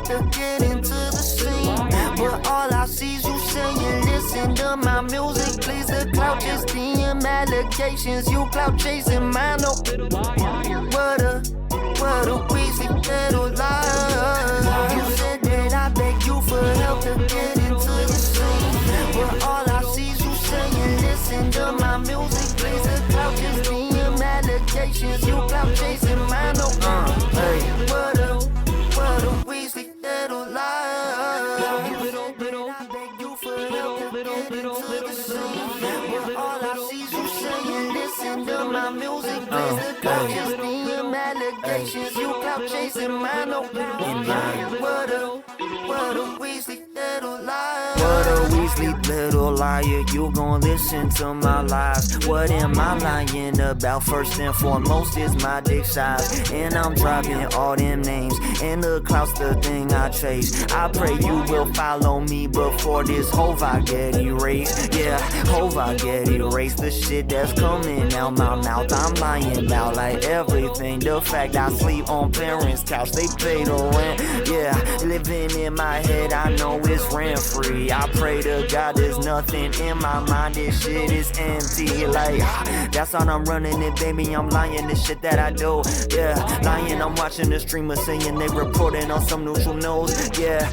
To get into the scene, but all I see is you saying, listen to my music, please. The clout just DM allegations, you clout chasing mine. No, what a weezy little liar. You said that I beg you for help to get into the scene, but all I see is you saying, listen to my music, please. The clout just DM allegations, you clout chasing mine. No, hey, what a weezy little liar. You said that I beg you for help to get into the scene, but all I see is you saying, listen to my music, please. The clout just DM allegations, you clout chasing mine. No, what a weezy little liar. What a weezy little liar. You gon' listen to my lies. What am I lying about? First and foremost is my dick size, and I'm dropping all them names, and the clout's the thing I chase. I pray you will follow me before this hove I get erased. Yeah, hove I get erased. The shit that's coming out my mouth, I'm lying about like everything. The fact I sleep on parents' couch, they pay the rent. Yeah, living in my head, I know it's rent free. I pray to God there's nothing in my mind, this shit is empty. Like, that's all I'm running it, baby, I'm lying, this shit that I do. Yeah, lying, I'm watching the streamers saying they reporting on some neutral news. Yeah,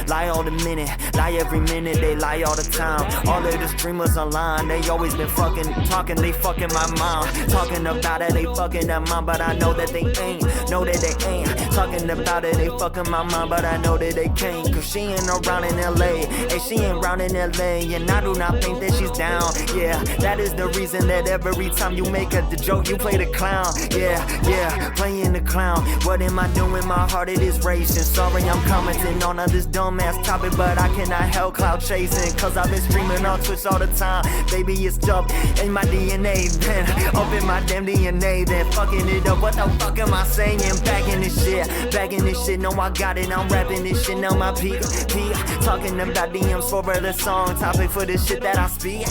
lie all the minute, lie every minute, they lie all the time. All of the streamers online, they always been fucking talking, they fucking my mom. Talking about it, they fucking that mom, but I know that they ain't. Know that they ain't. Talking about it, they fucking my mom, but I know that they can't. Cause she ain't around in LA, hey, she ain't around in LA, and I do not think that she's down. Yeah, that is the reason that every time you make the joke, you play the clown. Yeah, playing the clown. What am I doing? My heart, it is racing. Sorry, I'm commenting on this dumbass topic, but I cannot help cloud chasing, cause I've been streaming on Twitch all the time. Baby, it's up in my DNA, then up in my damn DNA, then fucking it up. What the fuck am I saying? Back in this shit, no, I got it, I'm rapping this shit on my peak. Talking about DMs for the song, topic for this shit that I speak.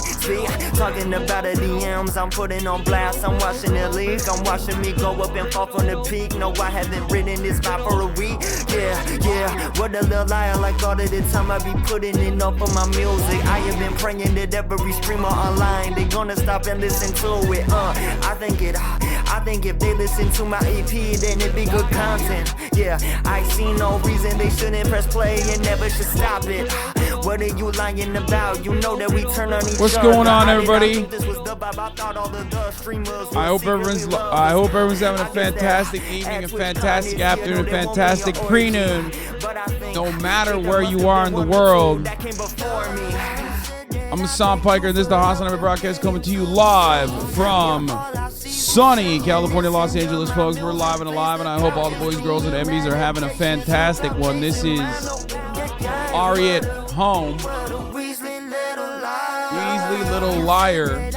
Talking about the DMs, I'm putting on blast, I'm watching the leak, I'm watching me go up and fall from the peak. No, I haven't written this vibe for a week. Yeah, what a little liar, like all of the time I be putting it up for my music. I have been praying that every streamer online, they gonna stop and listen to it. I think if they listen to my EP, then it be good content. Yeah, I see no reason they shouldn't press play and never should stop it. What are you lying about? You know that we turn on each other. What's going on, everybody? I hope everyone's having a fantastic evening, a fantastic afternoon, a fantastic pre-noon. No matter where you are in the world. I'm Hassan Piker. This is the HasanAbi broadcast coming to you live from sunny California, Los Angeles, folks. We're live and alive, and I hope all the boys, girls, and MBs are having a fantastic one. This is Ari at home. Weasley Little Liar.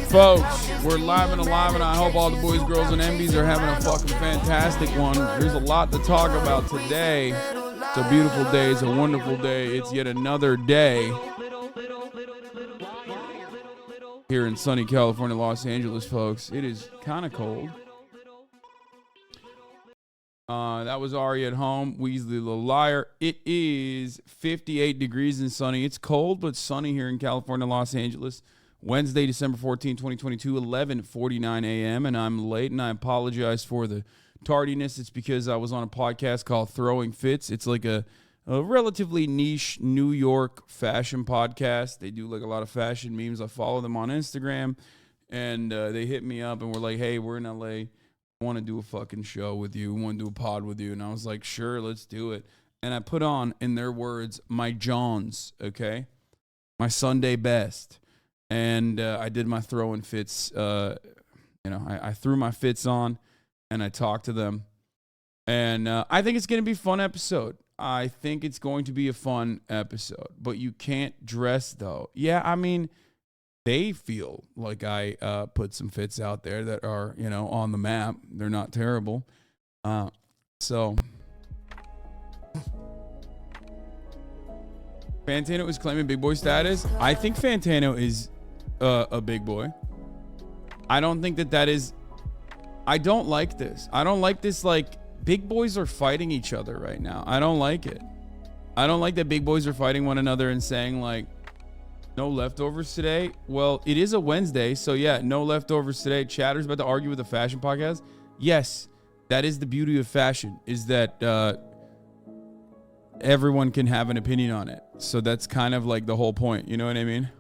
Folks, we're live and alive, and I hope all the boys, girls, and MBs are having a fucking fantastic one. There's a lot to talk about today. It's a beautiful day. It's a wonderful day. It's yet another day here in sunny California, Los Angeles, folks. It is kind of cold. That was Ari at home, Weasley Little Liar. It is 58 degrees and sunny. It's cold, but sunny here in California, Los Angeles. Wednesday, December 14, 2022, 11:49 a.m., and I'm late, and I apologize for the tardiness, it's because I was on a podcast called Throwing Fits. It's like a relatively niche New York fashion podcast. They do like a lot of fashion memes. I follow them on Instagram, and they hit me up and were like, hey, we're in LA. I want to do a fucking show with you. We want to do a pod with you. And I was like, sure, let's do it. And I put on, in their words, my Johns, okay? My Sunday best. And I did my Throwing Fits. I threw my fits on, and I talked to them. And I think it's going to be a fun episode. I think it's going to be a fun episode. But you can't dress, though. Yeah, I mean, they feel like I put some fits out there that are, on the map. They're not terrible. So... Fantano is claiming big boy status. I think Fantano is a big boy. I don't think that is... I don't like this. I don't like this, like, big boys are fighting each other right now. I don't like it. I don't like that big boys are fighting one another and saying, like, no leftovers today. Well, it is a Wednesday, so yeah, no leftovers today. Chatter's about to argue with the fashion podcast. Yes, that is the beauty of fashion, is that everyone can have an opinion on it. So that's kind of like the whole point. You know what I mean?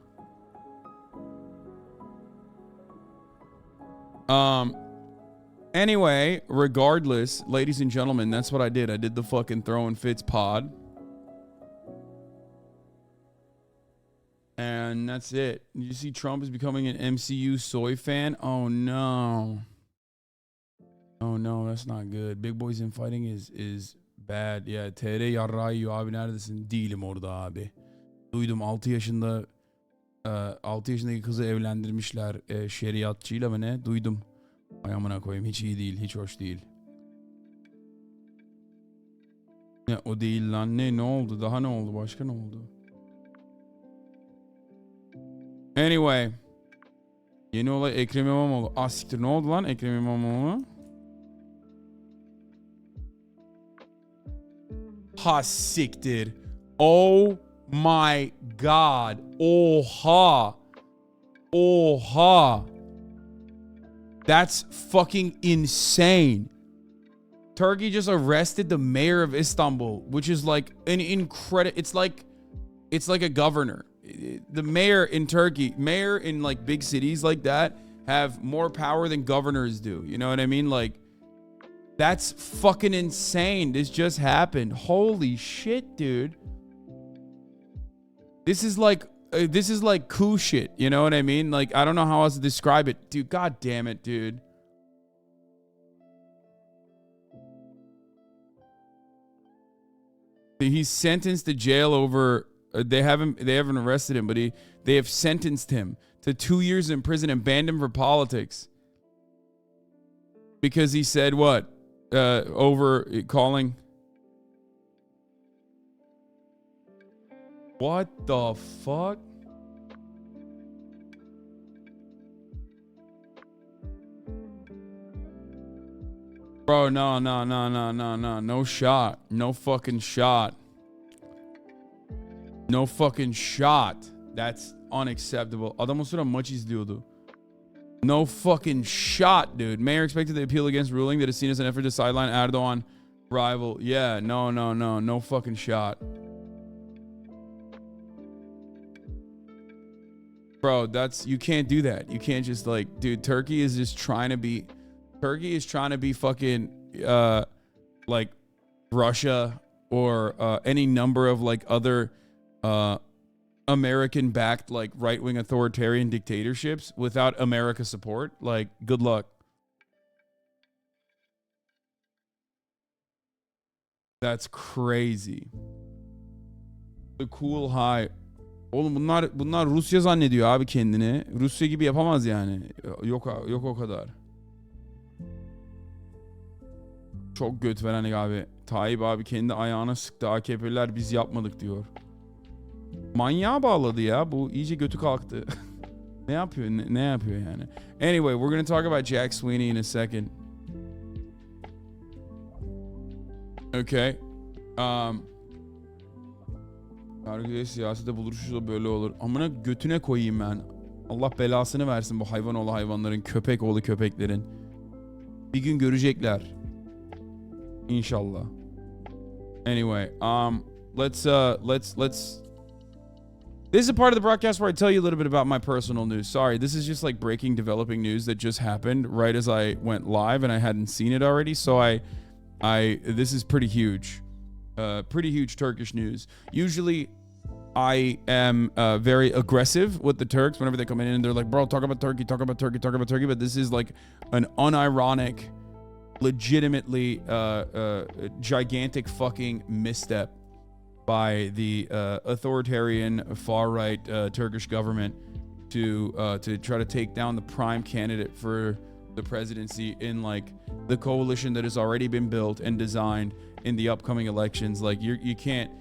Anyway, regardless, ladies and gentlemen, that's what I did. I did the fucking Throwing Fits pod. And that's it. You see Trump is becoming an MCU soy fan? Oh no. Oh no, that's not good. Big boys in fighting is bad. Yeah, TR yarrağı yiyor abi, neredesin? Değilim orada abi. Duydum 6 yaşındaki kızı evlendirmişler şeriatçıyla mı ne? Duydum. Ay amına koyayım, hiç iyi değil, hiç hoş değil. Ya o değil lan, ne oldu? Daha ne oldu? Başka ne oldu? Anyway. Yeni olay Ekrem İmamoğlu. Ah siktir, ne oldu lan Ekrem İmamoğlu? Ha siktir. Oh my god. Oha. Oha. That's fucking insane. Turkey just arrested the mayor of Istanbul, which is like an incredible... It's like a governor. The mayor in Turkey, mayor in like big cities like that have more power than governors do. You know what I mean? Like, that's fucking insane. This just happened. Holy shit, dude. This is like coup shit. You know what I mean? Like, I don't know how else to describe it. Dude, god damn it, dude. He's sentenced to jail over... They haven't arrested him, but they have sentenced him to 2 years in prison and banned him for politics. Because he said what? Over calling... What the fuck? Bro, no. No shot. No fucking shot. No fucking shot. That's unacceptable. Adam o sıra maç izliyordu. No fucking shot, dude. Mayor expected the appeal against ruling that is seen as an effort to sideline Erdogan rival. Yeah, no. No fucking shot. Bro, you can't do that. You can't just like, dude, Turkey is trying to be fucking, like Russia or any number of like other American-backed like right-wing authoritarian dictatorships without America support. Like, good luck. That's crazy. The cool high. Oğlum bunlar Rusya zannediyor abi kendini. Rusya gibi yapamaz yani. Yok o kadar. Çok göt verenlik abi. Tayyip abi kendi ayağına sıktı. AKP'liler biz yapmadık diyor. Manyağa bağladı ya. Bu iyice götü kalktı. Ne yapıyor? Ne yapıyor yani? Anyway, we're gonna talk about Jack Sweeney in a second. Okay. Herkes siyasete buluşursa böyle olur. Amına götüne koyayım ben. Allah belasını versin bu hayvan oğlu hayvanların, köpek oğlu köpeklerin. Bir gün görecekler. Inshallah. Anyway, let's this is a part of the broadcast where I tell you a little bit about my personal news. Sorry, this is just like breaking, developing news that just happened right as I went live and I hadn't seen it already. So this is pretty huge Turkish news. Usually I am very aggressive with the Turks whenever they come in and they're like, bro, talk about Turkey. But this is like an unironic, legitimately gigantic fucking misstep by the authoritarian far-right Turkish government to try to take down the prime candidate for the presidency in like the coalition that has already been built and designed in the upcoming elections. Like you can't,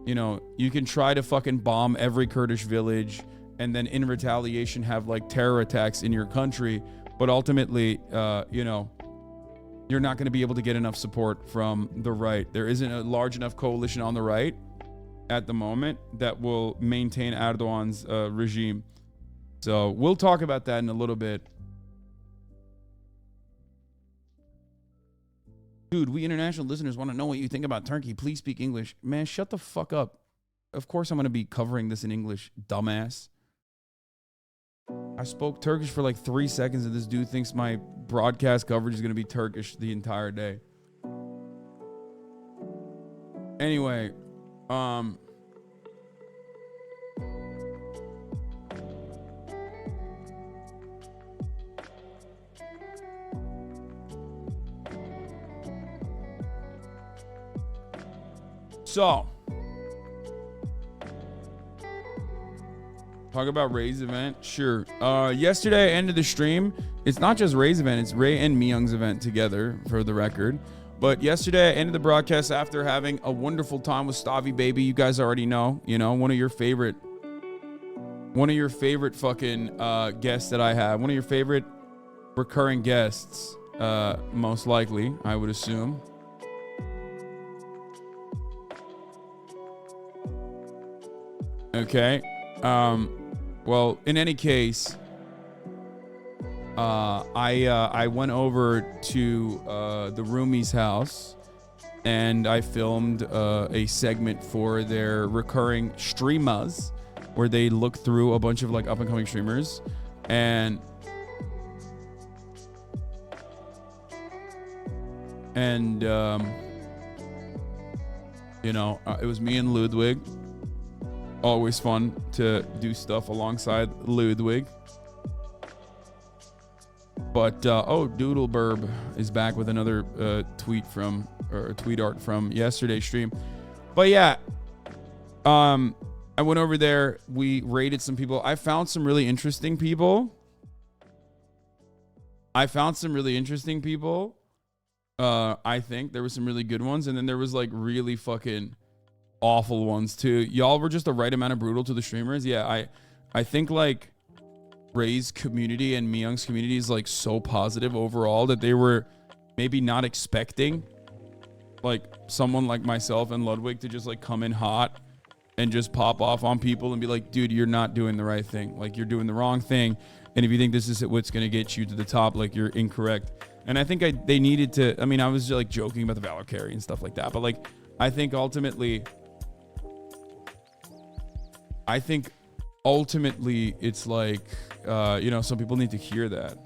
you can try to fucking bomb every Kurdish village and then in retaliation have like terror attacks in your country, but ultimately, you're not going to be able to get enough support from the right. There isn't a large enough coalition on the right at the moment that will maintain Erdogan's regime. So we'll talk about that in a little bit. Dude, we international listeners want to know what you think about Turkey. Please speak English. Man, shut the fuck up. Of course I'm going to be covering this in English, dumbass. I spoke Turkish for like 3 seconds and this dude thinks my broadcast coverage is going to be Turkish the entire day. Anyway, so talk about Ray's event. Sure. Yesterday I ended the stream. It's not just Ray's event, it's Ray and Myung's event together, for the record. But yesterday I ended the broadcast after having a wonderful time with Stavi Baby. You guys already know, one of your favorite fucking guests that I have. One of your favorite recurring guests, most likely, I would assume. Okay. Well, in any case, I went over to the Roomies house and I filmed a segment for their recurring streamers where they look through a bunch of like up and coming streamers and it was me and Ludwig. Always fun to do stuff alongside Ludwig. But Doodleburb is back with another tweet art from yesterday's stream. But yeah, I went over there. We rated some people. I found some really interesting people. I think there were some really good ones, and then there was like really fucking awful ones too. Y'all were just the right amount of brutal to the streamers. Yeah, I think like Ray's community and Myung's community is like so positive overall that they were maybe not expecting like someone like myself and Ludwig to just like come in hot and just pop off on people and be like, dude, you're not doing the right thing. Like you're doing the wrong thing. And if you think this is what's going to get you to the top, like you're incorrect. And I think they needed to, I mean, I was like joking about the Valor carry and stuff like that. But like, I think ultimately it's like, some people need to hear that.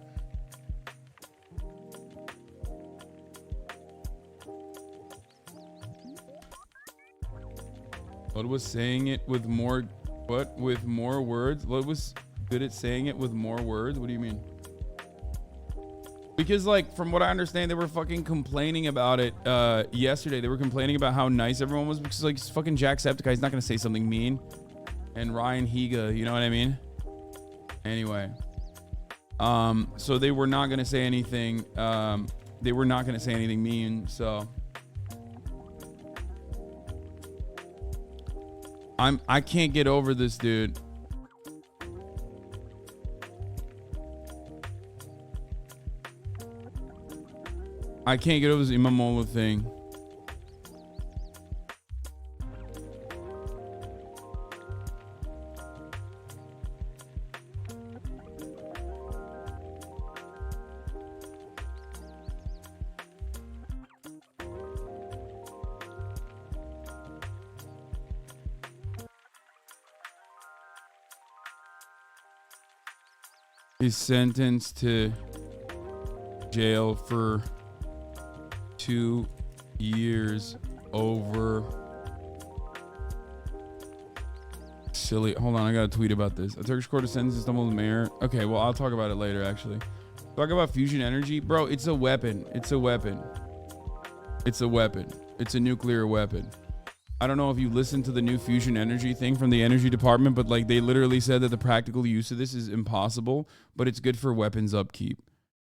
What was saying it with more, with more words? What was good at saying it with more words? What do you mean? Because like, from what I understand, they were fucking complaining about it yesterday. They were complaining about how nice everyone was because like, it's fucking Jacksepticeye. He's not going to say something mean. And Ryan Higa, you know what I mean? Anyway, so they were not going to say anything. They were not going to say anything mean. So I can't get over this, dude. I can't get over this Imamola thing. is sentenced to jail for 2 years over silly. Hold on, I got a tweet about this. A Turkish court has sentenced Istanbul's mayor. Okay, well, I'll talk about it later, actually. Talk about fusion energy. Bro, it's a weapon. It's a weapon. It's a weapon. It's a nuclear weapon. I don't know if you listened to the new fusion energy thing from the energy department, but like they literally said that the practical use of this is impossible, but it's good for weapons upkeep.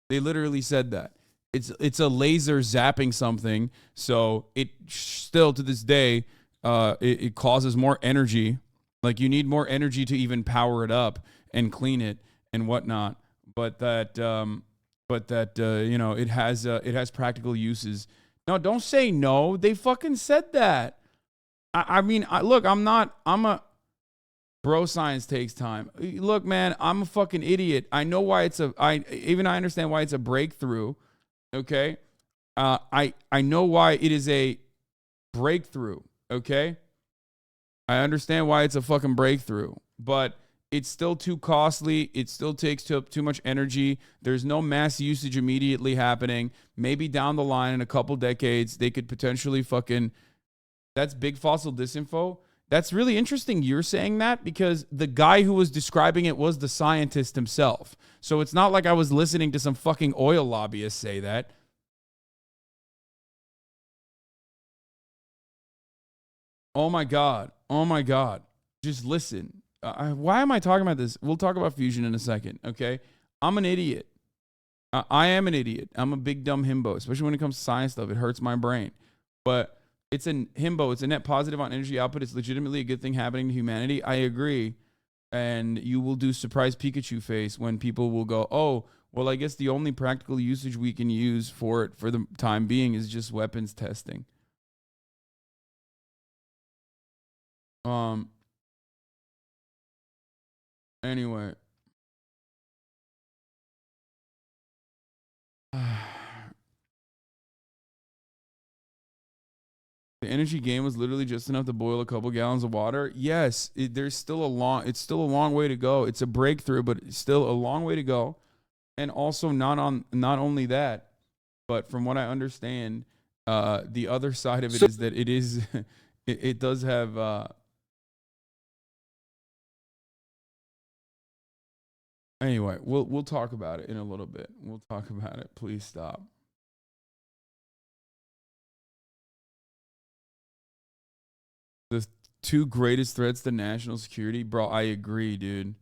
They literally said that. It's a laser zapping something, so it still to this day it causes more energy. Like you need more energy to even power it up and clean it and whatnot. But that you know, it has practical uses. No, don't say no. They fucking said that. I mean, look, I'm a bro. Science takes time. Look, man, I'm a fucking idiot. I know why I understand why it's a breakthrough. Okay. I know why it is a breakthrough. Okay. I understand why it's a fucking breakthrough, but it's still too costly. It still takes too much energy. There's no mass usage immediately happening. Maybe down the line in a couple decades, they could potentially fucking. That's big fossil disinfo. That's really interesting you're saying that because the guy who was describing it was the scientist himself. So it's not like I was listening to some fucking oil lobbyist say that. Oh my God. Oh my God. Just listen. Why am I talking about this? We'll talk about fusion in a second, okay? I'm an idiot. I am an idiot. I'm a big dumb himbo, especially when it comes to science stuff. It hurts my brain. But it's a himbo. It's a net positive on energy output. It's legitimately a good thing happening to humanity. I agree. And you will do surprise Pikachu face when people will go, oh, well, I guess the only practical usage we can use for it for the time being is just weapons testing. Anyway. The energy gain was literally just enough to boil a couple gallons of water. Yes, it's still a long way to go. It's a breakthrough, but it's still a long way to go. And also not only that, but from what I understand, the other side of it is that it does have anyway, we'll talk about it in a little bit. We'll talk about it. Please stop. The two greatest threats to national security, bro. I agree, dude.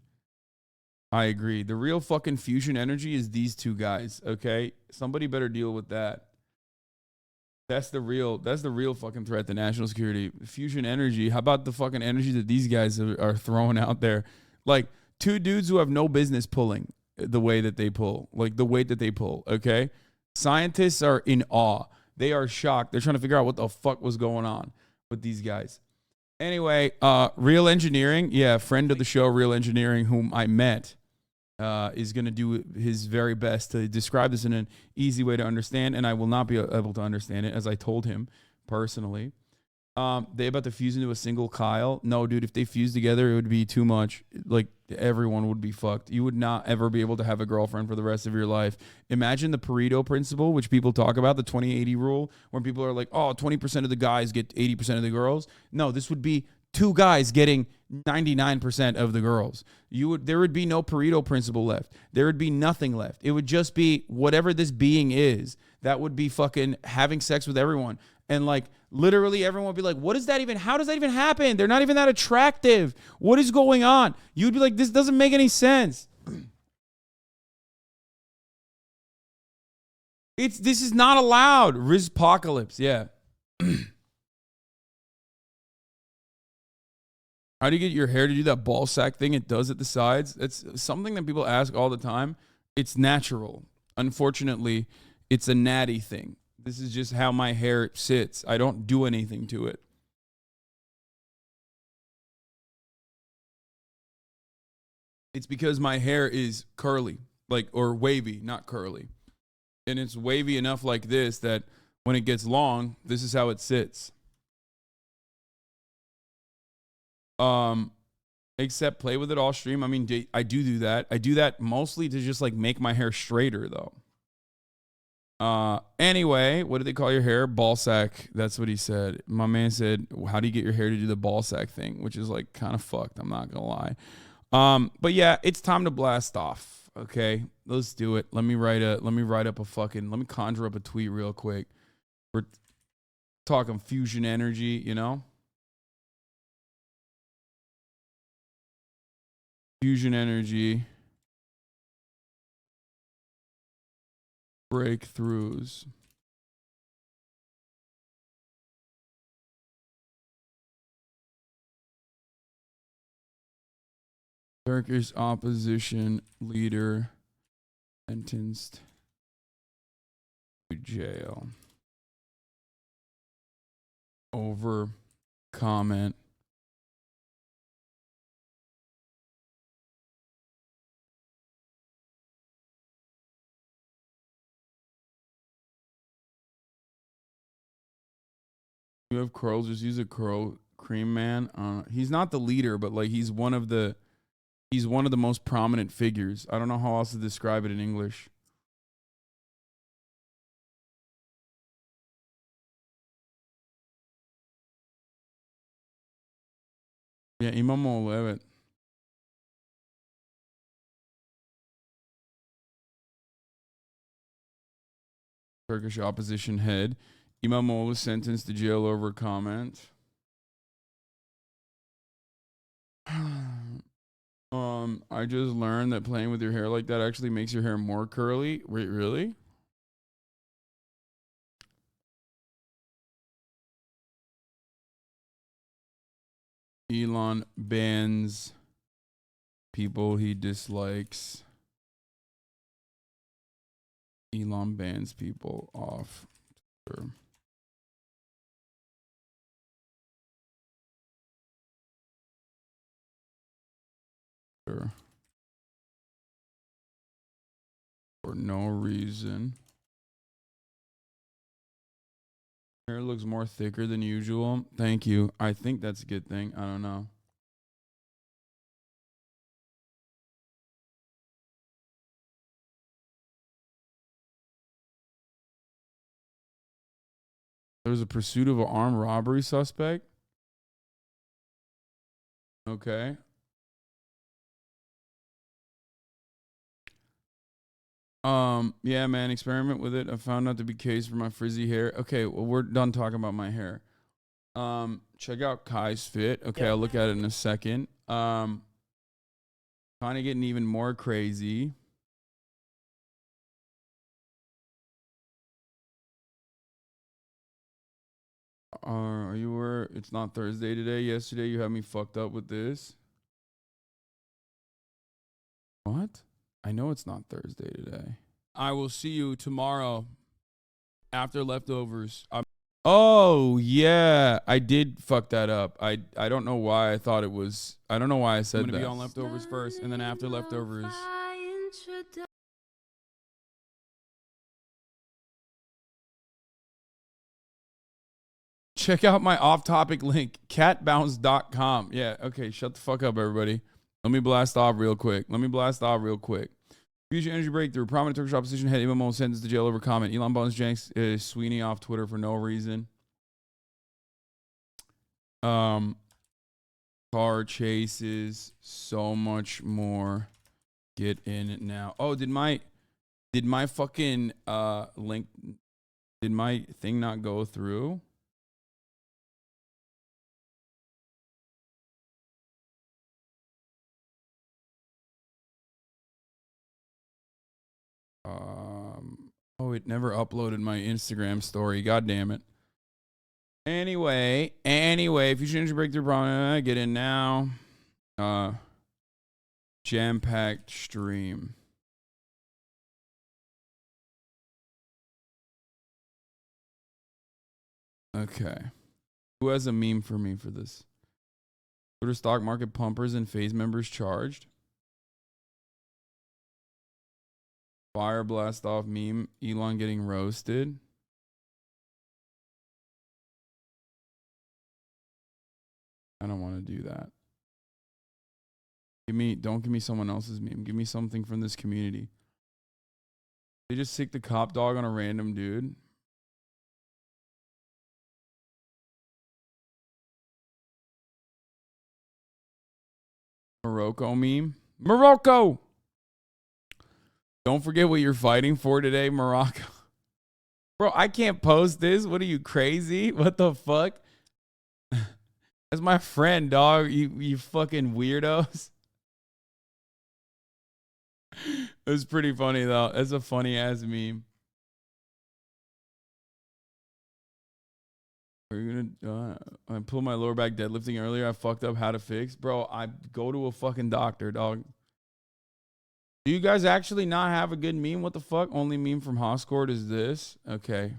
I agree. The real fucking fusion energy is these two guys, okay? Somebody better deal with that. That's the real fucking threat to national security. Fusion energy. How about the fucking energy that these guys are throwing out there? Like two dudes who have no business pulling the way that they pull, like the weight that they pull, okay? Scientists are in awe. They are shocked. They're trying to figure out what the fuck was going on with these guys. Anyway, Real Engineering, yeah, friend of the show, Real Engineering, whom I met, is going to do his very best to describe this in an easy way to understand, and I will not be able to understand it, as I told him personally. They about to fuse into a single Kyle. No, dude, if they fuse together, it would be too much. Like, everyone would be fucked. You would not ever be able to have a girlfriend for the rest of your life. Imagine the Pareto principle, which people talk about, the 20-80 rule, when people are like, oh, 20% of the guys get 80% of the girls. No, this would be two guys getting 99% of the girls. There would be no Pareto principle left. There would be nothing left. It would just be whatever this being is, that would be fucking having sex with everyone. And like literally everyone would be like, what is that even? How does that even happen? They're not even that attractive. What is going on? You'd be like, this doesn't make any sense. This is not allowed. Rizpocalypse, yeah. How do you get your hair to do that ball sack thing it does at the sides? It's something that people ask all the time. It's natural. Unfortunately, it's a natty thing. This is just how my hair sits. I don't do anything to it. It's because my hair is curly, or wavy, not curly. And it's wavy enough like this that when it gets long, this is how it sits. Except play with it all stream. I mean, I do that. I do that mostly to just like make my hair straighter though. Anyway, what did they call your hair? Ball sack. That's what he said. My man said, how do you get your hair to do the ball sack thing? Which is like kind of fucked. I'm not gonna lie. But yeah, it's time to blast off. Okay, let's do it. Let me conjure up a tweet real quick. We're talking fusion energy, you know? Fusion energy. Breakthroughs. Turkish opposition leader sentenced to jail over comment. You have curls, just use a curl cream man. He's not the leader, but like he's one of the most prominent figures. I don't know how else to describe it in English. Yeah, İmamoğlu, evet. Turkish opposition head. İmamoğlu sentenced to jail over comment. I just learned that playing with your hair like that actually makes your hair more curly. Wait, really? Elon bans people he dislikes. Elon bans people off Twitter. For no reason. Hair looks more thicker than usual. Thank you. I think that's a good thing. I don't know. There's a pursuit of an armed robbery suspect. Okay. Yeah, man, experiment with it. I found out to be case for my frizzy hair. Okay, well, we're done talking about my hair. Check out Kai's fit. Okay, yeah. I'll look at it in a second. Kind of getting even more crazy. Are you where it's not Thursday today? Yesterday you had me fucked up with this. What? I know it's not Thursday today. I will see you tomorrow after leftovers. Oh yeah, I did fuck that up. I don't know why I thought it was. I don't know why I said that. I'm gonna be on leftovers first, and then after leftovers. Check out my off-topic link, catbounce.com. Yeah, okay, shut the fuck up, everybody. Let me blast off real quick. Fusion energy breakthrough. Prominent Turkish opposition head İmamoğlu sentenced to jail over comment. Elon bans Jenks Sweeney off Twitter for no reason. Car chases, so much more. Get in it now. Oh, did my fucking link, did my thing not go through? Oh, it never uploaded my Instagram story. God damn it. Anyway, if you change your breakthrough problem, get in now. Jam-packed stream. Okay. Who has a meme for me for this? Twitter stock market pumpers and phase members charged. Fire blast off meme. Elon getting roasted. I don't want to do that. Don't give me someone else's meme. Give me something from this community. They just sick the cop dog on a random dude. Morocco meme. Morocco! Don't forget what you're fighting for today, Morocco. Bro, I can't post this. What are you, crazy? What the fuck? That's my friend, dog. You fucking weirdos. It was pretty funny, though. That's a funny-ass meme. Are you gonna I pulled my lower back deadlifting earlier. I fucked up. How to fix? Bro, I go to a fucking doctor, dog. Do you guys actually not have a good meme? What the fuck? Only meme from Hoscourt is this? Okay.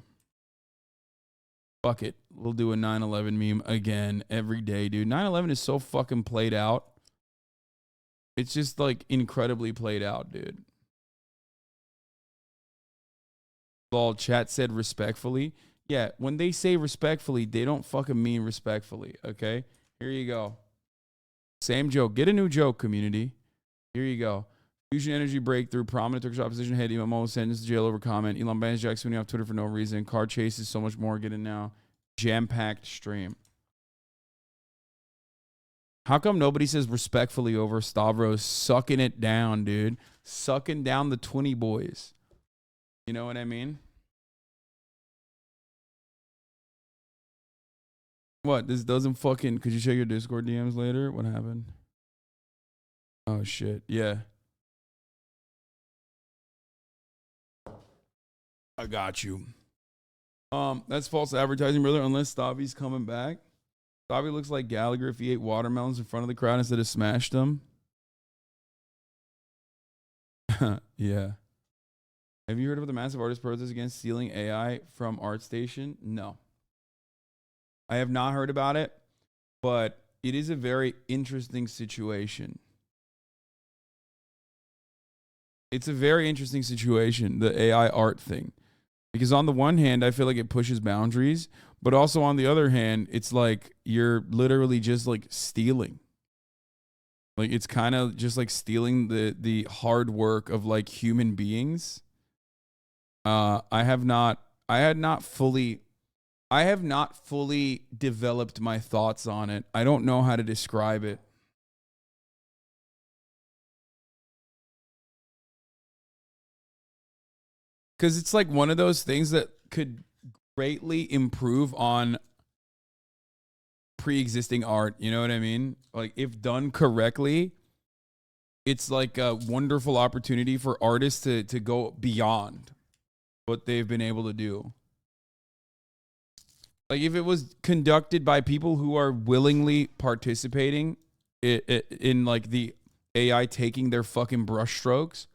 Fuck it. We'll do a 9/11 meme again every day, dude. 9/11 is so fucking played out. It's just like incredibly played out, dude. Lol, chat said respectfully. Yeah, when they say respectfully, they don't fucking mean respectfully, okay? Here you go. Same joke. Get a new joke, community. Here you go. Fusion energy breakthrough. Prominent Turkish opposition head. Imam sentenced to jail over comment. Elon bans Jack Sweeney off Twitter for no reason. Car chases. So much more. Get it now. Jam-packed stream. How come nobody says respectfully over Stavros sucking it down, dude? Sucking down the 20 boys. You know what I mean? What? This doesn't fucking... Could you check your Discord DMs later? What happened? Oh, shit. Yeah. I got you. That's false advertising, brother, unless Stavi's coming back. Stavi looks like Gallagher if he ate watermelons in front of the crowd instead of smashed them. Yeah. Have you heard about the massive artist protest against stealing AI from ArtStation? No. I have not heard about it, but it is a very interesting situation. It's a very interesting situation, the AI art thing. Because on the one hand, I feel like it pushes boundaries, but also on the other hand, it's like you're literally just like stealing. Like it's kind of just like stealing the hard work of like human beings. I have not fully developed my thoughts on it. I don't know how to describe it. Because it's like one of those things that could greatly improve on pre-existing art. You know what I mean? Like if done correctly, it's like a wonderful opportunity for artists to go beyond what they've been able to do. Like if it was conducted by people who are willingly participating in like the AI taking their fucking brush strokes.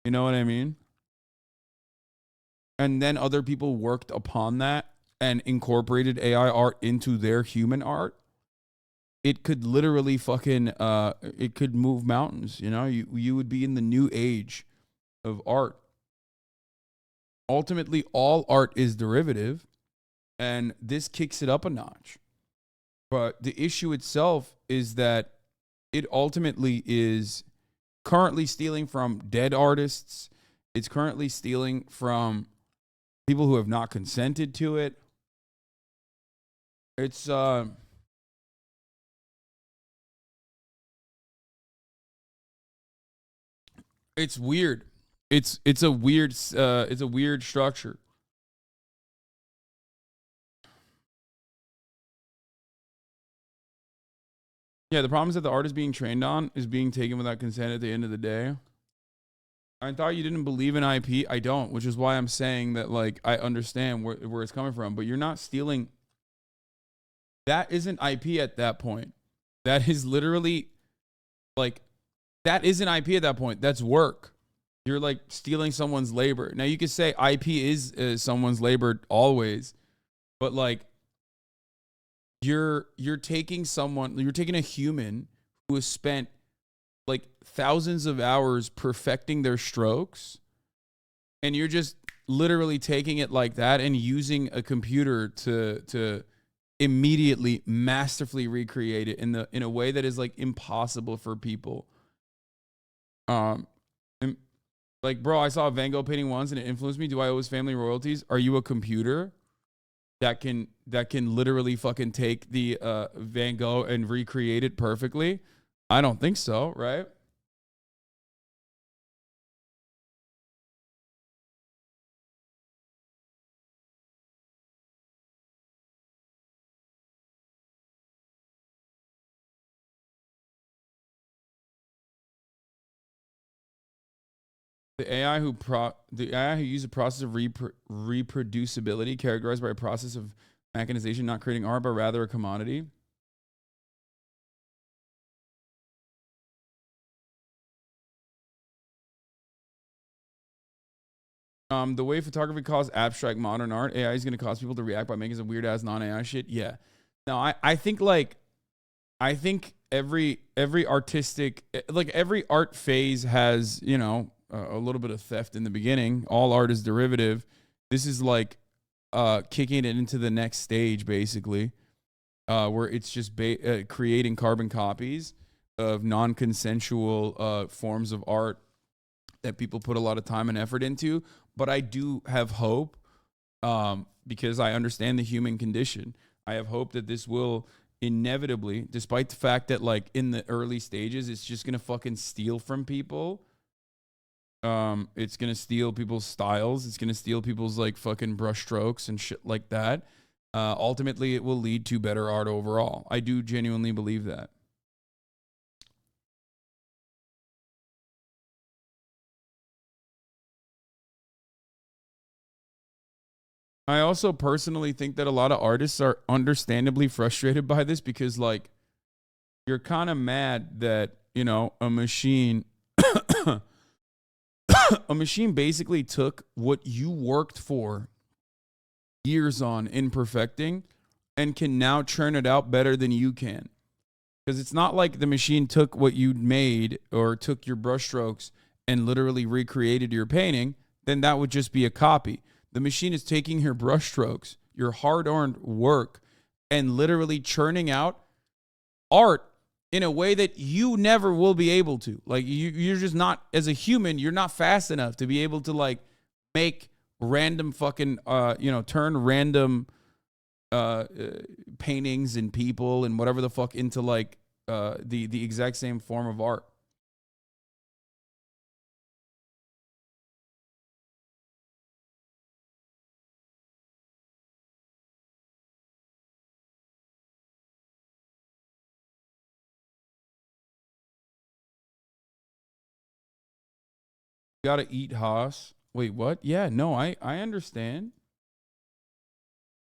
You know what I mean? And then other people worked upon that and incorporated AI art into their human art. It could literally fucking, it could move mountains, you know? You would be in the new age of art. Ultimately, all art is derivative, and this kicks it up a notch. But the issue itself is that it ultimately is currently stealing from dead artists. It's currently stealing from people who have not consented to it. It's weird. It's a weird structure. Yeah, the problem is that the art is being trained on is being taken without consent at the end of the day. I thought you didn't believe in IP. I don't, which is why I'm saying that, like, I understand where it's coming from, but you're not stealing. That isn't IP at that point. That is literally, like, that isn't IP at that point. That's work. You're, like, stealing someone's labor. Now, you could say IP is someone's labor always, but, like, you're taking a human who has spent like thousands of hours perfecting their strokes, and you're just literally taking it like that and using a computer to immediately masterfully recreate it in a way that is like impossible for people. And, like, bro, I saw a Van Gogh painting once and it influenced me. Do I owe his family royalties? Are you a computer that can literally fucking take the Van Gogh and recreate it perfectly? I don't think so, right? The AI who use a process of reproducibility characterized by a process of mechanization, not creating art, but rather a commodity. The way photography caused abstract modern art, AI is going to cause people to react by making some weird ass non-AI shit. Yeah. No, I think every artistic, like every art phase has, you know, a little bit of theft in the beginning. All art is derivative. This is like kicking it into the next stage, basically, where it's just creating carbon copies of non-consensual forms of art that people put a lot of time and effort into. But I do have hope, because I understand the human condition. I have hope that this will inevitably, despite the fact that like in the early stages, it's just gonna fucking steal from people. It's gonna steal people's styles. It's gonna steal people's like fucking brush strokes and shit like that. Ultimately, it will lead to better art overall. I do genuinely believe that. I also personally think that a lot of artists are understandably frustrated by this because, like, you're kind of mad that, you know, a machine a machine basically took what you worked for years on in perfecting and can now churn it out better than you can. Because it's not like the machine took what you made or took your brushstrokes and literally recreated your painting. Then that would just be a copy. The machine is taking your brushstrokes, your hard-earned work, and literally churning out art in a way that you never will be able to. Like, you're just not, as a human, you're not fast enough to be able to, like, make random fucking, turn random paintings and people and whatever the fuck into, like, the exact same form of art. Gotta eat Haas. Wait, what? Yeah, no, I understand.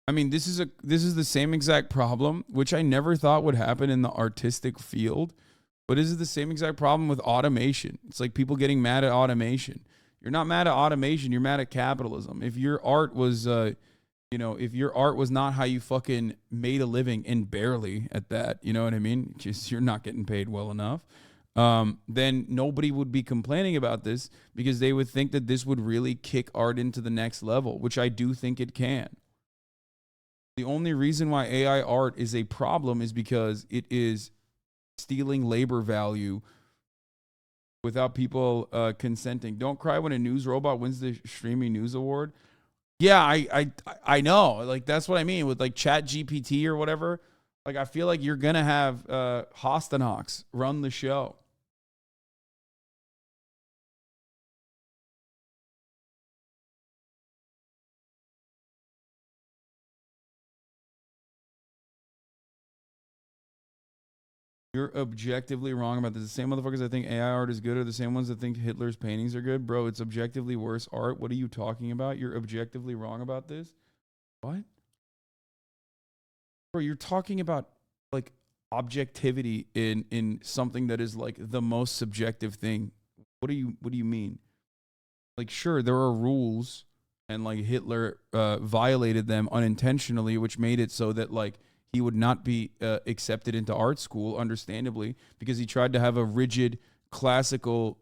I mean, this is the same exact problem, which I never thought would happen in the artistic field, but this is the same exact problem with automation. It's like people getting mad at automation. You're not mad at automation, you're mad at capitalism. If your art was if your art was not how you fucking made a living, and barely at that, you know what I mean? Just you're not getting paid well enough. Then nobody would be complaining about this because they would think that this would really kick art into the next level, which I do think it can. The only reason why AI art is a problem is because it is stealing labor value without people consenting. Don't cry when a news robot wins the streaming news award. Yeah, I know. Like, that's what I mean with like Chat GPT or whatever. Like, I feel like you're gonna have HasanAbi run the show. You're objectively wrong about this. The same motherfuckers that think AI art is good are the same ones that think Hitler's paintings are good. Bro, it's objectively worse art. What are you talking about? You're objectively wrong about this? What? Bro, you're talking about like objectivity in something that is like the most subjective thing. What do you mean? Like, sure, there are rules and like Hitler violated them unintentionally, which made it so that like he would not be accepted into art school, understandably, because he tried to have a rigid classical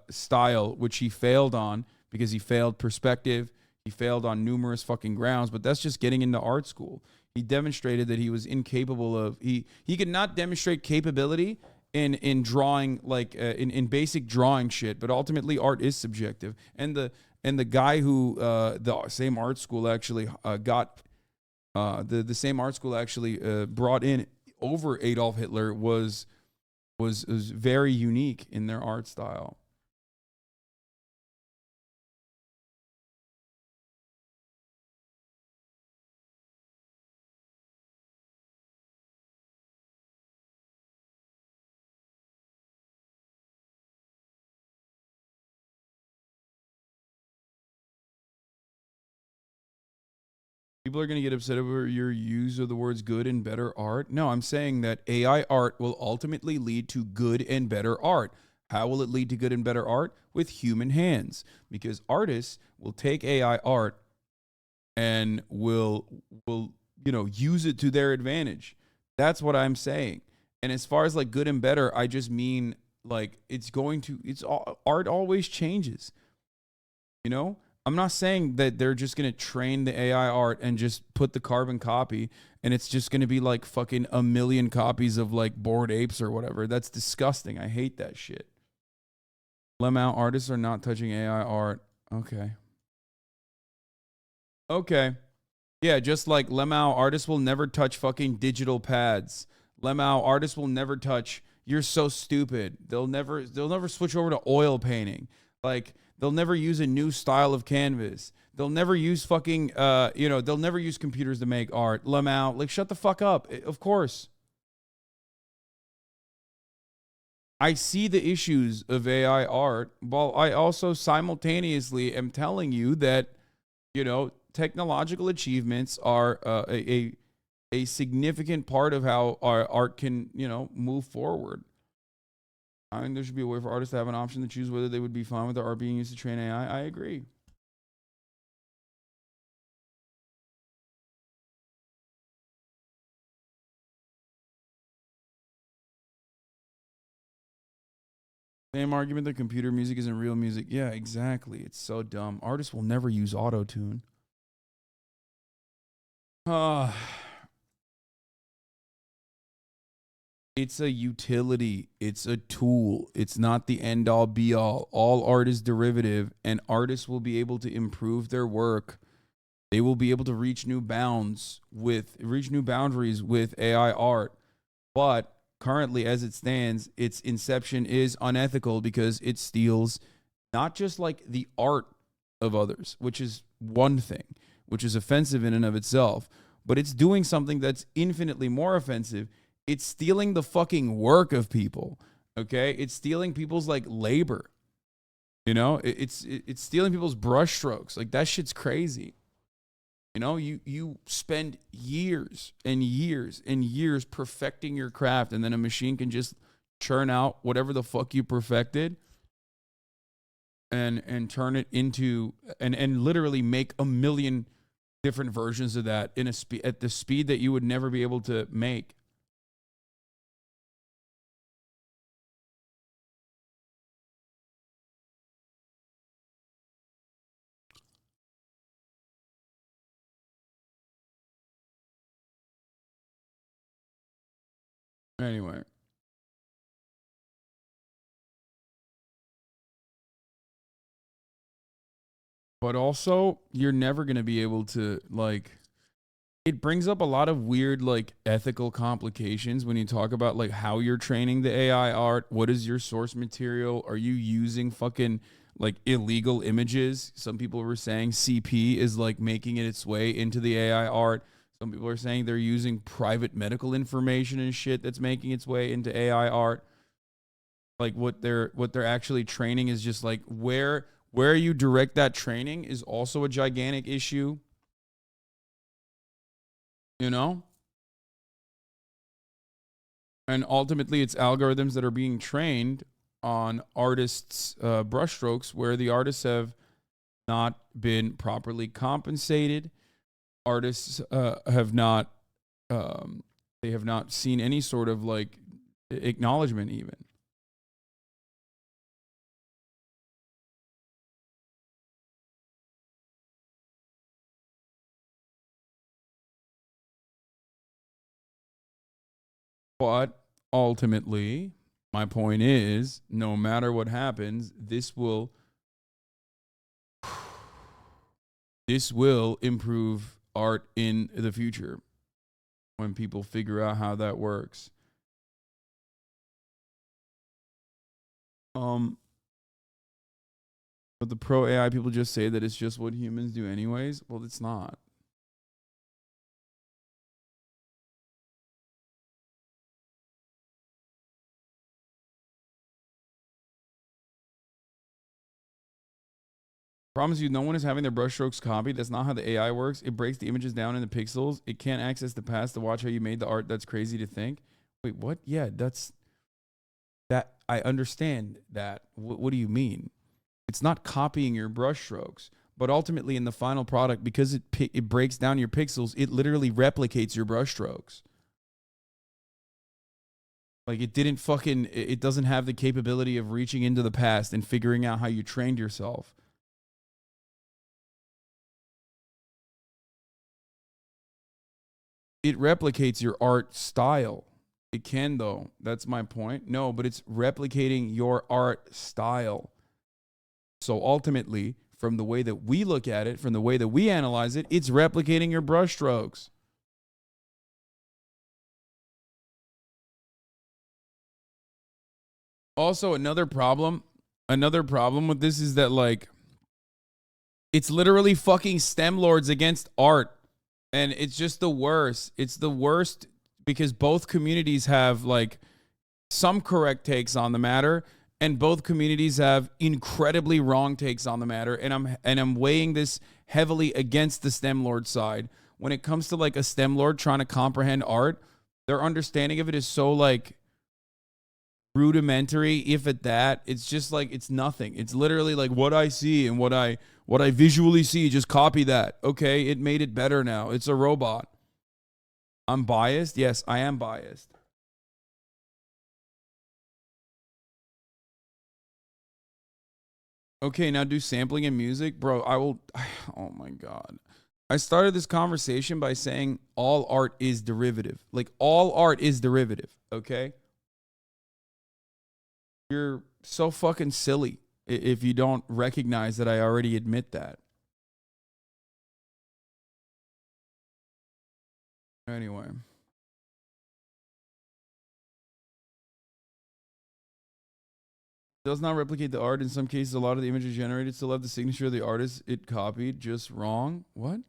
style, which he failed on because he failed perspective. He failed on numerous fucking grounds, but that's just getting into art school. He demonstrated that he was incapable of he could not demonstrate capability in drawing like in basic drawing shit, but ultimately art is subjective. And the guy who the same art school actually got the same art school actually brought in over Adolf Hitler was very unique in their art style. People are going to get upset over your use of the words good and better art. No, I'm saying that AI art will ultimately lead to good and better art. How will it lead to good and better art? With human hands. Because artists will take AI art and will use it to their advantage. That's what I'm saying. And as far as like good and better, I just mean like art always changes. You know? I'm not saying that they're just going to train the AI art and just put the carbon copy and it's just going to be like fucking a million copies of like Bored Apes or whatever. That's disgusting. I hate that shit. Lemao, artists are not touching AI art. Okay. Okay. Yeah, just like Lemao, artists will never touch fucking digital pads. Lemao, artists will never touch. You're so stupid. They'll never switch over to oil painting. Like they'll never use a new style of canvas. They'll never use fucking they'll never use computers to make art. Lemao, like shut the fuck up. Of course. I see the issues of AI art, while I also simultaneously am telling you that, technological achievements are a significant part of how our art can, move forward. I think there should be a way for artists to have an option to choose whether they would be fine with their art being used to train AI. I agree. Same argument that computer music isn't real music. Yeah, exactly. It's so dumb. Artists will never use auto-tune. It's a utility. It's a tool. It's not the end all be all. All art is derivative, and artists will be able to improve their work. They will be able to reach new boundaries with AI art. But currently, as it stands, its inception is unethical because it steals not just like the art of others, which is one thing, which is offensive in and of itself, but it's doing something that's infinitely more offensive. It's stealing the fucking work of people. Okay, it's stealing people's like labor. It's stealing people's brushstrokes. Like that shit's crazy. You spend years and years and years perfecting your craft, and then a machine can just churn out whatever the fuck you perfected and turn it into and literally make a million different versions of that at the speed that you would never be able to make. Anyway. But also, you're never going to be able to, like, it brings up a lot of weird, like, ethical complications when you talk about, like, how you're training the AI art. What is your source material? Are you using fucking, like, illegal images? Some people were saying CP is, like, making it its way into the AI art. Some people are saying they're using private medical information and shit that's making its way into AI art. Like, what they're actually training is just, like, where you direct that training is also a gigantic issue. And ultimately, it's algorithms that are being trained on artists' brushstrokes where the artists have not been properly compensated. Artists have not they have not seen any sort of like acknowledgement even. But ultimately, my point is, no matter what happens, this will improve art in the future when people figure out how that works. But the pro AI people just say that it's just what humans do anyways. Well, it's not. Promise you, no one is having their brushstrokes copied. That's not how the AI works. It breaks the images down into pixels. It can't access the past to watch how you made the art. That's crazy to think. Wait, what? Yeah, that. I understand that. What do you mean? It's not copying your brushstrokes, but ultimately in the final product, because it breaks down your pixels, it literally replicates your brushstrokes. Like it doesn't have the capability of reaching into the past and figuring out how you trained yourself. It replicates your art style. It can, though. That's my point. No, but it's replicating your art style. So ultimately, from the way that we look at it, from the way that we analyze it, it's replicating your brushstrokes. Also, another problem with this is that, like, it's literally fucking STEM lords against art. And it's just the worst. It's the worst because both communities have, like, some correct takes on the matter, and both communities have incredibly wrong takes on the matter. And I'm weighing this heavily against the STEM lord side. When it comes to, like, a STEM lord trying to comprehend art, their understanding of it is so, like, rudimentary, if at that. It's just like, it's nothing. It's literally like what I see and what I visually see, just copy that. Okay, it made it better now. It's a robot. I'm biased. Yes, I am biased. Okay, now do sampling and music. Bro, I will. Oh my God. I started this conversation by saying all art is derivative. Like, all art is derivative. Okay? You're so fucking silly if you don't recognize that I already admit that. Anyway. Does not replicate the art. In some cases, a lot of the images generated still have the signature of the artist it copied, just wrong. What?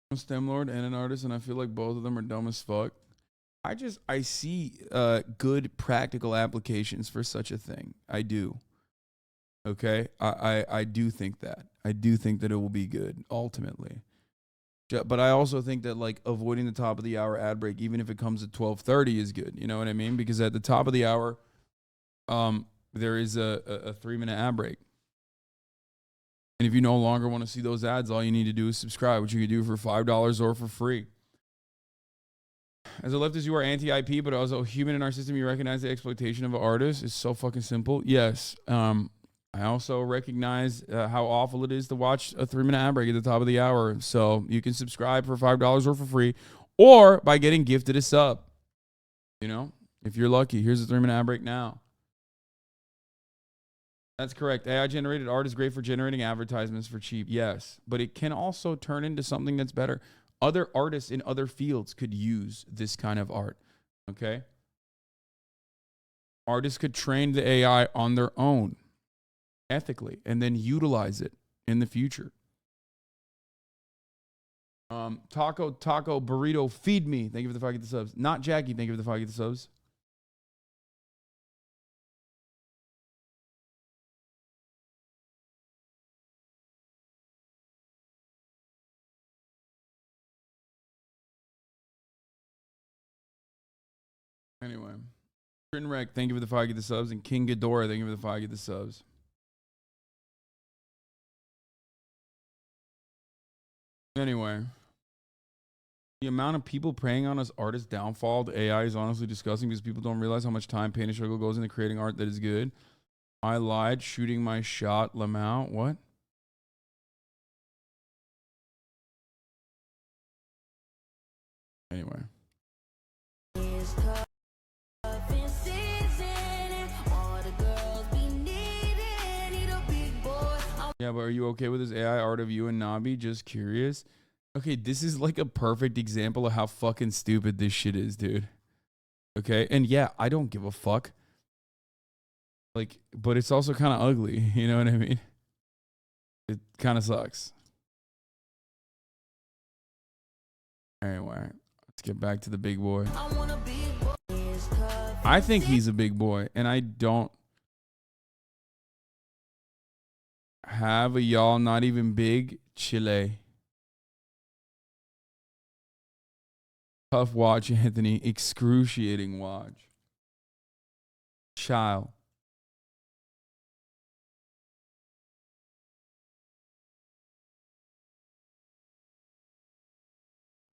I'm a STEM lord and an artist, and I feel like both of them are dumb as fuck. I see good practical applications for such a thing. I do. Okay? I do think that. I do think that it will be good, ultimately. But I also think that, like, avoiding the top of the hour ad break, even if it comes at 12:30, is good. You know what I mean? Because at the top of the hour, there is a 3-minute ad break. And if you no longer want to see those ads, all you need to do is subscribe, which you can do for $5 or for free. As a leftist, you are anti-IP, but as a human in our system, you recognize the exploitation of an artist. It's so fucking simple. Yes. I also recognize how awful it is to watch a 3-minute ad break at the top of the hour. So you can subscribe for $5 or for free, or by getting gifted a sub. You know, if you're lucky, here's a 3-minute ad break now. That's correct. AI-generated art is great for generating advertisements for cheap. Yes, but it can also turn into something that's better. Other artists in other fields could use this kind of art. Okay? Artists could train the AI on their own ethically and then utilize it in the future. Taco Burrito Feed Me. Thank you for the 5 get the subs. Not Jackie. Thank you for the 5 get the subs. Anyway. Trinrec, thank you for the 5 get the subs. And King Ghidorah, thank you for the 5 get the subs. Anyway. The amount of people preying on us artists' downfall to AI is honestly disgusting because people don't realize how much time, pain, and struggle goes into creating art that is good. I lied, shooting my shot, Lamau. What? Anyway. Yeah, but are you okay with this AI art of you and Nabi? Just curious. Okay, this is like a perfect example of how fucking stupid this shit is, dude. Okay, and yeah, I don't give a fuck. Like, but it's also kind of ugly. You know what I mean? It kind of sucks. Anyway, let's get back to the big boy. I think he's a big boy, and I don't have a y'all not even big Chile. Tough watch, Anthony. Excruciating watch. Child.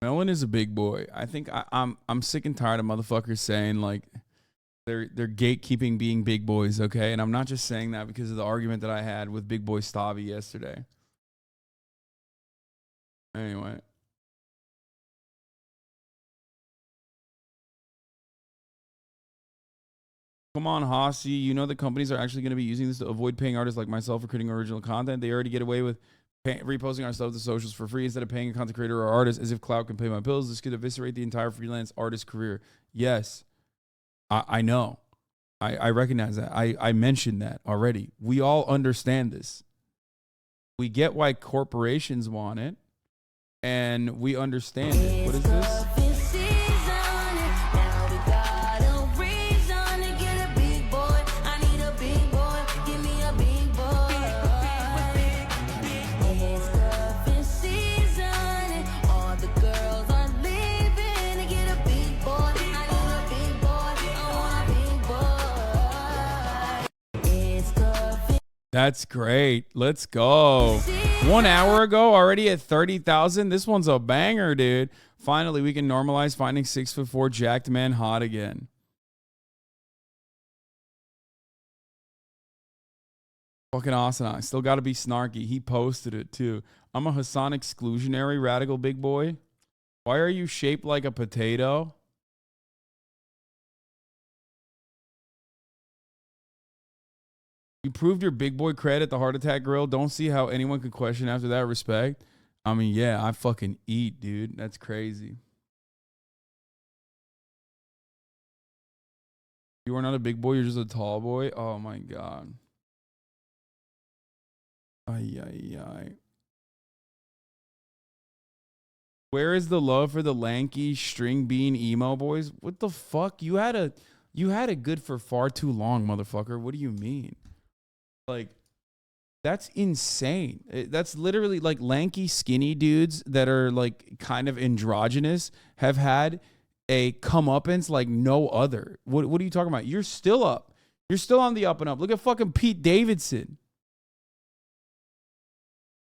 Melon is a big boy. I think I'm sick and tired of motherfuckers saying like they're gatekeeping being big boys, okay? And I'm not just saying that because of the argument that I had with Big Boy Stavi yesterday. Anyway. Come on, Hossie. You know the companies are actually going to be using this to avoid paying artists like myself for creating original content. They already get away with reposting our stuff to socials for free instead of paying a content creator or artist as if cloud can pay my bills. This could eviscerate the entire freelance artist career. Yes, I know. I recognize that. I mentioned that already. We all understand this. We get why corporations want it, and we understand it. What is this? That's great. Let's go. 1 hour ago, already at 30,000. This one's a banger, dude. Finally, we can normalize finding 6'4" jacked man hot again. Fucking awesome. I still got to be snarky. He posted it too. I'm a Hasan exclusionary radical big boy. Why are you shaped like a potato? You proved your big boy cred at the heart attack grill. Don't see how anyone could question after that. Respect. I mean, yeah, I fucking eat, dude. That's crazy. You are not a big boy. You're just a tall boy. Oh, my God. Ay, ay, ay. Where is the love for the lanky string bean emo boys? What the fuck? You had it good for far too long, motherfucker. What do you mean? Like, that's insane. That's literally like lanky, skinny dudes that are like kind of androgynous have had a comeuppance like no other. What are you talking about? You're still up. You're still on the up and up. Look at fucking Pete Davidson.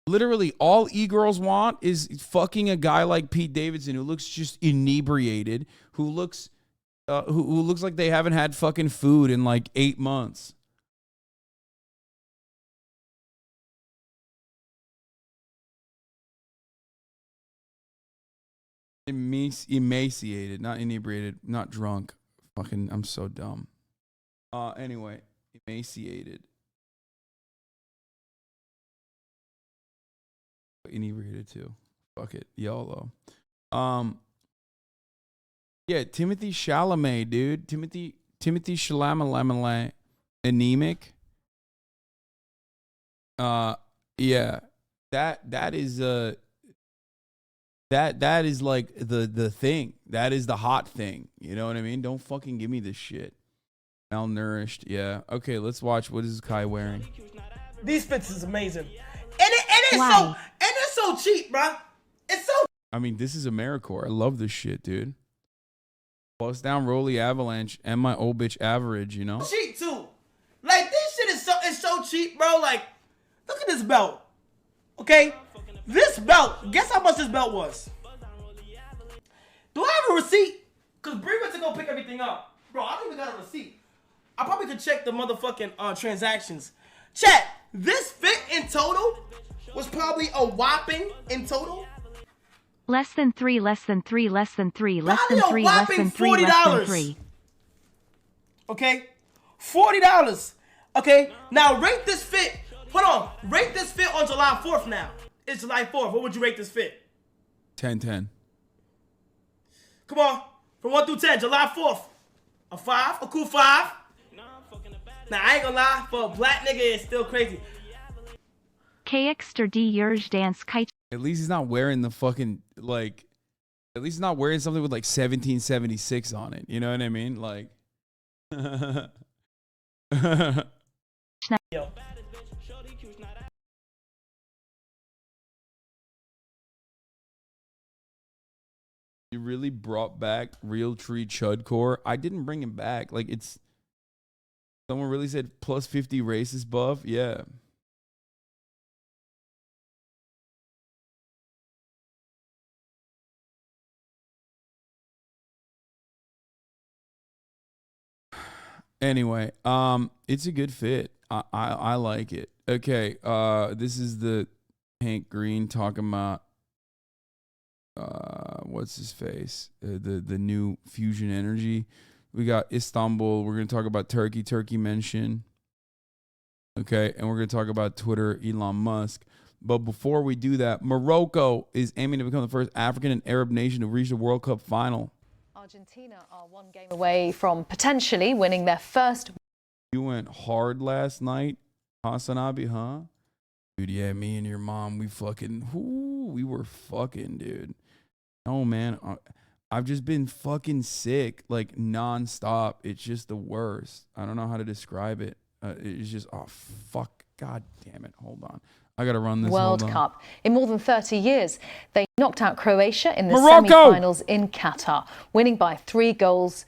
Literally, all e-girls want is fucking a guy like Pete Davidson who looks just inebriated, who looks like they haven't had fucking food in like 8 months. Emaciated, not inebriated, not drunk. Fucking, I'm so dumb. Anyway, emaciated. Inebriated too. Fuck it. YOLO. Yeah, Timothy Chalamet, dude. Timothy Chalamet. Anemic. Yeah. That is that is like the thing. That is the hot thing. You know what I mean? Don't fucking give me this shit. Malnourished. Yeah. Okay, let's watch. What is Kai wearing? These fits is amazing. And it's so cheap, bro. It's so. I mean, this is AmeriCorps. I love this shit, dude. Bust down Rolly Avalanche and my old bitch average, you know? Cheap too. Like, this shit is so cheap, bro. Like, look at this belt. Okay? This belt, guess how much this belt was? Do I have a receipt? Because Bree went to go pick everything up. Bro, I don't even got a receipt. I probably could check the motherfucking transactions. Chat, this fit in total was probably a whopping in total. Less than 3, less than 3, less than 3, less Probably than a 3, less whopping than 3, less than $40. 3. Okay? $40. Okay? Now rate this fit. Hold on. Rate this fit on July 4th now. It's July 4th. What would you rate this fit? 10-10. Come on. From 1 through 10. July 4th. A 5. A cool 5. Now, I ain't gonna lie. For a black nigga, it's still crazy. KX or D Urge Dance Kite. At least he's not wearing the fucking, like, at least he's not wearing something with like 1776 on it. You know what I mean? Like, Yo. you really brought back Real Tree Chudcore. I didn't bring him back. Like, it's, someone really said plus 50 racist buff. Yeah. Anyway, it's a good fit. I like it. Okay, this is the Hank Green talking about what's his face? The new fusion energy. We got Istanbul. We're gonna talk about Turkey mention. Okay, and we're gonna talk about Twitter, Elon Musk. But before we do that, Morocco is aiming to become the first African and Arab nation to reach the World Cup final. Argentina are one game away from potentially winning their first. You went hard last night, HasanAbi, huh? Dude, yeah, me and your mom, we were fucking, dude. Oh, man, I've just been fucking sick, like, nonstop. It's just the worst. I don't know how to describe it. It's just, oh, fuck, god damn it. Hold on. I got to run this World Cup. In more than 30 years, they knocked out Croatia in the Morocco! semi-finals in Qatar, winning by 3-0.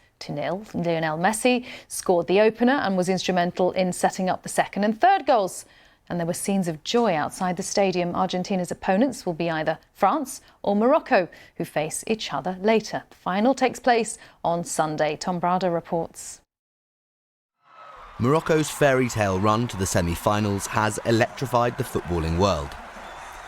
Lionel Messi scored the opener and was instrumental in setting up the second and third goals. And there were scenes of joy outside the stadium. Argentina's opponents will be either France or Morocco, who face each other later. The final takes place on Sunday. Tom Brada reports. Morocco's fairy tale run to the semi-finals has electrified the footballing world.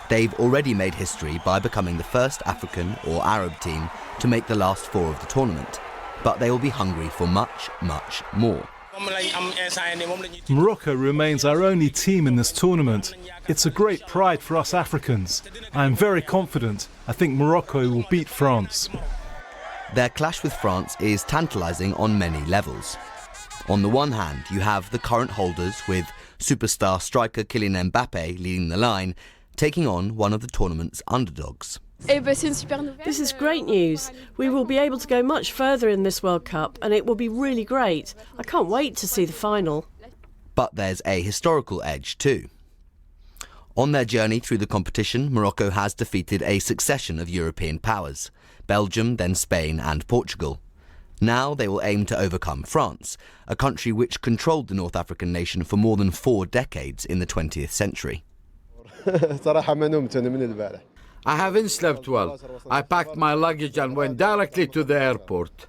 They've already made history by becoming the first African or Arab team to make the last 4 of the tournament, but they will be hungry for much, much more. Morocco remains our only team in this tournament. It's a great pride for us Africans. I am very confident. I think Morocco will beat France. Their clash with France is tantalising on many levels. On the one hand, you have the current holders with superstar striker Kylian Mbappe leading the line, taking on one of the tournament's underdogs. This is great news. We will be able to go much further in this World Cup and it will be really great. I can't wait to see the final. But there's a historical edge too. On their journey through the competition, Morocco has defeated a succession of European powers, Belgium, then Spain and Portugal. Now they will aim to overcome France, a country which controlled the North African nation for more than 4 decades in the 20th century. I haven't slept well. I packed my luggage and went directly to the airport.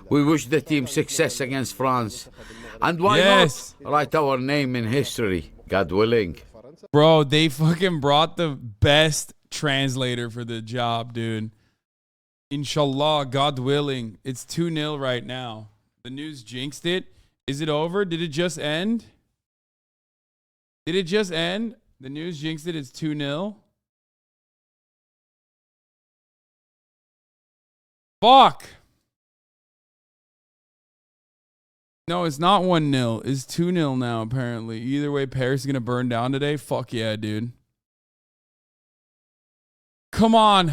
We wish the team success against France. And why not write our name in history, God willing. Bro, they fucking brought the best translator for the job, dude. Inshallah, God willing. It's 2-0 right now. The news jinxed it. Is it over? Did it just end? Did it just end? The news jinxed it. It's 2-0. Fuck. No, it's not 1-0. It's 2-0 now, apparently. Either way, Paris is going to burn down today. Fuck yeah, dude. Come on,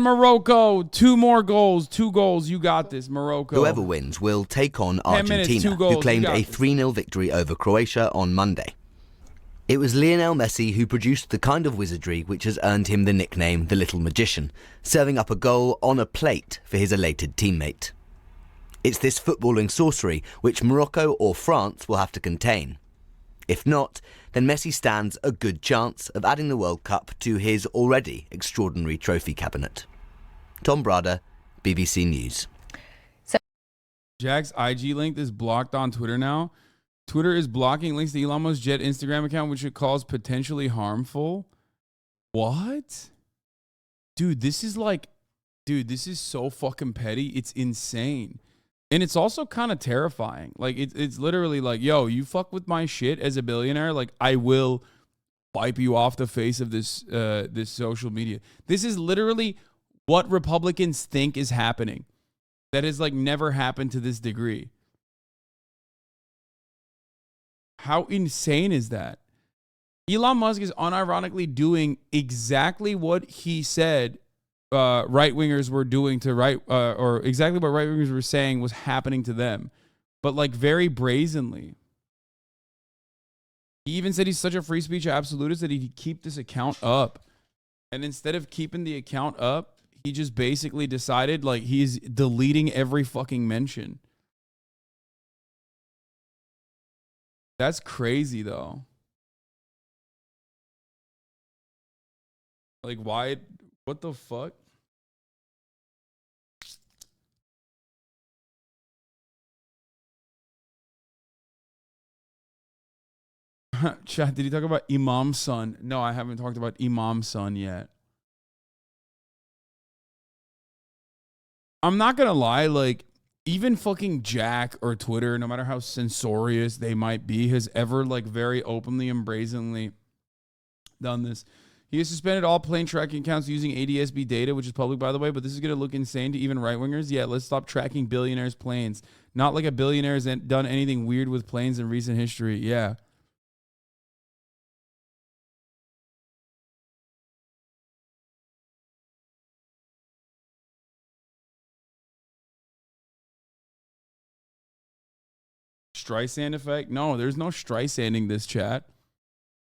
Morocco. 2 more goals, 2 goals. You got this, Morocco. Whoever wins will take on Argentina, who claimed a 3-0 victory over Croatia on Monday. It was Lionel Messi who produced the kind of wizardry which has earned him the nickname the Little Magician, serving up a goal on a plate for his elated teammate. It's this footballing sorcery which Morocco or France will have to contain. If not, then Messi stands a good chance of adding the World Cup to his already extraordinary trophy cabinet. Tom Brada, BBC News. Jack's IG link is blocked on Twitter now. Twitter is blocking links to Elon Musk's Jet Instagram account, which it calls potentially harmful. What? Dude, this is so fucking petty. It's insane. And it's also kind of terrifying. Like, it's literally like, yo, you fuck with my shit as a billionaire, like, I will wipe you off the face of this social media. This is literally what Republicans think is happening. That has, like, never happened to this degree. How insane is that? Elon Musk is unironically doing exactly what he said right-wingers were doing to or exactly what right-wingers were saying was happening to them, but, like, very brazenly. He even said he's such a free speech absolutist that he'd keep this account up. And instead of keeping the account up, he just basically decided, like, he's deleting every fucking mention. That's crazy, though. Like, why? What the fuck? Chat, did he talk about Imam's son? No, I haven't talked about Imam's son yet. I'm not gonna lie, like, even fucking Jack or Twitter, no matter how censorious they might be, has ever, like, very openly and brazenly done this. He has suspended all plane tracking accounts using ADSB data, which is public, by the way, but this is going to look insane to even right-wingers. Yeah, let's stop tracking billionaires' planes. Not like a billionaire has done anything weird with planes in recent history. Yeah. Streisand effect? No, there's no Streisanding this, chat.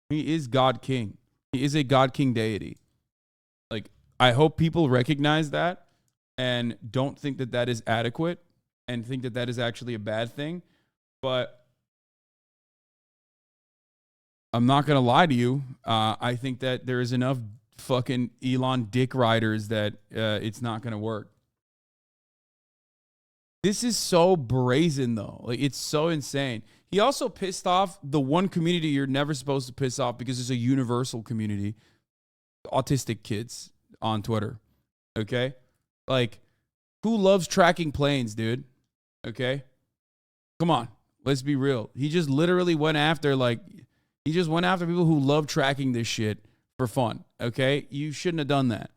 He is God King. He is a God King deity. Like, I hope people recognize that and don't think that that is adequate and think that that is actually a bad thing. But I'm not going to lie to you. I think that there is enough fucking Elon dick riders that it's not going to work. This is so brazen, though. Like, it's so insane. He also pissed off the one community you're never supposed to piss off because it's a universal community. Autistic kids on Twitter. Okay? Like, who loves tracking planes, dude? Okay? Come on. Let's be real. He just literally went after, people who love tracking this shit for fun. Okay? You shouldn't have done that.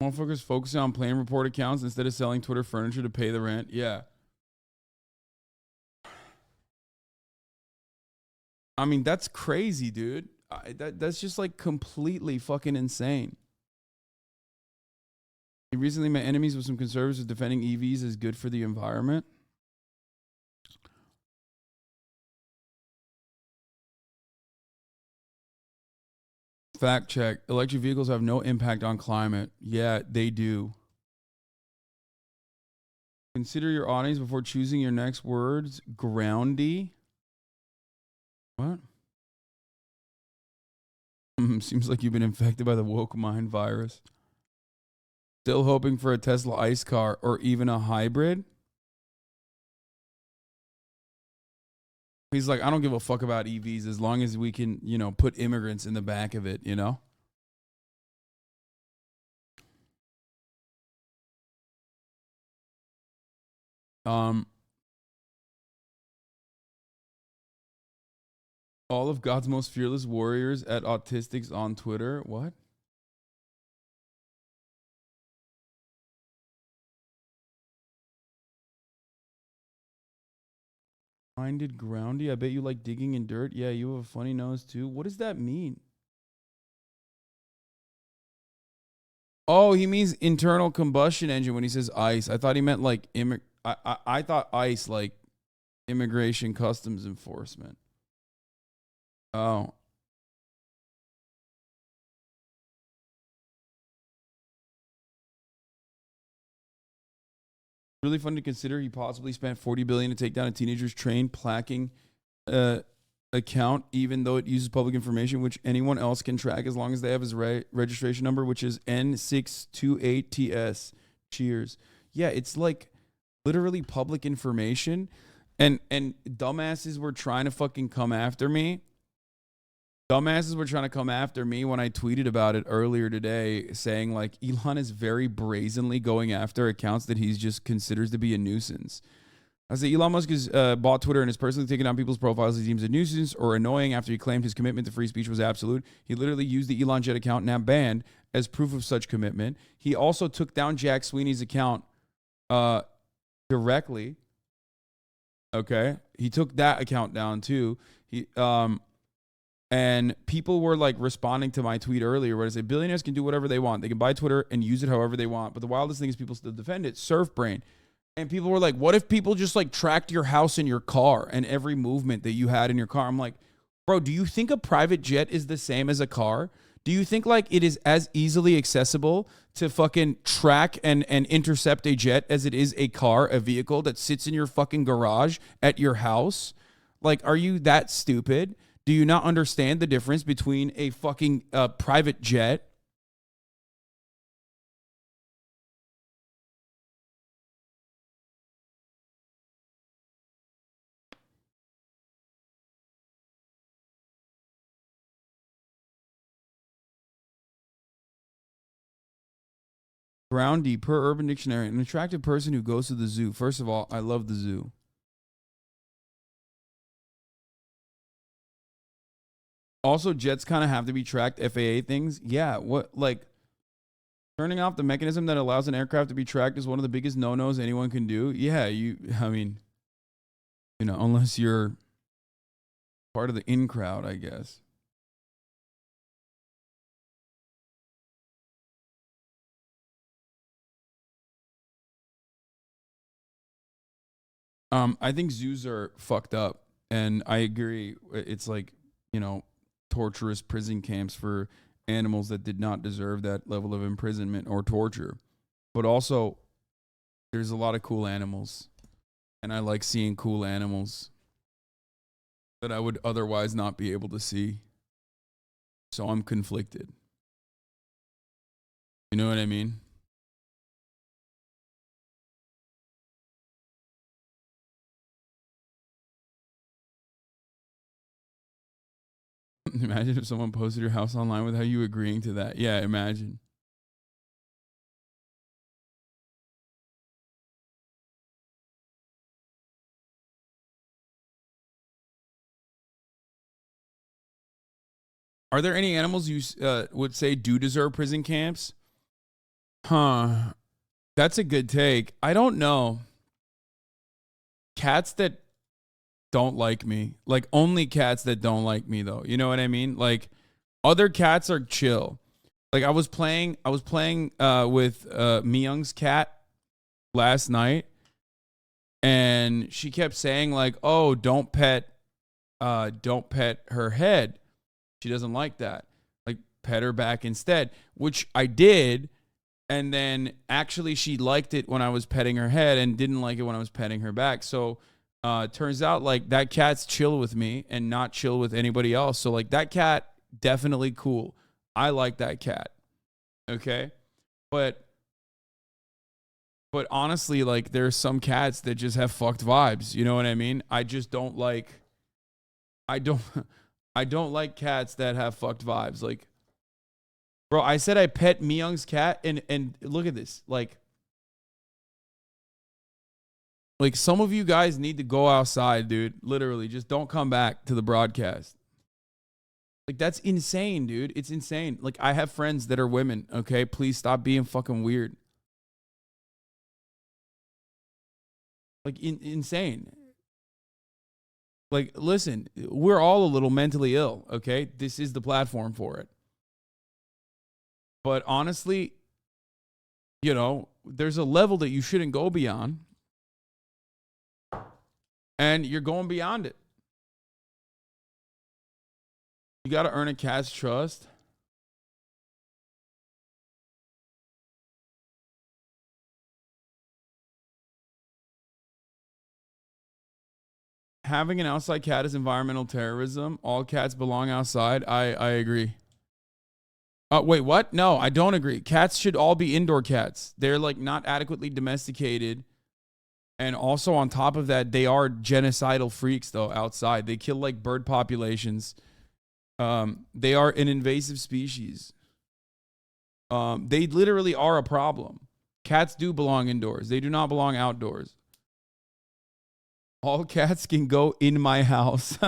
Motherfuckers focusing on plane report accounts instead of selling Twitter furniture to pay the rent. Yeah. I mean, that's crazy, dude. That's just, like, completely fucking insane. He recently met enemies with some conservatives defending EVs is good for the environment. Fact check. Electric vehicles have no impact on climate. Yeah, they do. Consider your audience before choosing your next words. Groundy. What? Seems like you've been infected by the woke mind virus. Still hoping for a Tesla ICE car or even a hybrid? He's like, I don't give a fuck about EVs as long as we can, put immigrants in the back of it, All of God's most fearless warriors at Autistics on Twitter. What? Minded groundy. I bet you like digging in dirt. Yeah, you have a funny nose too. What does that mean? Oh, he means internal combustion engine when he says ICE. I thought he meant like I thought ICE like immigration customs enforcement. Oh. Really funny to consider he possibly spent $40 billion to take down a teenager's train placking account, even though it uses public information, which anyone else can track as long as they have his registration number, which is N628TS. Cheers. Yeah, it's like literally public information. And dumbasses were trying to fucking come after me. Dumbasses were trying to come after me when I tweeted about it earlier today, saying like Elon is very brazenly going after accounts that he just considers to be a nuisance. I say Elon Musk has bought Twitter and has personally taken down people's profiles he deems a nuisance or annoying after he claimed his commitment to free speech was absolute. He literally used the Elon Jet account, now banned, as proof of such commitment. He also took down Jack Sweeney's account directly. Okay, he took that account down too. And people were like responding to my tweet earlier where I say billionaires can do whatever they want. They can buy Twitter and use it however they want. But the wildest thing is people still defend it. Surf brain. And people were like, what if people just like tracked your house and your car and every movement that you had in your car? I'm like, bro, do you think a private jet is the same as a car? Do you think like it is as easily accessible to fucking track and intercept a jet as it is a car, a vehicle that sits in your fucking garage at your house? Like, are you that stupid? Do you not understand the difference between a fucking private jet? Groundy, per Urban Dictionary, an attractive person who goes to the zoo. First of all, I love the zoo. Also, jets kind of have to be tracked, FAA things. Yeah, what, like, turning off the mechanism that allows an aircraft to be tracked is one of the biggest no-nos anyone can do. Yeah, I mean, you know, unless you're part of the in crowd, I guess. I think zoos are fucked up, and I agree. It's like, you know, torturous prison camps for animals that did not deserve that level of imprisonment or torture. But also, there's a lot of cool animals, and I like seeing cool animals that I would otherwise not be able to see. So I'm conflicted. You know what I mean? Imagine if someone posted your house online without you agreeing to that. Yeah, imagine. Are there any animals you would say do deserve prison camps? Huh. That's a good take. I don't know. Cats that don't like me. Like, only cats that don't like me, though. You know what I mean? Like, other cats are chill. Like, I was playing with Myung's cat last night, and she kept saying, like, oh, don't pet her head. She doesn't like that. Like, pet her back instead, which I did. And then actually she liked it when I was petting her head and didn't like it when I was petting her back. So turns out like that cat's chill with me and not chill with anybody else. So like that cat, definitely cool. I like that cat. Okay. But honestly, like there's some cats that just have fucked vibes. You know what I mean? I just don't like, I don't like cats that have fucked vibes. Like, bro, I said I pet Myung's cat and look at this. Like some of you guys need to go outside, dude. Literally, just don't come back to the broadcast. Like, that's insane, dude. It's insane. Like, I have friends that are women, okay? Please stop being fucking weird. Like, insane. Like, listen, we're all a little mentally ill, okay? This is the platform for it. But honestly, you know, there's a level that you shouldn't go beyond. And you're going beyond it. You got to earn a cat's trust. having an outside cat is environmental terrorism. All cats belong outside. I agree. Wait, what? No, I don't agree. Cats should all be indoor cats. They're like not adequately domesticated. And also on top of that, they are genocidal freaks though outside. They kill like bird populations. They are an invasive species. They literally are a problem. Cats do belong indoors. They do not belong outdoors. All cats can go in my house.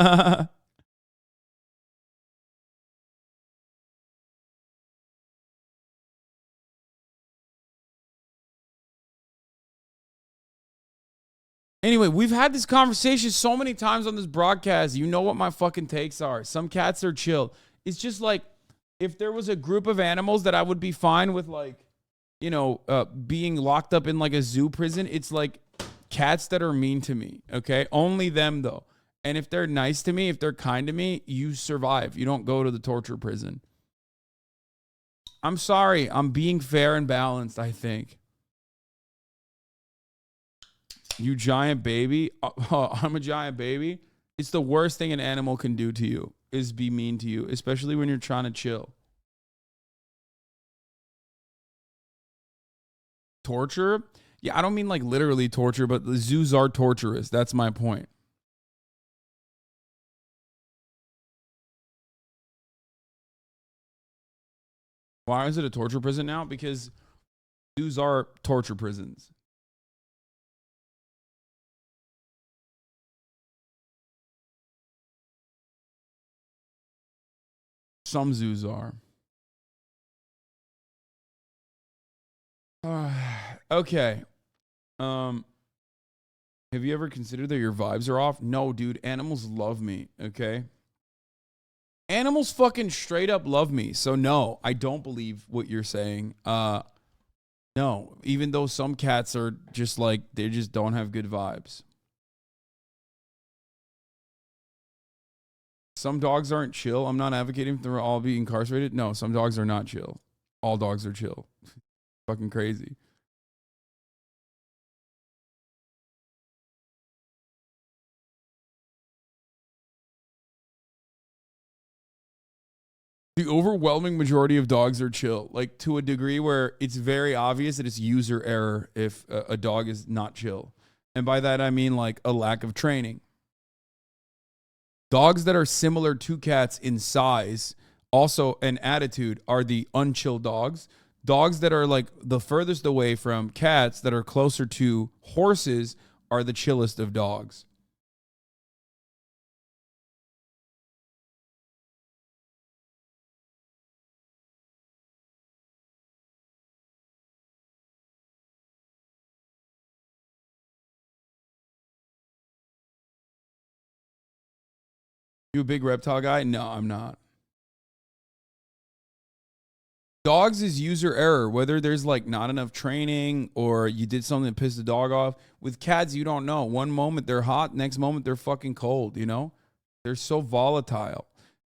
Anyway, we've had this conversation so many times on this broadcast. You know what my fucking takes are. Some cats are chill. It's just like, if there was a group of animals that I would be fine with, like, you know, being locked up in like a zoo prison, it's like cats that are mean to me, okay? Only them, though. And if they're nice to me, if they're kind to me, you survive. You don't go to the torture prison. I'm sorry. I'm being fair and balanced, I think. You giant baby. I'm a giant baby. It's the worst thing an animal can do to you is be mean to you, especially when you're trying to chill. Torture? Yeah, I don't mean like literally torture, but the zoos are torturous. That's my point. Why is it a torture prison now? Because zoos are torture prisons. Some zoos are. Okay. Have you ever considered that your vibes are off? No, dude. Animals love me, okay? Animals fucking straight up love me. So no, I don't believe what you're saying. No, even though some cats are just like, they just don't have good vibes. Some dogs aren't chill. I'm not advocating for them to all be incarcerated. No, some dogs are not chill. All dogs are chill. Fucking crazy. The overwhelming majority of dogs are chill, like to a degree where it's very obvious that it's user error if a dog is not chill. And by that, I mean like a lack of training. Dogs that are similar to cats in size, also an attitude, are the unchill dogs. Dogs that are like the furthest away from cats, that are closer to horses, are the chillest of dogs. You a big reptile guy? No, I'm not. Dogs is user error, whether there's like not enough training or you did something that pissed the dog off. With cats, you don't know. One moment they're hot, next moment they're fucking cold, you know? They're so volatile.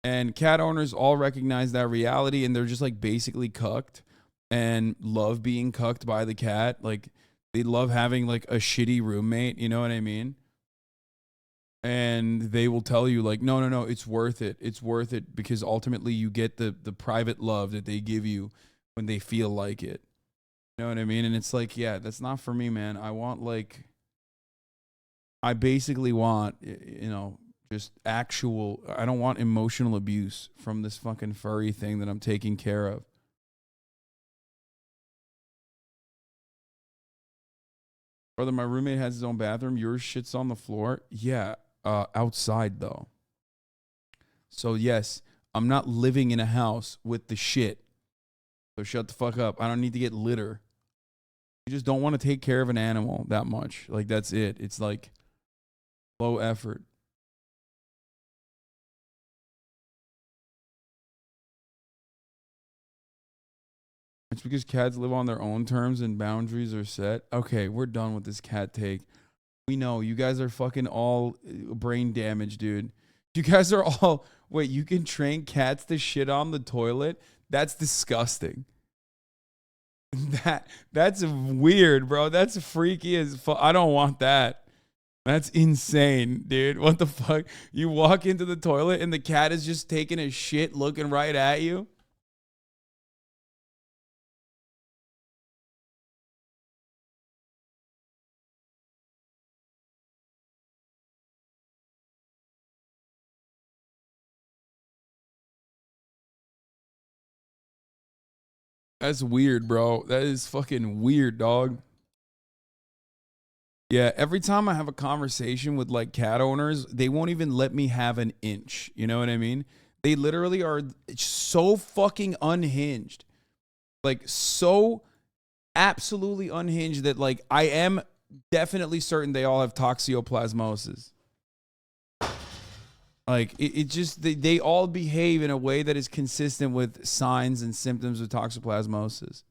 And cat owners all recognize that reality, and they're just like basically cucked and love being cucked by the cat. Like they love having like a shitty roommate, you know what I mean? And they will tell you like, no, it's worth it. It's worth it because ultimately you get the private love that they give you when they feel like it. You know what I mean? And it's like, yeah, that's not for me, man. I basically want, you know, just actual, I don't want emotional abuse from this fucking furry thing that I'm taking care of. Brother, my roommate has his own bathroom. Yours shits on the floor. Yeah. Outside though. So yes, I'm not living in a house with the shit. So shut the fuck up. I don't need to get litter. You just don't want to take care of an animal that much. Like that's it. It's like low effort. It's because cats live on their own terms and boundaries are set. Okay, we're done with this cat take. We know you guys are fucking all brain damaged, dude. You guys are all, wait, you can train cats to shit on the toilet? That's disgusting. That's weird, bro. That's freaky as fuck. I don't want that. That's insane, dude. What the fuck? You walk into the toilet and the cat is just taking a shit looking right at you? That's weird, bro. That is fucking weird, dog. Yeah, every time I have a conversation with like cat owners, they won't even let me have an inch. You know what I mean? They literally are so fucking unhinged. Like so absolutely unhinged that like I am definitely certain they all have toxoplasmosis. Like it just they all behave in a way that is consistent with signs and symptoms of toxoplasmosis.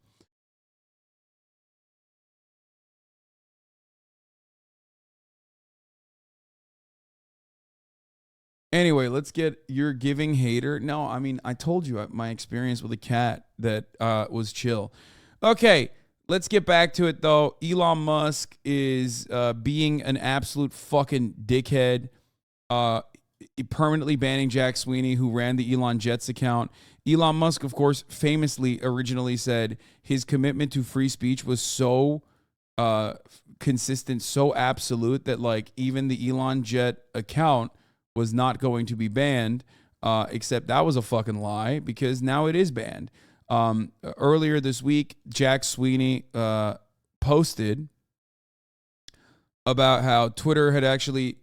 Anyway, let's get your giving hater. No, I mean, I told you my experience with a cat that was chill. Okay, let's get back to it, though. Elon Musk is being an absolute fucking dickhead, permanently banning Jack Sweeney, who ran the Elon Jets account. Elon Musk, of course, famously originally said his commitment to free speech was so consistent, so absolute that, like, even the Elon Jet account was not going to be banned, except that was a fucking lie because now it is banned. Earlier this week, Jack Sweeney posted about how Twitter had actually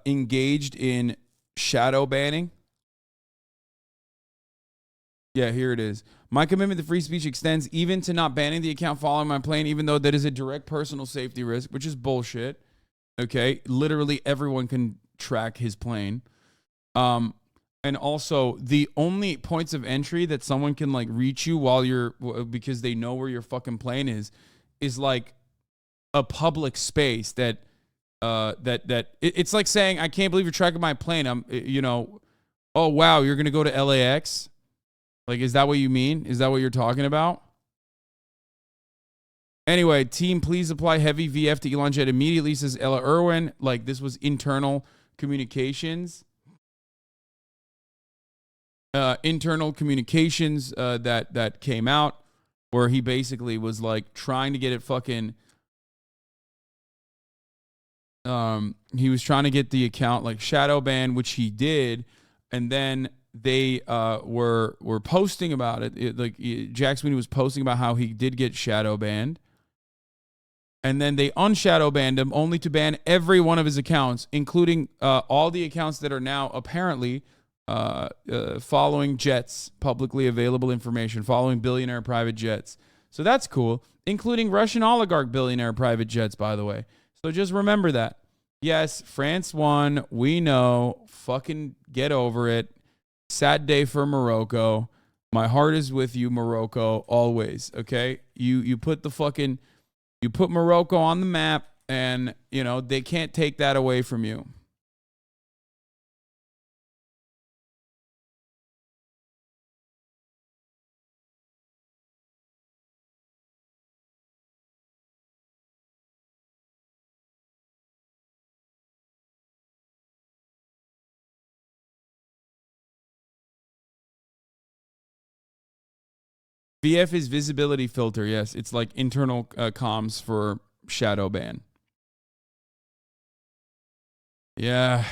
engaged in shadow banning. Yeah, here it is. My commitment to free speech extends even to not banning the account following my plane, even though that is a direct personal safety risk, which is bullshit. Okay, literally everyone can track his plane. And also the only points of entry that someone can like reach you while you're, because they know where your fucking plane is like a public space that it's like saying, I can't believe you're tracking my plane. Oh wow, you're gonna go to LAX. Like, is that what you mean? Is that what you're talking about? Anyway, team, please apply heavy VF to Elon Jet immediately, says Ella Irwin. Like, this was internal communications. Internal communications that came out where he basically was like trying to get it fucking he was trying to get the account like shadow banned, which he did, and then they were posting about it. Jack Sweeney was posting about how he did get shadow banned. And then they unshadow banned him only to ban every one of his accounts, including all the accounts that are now apparently following jets, publicly available information, following billionaire private jets. So that's cool, including Russian oligarch billionaire private jets, by the way. So just remember that. Yes, France won. We know. Fucking get over it. Sad day for Morocco. My heart is with you, Morocco, always. Okay? You put Morocco on the map, and, you know, they can't take that away from you. VF is visibility filter, yes. It's like internal comms for shadow ban. Yeah.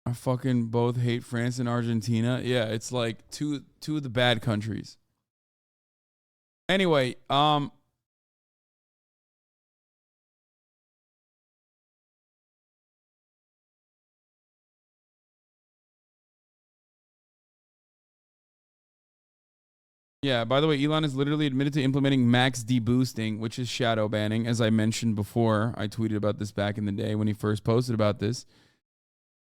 I fucking both hate France and Argentina. Yeah, it's like two of the bad countries. Anyway, yeah, by the way, Elon has literally admitted to implementing max deboosting, which is shadow banning. As I mentioned before, I tweeted about this back in the day when he first posted about this.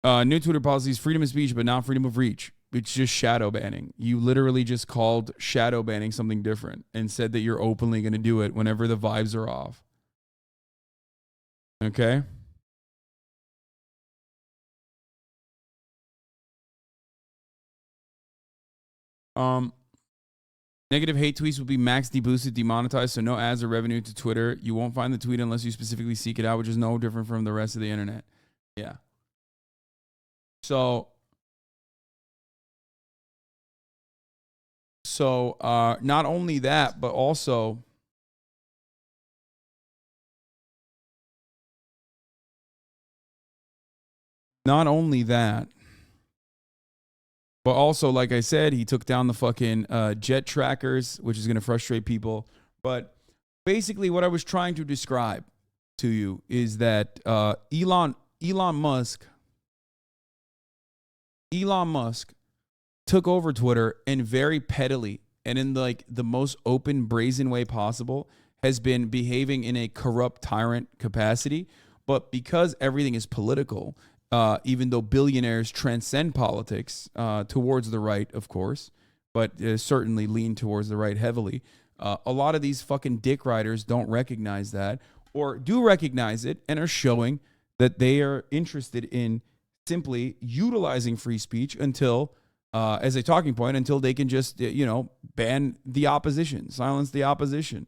New Twitter policy is freedom of speech, but not freedom of reach. It's just shadow banning. You literally just called shadow banning something different and said that you're openly going to do it whenever the vibes are off. Okay? Negative hate tweets will be max deboosted, demonetized, so no ads or revenue to Twitter. You won't find the tweet unless you specifically seek it out, which is no different from the rest of the internet. Yeah. So not only that, but also like I said, he took down the fucking jet trackers, which is going to frustrate people. But basically what I was trying to describe to you is that Elon Musk took over Twitter and very pettily and in like the most open, brazen way possible has been behaving in a corrupt tyrant capacity. But because everything is political, even though billionaires transcend politics towards the right, of course, but certainly lean towards the right heavily, a lot of these fucking dick riders don't recognize that or do recognize it and are showing that they are interested in simply utilizing free speech until, as a talking point, until they can just, ban the opposition, silence the opposition.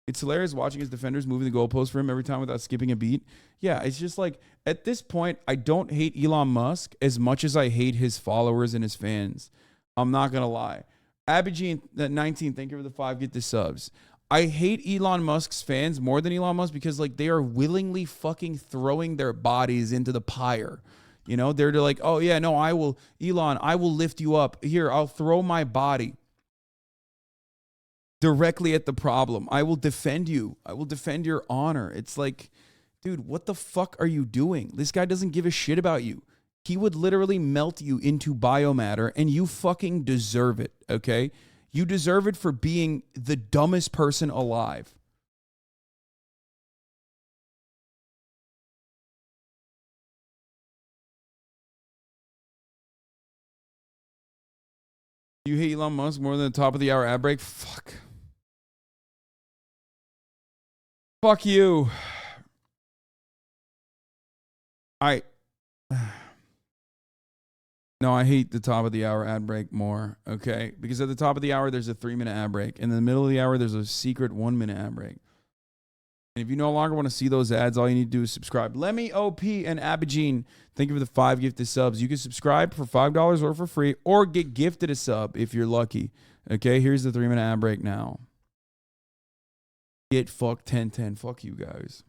It's hilarious watching his defenders moving the goalpost for him every time without skipping a beat. Yeah, it's just like, at this point, I don't hate Elon Musk as much as I hate his followers and his fans. I'm not going to lie. Abigene, 19, thank you for the 5, get the subs. I hate Elon Musk's fans more than Elon Musk because, like, they are willingly fucking throwing their bodies into the pyre. They're like, oh, yeah, no, Elon, I will lift you up. Here, I'll throw my body directly at the problem. I will defend you. I will defend your honor. It's like, dude, what the fuck are you doing? This guy doesn't give a shit about you. He would literally melt you into biomatter, and you fucking deserve it, okay? You deserve it for being the dumbest person alive. You hate Elon Musk more than the top of the hour ad break? Fuck. Fuck you. No, I hate the top of the hour ad break more, okay? Because at the top of the hour, there's a 3-minute ad break. In the middle of the hour, there's a secret 1-minute ad break. And if you no longer want to see those ads, all you need to do is subscribe. Lemmy, OP, and Abigene, thank you for the 5 gifted subs. You can subscribe for $5 or for free, or get gifted a sub if you're lucky. Okay, here's the 3-minute ad break now. Get fucked 1010. Fuck you guys.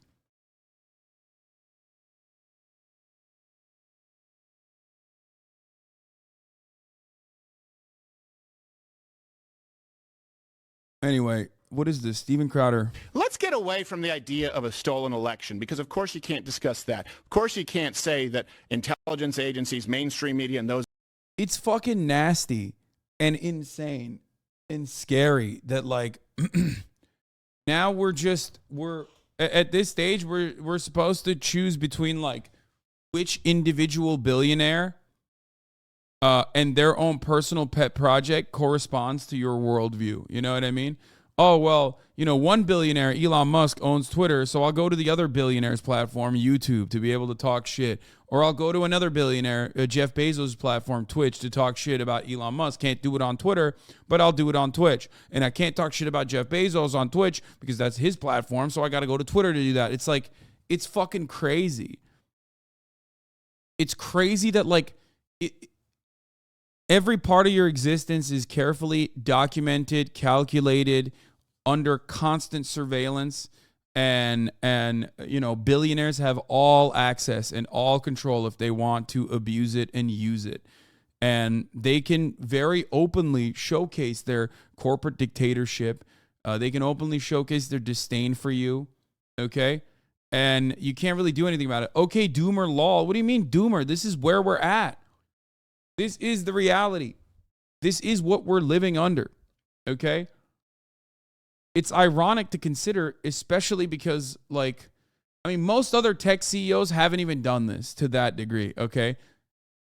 Anyway, what is this? Steven Crowder. Let's get away from the idea of a stolen election, because of course you can't discuss that. Of course you can't say that intelligence agencies, mainstream media, and those... It's fucking nasty and insane and scary that, like, now we're at this stage, we're supposed to choose between, like, which individual billionaire and their own personal pet project corresponds to your worldview. You know what I mean? Oh, well, one billionaire, Elon Musk, owns Twitter, so I'll go to the other billionaire's platform, YouTube, to be able to talk shit. Or I'll go to another billionaire, Jeff Bezos' platform, Twitch, to talk shit about Elon Musk. Can't do it on Twitter, but I'll do it on Twitch. And I can't talk shit about Jeff Bezos on Twitch because that's his platform, so I got to go to Twitter to do that. It's like, it's fucking crazy. It's crazy that, like, every part of your existence is carefully documented, calculated, under constant surveillance, and billionaires have all access and all control if they want to abuse it and use it. And they can very openly showcase their corporate dictatorship. They can openly showcase their disdain for you, okay? And you can't really do anything about it. Okay, Doomer, lol. What do you mean, Doomer? This is where we're at. This is the reality. This is what we're living under, okay? It's ironic to consider, especially because, like, most other tech CEOs haven't even done this to that degree, okay?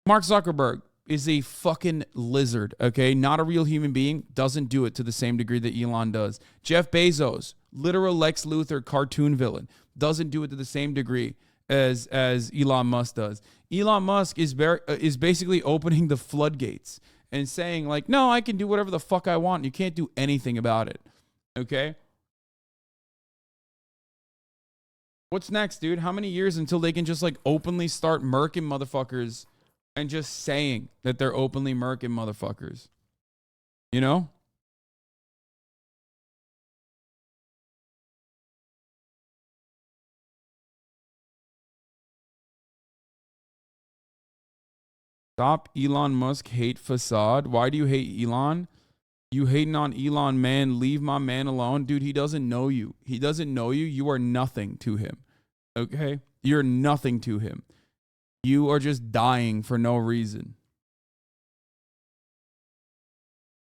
Mark Zuckerberg is a fucking lizard, okay? Not a real human being, doesn't do it to the same degree that Elon does. Jeff Bezos, literal Lex Luthor cartoon villain, doesn't do it to the same degree as Elon Musk does. Elon Musk is basically opening the floodgates and saying like, no, I can do whatever the fuck I want. You can't do anything about it. Okay? What's next, dude? How many years until they can just like openly start murking motherfuckers and just saying that they're openly murking motherfuckers? You know? Stop Elon Musk hate facade. Why do you hate Elon? You hating on Elon, man. Leave my man alone. Dude, he doesn't know you. He doesn't know you. You are nothing to him. Okay? You're nothing to him. You are just dying for no reason.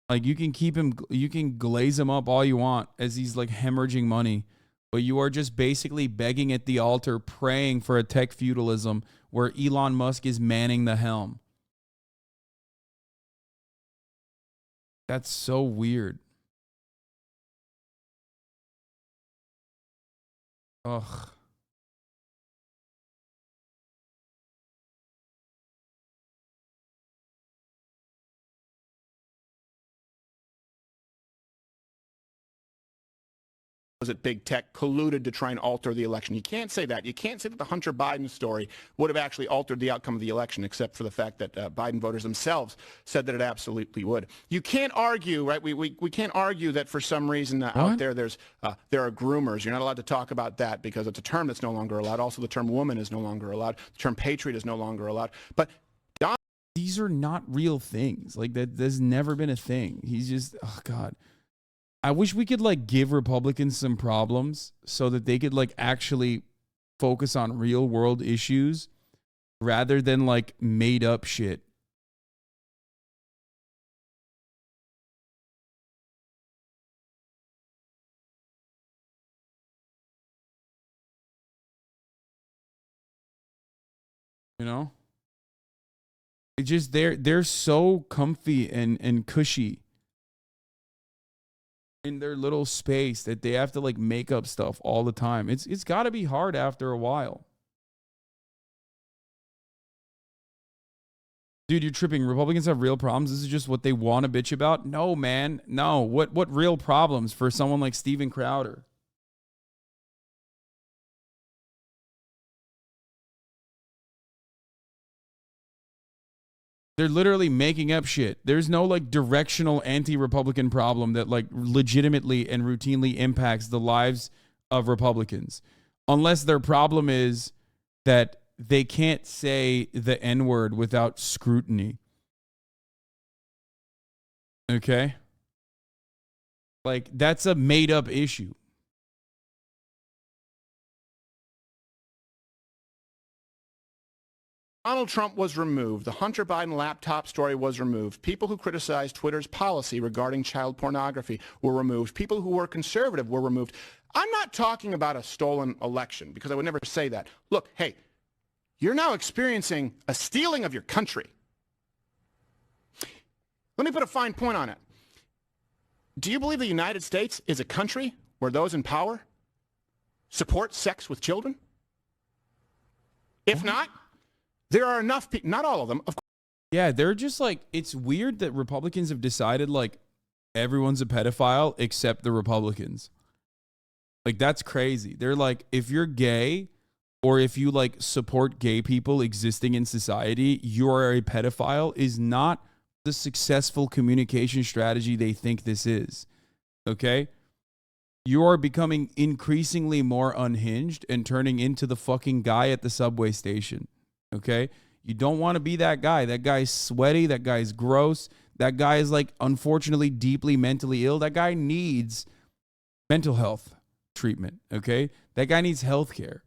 Like, you can keep him, you can glaze him up all you want as he's like hemorrhaging money. But you are just basically begging at the altar, praying for a tech feudalism where Elon Musk is manning the helm. That's so weird. Ugh. That big tech colluded to try and alter the election. You can't say that. You can't say that the Hunter Biden story would have actually altered the outcome of the election, except for the fact that Biden voters themselves said that it absolutely would. You can't argue, right? We can't argue that for some reason out there there are groomers. You're not allowed to talk about that because it's a term that's no longer allowed. Also, the term woman is no longer allowed. The term patriot is no longer allowed. But these are not real things. Like that, there's never been a thing. He's just, oh God. I wish we could like give Republicans some problems so that they could like actually focus on real world issues rather than like made up shit. You know? It just they're so comfy and cushy in their little space that they have to like make up stuff all the time. It's got to be hard after a while. Dude, you're tripping. Republicans have real problems. This is just what they want to bitch about. No, man. No. What real problems for someone like Steven Crowder? They're literally making up shit. There's no like directional anti-Republican problem that like legitimately and routinely impacts the lives of Republicans. Unless their problem is that they can't say the N-word without scrutiny. Okay? Like, that's a made-up issue. Donald Trump was removed. The Hunter Biden laptop story was removed. People who criticized Twitter's policy regarding child pornography were removed. People who were conservative were removed. I'm not talking about a stolen election because I would never say that. Look, hey, you're now experiencing a stealing of your country. Let me put a fine point on it. Do you believe the United States is a country where those in power support sex with children? If not, there are enough people, not all of them, of course. Yeah, they're just like, it's weird that Republicans have decided like everyone's a pedophile except the Republicans. Like, that's crazy. They're like, if you're gay or if you like support gay people existing in society, you are a pedophile is not the successful communication strategy they think this is. Okay? You are becoming increasingly more unhinged and turning into the fucking guy at the subway station. Okay? You don't want to be that guy. That guy's sweaty. That guy's gross. That guy is like, unfortunately, deeply mentally ill. That guy needs mental health treatment. Okay? That guy needs health care.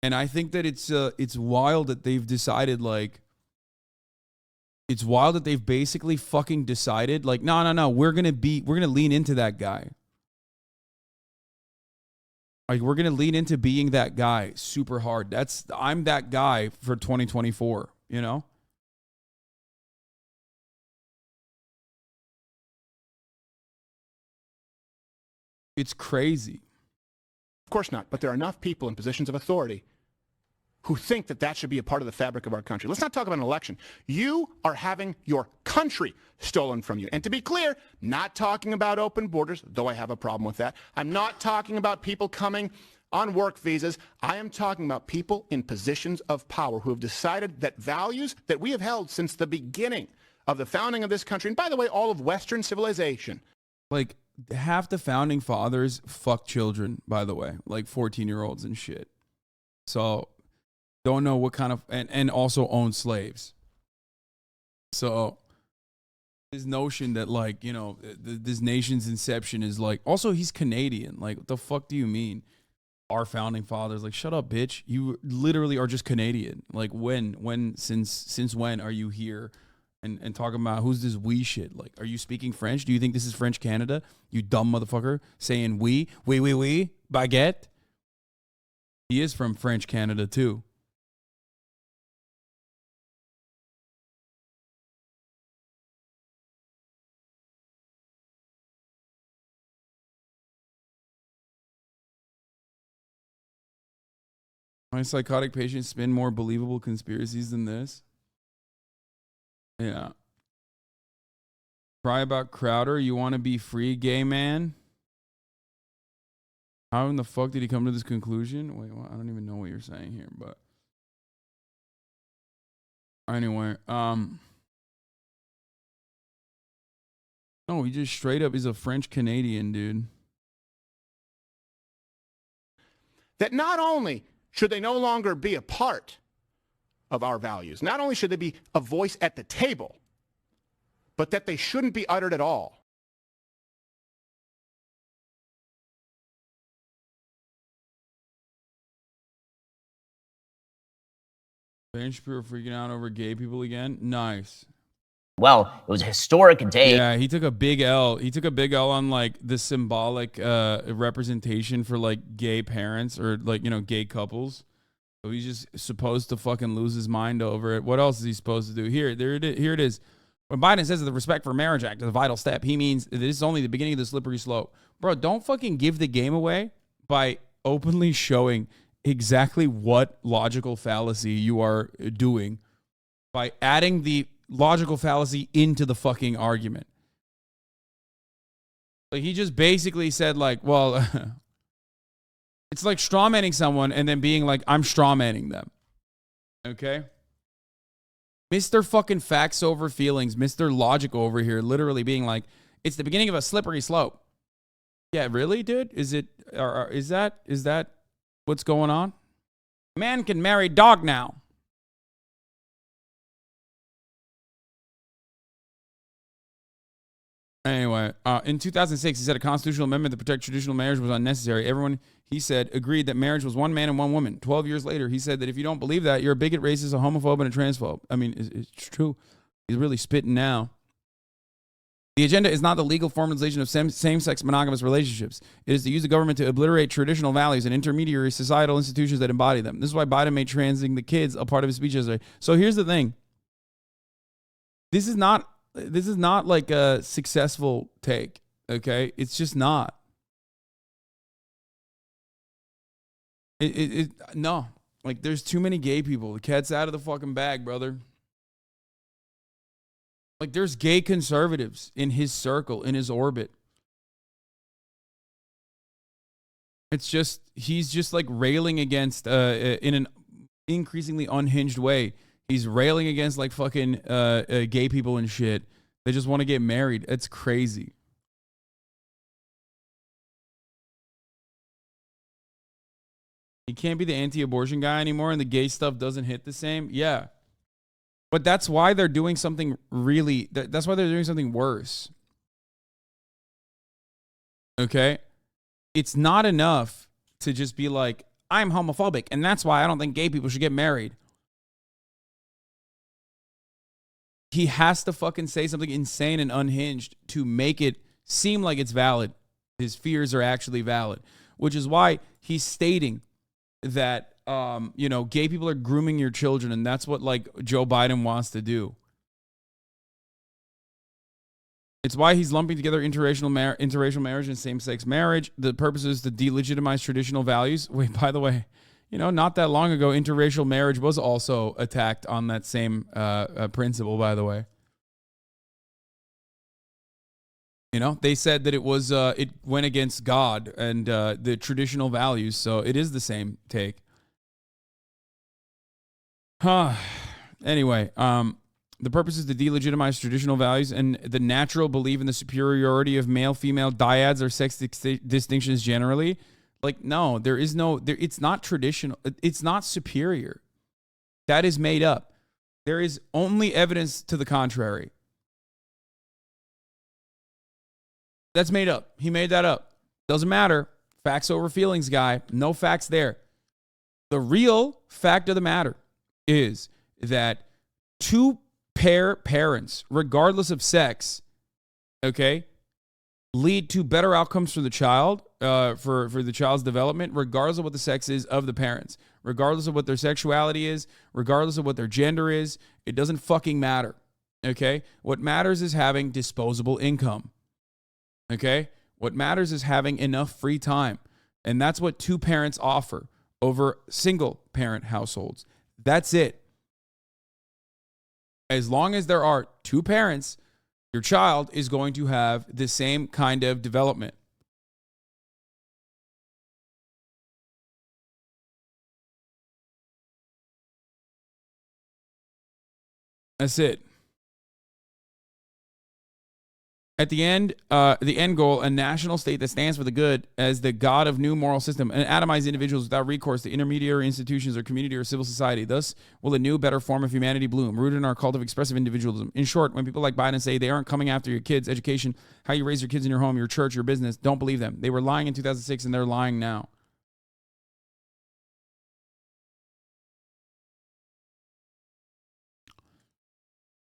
And I think that it's wild that they've decided like, it's wild that they've basically fucking decided like, no, we're going to lean into that guy. Like, we're going to lean into being that guy super hard. I'm that guy for 2024, you know? It's crazy. Of course not, but there are enough people in positions of authority who think that that should be a part of the fabric of our country. Let's not talk about an election. You are having your country stolen from you. And to be clear, not talking about open borders, though I have a problem with that. I'm not talking about people coming on work visas. I am talking about people in positions of power who have decided that values that we have held since the beginning of the founding of this country, and by the way, all of Western civilization. Like, half the founding fathers fuck children, by the way, like 14-year-olds and shit. So don't know what kind of, and also own slaves. So this notion that, like, you know, this nation's inception is like, also he's Canadian. Like, what the fuck do you mean? Our founding fathers, like, shut up, bitch. You literally are just Canadian. Like, since when are you here and talking about who's this we shit? Like, are you speaking French? Do you think this is French Canada? You dumb motherfucker saying we, baguette. He is from French Canada too. My psychotic patients spin more believable conspiracies than this. Yeah. Cry about Crowder. You want to be free, gay man? How in the fuck did he come to this conclusion? Wait, well, I don't even know what you're saying here, but anyway, no, he just straight up is a French Canadian, dude. That not only should they no longer be a part of our values, not only should they be a voice at the table, but that they shouldn't be uttered at all. Ben Shapiro freaking out over gay people again. Nice. Well, it was a historic day. Yeah, he took a big L. He took a big L on, like, the symbolic representation for, like, gay parents or, like, you know, gay couples. So he's just supposed to fucking lose his mind over it. What else is he supposed to do? Here it is. When Biden says that the Respect for Marriage Act is a vital step, he means that this is only the beginning of the slippery slope. Bro, don't fucking give the game away by openly showing exactly what logical fallacy you are doing by adding the logical fallacy into the fucking argument. Like, he just basically said, like, well, it's like strawmanning someone and then being like, I'm strawmanning them. Okay? Mr. fucking facts over feelings, Mr. Logic over here, literally being like, it's the beginning of a slippery slope. Yeah, really, dude? Is that what's going on? Man can marry dog now. Anyway, in 2006, he said a constitutional amendment to protect traditional marriage was unnecessary. Everyone, he said, agreed that marriage was one man and one woman. 12 years later, he said that if you don't believe that, you're a bigot, racist, a homophobe, and a transphobe. I mean, it's true. He's really spitting now. The agenda is not the legal formalization of same-sex monogamous relationships. It is to use the government to obliterate traditional values and intermediary societal institutions that embody them. This is why Biden made transing the kids a part of his speech yesterday. So here's the thing. This is not like a successful take, okay? It's just not. No. Like, there's too many gay people. The cat's out of the fucking bag, brother. Like, there's gay conservatives in his circle, in his orbit. It's just, he's just like railing against, in an increasingly unhinged way, he's railing against like fucking gay people and shit. They just want to get married. It's crazy. He can't be the anti-abortion guy anymore and the gay stuff doesn't hit the same. Yeah. But that's why they're doing something really, that's why they're doing something worse. Okay? It's not enough to just be like, I'm homophobic and that's why I don't think gay people should get married. He has to fucking say something insane and unhinged to make it seem like it's valid. His fears are actually valid, which is why he's stating that, you know, gay people are grooming your children, and that's what, like, Joe Biden wants to do. It's why he's lumping together interracial marriage and same-sex marriage. The purpose is to delegitimize traditional values. Wait, by the way, you know, not that long ago, interracial marriage was also attacked on that same principle, by the way. You know, they said that it was it went against God and the traditional values, so it is the same take. Anyway, the purpose is to delegitimize traditional values and the natural belief in the superiority of male-female dyads or sex distinctions generally. Like, no, there is no, it's not traditional. It's not superior. That is made up. There is only evidence to the contrary. That's made up. He made that up. Doesn't matter. Facts over feelings, guy. No facts there. The real fact of the matter is that two parents, regardless of sex, okay, lead to better outcomes for the child, for the child's development, regardless of what the sex is of the parents, regardless of what their sexuality is, regardless of what their gender is. It doesn't fucking matter, okay? What matters is having disposable income, okay? What matters is having enough free time, and that's what two parents offer over single parent households. That's it. As long as there are two parents, your child is going to have the same kind of development. That's it. At the end goal, a national state that stands for the good as the God of new moral system and atomize individuals without recourse to intermediary institutions or community or civil society. Thus will a new, better form of humanity bloom, rooted in our cult of expressive individualism. In short, when people like Biden say they aren't coming after your kids' education, how you raise your kids in your home, your church, your business, don't believe them. They were lying in 2006 and they're lying now.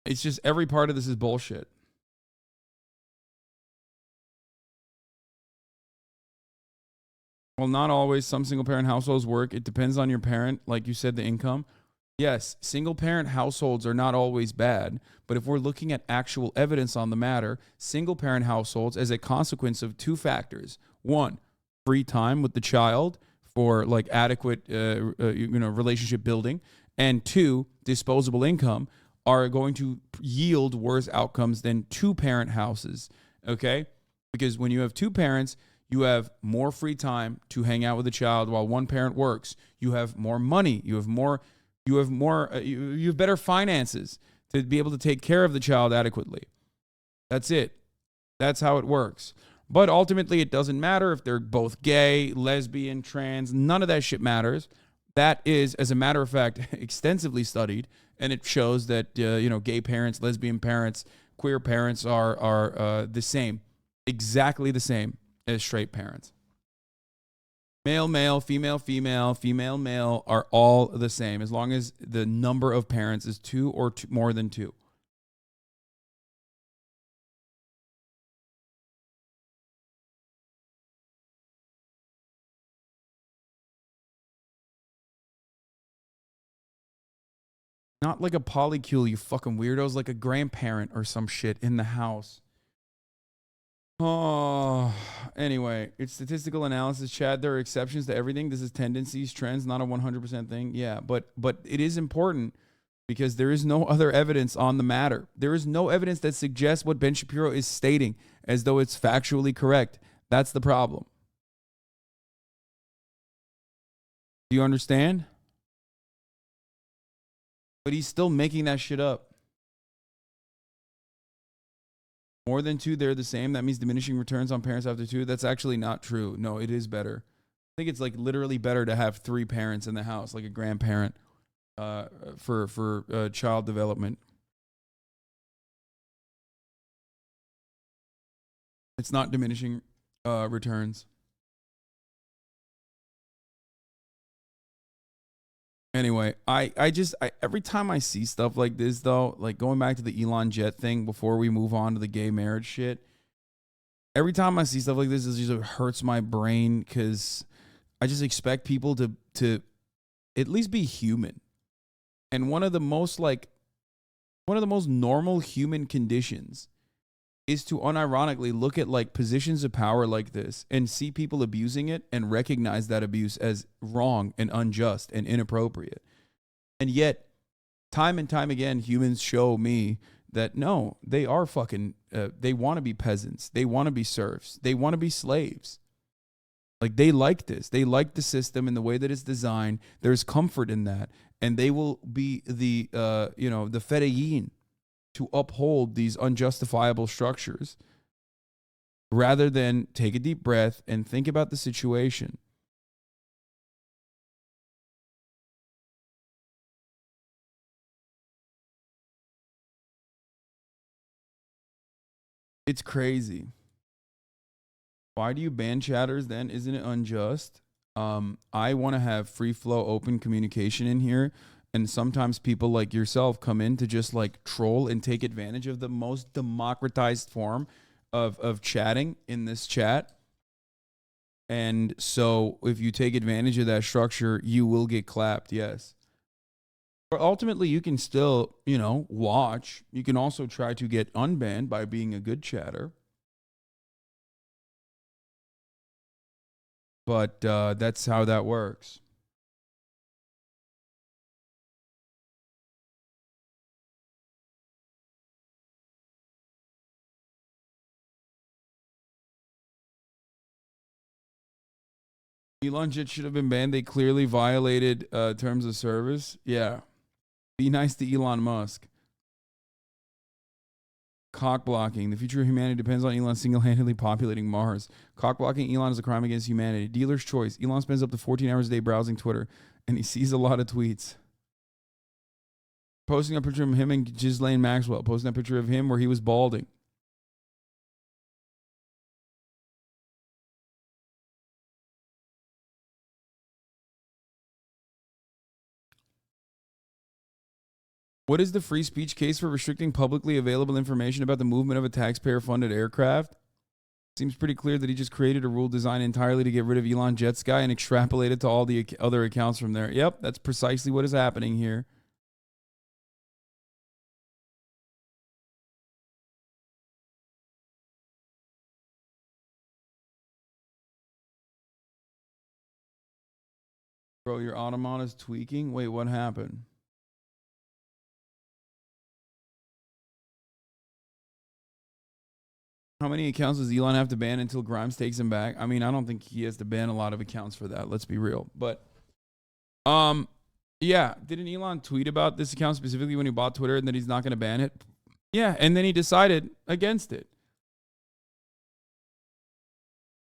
It's just every part of this is bullshit. Well, not always. Some single-parent households work. It depends on your parent. Like you said, the income. Yes, single-parent households are not always bad. But if we're looking at actual evidence on the matter, single-parent households, as a consequence of two factors. One, free time with the child for like adequate relationship building. And two, disposable income are going to yield worse outcomes than two-parent houses. Okay? Because when you have two parents, you have more free time to hang out with the child while one parent works. You have more money. You have better finances to be able to take care of the child adequately. That's it. That's how it works. But ultimately, it doesn't matter if they're both gay, lesbian, trans. None of that shit matters. That is, as a matter of fact, extensively studied, and it shows that gay parents, lesbian parents, queer parents are the same, exactly the same as straight parents. Male, male, female, female, female, male are all the same as long as the number of parents is two or more than two. Not like a polycule, you fucking weirdos, like a grandparent or some shit in the house. Oh, anyway, it's statistical analysis, Chad. There are exceptions to everything. This is tendencies, trends, not a 100% thing. Yeah, but it is important because there is no other evidence on the matter. There is no evidence that suggests what Ben Shapiro is stating as though it's factually correct. That's the problem. Do you understand? But he's still making that shit up. More than two, they're the same. That means diminishing returns on parents after two. That's actually not true. No, it is better. I think it's like literally better to have three parents in the house, like a grandparent, for child development. It's not diminishing returns. Anyway, I every time I see stuff like this, though, like going back to the Elon jet thing before we move on to the gay marriage shit, every time I see stuff like this, it just hurts my brain because I just expect people to at least be human. And one of the most normal human conditions is to unironically look at like positions of power like this and see people abusing it and recognize that abuse as wrong and unjust and inappropriate. And yet, time and time again, humans show me that no, they are fucking, they want to be peasants. They want to be serfs. They want to be slaves. Like, they like this. They like the system and the way that it's designed. There's comfort in that. And they will be the, the fedeyin to uphold these unjustifiable structures rather than take a deep breath and think about the situation. It's crazy. Why do you ban chatters then? Isn't it unjust? I want to have free flow, open communication in here. And sometimes people like yourself come in to just like troll and take advantage of the most democratized form of chatting in this chat. And so if you take advantage of that structure, you will get clapped, yes. But ultimately, you can still, watch. You can also try to get unbanned by being a good chatter. But that's how that works. Elon Jet should have been banned. They clearly violated terms of service. Yeah. Be nice to Elon Musk. Cock blocking. The future of humanity depends on Elon single-handedly populating Mars. Cock blocking Elon is a crime against humanity. Dealer's choice. Elon spends up to 14 hours a day browsing Twitter, and he sees a lot of tweets. Posting a picture of him and Ghislaine Maxwell. Posting a picture of him where he was balding. What is the free speech case for restricting publicly available information about the movement of a taxpayer-funded aircraft? Seems pretty clear that he just created a rule designed entirely to get rid of Elon Jet Sky and extrapolate it to all the other accounts from there. Yep, that's precisely what is happening here. Bro, your Automon is tweaking? Wait, what happened? How many accounts does Elon have to ban until Grimes takes him back? I mean, I don't think he has to ban a lot of accounts for that. Let's be real. But, yeah. Didn't Elon tweet about this account specifically when he bought Twitter and that he's not going to ban it? Yeah, and then he decided against it.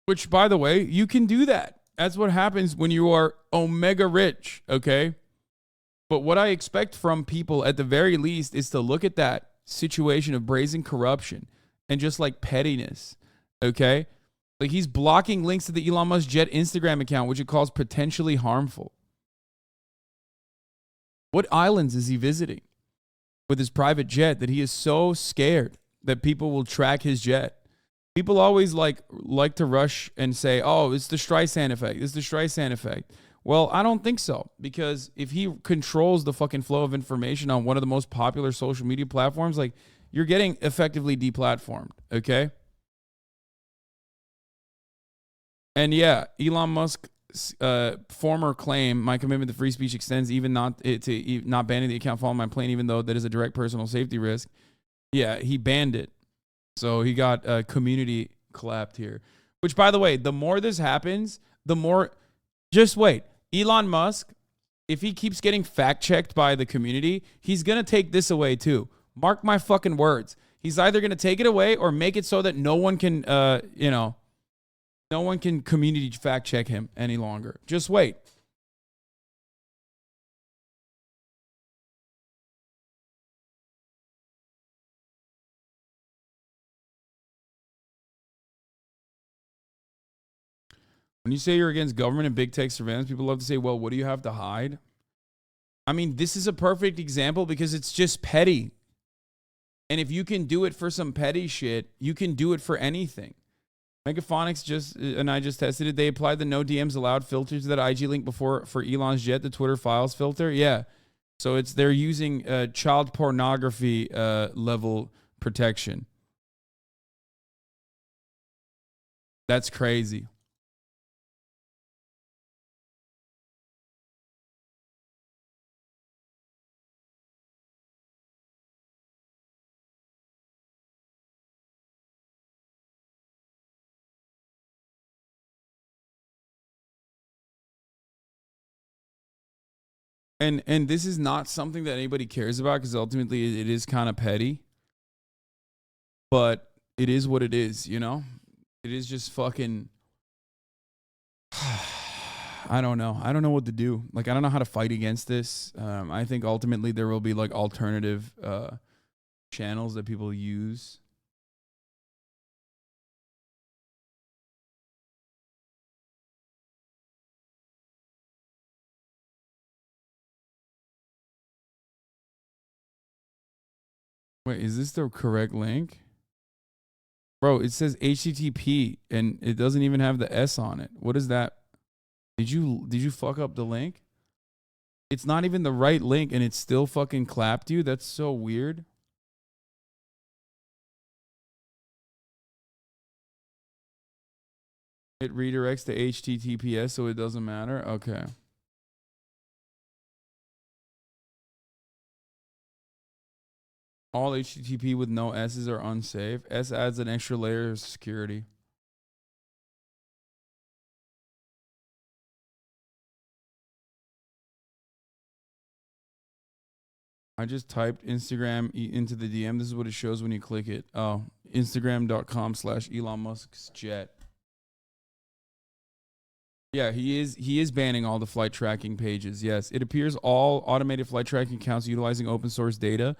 Which, by the way, you can do that. That's what happens when you are omega rich, okay? But what I expect from people at the very least is to look at that situation of brazen corruption and just like pettiness, okay? Like, he's blocking links to the Elon Musk Jet Instagram account, which it calls potentially harmful. What islands is he visiting with his private jet that he is so scared that people will track his jet? People always like to rush and say, oh, it's the Streisand effect. It's the Streisand effect. Well, I don't think so, because if he controls the fucking flow of information on one of the most popular social media platforms, like, you're getting effectively deplatformed, okay? And yeah, Elon Musk's former claim, my commitment to free speech extends even not banning the account following my plane, even though that is a direct personal safety risk. Yeah, he banned it. So he got community clapped here. Which, by the way, the more this happens, the more... Just wait. Elon Musk, if he keeps getting fact-checked by the community, he's going to take this away too. Mark my fucking words. He's either going to take it away or make it so that no one can, no one can community fact check him any longer. Just wait. When you say you're against government and big tech surveillance, people love to say, well, what do you have to hide? I mean, this is a perfect example because it's just petty. And if you can do it for some petty shit, you can do it for anything. Megaphonics I just tested it. They applied the no DMs allowed filter to that IG link before for Elon's Jet, the Twitter files filter. Yeah. So they're using child pornography level protection. That's crazy. And this is not something that anybody cares about because ultimately it is kind of petty. But it is what it is, you know? It is just fucking... I don't know. I don't know what to do. Like, I don't know how to fight against this. I think ultimately there will be, like, alternative channels that people use. Wait, is this the correct link? Bro, it says HTTP and it doesn't even have the S on it. What is that? Did you fuck up the link? It's not even the right link and it still fucking clapped you? That's so weird. It redirects to HTTPS so it doesn't matter? Okay. All HTTP with no S's are unsafe. S adds an extra layer of security. I just typed Instagram into the DM. This is what it shows when you click it. Oh, Instagram.com/Elon Musk's jet. Yeah, he is banning all the flight tracking pages. Yes, it appears all automated flight tracking accounts utilizing open source data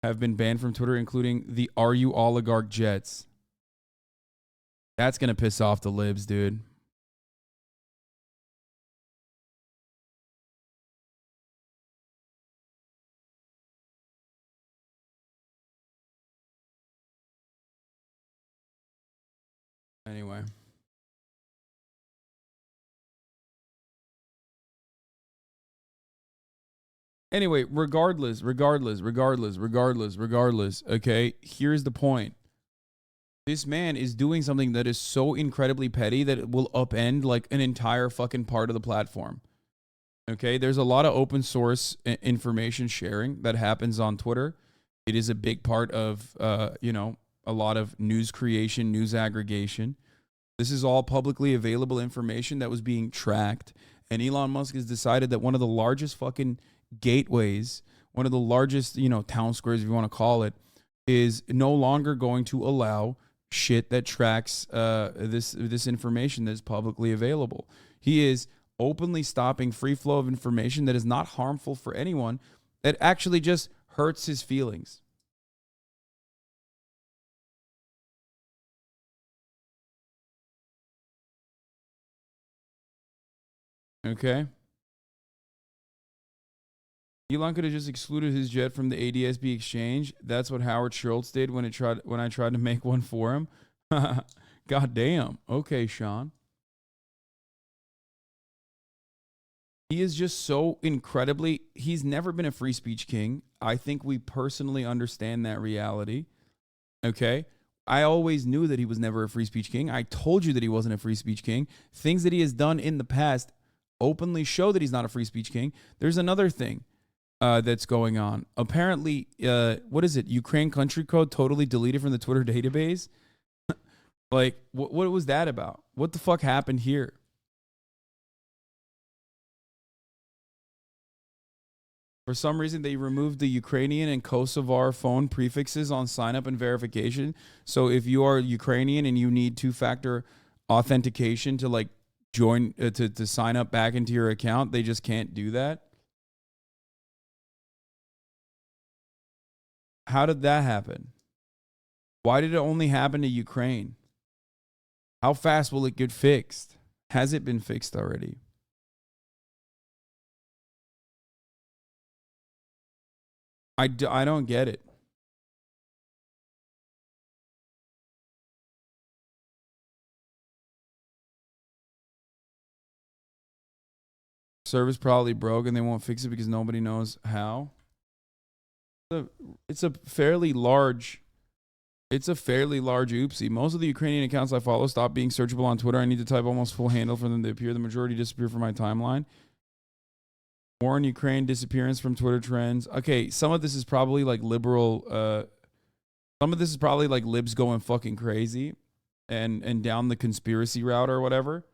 have been banned from Twitter, including the Are You Oligarch Jets. That's going to piss off the libs, dude. Anyway. Anyway, regardless, okay, here's the point. This man is doing something that is so incredibly petty that it will upend like an entire fucking part of the platform. Okay, there's a lot of open source information sharing that happens on Twitter. It is a big part of, you know, a lot of news creation, news aggregation. This is all publicly available information that was being tracked. And Elon Musk has decided that one of the largest fucking gateways, one of the largest, you know, town squares, if you want to call it, is no longer going to allow shit that tracks this information that is publicly available. He is openly stopping free flow of information that is not harmful for anyone, that actually just hurts his feelings. Okay. Elon could have just excluded his jet from the ADSB exchange. That's what Howard Schultz did when I tried to make one for him. God damn. Okay, Sean. He is just so incredibly... He's never been a free speech king. I think we personally understand that reality. Okay? I always knew that he was never a free speech king. I told you that he wasn't a free speech king. Things that he has done in the past openly show that he's not a free speech king. There's another thing that's going on. Apparently, what is it? Ukraine country code totally deleted from the Twitter database? Like, what was that about? What the fuck happened here? For some reason, they removed the Ukrainian and Kosovar phone prefixes on sign-up and verification. So if you are Ukrainian and you need two-factor authentication to, like, join, to sign up back into your account, they just can't do that. How did that happen? Why did it only happen to Ukraine? How fast will it get fixed? Has it been fixed already? I don't get it. Service probably broke and they won't fix it because nobody knows how. It's a fairly large It's a fairly large oopsie. Most of the Ukrainian accounts I follow stop being searchable on Twitter. I need to type almost full handle for them to appear. The majority disappear from my timeline. War in Ukraine, disappearance from Twitter trends. Okay, some of this is probably like liberal. Some of this is probably like libs going fucking crazy and down the conspiracy route or whatever.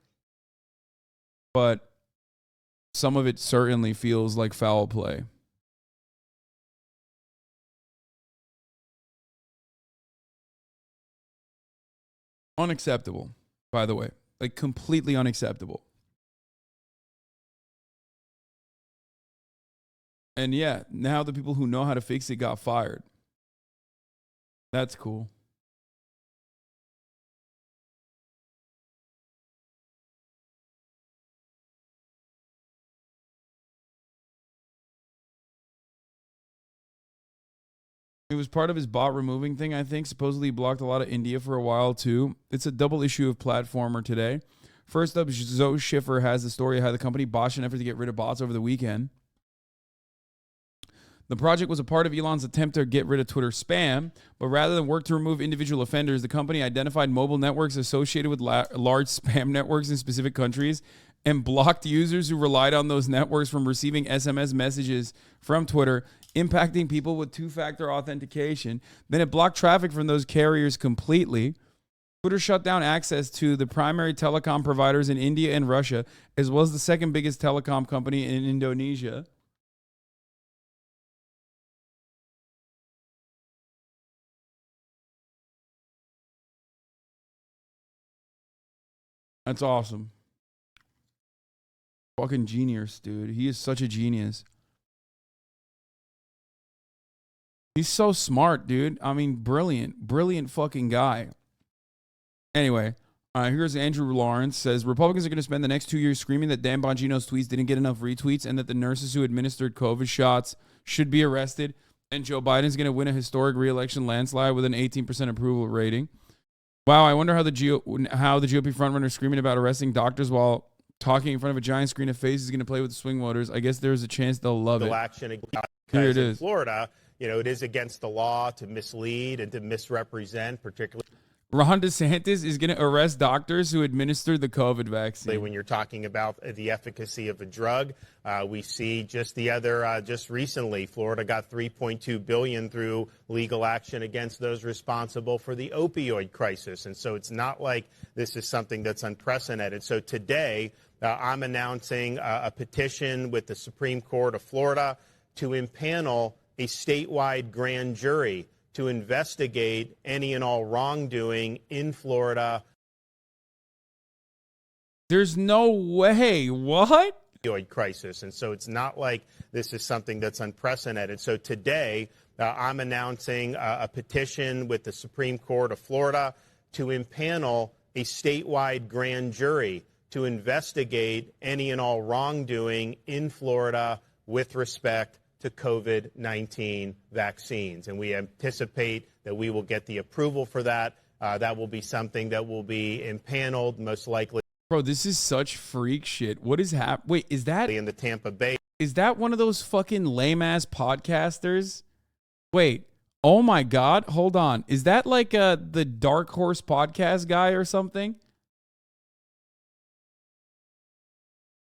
But some of it certainly feels like foul play. Unacceptable, by the way. Like, completely unacceptable. And yeah, now the people who know how to fix it got fired. That's cool. It was part of his bot removing thing, I think. Supposedly he blocked a lot of India for a while, too. It's a double issue of Platformer today. First up, Zoe Schiffer has the story of how the company botched an effort to get rid of bots over the weekend. The project was a part of Elon's attempt to get rid of Twitter spam, but rather than work to remove individual offenders, the company identified mobile networks associated with large spam networks in specific countries and blocked users who relied on those networks from receiving SMS messages from Twitter, impacting people with two-factor authentication. Then it blocked traffic from those carriers completely. Twitter shut down access to the primary telecom providers in India and Russia, as well as the second biggest telecom company in Indonesia. That's awesome. Fucking genius, dude. He is such a genius. He's so smart, dude. I mean, brilliant. Brilliant fucking guy. Anyway, here's Andrew Lawrence. Says, Republicans are going to spend the next 2 years screaming that Dan Bongino's tweets didn't get enough retweets and that the nurses who administered COVID shots should be arrested. And Joe Biden's going to win a historic re-election landslide with an 18% approval rating. Wow, I wonder how the GOP frontrunner screaming about arresting doctors while talking in front of a giant screen of faces is going to play with the swing voters. I guess there's a chance they'll love it. Action Here it is. In Florida, it is against the law to mislead and to misrepresent, particularly Ron DeSantis is going to arrest doctors who administered the COVID vaccine. When you're talking about the efficacy of a drug. We see just recently, Florida got $3.2 billion through legal action against those responsible for the opioid crisis. And so it's not like this is something that's unprecedented. So today, I'm announcing a petition with the Supreme Court of Florida to impanel a statewide grand jury to investigate any and all wrongdoing in Florida. There's no way. What? Opioid crisis. And so it's not like this is something that's unprecedented. So today, I'm announcing a petition with the Supreme Court of Florida to impanel a statewide grand jury to investigate any and all wrongdoing in Florida with respect to COVID-19 vaccines. And we anticipate that we will get the approval for that. That will be something that will be impaneled, most likely. Bro, this is such freak shit. What is happening? Wait, is that in the Tampa Bay? Is that one of those fucking lame-ass podcasters? Wait, oh my God, hold on. Is that like the Dark Horse podcast guy or something?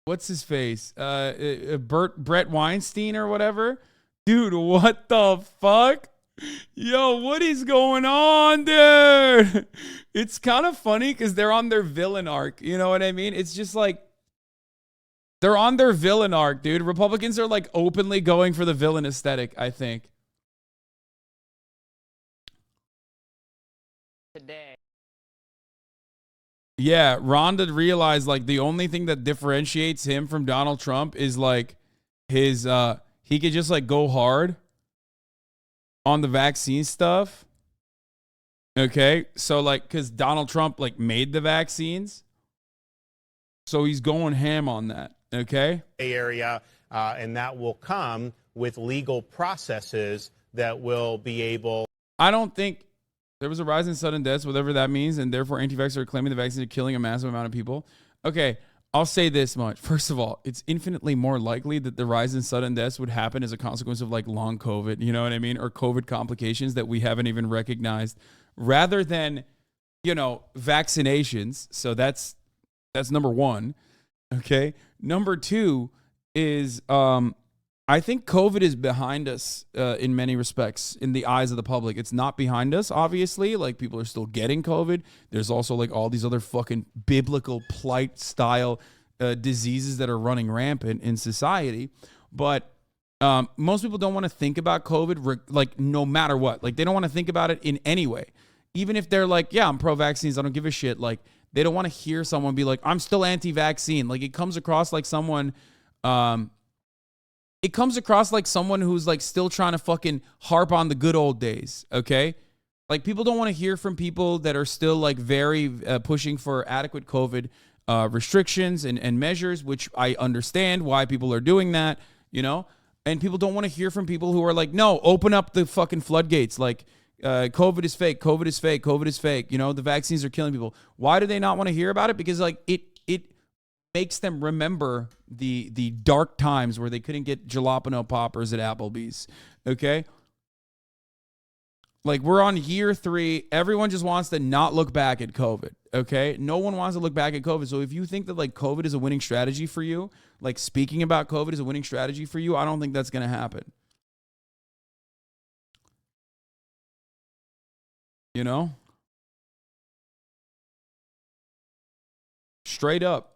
What's his face? Brett Weinstein or whatever? Dude, what the fuck? Yo, what is going on, dude? It's kind of funny because they're on their villain arc. You know what I mean? It's just like, they're on their villain arc, dude. Republicans are like openly going for the villain aesthetic, I think. Today. Yeah, Rhonda realized like the only thing that differentiates him from Donald Trump is like his he could just like go hard on the vaccine stuff. Okay? So like cuz Donald Trump like made the vaccines. So he's going ham on that, okay? Area and that will come with legal processes that will be able. I don't think there was a rise in sudden deaths, whatever that means, and therefore anti-vaxxers are claiming the vaccines are killing a massive amount of people. Okay, I'll say this much. First of all, it's infinitely more likely that the rise in sudden deaths would happen as a consequence of like long COVID, you know what I mean? Or COVID complications that we haven't even recognized, rather than, you know, vaccinations. So that's number one. Okay. Number two is, I think COVID is behind us in many respects in the eyes of the public. It's not behind us, obviously. Like, people are still getting COVID. There's also like all these other fucking biblical plight style diseases that are running rampant in society. But most people don't want to think about COVID, like, no matter what. Like, they don't want to think about it in any way. Even if they're like, yeah, I'm pro-vaccines, I don't give a shit. Like, they don't want to hear someone be like, I'm still anti-vaccine. Like, it comes across like someone... It comes across like someone who's like still trying to fucking harp on the good old days, okay? Like, people don't want to hear from people that are still like very pushing for adequate COVID restrictions and measures, which I understand why people are doing that, you know? And people don't want to hear from people who are like, no, open up the fucking floodgates. Like, COVID is fake, COVID is fake, COVID is fake. You know, the vaccines are killing people. Why do they not want to hear about it? Because like it makes them remember the dark times where they couldn't get jalapeno poppers at Applebee's, okay? Like, we're on year 3. Everyone just wants to not look back at COVID, okay? No one wants to look back at COVID. So if you think that, like, COVID is a winning strategy for you, like, speaking about COVID is a winning strategy for you, I don't think that's going to happen. You know? Straight up.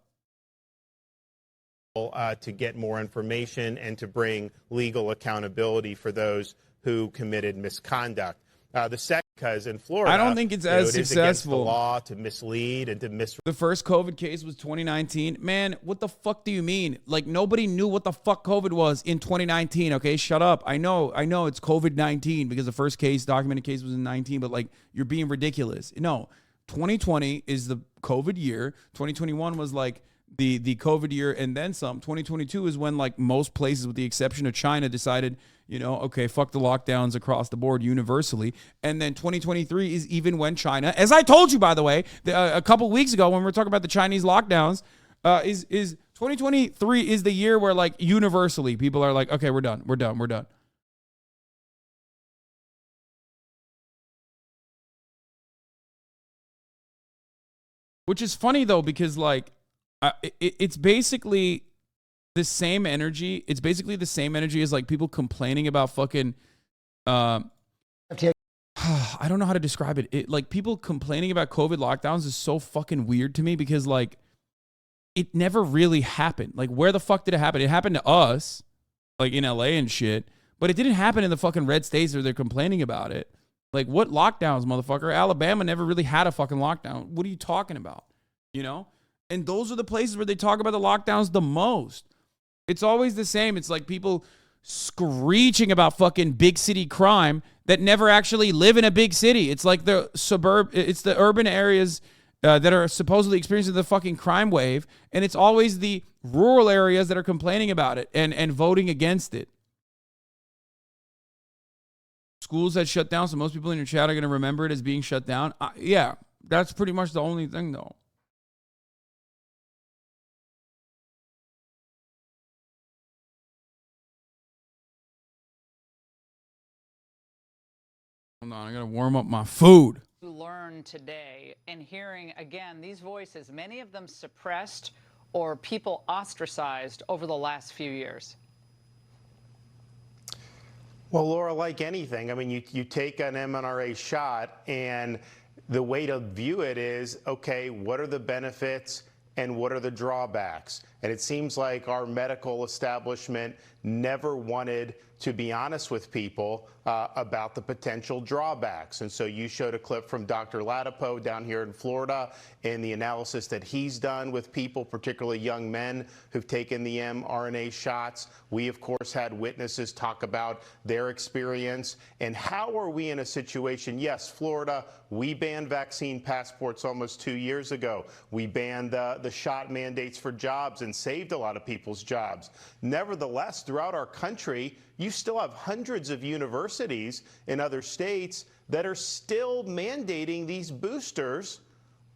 To get more information and to bring legal accountability for those who committed misconduct. The second, because in Florida, I don't think it's as it is against the successful. law to mislead and to The first COVID case was 2019. Man, what the fuck do you mean? Like, nobody knew what the fuck COVID was in 2019. Okay, shut up. I know it's COVID-19 because the first documented case was in 19, but like, you're being ridiculous. No, 2020 is the COVID year. 2021 was like the COVID year and then some. 2022 is when like most places with the exception of China decided, you know, okay, fuck the lockdowns across the board universally. And then 2023 is even when China, as I told you, by the way, a couple weeks ago when we were talking about the Chinese lockdowns, is 2023 is the year where like universally people are like, okay, we're done. Which is funny though, because like, it's basically the same energy. It's basically the same energy as like people complaining about fucking, I don't know how to describe it. Like, people complaining about COVID lockdowns is so fucking weird to me because like, it never really happened. Like, where the fuck did it happen? It happened to us, like in LA and shit, but it didn't happen in the fucking red states where they're complaining about it. Like, what lockdowns, motherfucker? Alabama never really had a fucking lockdown. What are you talking about? You know? And those are the places where they talk about the lockdowns the most. It's always the same. It's like people screeching about fucking big city crime that never actually live in a big city. It's like it's the urban areas that are supposedly experiencing the fucking crime wave. And it's always the rural areas that are complaining about it and voting against it. Schools that shut down, so most people in your chat are going to remember it as being shut down. Yeah, that's pretty much the only thing, though. Hold on, I got to warm up my food. Learn today and hearing again these voices, many of them suppressed or people ostracized over the last few years? Well, Laura, like anything, I mean, you take an mRNA shot, and the way to view it is, okay, what are the benefits and what are the drawbacks? And it seems like our medical establishment never wanted to be honest with people about the potential drawbacks. And so you showed a clip from Dr. Latipo down here in Florida and the analysis that he's done with people, particularly young men who've taken the mRNA shots. We, of course, had witnesses talk about their experience. And how are we in a situation? Yes, Florida, we banned vaccine passports almost 2 years ago. We banned the shot mandates for jobs and saved a lot of people's jobs. Nevertheless, throughout our country, you still have hundreds of universities in other states that are still mandating these boosters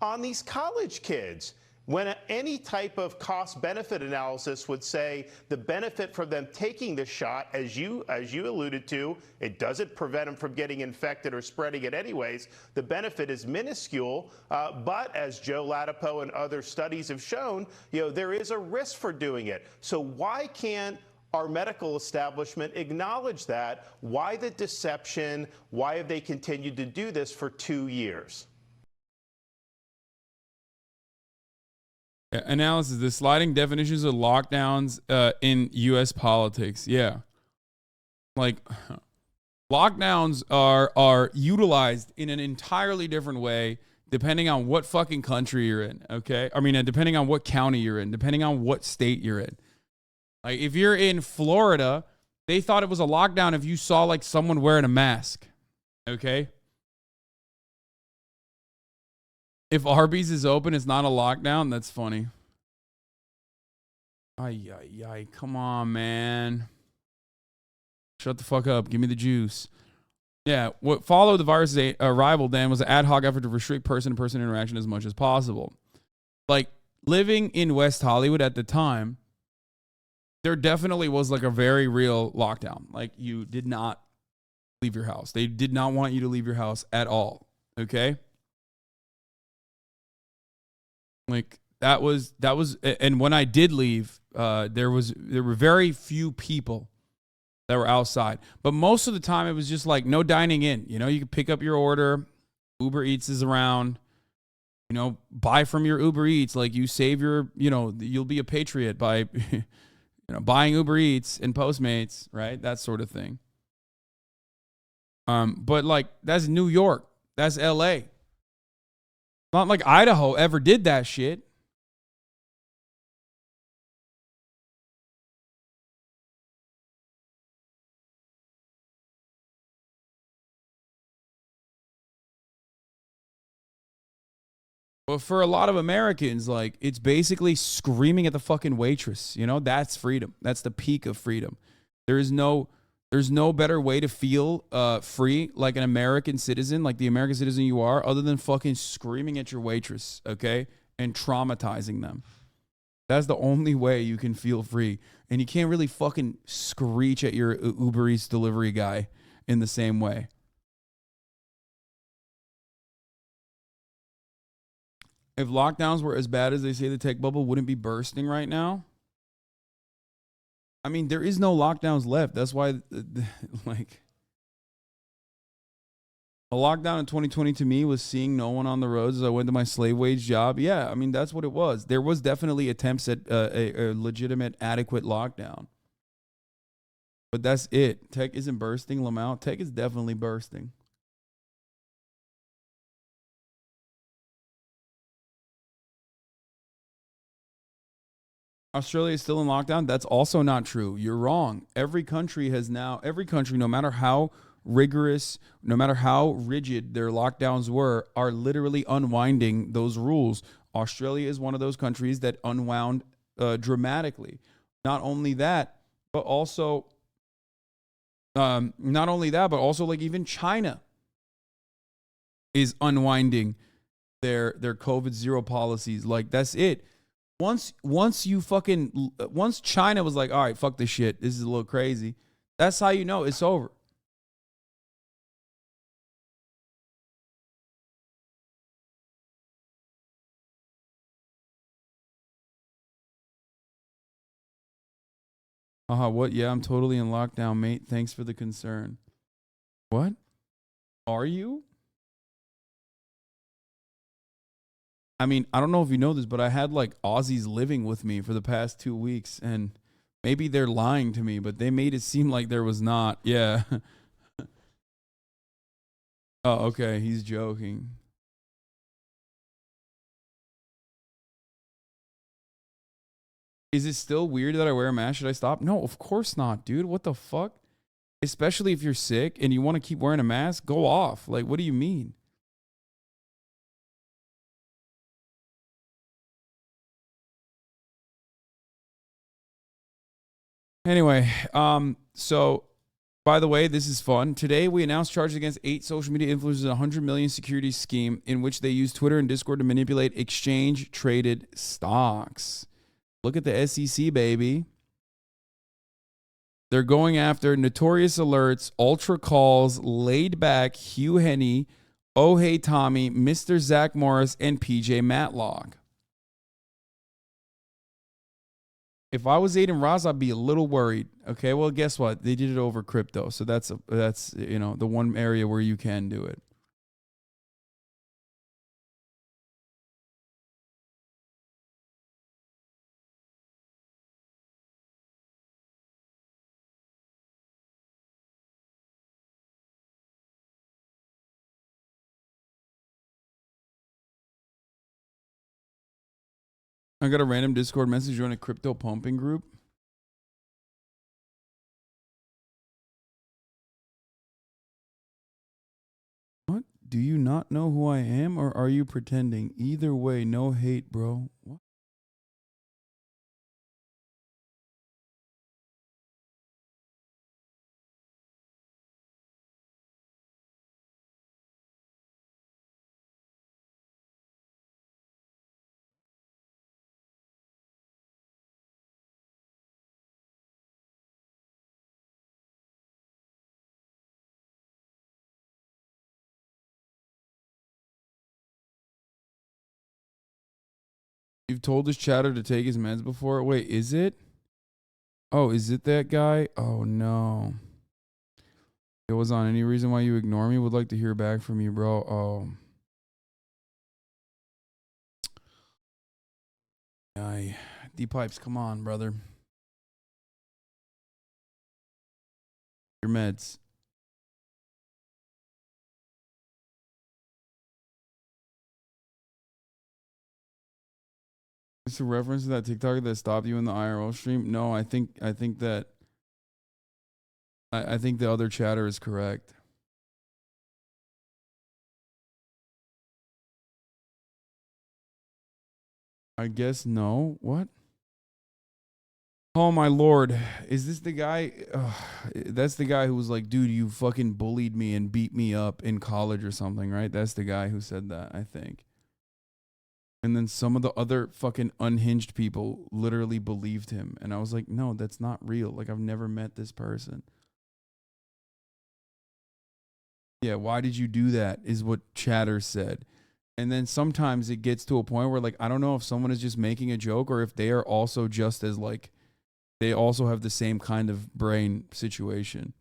on these college kids. when any type of cost-benefit analysis would say the benefit from them taking the shot, as you alluded to, it doesn't prevent them from getting infected or spreading it anyways. The benefit is minuscule, but as Joe Latipo and other studies have shown, there is a risk for doing it. So why can't our medical establishment acknowledge that? Why the deception? Why have they continued to do this for 2 years? Analysis: the sliding definitions of lockdowns in U.S. politics. Yeah, like lockdowns are utilized in an entirely different way depending on what fucking country you're in. Okay, I mean, depending on what county you're in, depending on what state you're in. Like if you're in Florida, they thought it was a lockdown if you saw like someone wearing a mask. Okay. If Arby's is open, it's not a lockdown. That's funny. Ay, come on, man. Shut the fuck up. Give me the juice. Yeah, what followed the virus's arrival, Dan, was an ad hoc effort to restrict person-to-person interaction as much as possible. Like, living in West Hollywood at the time, there definitely was like a very real lockdown. Like, you did not leave your house. They did not want you to leave your house at all. Okay? Like that was, and when I did leave, there were very few people that were outside, but most of the time it was just like no dining in. You could pick up your order. Uber Eats is around. Buy from your Uber Eats. Like you save your, you'll be a patriot by, buying Uber Eats and Postmates, right? That sort of thing. But like that's New York, that's LA. Not like Idaho ever did that shit. But for a lot of Americans, like it's basically screaming at the fucking waitress. That's freedom. That's the peak of freedom. There's no better way to feel free like an American citizen, like the American citizen you are, other than fucking screaming at your waitress, okay? And traumatizing them. That's the only way you can feel free. And you can't really fucking screech at your Uber Eats delivery guy in the same way. If lockdowns were as bad as they say, the tech bubble wouldn't be bursting right now. I mean, there is no lockdowns left. That's why, like, a lockdown in 2020 to me was seeing no one on the roads as I went to my slave wage job. Yeah, I mean, that's what it was. There was definitely attempts at a legitimate, adequate lockdown. But that's it. Tech isn't bursting, Lamau. Tech is definitely bursting. Australia is still in lockdown. That's also not true. You're wrong. Every country, no matter how rigorous, no matter how rigid their lockdowns were, are literally unwinding those rules. Australia is one of those countries that unwound dramatically. Not only that, but also like even China is unwinding their COVID zero policies. Like that's it. Once China was like, all right, fuck this shit. This is a little crazy. That's how you know it's over. What? Yeah, I'm totally in lockdown, mate. Thanks for the concern. What? Are you? I mean, I don't know if you know this, but I had like Aussies living with me for the past 2 weeks, and maybe they're lying to me, but they made it seem like there was not. Yeah. Oh, okay. He's joking. Is it still weird that I wear a mask? Should I stop? No, of course not, dude. What the fuck? Especially if you're sick and you want to keep wearing a mask, go off. Like, what do you mean? Anyway, so By the way, this is fun. Today, we announced charges against 8 social media influencers in a $100 million securities scheme in which they used Twitter and Discord to manipulate exchange-traded stocks. Look at the SEC, baby. They're going after Notorious Alerts, Ultra Calls, Laid Back, Hugh Henney, Oh Hey Tommy, Mr. Zach Morris, and PJ Matlock. If I was Aiden Ross, I'd be a little worried. Okay, well, guess what? They did it over crypto, so that's you know, the one area where you can do it. I got a random Discord message on a crypto pumping group. What? Do you not know who I am, or are you pretending? Either way, no hate, bro. What? You've told this chatter to take his meds before? Wait, is it? Oh, is it that guy? Oh, no. It was on any reason why you ignore me? Would like to hear back from you, bro. Oh. D-Pipes, come on, brother. Your meds. It's a reference to that TikToker that stopped you in the IRL stream. No, I think that I think the other chatter is correct. I guess no. What? Oh my lord. Is this the guy? That's the guy who was like, dude, you fucking bullied me and beat me up in college or something, right? That's the guy who said that, I think. And then some of the other fucking unhinged people literally believed him. And I was like, no, that's not real. Like, I've never met this person. Yeah, why did you do that is what chatter said. And then sometimes it gets to a point where, like, I don't know if someone is just making a joke or if they are also just as, like, they also have the same kind of brain situation.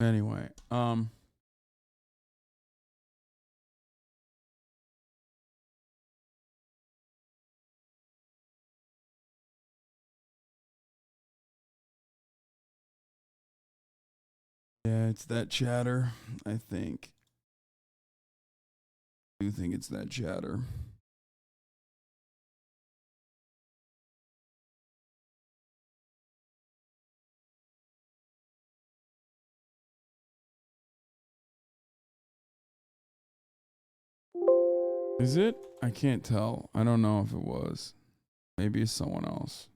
Anyway, yeah, it's that chatter, I think. I do think it's that chatter. Is it? I can't tell. I don't know if it was. Maybe it's someone else.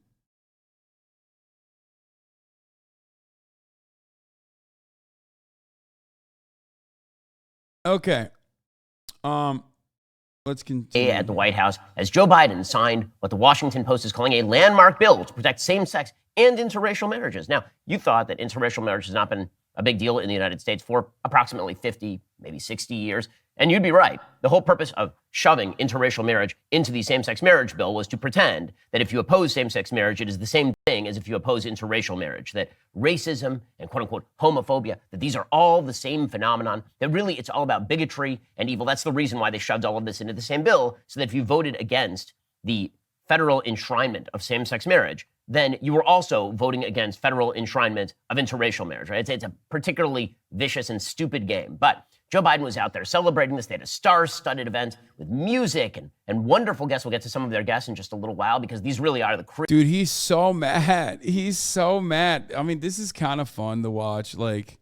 Okay. Let's continue. At the White House as Joe Biden signed what the Washington Post is calling a landmark bill to protect same-sex and interracial marriages. Now, you thought that interracial marriage has not been a big deal in the United States for approximately 50, maybe 60 years. And you'd be right. The whole purpose of shoving interracial marriage into the same-sex marriage bill was to pretend that if you oppose same-sex marriage, it is the same thing as if you oppose interracial marriage, that racism and quote-unquote homophobia, that these are all the same phenomenon, that really it's all about bigotry and evil. That's the reason why they shoved all of this into the same bill, so that if you voted against the federal enshrinement of same-sex marriage, then you were also voting against federal enshrinement of interracial marriage, right? It's a particularly vicious and stupid game. But Joe Biden was out there celebrating this. They had a star-studded event with music and wonderful guests. We'll get to some of their guests in just a little while because these really are the crew. Dude, he's so mad. He's so mad. I mean, this is kind of fun to watch. Like,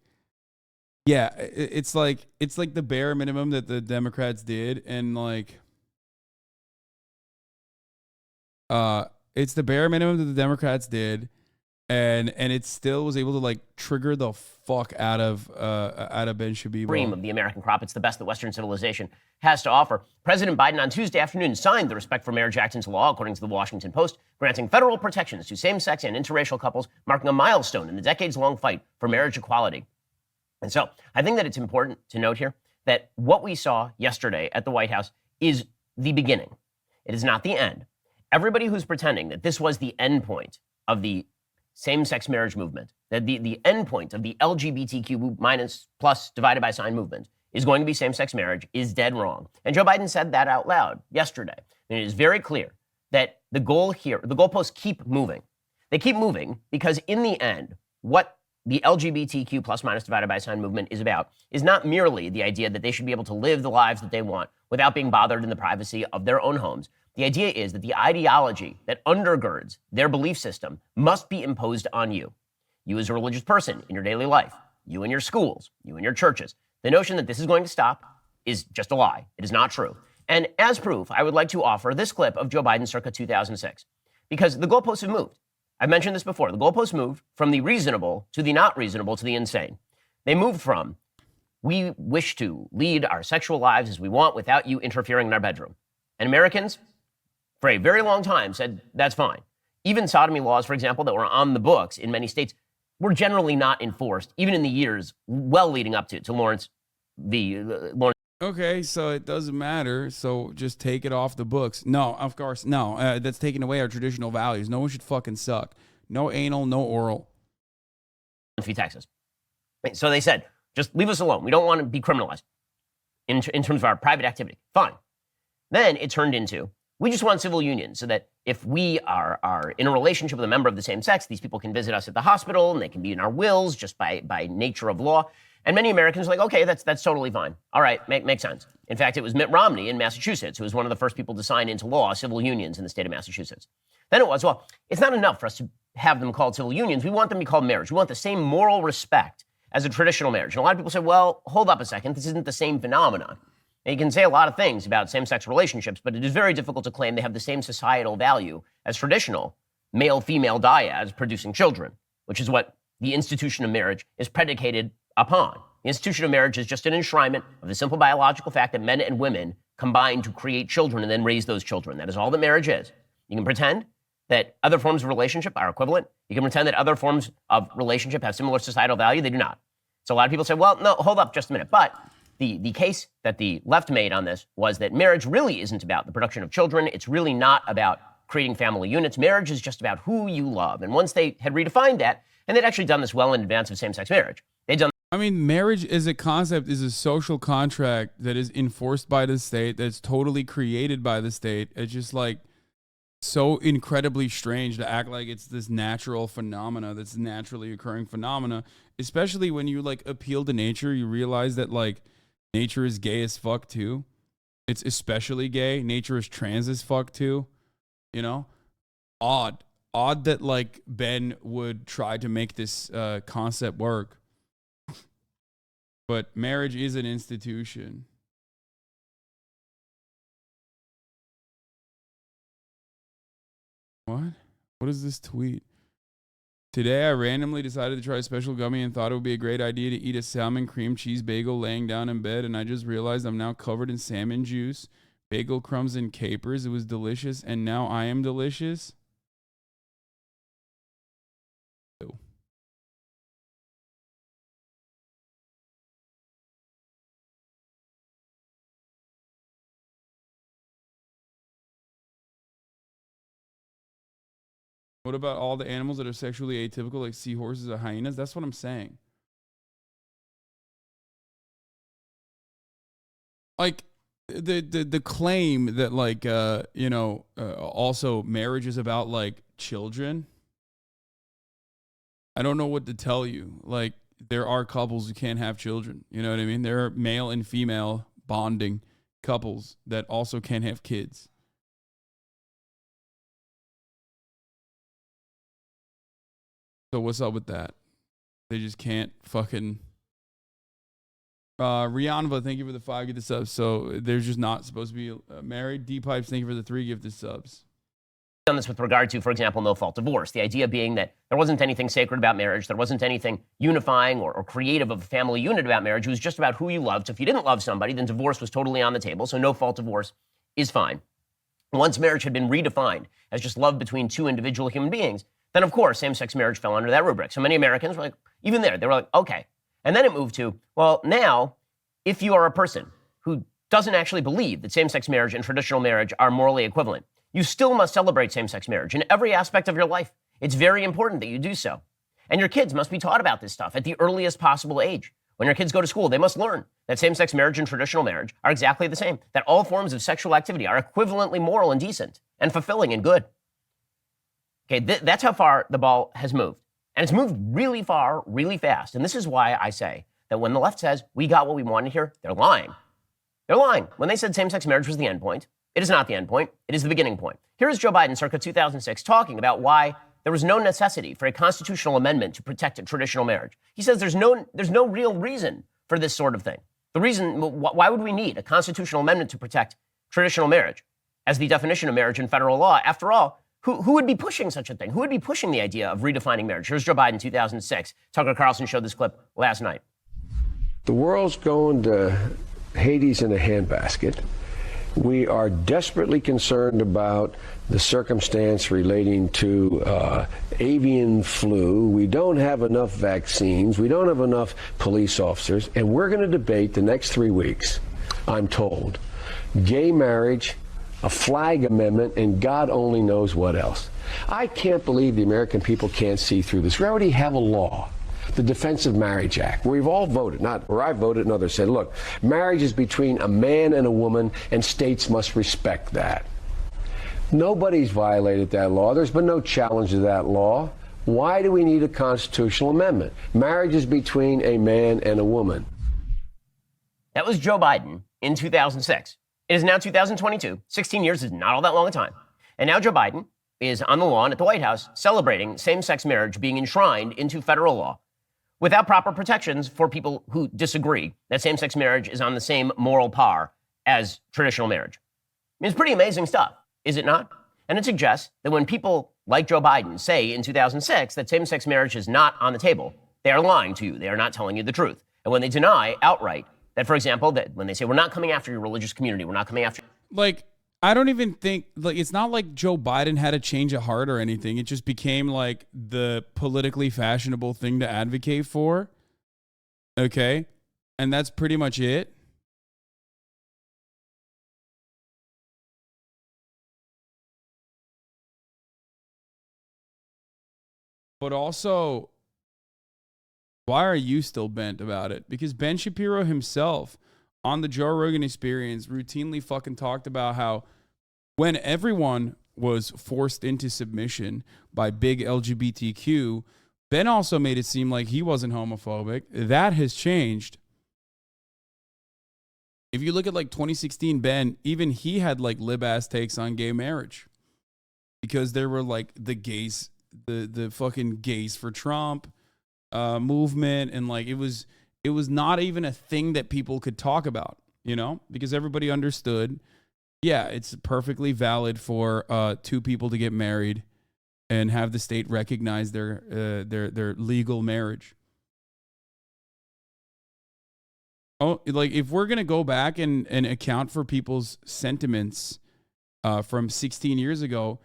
Yeah, it's like the bare minimum that the Democrats did, and like, it's the bare minimum that the Democrats did, and it still was able to like trigger the fuck out of Ben Shabibo. Dream of the American crop. It's the best that Western civilization has to offer. President Biden on Tuesday afternoon signed the Respect for Marriage Act into law, according to the Washington Post, granting federal protections to same-sex and interracial couples, marking a milestone in the decades-long fight for marriage equality. And so I think that it's important to note here that what we saw yesterday at the White House is the beginning. It is not the end. Everybody who's pretending that this was the end point of the same-sex marriage movement, that the end point of the LGBTQ minus plus divided by sign movement is going to be same-sex marriage is dead wrong. And Joe Biden said that out loud yesterday. And it is very clear that the goal here, the goalposts keep moving. They keep moving because in the end, what the LGBTQ plus minus divided by sign movement is about is not merely the idea that they should be able to live the lives that they want without being bothered in the privacy of their own homes. The idea is that the ideology that undergirds their belief system must be imposed on you. You as a religious person in your daily life, you in your schools, you in your churches. The notion that this is going to stop is just a lie. It is not true. And as proof, I would like to offer this clip of Joe Biden circa 2006, because the goalposts have moved. I've mentioned this before. The goalposts moved from the reasonable to the not reasonable to the insane. They moved from, we wish to lead our sexual lives as we want without you interfering in our bedroom. And Americans, for a very long time, said that's fine. Even sodomy laws, for example, that were on the books in many states were generally not enforced, even in the years well leading up to Lawrence. Okay, so it doesn't matter. So just take it off the books. No, of course, no. That's taking away our traditional values. No one should fucking suck. No anal, no oral. Texas. So they said, just leave us alone. We don't want to be criminalized in terms of our private activity. Fine. Then it turned into, we just want civil unions so that if we are in a relationship with a member of the same sex, these people can visit us at the hospital and they can be in our wills just by nature of law. And many Americans are like, okay, that's totally fine. All right, makes sense. In fact, it was Mitt Romney in Massachusetts who was one of the first people to sign into law civil unions in the state of Massachusetts. Then it was, well, it's not enough for us to have them called civil unions. We want them to be called marriage. We want the same moral respect as a traditional marriage. And a lot of people say, well, hold up a second. This isn't the same phenomenon. And you can say a lot of things about same-sex relationships, but it is very difficult to claim they have the same societal value as traditional male-female dyads producing children, which is what the institution of marriage is predicated upon. The institution of marriage is just an enshrinement of the simple biological fact that men and women combine to create children and then raise those children. That is all that marriage is. You can pretend that other forms of relationship are equivalent. You can pretend that other forms of relationship have similar societal value. They do not. So a lot of people say, well, no, hold up just a minute. But the case that the left made on this was that marriage really isn't about the production of children. It's really not about creating family units. Marriage is just about who you love. And once they had redefined that, and they'd actually done this well in advance of same-sex marriage, they'd done. I mean, marriage as a concept is a social contract that is enforced by the state, that's totally created by the state. It's just like so incredibly strange to act like it's this natural phenomena that's naturally occurring phenomena, especially when you like appeal to nature. You realize that like nature is gay as fuck too. It's especially gay. Nature is trans as fuck too. You know, odd that like Ben would try to make this concept work. But marriage is an institution. What? What is this tweet? Today, I randomly decided to try a special gummy and thought it would be a great idea to eat a salmon cream cheese bagel laying down in bed, and I just realized I'm now covered in salmon juice, bagel crumbs, and capers. It was delicious, and now I am delicious. Ew. What about all the animals that are sexually atypical, like seahorses or hyenas? That's what I'm saying. Like the claim that like also marriage is about like children. I don't know what to tell you. Like there are couples who can't have children. You know what I mean? There are male and female bonding couples that also can't have kids. So what's up with that? They just can't fucking Rihanna, thank you for the 5 gifted subs. So they're just not supposed to be married. D-Pipes, thank you for the 3 gifted subs. Done this with regard to, for example, no-fault divorce. The idea being that there wasn't anything sacred about marriage. There wasn't anything unifying or creative of a family unit about marriage. It was just about who you loved. So if you didn't love somebody, then divorce was totally on the table. So no-fault divorce is fine. Once marriage had been redefined as just love between two individual human beings, then of course same-sex marriage fell under that rubric. So many Americans were like, even there, they were like, okay. And then it moved to, well, now, if you are a person who doesn't actually believe that same-sex marriage and traditional marriage are morally equivalent, you still must celebrate same-sex marriage in every aspect of your life. It's very important that you do so. And your kids must be taught about this stuff at the earliest possible age. When your kids go to school, they must learn that same-sex marriage and traditional marriage are exactly the same, that all forms of sexual activity are equivalently moral and decent and fulfilling and good. Okay, that's how far the ball has moved. And it's moved really far, really fast. And this is why I say that when the left says, we got what we wanted here, they're lying. They're lying. When they said same-sex marriage was the end point, it is not the end point. It is the beginning point. Here is Joe Biden circa 2006 talking about why there was no necessity for a constitutional amendment to protect traditional marriage. He says there's no real reason for this sort of thing. The reason, why would we need a constitutional amendment to protect traditional marriage as the definition of marriage in federal law? After all, who would be pushing such a thing? Who would be pushing the idea of redefining marriage? Here's Joe Biden, 2006. Tucker Carlson showed this clip last night. The world's going to Hades in a handbasket. We are desperately concerned about the circumstance relating to avian flu. We don't have enough vaccines. We don't have enough police officers. And we're going to debate the next 3 weeks, I'm told, gay marriage, a flag amendment, and God only knows what else. I can't believe the American people can't see through this. We already have a law, the Defense of Marriage Act, where we've all voted, not where I voted and others said, look, marriage is between a man and a woman, and states must respect that. Nobody's violated that law. There's been no challenge to that law. Why do we need a constitutional amendment? Marriage is between a man and a woman. That was Joe Biden in 2006. It is now 2022. 16 years is not all that long a time. And now Joe Biden is on the lawn at the White House celebrating same-sex marriage being enshrined into federal law without proper protections for people who disagree that same-sex marriage is on the same moral par as traditional marriage. I mean, it's pretty amazing stuff, is it not? And it suggests that when people like Joe Biden say in 2006 that same-sex marriage is not on the table, they are lying to you. They are not telling you the truth. And when they deny outright that, for example, that when they say, we're not coming after your religious community, we're not coming after... Like, I don't even think, like, it's not like Joe Biden had a change of heart or anything. It just became, like, the politically fashionable thing to advocate for. Okay? And that's pretty much it. But also, why are you still bent about it? Because Ben Shapiro himself on the Joe Rogan Experience routinely fucking talked about how when everyone was forced into submission by big LGBTQ, Ben also made it seem like he wasn't homophobic. That has changed. If you look at like 2016 Ben, even he had like lib-ass takes on gay marriage because there were like the gays, the fucking gays for Trump movement, and like it was not even a thing that people could talk about, you know, because everybody understood, yeah, it's perfectly valid for two people to get married and have the state recognize their legal marriage. Oh, like if we're gonna go back and account for people's sentiments from 16 years ago,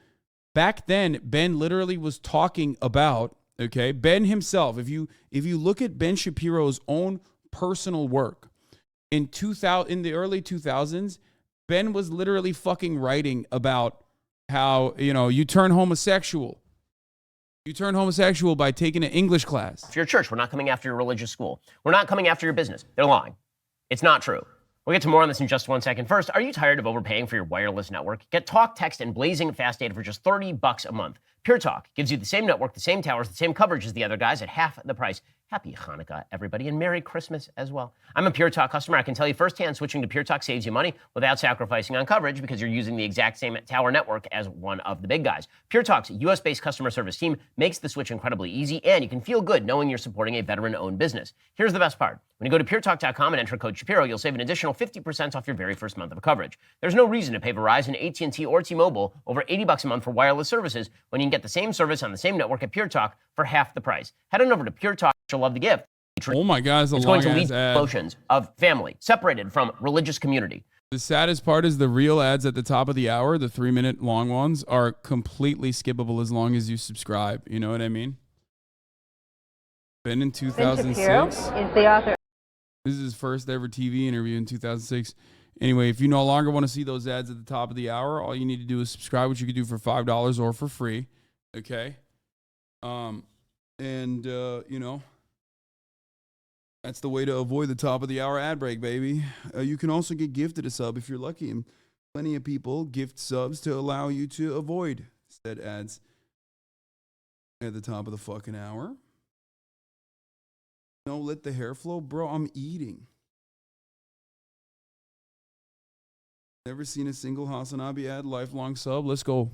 back then Ben literally was talking about, okay, Ben himself. If you look at Ben Shapiro's own personal work in the early 2000s, Ben was literally fucking writing about how, you know, you turn homosexual. You turn homosexual by taking an English class. If you're a church, we're not coming after your religious school. We're not coming after your business. They're lying. It's not true. We'll get to more on this in just 1 second. First, are you tired of overpaying for your wireless network? Get talk, text, and blazing fast data for just $30 a month. Pure Talk gives you the same network, the same towers, the same coverage as the other guys at half the price. Happy Hanukkah, everybody, and Merry Christmas as well. I'm a Pure Talk customer. I can tell you firsthand, switching to Pure Talk saves you money without sacrificing on coverage because you're using the exact same tower network as one of the big guys. Pure Talk's US-based customer service team makes the switch incredibly easy, and you can feel good knowing you're supporting a veteran-owned business. Here's the best part. When you go to puretalk.com and enter code Shapiro, you'll save an additional 50% off your very first month of coverage. There's no reason to pay Verizon, AT&T, or T-Mobile over $80 a month for wireless services when you can get the same service on the same network at Pure Talk for half the price. Head on over to Pure Talk. You'll love the gift. Oh my God, it's going to lead to emotions of family, separated from religious community. The saddest part is the real ads at the top of the hour, the 3-minute long ones, are completely skippable as long as you subscribe. You know what I mean? Been in 2006. Is the author. This is his first ever TV interview in 2006. Anyway, if you no longer want to see those ads at the top of the hour, all you need to do is subscribe, which you can do for $5 or for free. Okay? You know, that's the way to avoid the top of the hour ad break, baby. You can also get gifted a sub if you're lucky. And plenty of people gift subs to allow you to avoid said ads at the top of the fucking hour. No, let the hair flow. Bro, I'm eating. Never seen a single HasanAbi ad, lifelong sub. Let's go.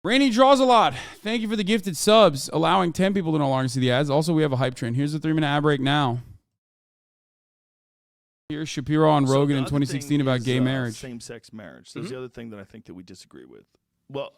Rainy draws a lot. Thank you for the gifted subs, allowing 10 people to no longer see the ads. Also, we have a hype train. Here's the 3-minute ad break now. Here's Shapiro on Rogan in 2016 about gay marriage. Same-sex marriage. There's the other thing that I think that we disagree with. Well,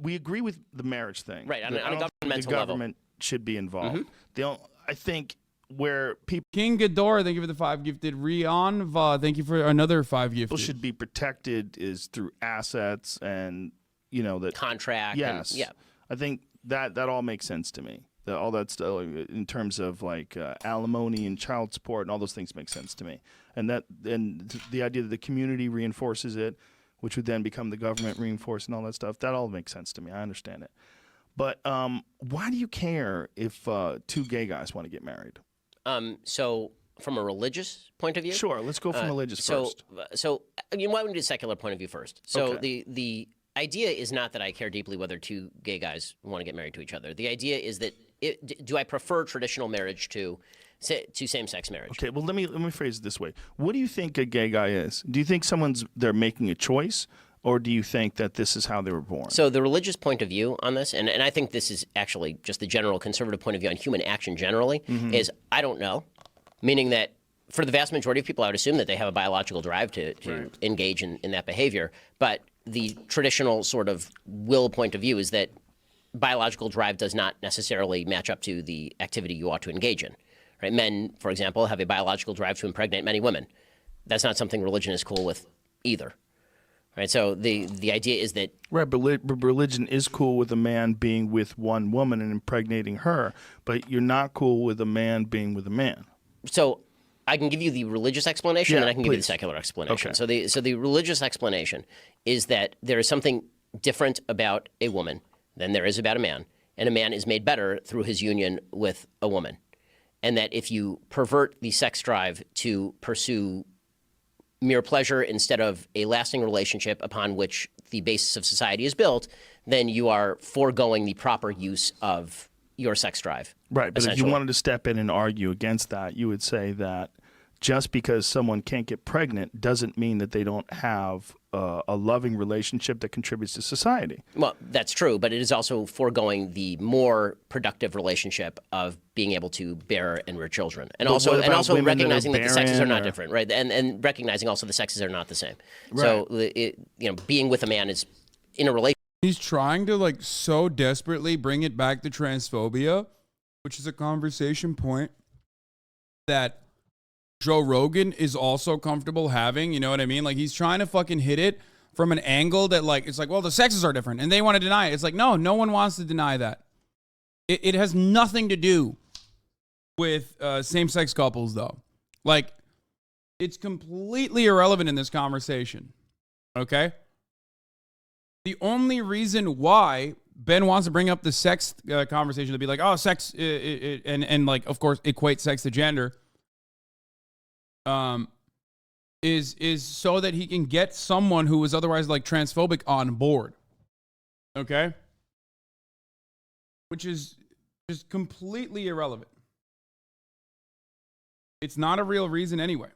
we agree with the marriage thing. Right, on a governmental level. The government should be involved. I think where people... King Ghidorah, thank you for the 5 gifted. Rianva, thank you for another 5 gifted. People should be protected is through assets and... You know, that contract. Yes. And, yeah. I think that all makes sense to me. All that stuff in terms of like alimony and child support and all those things make sense to me. And the idea that the community reinforces it, which would then become the government reinforcing all that stuff, that all makes sense to me. I understand it. But why do you care if 2 gay guys want to get married? So from a religious point of view? Sure. Let's go from religious first. So why don't we do secular point of view first? So the idea is not that I care deeply whether 2 gay guys want to get married to each other. The idea is that do I prefer traditional marriage to same-sex marriage? Okay, well let me phrase it this way. What do you think a gay guy is? Do you think they're making a choice, or do you think that this is how they were born? So the religious point of view on this, and I think this is actually just the general conservative point of view on human action generally, is I don't know, meaning that for the vast majority of people, I would assume that they have a biological drive to engage in that behavior, but the traditional sort of will point of view is that biological drive does not necessarily match up to the activity you ought to engage in. Right? Men, for example, have a biological drive to impregnate many women. That's not something religion is cool with either. Right? So the idea is that... Right, but religion is cool with a man being with one woman and impregnating her, but you're not cool with a man being with a man. So I can give you the religious explanation, and I can give you the secular explanation. Okay. So the religious explanation is that there is something different about a woman than there is about a man, and a man is made better through his union with a woman. And that if you pervert the sex drive to pursue mere pleasure instead of a lasting relationship upon which the basis of society is built, then you are foregoing the proper use of your sex drive. Right, but if you wanted to step in and argue against that, you would say that just because someone can't get pregnant doesn't mean that they don't have a loving relationship that contributes to society. Well, that's true, but it is also foregoing the more productive relationship of being able to bear and rear children, and also recognizing that the sexes are not different, right? And recognizing also the sexes are not the same. Right. So being with a man is in a relationship. He's trying to so desperately bring it back to transphobia, which is a conversation point that Joe Rogan is also comfortable having, you know what I mean? Like, he's trying to fucking hit it from an angle that, it's well, the sexes are different, and they want to deny it. It's no one wants to deny that. It has nothing to do with same-sex couples, though. It's completely irrelevant in this conversation, okay? The only reason why Ben wants to bring up the sex conversation to be sex, and of course, equate sex to gender, is so that he can get someone who is otherwise transphobic on board. Okay? which is just completely irrelevant. It's not a real reason anyway.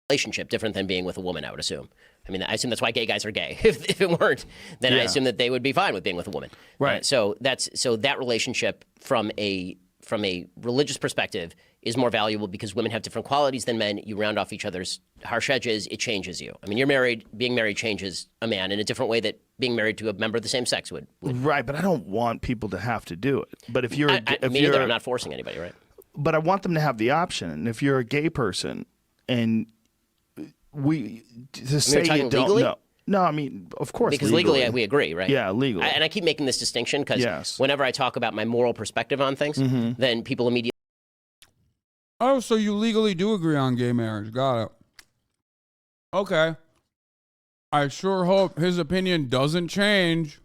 Relationship different than being with a woman, I would assume. I mean, I assume that's why gay guys are gay. If it weren't, then I assume that they would be fine with being with a woman. Right. So that relationship from a religious perspective is more valuable because women have different qualities than men. You round off each other's harsh edges. It changes you. I mean, you're married. Being married changes a man in a different way that being married to a member of the same sex would. Right, but I don't want people to have to do it. But if you're, me neither. I'm not forcing anybody, right? But I want them to have the option. And if you're a gay person and to say you don't legally? know. No, I mean, of course. Because legally we agree, right? Yeah, legally. And I keep making this distinction because whenever I talk about my moral perspective on things, then people immediately. Oh, so you legally do agree on gay marriage. Got it. Okay. I sure hope his opinion doesn't change.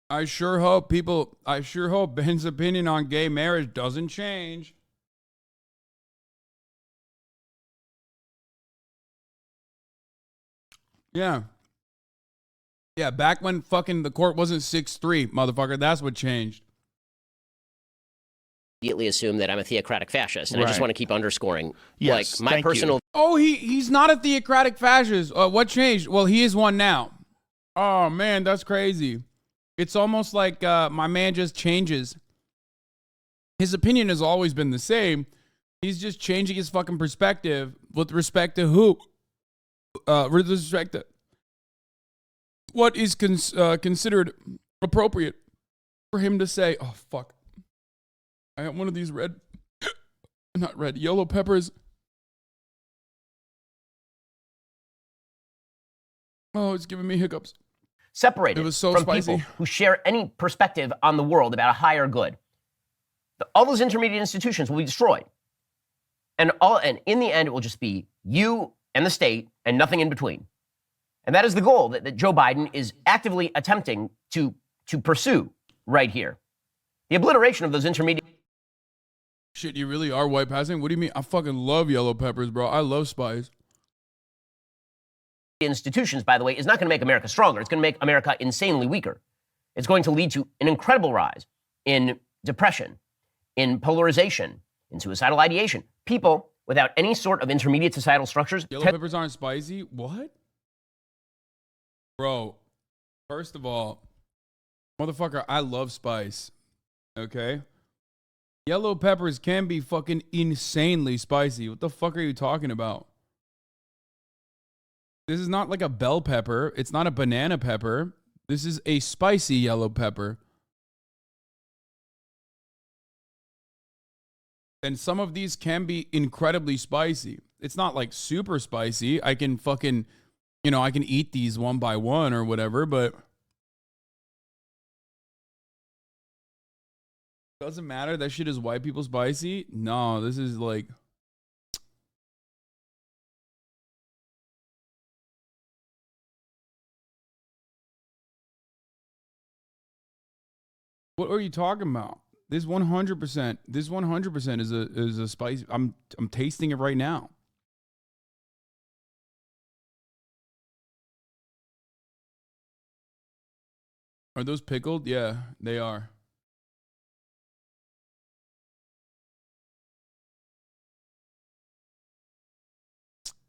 I sure hope Ben's opinion on gay marriage doesn't change. Yeah. Yeah, back when fucking the court wasn't 6'3", motherfucker, that's what changed. Immediately assume that I'm a theocratic fascist, and I just want to keep underscoring, yes, like, my personal. Oh, he's not a theocratic fascist. What changed? Well, he is one now. Oh man, that's crazy. It's almost like my man just changes. His opinion has always been the same. He's just changing his fucking perspective with respect to who? With respect to what is considered appropriate for him to say. Oh fuck! I got one of these yellow peppers. Oh, it's giving me hiccups. Separated it was so from spicy. People who share any perspective on the world about a higher good. All those intermediate institutions will be destroyed. And in the end, it will just be you and the state and nothing in between. And that is the goal that Joe Biden is actively attempting to pursue right here. The obliteration of those intermediate. Shit, you really are white passing? What do you mean? I fucking love yellow peppers, bro. I love spice. Institutions, by the way, is not going to make America stronger. It's going to make America insanely weaker. It's going to lead to an incredible rise in depression, in polarization, in suicidal ideation. People without any sort of intermediate societal structures. Yellow peppers aren't spicy? What? Bro, first of all, motherfucker, I love spice. Okay? Yellow peppers can be fucking insanely spicy. What the fuck are you talking about? This is not like a bell pepper. It's not a banana pepper. This is a spicy yellow pepper. And some of these can be incredibly spicy. It's not like super spicy. I can fucking, I can eat these one by one or whatever, but doesn't matter. That shit is white people spicy. No, this is like. What are you talking about? This 100% is a spice. I'm tasting it right now. Are those pickled? Yeah, they are.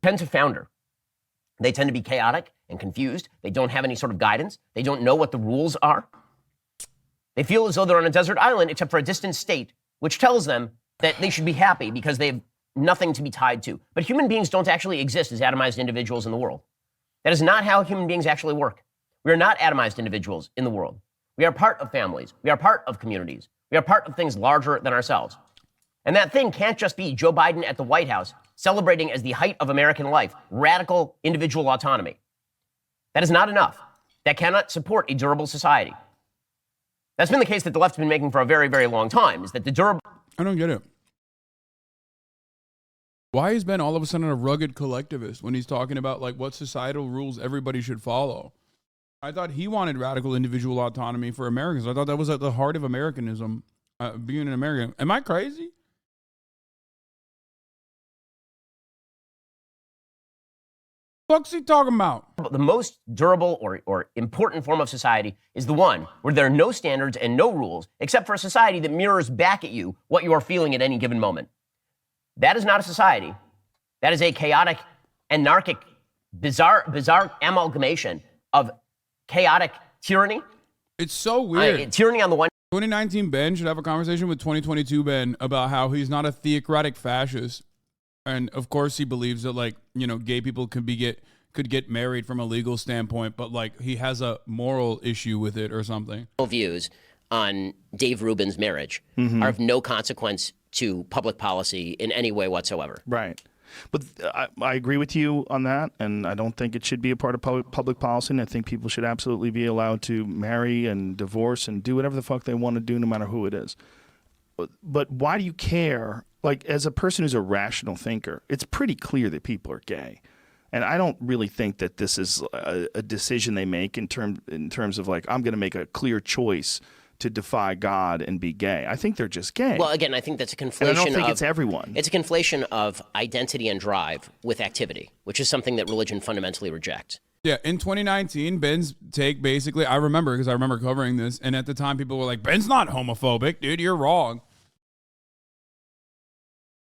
Tend to founder. They tend to be chaotic and confused. They don't have any sort of guidance. They don't know what the rules are. They feel as though they're on a desert island except for a distant state, which tells them that they should be happy because they have nothing to be tied to. But human beings don't actually exist as atomized individuals in the world. That is not how human beings actually work. We are not atomized individuals in the world. We are part of families. We are part of communities. We are part of things larger than ourselves. And that thing can't just be Joe Biden at the White House celebrating as the height of American life, radical individual autonomy. That is not enough. That cannot support a durable society. That's been the case that the left's been making for a very, very long time, is that the durable... I don't get it. Why is Ben all of a sudden a rugged collectivist when he's talking about like what societal rules everybody should follow? I thought he wanted radical individual autonomy for Americans. I thought that was at the heart of Americanism, being an American. Am I crazy? What's he talking about? The most durable or important form of society is the one where there are no standards and no rules, except for a society that mirrors back at you what you are feeling at any given moment. That is not a society. That is a chaotic, anarchic, bizarre amalgamation of chaotic tyranny. It's so weird. Tyranny on the one. 2019 Ben should have a conversation with 2022 Ben about how he's not a theocratic fascist. And of course he believes that, like, you know, gay people could get married from a legal standpoint, but like he has a moral issue with it or something. Views on Dave Rubin's marriage are of no consequence to public policy in any way whatsoever. Right. But I agree with you on that, and I don't think it should be a part of public policy, and I think people should absolutely be allowed to marry and divorce and do whatever the fuck they want to do, no matter who it is. But why do you care? Like, as a person who's a rational thinker, it's pretty clear that people are gay. And I don't really think that this is a decision they make in terms of, like, I'm going to make a clear choice to defy God and be gay. I think they're just gay. Well, again, I think that's a conflation. And I don't think it's everyone. It's a conflation of identity and drive with activity, which is something that religion fundamentally rejects. Yeah, in 2019, Ben's take basically, I remember because I remember covering this, and at the time people were like, Ben's not homophobic, dude, you're wrong.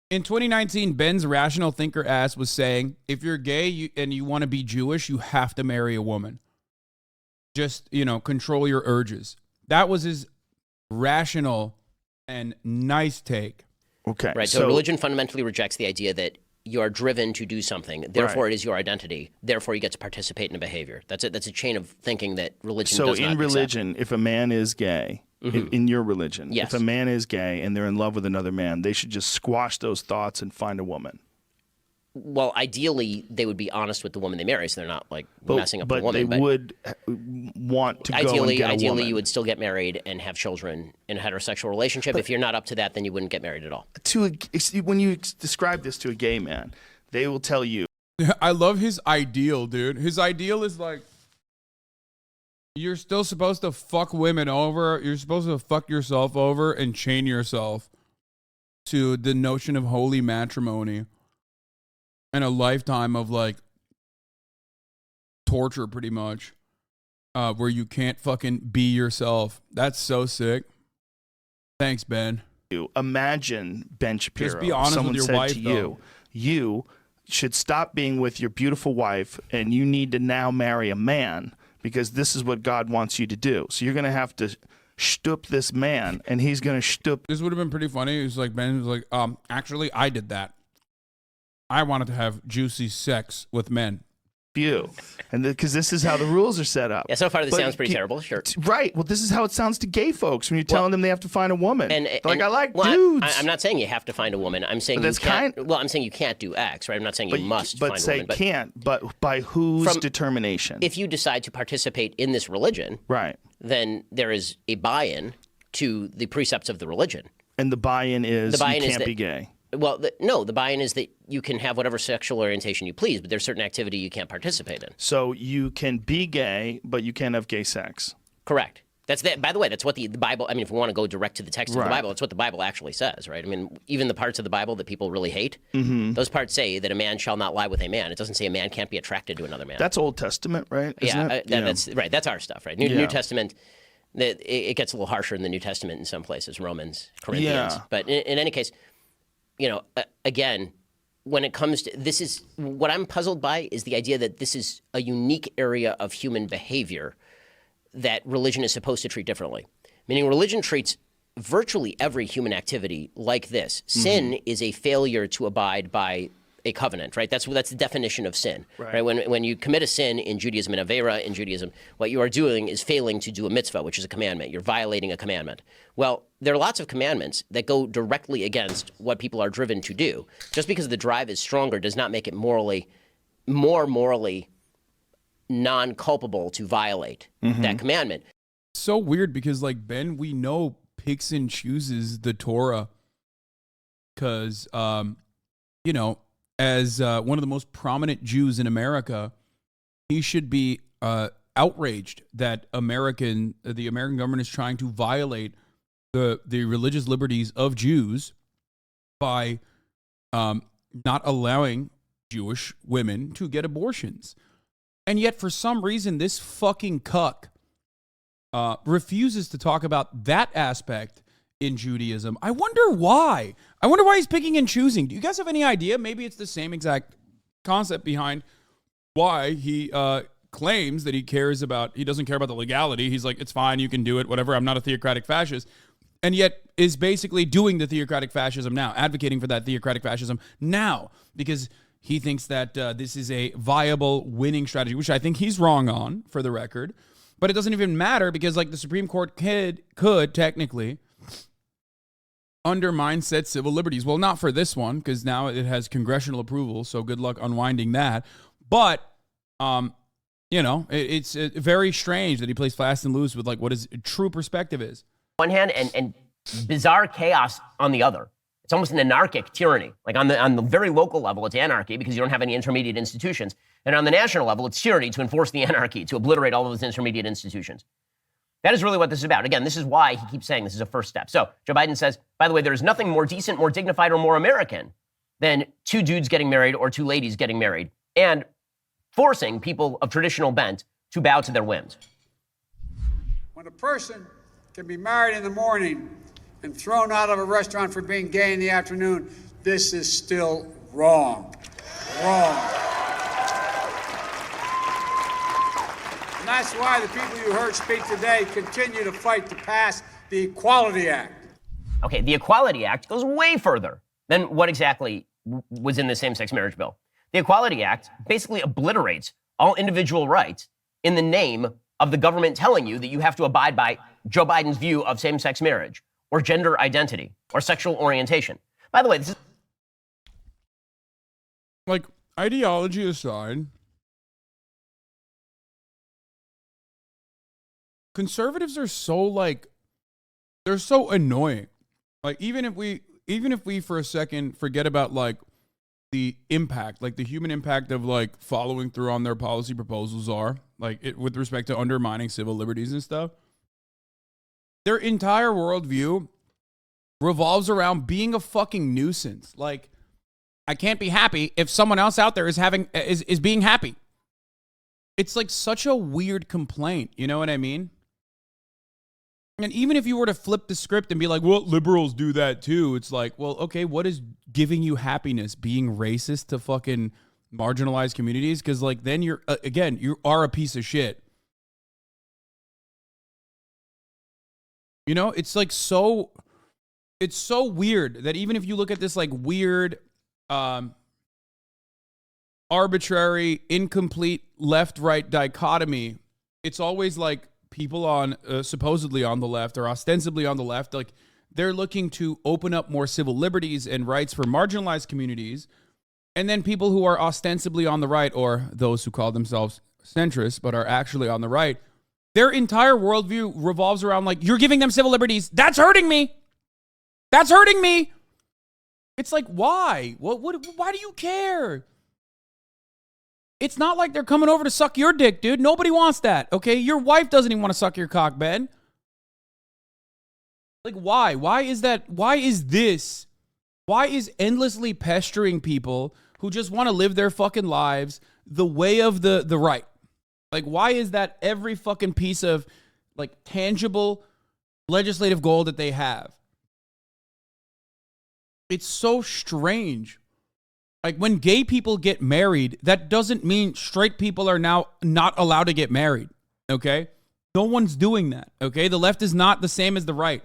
In 2019, Ben's rational thinker ass was saying, if you're gay and you want to be Jewish, you have to marry a woman. Just, you know, control your urges. That was his rational and nice take. Okay. Right. So religion fundamentally rejects the idea that you are driven to do something. Therefore, it is your identity. Therefore, you get to participate in a behavior. That's a chain of thinking that religion does not accept. So in religion, if a man is gay, in your religion, if a man is gay and they're in love with another man, they should just squash those thoughts and find a woman. Well, ideally, they would be honest with the woman they marry, so they're not like messing up the woman. But they would want to go and get a woman. Ideally, you would still get married and have children in a heterosexual relationship. But if you're not up to that, then you wouldn't get married at all. When you describe this to a gay man, they will tell you. I love his ideal, dude. His ideal is like, you're still supposed to fuck women over. You're supposed to fuck yourself over and chain yourself to the notion of holy matrimony. And a lifetime of, like, torture, pretty much, where you can't fucking be yourself. That's so sick. Thanks, Ben. Imagine Ben Shapiro. Just be honest someone with your said wife, to though. you should stop being with your beautiful wife, and you need to now marry a man because this is what God wants you to do. So you're going to have to shtup this man, and he's going to shtup. This would have been pretty funny. It was like, Ben was like, actually, I did that. I wanted to have juicy sex with men. You. And because this is how the rules are set up. Yeah, so far this sounds pretty terrible, sure. Right. Well, this is how it sounds to gay folks when you're telling them they have to find a woman. I like well, dudes. I'm not saying you have to find a woman. I'm saying you can't. I'm saying you can't do X, right? I'm not saying you must find a woman. But can't. But by whose determination? If you decide to participate in this religion, right, then there is a buy-in to the precepts of the religion. And the buy-in is you can't be gay. Well, no, the buy-in is that you can have whatever sexual orientation you please, but there's certain activity you can't participate in. So you can be gay, but you can't have gay sex. Correct. That's that. By the way, that's what the Bible. I mean, if we want to go direct to the text of the Bible, it's what the Bible actually says, right? I mean, even the parts of the Bible that people really hate, those parts say that a man shall not lie with a man. It doesn't say a man can't be attracted to another man. That's Old Testament, right? That's right. That's our stuff, right? New Testament. It gets a little harsher in the New Testament in some places, Romans, Corinthians. But in any case, you know, again, when it comes to this, is what I'm puzzled by is the idea that this is a unique area of human behavior that religion is supposed to treat differently. Meaning religion treats virtually every human activity like this. Sin is a failure to abide by a covenant, right? That's the definition of sin, right? When you commit a sin in Judaism, an avera in Judaism, what you are doing is failing to do a mitzvah, which is a commandment. You're violating a commandment. Well, there are lots of commandments that go directly against what people are driven to do. Just because the drive is stronger does not make it more morally non-culpable to violate that commandment. So weird because, like, Ben, we know picks and chooses the Torah because, you know, as one of the most prominent Jews in America, he should be outraged that the American government is trying to violate the religious liberties of Jews by not allowing Jewish women to get abortions. And yet, for some reason, this fucking cuck refuses to talk about that aspect in Judaism. I wonder why. I wonder why he's picking and choosing. Do you guys have any idea? Maybe it's the same exact concept behind why he claims that he doesn't care about the legality. He's like, it's fine, you can do it, whatever. I'm not a theocratic fascist. And yet is basically doing the theocratic fascism now, advocating for that theocratic fascism now, because he thinks that this is a viable winning strategy, which I think he's wrong on, for the record. But it doesn't even matter because, like, the Supreme Court could technically undermine said civil liberties. Well, not for this one, because now it has congressional approval, so good luck unwinding that. But, it's very strange that he plays fast and loose with, like, what his true perspective is. On one hand, and bizarre chaos on the other. It's almost an anarchic tyranny. Like on the very local level, it's anarchy because you don't have any intermediate institutions. And on the national level, it's tyranny to enforce the anarchy, to obliterate all of those intermediate institutions. That is really what this is about. Again, this is why he keeps saying this is a first step. So Joe Biden says, by the way, there is nothing more decent, more dignified, or more American than two dudes getting married or two ladies getting married and forcing people of traditional bent to bow to their whims. When a person can be married in the morning and thrown out of a restaurant for being gay in the afternoon, this is still wrong. Wrong. And that's why the people you heard speak today continue to fight to pass the Equality Act. Okay, the Equality Act goes way further than what exactly was in the same-sex marriage bill. The Equality Act basically obliterates all individual rights in the name of the government telling you that you have to abide by Joe Biden's view of same-sex marriage, or gender identity, or sexual orientation. By the way, this is... Like, ideology aside, conservatives are so, like, they're so annoying. Like, even if we for a second forget about, like, the impact, like the human impact of, like, following through on their policy proposals are, like, with respect to undermining civil liberties and stuff, their entire worldview revolves around being a fucking nuisance. Like, I can't be happy if someone else out there is being happy. It's like such a weird complaint, you know what I mean? And even if you were to flip the script and be like, well, liberals do that too, it's like, well, okay, what is giving you happiness? Being racist to fucking marginalized communities? Because, like, then you are a piece of shit. You know, it's like it's so weird that even if you look at this, like, weird, arbitrary, incomplete left-right dichotomy, it's always like people on supposedly on the left or ostensibly on the left, like, they're looking to open up more civil liberties and rights for marginalized communities. And then people who are ostensibly on the right, or those who call themselves centrists but are actually on the right, their entire worldview revolves around, like, you're giving them civil liberties. That's hurting me. That's hurting me. It's like, why? Why do you care? It's not like they're coming over to suck your dick, dude. Nobody wants that, okay? Your wife doesn't even want to suck your cock, Ben. Like, why? Why is that? Why is this? Why is endlessly pestering people who just want to live their fucking lives the way of the right? Like, why is that every fucking piece of, like, tangible legislative goal that they have? It's so strange. Like, when gay people get married, that doesn't mean straight people are now not allowed to get married, okay? No one's doing that, okay? The left is not the same as the right.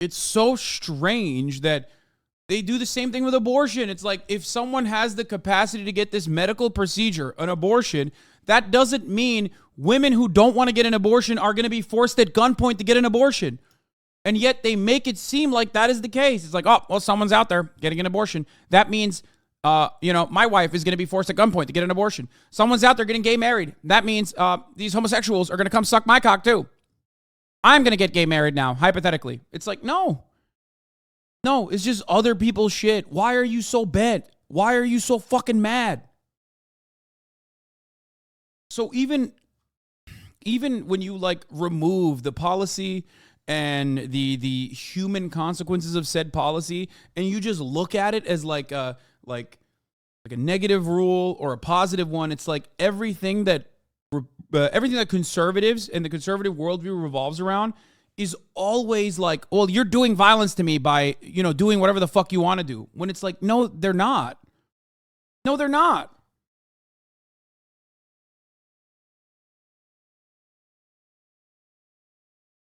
It's so strange that they do the same thing with abortion. It's like, if someone has the capacity to get this medical procedure, an abortion, that doesn't mean women who don't want to get an abortion are going to be forced at gunpoint to get an abortion. And yet they make it seem like that is the case. It's like, oh, well, someone's out there getting an abortion. That means, my wife is going to be forced at gunpoint to get an abortion. Someone's out there getting gay married. That means these homosexuals are going to come suck my cock too. I'm going to get gay married now, hypothetically. It's like, no. No, it's just other people's shit. Why are you so bent? Why are you so fucking mad? So even when you, like, remove the policy and the human consequences of said policy, and you just look at it as like a negative rule or a positive one. It's like everything that conservatives and the conservative worldview revolves around is always like, well, you're doing violence to me by, doing whatever the fuck you want to do. When it's like, no, they're not. No, they're not.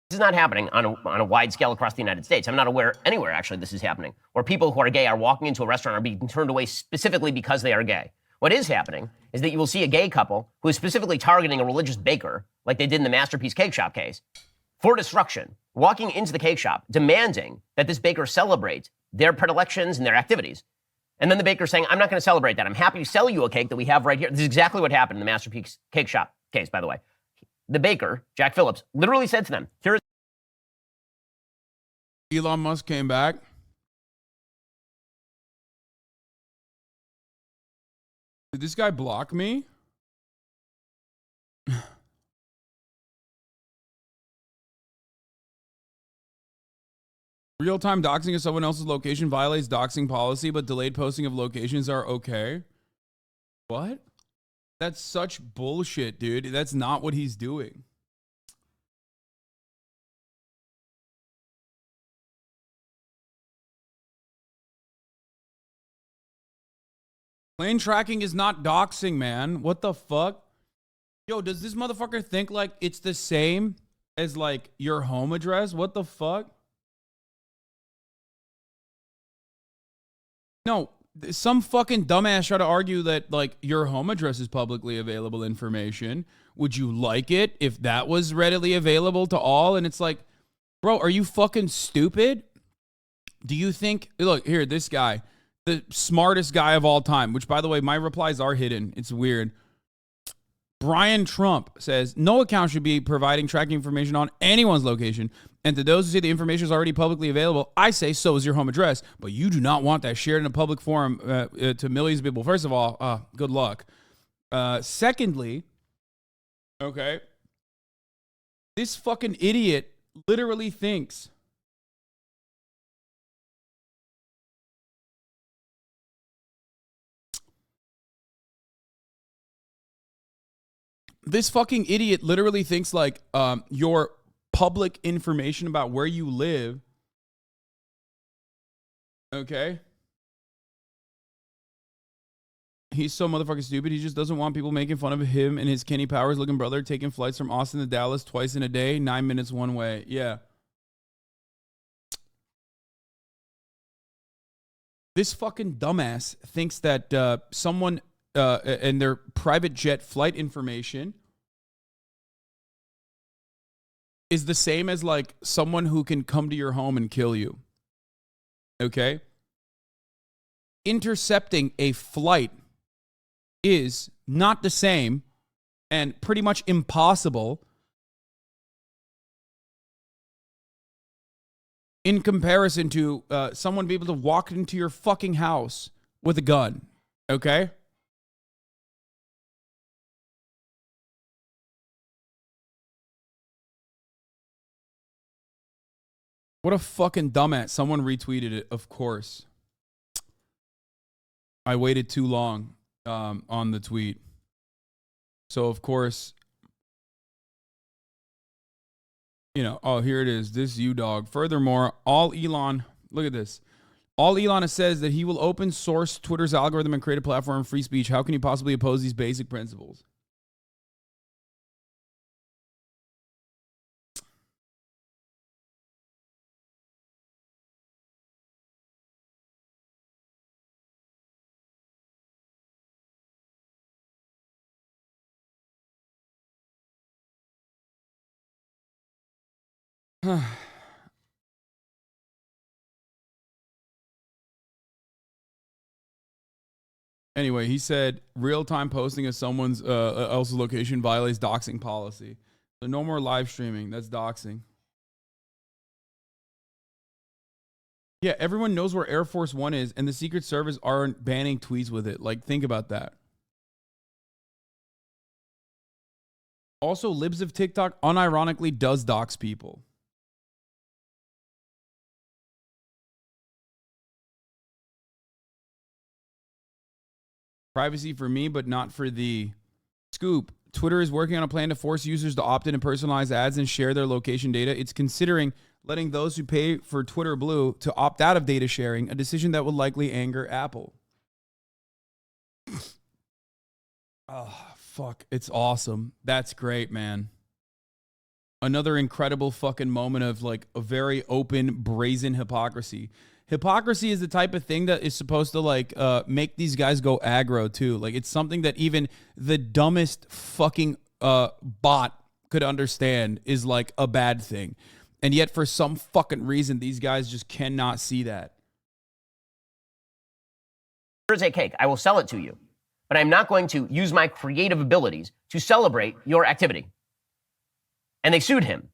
This is not happening on a wide scale across the United States. I'm not aware anywhere, actually, this is happening, where people who are gay are walking into a restaurant or being turned away specifically because they are gay. What is happening is that you will see a gay couple who is specifically targeting a religious baker, like they did in the Masterpiece Cake Shop case, for destruction, walking into the cake shop, demanding that this baker celebrate their predilections and their activities. And then the baker saying, I'm not going to celebrate that. I'm happy to sell you a cake that we have right here. This is exactly what happened in the Masterpiece Cake Shop case, by the way. The baker, Jack Phillips, literally said to them, here is Elon Musk came back. Did this guy block me? Real-time doxing of someone else's location violates doxing policy, but delayed posting of locations are okay. What? That's such bullshit, dude. That's not what he's doing. Lane tracking is not doxing, man. What the fuck? Yo, does this motherfucker think like it's the same as like your home address? What the fuck? No, some fucking dumbass try to argue that like your home address is publicly available information. Would you like it if that was readily available to all? And it's like, bro, are you fucking stupid? Do you think, look, here, this guy, the smartest guy of all time, which, by the way, my replies are hidden. It's weird. Brian Trump says, no account should be providing tracking information on anyone's location. And to those who say the information is already publicly available, I say so is your home address. But you do not want that shared in a public forum to millions of people. First of all, good luck. Secondly, okay, this fucking idiot literally thinks like your public information about where you live, okay? He's so motherfucking stupid. He just doesn't want people making fun of him and his Kenny Powers looking brother taking flights from Austin to Dallas twice in a day, 9 minutes one way. Yeah. This fucking dumbass thinks that someone and their private jet flight information is the same as like someone who can come to your home and kill you. Okay? Intercepting a flight is not the same and pretty much impossible in comparison to someone being able to walk into your fucking house with a gun. Okay? What a fucking dumbass. Someone retweeted it, of course. I waited too long on the tweet. So, of course, oh, here it is. This you dog. Furthermore, all Elon, look at this. All Elon says that he will open source Twitter's algorithm and create a platform of free speech. How can you possibly oppose these basic principles? Anyway, he said real-time posting of someone's else's location violates doxing policy. So no more live streaming. That's doxing. Yeah, everyone knows where Air Force One is, and the Secret Service aren't banning tweets with it. Like, think about that. Also, Libs of TikTok unironically does dox people. Privacy for me, but not for the scoop. Twitter is working on a plan to force users to opt in and personalize ads and share their location data. It's considering letting those who pay for Twitter Blue to opt out of data sharing, a decision that would likely anger Apple. Oh, fuck. It's awesome. That's great, man. Another incredible fucking moment of like a very open, brazen hypocrisy. Hypocrisy is the type of thing that is supposed to like make these guys go aggro too. Like it's something that even the dumbest fucking bot could understand is like a bad thing. And yet for some fucking reason, these guys just cannot see that. Here's a cake. I will sell it to you. But I'm not going to use my creative abilities to celebrate your activity. And they sued him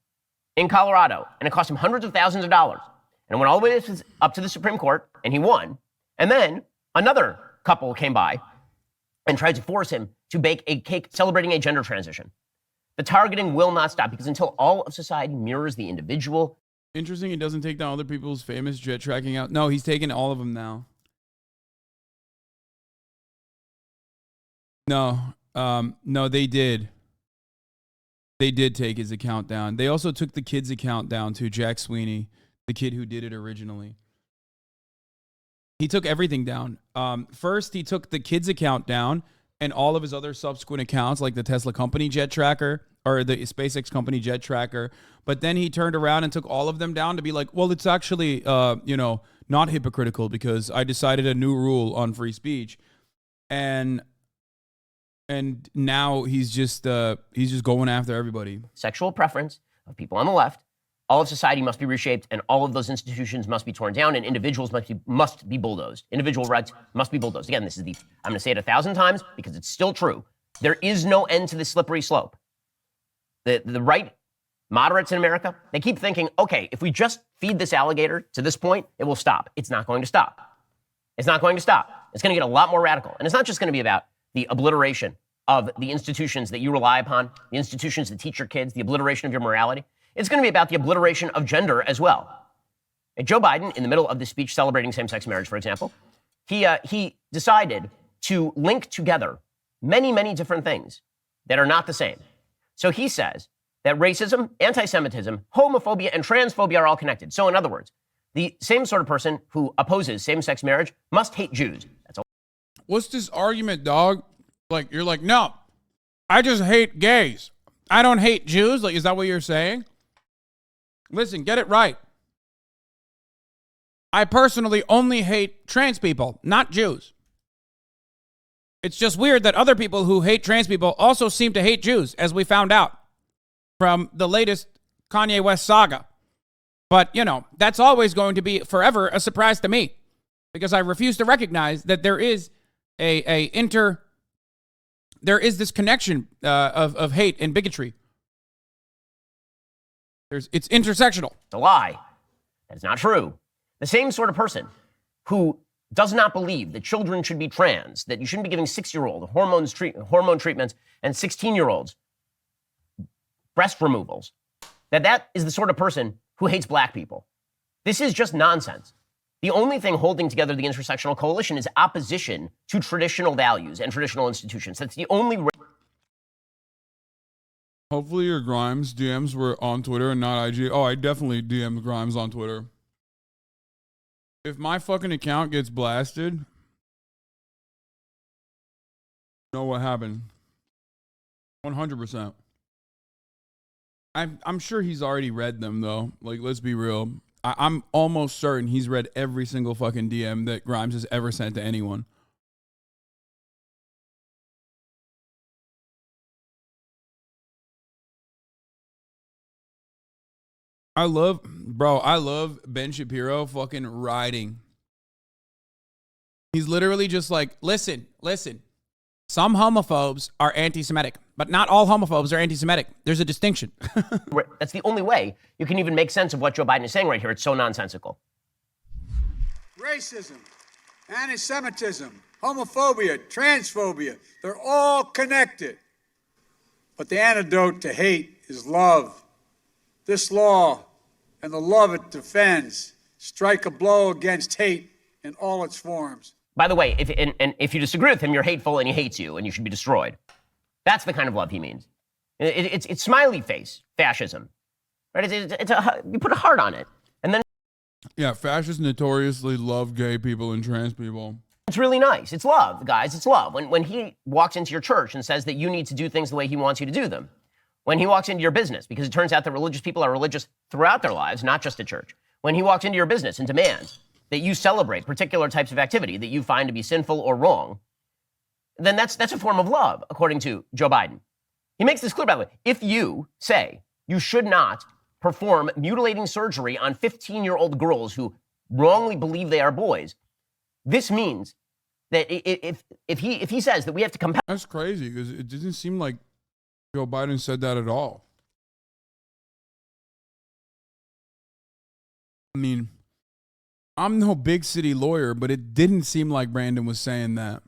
in Colorado, and it cost him hundreds of thousands of dollars. And it went all the way up to the Supreme Court, and he won. And then another couple came by and tried to force him to bake a cake celebrating a gender transition. The targeting will not stop because until all of society mirrors the individual. Interesting, he doesn't take down other people's famous jet tracking out. No, he's taking all of them now. No, they did. They did take his account down. They also took the kid's account down too, Jack Sweeney, the kid who did it originally. He took everything down. First, he took the kid's account down and all of his other subsequent accounts, like the Tesla company jet tracker or the SpaceX company jet tracker. But then he turned around and took all of them down to be like, well, it's actually, not hypocritical because I decided a new rule on free speech. And now he's just going after everybody. Sexual preference of people on the left. All of society must be reshaped, and all of those institutions must be torn down, and individuals must be bulldozed. Individual rights must be bulldozed. Again, I'm going to say it 1,000 times because it's still true. There is no end to the slippery slope. The right moderates in America, they keep thinking, okay, if we just feed this alligator to this point, it will stop. It's not going to stop. It's not going to stop. It's going to get a lot more radical. And it's not just going to be about the obliteration of the institutions that you rely upon, the institutions that teach your kids, the obliteration of your morality. It's going to be about the obliteration of gender as well. And Joe Biden, in the middle of the speech celebrating same-sex marriage, for example, he decided to link together many, many different things that are not the same. So he says that racism, anti-Semitism, homophobia, and transphobia are all connected. So in other words, the same sort of person who opposes same-sex marriage must hate Jews. That's all. What's this argument, dog? Like, you're like, no, I just hate gays. I don't hate Jews. Like, is that what you're saying? Listen, get it right. I personally only hate trans people, not Jews. It's just weird that other people who hate trans people also seem to hate Jews, as we found out from the latest Kanye West saga. But, that's always going to be forever a surprise to me because I refuse to recognize that there is there is this connection of hate and bigotry. It's intersectional. It's a lie. That's not true. The same sort of person who does not believe that children should be trans, that you shouldn't be giving 6-year-old hormone treatments and 16-year-olds breast removals, that is the sort of person who hates black people. This is just nonsense. The only thing holding together the intersectional coalition is opposition to traditional values and traditional institutions. That's the only. Hopefully your Grimes DMs were on Twitter and not IG. Oh, I definitely DM'd Grimes on Twitter. If my fucking account gets blasted, you know what happened. 100%. I'm sure he's already read them, though. Like, let's be real. I'm almost certain he's read every single fucking DM that Grimes has ever sent to anyone. I love Ben Shapiro fucking riding. He's literally just like, listen. Some homophobes are anti-Semitic, but not all homophobes are anti-Semitic. There's a distinction. That's the only way you can even make sense of what Joe Biden is saying right here. It's so nonsensical. Racism, anti-Semitism, homophobia, transphobia, they're all connected. But the antidote to hate is love. This law and the love it defends strike a blow against hate in all its forms. by the way, if you disagree with him, you're hateful and he hates you and you should be destroyed. That's the kind of love he means. It's smiley face fascism, right? You put a heart on it, and then yeah, fascists notoriously love gay people and trans people. it's really nice. It's love, guys. It's love. When he walks into your church and says that you need to do things the way he wants you to do them. When he walks into your business, because it turns out that religious people are religious throughout their lives, not just at church. When he walks into your business and demands that you celebrate particular types of activity that you find to be sinful or wrong, then that's a form of love, according to Joe Biden. He makes this clear, by the way. If you say you should not perform mutilating surgery on 15-year-old girls who wrongly believe they are boys, this means that if he says that we have to compel... That's crazy, because it didn't seem like Joe Biden said that at all. I mean, I'm no big city lawyer, but it didn't seem like Brandon was saying that.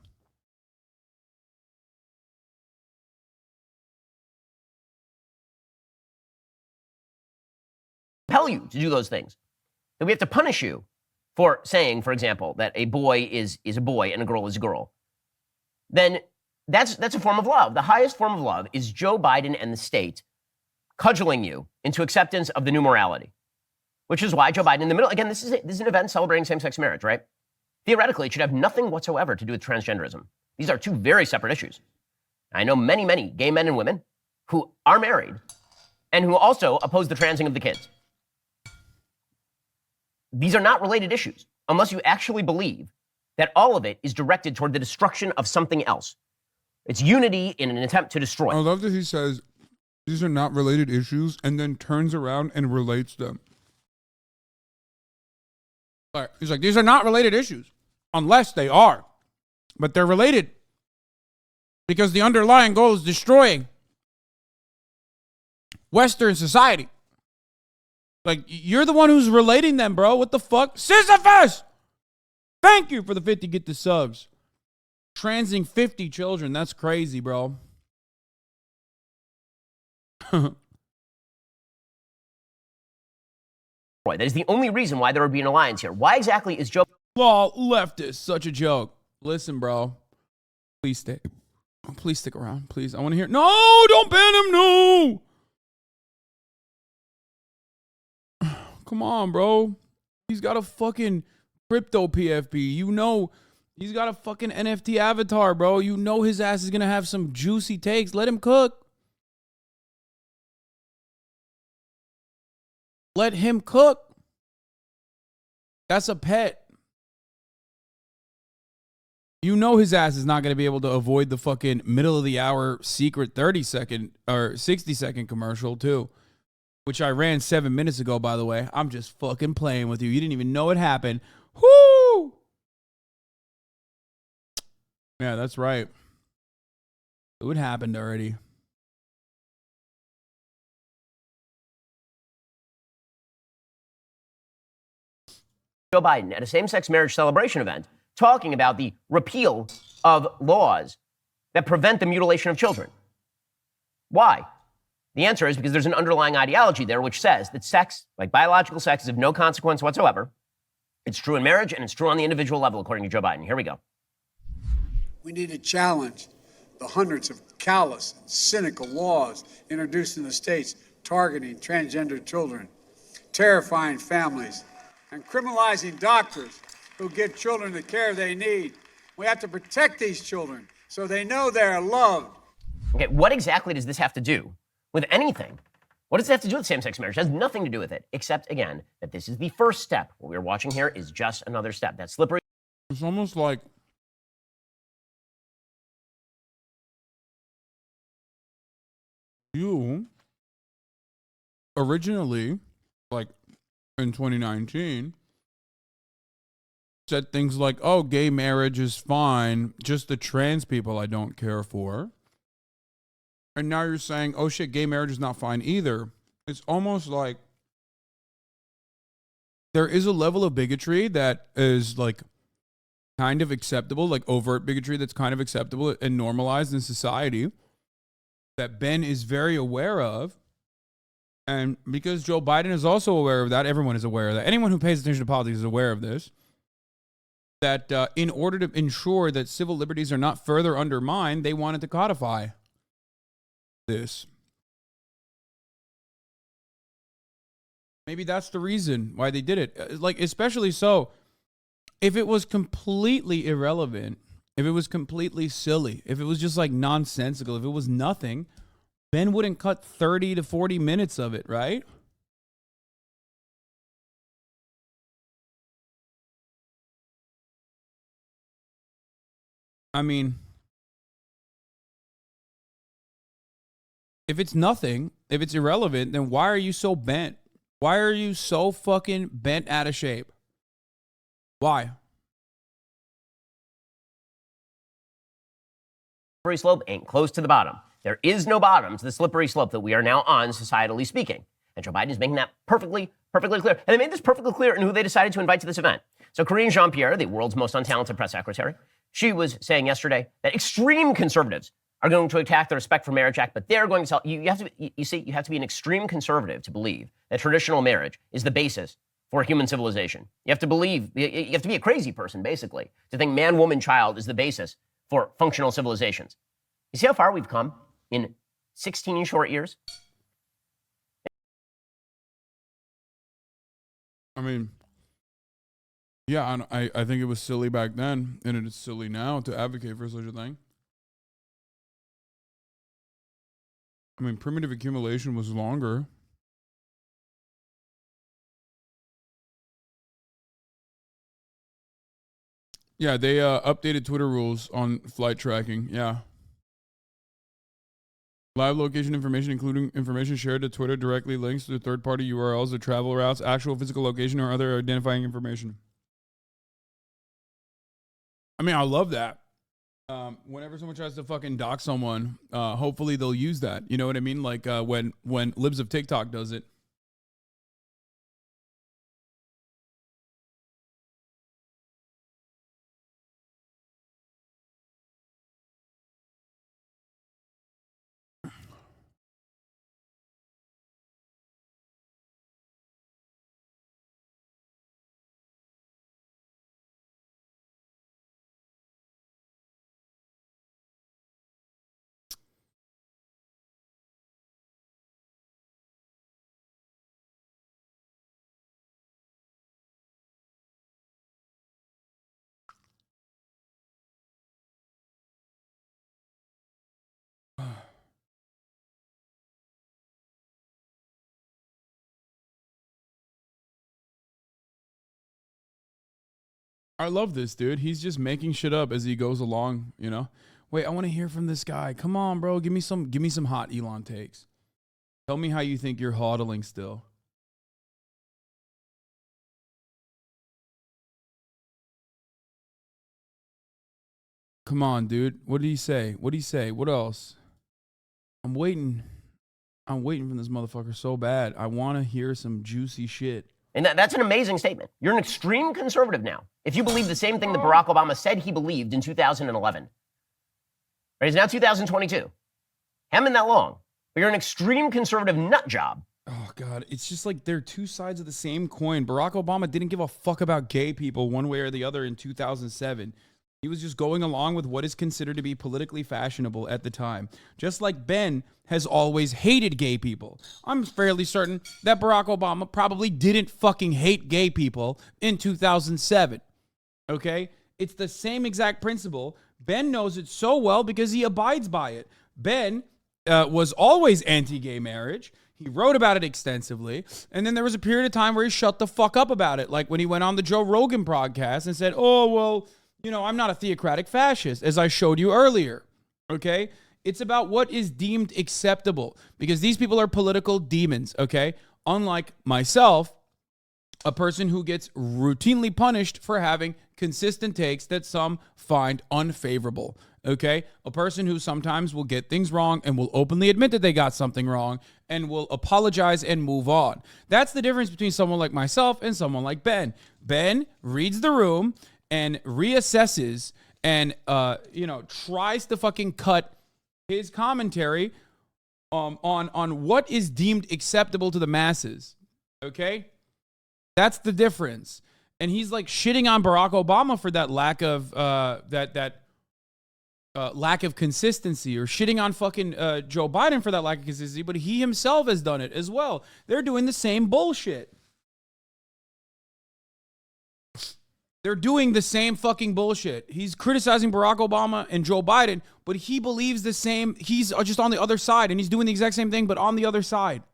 Compel you to do those things. That we have to punish you for saying, for example, that a boy is a boy and a girl is a girl. Then that's a form of love. The highest form of love is Joe Biden and the state cudgeling you into acceptance of the new morality, which is why Joe Biden in the middle, again, this is an event celebrating same-sex marriage, right? Theoretically, it should have nothing whatsoever to do with transgenderism. These are two very separate issues. I know many, many gay men and women who are married and who also oppose the transing of the kids. These are not related issues unless you actually believe that all of it is directed toward the destruction of something else. It's unity in an attempt to destroy. I love that he says these are not related issues and then turns around and relates them. He's like, these are not related issues unless they are, but they're related because the underlying goal is destroying Western society. Like, you're the one who's relating them, bro. What the fuck? Sisyphus! Thank you for the 50 get the subs. Transing 50 children. That's crazy, bro. That is the only reason why there would be an alliance here. Why exactly is Joe... Well, leftist. Such a joke. Listen, bro. Please stay. Please stick around. Please. I want to hear... No! Don't ban him! No! Come on, bro. He's got a fucking crypto PFP. You know, he's got a fucking NFT avatar, bro. You know his ass is going to have some juicy takes. Let him cook. Let him cook. That's a pet. You know his ass is not going to be able to avoid the fucking middle of the hour secret 30-second or 60-second commercial, too. Which I ran 7 minutes ago, by the way. I'm just fucking playing with you. You didn't even know it happened. Whoo! Yeah, that's right. It happened already. Joe Biden at a same-sex marriage celebration event talking about the repeal of laws that prevent the mutilation of children. Why? The answer is because there's an underlying ideology there which says that sex, like biological sex, is of no consequence whatsoever. It's true in marriage and it's true on the individual level, according to Joe Biden. Here we go. We need to challenge the hundreds of callous and cynical laws introduced in the states targeting transgender children, terrifying families, and criminalizing doctors who give children the care they need. We have to protect these children so they know they're loved. Okay, what exactly does this have to do with anything? What does it have to do with same-sex marriage? It has nothing to do with it, except, again, that this is the first step. What we're watching here is just another step. That slippery... It's almost like you originally, like in 2019, said things like, oh, gay marriage is fine, just the trans people I don't care for. And now you're saying, oh shit, gay marriage is not fine either. It's almost like there is a level of bigotry that is like kind of acceptable, like overt bigotry that's kind of acceptable and normalized in society that Ben is very aware of. And because Joe Biden is also aware of that, everyone is aware of that. Anyone who pays attention to politics is aware of this. that in order to ensure that civil liberties are not further undermined, they wanted to codify this. Maybe that's the reason why they did it. Like, especially so, if it was completely irrelevant, if it was completely silly, if it was just like nonsensical, if it was nothing, Ben wouldn't cut 30 to 40 minutes of it, right? I mean, if it's nothing, if it's irrelevant, then why are you so bent? Why are you so fucking bent out of shape? Why? Slippery slope ain't close to the bottom. There is no bottom to the slippery slope that we are now on, societally speaking. And Joe Biden is making that perfectly clear. And they made this perfectly clear in who they decided to invite to this event. So Karine Jean-Pierre, the world's most untalented press secretary, she was saying yesterday that extreme conservatives are going to attack the Respect for Marriage Act, but they're going to tell you have to be an extreme conservative to believe that traditional marriage is the basis for human civilization. You have to be a crazy person, basically, to think man, woman, child is the basis for functional civilizations. You see how far we've come in 16 short years? I mean, yeah, I think it was silly back then, and it is silly now to advocate for such a thing. I mean, primitive accumulation was longer. Yeah, they updated Twitter rules on flight tracking. Yeah. Live location information, including information shared to Twitter, directly links to third-party URLs, the travel routes, actual physical location, or other identifying information. I mean, I love that. Whenever someone tries to fucking dox someone, hopefully they'll use that. You know what I mean? Like when Libs of TikTok does it. I love this dude. He's just making shit up as he goes along, you know? Wait, I want to hear from this guy. Come on, bro. Give me some hot Elon takes. Tell me how you think you're hodling still. Come on, dude. What did he say? What did he say? What else? I'm waiting for this motherfucker so bad. I want to hear some juicy shit. And that's an amazing statement. You're an extreme conservative now. If you believe the same thing that Barack Obama said he believed in 2011. Right? It's now 2022. Haven't been that long. But you're an extreme conservative nut job. Oh, God. It's just like they're two sides of the same coin. Barack Obama didn't give a fuck about gay people one way or the other in 2007. He was just going along with what is considered to be politically fashionable at the time. Just like Ben has always hated gay people. I'm fairly certain that Barack Obama probably didn't fucking hate gay people in 2007. Okay? It's the same exact principle. Ben knows it so well because he abides by it. Ben was always anti-gay marriage. He wrote about it extensively. And then there was a period of time where he shut the fuck up about it. Like when he went on the Joe Rogan podcast and said, oh, well, you know, I'm not a theocratic fascist, as I showed you earlier, okay? It's about what is deemed acceptable, because these people are political demons, okay? Unlike myself, a person who gets routinely punished for having consistent takes that some find unfavorable, okay? A person who sometimes will get things wrong and will openly admit that they got something wrong and will apologize and move on. That's the difference between someone like myself and someone like Ben. Ben reads the room and reassesses and, tries to fucking cut his commentary on what is deemed acceptable to the masses, okay? That's the difference. And he's like shitting on Barack Obama for that lack of lack of consistency, or shitting on fucking Joe Biden for that lack of consistency, but he himself has done it as well. They're doing the same bullshit. They're doing the same fucking bullshit. He's criticizing Barack Obama and Joe Biden, but he believes the same. He's just on the other side, and he's doing the exact same thing, but on the other side.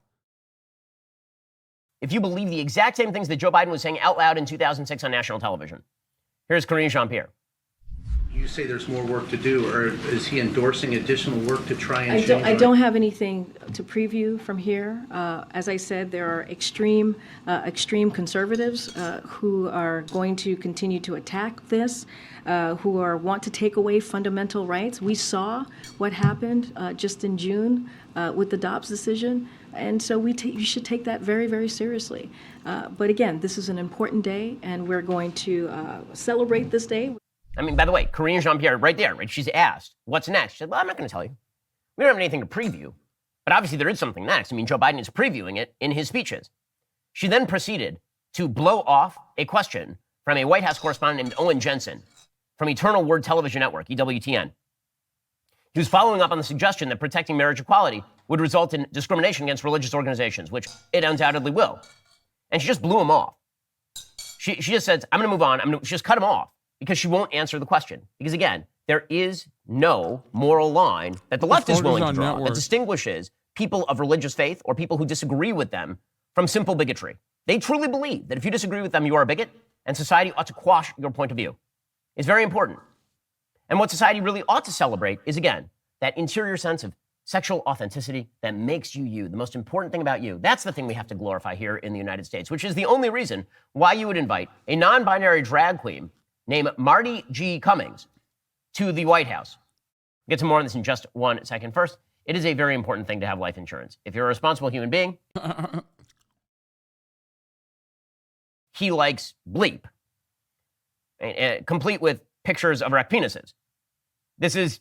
If you believe the exact same things that Joe Biden was saying out loud in 2006 on national television. Here's Karine Jean-Pierre. You say there's more work to do, or is he endorsing additional work to try and change? I don't have anything to preview from here. As I said, there are extreme conservatives who are going to continue to attack this, who want to take away fundamental rights. We saw what happened just in June with the Dobbs decision, and so you should take that very, very seriously. But again, this is an important day, and we're going to celebrate this day. I mean, by the way, Karine Jean-Pierre, right there, right? She's asked, what's next? She said, well, I'm not going to tell you. We don't have anything to preview. But obviously there is something next. I mean, Joe Biden is previewing it in his speeches. She then proceeded to blow off a question from a White House correspondent named Owen Jensen from Eternal Word Television Network, EWTN. He was following up on the suggestion that protecting marriage equality would result in discrimination against religious organizations, which it undoubtedly will. And she just blew him off. She just said, I'm going to move on. She just cut him off, because she won't answer the question. Because again, there is no moral line that the left is willing to draw that distinguishes people of religious faith or people who disagree with them from simple bigotry. They truly believe that if you disagree with them, you are a bigot, and society ought to quash your point of view. It's very important. And what society really ought to celebrate is, again, that interior sense of sexual authenticity that makes you you, the most important thing about you. That's the thing we have to glorify here in the United States, which is the only reason why you would invite a non-binary drag queen named Marty G. Cummings to the White House. We'll get to more on this in just 1 second. First, it is a very important thing to have life insurance. If you're a responsible human being, he likes bleep, complete with pictures of erect penises. This is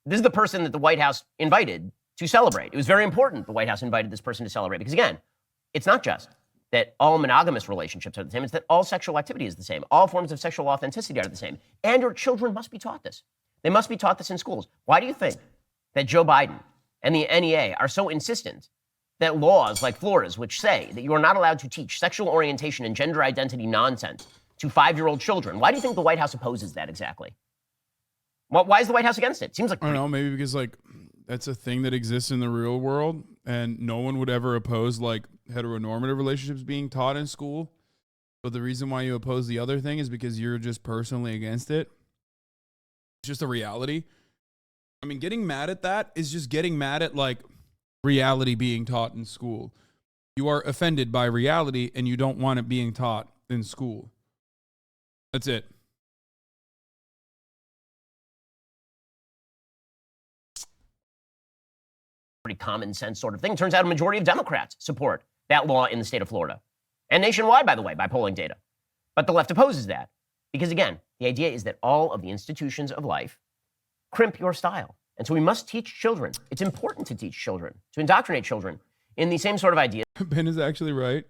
the person that the White House invited to celebrate. It was very important the White House invited this person to celebrate, because again, it's not just that all monogamous relationships are the same. It's that all sexual activity is the same. All forms of sexual authenticity are the same. And your children must be taught this. They must be taught this in schools. Why do you think that Joe Biden and the NEA are so insistent that laws like Florida's, which say that you are not allowed to teach sexual orientation and gender identity nonsense to 5-year-old children, why do you think the White House opposes that exactly? Why is the White House against it? Seems like... I don't know, maybe because, like, that's a thing that exists in the real world, and no one would ever oppose, like, heteronormative relationships being taught in school. But the reason why you oppose the other thing is because you're just personally against it. It's just a reality. I mean, getting mad at that is just getting mad at, like, reality being taught in school. You are offended by reality, and you don't want it being taught in school. That's it. Pretty common sense sort of thing. Turns out a majority of Democrats support that law in the state of Florida. And nationwide, by the way, by polling data. But the left opposes that. Because again, the idea is that all of the institutions of life crimp your style. And so we must teach children. It's important to teach children, to indoctrinate children in the same sort of idea. Ben is actually right.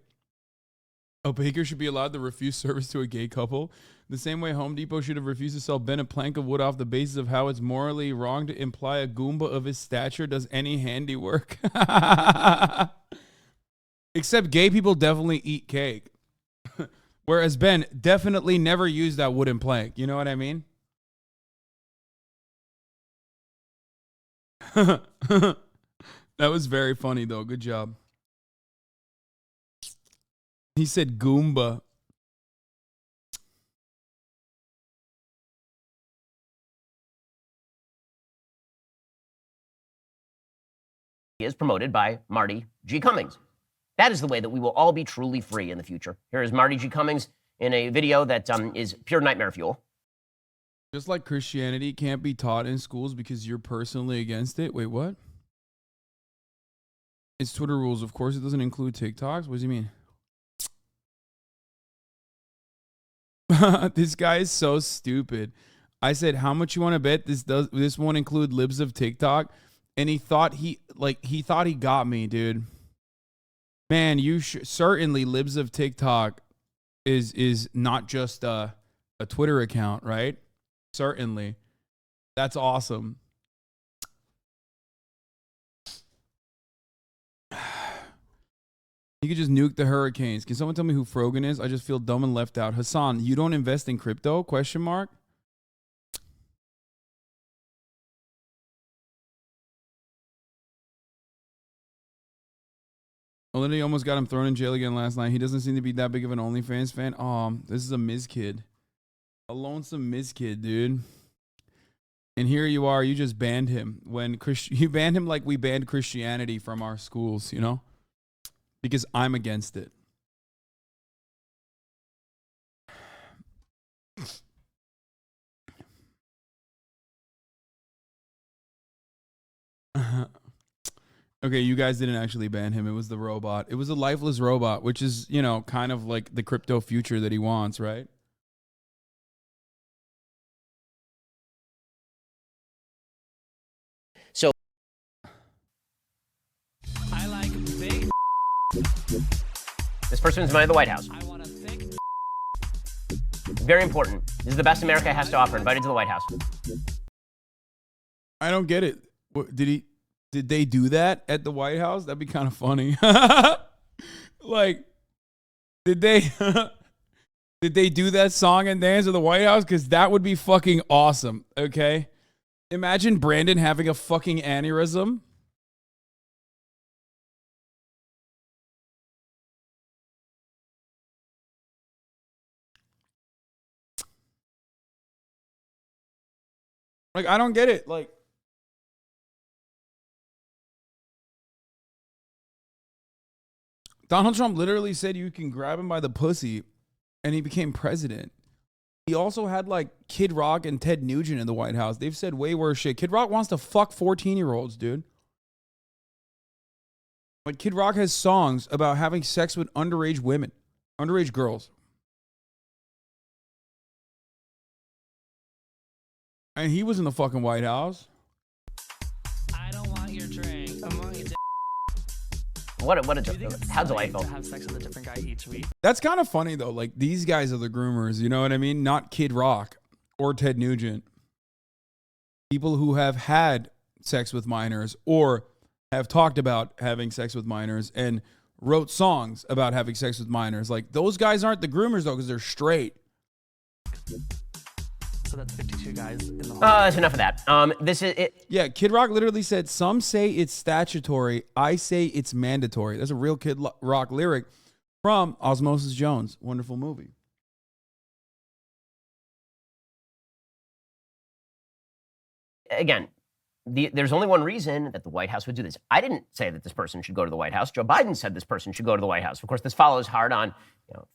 A baker should be allowed to refuse service to a gay couple. The same way Home Depot should have refused to sell Ben a plank of wood off the basis of how it's morally wrong to imply a Goomba of his stature does any handiwork. Except gay people definitely eat cake. Whereas Ben definitely never used that wooden plank. You know what I mean? That was very funny, though. Good job. He said Goomba. Is promoted by Marty G. Cummings. That is the way that we will all be truly free in the future. Here is Marty G. Cummings in a video that is pure nightmare fuel. Just like Christianity can't be taught in schools because you're personally against it. Wait, what? It's Twitter rules. Of course, it doesn't include TikToks. What does he mean? This guy is so stupid. I said, how much you want to bet this won't include libs of TikTok? And he thought he got me, dude. Man, you certainly libs of TikTok is not just a Twitter account, right? Certainly. That's awesome. You could just nuke the hurricanes. Can someone tell me who Frogan is? I just feel dumb and left out. Hasan, you don't invest in crypto? Question mark. Olinda almost got him thrown in jail again last night. He doesn't seem to be that big of an OnlyFans fan. This is a Miz kid. A lonesome Miz kid, dude. And here you are, you just banned him. You banned him like we banned Christianity from our schools, you know? Because I'm against it. Okay, you guys didn't actually ban him. It was the robot. It was a lifeless robot, which is, you know, kind of like the crypto future that he wants, right? So I like big. This person's invited to the White House. Very important. This is the best America has to offer. Invited to the White House. I don't get it. What, did they do that at the White House? That'd be kind of funny. Like, did they do that song and dance at the White House? Because that would be fucking awesome. Okay. Imagine Brandon having a fucking aneurysm. Like, I don't get it. Like, Donald Trump literally said you can grab him by the pussy, and he became president. He also had, like, Kid Rock and Ted Nugent in the White House. They've said way worse shit. Kid Rock wants to fuck 14-year-olds, dude. Like, Kid Rock has songs about having sex with underage women, underage girls. And he was in the fucking White House. I don't want your drink. I want your How delightful. To have sex with a different guy each week. That's kind of funny, though. Like, these guys are the groomers, you know what I mean? Not Kid Rock or Ted Nugent. People who have had sex with minors or have talked about having sex with minors and wrote songs about having sex with minors. Like, those guys aren't the groomers, though, because they're straight. So that's 52 guys in the hall. That's enough of that. This is it. Yeah, Kid Rock literally said, some say it's statutory, I say it's mandatory. That's a real Kid Rock lyric from Osmosis Jones. Wonderful movie. Again, there's only one reason that the White House would do this. I didn't say that this person should go to the White House. Joe Biden said this person should go to the White House. Of course, this follows hard on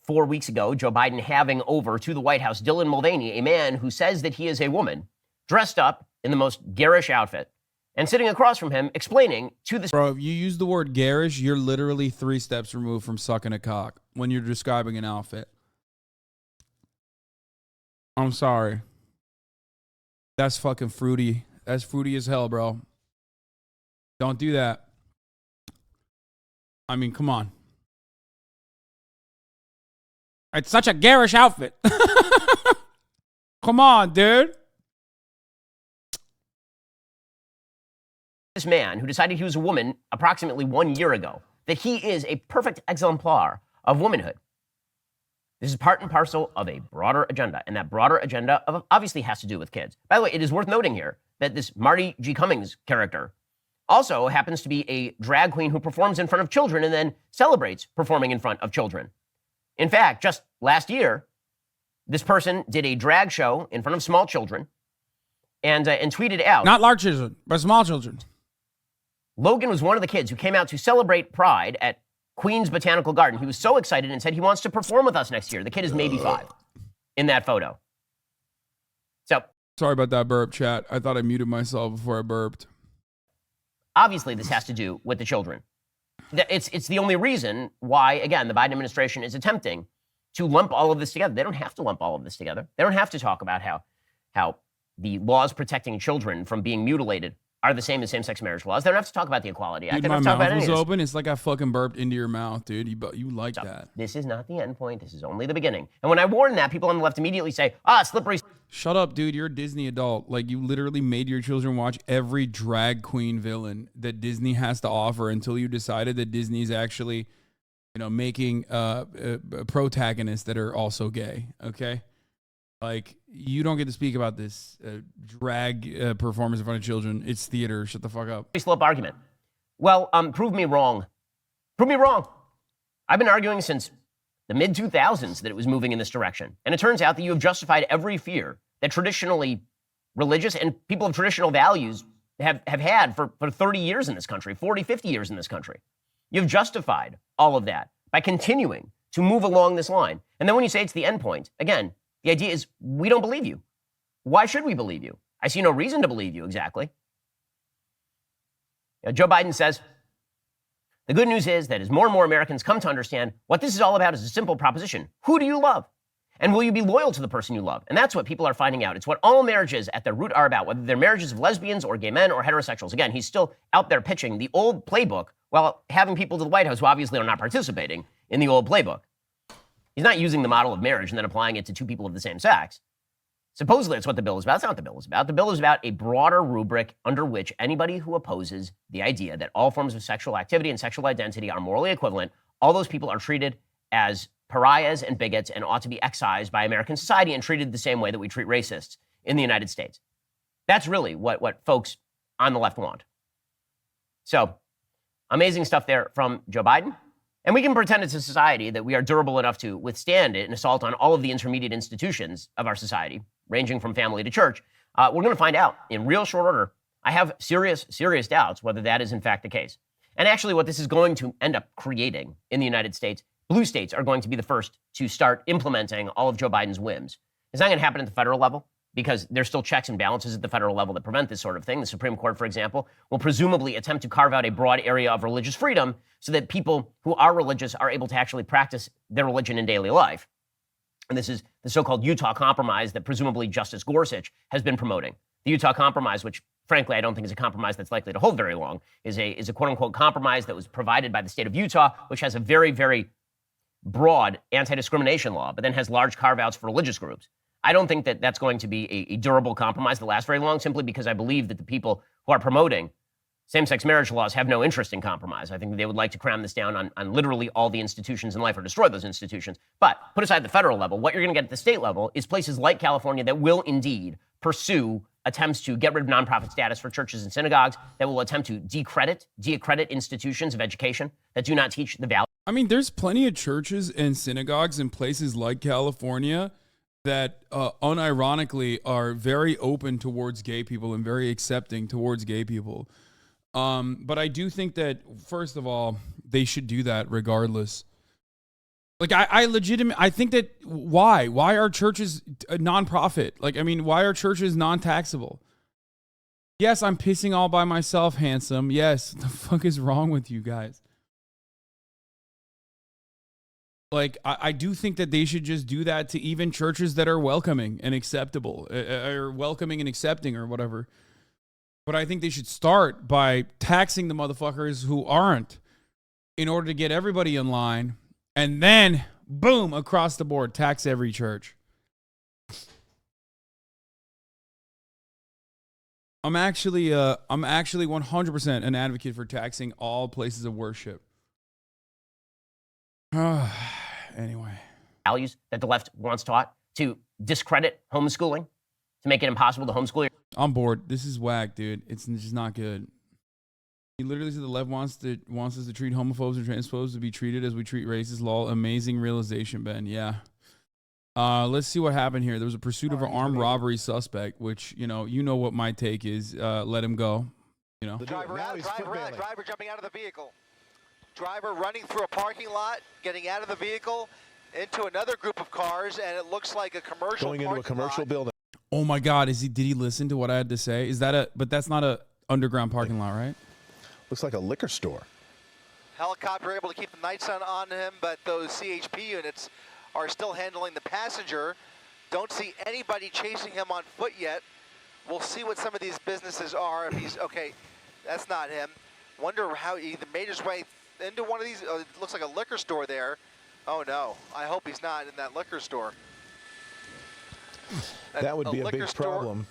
4 weeks ago, Joe Biden having over to the White House Dylan Mulvaney, a man who says that he is a woman, dressed up in the most garish outfit, and sitting across from him explaining to this... Bro, if you use the word garish, you're literally 3 steps removed from sucking a cock when you're describing an outfit. I'm sorry. That's fucking fruity. That's fruity as hell, bro. Don't do that. I mean, come on. It's such a garish outfit. Come on, dude. This man who decided he was a woman approximately 1 year ago, that he is a perfect exemplar of womanhood. This is part and parcel of a broader agenda, and that broader agenda obviously has to do with kids. By the way, it is worth noting here that this Marty G. Cummings character also happens to be a drag queen who performs in front of children and then celebrates performing in front of children. In fact, just last year, this person did a drag show in front of small children and tweeted out... Not large children, but small children. Logan was one of the kids who came out to celebrate Pride at Queens Botanical Garden. He was so excited and said he wants to perform with us next year. The kid is maybe 5 in that photo. So... Sorry about that burp, chat. I thought I muted myself before I burped. Obviously, this has to do with the children. It's the only reason why, again, the Biden administration is attempting to lump all of this together. They don't have to lump all of this together. They don't have to talk about how the laws protecting children from being mutilated are the same as same-sex marriage laws. They don't have to talk about the Equality Act. Dude, They my don't have to talk mouth about was any of this. open. It's like I fucking burped into your mouth, dude. You like that. This is not the end point. This is only the beginning. And when I warn that, people on the left immediately say, slippery. Shut up, dude. You're a Disney adult. Like, you literally made your children watch every drag queen villain that Disney has to offer until you decided that Disney's actually, making protagonists that are also gay, okay? Like, you don't get to speak about this drag performance in front of children. It's theater. Shut the fuck up. Slope argument. Well, prove me wrong. Prove me wrong. I've been arguing since the mid-2000s that it was moving in this direction. And it turns out that you have justified every fear that traditionally religious and people of traditional values have had for 30 years in this country, 40, 50 years in this country. You've justified all of that by continuing to move along this line. And then when you say it's the end point, again, the idea is we don't believe you. Why should we believe you? I see no reason to believe you exactly. Joe Biden says, the good news is that as more and more Americans come to understand what this is all about is a simple proposition. Who do you love? And will you be loyal to the person you love? And that's what people are finding out. It's what all marriages at their root are about, whether they're marriages of lesbians or gay men or heterosexuals. Again, he's still out there pitching the old playbook while having people to the White House who obviously are not participating in the old playbook. He's not using the model of marriage and then applying it to two people of the same sex. Supposedly, that's what the bill is about. That's not what the bill is about. The bill is about a broader rubric under which anybody who opposes the idea that all forms of sexual activity and sexual identity are morally equivalent, all those people are treated as pariahs and bigots and ought to be excised by American society and treated the same way that we treat racists in the United States. That's really what folks on the left want. So, amazing stuff there from Joe Biden. And we can pretend as a society that we are durable enough to withstand it, an assault on all of the intermediate institutions of our society, ranging from family to church. We're going to find out in real short order. I have serious, serious doubts whether that is in fact the case. And actually what this is going to end up creating in the United States, blue states are going to be the first to start implementing all of Joe Biden's whims. It's not going to happen at the federal level because there's still checks and balances at the federal level that prevent this sort of thing. The Supreme Court, for example, will presumably attempt to carve out a broad area of religious freedom so that people who are religious are able to actually practice their religion in daily life. And this is the so-called Utah Compromise that presumably Justice Gorsuch has been promoting. The Utah Compromise, which frankly I don't think is a compromise that's likely to hold very long, is a quote-unquote compromise that was provided by the state of Utah, which has a very, very broad anti-discrimination law, but then has large carve-outs for religious groups. I don't think that that's going to be a durable compromise that lasts very long, simply because I believe that the people who are promoting same-sex marriage laws have no interest in compromise. I think that they would like to cram this down on literally all the institutions in life or destroy those institutions. But put aside the federal level, what you're going to get at the state level is places like California that will indeed pursue attempts to get rid of nonprofit status for churches and synagogues, that will attempt to de-accredit institutions of education that do not teach the value. I mean, there's plenty of churches and synagogues in places like California that unironically are very open towards gay people and very accepting towards gay people. But I do think that, first of all, they should do that regardless. Like, I think that why are churches nonprofit? Like, I mean, why are churches non-taxable? Yes, I'm pissing all by myself, handsome. Yes, what the fuck is wrong with you guys? Like, I do think that they should just do that to even churches that are welcoming and acceptable, or welcoming and accepting or whatever. But I think they should start by taxing the motherfuckers who aren't in order to get everybody in line. And then, boom, across the board, tax every church. I'm actually 100% an advocate for taxing all places of worship. Anyway. Values that the left wants taught to discredit homeschooling, to make it impossible to homeschool. I'm bored. This is whack, dude. It's just not good. He literally said the left wants us to treat homophobes and transphobes to be treated as we treat racists. Lol. Amazing realization, Ben. Yeah. Let's see what happened here. There was a pursuit of an armed robbery suspect, which, you know what my take is. Let him go. You know. Driver jumping out of the vehicle. Driver running through a parking lot, getting out of the vehicle into another group of cars, and it looks like a commercial going into a commercial building. Oh my God! Did he listen to what I had to say? But that's not a underground parking lot, right? Looks like a liquor store. Helicopter able to keep the night sun on him, but those CHP units are still handling the passenger. Don't see anybody chasing him on foot yet. We'll see what some of these businesses are. If he's okay, that's not him. Wonder how he made his way into one of these. It looks like a liquor store there. Oh no! I hope he's not in that liquor store. That would be a big problem.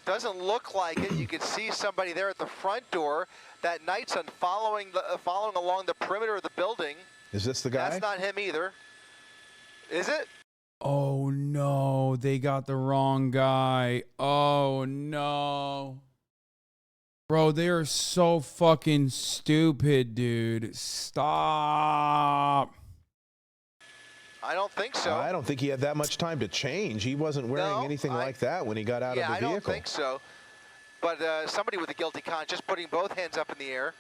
Doesn't look like it. You can see somebody there at the front door. That Knightson following along the perimeter of the building. Is this the guy? That's not him either. Is it? Oh no, they got the wrong guy. Oh no. Bro, they are so fucking stupid, dude. Stop. I don't think so. I don't think he had that much time to change. He wasn't wearing anything like that when he got out of the vehicle. Yeah, I don't think so. But somebody with a guilty conscience putting both hands up in the air.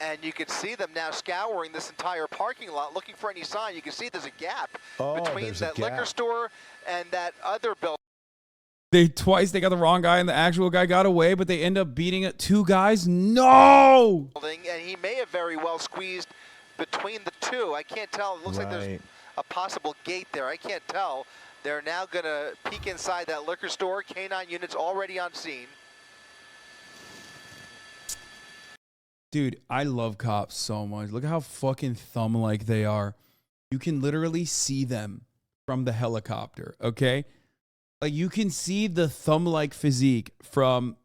And you can see them now scouring this entire parking lot, looking for any sign. You can see there's a gap between that liquor store and that other building. They got the wrong guy and the actual guy got away, but they end up beating it 2 guys. No! And he may have very well squeezed between the two. I can't tell. It looks like there's a possible gate there. I can't tell. They're now going to peek inside that liquor store. K9 units already on scene. Dude, I love cops so much. Look at how fucking thumb-like they are. You can literally see them from the helicopter, okay? Like, you can see the thumb-like physique from,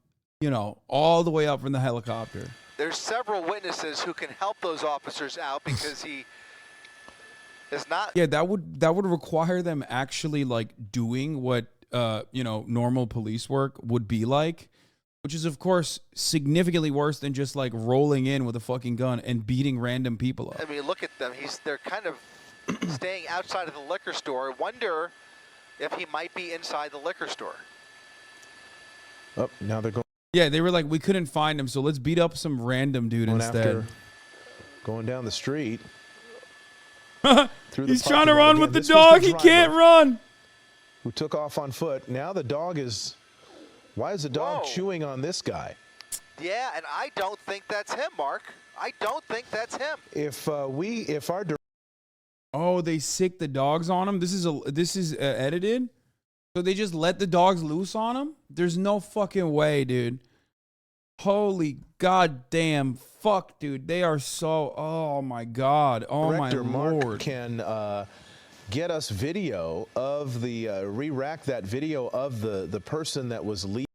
you know, all the way up from the helicopter. There's several witnesses who can help those officers out because he is not. Yeah, that would require them actually like doing what you know, normal police work would be like, which is of course significantly worse than just like rolling in with a fucking gun and beating random people up. I mean, look at them. They're kind of staying outside of the liquor store. Wonder if he might be inside the liquor store. Oh, now they're going. Yeah, they were like, we couldn't find him, so let's beat up some random dude instead. Going down the street. He's trying to run with the dog. He can't run. Who took off on foot. Now the dog is... Why is the dog chewing on this guy? Yeah, and I don't think that's him, Mark. I don't think that's him. If our... Oh, they sick the dogs on him? This is edited? So they just let the dogs loose on him? There's no fucking way, dude. Holy goddamn fuck, dude. They are so... Oh, my God. Oh, Director my Lord. Mark can get us video of the... re-rack that video of the person that was leaving.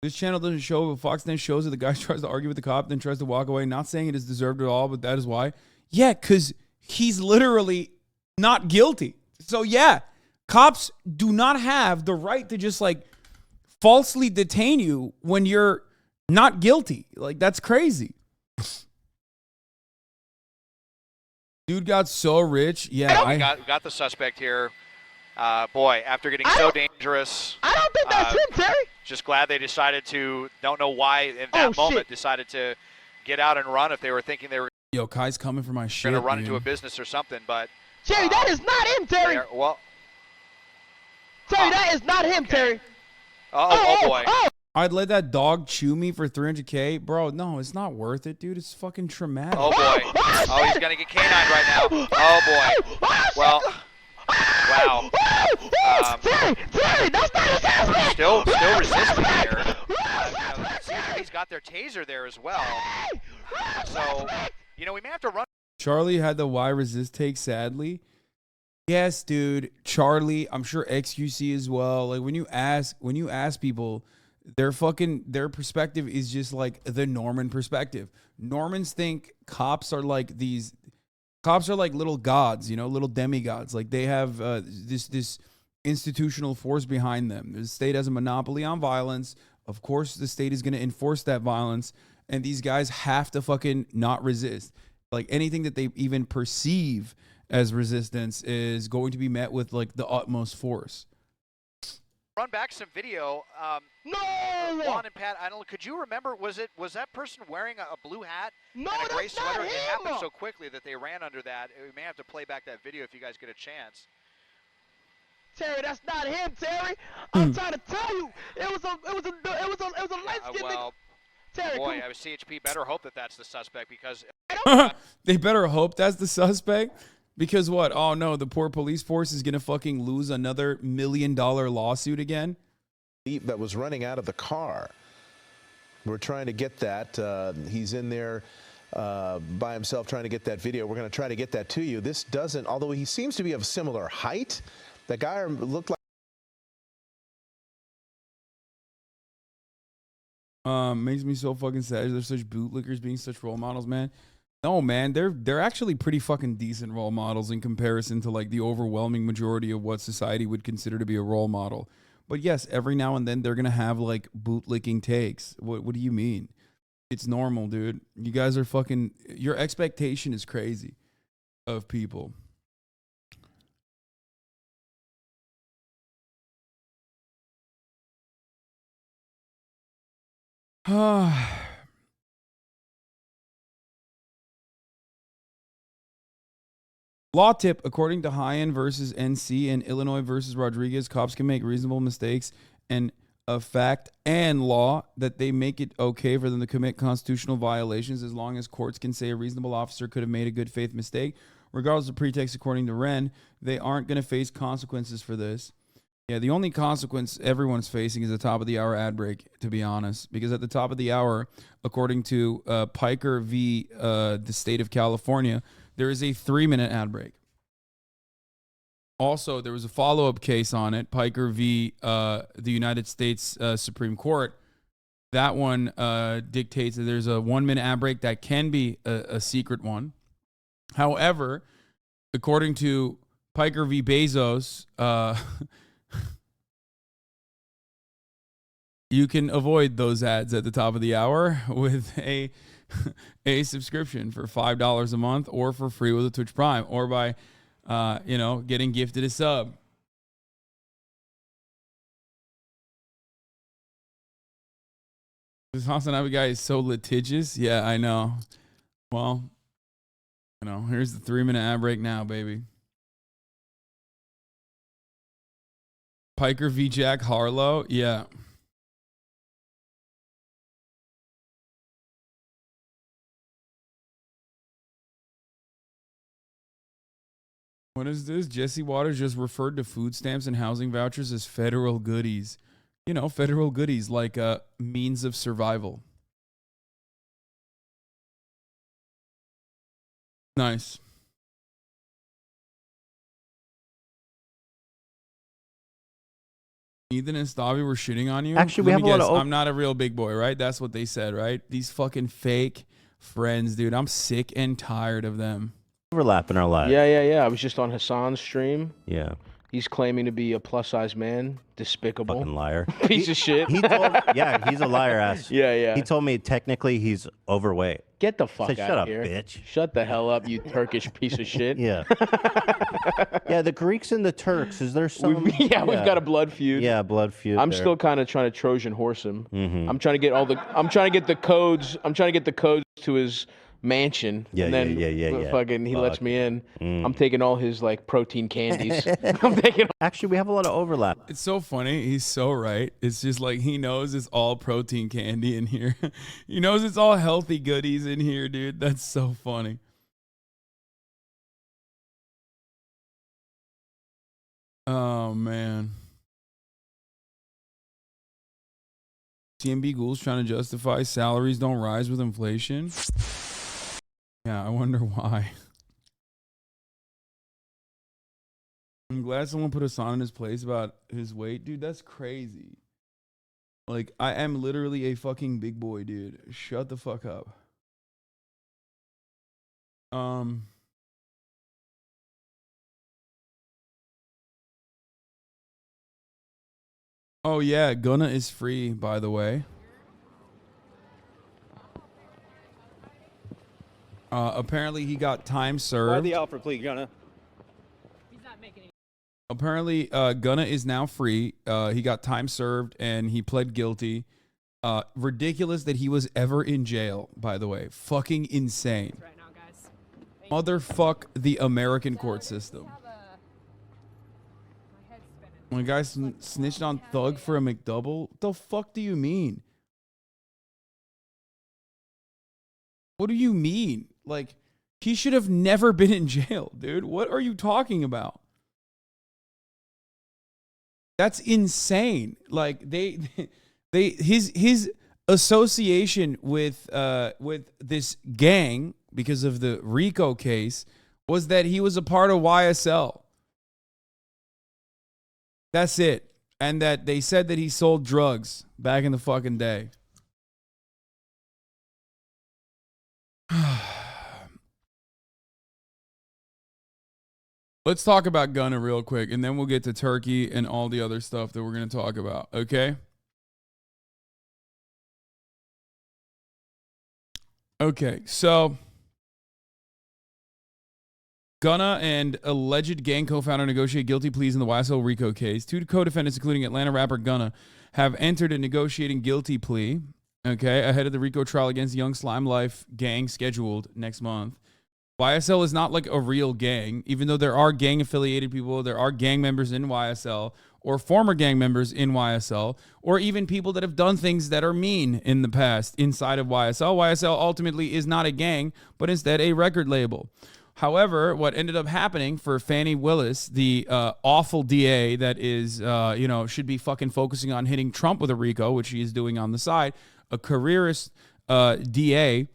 This channel doesn't show, but Fox then shows that the guy tries to argue with the cop, then tries to walk away. Not saying it is deserved at all, but that is why. Yeah, because he's literally not guilty. So, yeah. Cops do not have the right to just like falsely detain you when you're not guilty. Like, that's crazy. Dude got so rich. Yeah, we got the suspect here. Boy, after getting so dangerous. I don't think that's him, Terry. Just glad they decided to, don't know why in that moment, decided to get out and run if they were thinking they were Yo, Kai's coming for my shit. going to run into a business or something, but. Terry, that is not him, Terry. Well. Terry, that is not him, Terry. Oh, boy. I'd let that dog chew me for $300K. Bro, no, it's not worth it, dude. It's fucking traumatic. Oh, boy. Oh, he's going to get canine right now. Oh, boy. Well, wow. Terry, that's not his ass. Still resisting here. He's got their taser there as well. So, you know, we may have to run. Charlie had the why resist take, sadly. Yes, dude. Charlie, I'm sure XQC as well. Like, when you ask people, their perspective is just like the Norman perspective. Normans think cops are like little gods, you know, little demigods. Like, they have this institutional force behind them. The state has a monopoly on violence. Of course, the state is going to enforce that violence, and these guys have to fucking not resist. Like, anything that they even perceive as resistance is going to be met with like the utmost force. Run back some video. No! Juan and Pat, I don't know. Could you remember? Was that person wearing a blue hat and a gray that's not sweater? It him. happened so quickly that they ran under that. We may have to play back that video if you guys get a chance. Terry, that's not him, Terry. I'm trying to tell you, it was a light skinned nigga. Terry, boy, CHP better hope that that's the suspect because they better hope that's the suspect. Because what? Oh, no, the poor police force is going to fucking lose another $1 million lawsuit again? that was running out of the car. We're trying to get that. He's in there by himself trying to get that video. We're going to try to get that to you. This doesn't, although he seems to be of similar height, the guy looked like. Makes me so fucking sad. They're such bootlickers being such role models, man. No, man, they're actually pretty fucking decent role models in comparison to like the overwhelming majority of what society would consider to be a role model. But yes, every now and then they're gonna have like bootlicking takes. What do you mean? It's normal, dude. You guys are fucking. Your expectation is crazy of people. Law tip, according to Hyen versus NC and Illinois versus Rodriguez, cops can make reasonable mistakes and a fact and law that they make it okay for them to commit constitutional violations as long as courts can say a reasonable officer could have made a good faith mistake. Regardless of pretext, according to Wren, they aren't going to face consequences for this. Yeah, the only consequence everyone's facing is the top of the hour ad break, to be honest, because at the top of the hour, according to Piker v. the state of California, there is a 3-minute ad break. Also, there was a follow-up case on it, Piker v. the United States Supreme Court. That one dictates that there's a 1-minute ad break that can be a secret one. However, according to Piker v. Bezos, you can avoid those ads at the top of the hour with a subscription for $5 a month or for free with a Twitch Prime or by, getting gifted a sub. This HasanAbi guy is so litigious. Yeah, I know. Well, here's the 3-minute ad break now, baby. Piker v. Jack Harlow. Yeah. What is this? Jesse Waters just referred to food stamps and housing vouchers as federal goodies. Federal goodies like a means of survival. Nice. Ethan and Stavi were shitting on you? Actually, we have a lot of... I'm not a real big boy, right? That's what they said, right? These fucking fake friends, dude. I'm sick and tired of them. Overlap in our lives. Yeah. I was just on Hassan's stream. Yeah. He's claiming to be a plus-size man. Despicable. Fucking liar. Piece of shit. He's a liar ass. Yeah. He told me technically he's overweight. Get the fuck out Shut up, here. bitch. Shut the hell up, you Turkish piece of shit. Yeah. Yeah, the Greeks and the Turks. Is there some? We've got a blood feud. Yeah, blood feud. I'm still kind of trying to Trojan horse him. Mm-hmm. I'm trying to get the codes. I'm trying to get the codes to his mansion. Yeah, and then fucking he lets me in. I'm taking all his like protein candies. Actually, we have a lot of overlap. It's so funny. He's so right. It's just like he knows it's all protein candy in here. He knows it's all healthy goodies in here, dude. That's so funny. Oh, man. CMB Ghoul's trying to justify salaries don't rise with inflation. Yeah, I wonder why. I'm glad someone put Hassan in his place about his weight. Dude, that's crazy. Like, I am literally a fucking big boy, dude. Shut the fuck up. Oh, yeah, Gunna is free, by the way. Apparently, he got time served. Why the Alfred plea, Gunna? Apparently, Gunna is now free. He got time served, and he pled guilty. Ridiculous that he was ever in jail, by the way. Fucking insane. Motherfuck the American court system. When a guy snitched on Thug for a McDouble, what the fuck do you mean? What do you mean? Like, he should have never been in jail, dude. What are you talking about? That's insane. Like his association with this gang because of the RICO case was that he was a part of YSL. That's it. And that they said that he sold drugs back in the fucking day. Let's talk about Gunna real quick, and then we'll get to Turkey and all the other stuff that we're going to talk about, okay? Okay, so Gunna and alleged gang co-founder negotiate guilty pleas in the YSL RICO case. Two co-defendants, including Atlanta rapper Gunna, have entered a negotiating guilty plea, okay, ahead of the RICO trial against Young Slime Life gang scheduled next month. YSL is not like a real gang, even though there are gang-affiliated people, there are gang members in YSL, or former gang members in YSL, or even people that have done things that are mean in the past inside of YSL. YSL ultimately is not a gang, but instead a record label. However, what ended up happening for Fani Willis, the awful DA that is, should be fucking focusing on hitting Trump with a RICO, which she is doing on the side, a careerist DA,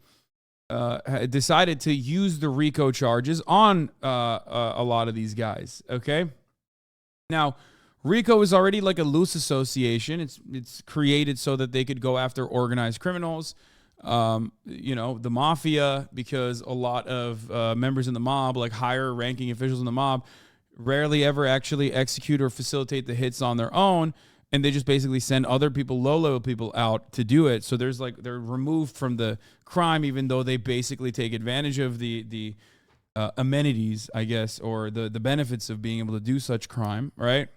decided to use the RICO charges on a lot of these guys, okay? Now, RICO is already like a loose association. It's created so that they could go after organized criminals, the mafia, because a lot of members in the mob, like higher ranking officials in the mob, rarely ever actually execute or facilitate the hits on their own. And they just basically send other people, low-level people out to do it. So they're removed from the crime, even though they basically take advantage of the amenities, I guess, or the benefits of being able to do such crime, right?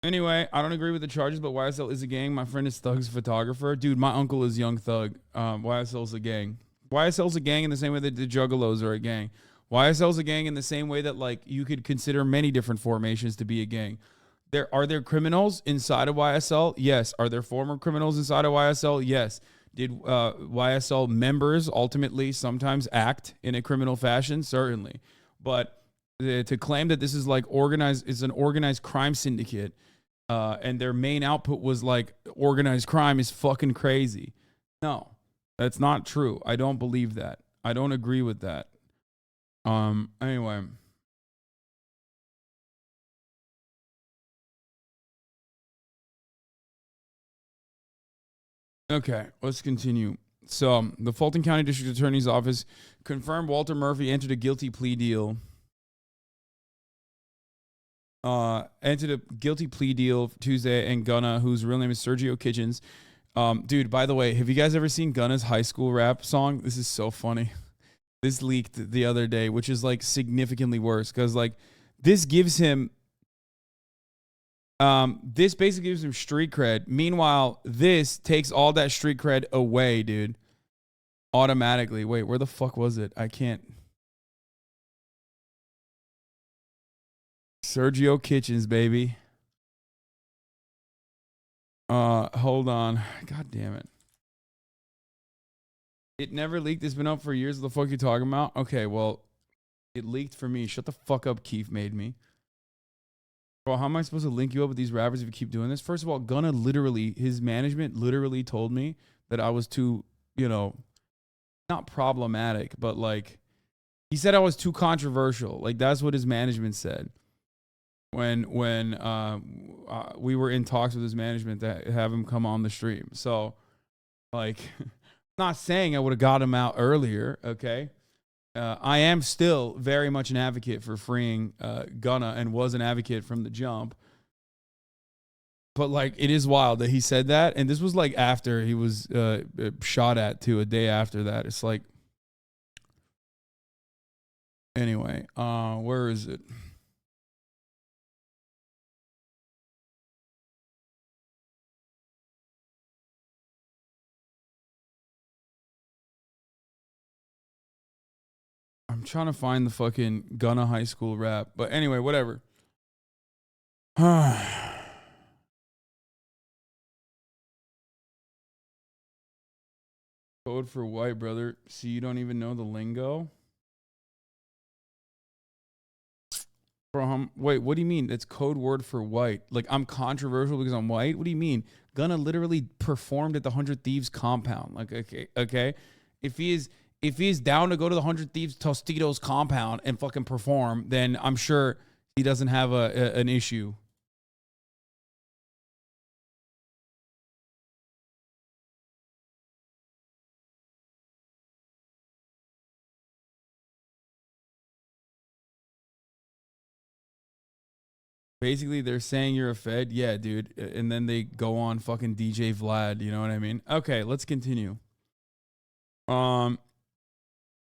Anyway, I don't agree with the charges, but YSL is a gang. My friend is Thug's photographer. Dude, my uncle is Young Thug. YSL's a gang. YSL's a gang in the same way that the Juggalos are a gang. YSL's a gang in the same way that, like, you could consider many different formations to be a gang. Are there criminals inside of YSL? Yes. Are there former criminals inside of YSL? Yes. Did YSL members ultimately sometimes act in a criminal fashion? Certainly. But to claim that this is like an organized crime syndicate, and their main output was like organized crime is fucking crazy. No, that's not true. I don't believe that. I don't agree with that. Anyway. Okay, let's continue. So, the Fulton County District Attorney's Office confirmed Walter Murphy entered a guilty plea deal. Entered a guilty plea deal Tuesday, and Gunna, whose real name is Sergio Kitchens. Dude, by the way, have you guys ever seen Gunna's high school rap song? This is so funny. This leaked the other day, which is like significantly worse because like this gives him. This basically gives him street cred. Meanwhile, this takes all that street cred away, dude. Automatically. Wait, where the fuck was it? I can't. Sergio Kitchens, baby. Hold on. God damn it. It never leaked. It's been up for years. What the fuck you talking about? Okay, well, it leaked for me. Shut the fuck up, Keith made me. Bro, how am I supposed to link you up with these rappers if you keep doing this? First of all, Gunna his management literally told me that I was too, not problematic, but like, he said I was too controversial. Like, that's what his management said. When we were in talks with his management to have him come on the stream. So, like, not saying I would have got him out earlier, okay? I am still very much an advocate for freeing Gunna and was an advocate from the jump. But, like, it is wild that he said that. And this was, like, after he was shot at, too, a day after that. It's like, anyway, where is it? I'm trying to find the fucking Gunna high school rap. But anyway, whatever. Code for white, brother. See, you don't even know the lingo? Wait, what do you mean? That's code word for white. Like, I'm controversial because I'm white? What do you mean? Gunna literally performed at the 100 Thieves compound. Like, okay. If he is down to go to the 100 Thieves Tostitos compound and fucking perform, then I'm sure he doesn't have an issue. Basically, they're saying you're a Fed. Yeah, dude. And then they go on fucking DJ Vlad. You know what I mean? Okay, let's continue. According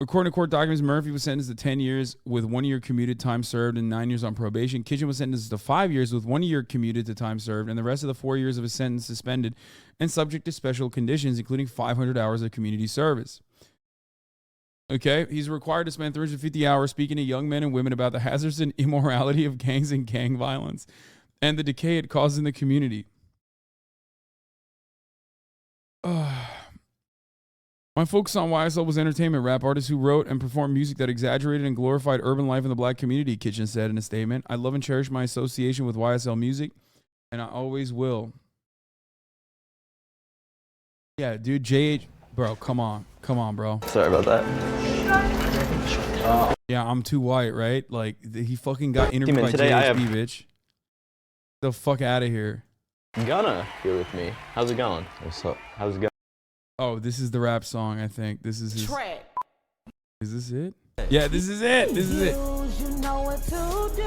to court documents, Murphy was sentenced to 10 years with 1 year commuted time served and 9 years on probation. Kitchen was sentenced to 5 years with 1 year commuted to time served and the rest of the 4 years of his sentence suspended and subject to special conditions, including 500 hours of community service. Okay, he's required to spend 350 hours speaking to young men and women about the hazards and immorality of gangs and gang violence and the decay it causes in the community. My focus on YSL was entertainment. Rap artists who wrote and performed music that exaggerated and glorified urban life in the black community, Kitchen said in a statement. I love and cherish my association with YSL music, and I always will. Yeah, dude, JH... Bro, come on, bro. Sorry about that. Yeah, I'm too white, right? Like, he fucking got interviewed by today JHB, bitch. The fuck out of here. Gunna here with me. How's it going? What's up? How's it going? Oh, this is the rap song, I think. This is his... Track. Is this it? Yeah, this is it. This is it. You know what to do.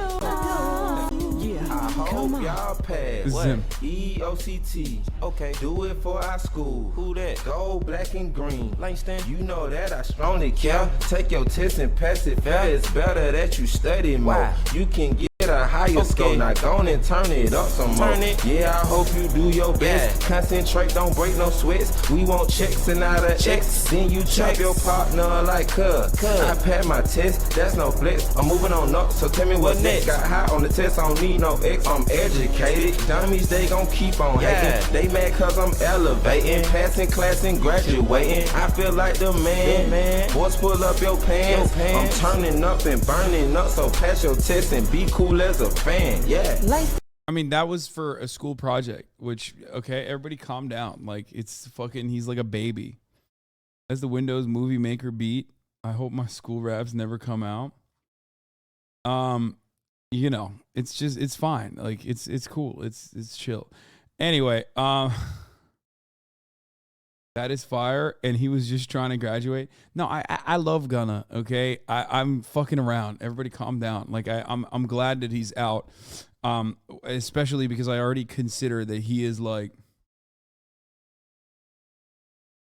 Yeah, I hope y'all pass. This is him. EOCT. Okay, do it for our school. Who that? Gold, black, and green. Langston, you know that I strongly care. Take your test and pass it fair. It's better that you study more. Why? You can get a higher score. Now go on and turn it up some more. Yeah, I hope you do your best. Concentrate, don't break no sweats. We want checks and not a X. Then you chop your partner like cuz. I passed my test, that's no flex. I'm moving on up, so tell me what's next. Got high on the test, I don't need no X. I'm educated. Dummies, they gon' keep on hating. They mad cause I'm elevating. Passing class and graduating. I feel like the man. Boys, pull up your pants. I'm turning up and burning up, so pass your test and be cool as a fan. Yeah. I mean, that was for a school project, which, okay, everybody calm down. Like, it's fucking, he's like a baby. As the Windows Movie Maker beat, I hope my school raps never come out. You know, it's just, it's fine. Like, it's cool. It's chill. Anyway, that is fire, and he was just trying to graduate. No, I love Gunna, okay? I'm fucking around. Everybody calm down. Like, I'm glad that he's out, especially because I already consider that he is, like...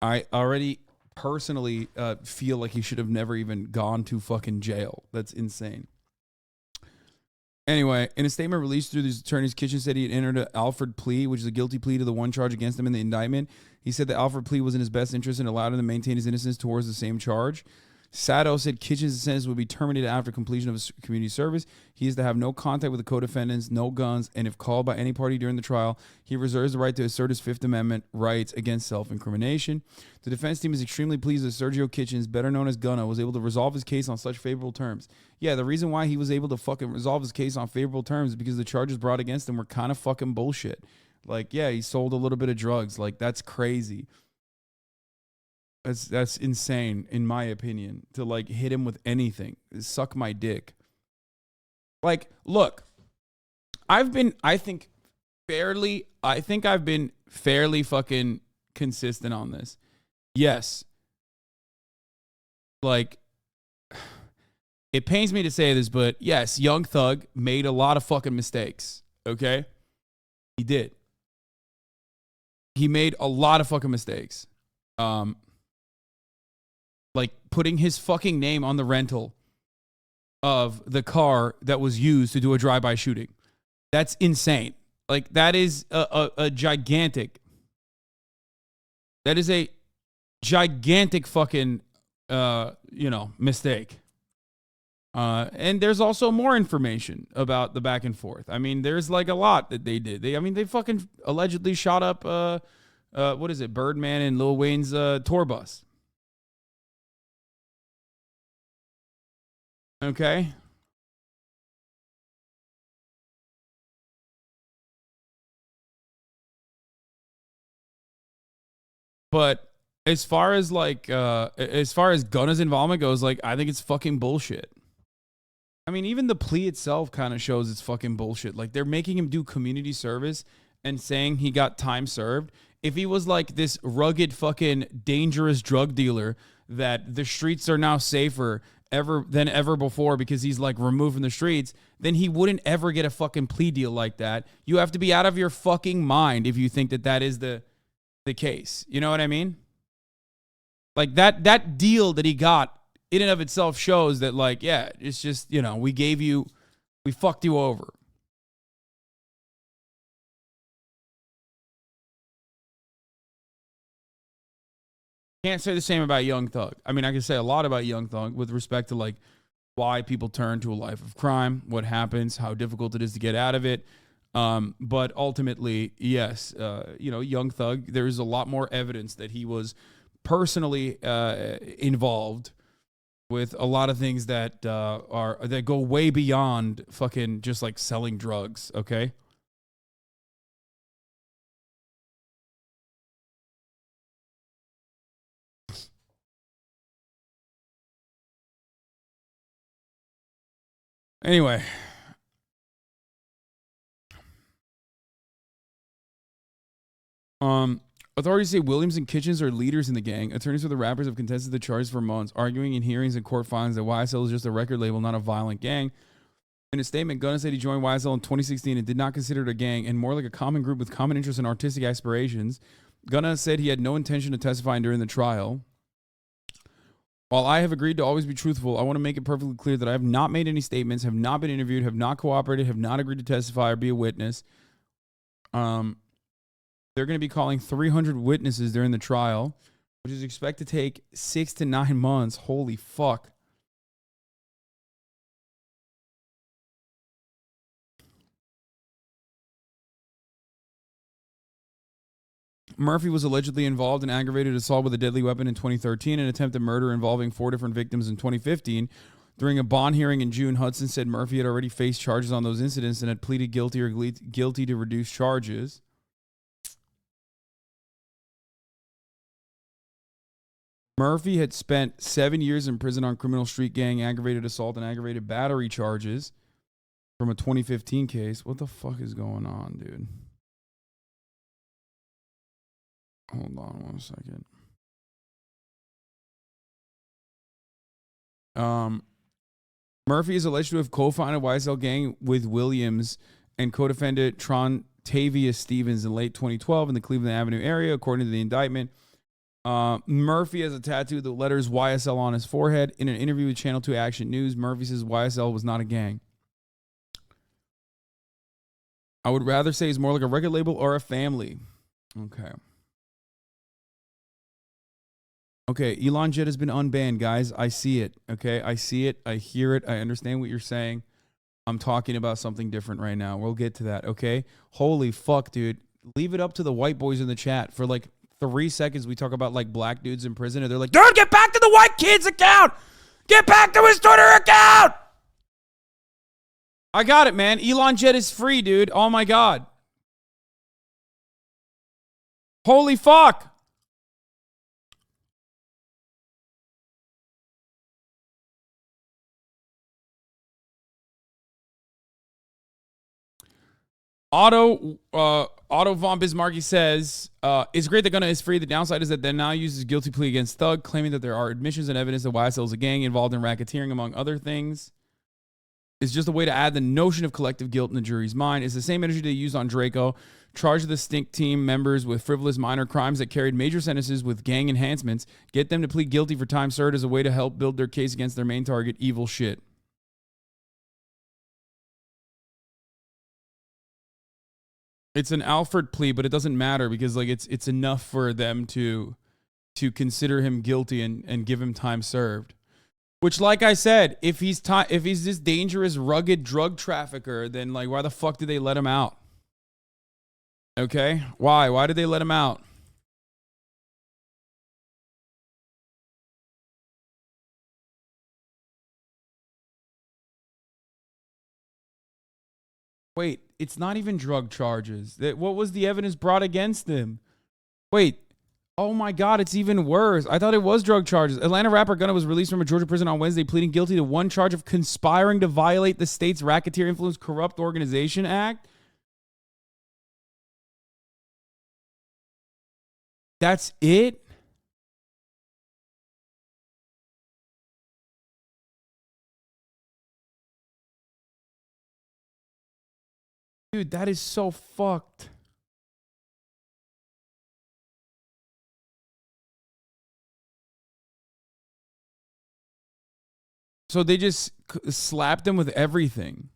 I already personally feel like he should have never even gone to fucking jail. That's insane. Anyway, in a statement released through his attorney's, Kitchen said he had entered an Alfred plea, which is a guilty plea to the one charge against him in the indictment. He said the Alfred plea was in his best interest and allowed him to maintain his innocence towards the same charge. Sato said Kitchen's sentence would be terminated after completion of his community service. He is to have no contact with the co-defendants, no guns, and if called by any party during the trial, he reserves the right to assert his Fifth Amendment rights against self-incrimination. The defense team is extremely pleased that Sergio Kitchens, better known as Gunna, was able to resolve his case on such favorable terms. Yeah, the reason why he was able to fucking resolve his case on favorable terms is because the charges brought against him were kind of fucking bullshit. Like, yeah, he sold a little bit of drugs. Like, that's crazy. That's insane, in my opinion, to like hit him with anything. Suck my dick. Like, look, I've been fairly fucking consistent on this. Yes. Like, it pains me to say this, but yes, Young Thug made a lot of fucking mistakes. Okay? He did. He made a lot of fucking mistakes. Like putting his fucking name on the rental of the car that was used to do a drive-by shooting. That's insane. Like, that is a gigantic... That is a gigantic fucking, mistake. And there's also more information about the back and forth. I mean, there's like a lot that they did. They fucking allegedly shot up, Birdman and Lil Wayne's tour bus. Okay. But as far as Gunna's involvement goes, like, I think it's fucking bullshit. I mean, even the plea itself kind of shows it's fucking bullshit. Like, they're making him do community service and saying he got time served. If he was like this rugged fucking dangerous drug dealer that the streets are now safer than ever before because he's like removed from the streets, then he wouldn't ever get a fucking plea deal like that. You have to be out of your fucking mind if you think that that is the case. You know what I mean? Like that deal that he got in and of itself shows that, like, yeah, it's just, you know, we fucked you over. Can't say the same about Young Thug. I mean, I can say a lot about Young Thug with respect to, like, why people turn to a life of crime, what happens, how difficult it is to get out of it. But ultimately, yes, you know, Young Thug, there's a lot more evidence that he was personally involved with a lot of things that that go way beyond fucking just like selling drugs, okay? Anyway. Authorities say Williams and Kitchens are leaders in the gang. Attorneys for the rappers have contested the charges for months, arguing in hearings and court filings that YSL is just a record label, not a violent gang. In a statement, Gunna said he joined YSL in 2016 and did not consider it a gang and more like a common group with common interests and artistic aspirations. Gunna said he had no intention of testifying during the trial. While I have agreed to always be truthful, I want to make it perfectly clear that I have not made any statements, have not been interviewed, have not cooperated, have not agreed to testify or be a witness. They're going to be calling 300 witnesses during the trial, which is expected to take 6 to 9 months. Holy fuck. Murphy was allegedly involved in aggravated assault with a deadly weapon in 2013 and attempted murder involving 4 different victims in 2015. During a bond hearing in June, Hudson said Murphy had already faced charges on those incidents and had pleaded guilty or guilty to reduced charges. Murphy had spent 7 years in prison on criminal street gang, aggravated assault, and aggravated battery charges from a 2015 case. What the fuck is going on, dude? Hold on 1 second. Murphy is alleged to have co-founded YSL gang with Williams and co-defendant Trontavious Stevens in late 2012 in the Cleveland Avenue area, according to the indictment. Murphy has a tattoo of the letters YSL on his forehead. In an interview with Channel 2 Action News, Murphy says YSL was not a gang. I would rather say it's more like a record label or a family. Okay. Okay, Elon Jet has been unbanned, guys. I see it, okay? I see it. I hear it. I understand what you're saying. I'm talking about something different right now. We'll get to that, okay? Holy fuck, dude. Leave it up to the white boys in the chat. For like 3 seconds, we talk about like black dudes in prison, and they're like, dude, get back to the white kid's account! Get back to his Twitter account! I got it, man. Elon Jet is free, dude. Oh my God. Holy fuck. Otto von Bismarcky says, it's great that Gunna is free. The downside is that they now uses guilty plea against Thug, claiming that there are admissions and evidence that YSL is a gang involved in racketeering, among other things. It's just a way to add the notion of collective guilt in the jury's mind. It's the same energy they used on Draco, charged the Stink Team members with frivolous minor crimes that carried major sentences with gang enhancements, get them to plead guilty for time served as a way to help build their case against their main target, evil shit. It's an Alfred plea, but it doesn't matter because like it's enough for them to consider him guilty and give him time served. Which, like I said, if he's this dangerous, rugged drug trafficker, then like why the fuck did they let him out? Okay, why? Why did they let him out? Wait, it's not even drug charges. What was the evidence brought against him? Wait, Oh my God, it's even worse. I thought it was drug charges. Atlanta rapper Gunna was released from a Georgia prison on Wednesday, pleading guilty to one charge of conspiring to violate the state's Racketeer Influence Corrupt Organization Act. That's it? Dude, that is so fucked. So they just slapped him with everything.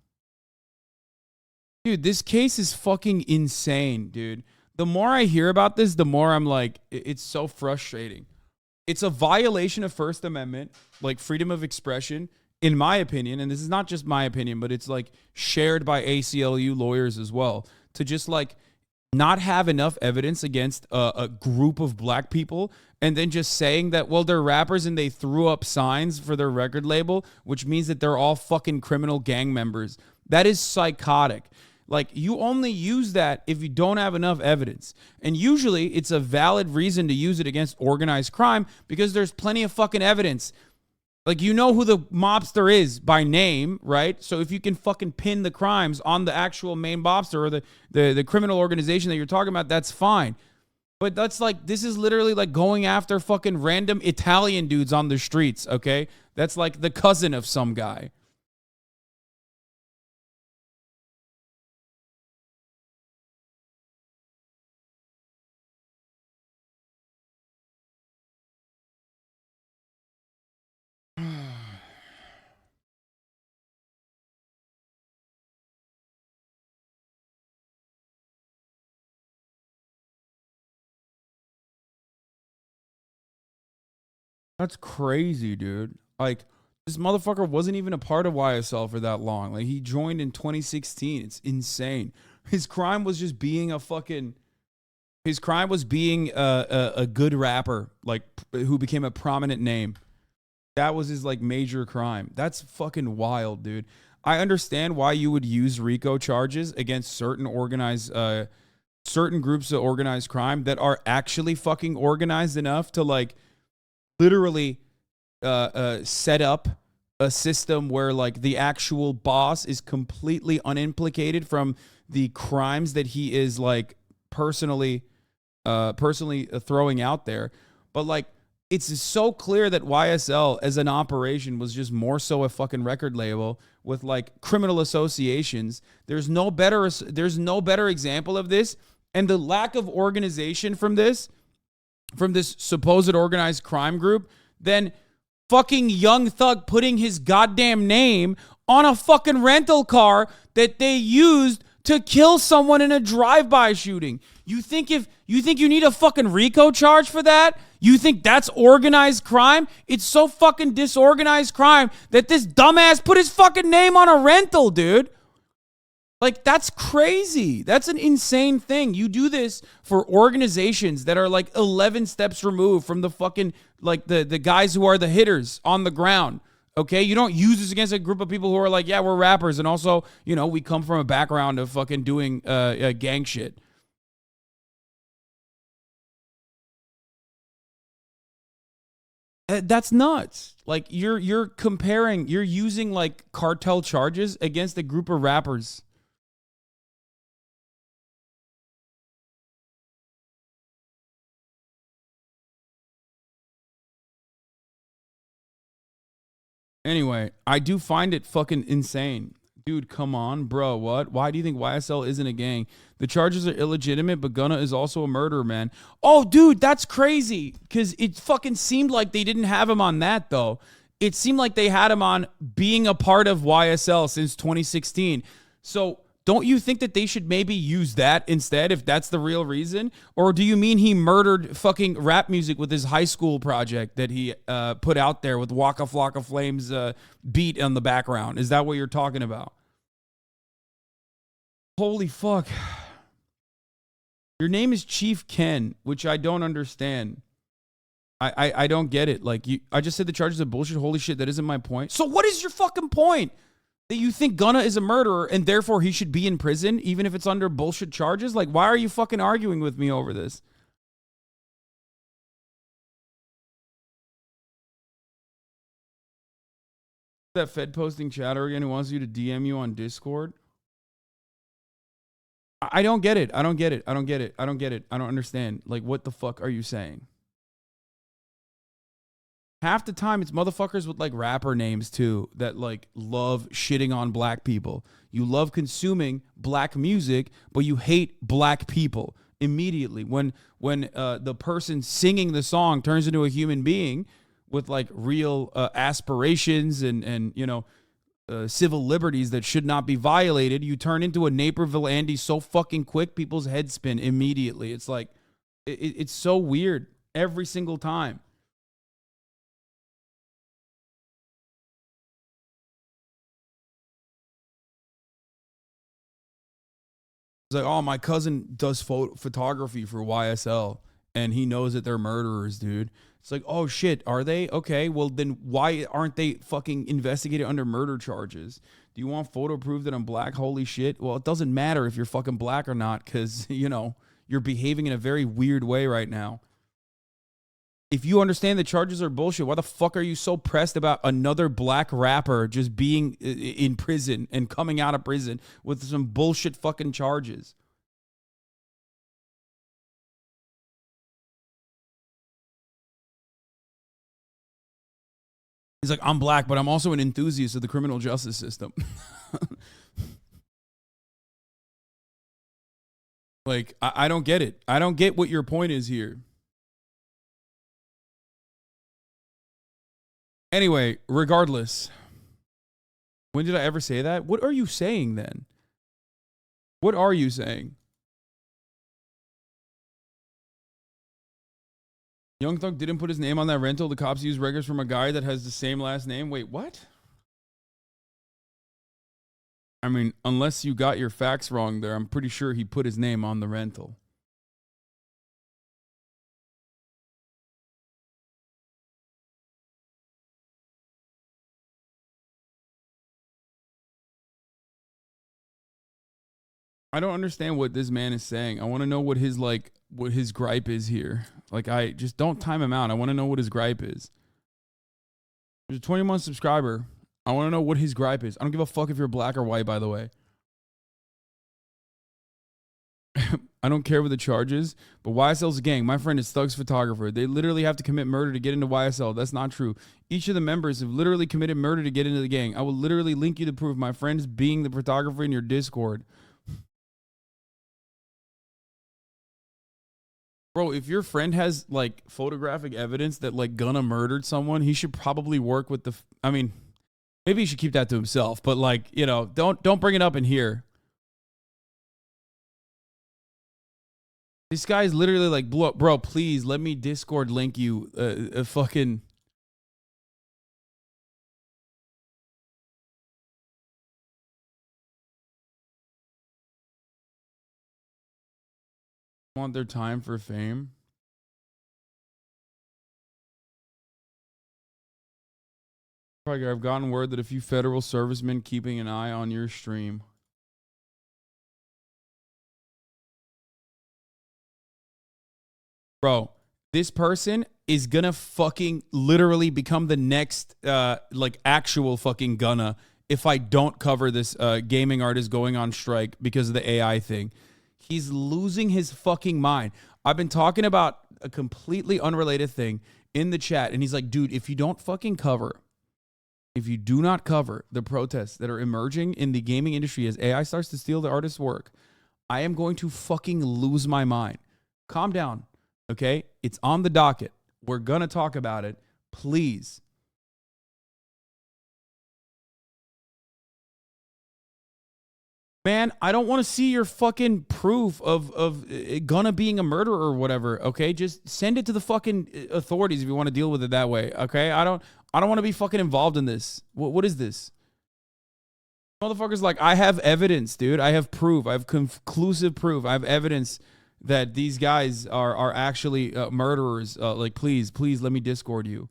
Dude, this case is fucking insane, dude. The more I hear about this, the more I'm like, it's so frustrating. It's a violation of First Amendment, like freedom of expression, in my opinion. And this is not just my opinion, but it's like shared by ACLU lawyers as well, to just like not have enough evidence against a group of black people and then just saying that, well, they're rappers and they threw up signs for their record label, which means that they're all fucking criminal gang members. That is psychotic. Like, you only use that if you don't have enough evidence. And usually it's a valid reason to use it against organized crime because there's plenty of fucking evidence. Like, you know who the mobster is by name, right? So if you can fucking pin the crimes on the actual main mobster or the criminal organization that you're talking about, that's fine. But that's like, this is literally like going after fucking random Italian dudes on the streets, okay? That's like the cousin of some guy. That's crazy, dude. Like, this motherfucker wasn't even a part of YSL for that long. Like, he joined in 2016. It's insane. His crime was just being a fucking... His crime was being a good rapper, like, who became a prominent name. That was his, like, major crime. That's fucking wild, dude. I understand why you would use RICO charges against certain organized... certain groups of organized crime that are actually fucking organized enough to, like, literally set up a system where like the actual boss is completely unimplicated from the crimes that he is like personally throwing out there. But like, it's so clear that YSL as an operation was just more so a fucking record label with like criminal associations. There's no better example of this, and the lack of organization from this supposed organized crime group than fucking Young Thug putting his goddamn name on a fucking rental car that they used to kill someone in a drive-by shooting. You think you need a fucking RICO charge for that? You think that's organized crime? It's so fucking disorganized crime that this dumbass put his fucking name on a rental, dude. Like, that's crazy. That's an insane thing. You do this for organizations that are like 11 steps removed from the fucking, like, the guys who are the hitters on the ground. Okay? You don't use this against a group of people who are like, yeah, we're rappers. And also, you know, we come from a background of fucking doing gang shit. That's nuts. Like, you're using like cartel charges against a group of rappers. Anyway, I do find it fucking insane. Dude, come on, bro. What? Why do you think YSL isn't a gang? The charges are illegitimate, but Gunna is also a murderer, man. Oh, dude, that's crazy. Because it fucking seemed like they didn't have him on that, though. It seemed like they had him on being a part of YSL since 2016. So don't you think that they should maybe use that instead if that's the real reason? Or do you mean he murdered fucking rap music with his high school project that he put out there with Waka Flocka Flame's beat on the background? Is that what you're talking about? Holy fuck. Your name is Chief Ken, which I don't understand. I don't get it. Like, I just said the charges are bullshit. Holy shit, that isn't my point. So what is your fucking point? That you think Gunna is a murderer and therefore he should be in prison even if it's under bullshit charges? Like, why are you fucking arguing with me over this? That Fed posting chatter again who wants you to DM you on Discord. I don't get it. I don't get it. I don't get it. I don't get it. I don't understand. Like, what the fuck are you saying? Half the time, it's motherfuckers with, like, rapper names, too, that, like, love shitting on black people. You love consuming black music, but you hate black people immediately. When the person singing the song turns into a human being with, like, real aspirations and you know, civil liberties that should not be violated, you turn into a Naperville Andy so fucking quick, people's heads spin immediately. It's like, it's so weird every single time. It's like, oh, my cousin does photography for YSL, and he knows that they're murderers, dude. It's like, oh, shit, are they? Okay, well, then why aren't they fucking investigated under murder charges? Do you want photo proof that I'm black? Holy shit. Well, it doesn't matter if you're fucking black or not because, you know, you're behaving in a very weird way right now. If you understand the charges are bullshit, why the fuck are you so pressed about another black rapper just being in prison and coming out of prison with some bullshit fucking charges? He's like, I'm black, but I'm also an enthusiast of the criminal justice system. Like, I don't get it. I don't get what your point is here. Anyway, regardless, when did I ever say that? What are you saying then? What are you saying? Young Thug didn't put his name on that rental. The cops used records from a guy that has the same last name. Wait, what? I mean, unless you got your facts wrong there, I'm pretty sure he put his name on the rental. I don't understand what this man is saying. I want to know what his gripe is here. Like, I just don't time him out. I want to know what his gripe is. There's a 20-month subscriber. I want to know what his gripe is. I don't give a fuck if you're black or white, by the way. I don't care what the charge is, but YSL's a gang. My friend is Thug's photographer. They literally have to commit murder to get into YSL. That's not true. Each of the members have literally committed murder to get into the gang. I will literally link you to prove my friend's being the photographer in your Discord. Bro, if your friend has, like, photographic evidence that, like, Gunna murdered someone, he should probably work with the... I mean, maybe he should keep that to himself, but, like, you know, don't bring it up in here. This guy's literally like, bro, please let me Discord link you a fucking... Want their time for fame? I've gotten word that a few federal servicemen keeping an eye on your stream. Bro, this person is gonna fucking literally become the next like actual fucking Gunna if I don't cover this gaming artist going on strike because of the AI thing. He's losing his fucking mind. I've been talking about a completely unrelated thing in the chat, and he's like, dude, if you don't fucking cover, if you do not cover the protests that are emerging in the gaming industry as AI starts to steal the artist's work, I am going to fucking lose my mind. Calm down, okay? It's on the docket. We're going to talk about it. Please. Man, I don't want to see your fucking proof of Gunna being a murderer or whatever, okay? Just send it to the fucking authorities if you want to deal with it that way, okay? I don't want to be fucking involved in this. What is this? Motherfuckers like, I have evidence, dude. I have proof. I have conclusive proof. I have evidence that these guys are actually murderers. Like, please let me Discord you.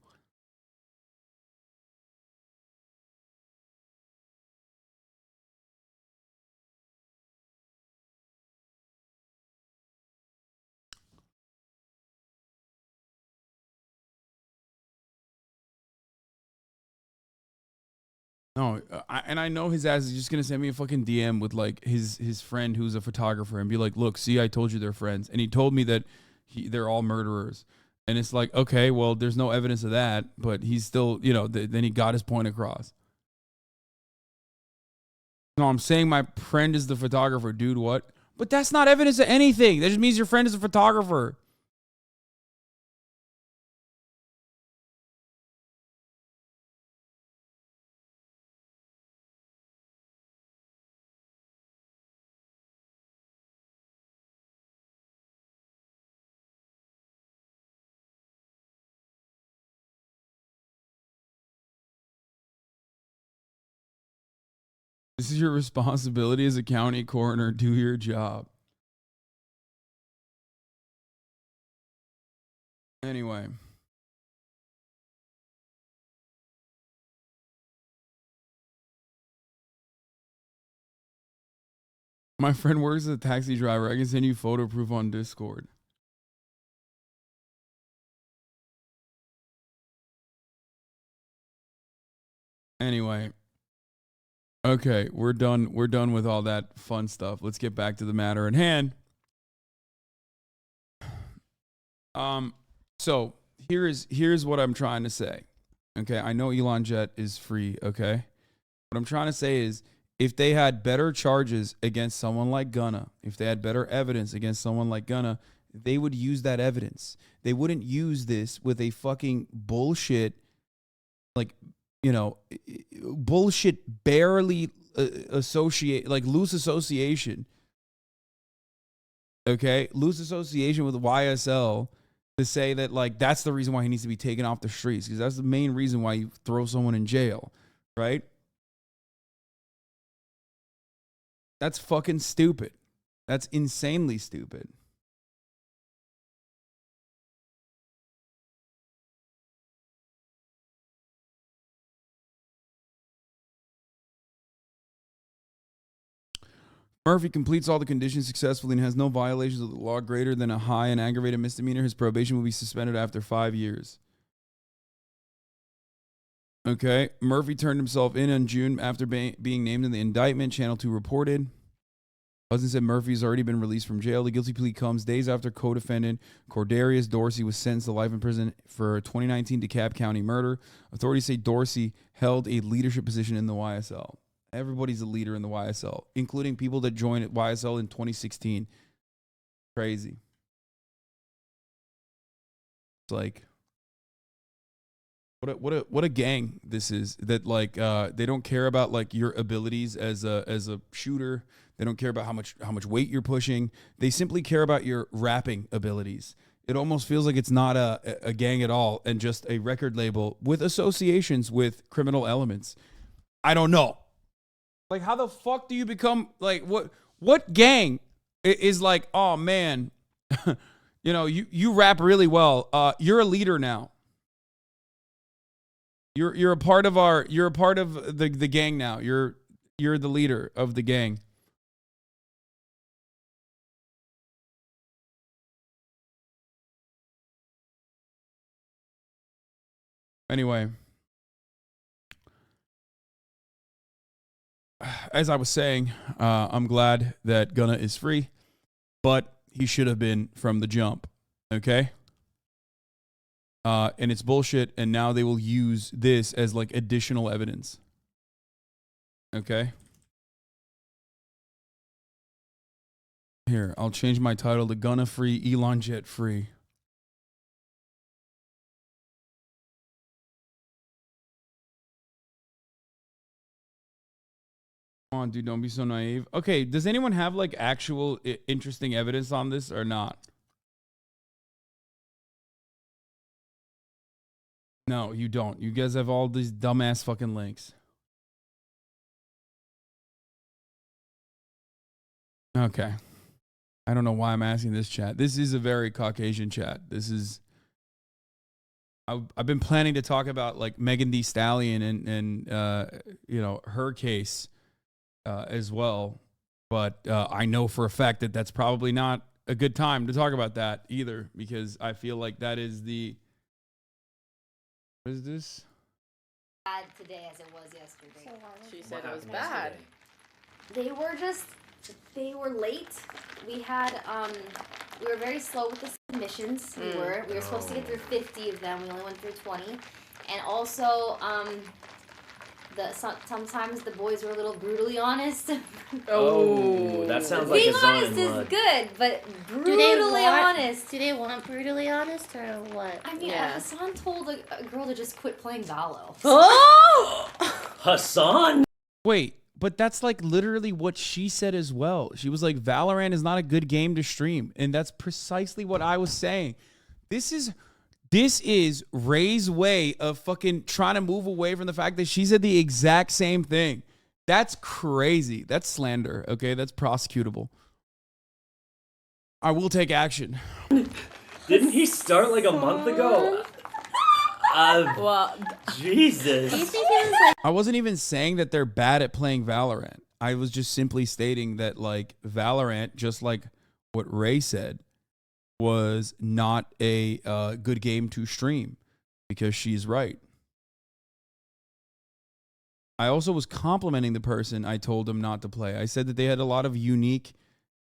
No, and I know his ass is just gonna send me a fucking DM with like his friend who's a photographer and be like, look, see, I told you they're friends, and he told me that they're all murderers, and it's like, okay, well, there's no evidence of that, but he's still, you know, then he got his point across. No, I'm saying my friend is the photographer, dude. What? But that's not evidence of anything. That just means your friend is a photographer. This is your responsibility as a county coroner. Do your job. Anyway. My friend works as a taxi driver. I can send you photo proof on Discord. Anyway. Okay, we're done. We're done with all that fun stuff. Let's get back to the matter at hand. So here's what I'm trying to say. Okay, I know Elon Jet is free, okay? What I'm trying to say is, if they had better charges against someone like Gunna, if they had better evidence against someone like Gunna, they would use that evidence. They wouldn't use this with a fucking bullshit, like, you know, bullshit barely associate, like loose association. Okay? Loose association with YSL to say that, like, that's the reason why he needs to be taken off the streets, because that's the main reason why you throw someone in jail, right? That's fucking stupid. That's insanely stupid. Murphy completes all the conditions successfully and has no violations of the law greater than a high and aggravated misdemeanor. His probation will be suspended after 5 years. Okay. Murphy turned himself in June after being named in the indictment, Channel 2 reported. Hudson said Murphy's already been released from jail. The guilty plea comes days after co-defendant Cordarius Dorsey was sentenced to life in prison for 2019 DeKalb County murder. Authorities say Dorsey held a leadership position in the YSL. Everybody's a leader in the YSL, including people that joined YSL in 2016. Crazy. It's like, what a gang this is. That, like, they don't care about, like, your abilities as a shooter. They don't care about how much weight you're pushing. They simply care about your rapping abilities. It almost feels like it's not a gang at all, and just a record label with associations with criminal elements. I don't know. Like, how the fuck do you become, like, what gang is like, oh man, you know, you rap really well. You're a leader now. You're a part of the gang now. You're the leader of the gang. Anyway, as I was saying, I'm glad that Gunna is free, but he should have been from the jump, okay? And it's bullshit, and now they will use this as, like, additional evidence, okay? Here, I'll change my title to Gunna Free, Elon Jet Free. Come on, dude, don't be so naive. Okay, does anyone have, like, actual interesting evidence on this or not? No, you don't. You guys have all these dumbass fucking links. Okay. I don't know why I'm asking this chat. This is a very Caucasian chat. This is... I've been planning to talk about, like, Megan Thee Stallion and you know, her case as well. But I know for a fact that that's probably not a good time to talk about that either, because I feel like that is the... What is this? Bad today as it was yesterday. She said it was bad. They were late. We were very slow with the submissions. We were supposed to get through 50 of them. We only went through 20. And also, sometimes the boys were a little brutally honest. Oh, that sounds like Being a zone honest is mud. good, but brutally honest. Do they want brutally honest or what? I mean, Hassan told a girl to just quit playing Valo. Oh! Hassan? Wait, but that's like literally what she said as well. She was like, Valorant is not a good game to stream. And that's precisely what I was saying. This is Ray's way of fucking trying to move away from the fact that she said the exact same thing. That's crazy. That's slander, okay? That's prosecutable. I will take action. Didn't he start like a month ago? Well, Jesus. do you think it was like I wasn't even saying that they're bad at playing Valorant. I was just simply stating that, like, Valorant, just like what Ray said, was not a good game to stream, because she's right. I also was complimenting the person I told them not to play. I said that they had a lot of unique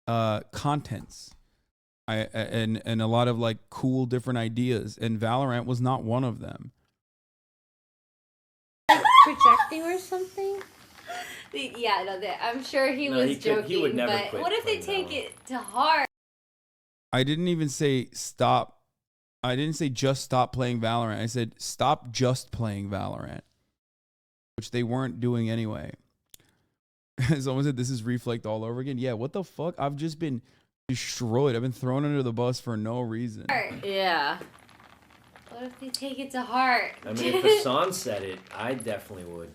contents and a lot of like cool different ideas, and Valorant was not one of them. projecting or something? Yeah, no, I'm sure he No, was he could- joking, he would never but quit what if they playing take it to heart? I didn't even say stop. I didn't say just stop playing Valorant. I said stop just playing Valorant, which they weren't doing anyway. Someone said this is Reflect all over again. Yeah, what the fuck? I've just been destroyed. I've been thrown under the bus for no reason. Yeah. What if they take it to heart? I mean, if Hassan said it, I definitely would.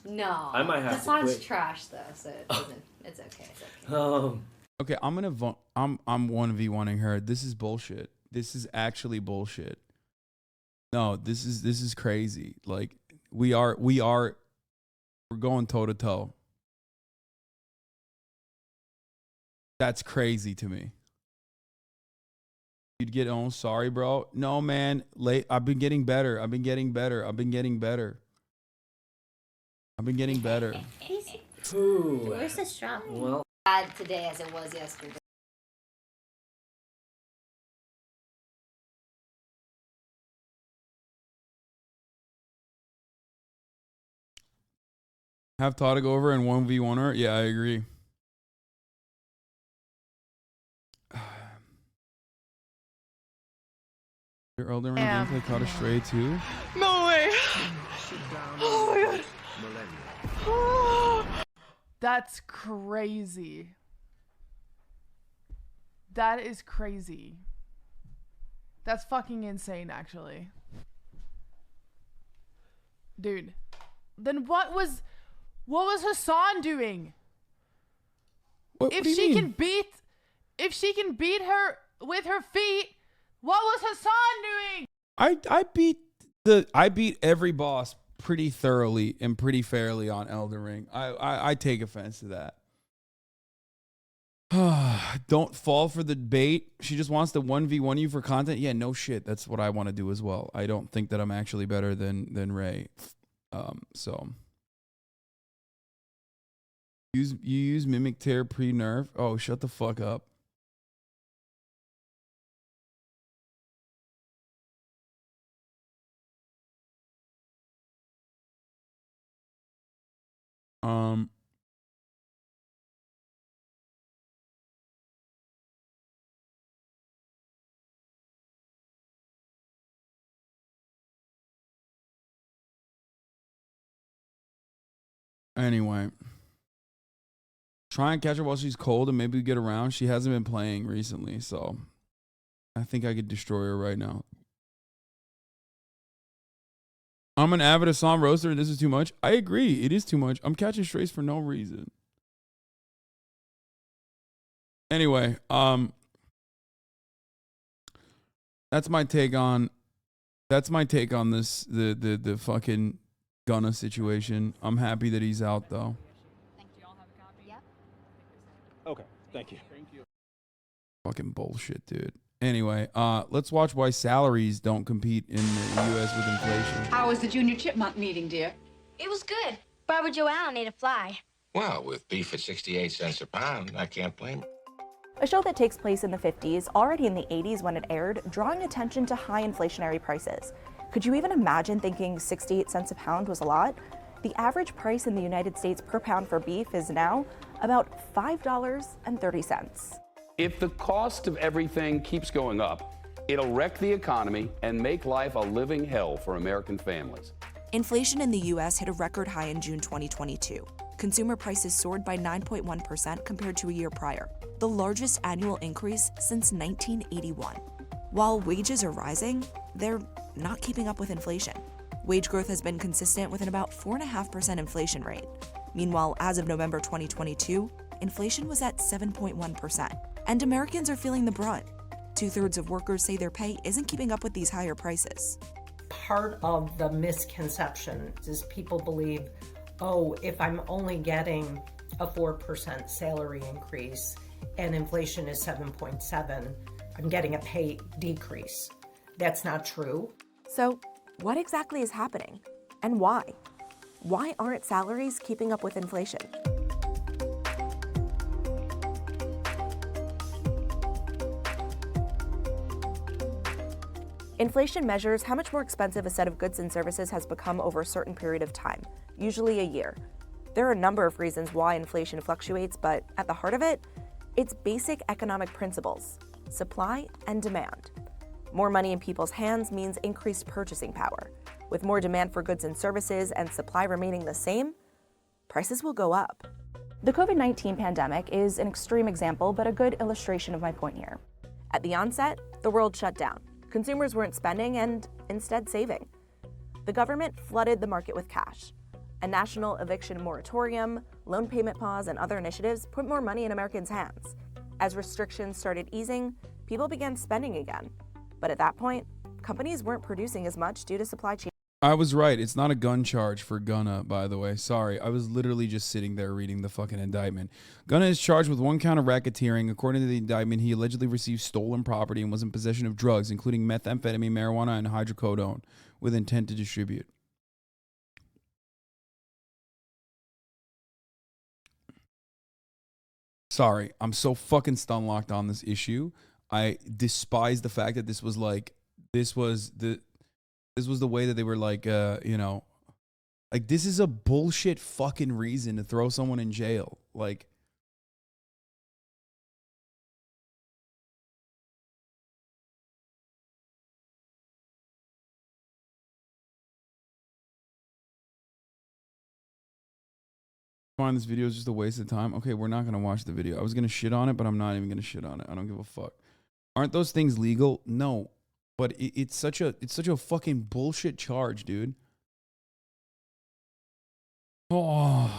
No. I might have to Hassan's quit. trash though, so it doesn't. It's okay. It's okay. Okay, I'm 1v1ing her. This is bullshit. This is actually bullshit. No, this is crazy. Like we're going toe to toe. That's crazy to me. You'd get, oh, sorry, bro. No, man. I've been getting better. I've been getting better. I've been getting better. I've been getting better. Where's the straw? Well, Bad today as it was yesterday. Have Todd go over and 1v1 her? Yeah, I agree. Your Elden Ring gameplay caught a stray too? No way! Oh my god. That's crazy. That is crazy. That's fucking insane, actually. Dude. Then what was Hassan doing? If she can beat her with her feet, what was Hassan doing? I beat every boss pretty thoroughly and pretty fairly on Elden Ring. I take offense to that. Don't fall for the bait. She just wants to 1v1 you for content. Yeah, no shit. That's what I want to do as well. I don't think that I'm actually better than Ray. So you use Mimic Tear pre-nerf? Oh, shut the fuck up. Anyway, try and catch her while she's cold and maybe get around. She hasn't been playing recently, so I think I could destroy her right now. I'm an avid Hassan roaster and this is too much. I agree. It is too much. I'm catching strays for no reason. Anyway, that's my take on this the fucking Gunna situation. I'm happy that he's out though. Okay, thank you. Fucking bullshit, dude. Anyway, let's watch why salaries don't compete in the U.S. with inflation. How was the Junior Chipmunk meeting, dear? It was good. Barbara Joanna ate a fly. Well, with beef at 68 cents a pound, I can't blame her. A show that takes place in the 50s, already in the 80s when it aired, drawing attention to high inflationary prices. Could you even imagine thinking 68 cents a pound was a lot? The average price in the United States per pound for beef is now about $5.30. If the cost of everything keeps going up, it'll wreck the economy and make life a living hell for American families. Inflation in the U.S. hit a record high in June 2022. Consumer prices soared by 9.1% compared to a year prior, the largest annual increase since 1981. While wages are rising, they're not keeping up with inflation. Wage growth has been consistent with an about 4.5% inflation rate. Meanwhile, as of November 2022, inflation was at 7.1%, and Americans are feeling the brunt. 2/3 of workers say their pay isn't keeping up with these higher prices. Part of the misconception is people believe, oh, if I'm only getting a 4% salary increase and inflation is 7.7, I'm getting a pay decrease. That's not true. So, what exactly is happening? And why? Why aren't salaries keeping up with inflation? Inflation measures how much more expensive a set of goods and services has become over a certain period of time, usually a year. There are a number of reasons why inflation fluctuates, but at the heart of it, it's basic economic principles: supply and demand. More money in people's hands means increased purchasing power. With more demand for goods and services and supply remaining the same, prices will go up. The COVID-19 pandemic is an extreme example, but a good illustration of my point here. At the onset, the world shut down. Consumers weren't spending and instead saving. The government flooded the market with cash. A national eviction moratorium, loan payment pause, and other initiatives put more money in Americans' hands. As restrictions started easing, people began spending again. But at that point, companies weren't producing as much due to supply chain. I was right. It's not a gun charge for Gunna, by the way. Sorry. I was literally just sitting there reading the fucking indictment. Gunna is charged with 1 count of racketeering. According to the indictment, he allegedly received stolen property and was in possession of drugs, including methamphetamine, marijuana, and hydrocodone, with intent to distribute. Sorry. I'm so fucking stun locked on this issue. I despise the fact that this was the way that they were like, like this is a bullshit fucking reason to throw someone in jail. Like, find this video is just a waste of time. Okay, we're not going to watch the video. I was going to shit on it, but I'm not even going to shit on it. I don't give a fuck. Aren't those things legal? No. But it's such a fucking bullshit charge, dude. Oh.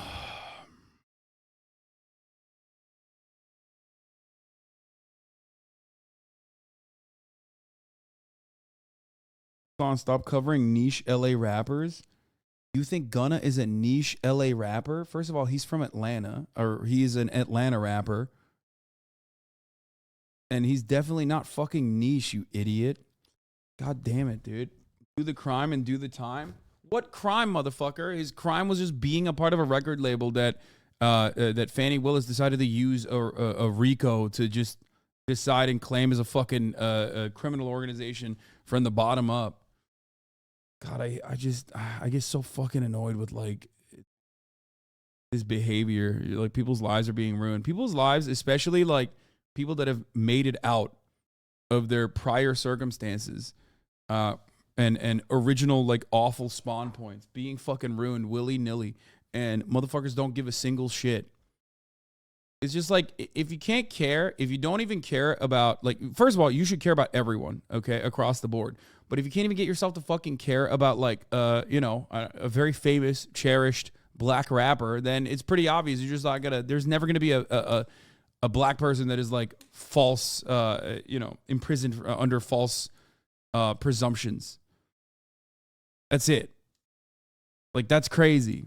Stop covering niche LA rappers. You think Gunna is a niche LA rapper? First of all, he's from Atlanta, or he's an Atlanta rapper. And he's definitely not fucking niche, you idiot. God damn it, dude. Do the crime and do the time. What crime, motherfucker? His crime was just being a part of a record label that that Fannie Willis decided to use a RICO to just decide and claim as a fucking a criminal organization from the bottom up. God, I get so fucking annoyed with like this behavior. Like people's lives are being ruined. People's lives, especially like people that have made it out of their prior circumstances, and original like awful spawn points being fucking ruined willy-nilly, and motherfuckers don't give a single shit. It's just like, if you can't care, if you don't even care about, like, first of all, you should care about everyone, okay, across the board. But if you can't even get yourself to fucking care about like a very famous, cherished black rapper, then it's pretty obvious you're just not gonna, there's never gonna be a black person that is like false, imprisoned under false presumptions. That's it. Like, that's crazy.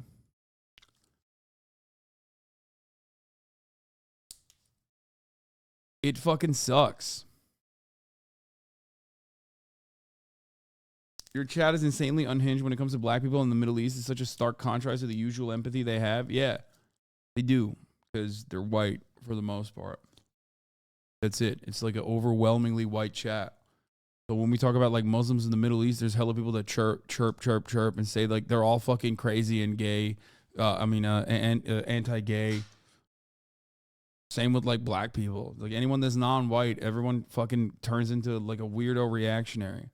It fucking sucks. Your chat is insanely unhinged when it comes to black people in the Middle East. It's such a stark contrast to the usual empathy they have. Yeah, they do, because they're white for the most part. That's it. It's like an overwhelmingly white chat. So when we talk about like Muslims in the Middle East, there's hella people that chirp, and say like they're all fucking crazy and gay. Anti-gay. Same with like black people. Like anyone that's non-white, everyone fucking turns into like a weirdo reactionary.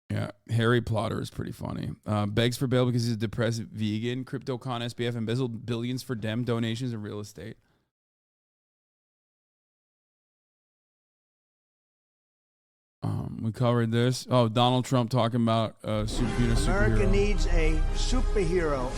Yeah, Harry Plotter is pretty funny. Begs for bail because he's a depressed vegan. CryptoCon SBF embezzled billions for Dem donations and real estate. We covered this. Oh, Donald Trump talking about being a superhero. America needs a superhero.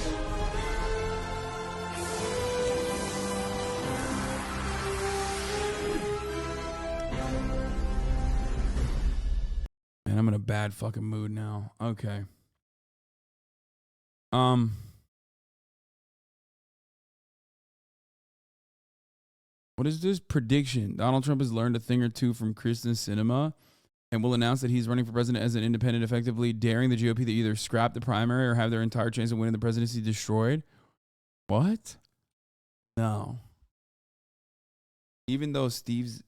Man, I'm in a bad fucking mood now. Okay. What is this prediction? Donald Trump has learned a thing or two from Kristen Sinema and will announce that he's running for president as an independent, effectively daring the GOP to either scrap the primary or have their entire chance of winning the presidency destroyed. What? No. Even though Steven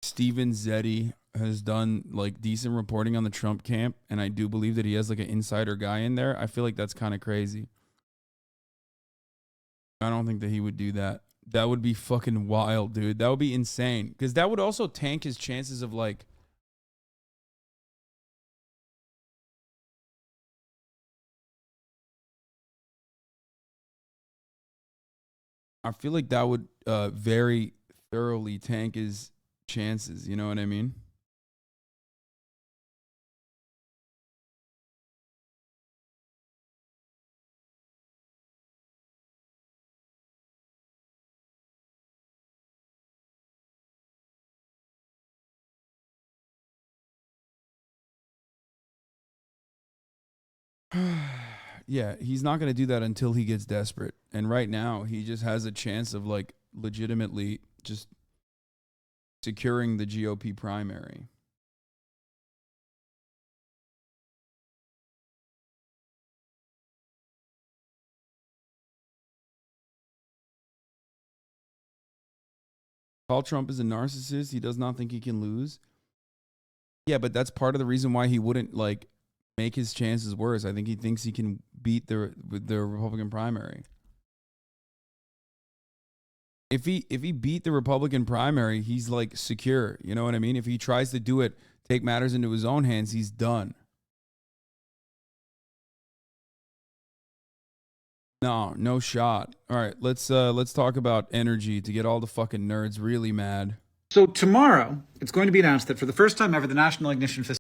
Zetti has done like decent reporting on the Trump camp, and I do believe that he has like an insider guy in there, I feel like that's kind of crazy. I don't think that he would do that. That would be fucking wild, dude. That would be insane. Because that would also tank his chances of like... I feel like that would very thoroughly tank his chances. You know what I mean? Yeah, he's not going to do that until he gets desperate. And right now, he just has a chance of like legitimately just securing the GOP primary. Paul Trump is a narcissist. He does not think he can lose. Yeah, but that's part of the reason why he wouldn't like make his chances worse. I think he thinks he can beat the Republican primary. If he beat the Republican primary, he's like secure. You know what I mean? If he tries to do it, take matters into his own hands, he's done. No shot. All right, let's talk about energy to get all the fucking nerds really mad. So tomorrow, it's going to be announced that for the first time ever, the National Ignition Facility.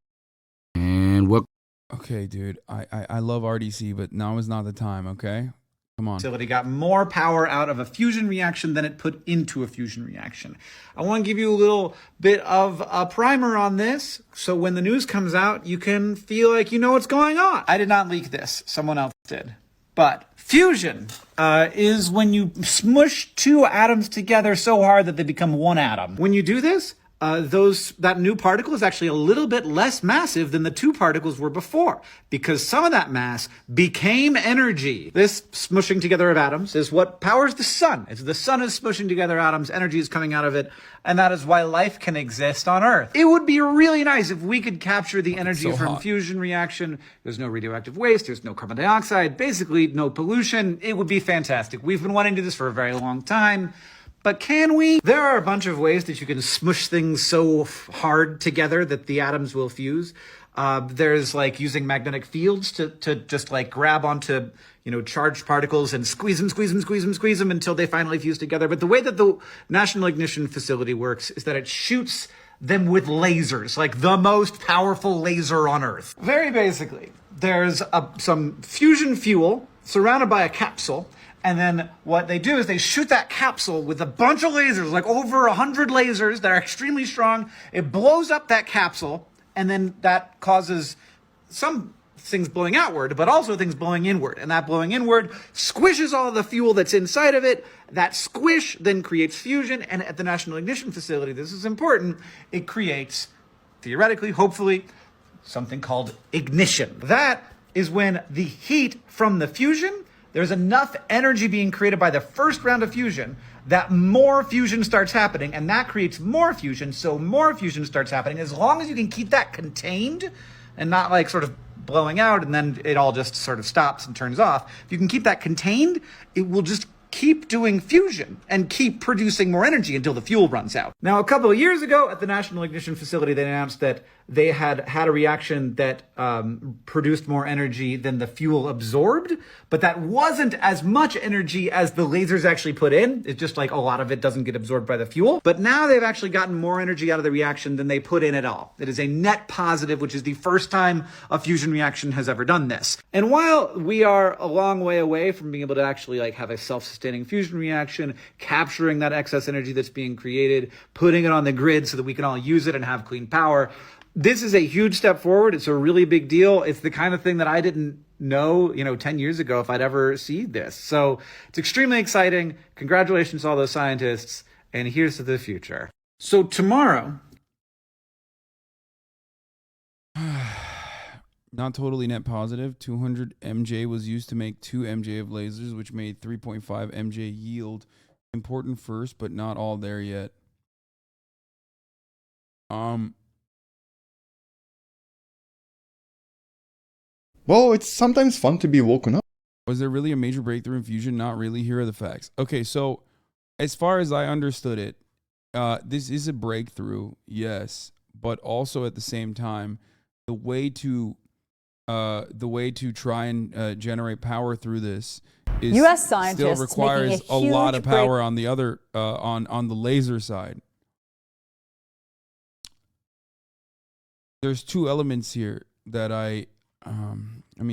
And what? Okay, dude. I love RDC, but now is not the time. Okay, come on. Facility got more power out of a fusion reaction than it put into a fusion reaction. I want to give you a little bit of a primer on this, so when the news comes out, you can feel like you know what's going on. I did not leak this. Someone else did. But fusion is when you smush two atoms together so hard that they become one atom. When you do this, that new particle is actually a little bit less massive than the two particles were before, because some of that mass became energy. This smushing together of atoms is what powers the sun. It's the sun is smushing together atoms, energy is coming out of it, and that is why life can exist on Earth. It would be really nice if we could capture the energy from fusion reaction. There's no radioactive waste, there's no carbon dioxide, basically no pollution. It would be fantastic. We've been wanting to do this for a very long time. But can we? There are a bunch of ways that you can smush things so hard together that the atoms will fuse. There's like using magnetic fields to just like grab onto, charged particles and squeeze them until they finally fuse together. But the way that the National Ignition Facility works is that it shoots them with lasers, like the most powerful laser on Earth. Very basically, there's some fusion fuel surrounded by a capsule, And then what they do is they shoot that capsule with a bunch of lasers, like over 100 lasers that are extremely strong. It blows up that capsule, and then that causes some things blowing outward, but also things blowing inward. And that blowing inward squishes all the fuel that's inside of it. That squish then creates fusion. And at the National Ignition Facility, this is important, it creates, theoretically, hopefully, something called ignition. That is when the heat from the fusion, there's enough energy being created by the first round of fusion that more fusion starts happening, and that creates more fusion, so more fusion starts happening. As long as you can keep that contained and not like sort of blowing out and then it all just sort of stops and turns off, if you can keep that contained, it will just keep doing fusion and keep producing more energy until the fuel runs out. Now, a couple of years ago at the National Ignition Facility, they announced that they had a reaction that produced more energy than the fuel absorbed, but that wasn't as much energy as the lasers actually put in. It's just like a lot of it doesn't get absorbed by the fuel. But now they've actually gotten more energy out of the reaction than they put in at all. It is a net positive, which is the first time a fusion reaction has ever done this. And while we are a long way away from being able to actually like have a self-sustaining fusion reaction, capturing that excess energy that's being created, putting it on the grid so that we can all use it and have clean power, this is a huge step forward. It's a really big deal. It's the kind of thing that I didn't know, 10 years ago if I'd ever see this. So it's extremely exciting. Congratulations to all those scientists. And here's to the future. So tomorrow, not totally net positive. 200 MJ was used to make 2 MJ of lasers, which made 3.5 MJ yield. Important first, but not all there yet. Well, it's sometimes fun to be woken up. Was there really a major breakthrough in fusion? Not really. Here are the facts. Okay, so as far as I understood it, this is a breakthrough, yes, but also at the same time, the way to try and generate power through this is U.S. scientists still requires making a lot of power on the other on the laser side. There's 2 elements here that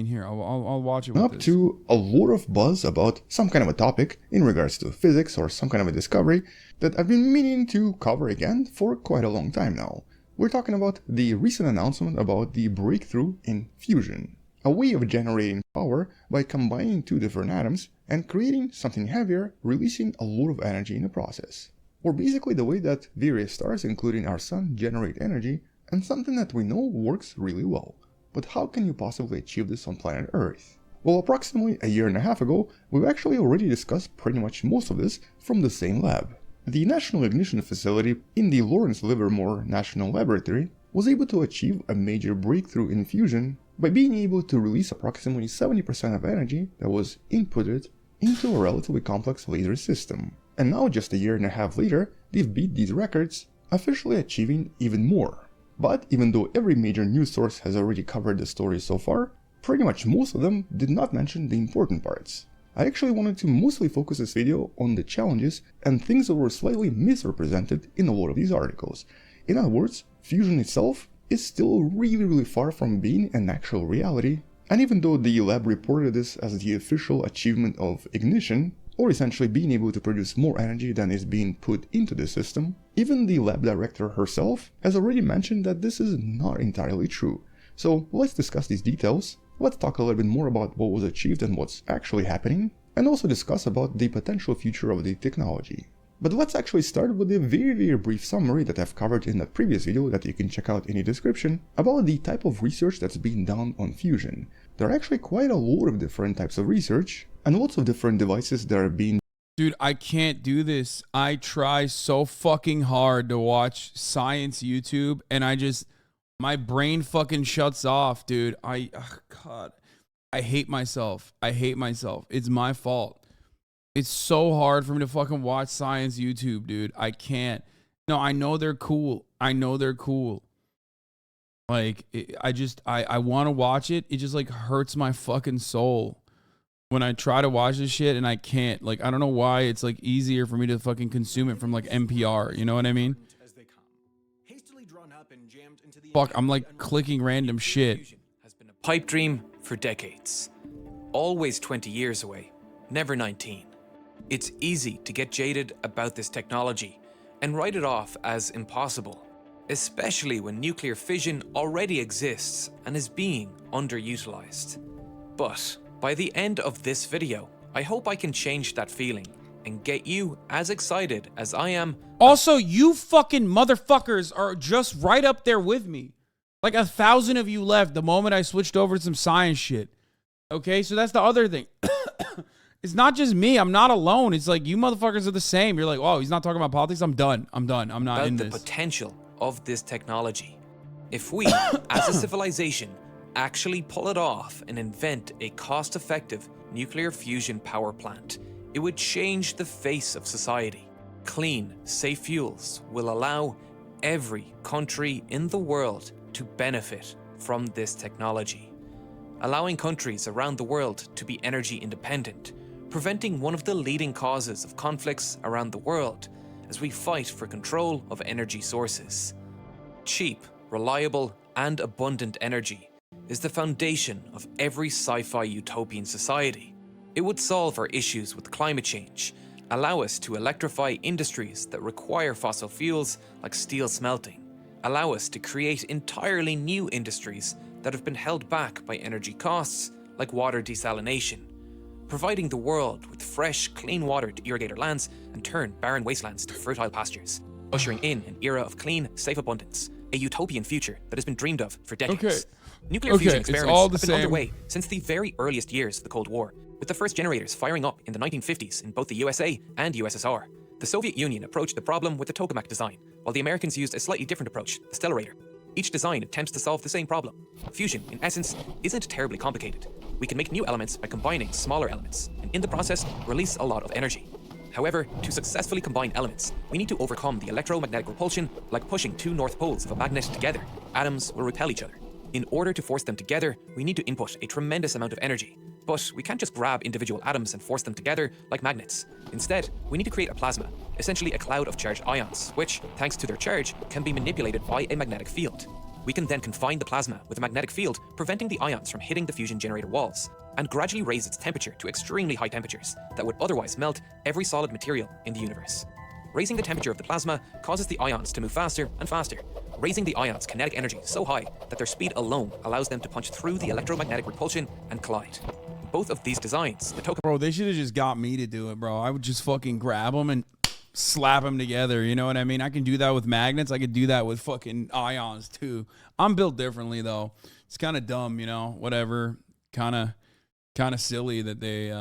here I'll watch it with Up this. to a lot of buzz about some kind of a topic in regards to physics or some kind of a discovery that I've been meaning to cover again for quite a long time now. We're talking about the recent announcement about the breakthrough in fusion, a way of generating power by combining 2 different atoms and creating something heavier, releasing a lot of energy in the process. Or basically the way that various stars, including our sun, generate energy, and something that we know works really well. But how can you possibly achieve this on planet Earth? Well, approximately a year and a half ago, we've actually already discussed pretty much most of this from the same lab. The National Ignition Facility in the Lawrence Livermore National Laboratory was able to achieve a major breakthrough in fusion by being able to release approximately 70% of energy that was inputted into a relatively complex laser system. And now, just a year and a half later, they've beat these records, officially achieving even more. But even though every major news source has already covered the story so far, pretty much most of them did not mention the important parts. I actually wanted to mostly focus this video on the challenges and things that were slightly misrepresented in a lot of these articles. In other words, fusion itself is still really far from being an actual reality, and even though the lab reported this as the official achievement of ignition, or essentially being able to produce more energy than is being put into the system, even the lab director herself has already mentioned that this is not entirely true. So let's discuss these details, let's talk a little bit more about what was achieved and what's actually happening, and also discuss about the potential future of the technology. But let's actually start with a very brief summary that I've covered in the previous video that you can check out in the description about the type of research that's being done on fusion. There are actually quite a lot of different types of research and lots of different devices that are being... Dude, I can't do this. I try so fucking hard to watch science YouTube and my brain fucking shuts off, dude. God, I hate myself. It's my fault. It's so hard for me to fucking watch science YouTube, dude. I can't. No, I know they're cool. Like, I want to watch it. It just like hurts my fucking soul when I try to watch this shit and I can't. Like, I don't know why it's like easier for me to fucking consume it from like NPR. You know what I mean? Fuck, I'm like clicking random shit. Pipe dream for decades. Always 20 years away. never 19. It's easy to get jaded about this technology and write it off as impossible, especially when nuclear fission already exists and is being underutilized. But by the end of this video, I hope I can change that feeling and get you as excited as I am. Also, you fucking motherfuckers are just right up there with me. Like 1,000 of you left the moment I switched over to some science shit. Okay, so that's the other thing. It's not just me. I'm not alone. It's like you motherfuckers are the same. You're like, oh, he's not talking about politics. I'm done. I'm not in this. About the potential of this technology. If we, as a civilization, actually pull it off and invent a cost-effective nuclear fusion power plant, it would change the face of society. Clean, safe fuels will allow every country in the world to benefit from this technology, allowing countries around the world to be energy independent, preventing one of the leading causes of conflicts around the world as we fight for control of energy sources. Cheap, reliable, and abundant energy is the foundation of every sci-fi utopian society. It would solve our issues with climate change, allow us to electrify industries that require fossil fuels like steel smelting, allow us to create entirely new industries that have been held back by energy costs like water desalination, providing the world with fresh, clean water to irrigate our lands and turn barren wastelands to fertile pastures, ushering in an era of clean, safe abundance, a utopian future that has been dreamed of for decades. Okay. Nuclear fusion experiments have been same. underway since the very earliest years of the Cold War, with the first generators firing up in the 1950s in both the USA and USSR. The Soviet Union approached the problem with the tokamak design, while the Americans used a slightly different approach, the stellarator. Each design attempts to solve the same problem. Fusion, in essence, isn't terribly complicated. We can make new elements by combining smaller elements, and in the process, release a lot of energy. However, to successfully combine elements, we need to overcome the electromagnetic repulsion like pushing two north poles of a magnet together. Atoms will repel each other. In order to force them together, we need to input a tremendous amount of energy. But we can't just grab individual atoms and force them together like magnets. Instead, we need to create a plasma, essentially a cloud of charged ions, which, thanks to their charge, can be manipulated by a magnetic field. We can then confine the plasma with a magnetic field, preventing the ions from hitting the fusion generator walls, and gradually raise its temperature to extremely high temperatures that would otherwise melt every solid material in the universe. Raising the temperature of the plasma causes the ions to move faster and faster, raising the ions' kinetic energy so high that their speed alone allows them to punch through the electromagnetic repulsion and collide. Both of these designs, the tokamak... Bro, they should have just got me to do it, bro. I would just fucking grab them and slap them together. You know what I mean? I can do that with magnets. I could do that with fucking ions too. I'm built differently though. It's kind of dumb, you know, whatever. Kind of silly that they,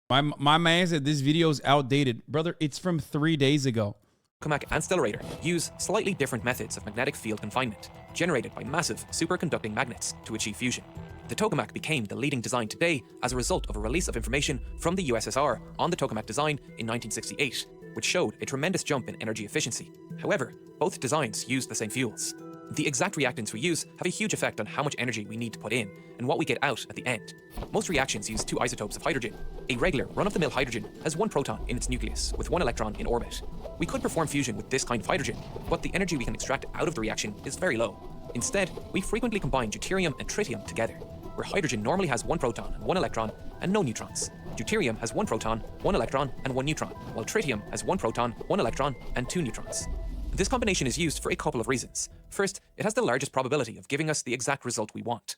my man said this video is outdated. Brother, it's from 3 days ago. Tokamak and stellarator use slightly different methods of magnetic field confinement, generated by massive superconducting magnets to achieve fusion. The tokamak became the leading design today as a result of a release of information from the USSR on the tokamak design in 1968, which showed a tremendous jump in energy efficiency. However, both designs use the same fuels. The exact reactants we use have a huge effect on how much energy we need to put in and what we get out at the end. Most reactions use two isotopes of hydrogen. A regular, run-of-the-mill hydrogen has one proton in its nucleus with one electron in orbit. We could perform fusion with this kind of hydrogen, but the energy we can extract out of the reaction is very low. Instead, we frequently combine deuterium and tritium together, where hydrogen normally has one proton and one electron and no neutrons. Deuterium has one proton, one electron, and one neutron, while tritium has one proton, one electron, and two neutrons. This combination is used for a couple of reasons. First, it has the largest probability of giving us the exact result we want.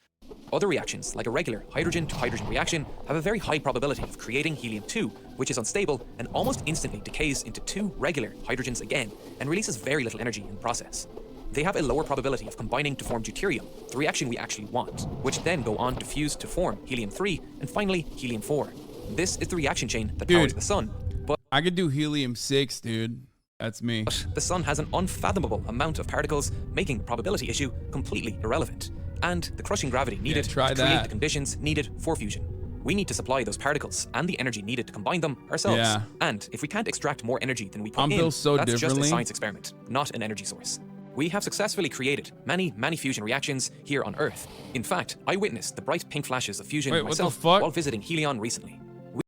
Other reactions, like a regular hydrogen-to-hydrogen reaction, have a very high probability of creating helium-2, which is unstable and almost instantly decays into two regular hydrogens again and releases very little energy in the process. They have a lower probability of combining to form deuterium, the reaction we actually want, which then go on to fuse to form helium-3 and finally helium-4. This is the reaction chain that powers the sun, but I could do helium-6, dude. That's me. The sun has an unfathomable amount of particles, making the probability issue completely irrelevant, and the crushing gravity needed to create the conditions needed for fusion. We need to supply those particles and the energy needed to combine them ourselves. Yeah. And if we can't extract more energy than we put I'm in, built so that's just a differently. science experiment, not an energy source. We have successfully created many fusion reactions here on Earth. In fact, I witnessed the bright pink flashes of fusion myself while visiting Helion recently.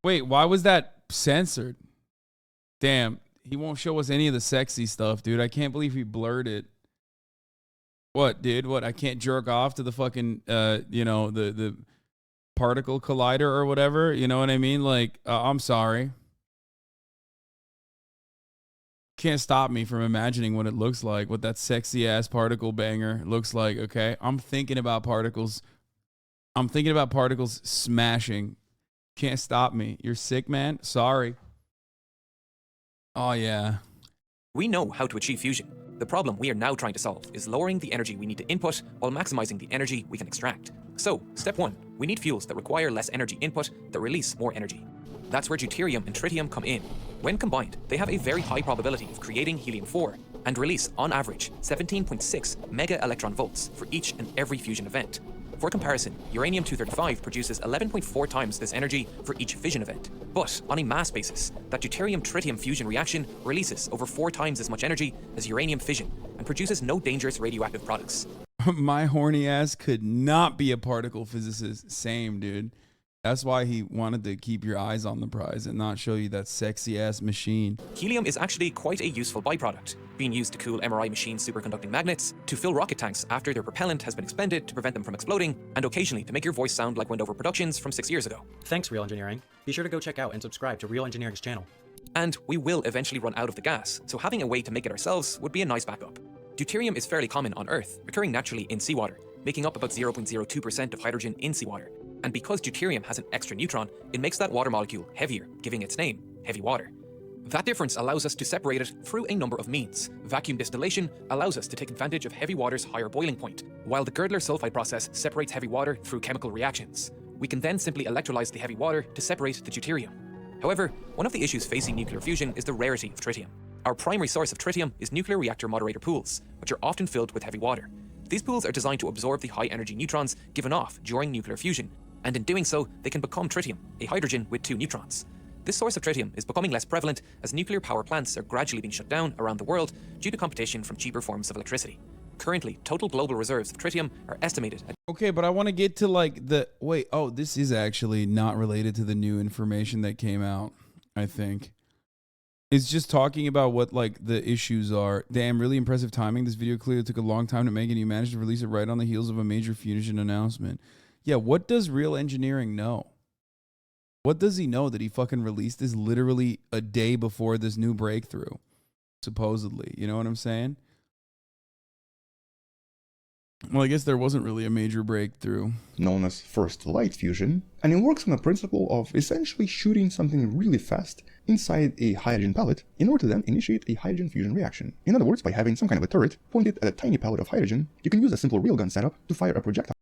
Wait, why was that censored? Damn, he won't show us any of the sexy stuff, dude. I can't believe he blurred it. What, dude? What? I can't jerk off to the fucking, you know, the particle collider or whatever. You know what I mean? Like, I'm sorry. Can't stop me from imagining what it looks like, what that sexy ass particle banger looks like. Okay, I'm thinking about particles. I'm thinking about particles smashing. Can't stop me. You're sick, man. Sorry. Oh yeah. We know how to achieve fusion. The problem we are now trying to solve is lowering the energy we need to input while maximizing the energy we can extract. So, step 1, we need fuels that require less energy input that release more energy. That's where deuterium and tritium come in. When combined, they have a very high probability of creating helium-4 and release, on average, 17.6 mega-electron volts for each and every fusion event. For comparison, uranium-235 produces 11.4 times this energy for each fission event. But on a mass basis, that deuterium-tritium fusion reaction releases over 4 times as much energy as uranium fission and produces no dangerous radioactive products. My horny ass could not be a particle physicist. Same, dude. That's why he wanted to keep your eyes on the prize and not show you that sexy ass machine. Helium is actually quite a useful byproduct, being used to cool MRI machine superconducting magnets, to fill rocket tanks after their propellant has been expended to prevent them from exploding, and occasionally to make your voice sound like Wendover Productions from 6 years ago. Thanks, Real Engineering. Be sure to go check out and subscribe to Real Engineering's channel. And we will eventually run out of the gas, so having a way to make it ourselves would be a nice backup. Deuterium is fairly common on Earth, occurring naturally in seawater, making up about 0.02% of hydrogen in seawater. And because deuterium has an extra neutron, it makes that water molecule heavier, giving its name, heavy water. That difference allows us to separate it through a number of means. Vacuum distillation allows us to take advantage of heavy water's higher boiling point, while the Girdler sulfide process separates heavy water through chemical reactions. We can then simply electrolyze the heavy water to separate the deuterium. However, one of the issues facing nuclear fusion is the rarity of tritium. Our primary source of tritium is nuclear reactor moderator pools, which are often filled with heavy water. These pools are designed to absorb the high energy neutrons given off during nuclear fusion, and in doing so, they can become tritium, a hydrogen with 2 neutrons. This source of tritium is becoming less prevalent as nuclear power plants are gradually being shut down around the world due to competition from cheaper forms of electricity. Currently, total global reserves of tritium are estimated at... Okay, but I want to get to like the... Wait, oh, this is actually not related to the new information that came out, I think. It's just talking about what like the issues are. Damn, really impressive timing. This video clearly took a long time to make and you managed to release it right on the heels of a major fusion announcement. Yeah, what does Real Engineering know? What does he know that he fucking released this literally a day before this new breakthrough? Supposedly. You know what I'm saying? Well, I guess there wasn't really a major breakthrough. Known as first light fusion, and it works on the principle of essentially shooting something really fast inside a hydrogen pellet in order to then initiate a hydrogen fusion reaction. In other words, by having some kind of a turret pointed at a tiny pellet of hydrogen, you can use a simple railgun setup to fire a projectile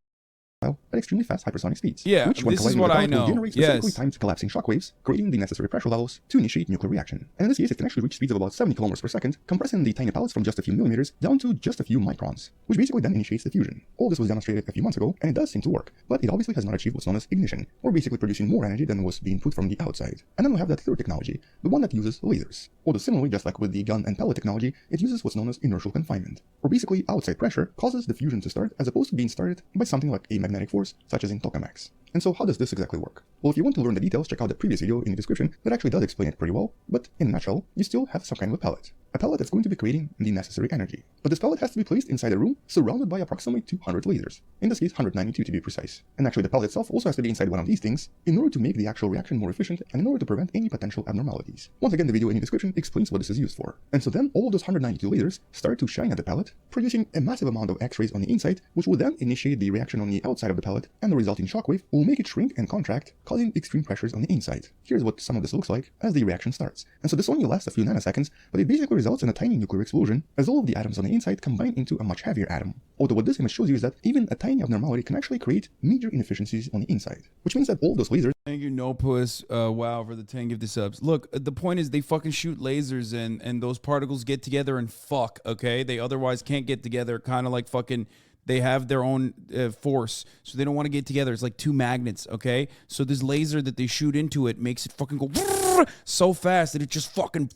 at extremely fast hypersonic speeds. Yeah, which, when this is colliding what with the I pellet, will know. generate specifically timed collapsing shockwaves, creating the necessary pressure levels to initiate nuclear reaction. And in this case, it can actually reach speeds of about 70 kilometers per second, compressing the tiny pellets from just a few millimeters down to just a few microns, which basically then initiates the fusion. All this was demonstrated a few months ago, and it does seem to work, but it obviously has not achieved what's known as ignition, or basically producing more energy than was being put from the outside. And then we have that third technology, the one that uses lasers. Although similarly, just like with the gun and pellet technology, it uses what's known as inertial confinement, where basically outside pressure causes the fusion to start as opposed to being started by something like a magnetic force, such as in tokamaks. And so how does this exactly work? Well, if you want to learn the details, check out the previous video in the description that actually does explain it pretty well, but in a nutshell, you still have some kind of a pellet. A pellet that's going to be creating the necessary energy. But this pellet has to be placed inside a room surrounded by approximately 200 lasers. In this case, 192 to be precise. And actually the pellet itself also has to be inside one of these things in order to make the actual reaction more efficient and in order to prevent any potential abnormalities. Once again, the video in the description explains what this is used for. And so then all of those 192 lasers start to shine at the pellet, producing a massive amount of X-rays on the inside, which will then initiate the reaction on the outside of the pellet, and the resulting shockwave will make it shrink and contract, causing extreme pressures on the inside. Here's what some of this looks like as the reaction starts. And so this only lasts a few nanoseconds, but it basically results in a tiny nuclear explosion as all of the atoms on the inside combine into a much heavier atom. Although what this image shows you is that even a tiny abnormality can actually create major inefficiencies on the inside, which means that all those lasers... Thank you, No Puss, wow, for the 10 gifted subs. Look, the point is they fucking shoot lasers and those particles get together and fuck, okay? They otherwise can't get together, kind of like fucking... They have their own force, so they don't want to get together. It's like two magnets, okay? So this laser that they shoot into it makes it fucking go so fast that it just fucking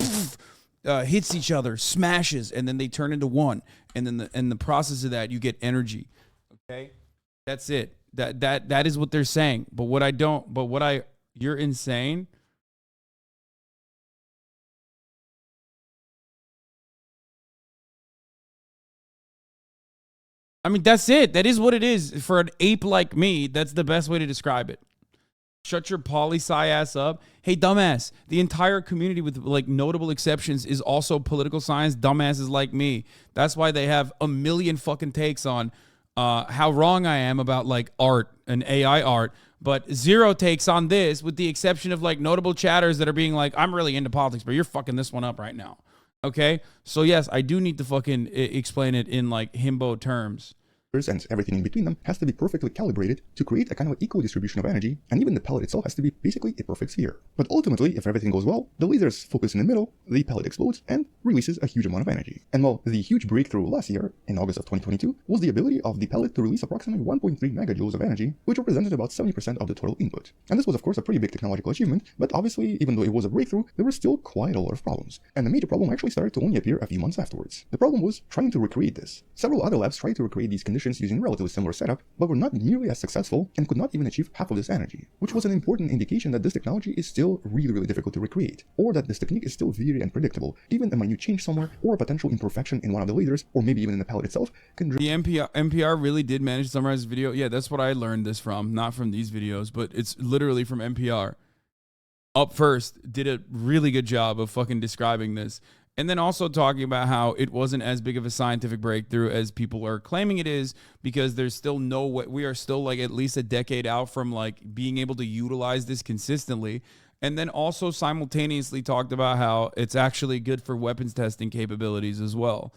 hits each other, smashes, and then they turn into one. And then in the process of that, you get energy, okay? That's it. That is what they're saying. But you're insane. I mean, that's it. That is what it is. For an ape like me, that's the best way to describe it. Shut your poli-sci ass up. Hey, dumbass, the entire community with like notable exceptions is also political science dumbasses like me. That's why they have a million fucking takes on how wrong I am about like art and AI art, but zero takes on this, with the exception of like notable chatters that are being like, I'm really into politics, but you're fucking this one up right now. Okay? So yes, I do need to fucking explain it in like himbo terms. And everything in between them has to be perfectly calibrated to create a kind of equal distribution of energy, and even the pellet itself has to be basically a perfect sphere. But ultimately, if everything goes well, the lasers focus in the middle, the pellet explodes, and releases a huge amount of energy. And well, the huge breakthrough last year, in August of 2022, was the ability of the pellet to release approximately 1.3 megajoules of energy, which represented about 70% of the total input. And this was of course a pretty big technological achievement, but obviously, even though it was a breakthrough, there were still quite a lot of problems. And the major problem actually started to only appear a few months afterwards. The problem was trying to recreate this. Several other labs tried to recreate these conditions using relatively similar setup, but were not nearly as successful and could not even achieve half of this energy, which was an important indication that this technology is still really difficult to recreate, or that this technique is still very unpredictable. Even a minute change somewhere, or a potential imperfection in one of the lasers, or maybe even in the pellet itself, can... The NPR really did manage to summarize this video. Yeah, that's what I learned this from, not from these videos, but it's literally from NPR. Up First did a really good job of fucking describing this. And then also talking about how it wasn't as big of a scientific breakthrough as people are claiming it is, because there's still no way, we are still like at least a decade out from like being able to utilize this consistently. And then also simultaneously talked about how it's actually good for weapons testing capabilities as well.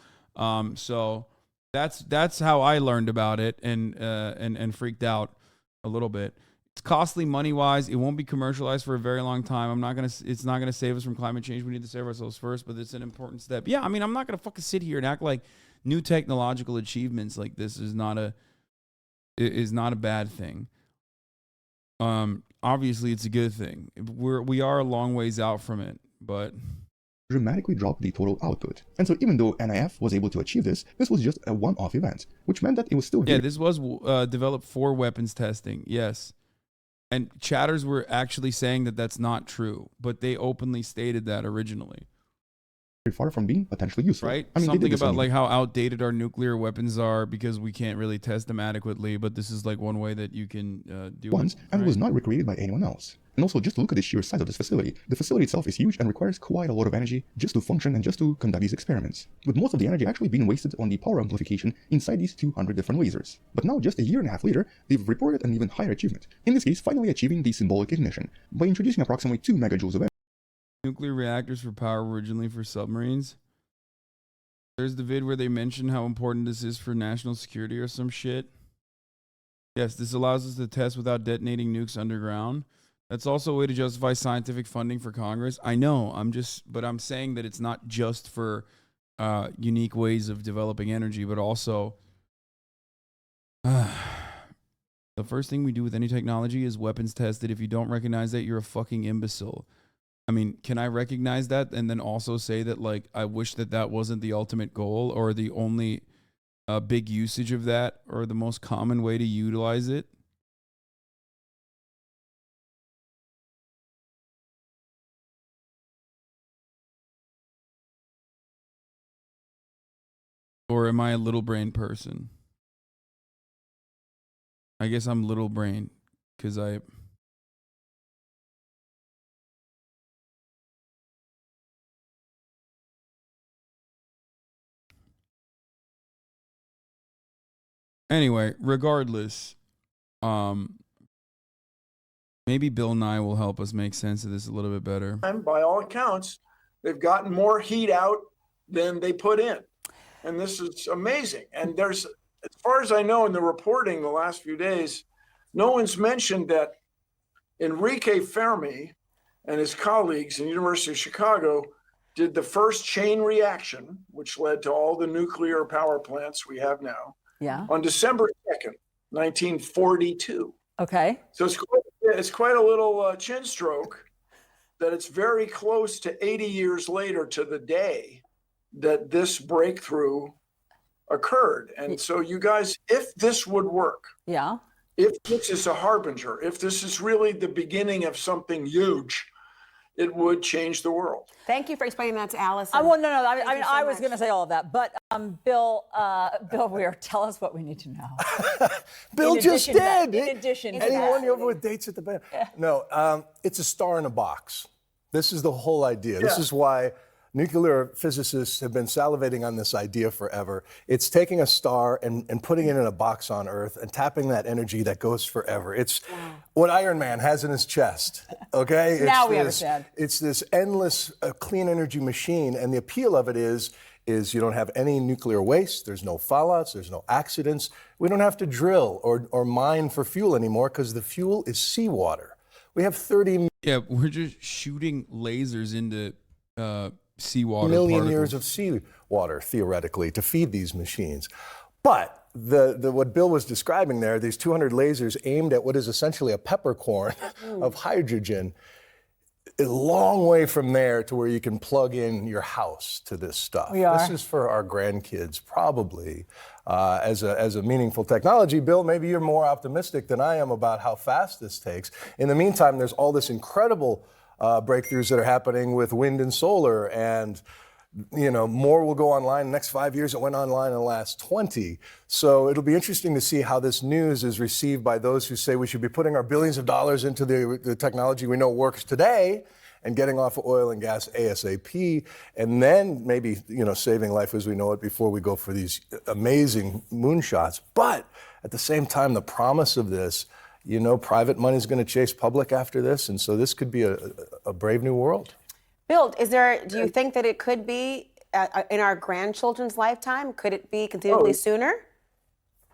So that's how I learned about it and freaked out a little bit. It's costly money-wise. It won't be commercialized for a very long time. It's not gonna save us from climate change. We need to save ourselves first, but it's an important step. Yeah, I mean, I'm not gonna fucking sit here and act like new technological achievements like this is not a bad thing. Obviously, it's a good thing. We are a long ways out from it, but dramatically dropped the total output. And so even though NIF was able to achieve this, this was just a one-off event, which meant that it was still... Yeah, this was developed for weapons testing, yes. And chatters were actually saying that that's not true, but they openly stated that originally. Very far from being potentially useful. Right? I mean, something about like how outdated our nuclear weapons are because we can't really test them adequately, but this is like one way that you can do once, it. And right? was not recreated by anyone else. And also, just look at the sheer size of this facility. The facility itself is huge and requires quite a lot of energy just to function and just to conduct these experiments, with most of the energy actually being wasted on the power amplification inside these 200 different lasers. But now, just a year and a half later, they've reported an even higher achievement, in this case finally achieving the symbolic ignition, by introducing approximately 2 megajoules of energy. Nuclear reactors for power originally for submarines. There's the vid where they mention how important this is for national security or some shit. Yes, this allows us to test without detonating nukes underground. That's also a way to justify scientific funding for Congress. I know, but I'm saying that it's not just for unique ways of developing energy, but also the first thing we do with any technology is weapons test it. If you don't recognize that, you're a fucking imbecile. I mean, can I recognize that and then also say that, like, I wish that that wasn't the ultimate goal or the only big usage of that or the most common way to utilize it? Or am I a little brain person? I guess I'm little brain because I... Anyway, regardless, maybe Bill Nye will help us make sense of this a little bit better. And by all accounts, they've gotten more heat out than they put in. And this is amazing. And there's, as far as I know in the reporting the last few days, no one's mentioned that Enrique Fermi and his colleagues in the University of Chicago did the first chain reaction, which led to all the nuclear power plants we have now. Yeah. On December 2nd, 1942. Okay. So it's quite a little chin stroke that it's very close to 80 years later to the day that this breakthrough occurred. And so you guys, if this would work, yeah, if this is a harbinger, if this is really the beginning of something huge, it would change the world. Thank you for explaining that to Allison. Well, no. I mean, so I was much. going to say all of that, but Bill Weir, tell us what we need to know. Bill In just addition to did. that, in addition to Anyone that. over with dates at the band? No, it's a star in a box. This is the whole idea. This is why nuclear physicists have been salivating on this idea forever. It's taking a star and putting it in a box on Earth and tapping that energy that goes forever. It's what Iron Man has in his chest, okay? Now we understand. It's this endless clean energy machine, and the appeal of it is you don't have any nuclear waste, there's no fallouts, there's no accidents. We don't have to drill or mine for fuel anymore because the fuel is seawater. We have 30 Yeah, we're just shooting lasers into seawater million particles. years of seawater, theoretically, to feed these machines. But what Bill was describing there, these 200 lasers aimed at what is essentially a peppercorn of hydrogen, a long way from there to where you can plug in your house to this stuff. This is for our grandkids, probably, as a meaningful technology. Bill, maybe you're more optimistic than I am about how fast this takes. In the meantime, there's all this incredible breakthroughs that are happening with wind and solar, and more will go online in the next 5 years. It went online in the last 20. So it'll be interesting to see how this news is received by those who say we should be putting our billions of dollars into the technology we know works today and getting off of oil and gas ASAP, and then maybe saving life as we know it before we go for these amazing moonshots. But at the same time, the promise of this, private money is going to chase public after this, and so this could be a brave new world. Bill, do you think that it could be in our grandchildren's lifetime? Could it be conceivably sooner?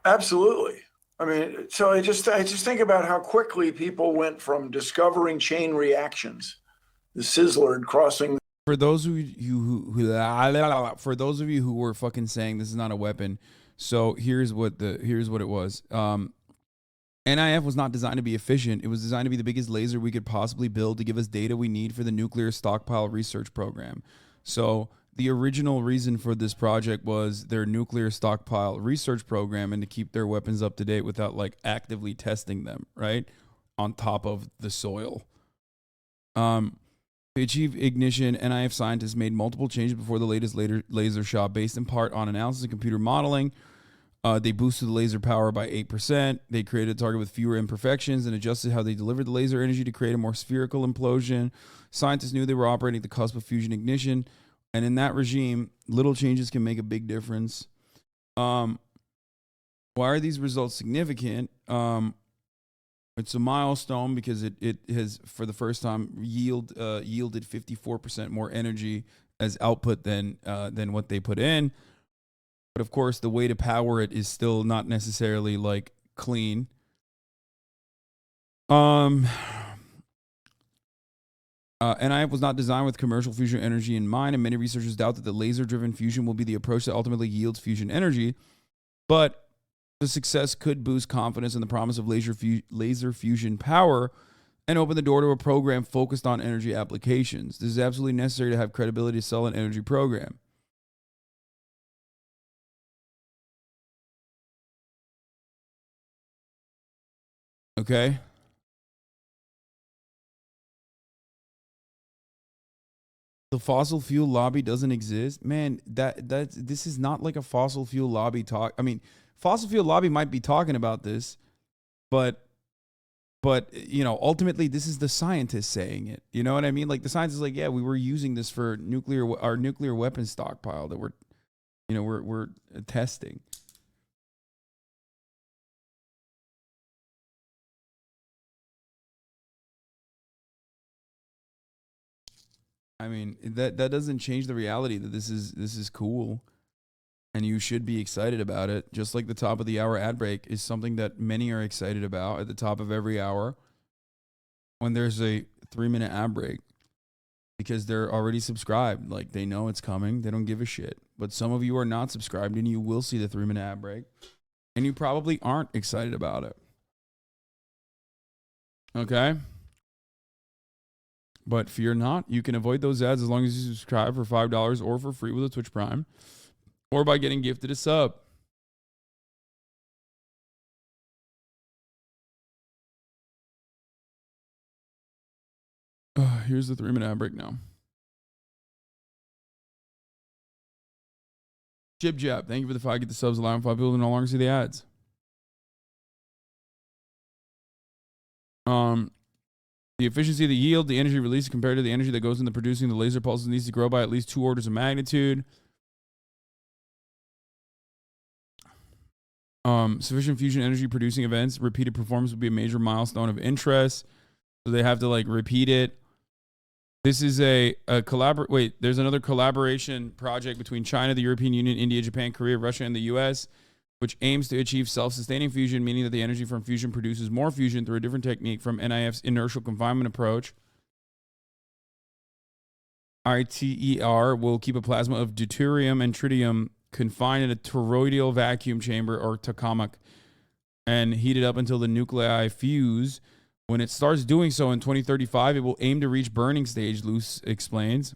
Absolutely. I mean, so I just think about how quickly people went from discovering chain reactions, the Sizzler and crossing. For those of you who were fucking saying this is not a weapon, so here's what it was. NIF was not designed to be efficient. It was designed to be the biggest laser we could possibly build to give us data we need for the nuclear stockpile research program. So the original reason for this project was their nuclear stockpile research program and to keep their weapons up to date without actively testing them, right? On top of the soil. To achieve ignition, NIF scientists made multiple changes before the latest laser shot based in part on analysis and computer modeling. They boosted the laser power by 8%. They created a target with fewer imperfections and adjusted how they delivered the laser energy to create a more spherical implosion. Scientists knew they were operating at the cusp of fusion ignition. And in that regime, little changes can make a big difference. Why are these results significant? It's a milestone because it has, for the first time, yielded 54% more energy as output than what they put in. But of course, the way to power it is still not necessarily clean. NIF was not designed with commercial fusion energy in mind, and many researchers doubt that the laser-driven fusion will be the approach that ultimately yields fusion energy. But the success could boost confidence in the promise of laser fusion power and open the door to a program focused on energy applications. This is absolutely necessary to have credibility to sell an energy program. Okay. The fossil fuel lobby doesn't exist. Man, this is not like a fossil fuel lobby talk. I mean, fossil fuel lobby might be talking about this, but ultimately this is the scientists saying it. You know what I mean? The scientists yeah, we were using this for our nuclear weapons stockpile that we're testing. I mean, that doesn't change the reality that this is cool, and you should be excited about it. Just like the top of the hour ad break is something that many are excited about at the top of every hour when there's a 3-minute ad break, because they're already subscribed. They know it's coming. They don't give a shit. But some of you are not subscribed, and you will see the 3-minute ad break, and you probably aren't excited about it. Okay? But fear not, you can avoid those ads as long as you subscribe for $5 or for free with a Twitch Prime, or by getting gifted a sub. here's the 3-minute ad break now. Jib Jab, thank you for the 5. Get the subs, allowing 5 people to no longer see the ads. The efficiency of the yield, the energy released compared to the energy that goes into producing the laser pulses needs to grow by at least 2 orders of magnitude. Sufficient fusion energy producing events, repeated performance would be a major milestone of interest. So they have to like repeat it. This is a wait, there's another collaboration project between China, the European Union, India, Japan, Korea, Russia, and the US, which aims to achieve self-sustaining fusion, meaning that the energy from fusion produces more fusion through a different technique from NIF's inertial confinement approach. ITER will keep a plasma of deuterium and tritium confined in a toroidal vacuum chamber or tokamak and heat it up until the nuclei fuse. When it starts doing so in 2035, it will aim to reach burning stage, Luce explains,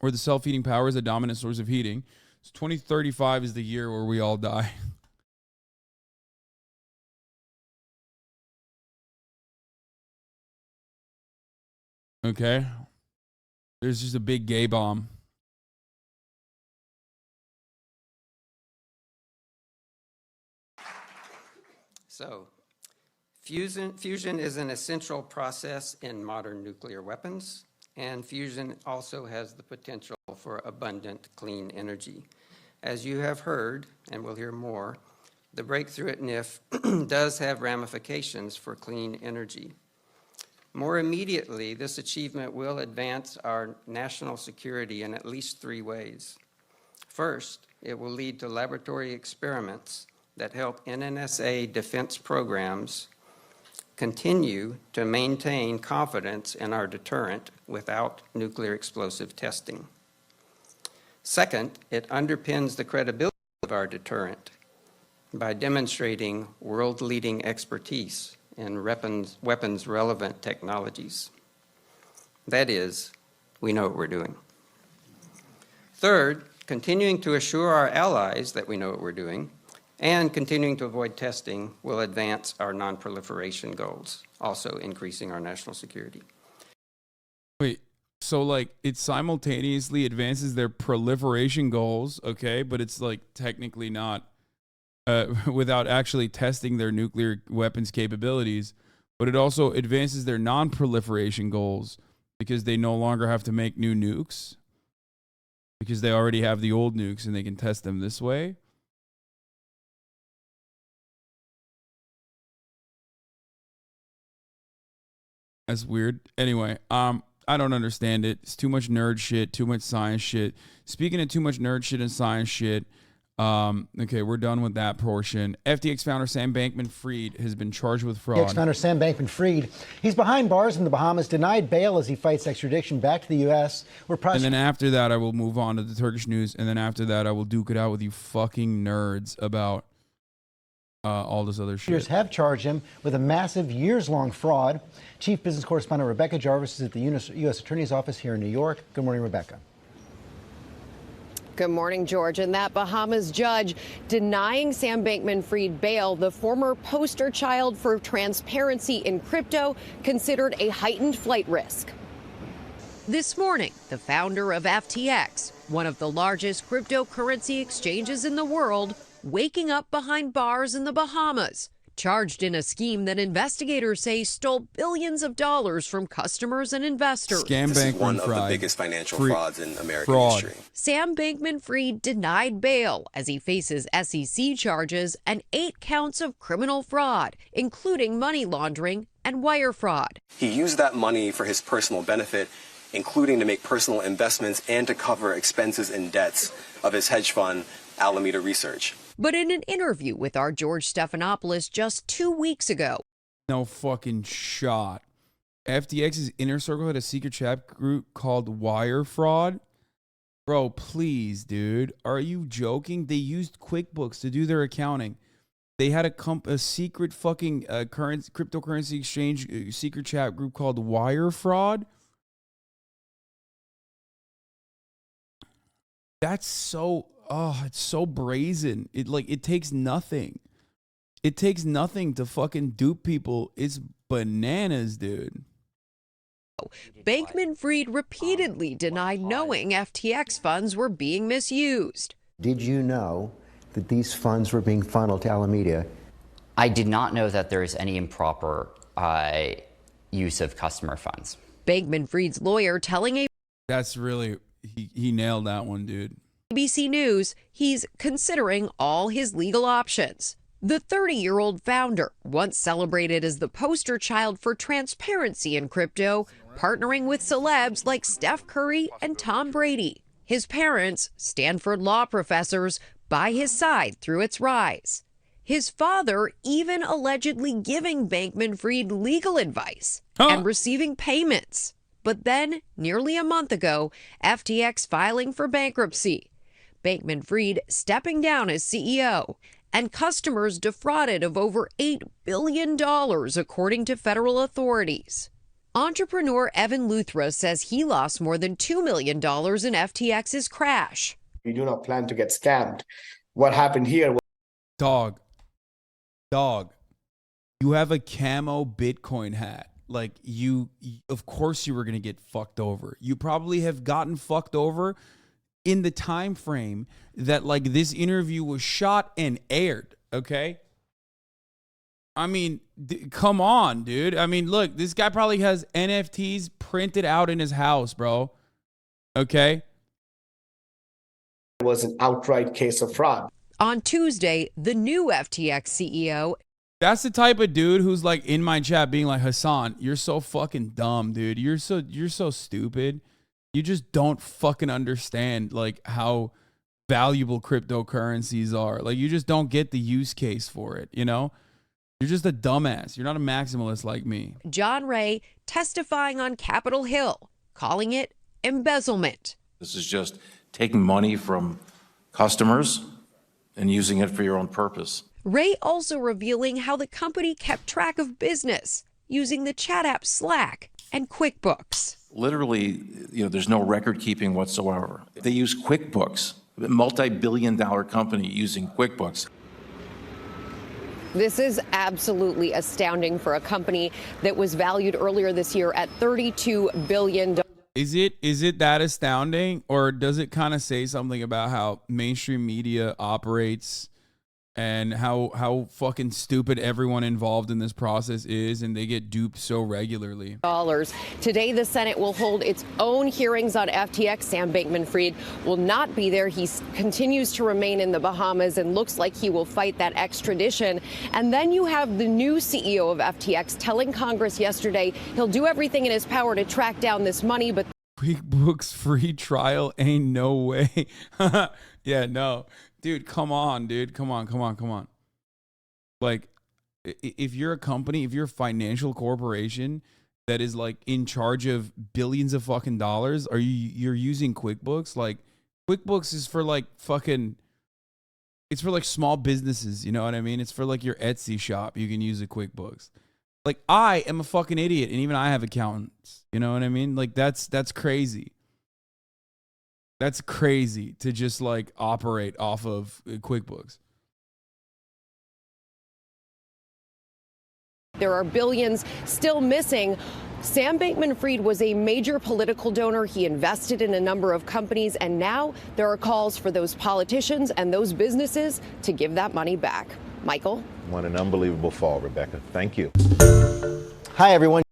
where the self-heating power is a dominant source of heating. So 2035 is the year where we all die. Okay. There's just a big gay bomb. So, fusion is an essential process in modern nuclear weapons, and fusion also has the potential for abundant clean energy. As you have heard, and we'll hear more, the breakthrough at NIF does have ramifications for clean energy. More immediately, this achievement will advance our national security in at least 3 ways. First, it will lead to laboratory experiments that help NNSA defense programs continue to maintain confidence in our deterrent without nuclear explosive testing. Second, it underpins the credibility of our deterrent by demonstrating world-leading expertise in weapons-relevant technologies. That is, we know what we're doing. Third, continuing to assure our allies that we know what we're doing and continuing to avoid testing will advance our non-proliferation goals, also increasing our national security. Wait, so like it simultaneously advances their proliferation goals, okay, but it's like technically not without actually testing their nuclear weapons capabilities, but it also advances their non-proliferation goals because they no longer have to make new nukes because they already have the old nukes and they can test them this way. That's weird. Anyway, I don't understand it. It's too much nerd shit, too much science shit. Speaking of too much nerd shit and science shit, okay, we're done with that portion. FTX founder Sam Bankman-Fried has been charged with fraud. FTX founder Sam Bankman-Fried, he's behind bars in the Bahamas, denied bail as he fights extradition back to the U.S. And then after that, I will move on to the Turkish news, and then after that, I will duke it out with you fucking nerds about all this other shit. Prosecutors have charged him with a massive years-long fraud. Chief business correspondent Rebecca Jarvis is at the U.S. Attorney's Office here in New York. Good morning, Rebecca. Good morning, George. And that Bahamas judge denying Sam Bankman-Fried bail, the former poster child for transparency in crypto, considered a heightened flight risk. This morning, the founder of FTX, one of the largest cryptocurrency exchanges in the world, waking up behind bars in the Bahamas, charged in a scheme that investigators say stole billions of dollars from customers and investors. This is one of the biggest financial frauds in American history. Sam Bankman-Fried denied bail as he faces SEC charges and 8 counts of criminal fraud, including money laundering and wire fraud. He used that money for his personal benefit, including to make personal investments and to cover expenses and debts of his hedge fund, Alameda Research. But in an interview with our George Stephanopoulos just 2 weeks ago, no fucking shot. FTX's inner circle had a secret chat group called Wire Fraud. Bro, please, dude. Are you joking? They used QuickBooks to do their accounting. They had a secret fucking cryptocurrency exchange secret chat group called Wire Fraud. That's so... Oh, it's so brazen. It takes nothing. It takes nothing to fucking dupe people. It's bananas, dude. Bankman-Fried repeatedly denied knowing FTX funds were being misused. Did you know that these funds were being funneled to Alameda? I did not know that there is any improper use of customer funds. Bankman-Fried's lawyer telling That's really, he nailed that one, dude. ABC News he's considering all his legal options. The 30-year-old founder, once celebrated as the poster child for transparency in crypto, partnering with celebs like Steph Curry and Tom Brady. His parents, Stanford law professors, by his side through its rise. His father even allegedly giving Bankman-Fried legal advice and receiving payments. But then, nearly a month ago, FTX filing for bankruptcy. Bankman-Fried stepping down as CEO, and customers defrauded of over $8 billion, according to federal authorities. Entrepreneur Evan Luthra says he lost more than $2 million in FTX's crash. We do not plan to get scammed. What happened here was... Dog, you have a camo Bitcoin hat. Like, you of course you were going to get fucked over. You probably have gotten fucked over in the time frame that, like, this interview was shot and aired, okay? I mean, come on, dude. I mean, look, this guy probably has NFTs printed out in his house, bro. Okay? It was an outright case of fraud. On Tuesday, the new FTX CEO... That's the type of dude who's, like, in my chat being like, Hasan, you're so fucking dumb, dude. You're so stupid. You just don't fucking understand, like, how valuable cryptocurrencies are. Like, you just don't get the use case for it, you know? You're just a dumbass. You're not a maximalist like me. John Ray testifying on Capitol Hill, calling it embezzlement. This is just taking money from customers and using it for your own purpose. Ray also revealing how the company kept track of business using the chat app Slack and QuickBooks. Literally, there's no record keeping whatsoever. They use QuickBooks, a multi-billion-dollar company using QuickBooks. This is absolutely astounding for a company that was valued earlier this year at $32 billion. Is it that astounding, or does it kind of say something about how mainstream media operates and how fucking stupid everyone involved in this process is, and they get duped so regularly? Today, the Senate will hold its own hearings on FTX. Sam Bankman-Fried will not be there. He continues to remain in the Bahamas and looks like he will fight that extradition. And then you have the new CEO of FTX telling Congress yesterday he'll do everything in his power to track down this money, but QuickBooks free trial ain't no way. Yeah, no. Dude, come on, dude. Come on. Like, if you're a company, if you're a financial corporation that is, like, in charge of billions of fucking dollars, you're using QuickBooks? Like, QuickBooks is for, like, fucking, it's for, like, small businesses, you know what I mean? It's for, like, your Etsy shop. You can use a QuickBooks. Like, I am a fucking idiot, and even I have accountants. You know what I mean? Like, that's crazy. That's crazy to just, like, operate off of QuickBooks. there are billions still missing. Sam Bankman-Fried was a major political donor. He invested in a number of companies, and now there are calls for those politicians and those businesses to give that money back. Michael? What an unbelievable fall, Rebecca. Thank you. Hi, everyone.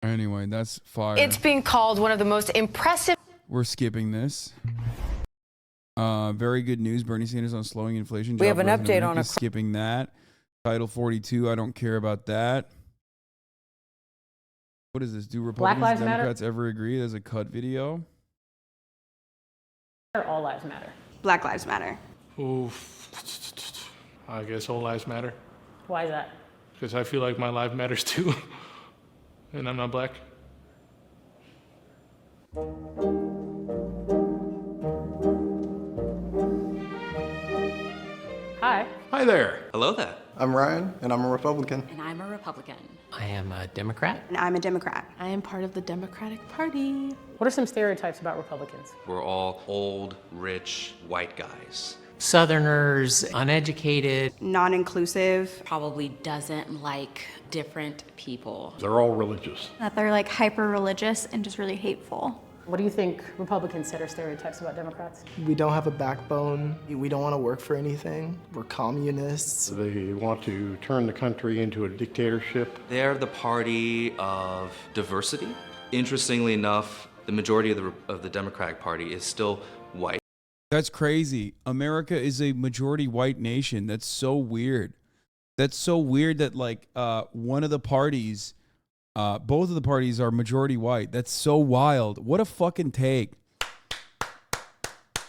Anyway, that's fire. It's being called one of the most impressive. We're skipping this. Very good news. Bernie Sanders on slowing inflation. We have an update on skipping that. Title 42. I don't care about that. What is this? Do Republicans and Democrats ever agree? There's a cut video. All lives matter. Black Lives Matter. Oof. I guess all lives matter. Why is that? Because I feel like my life matters too. And I'm not black. Hi. Hi there. Hello there. I'm Ryan, and I'm a Republican. And I'm a Republican. I am a Democrat. And I'm a Democrat. I am part of the Democratic Party. What are some stereotypes about Republicans? We're all old, rich, white guys. Southerners, uneducated. Non-inclusive. Probably doesn't like different people. They're all religious. That they're like hyper religious and just really hateful. What do you think Republicans said are stereotypes about Democrats? We don't have a backbone. We don't want to work for anything. We're communists. They want to turn the country into a dictatorship. They're the party of diversity. Interestingly enough, the majority of the Democratic Party is still white. That's crazy. America is a majority white nation. That's so weird. That's so weird that like one of the parties, both of the parties are majority white. That's so wild. What a fucking take.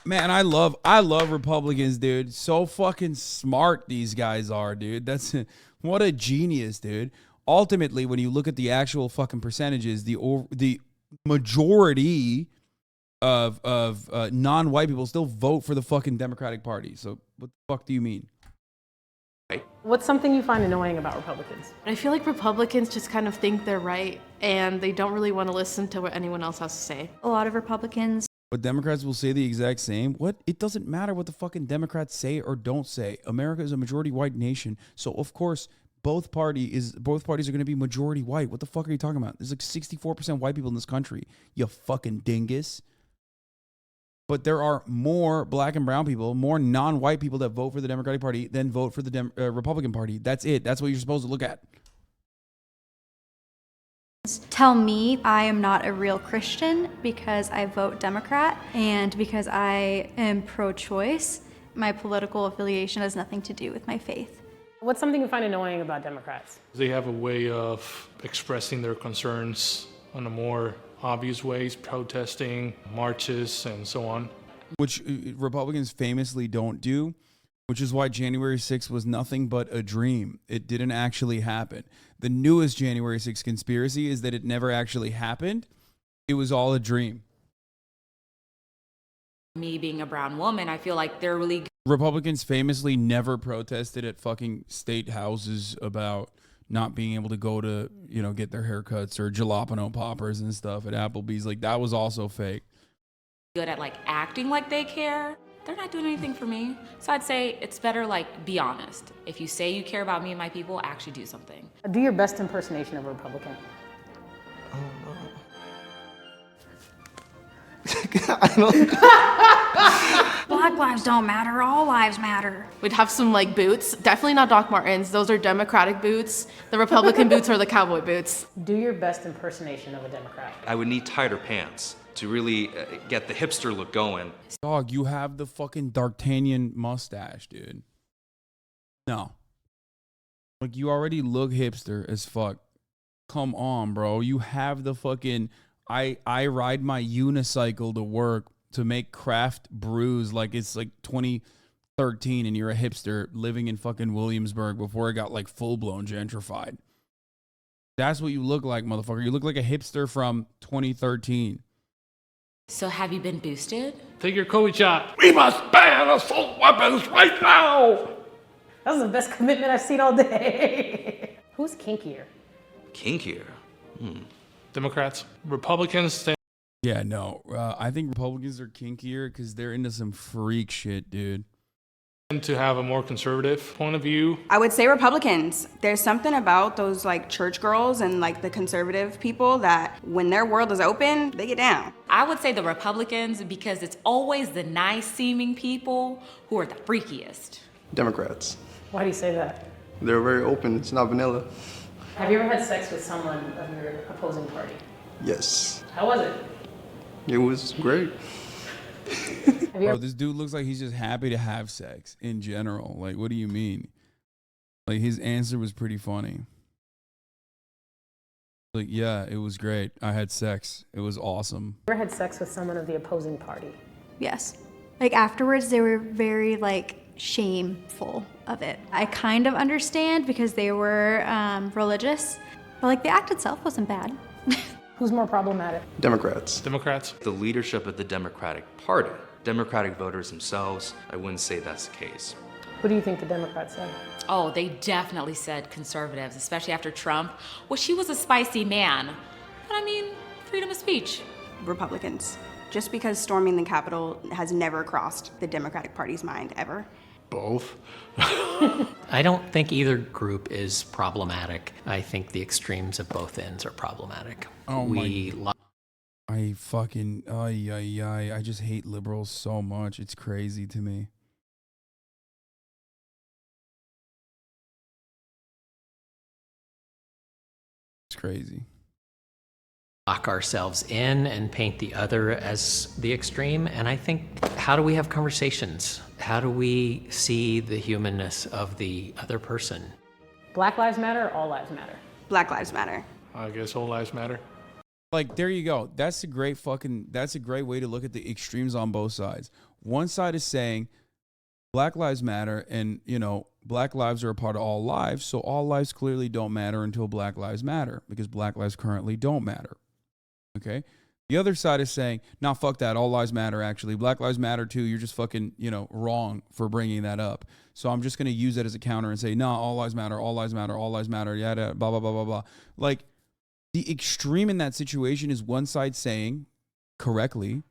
Man, I love Republicans, dude. So fucking smart these guys are, dude. That's what a genius, dude. Ultimately, when you look at the actual fucking percentages, the majority of non-white people still vote for the fucking Democratic Party. So what the fuck do you mean? What's something you find annoying about Republicans? I feel like Republicans just kind of think they're right and they don't really want to listen to what anyone else has to say. A lot of Republicans. But Democrats will say the exact same. What? It doesn't matter what the fucking Democrats say or don't say. America is a majority white nation. So of course, both parties are going to be majority white. What the fuck are you talking about? There's like 64% white people in this country. You fucking dingus. But there are more black and brown people, more non-white people that vote for the Democratic Party than vote for the Republican Party. That's it. That's what you're supposed to look at. Tell me I am not a real Christian because I vote Democrat and because I am pro-choice. My political affiliation has nothing to do with my faith. What's something you find annoying about Democrats? They have a way of expressing their concerns on a more obvious ways, protesting, marches, and so on. Which Republicans famously don't do, which is why January 6th was nothing but a dream. It didn't actually happen. The newest January 6th conspiracy is that it never actually happened. It was all a dream. Me being a brown woman, I feel like they're really Republicans famously never protested at fucking state houses about not being able to go to, you know, get their haircuts or jalapeno poppers and stuff at Applebee's. Like, that was also fake. good at like acting like they care. They're not doing anything for me. So I'd say it's better like be honest. If you say you care about me and my people, actually do something. Do your best impersonation of a Republican. Black lives don't matter, all lives matter. We'd have some like boots, definitely not Doc Martens. Those are Democratic boots. The Republican boots are the cowboy boots. Do your best impersonation of a Democrat. I would need tighter pants to really get the hipster look going. Dog, you have the fucking D'Artagnan mustache, dude. No. Like, you already look hipster as fuck. Come on, bro. You have the fucking... I ride my unicycle to work to make craft brews like it's like 2013 and you're a hipster living in fucking Williamsburg before it got like full-blown gentrified. That's what you look like, motherfucker. You look like a hipster from 2013. So have you been boosted? Take your COVID shot. We must ban assault weapons right now. That was the best commitment I've seen all day. Who's kinkier? Kinkier? Democrats. Republicans. Yeah, no. I think Republicans are kinkier because they're into some freak shit, dude. Tend to have a more conservative point of view. I would say Republicans. There's something about those like church girls and like the conservative people that when their world is open, they get down. I would say the Republicans because it's always the nice seeming people who are the freakiest. Democrats. Why do you say that? They're very open. It's not vanilla. Have you ever had sex with someone of your opposing party? Yes. How was it? It was great. Bro, this dude looks like he's just happy to have sex in general. Like, what do you mean? Like, his answer was pretty funny. Like, yeah, it was great. I had sex. It was awesome. Ever had sex with someone of the opposing party? Yes. Like afterwards, they were very like shameful of it. I kind of understand because they were religious, but like the act itself wasn't bad. Who's more problematic? Democrats. Democrats. The leadership of the Democratic Party, Democratic voters themselves, I wouldn't say that's the case. Who do you think the Democrats said? Oh, they definitely said conservatives, especially after Trump. Well, she was a spicy man. But I mean, freedom of speech. Republicans. Just because storming the Capitol has never crossed the Democratic Party's mind, ever. Both. I don't think either group is problematic. I think the extremes of both ends are problematic. I fucking, I just hate liberals so much. It's crazy to me. It's crazy. Lock ourselves in and paint the other as the extreme. And I think, how do we have conversations? How do we see the humanness of the other person? Black lives matter, all lives matter. Black lives matter. I guess all lives matter. Like, there you go. That's a great way to look at the extremes on both sides. One side is saying Black lives matter, and, you know, Black lives are a part of all lives, so all lives clearly don't matter until Black lives matter, because Black lives currently don't matter. Okay? The other side is saying, nah, fuck that. All lives matter, actually. Black lives matter, too. You're just fucking, you know, wrong for bringing that up. So I'm just going to use that as a counter and say, nah, all lives matter, all lives matter, all lives matter, yada, blah, blah, blah, blah, blah. Like, the extreme in that situation is one side saying correctly,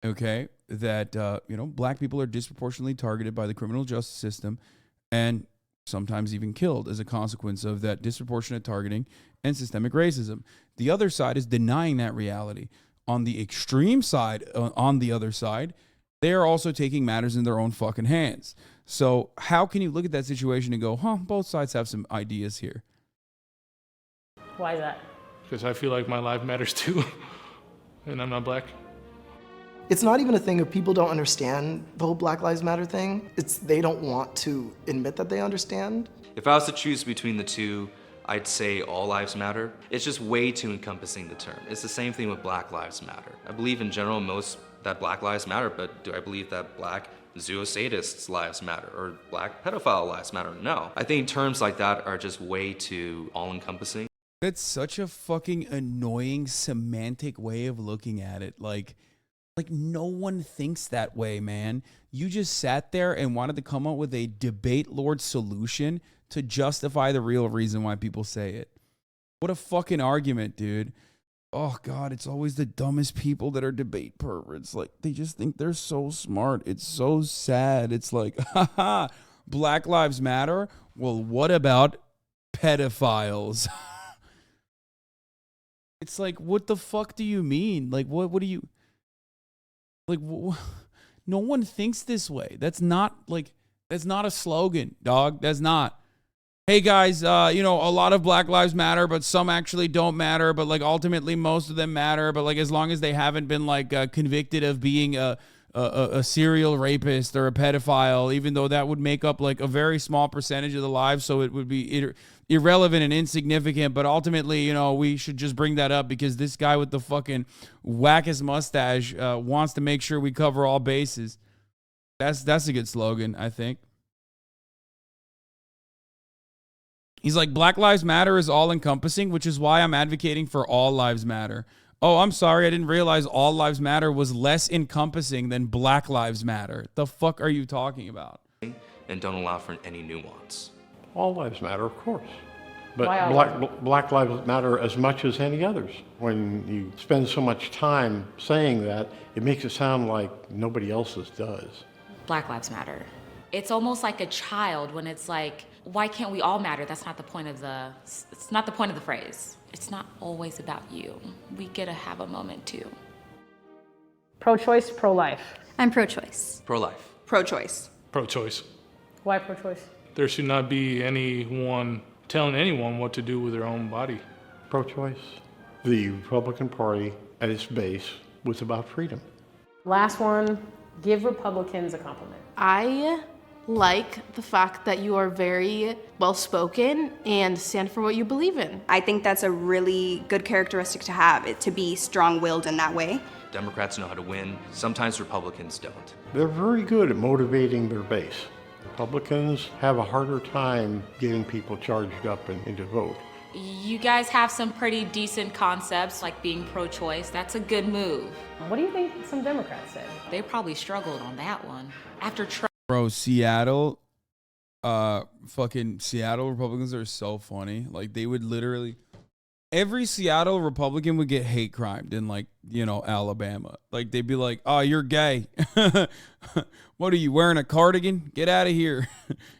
okay, that, you know, black people are disproportionately targeted by the criminal justice system and sometimes even killed as a consequence of that disproportionate targeting and systemic racism. The other side is denying that reality. On the extreme side, on the other side, they are also taking matters in their own fucking hands. So how can you look at that situation and go, both sides have some ideas here? Why is that? Because I feel like my life matters too, and I'm not black. It's not even a thing of people don't understand the whole Black Lives Matter thing. It's they don't want to admit that they understand. If I was to choose between the two, I'd say all lives matter. It's just way too encompassing the term. It's the same thing with Black Lives Matter. I believe in general that Black lives matter, but do I believe that black zoosadists' lives matter or black pedophile lives matter? No. I think terms like that are just way too all-encompassing. That's such a fucking annoying semantic way of looking at it. Like no one thinks that way, man. You just sat there and wanted to come up with a debate lord solution to justify the real reason why people say it. What a fucking argument, dude. Oh, God, it's always the dumbest people that are debate perverts. Like, they just think they're so smart. It's so sad. It's like, haha, Black Lives Matter? Well, what about pedophiles? It's like, what the fuck do you mean? Like, what do you... Like, no one thinks this way. That's not a slogan, dog. That's not. Hey, guys, you know, a lot of Black Lives matter, but some actually don't matter. But, like, ultimately, most of them matter. But, like, as long as they haven't been, like, convicted of being a serial rapist or a pedophile, even though that would make up, like, a very small percentage of the lives, so it would be irrelevant and insignificant. But ultimately, you know, we should just bring that up because this guy with the fucking wackest mustache wants to make sure we cover all bases. That's a good slogan, I think. He's like, Black Lives Matter is all-encompassing, which is why I'm advocating for all lives matter. Oh, I'm sorry, I didn't realize all lives matter was less encompassing than Black Lives Matter. The fuck are you talking about? And don't allow for any nuance. All lives matter, of course. But Why Black Lives Matter as much as any others. When you spend so much time saying that, it makes it sound like nobody else's does. Black Lives Matter. It's almost like a child when it's like, why can't we all matter? It's not the point of the phrase. It's not always about you. We get to have a moment too. Pro-choice, pro-life? I'm pro-choice. Pro-life. Pro-choice. Pro-choice. Why pro-choice? There should not be anyone telling anyone what to do with their own body. Pro-choice. The Republican Party at its base was about freedom. Last one, give Republicans a compliment. I like the fact that you are very well-spoken and stand for what you believe in. I think that's a really good characteristic to have, to be strong-willed in that way. Democrats know how to win. Sometimes Republicans don't. They're very good at motivating their base. Republicans have a harder time getting people charged up and to vote. You guys have some pretty decent concepts, like being pro-choice. That's a good move. What do you think some Democrats say? They probably struggled on that one. After Bro, Seattle Republicans are so funny. Like, they would literally every Seattle Republican would get hate crimed in, like, you know, Alabama. Like, they'd be like, oh, you're gay. What are you, wearing a cardigan? Get out of here.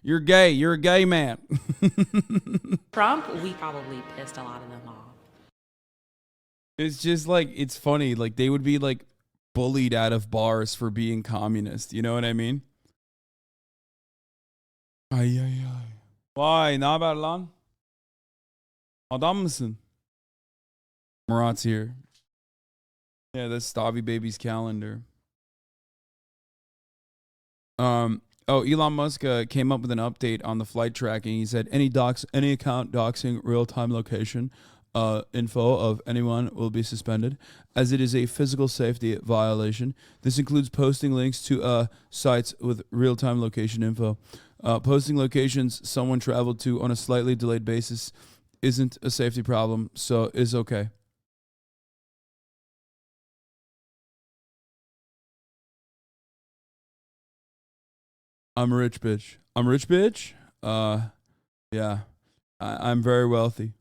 You're gay. You're a gay man. Trump, we probably pissed a lot of them off. It's just like, it's funny. Like, they would be like bullied out of bars for being communist. You know what I mean? Ay, ay, ay. Why? Ne haber lan? Adam mısın? Murat's here. Yeah, that's Stabby Baby's calendar. Oh, Elon Musk came up with an update on the flight tracking. He said any account doxing real-time location info of anyone will be suspended, as it is a physical safety violation. This includes posting links to sites with real-time location info. Posting locations someone traveled to on a slightly delayed basis isn't a safety problem, so it's okay. I'm a rich bitch. I'm a rich bitch? Yeah. I'm very wealthy.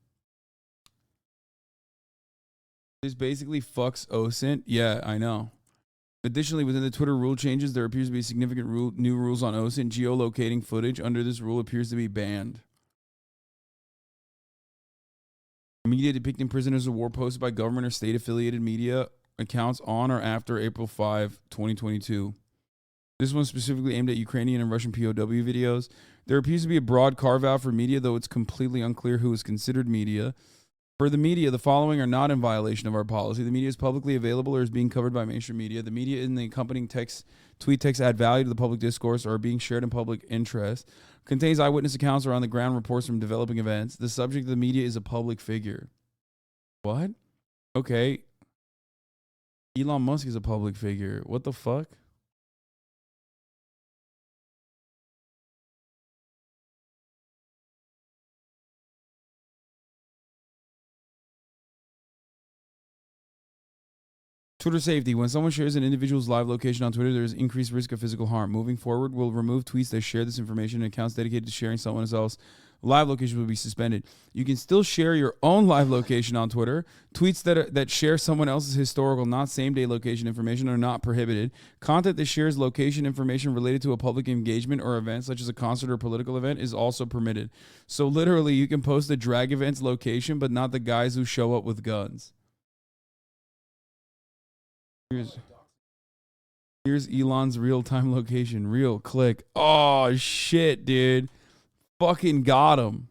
This basically fucks OSINT. Yeah, I know. Additionally, within the Twitter rule changes, there appears to be significant new rules on OSINT. Geolocating footage under this rule appears to be banned. Media depicting prisoners of war posted by government or state-affiliated media accounts on or after April 5, 2022. This one specifically aimed at Ukrainian and Russian POW videos. There appears to be a broad carve-out for media, though it's completely unclear who is considered media. For the media, the following are not in violation of our policy. The media is publicly available or is being covered by mainstream media. The media in the accompanying tweet text add value to the public discourse or are being shared in public interest. Contains eyewitness accounts or on-the-ground reports from developing events. The subject of the media is a public figure. What? Okay. Elon Musk is a public figure. What the fuck? Twitter safety. When someone shares an individual's live location on Twitter, there is increased risk of physical harm. Moving forward, we'll remove tweets that share this information, and accounts dedicated to sharing someone else's live location will be suspended. You can still share your own live location on Twitter. Tweets that share someone else's historical, not same-day location information are not prohibited. Content that shares location information related to a public engagement or event, such as a concert or political event, is also permitted. So literally, you can post the drag event's location, but not the guys who show up with guns. Here's Elon's real-time location. Real click. Oh, shit, dude. Fucking got him.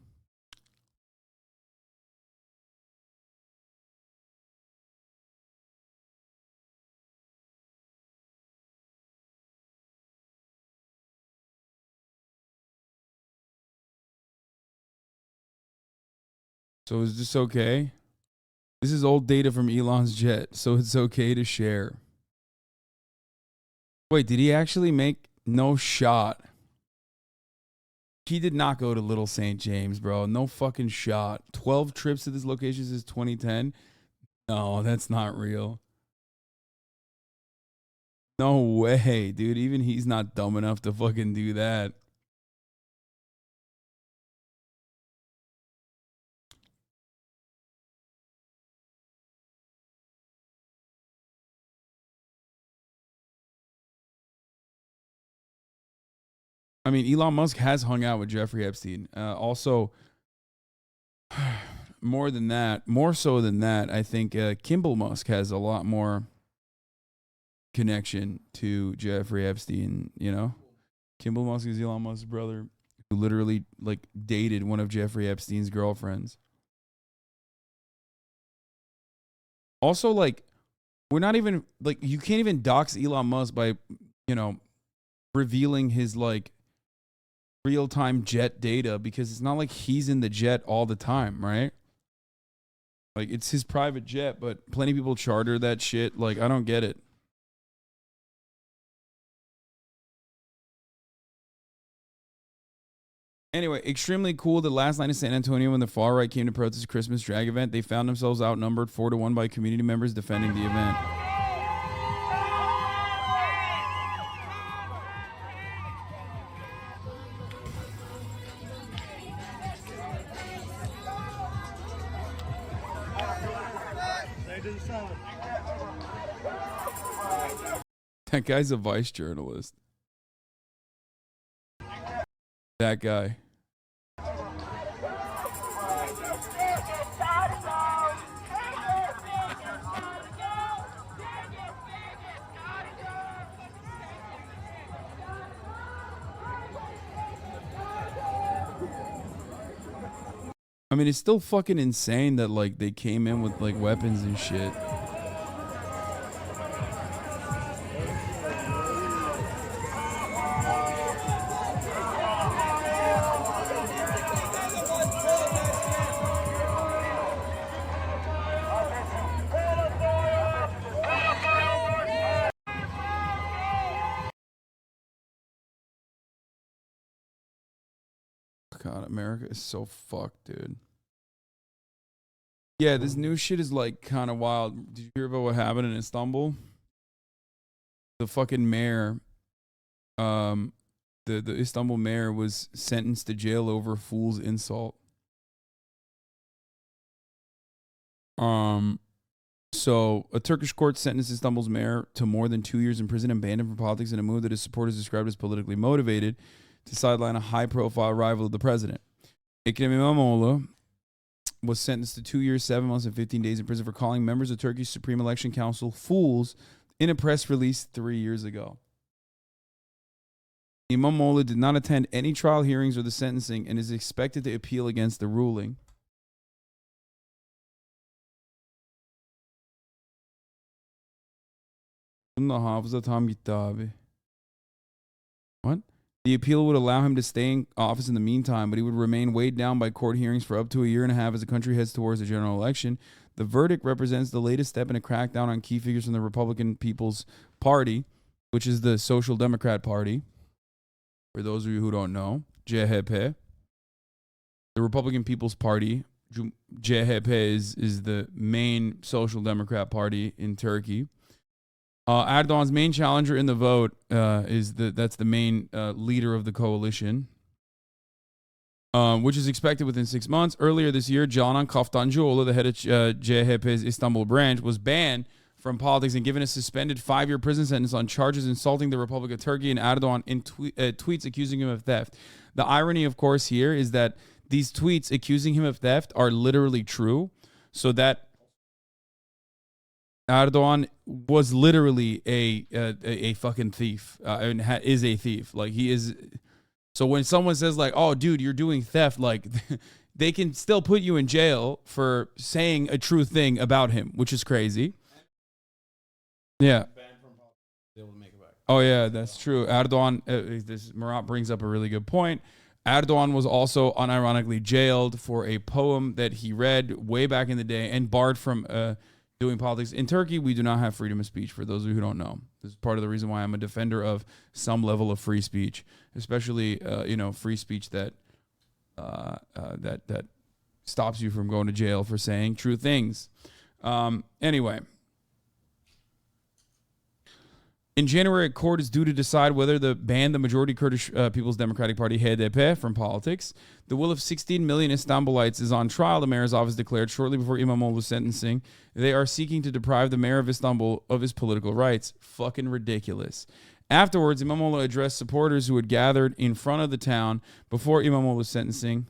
So is this okay? This is old data from Elon's jet, so it's okay to share. Wait, did he actually make no shot? He did not go to Little St. James, bro. No fucking shot. 12 trips to this location since 2010? No, that's not real. No way, dude. Even he's not dumb enough to fucking do that. I mean, Elon Musk has hung out with Jeffrey Epstein. Also, more so than that, I think Kimball Musk has a lot more connection to Jeffrey Epstein, you know? Kimball Musk is Elon Musk's brother, who literally, like, dated one of Jeffrey Epstein's girlfriends. Also, like, we're not even, like, you can't even dox Elon Musk by, you know, revealing his, like, real-time jet data, because it's not like he's in the jet all the time, right? Like, it's his private jet, but plenty of people charter that shit. Like, I don't get it. Anyway, extremely cool that last night in San Antonio, when the far right came to protest a Christmas drag event, they found themselves outnumbered 4-1 by community members defending the event. That guy's a Vice journalist. That guy. I mean, it's still fucking insane that, like, they came in with, like, weapons and shit. God, America is so fucked, dude. Yeah, this new shit is like kind of wild. Did you hear about what happened in Istanbul? The fucking mayor, the Istanbul mayor was sentenced to jail over a fool's insult. So a Turkish court sentenced Istanbul's mayor to more than 2 years in prison and banned him from politics in a move that his supporters described as politically motivated to sideline a high-profile rival of the president. Ekrem İmamoğlu was sentenced to 2 years, 7 months, and 15 days in prison for calling members of Turkey's Supreme Election Council fools in a press release 3 years ago. İmamoğlu did not attend any trial hearings or the sentencing and is expected to appeal against the ruling. Bunun da hafıza tam gitti abi. What? The appeal would allow him to stay in office in the meantime, but he would remain weighed down by court hearings for up to a year and a half as the country heads towards a general election. The verdict represents the latest step in a crackdown on key figures from the Republican People's Party, which is the Social Democrat Party. For those of you who don't know, CHP. The Republican People's Party, CHP, is the main Social Democrat Party in Turkey. Erdogan's main challenger in the vote that's the main leader of the coalition, which is expected within 6 months. Earlier this year, Canan Kaftancıoğlu, the head of CHP's Istanbul branch, was banned from politics and given a suspended 5-year prison sentence on charges insulting the Republic of Turkey, and Erdogan in tweets accusing him of theft. The irony, of course, here is that these tweets accusing him of theft are literally true, so that Erdogan was literally a fucking thief, and is a thief. Like, he is. So when someone says, like, "Oh, dude, you're doing theft," like, they can still put you in jail for saying a true thing about him, which is crazy. Yeah. Oh yeah, that's true. Erdogan. Murat brings up a really good point. Erdogan was also unironically jailed for a poem that he read way back in the day and barred from doing politics. In Turkey, we do not have freedom of speech, for those of you who don't know. This is part of the reason why I'm a defender of some level of free speech, especially free speech that stops you from going to jail for saying true things. Anyway, in January, a court is due to decide whether to ban the majority Kurdish People's Democratic Party HDP from politics. The will of 16 million Istanbulites is on trial, the mayor's office declared shortly before İmamoğlu's sentencing. They are seeking to deprive the mayor of Istanbul of his political rights. Fucking ridiculous. Afterwards, İmamoğlu addressed supporters who had gathered in front of the town before İmamoğlu's sentencing.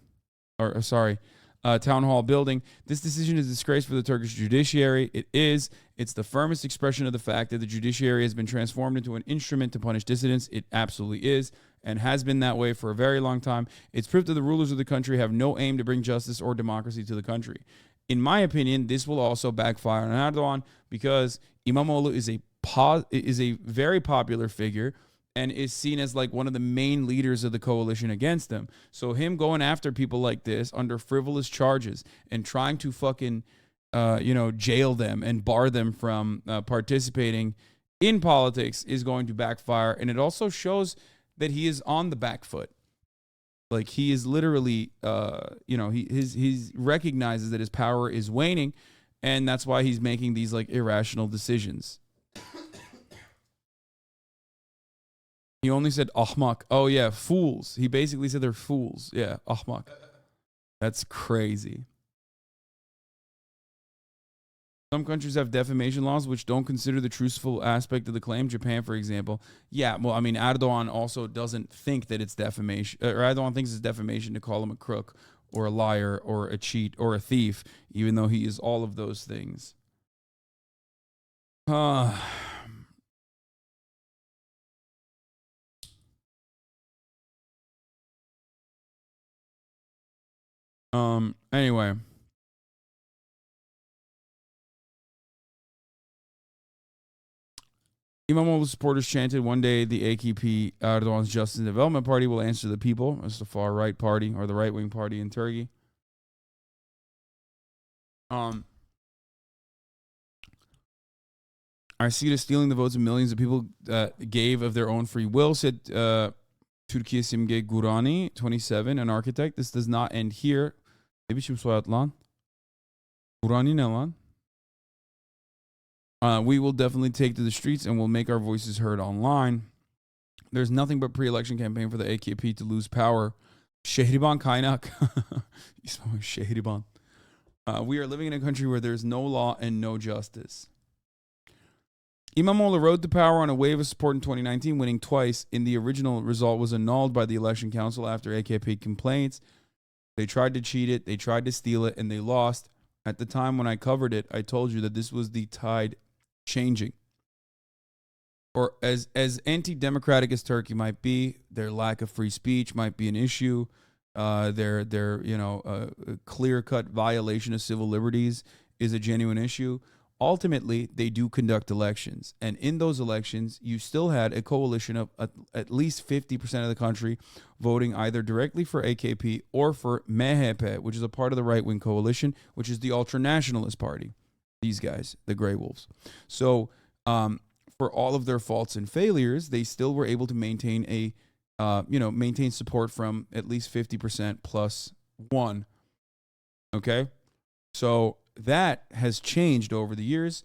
Town hall building. This decision is a disgrace for the Turkish judiciary. It is. It's the firmest expression of the fact that the judiciary has been transformed into an instrument to punish dissidents. It absolutely is, and has been that way for a very long time. It's proof that the rulers of the country have no aim to bring justice or democracy to the country. In my opinion, this will also backfire on Erdogan because İmamoğlu is a very popular figure and is seen as like one of the main leaders of the coalition against them. So him going after people like this under frivolous charges and trying to fucking, jail them and bar them from participating in politics is going to backfire. And it also shows that he is on the back foot. Like, he is literally, he recognizes that his power is waning, and that's why he's making these like irrational decisions. He only said ahmak. Oh, yeah, fools. He basically said they're fools. Yeah, ahmak. That's crazy. Some countries have defamation laws which don't consider the truthful aspect of the claim. Japan, for example. Yeah, well, I mean, Erdogan also doesn't think that it's defamation, or Erdogan thinks it's defamation to call him a crook or a liar or a cheat or a thief, even though he is all of those things. Anyway. Imamoglu supporters chanted, one day the AKP, Erdogan's Justice and Development Party, will answer the people. It's the far-right party, or the right-wing party in Turkey. I see it as stealing the votes of millions of people that gave of their own free will, said Türkiye Simge Gurani, 27, an architect. This does not end here. Ne biçim soyad lan? Gurani ne lan? We will definitely take to the streets and we'll make our voices heard online. There's nothing but pre-election campaign for the AKP to lose power. Şehriban kaynak. Şehriban. We are living in a country where there's no law and no justice. İmamoğlu rode to power on a wave of support in 2019, winning twice. In the original result was annulled by the election council after AKP complaints. They tried to cheat it, they tried to steal it, and they lost. At the time when I covered it, I told you that this was the tide changing. Or as anti-democratic as Turkey might be, their lack of free speech might be an issue. Their clear-cut violation of civil liberties is a genuine issue. Ultimately, they do conduct elections. And in those elections, you still had a coalition of at least 50% of the country voting either directly for AKP or for MHP, which is a part of the right-wing coalition, which is the ultra-nationalist party. These guys, the Grey Wolves. So for all of their faults and failures, they still were able to maintain maintain support from at least 50% plus one. Okay? So that has changed over the years.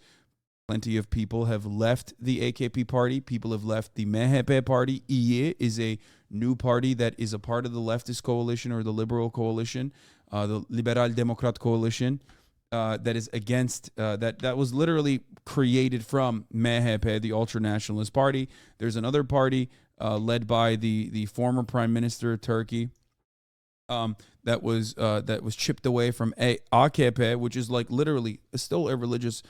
Plenty of people have left the AKP party. People have left the MHP party. İYİ is a new party that is a part of the leftist coalition or the liberal coalition, the Liberal Democrat coalition, that is against, that was literally created from MHP, the ultra-nationalist party. There's another party led by the former prime minister of Turkey, that was chipped away from AKP, which is like literally still a religious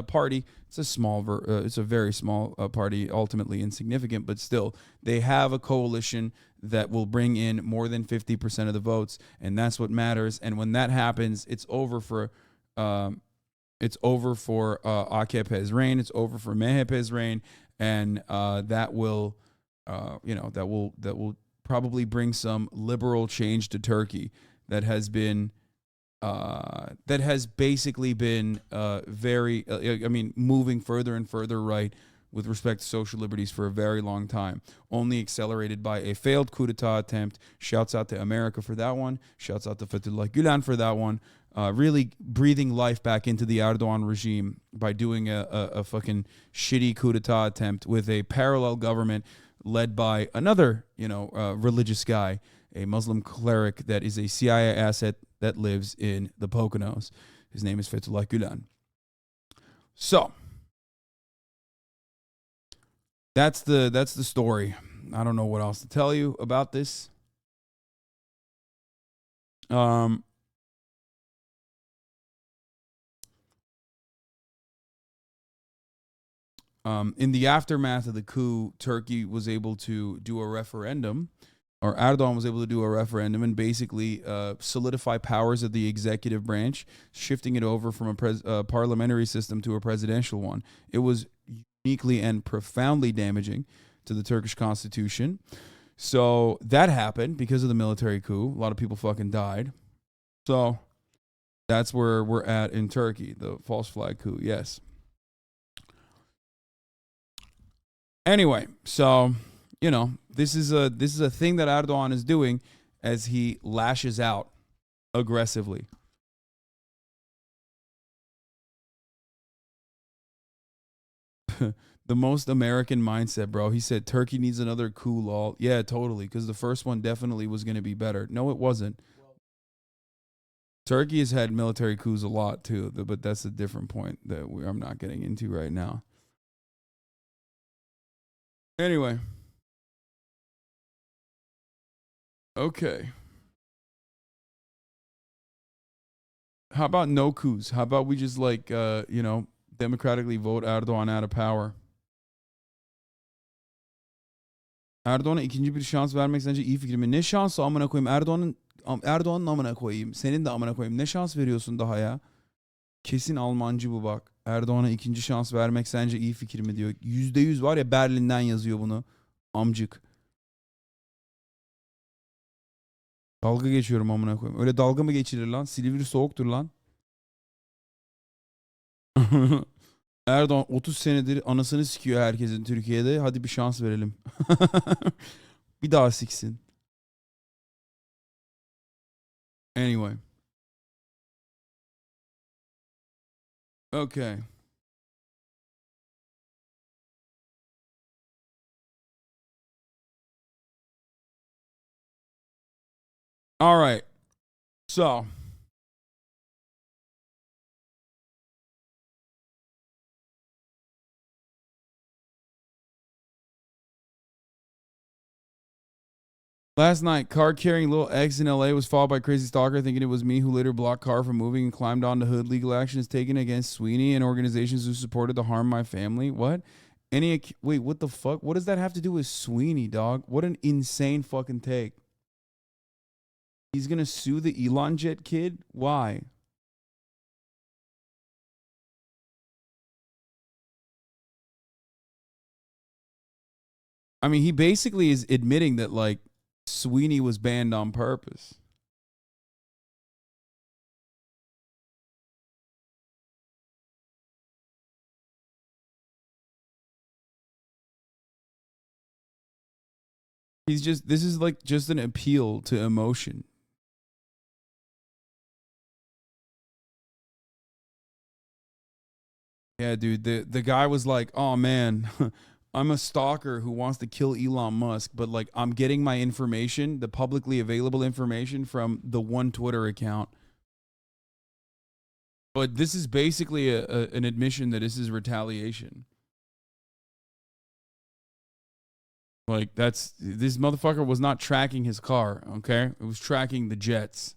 party. It's it's a very small party, ultimately insignificant, but still they have a coalition that will bring in more than 50% of the votes, and that's what matters. And when that happens, it's over for AKP's reign. It's over for MHP's reign, and that will probably bring some liberal change to Turkey that has basically been moving further and further right with respect to social liberties for a very long time, only accelerated by a failed coup d'etat attempt. Shouts out to America for that one. Shouts out to Fethullah Gülen for that one. Really breathing life back into the Erdogan regime by doing a fucking shitty coup d'etat attempt with a parallel government led by another, religious guy, a Muslim cleric that is a CIA asset that lives in the Poconos. His name is Fethullah Gülen. So that's the story. I don't know what else to tell you about this. In the aftermath of the coup, Turkey was able to do a referendum, or Erdogan was able to do a referendum and basically solidify powers of the executive branch, shifting it over from a parliamentary system to a presidential one. It was uniquely and profoundly damaging to the Turkish constitution. So that happened because of the military coup. A lot of people fucking died. So that's where we're at in Turkey, the false flag coup, yes. Anyway, so, this is a thing that Erdogan is doing as he lashes out aggressively. The most American mindset, bro. He said Turkey needs another coup, lol. Yeah, totally, because the first one definitely was going to be better. No, it wasn't. Turkey has had military coups a lot too, but that's a different point that I'm not getting into right now. Anyway. Okay. How about no coups? How about we just like, democratically vote Erdoğan out of power? Erdoğan'a ikinci bir şans vermek sence iyi fikir mi? Ne şansı amına koyayım? Erdoğan'ın amına koyayım. Senin de amına koyayım. Ne şans veriyorsun daha ya? Kesin Almancı bu bak. Erdoğan'a ikinci şans vermek sence iyi fikir mi diyor. %100 var ya, Berlin'den yazıyor bunu. Amcık. Dalga geçiyorum amına koyayım. Öyle dalga mı geçilir lan? Silivri soğuktur lan. Erdoğan 30 senedir anasını sikiyor herkesin Türkiye'de. Hadi bir şans verelim. Bir daha siksin. Anyway. Okay. All right. So. Last night, car carrying little X in LA was followed by crazy stalker thinking it was me, who later blocked car from moving and climbed onto hood. Legal action is taken against Sweeney and organizations who supported to harm my family. What? Wait, what the fuck? What does that have to do with Sweeney, dog? What an insane fucking take. He's gonna sue the Elon Jet kid? Why? I mean, he basically is admitting that, like, Sweeney was banned on purpose. This is like just an appeal to emotion. Yeah, dude, the guy was like, oh man, I'm a stalker who wants to kill Elon Musk, but like I'm getting my information, the publicly available information, from the one Twitter account. But this is basically an admission that this is retaliation. Like, this motherfucker was not tracking his car, okay? It was tracking the jets.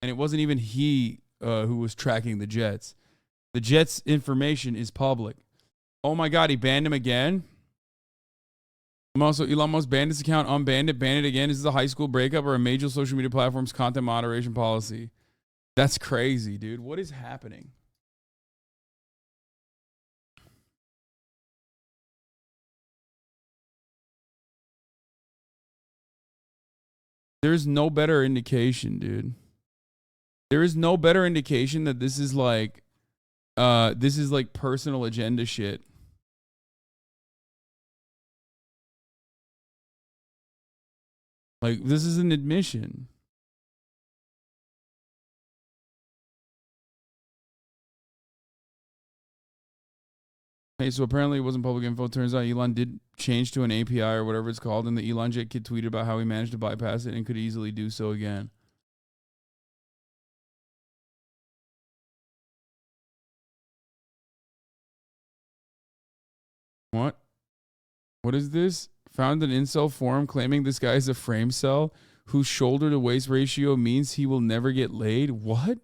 And it wasn't even he who was tracking the jets. The jets' information is public. Oh my God, he banned him again? Also, Elon Musk banned his account, unbanned it, banned it again. Is this a high school breakup or a major social media platform's content moderation policy? That's crazy, dude. What is happening? There's no better indication, dude. There is no better indication that this is like personal agenda shit. Like, this is an admission. Hey, so apparently it wasn't public info. Turns out Elon did change to an API or whatever it's called, and the Elon Jet kid tweeted about how he managed to bypass it and could easily do so again. What? What is this? Found an incel forum claiming this guy is a frame cell whose shoulder to waist ratio means he will never get laid. What?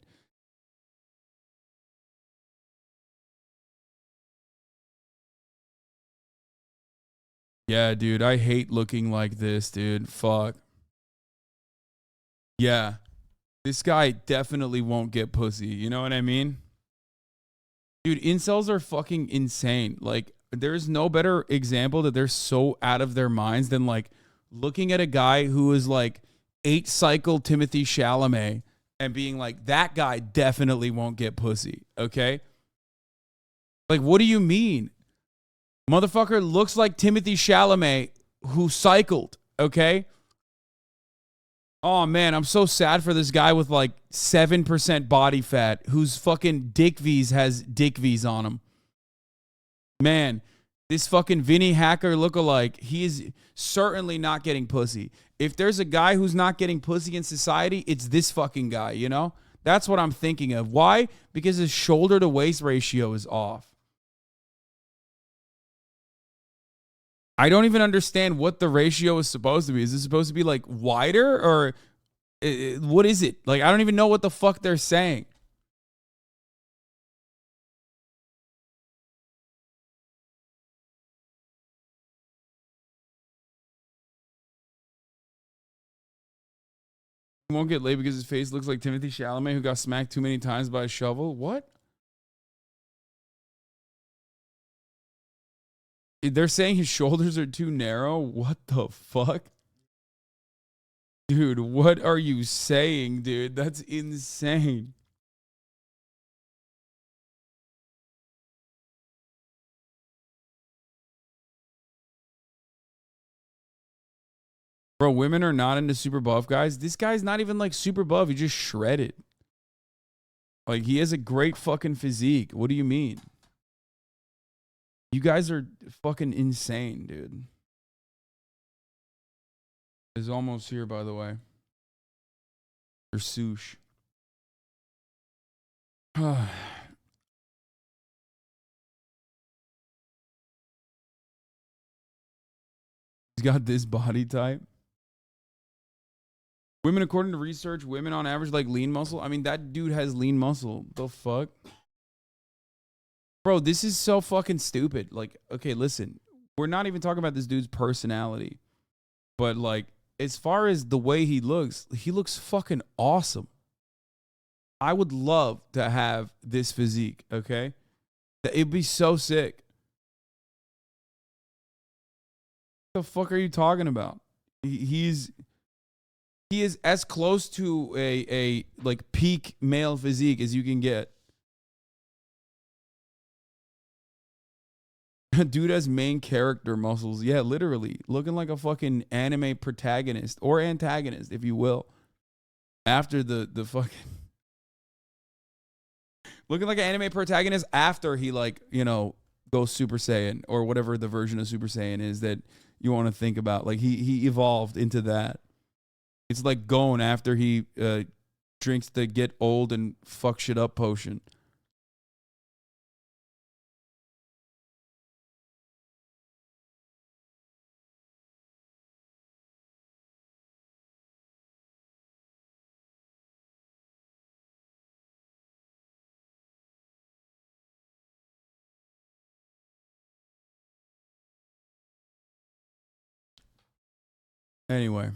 Yeah, dude, I hate looking like this, dude. Fuck. Yeah. This guy definitely won't get pussy. You know what I mean? Dude, incels are fucking insane. Like, there's no better example that they're so out of their minds than like looking at a guy who is like 8-cycle Timothy Chalamet and being like, that guy definitely won't get pussy. Okay? Like, what do you mean? Motherfucker looks like Timothy Chalamet who cycled. Okay? Oh man, I'm so sad for this guy with like 7% body fat whose fucking Dick V's has Dick V's on him. Man, this fucking Vinny Hacker lookalike, he is certainly not getting pussy. If there's a guy who's not getting pussy in society, it's this fucking guy, you know? That's what I'm thinking of. Why? Because his shoulder to waist ratio is off. I don't even understand what the ratio is supposed to be. Is it supposed to be like wider or what is it? Like, I don't even know what the fuck they're saying. He won't get laid because his face looks like Timothy Chalamet, who got smacked too many times by a shovel. What? They're saying his shoulders are too narrow? What the fuck? Dude, what are you saying, dude? That's insane. Bro, women are not into super buff guys. This guy's not even like super buff. He just shredded. Like, he has a great fucking physique. What do you mean? You guys are fucking insane, dude. Is almost here, by the way. Or sush. He's got this body type. Women, according to research, women on average like lean muscle. I mean, that dude has lean muscle. The fuck? Bro, this is so fucking stupid. Like, okay, listen. We're not even talking about this dude's personality. But, like, as far as the way he looks fucking awesome. I would love to have this physique, okay? It'd be so sick. What the fuck are you talking about? He is as close to a like peak male physique as you can get. Dude has main character muscles. Yeah, literally. Looking like a fucking anime protagonist or antagonist, if you will. After the fucking... Looking like an anime protagonist after he, like, you know, goes Super Saiyan or whatever the version of Super Saiyan is that you want to think about. Like, he evolved into that. It's like going after he drinks the get old and fuck shit up potion. Anyway.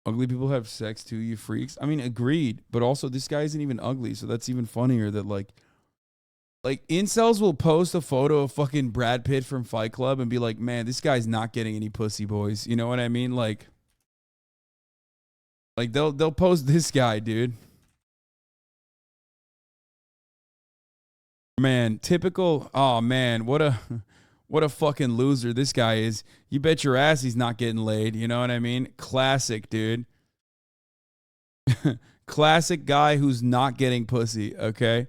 Ugly people have sex too, you freaks. I mean, agreed. But also, this guy isn't even ugly, so that's even funnier that, like incels will post a photo of fucking Brad Pitt from Fight Club and be like, man, this guy's not getting any pussy, boys. You know what I mean? Like they'll post this guy, dude. Man, typical. Oh, man, what a fucking loser this guy is. You bet your ass he's not getting laid. You know what I mean? Classic, dude. Classic guy who's not getting pussy, okay?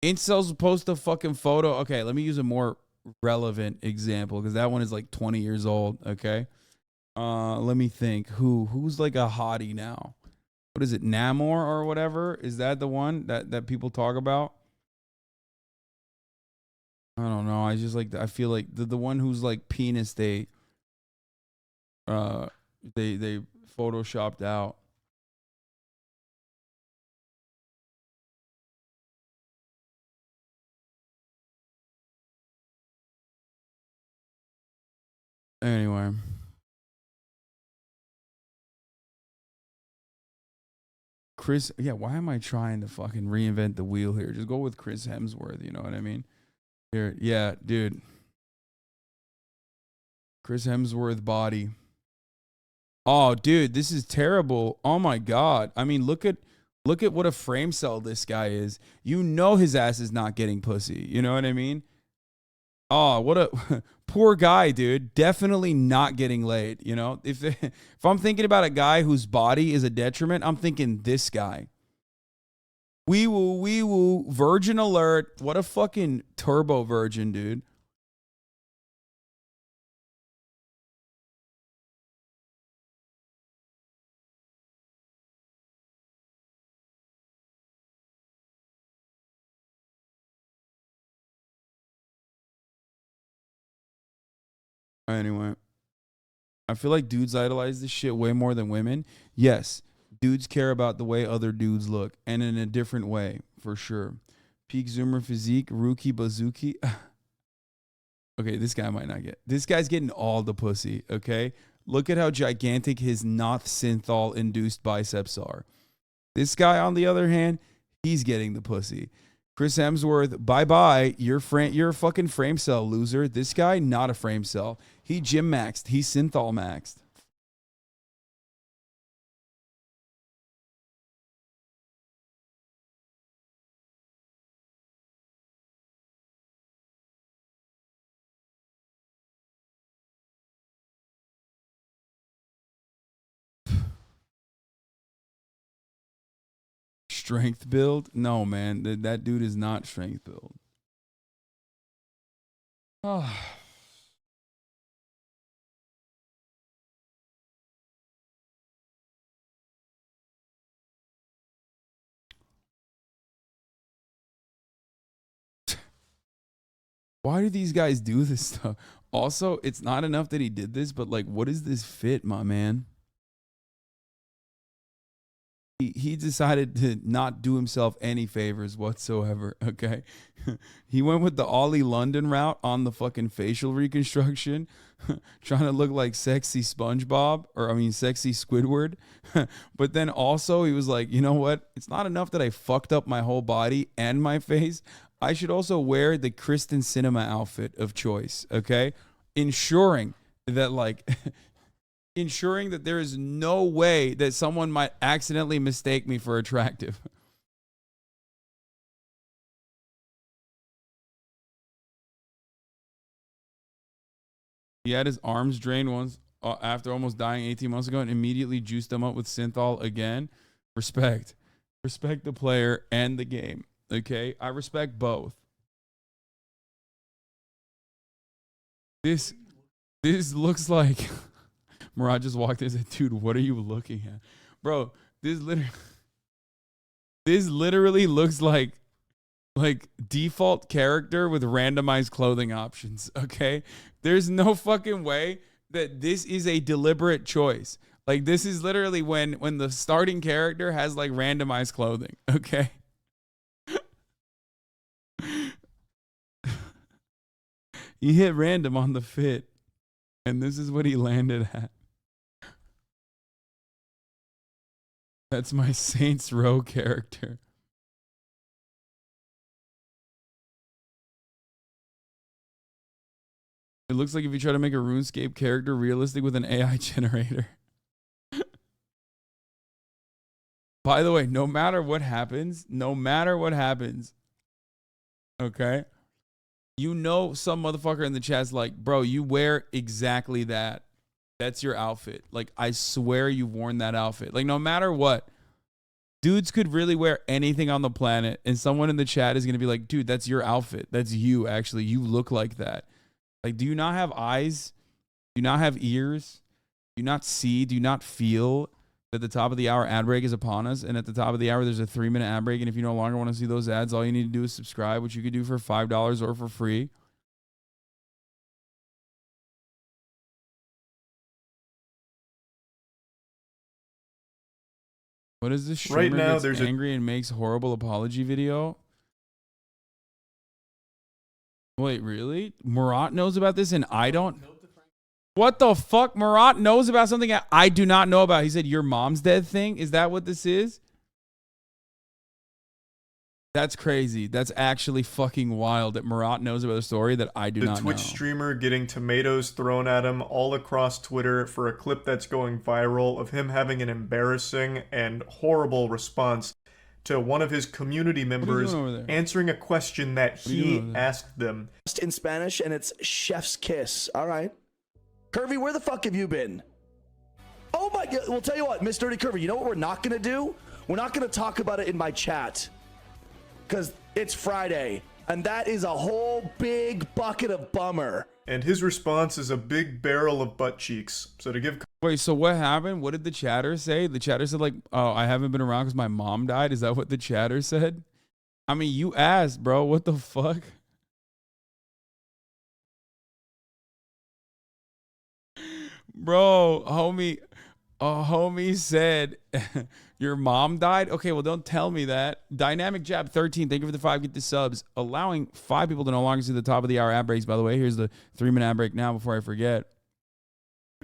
Incels will post a fucking photo. Okay, let me use a more relevant example because that one is like 20 years old, okay? Let me think. Who's like a hottie now? What is it, Namor or whatever? Is that the one that people talk about? I don't know. I feel like the one who's like penis they photoshopped out. Anyway. Chris, yeah, why am I trying to fucking reinvent the wheel here? Just go with Chris Hemsworth, you know what I mean? Here, yeah, dude. Chris Hemsworth body. Oh, dude, this is terrible. Oh my God. I mean, look at what a frame cell this guy is. You know his ass is not getting pussy. You know what I mean? Oh, what a poor guy, dude. Definitely not getting laid. You know, if I'm thinking about a guy whose body is a detriment, I'm thinking this guy. Wee woo, virgin alert. What a fucking turbo virgin, dude. Anyway, I feel like dudes idolize this shit way more than women. Yes, dudes care about the way other dudes look, and in a different way, for sure. Peak Zoomer physique, Ruki Bazuki. Okay, this guy might not get. This guy's getting all the pussy, okay? Look at how gigantic his not synthol-induced biceps are. This guy, on the other hand, he's getting the pussy. Chris Hemsworth, bye-bye. You're a fucking frame cell, loser. This guy, not a frame cell. He gym maxed. He synthol maxed. Strength build? No, man. That dude is not strength build. Oh. Why do these guys do this stuff? Also, it's not enough that he did this, but like, what is this fit, my man? He decided to not do himself any favors whatsoever, okay? He went with the Ollie London route on the fucking facial reconstruction, trying to look like sexy SpongeBob, sexy Squidward. But then also he was like, you know what? It's not enough that I fucked up my whole body and my face. I should also wear the Kristen Cinema outfit of choice, okay? Ensuring that there is no way that someone might accidentally mistake me for attractive. He had his arms drained once after almost dying 18 months ago and immediately juiced them up with synthol again. Respect. Respect the player and the game. Okay? I respect both. This looks like... Murad just walked in and said, dude, what are you looking at? Bro, this literally looks like default character with randomized clothing options, okay? There's no fucking way that this is a deliberate choice. Like, this is literally when the starting character has like randomized clothing, okay? He hit random on the fit, and this is what he landed at. That's my Saints Row character. It looks like if you try to make a RuneScape character realistic with an AI generator. By the way, no matter what happens, okay? You know some motherfucker in the chat's like, bro, you wear exactly that. That's your outfit. Like, I swear you've worn that outfit. Like, no matter what, dudes could really wear anything on the planet, and someone in the chat is going to be like, dude, that's your outfit. That's you, actually. You look like that. Like, do you not have eyes? Do you not have ears? Do you not see? Do you not feel that the top of the hour ad break is upon us? And at the top of the hour, there's a 3-minute ad break. And if you no longer want to see those ads, all you need to do is subscribe, which you could do for $5 or for free. What is this streamer right now, gets there's angry and makes horrible apology video? Wait, really? Murat knows about this and I don't? What the fuck? Murat knows about something I do not know about. He said, your mom's dead thing? Is that what this is? That's crazy. That's actually fucking wild that Murat knows about a story that I do not know. The Twitch streamer getting tomatoes thrown at him all across Twitter for a clip that's going viral of him having an embarrassing and horrible response to one of his community members answering a question that he asked them. In Spanish, and it's chef's kiss. All right. Curvy, where the fuck have you been? Oh my God. Well, tell you what, Miss Dirty Curvy, you know what we're not going to do? We're not going to talk about it in my chat. Because it's Friday, and that is a whole big bucket of bummer. And his response is a big barrel of butt cheeks. So to give... Wait, so what happened? What did the chatter say? The chatter said like, oh, I haven't been around because my mom died. Is that what the chatter said? I mean, you asked, bro. What the fuck? Bro, homie said your mom died. Okay, well, don't tell me that. Dynamic Jab 13, thank you for the 5 get the subs. Allowing 5 people to no longer see the top of the hour ad breaks, by the way. Here's the 3-minute ad break now before I forget.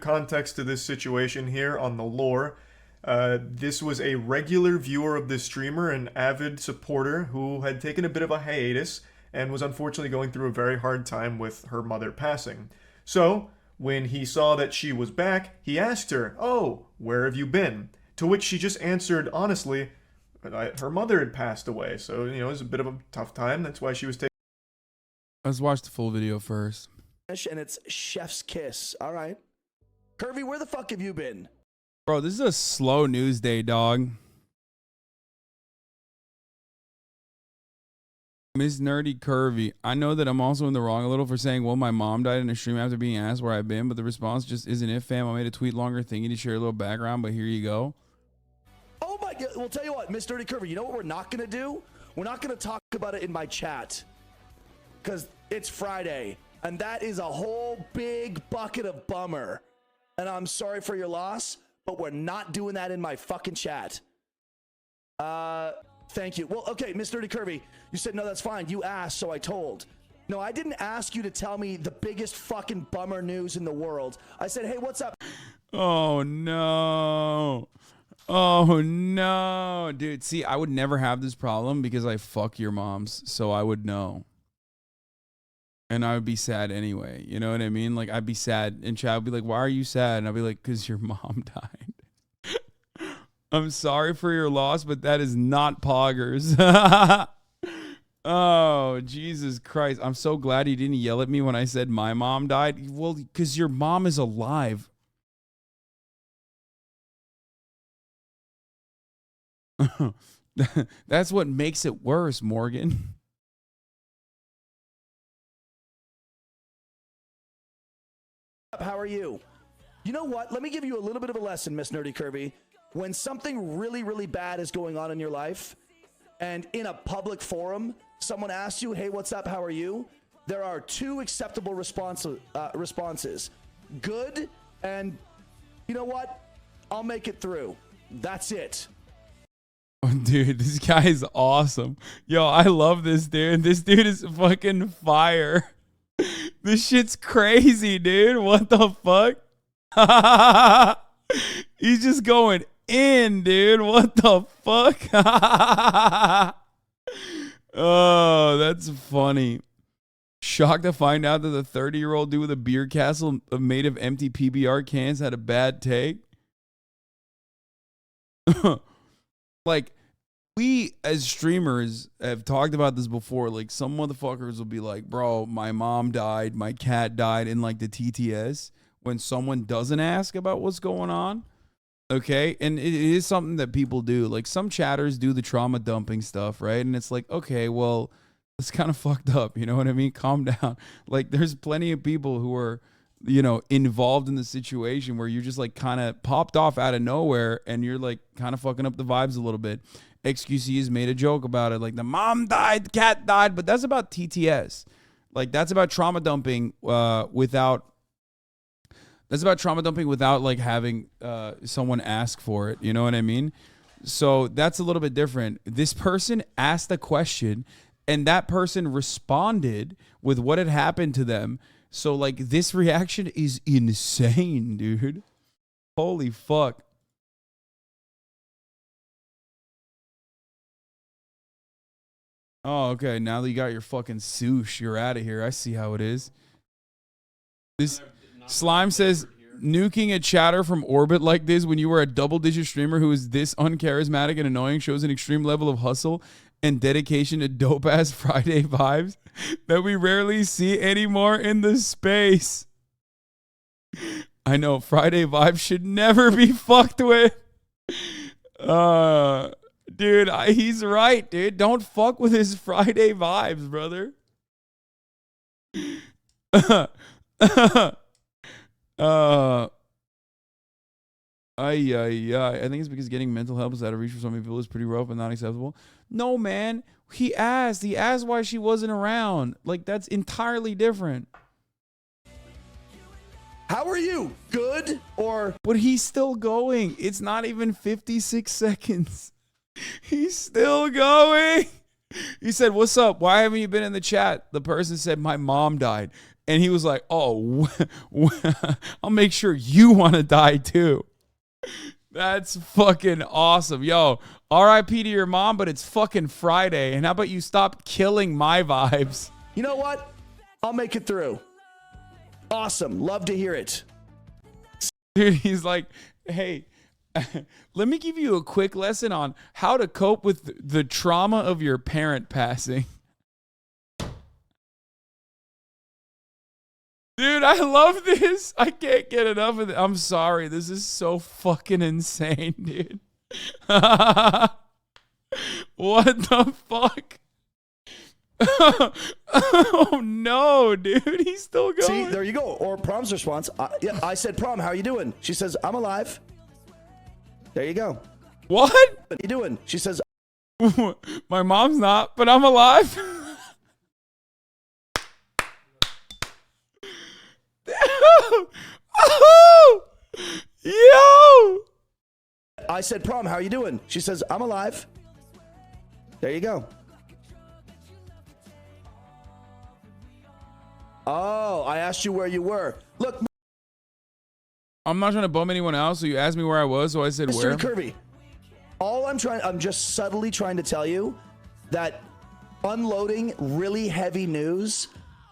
Context to this situation here on the lore. This was a regular viewer of this streamer, an avid supporter who had taken a bit of a hiatus and was unfortunately going through a very hard time with her mother passing. So, when he saw that she was back, he asked her, "Oh, where have you been?" To which she just answered honestly, her mother had passed away. So, it was a bit of a tough time. That's why she was taking... Let's watch the full video first. And it's chef's kiss. All right. Curvy, where the fuck have you been? Bro, this is a slow news day, dog. Miss Nerdy Curvy, I know that I'm also in the wrong a little for saying, well, my mom died in a stream after being asked where I've been, but the response just isn't it, fam. I made a tweet longer thingy to share a little background, but here you go. Oh my God. Well, tell you what, Miss Nerdy Curvy, you know what we're not going to do? We're not going to talk about it in my chat because it's Friday, and that is a whole big bucket of bummer. And I'm sorry for your loss, but we're not doing that in my fucking chat. Thank you. Well, okay, Miss Nerdy Curvy, you said, no, that's fine. You asked, so I told. No, I didn't ask you to tell me the biggest fucking bummer news in the world. I said, hey, what's up? Oh, no. Oh, no. Dude, see, I would never have this problem because I fuck your moms, so I would know. And I would be sad anyway. You know what I mean? Like, I'd be sad, and Chad would be like, why are you sad? And I'd be like, because your mom died. I'm sorry for your loss, but that is not poggers. Oh, Jesus Christ. I'm so glad he didn't yell at me when I said my mom died. Well, because your mom is alive. That's what makes it worse, Morgan. How are you? You know what? Let me give you a little bit of a lesson, Miss Nerdy Curvy. When something really, really bad is going on in your life, and in a public forum, someone asks you, hey, what's up? How are you? There are 2 acceptable responses. Good, and you know what? I'll make it through. That's it. Dude, this guy is awesome. Yo, I love this dude. This dude is fucking fire. This shit's crazy, dude. What the fuck? He's just going in, dude. What the fuck? Oh, that's funny. Shocked to find out that the 30-year-old dude with a beer castle made of empty PBR cans had a bad take. Like, we as streamers have talked about this before. Like, some motherfuckers will be like, bro, my mom died, my cat died in like the TTS when someone doesn't ask about what's going on. Okay, and it is something that people do. Like, some chatters do the trauma dumping stuff, right? And it's like, okay, well, it's kind of fucked up. You know what I mean? Calm down. Like, there's plenty of people who are, involved in the situation where you're just like kind of popped off out of nowhere and you're like kind of fucking up the vibes a little bit. XQC has made a joke about it. Like, the mom died, the cat died, but that's about TTS. Like, that's about trauma dumping without like having someone ask for it. You know what I mean? So that's a little bit different. This person asked a question and that person responded with what had happened to them. So, like, this reaction is insane, dude. Holy fuck. Oh, okay. Now that you got your fucking swoosh, you're out of here. I see how it is. This Slime says, nuking a chatter from orbit like this when you were a double-digit streamer who is this uncharismatic and annoying shows an extreme level of hustle and dedication to dope-ass Friday vibes that we rarely see anymore in the space. I know, Friday vibes should never be fucked with. Dude, he's right, dude. Don't fuck with his Friday vibes, brother. I think it's because getting mental help is out of reach for so many people is pretty rough and not acceptable. No, man. He asked why she wasn't around. Like, that's entirely different. How are you? Good? Or... But he's still going. It's not even 56 seconds. He's still going. He said, what's up? Why haven't you been in the chat? The person said, my mom died. And he was like, oh, I'll make sure you want to die too. That's fucking awesome. Yo, RIP to your mom, but it's fucking Friday. And how about you stop killing my vibes? You know what? I'll make it through. Awesome. Love to hear it. Dude, he's like, hey, let me give you a quick lesson on how to cope with the trauma of your parent passing. Dude, I love this. I can't get enough of it. I'm sorry. This is so fucking insane, dude. What the fuck? Oh no, dude. He's still going. See, there you go. Or Prom's response. Yeah, I said, Prom, how are you doing? She says, I'm alive. There you go. What? What are you doing? She says, my mom's not, but I'm alive. Oh, yo. I said, Prom, how are you doing? She says, I'm alive. There you go. Oh, I asked you where you were. Look, I'm not trying to bum anyone else, so you asked me where I was, so I said Mr. where. Kirby, I'm just subtly trying to tell you that unloading really heavy news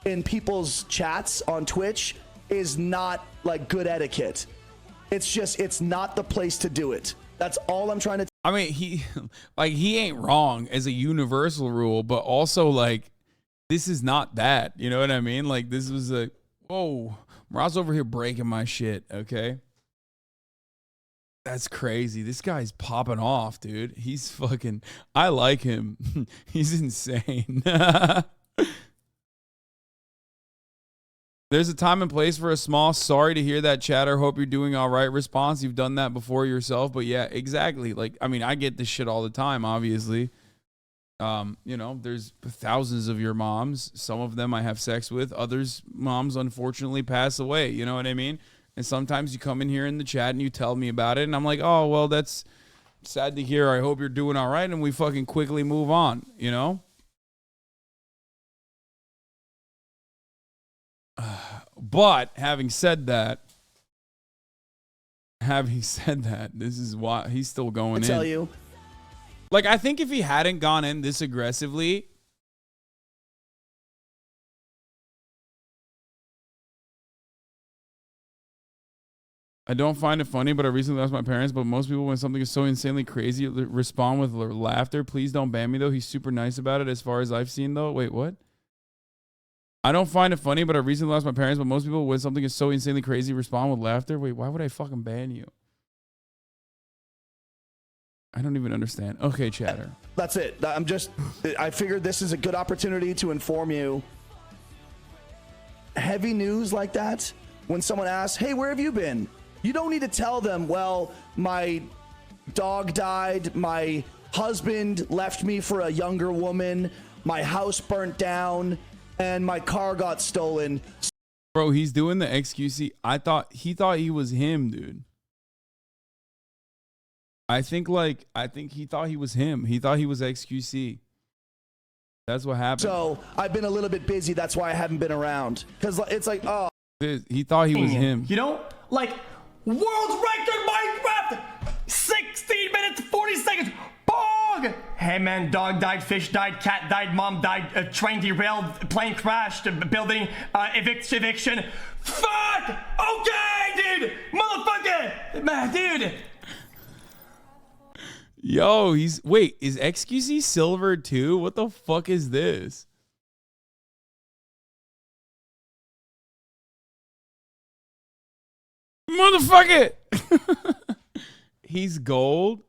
in people's chats on Twitch is not like good etiquette. It's not the place to do it. That's all I'm trying to. I mean, he ain't wrong as a universal rule, but also like, this is not that. You know what I mean? Like, this was a, whoa, Ross over here breaking my shit. Okay. That's crazy. This guy's popping off, dude. He's fucking, I like him. He's insane. There's a time and place for a small sorry to hear that, chatter, hope you're doing all right response. You've done that before yourself, but yeah, exactly. Like, I mean, I get this shit all the time, obviously. You know, there's thousands of your moms. Some of them I have sex with. Others moms unfortunately pass away. You know what I mean? And sometimes you come in here in the chat and you tell me about it, and I'm like, oh, well, that's sad to hear. I hope you're doing all right, and we fucking quickly move on, you know? But having said that, this is why he's still going in. I tell you. Like, I think if he hadn't gone in this aggressively, I don't find it funny, but I recently lost my parents. But most people, when something is so insanely crazy, respond with laughter. Please don't ban me, though. He's super nice about it as far as I've seen, though. Wait, what? I don't find it funny, but I recently lost my parents. But most people, when something is so insanely crazy, respond with laughter. Wait, why would I fucking ban you? I don't even understand. Okay, chatter. That's it. I figured this is a good opportunity to inform you. Heavy news like that, when someone asks, hey, where have you been? You don't need to tell them, well, my dog died, my husband left me for a younger woman, my house burnt down, and my car got stolen. Bro, he's doing the XQC. He thought he was him, dude. I think he thought he was him. He thought he was XQC. That's what happened. So I've been a little bit busy. That's why I haven't been around. Because it's like, oh. He thought he was him. You know, like world record Minecraft, 16 minutes, 40 seconds. Bog! Hey man, dog died, fish died, cat died, mom died, train derailed, plane crashed, building, eviction. Fuck! Okay, dude! Motherfucker! Man, dude! Yo, wait, is XQC silver too? What the fuck is this? Motherfucker! He's gold.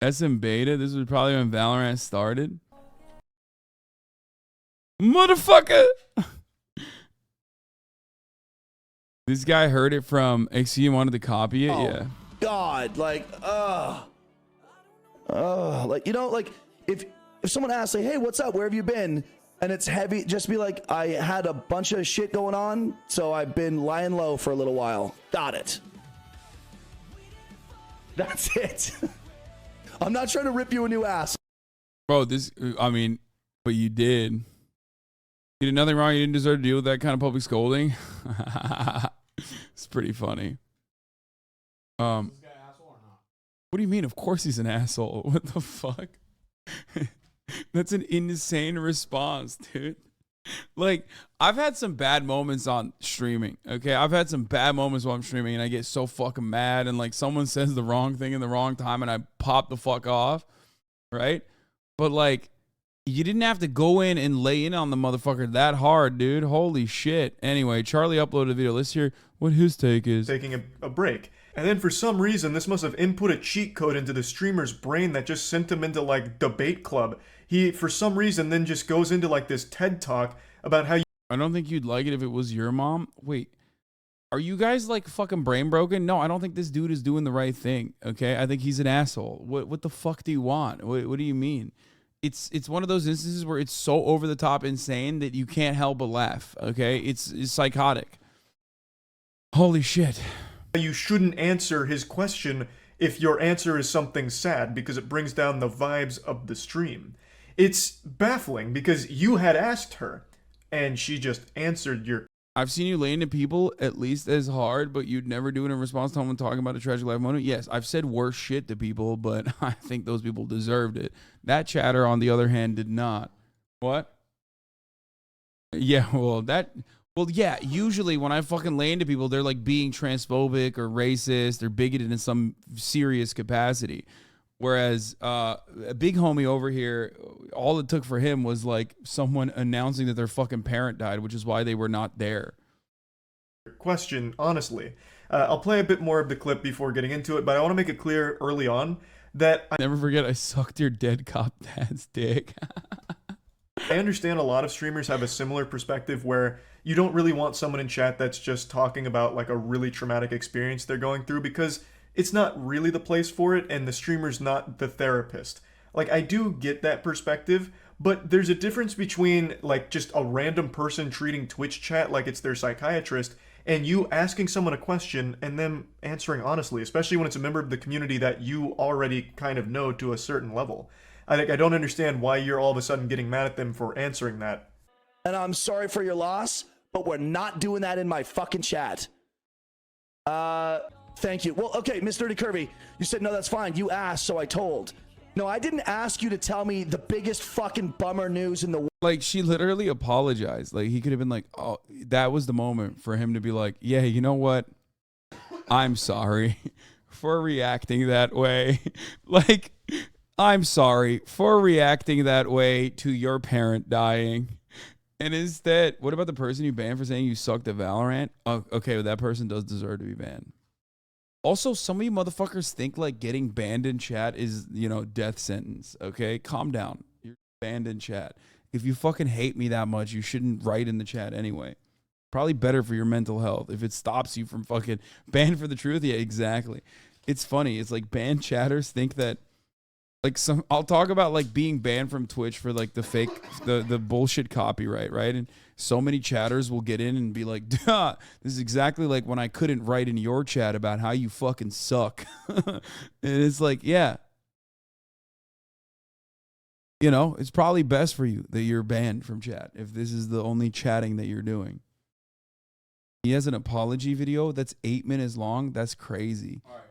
SM beta. This was probably when Valorant started. Motherfucker! This guy heard it from XQ and wanted to copy it. Oh, yeah. God, like, like, you know, like if someone asks, like, hey, what's up? Where have you been? and it's heavy, just be like, I had a bunch of shit going on, so I've been lying low for a little while. Got it. That's it. I'm not trying to rip you a new ass. Bro, I mean, but you did. You did nothing wrong. You didn't deserve to deal with that kind of public scolding. It's pretty funny. What do you mean? Of course he's an asshole. What the fuck? That's an insane response, dude. Like, I've had some bad moments on streaming, okay? I've had some bad moments while I'm streaming, and I get so fucking mad, and, like, someone says the wrong thing in the wrong time, and I pop the fuck off, right? But, like, you didn't have to go in and lay in on the motherfucker that hard, dude. Holy shit. Anyway, Charlie uploaded a video. Let's hear what his take is. Taking a break. And then for some reason, this must have input a cheat code into the streamer's brain that just sent him into, like, debate club. He, for some reason, then just goes into, like, this TED Talk about how I don't think you'd like it if it was your mom. Wait, are you guys, like, fucking brain broken? No, I don't think this dude is doing the right thing, okay? I think he's an asshole. What the fuck do you want? What do you mean? It's one of those instances where it's so over the top insane that you can't help but laugh, okay? It's psychotic. Holy shit. You shouldn't answer his question if your answer is something sad because it brings down the vibes of the stream. It's baffling because you had asked her and she just answered your... I've seen you lay into people at least as hard, but you'd never do it in response to someone talking about a tragic life moment. Yes, I've said worse shit to people, but I think those people deserved it. That chatter, on the other hand, did not. What? Yeah, yeah, usually when I fucking lay into people, they're like being transphobic or racist or bigoted in some serious capacity. Whereas a big homie over here, all it took for him was like someone announcing that their fucking parent died, which is why they were not there. Question, honestly. I'll play a bit more of the clip before getting into it, but I want to make it clear early on that... Never forget I sucked your dead cop dad's dick. I understand a lot of streamers have a similar perspective where you don't really want someone in chat that's just talking about like a really traumatic experience they're going through because it's not really the place for it and the streamer's not the therapist. Like, I do get that perspective, but there's a difference between like just a random person treating Twitch chat like it's their psychiatrist and you asking someone a question and them answering honestly, especially when it's a member of the community that you already kind of know to a certain level. I don't understand why you're all of a sudden getting mad at them for answering that. And I'm sorry for your loss, but we're not doing that in my fucking chat. Thank you. Well, okay, Miss Dirty Kirby, you said, no, that's fine. You asked, so I told. No, I didn't ask you to tell me the biggest fucking bummer news in the world. Like, she literally apologized. Like, he could have been like, oh, that was the moment for him to be like, yeah, you know what? I'm sorry for reacting that way. Like, I'm sorry for reacting that way to your parent dying. And instead, what about the person you banned for saying you sucked at Valorant? Oh, okay, well, that person does deserve to be banned. Also, some of you motherfuckers think like getting banned in chat is, you know, death sentence, okay? Calm down. You're banned in chat. If you fucking hate me that much, you shouldn't write in the chat anyway. Probably better for your mental health if it stops you from fucking banned for the truth. Yeah, exactly. It's funny. It's like banned chatters think that like I'll talk about like being banned from Twitch for like the fake, the bullshit copyright, right? And so many chatters will get in and be like, duh, this is exactly like when I couldn't write in your chat about how you fucking suck. And it's like, yeah. You know, it's probably best for you that you're banned from chat if this is the only chatting that you're doing. He has an apology video that's 8 minutes long. That's crazy. All right.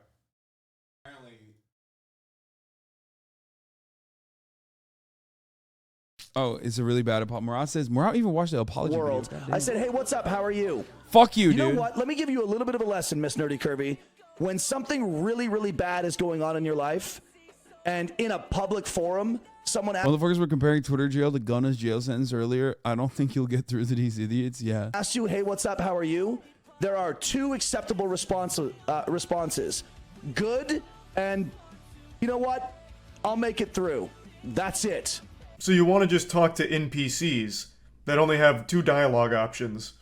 Oh, it's a really bad apology. Murat says, Murat even watched the apology World. video. I said, hey, what's up? How are you? Fuck you, dude. You know dude. what? Let me give you a little bit of a lesson, Miss Nerdy Kirby. When something really, really bad is going on in your life, and in a public forum, someone motherfuckers were comparing Twitter jail to Gunna's jail sentence earlier. I don't think you'll get through to these idiots. Yeah. Ask you, hey, what's up? How are you? There are two acceptable responses. Good, and you know what? I'll make it through. That's it. So you want to just talk to NPCs that only have 2 dialogue options,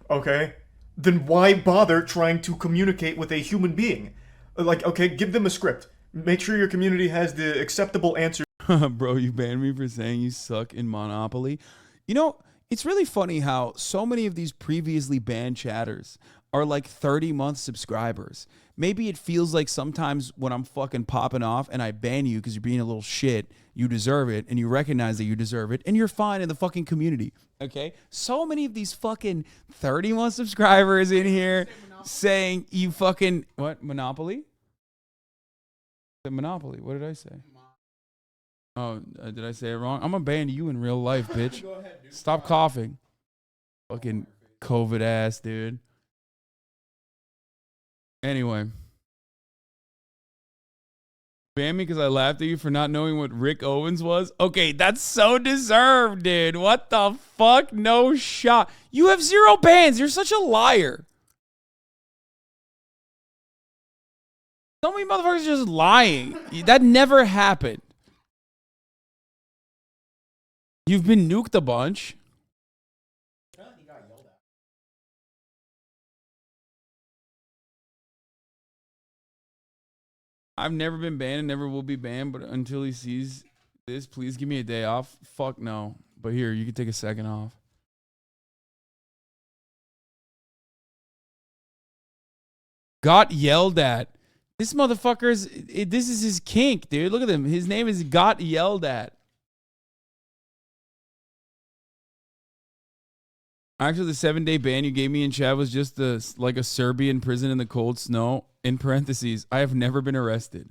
okay? Then why bother trying to communicate with a human being? Like, okay, give them a script. Make sure your community has the acceptable answer. Bro, you banned me for saying you suck in Monopoly. You know, it's really funny how so many of these previously banned chatters are like 30-month subscribers. Maybe it feels like sometimes when I'm fucking popping off and I ban you because you're being a little shit, you deserve it, and you recognize that you deserve it, and you're fine in the fucking community, okay? So many of these fucking 30-month subscribers in here saying you fucking, what, Monopoly? Monopoly, what did I say? Oh, did I say it wrong? I'm gonna ban you in real life, bitch. Go ahead, dude. Stop coughing. Fucking COVID ass, dude. Anyway. Ban me because I laughed at you for not knowing what Rick Owens was? Okay, that's so deserved, dude. What the fuck? No shot. You have 0 bans. You're such a liar. So many motherfuckers are just lying. That never happened. You've been nuked a bunch. I've never been banned and never will be banned, but until he sees this, please give me a day off. Fuck no. But here, you can take a second off. Got yelled at. This motherfucker's, this is his kink, dude. Look at him. His name is Got Yelled At. Actually, the 7-day ban you gave me in chat was just like a Serbian prison in the cold snow. In parentheses, I have never been arrested.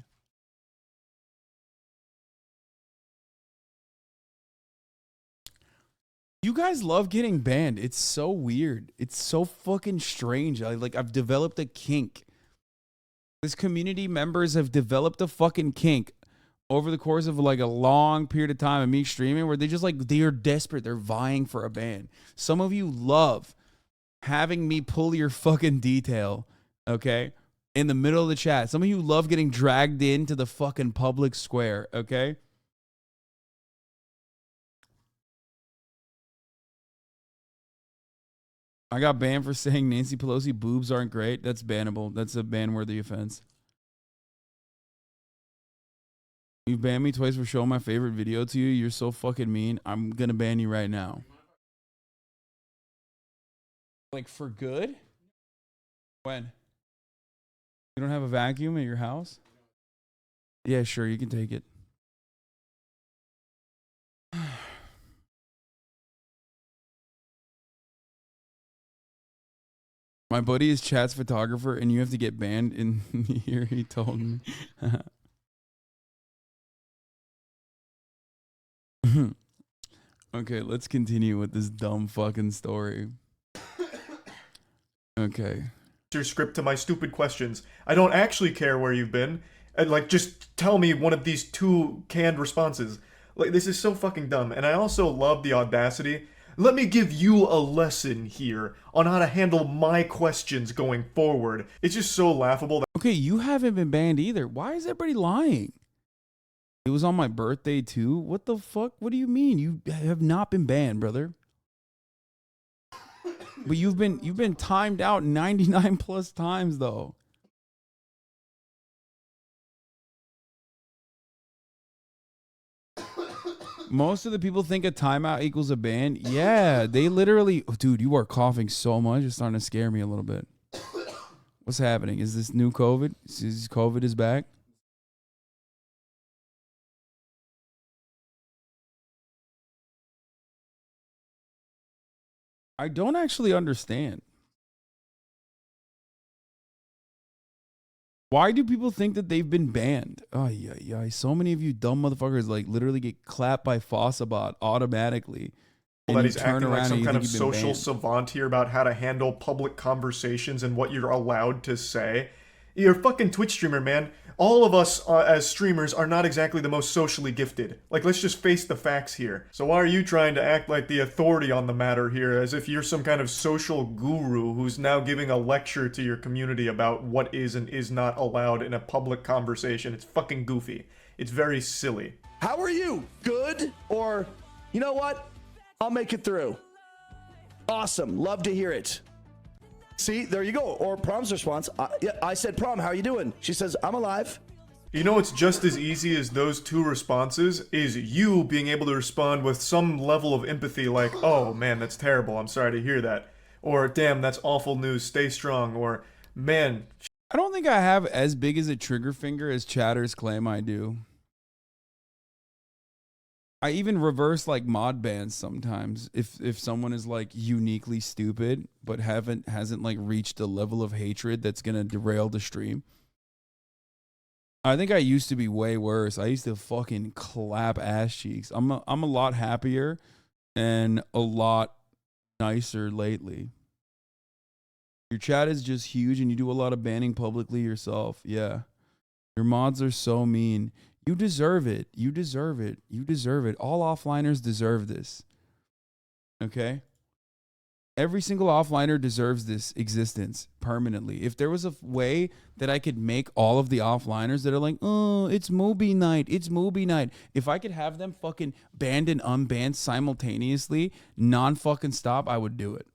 You guys love getting banned. It's so weird. It's so fucking strange. I've developed a kink. This community members have developed a fucking kink over the course of like a long period of time of me streaming where they just like, they are desperate. They're vying for a ban. Some of you love having me pull your fucking detail, okay, in the middle of the chat. Some of you love getting dragged into the fucking public square, okay? I got banned for saying Nancy Pelosi boobs aren't great. That's bannable. That's a ban-worthy offense. You banned me twice for showing my favorite video to you. You're so fucking mean. I'm gonna ban you right now. Like for good? When? You don't have a vacuum at your house? Yeah, sure, you can take it. My buddy is chat's photographer and you have to get banned in here, he told me. Okay, let's continue with this dumb fucking story. Okay. Your script to my stupid questions. I don't actually care where you've been. And like, just tell me one of these 2 canned responses. Like, this is so fucking dumb. And I also love the audacity. Let me give you a lesson here on how to handle my questions going forward. It's just so laughable. Okay, you haven't been banned either. Why is everybody lying? It was on my birthday too. What the fuck? What do you mean? You have not been banned, brother. But you've been timed out 99 plus times though. Most of the people think a timeout equals a ban. Yeah, they literally... Oh, dude, you are coughing so much. It's starting to scare me a little bit. What's happening? Is this new COVID? Is COVID is back? I don't actually understand. Why do people think that they've been banned? Oh, yeah. So many of you dumb motherfuckers like literally get clapped by Fossabot automatically. That he's acting like some kind of social savant here about how to handle public conversations and what you're allowed to say. You're a fucking Twitch streamer, man. All of us as streamers are not exactly the most socially gifted. Like, let's just face the facts here. So why are you trying to act like the authority on the matter here, as if you're some kind of social guru who's now giving a lecture to your community about what is and is not allowed in a public conversation? It's fucking goofy. It's very silly. How are you? Good? Or, you know what? I'll make it through. Awesome. Love to hear it. See, there you go. Or Prom's response. Yeah, I said, Prom, how are you doing? She says, I'm alive. You know what's just as easy as those two responses is you being able to respond with some level of empathy like, oh man, that's terrible, I'm sorry to hear that. Or, damn, that's awful news, stay strong. Or, man. I don't think I have as big as a trigger finger as chatters claim I do. I even reverse like mod bans sometimes if someone is like uniquely stupid but hasn't like reached a level of hatred that's gonna derail the stream. I think I used to be way worse. I used to fucking clap ass cheeks. I'm a lot happier and a lot nicer lately. Your chat is just huge and you do a lot of banning publicly yourself. Yeah. Your mods are so mean. You deserve it. You deserve it. You deserve it. All offliners deserve this. Okay? Every single offliner deserves this existence permanently. If there was a way that I could make all of the offliners that are like, oh, it's Moby night. It's Moby night. If I could have them fucking banned and unbanned simultaneously, non-fucking stop, I would do it.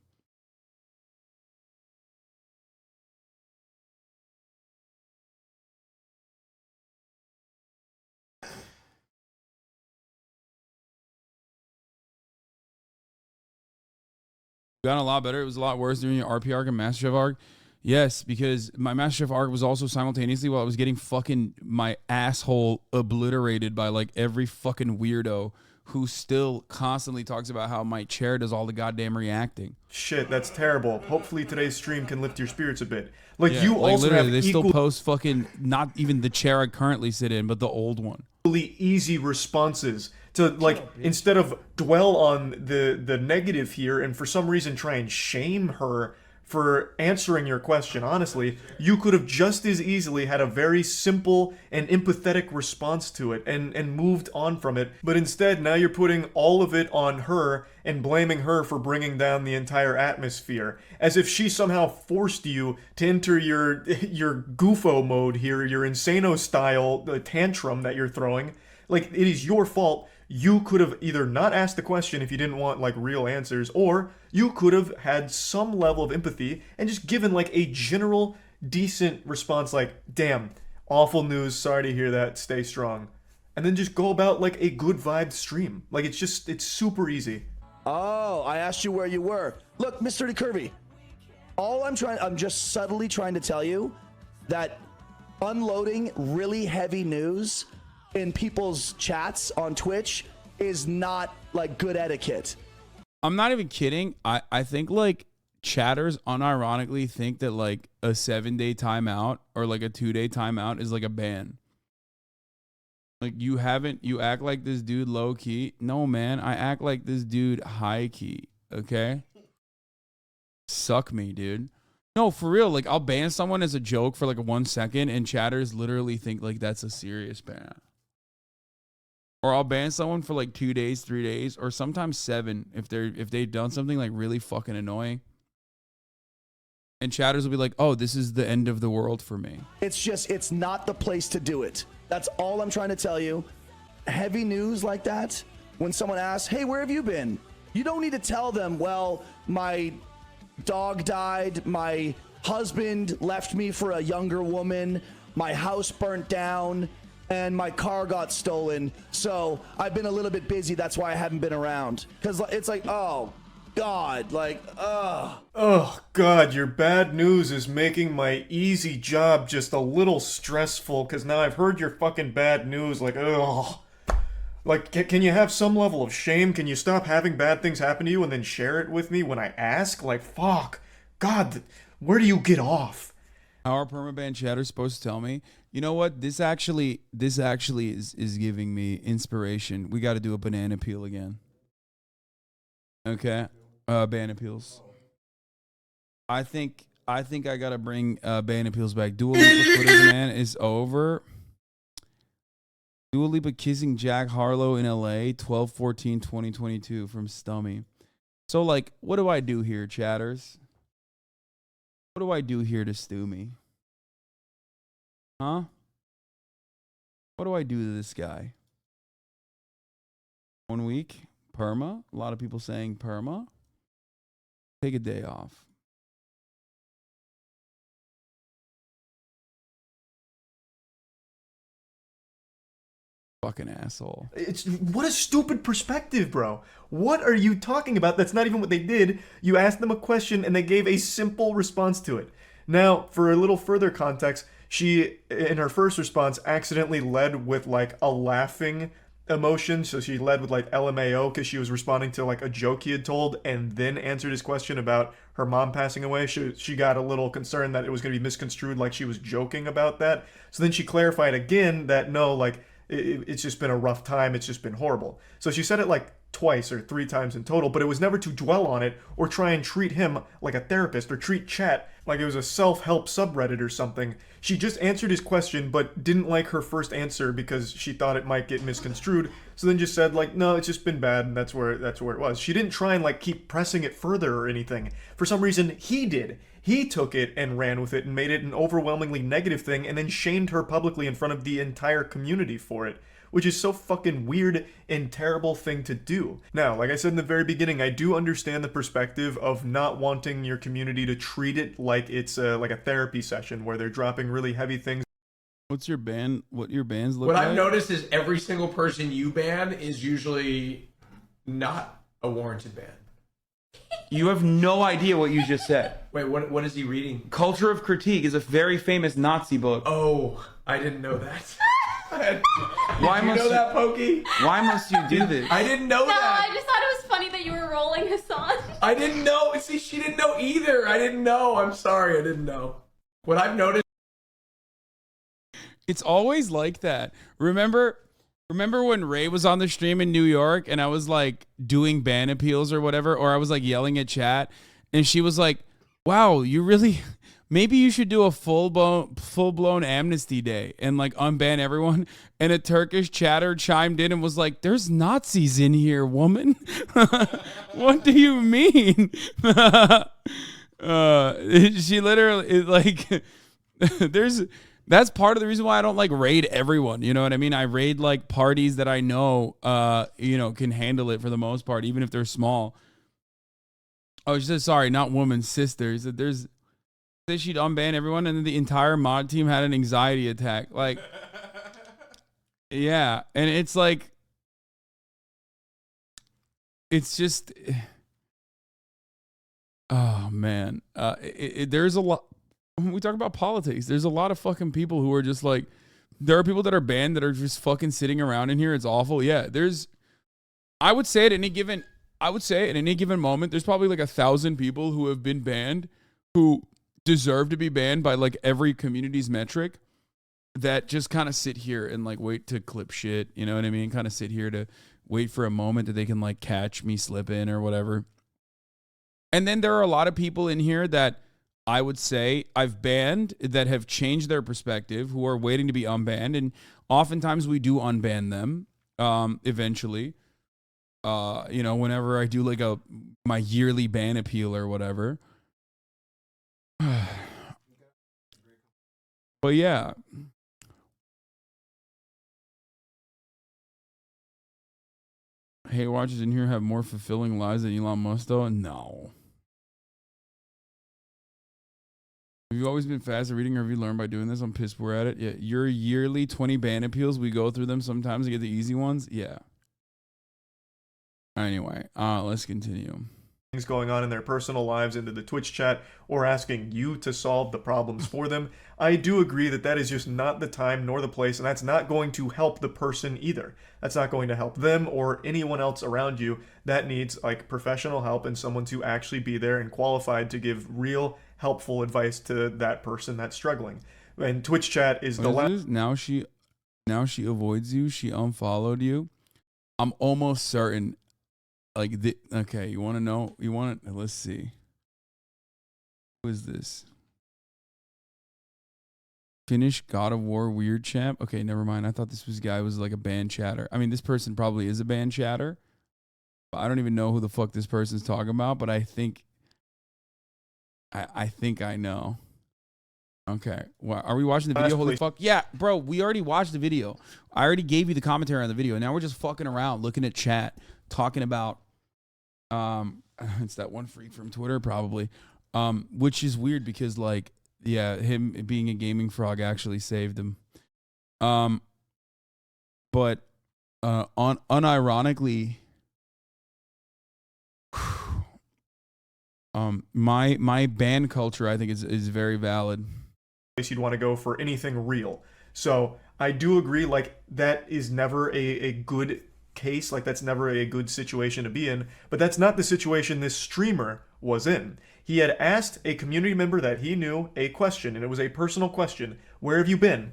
Gotten a lot better. It was a lot worse during your RP arc and Master Chef arc. Yes, because my Master Chef arc was also simultaneously while I was getting fucking my asshole obliterated by like every fucking weirdo who still constantly talks about how my chair does all the goddamn reacting. Shit, that's terrible. Hopefully today's stream can lift your spirits a bit. Like, Yeah, you like also literally, have they still post fucking not even the chair I currently sit in, but the old one. Easy responses to, like, instead of dwell on the negative here and for some reason try and shame her for answering your question honestly, you could have just as easily had a very simple and empathetic response to it and moved on from it. But instead, now you're putting all of it on her and blaming her for bringing down the entire atmosphere, as if she somehow forced you to enter your goofo mode here, your insano style tantrum that you're throwing. Like, it is your fault. You could have either not asked the question if you didn't want, like, real answers, or you could have had some level of empathy and just given, like, a general, decent response like, damn, awful news, sorry to hear that, stay strong. And then just go about, like, a good vibe stream. Like, it's super easy. Oh, I asked you where you were. Look, Mr. Curvy, I'm just subtly trying to tell you that unloading really heavy news in people's chats on Twitch is not like good etiquette. I'm not even kidding. I think like chatters unironically think that like a 7-day timeout or like a 2-day timeout is like a ban. Like you act like this dude low key. No, man, I act like this dude high key. Okay. Suck me, dude. No, for real. Like I'll ban someone as a joke for like 1 second and chatters literally think like that's a serious ban. Or I'll ban someone for like 2 days, 3 days, or sometimes 7 if they've done something like really fucking annoying. And chatters will be like, oh, this is the end of the world for me. It's not the place to do it. That's all I'm trying to tell you. Heavy news like that, when someone asks, hey, where have you been? You don't need to tell them, well, my dog died, my husband left me for a younger woman, my house burnt down, and my car got stolen, so I've been a little bit busy, that's why I haven't been around. Because it's like, oh, God, like, ugh. Oh, God, your bad news is making my easy job just a little stressful, because now I've heard your fucking bad news, like, ugh. Like, can you have some level of shame? Can you stop having bad things happen to you and then share it with me when I ask? Like, fuck. God, where do you get off? How are permaban chatters supposed to tell me? You know what? This actually is giving me inspiration. We got to do a banana peel again. Okay, banana peels. I think I gotta bring banana peels back. Dua Lipa footage, man, is over. Dua Lipa kissing Jack Harlow in LA, 12/14/2022 from Stummy. So like, what do I do here, chatters? What do I do here to stew me? Huh? What do I do to this guy? 1 week? Perma? A lot of people saying perma. Take a day off. Fucking asshole. What a stupid perspective, bro. What are you talking about? That's not even what they did. You asked them a question and they gave a simple response to it. Now, for a little further context, she, in her first response, accidentally led with like a laughing emotion. So she led with like LMAO because she was responding to like a joke he had told, and then answered his question about her mom passing away. She got a little concerned that it was going to be misconstrued like she was joking about that. So then she clarified again that no, like it's just been a rough time. It's just been horrible. So she said it like twice or 3 times in total, but it was never to dwell on it or try and treat him like a therapist or treat chat like it was a self-help subreddit or something. She just answered his question, but didn't like her first answer because she thought it might get misconstrued. So then just said like, no, it's just been bad, and that's where it was. She didn't try and like keep pressing it further or anything. For some reason, he did. He took it and ran with it and made it an overwhelmingly negative thing, and then shamed her publicly in front of the entire community for it, which is so fucking weird and terrible thing to do. Now, like I said in the very beginning, I do understand the perspective of not wanting your community to treat it like it's like a therapy session where they're dropping really heavy things. What's your band? What your bands look What like? I've noticed is every single person you ban is usually not a warranted ban. You have no idea what you just said. Wait, what is he reading? Culture of Critique is a very famous Nazi book. Oh, I didn't know that. Why Did you must know that, Pokey? Why must you do this? I didn't know No, that. I just thought it was funny that you were rolling Hassan. I didn't know. See, she didn't know either. I didn't know. I'm sorry. I didn't know. What I've noticed. It's always like that. Remember when Ray was on the stream in New York and I was like doing ban appeals or whatever, or I was like yelling at chat and she was like, wow, you really, maybe you should do a full-blown amnesty day and like unban everyone. And a Turkish chatter chimed in and was like, there's Nazis in here, woman. What do you mean? She literally like, that's part of the reason why I don't like raid everyone. You know what I mean? I raid like parties that I know, can handle it for the most part, even if they're small. Oh, she said, sorry, not woman, sister. She said she'd unban everyone, and then the entire mod team had an anxiety attack. Like, yeah. And it's like, it's just, oh man. There's a lot. When we talk about politics, there's a lot of fucking people who are just like, there are people that are banned that are just fucking sitting around in here. It's awful. Yeah, I would say at any given moment, there's probably like 1,000 people who have been banned who deserve to be banned by like every community's metric that just kind of sit here and like wait to clip shit. You know what I mean? Kind of sit here to wait for a moment that they can like catch me slipping or whatever. And then there are a lot of people in here that I would say I've banned that have changed their perspective, who are waiting to be unbanned. And oftentimes we do unban them eventually. Whenever I do like my yearly ban appeal or whatever. But yeah. Hey, watchers in here have more fulfilling lives than Elon Musk though? No. Have you always been fast at reading, or have you learned by doing this? I'm pissed we're at it. Yeah, your yearly 20 ban appeals, we go through them sometimes to get the easy ones. Yeah. Anyway, let's continue. Things going on in their personal lives into the Twitch chat or asking you to solve the problems for them. I do agree that is just not the time nor the place, and that's not going to help the person either. That's not going to help them or anyone else around you that needs like professional help and someone to actually be there and qualified to give real helpful advice to that person that's struggling. And Twitch chat is the last. Now she avoids you. She unfollowed you. I'm almost certain. Okay, you want to know? Let's see. Who is this? Finnish God of War weird champ. Okay, never mind. I thought this guy was like a band chatter. I mean, this person probably is a band chatter. I don't even know who the fuck this person's talking about, but I think I know. Okay. Well, are we watching the video? Holy fuck. Yeah, bro, we already watched the video. I already gave you the commentary on the video. Now we're just fucking around, looking at chat, talking about it's that one freak from Twitter probably. Which is weird because like, yeah, him being a gaming frog actually saved him. But unironically, my ban culture, I think, is very valid. You'd want to go for anything real. So I do agree, like, that is never a good case, like that's never a good situation to be in, but that's not the situation this streamer was in. He had asked a community member that he knew a question, and it was a personal question. Where have you been?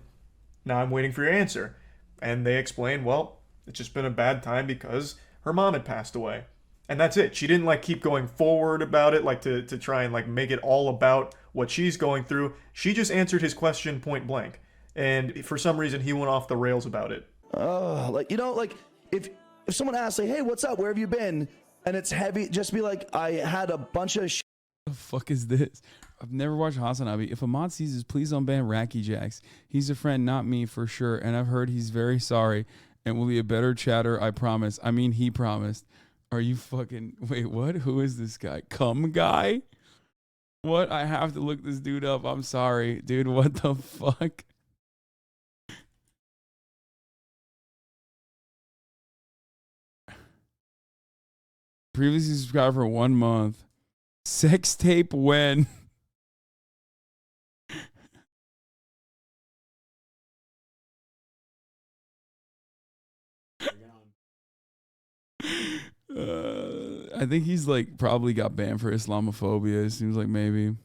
Now I'm waiting for your answer. And they explained, well, it's just been a bad time because her mom had passed away. And that's it. She didn't like keep going forward about it, like to try and like make it all about what she's going through. She just answered his question point blank. And for some reason he went off the rails about it. Like, you know, like if someone asks, like, hey, what's up? Where have you been? And it's heavy, just be like, I had a bunch of shit. The fuck is this? I've never watched HasanAbi. If Ahmad sees this, please unban Racky Jacks. He's a friend, not me, for sure. And I've heard he's very sorry and will be a better chatter, I promise. I mean, he promised. Are you fucking... Wait, what? Who is this guy? Cum guy? What? I have to look this dude up. I'm sorry. Dude, what the fuck? Previously subscribed for 1 month. Sex tape when? I think he's like probably got banned for Islamophobia. It seems like maybe.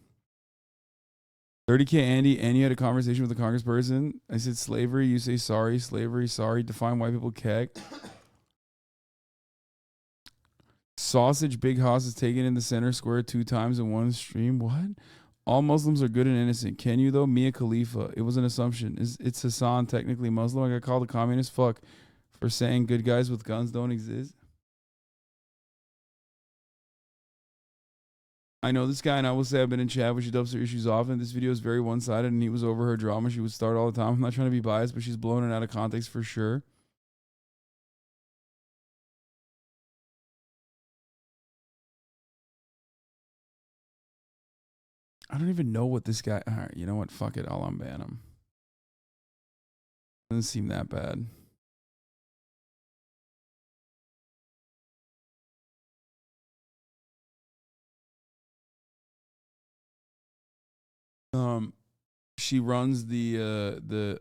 30K Andy, and you had a conversation with a congressperson. I said slavery. You say sorry. Slavery. Sorry. Define white people keck. Sausage Big Hoss is taken in the center square 2 times in one stream. What? All Muslims are good and innocent. Can you though? Mia Khalifa. It was an assumption. It's Hassan technically Muslim? I got called a communist fuck for saying good guys with guns don't exist. I know this guy, and I will say I've been in chat where she dubs her issues often. This video is very one-sided, and he was over her drama. She would start all the time. I'm not trying to be biased, but she's blown it out of context for sure. I don't even know what this guy... All right, you know what? Fuck it. I'll unban him. Doesn't seem that bad. She runs the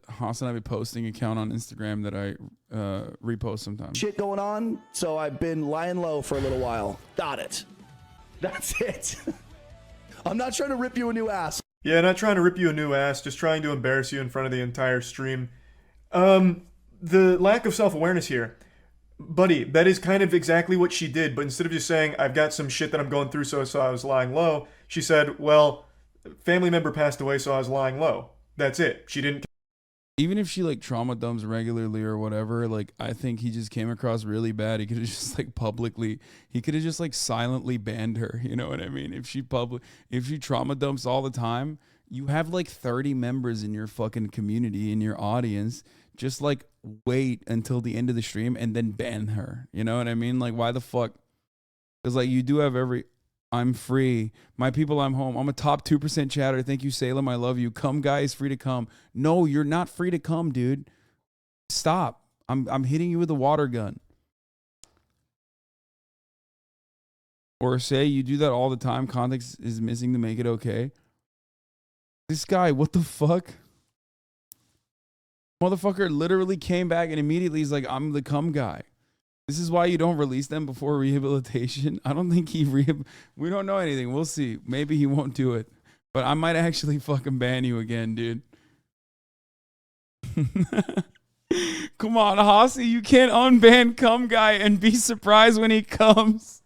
HasanAbi posting account on Instagram that I repost sometimes. Shit going on, so I've been lying low for a little while. Got it. That's it. I'm not trying to rip you a new ass. Yeah, not trying to rip you a new ass, just trying to embarrass you in front of the entire stream. The lack of self-awareness here. Buddy, that is kind of exactly what she did, but instead of just saying, I've got some shit that I'm going through, so I was lying low, she said, well, family member passed away, so I was lying low. That's it. She didn't... Even if she like trauma dumps regularly or whatever, like I think he just came across really bad. He could have just like publicly, he could have just like silently banned her. You know what I mean? If she trauma dumps all the time, you have like 30 members in your fucking community, in your audience. Just like wait until the end of the stream and then ban her. You know what I mean? Like why the fuck? Because like you do have I'm free. My people, I'm home. I'm a top 2% chatter. Thank you, Salem. I love you. Come, guys, free to come. No, you're not free to come, dude. Stop. I'm hitting you with a water gun. Or say you do that all the time. Context is missing to make it okay. This guy, what the fuck? Motherfucker literally came back and immediately he's like, I'm the cum guy. This is why you don't release them before rehabilitation. I don't think we don't know anything. We'll see. Maybe he won't do it. But I might actually fucking ban you again, dude. Come on, Hossie, you can't unban cum guy and be surprised when he comes.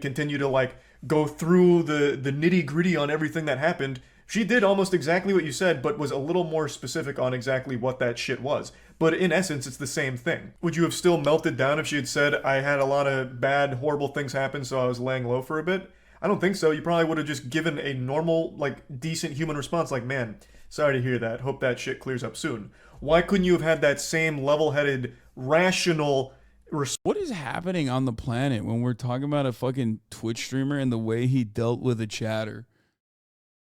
Continue to like go through the nitty gritty on everything that happened. She did almost exactly what you said, but was a little more specific on exactly what that shit was. But in essence, it's the same thing. Would you have still melted down if she had said, I had a lot of bad, horrible things happen, so I was laying low for a bit? I don't think so. You probably would have just given a normal, like, decent human response like, man, sorry to hear that. Hope that shit clears up soon. Why couldn't you have had that same level-headed, rational response? What is happening on the planet when we're talking about a fucking Twitch streamer and the way he dealt with a chatter?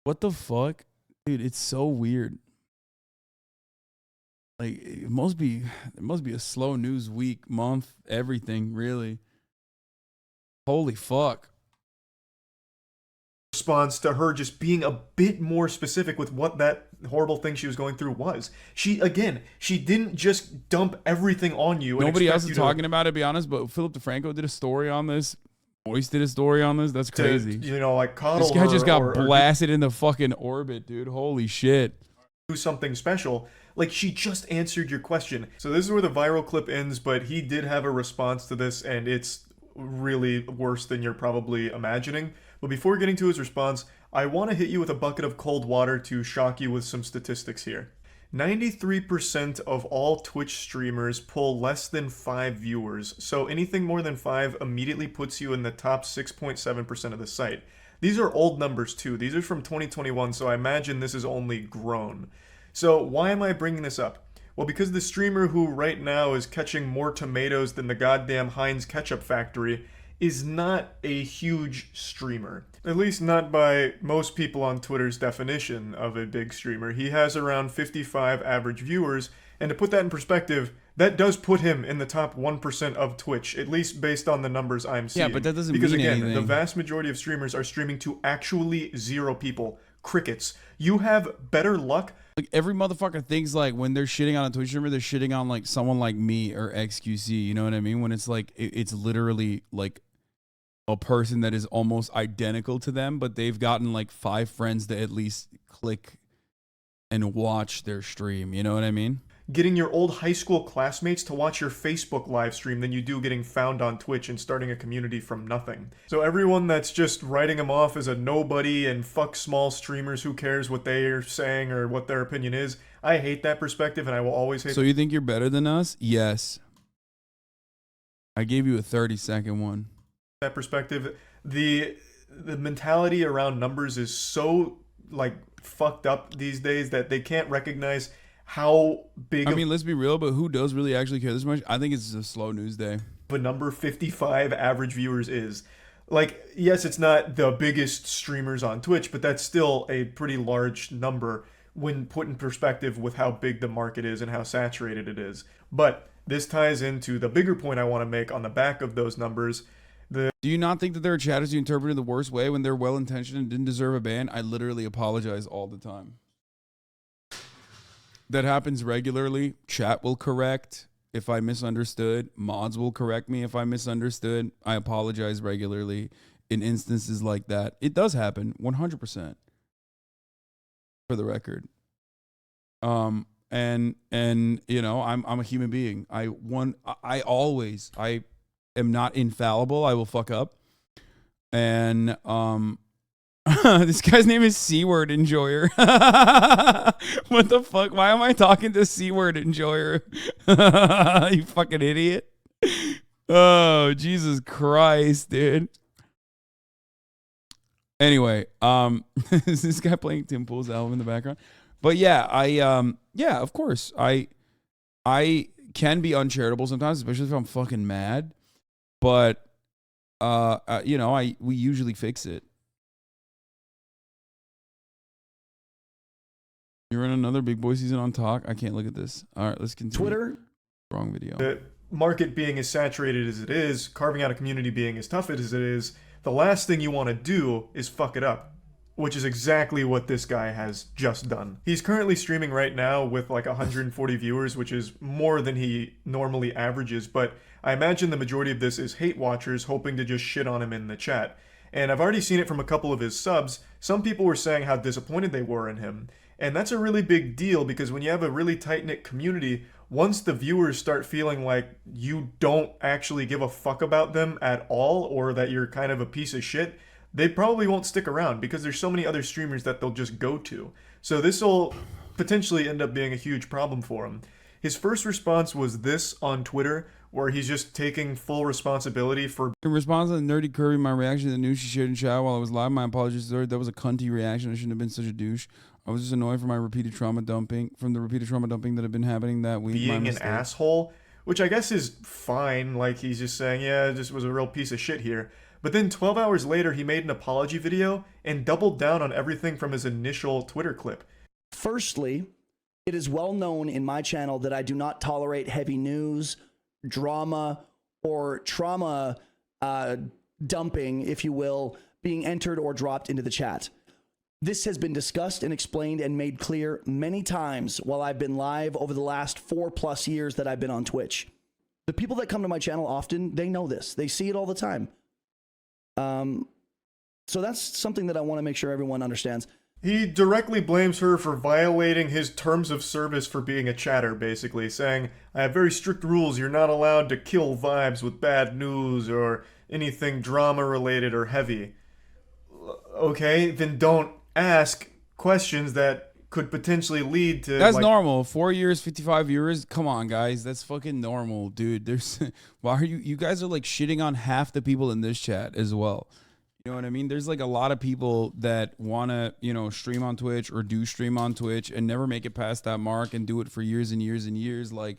What the fuck? Dude, it's so weird. Like it must be a slow news week, month, everything really. Holy fuck. Response to her just being a bit more specific with what that horrible thing she was going through was. She didn't just dump everything on you. Nobody else is talking about it, to be honest, but Philip DeFranco did a story on this. Boyce did a story on this. That's crazy. Like coddle this guy just got or blasted in the fucking orbit, dude. Holy shit. Do something special. Like, she just answered your question. So this is where the viral clip ends, but he did have a response to this, and it's really worse than you're probably imagining. But before getting to his response, I want to hit you with a bucket of cold water to shock you with some statistics here. 93% of all Twitch streamers pull less than 5 viewers, so anything more than 5 immediately puts you in the top 6.7% of the site. These are old numbers too. These are from 2021, so I imagine this is only grown. So why am I bringing this up? Well, because the streamer who right now is catching more tomatoes than the goddamn Heinz ketchup factory is not a huge streamer. At least not by most people on Twitter's definition of a big streamer. He has around 55 average viewers, and to put that in perspective, that does put him in the top 1% of Twitch, at least based on the numbers I'm seeing. Yeah, but that doesn't because mean again, anything. the vast majority of streamers are streaming to actually 0 people. Crickets. You have better luck. Like every motherfucker thinks like when they're shitting on a Twitch streamer, they're shitting on like someone like me or XQC. You know what I mean? When it's like it's literally like a person that is almost identical to them, but they've gotten like 5 friends to at least click and watch their stream. You know what I mean? Getting your old high school classmates to watch your Facebook live stream than you do getting found on Twitch and starting a community from nothing. So everyone that's just writing them off as a nobody and fuck small streamers, who cares what they are saying or what their opinion is, I hate that perspective and I will always hate. So you think you're better than us? Yes. I gave you a 30-second one. That perspective. The mentality around numbers is so like fucked up these days that they can't recognize how big. I mean, let's be real, but who does really actually care this much? I think it's a slow news day. The number 55 average viewers is. Like, yes, it's not the biggest streamers on Twitch, but that's still a pretty large number when put in perspective with how big the market is and how saturated it is. But this ties into the bigger point I want to make on the back of those numbers. Do you not think that there are chatters you interpret in the worst way when they're well-intentioned and didn't deserve a ban? I literally apologize all the time. That happens regularly. Chat will correct if I misunderstood. Mods will correct me if I misunderstood. I apologize regularly in instances like that. It does happen 100%. For the record. And you know, I'm a human being. I am not infallible. I will fuck up. And this guy's name is C-word enjoyer. What the fuck? Why am I talking to C-word enjoyer? You fucking idiot. Oh, Jesus Christ, dude. Anyway, is this guy playing Tim Pool's album in the background? But yeah, yeah, of course. I can be uncharitable sometimes, especially if I'm fucking mad. But you know, we usually fix it. You're in another Big Boy season on Talk. I can't look at this. All right, let's continue. Twitter. Wrong video. The market being as saturated as it is, carving out a community being as tough as it is, the last thing you want to do is fuck it up. Which is exactly what this guy has just done. He's currently streaming right now with like 140 viewers, which is more than he normally averages, but I imagine the majority of this is hate watchers hoping to just shit on him in the chat. And I've already seen it from a couple of his subs. Some people were saying how disappointed they were in him. And that's a really big deal because when you have a really tight-knit community, once the viewers start feeling like you don't actually give a fuck about them at all, or that you're kind of a piece of shit, they probably won't stick around because there's so many other streamers that they'll just go to. So this will potentially end up being a huge problem for him. His first response was this on Twitter, where he's just taking full responsibility for... In response to the nerdy Kirby, my reaction to the news she shared in chat while I was live, my apologies. That was a cunty reaction. I shouldn't have been such a douche. I was just annoyed from the repeated trauma dumping that had been happening that week. Being an asshole, which I guess is fine. Like, he's just saying, yeah, it just was a real piece of shit here. But then 12 hours later, he made an apology video and doubled down on everything from his initial Twitter clip. Firstly, It is well known in my channel that I do not tolerate heavy news, drama, or trauma dumping, if you will, being entered or dropped into the chat. This has been discussed and explained and made clear many times while I've been live over the last 4+ years that I've been on Twitch. The people that come to my channel often, they know this. They see it all the time. So that's something that I want to make sure everyone understands. He directly blames her for violating his terms of service for being a chatter, basically, saying, I have very strict rules, you're not allowed to kill vibes with bad news or anything drama-related or heavy. Okay, then don't ask questions that could potentially lead to... That's normal. 4 years, 55 viewers. Come on, guys. That's fucking normal, dude. There's... Why are you guys are like shitting on half the people in this chat as well. You know what I mean? There's like a lot of people that want to, you know, stream on Twitch or do stream on Twitch and never make it past that mark and do it for years and years and years. Like,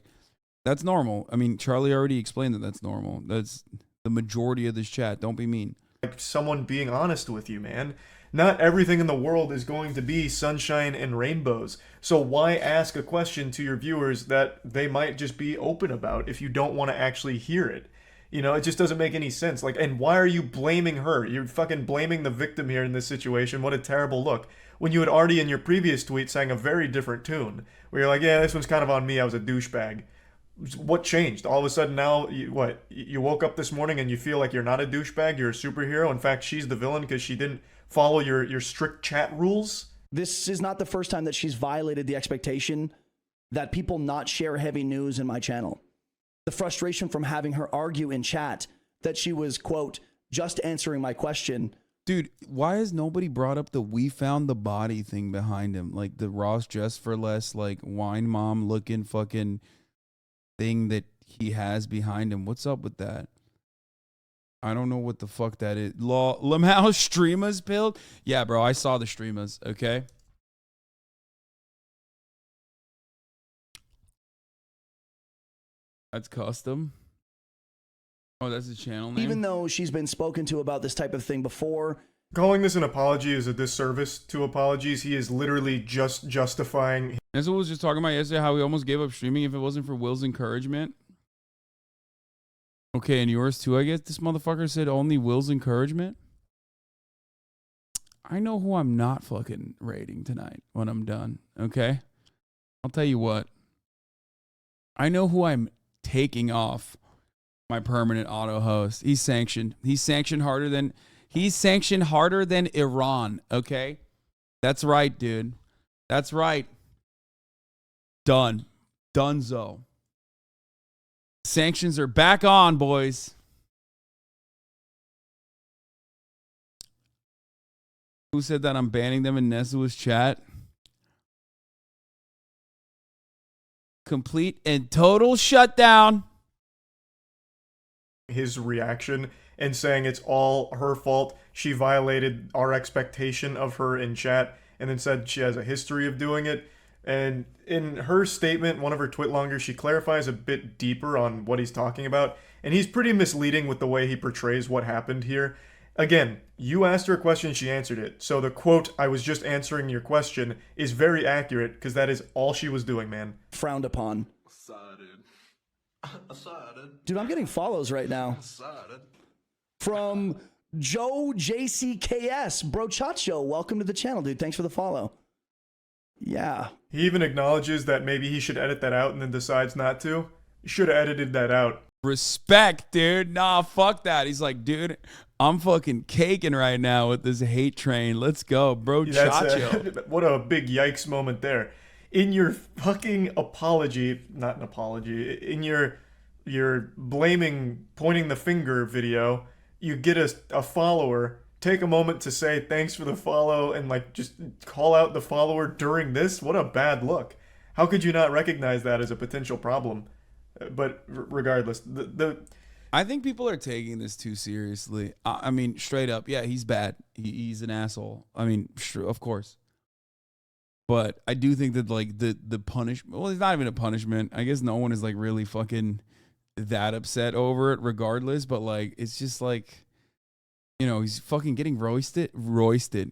that's normal. I mean, Charlie already explained that that's normal. That's the majority of this chat. Don't be mean. Like someone being honest with you, man. Not everything in the world is going to be sunshine and rainbows. So why ask a question to your viewers that they might just be open about if you don't want to actually hear it? You know, it just doesn't make any sense. Like, and why are you blaming her? You're fucking blaming the victim here in this situation. What a terrible look. When you had already in your previous tweet sang a very different tune. Where you're like, yeah, this one's kind of on me. I was a douchebag. What changed? All of a sudden now, you woke up this morning and you feel like you're not a douchebag, you're a superhero. In fact, she's the villain because she didn't follow your strict chat rules. This is not the first time that she's violated the expectation that people not share heavy news in my channel. The frustration from having her argue in chat that she was, quote, just answering my question. Dude, why has nobody brought up the "we found the body" thing behind him? Like the Ross Dress for Less, like wine mom looking fucking thing that he has behind him. What's up with that? I don't know what the fuck that is. Lamau streamers build? Yeah, bro, I saw the streamers, okay? That's custom. Oh, that's the channel name? Even though she's been spoken to about this type of thing before. Calling this an apology is a disservice to apologies. He is literally just justifying. That's what I was just talking about yesterday, how we almost gave up streaming if it wasn't for Will's encouragement. Okay, and yours too, I guess. This motherfucker said only Will's encouragement. I know who I'm not fucking rating tonight when I'm done, okay? I'll tell you what. I know who I'm taking off my permanent auto host. He's sanctioned. He's sanctioned harder than Iran, okay? That's right, dude. That's right. Done. Dunzo. Sanctions are back on, boys. Who said that I'm banning them in Nesua's chat? Complete and total shutdown. His reaction and saying it's all her fault. She violated our expectation of her in chat and then said she has a history of doing it. And in her statement, one of her twitlongers, she clarifies a bit deeper on what he's talking about. And he's pretty misleading with the way he portrays what happened here. Again, you asked her a question, she answered it. So the quote, "I was just answering your question," is very accurate because that is all she was doing, man. Frowned upon. Dude, I'm getting follows right now. From Joe JCKS. Bro Chacho, welcome to the channel, dude. Thanks for the follow. Yeah. He even acknowledges that maybe he should edit that out and then decides not to. You should have edited that out. Respect, dude. Nah, fuck that. He's like, dude, I'm fucking caking right now with this hate train. Let's go, bro. Chacho. What a big yikes moment there. In your fucking apology, not an apology, in your blaming, pointing the finger video, you get a follower. Take a moment to say thanks for the follow and like just call out the follower during this. What a bad look. How could you not recognize that as a potential problem? But regardless, I think people are taking this too seriously. I mean, straight up, yeah, he's bad. He's an asshole. I mean, sure, of course. But I do think that like the punishment, well, it's not even a punishment. I guess no one is like really fucking that upset over it regardless. But like, it's just like, you know, he's fucking getting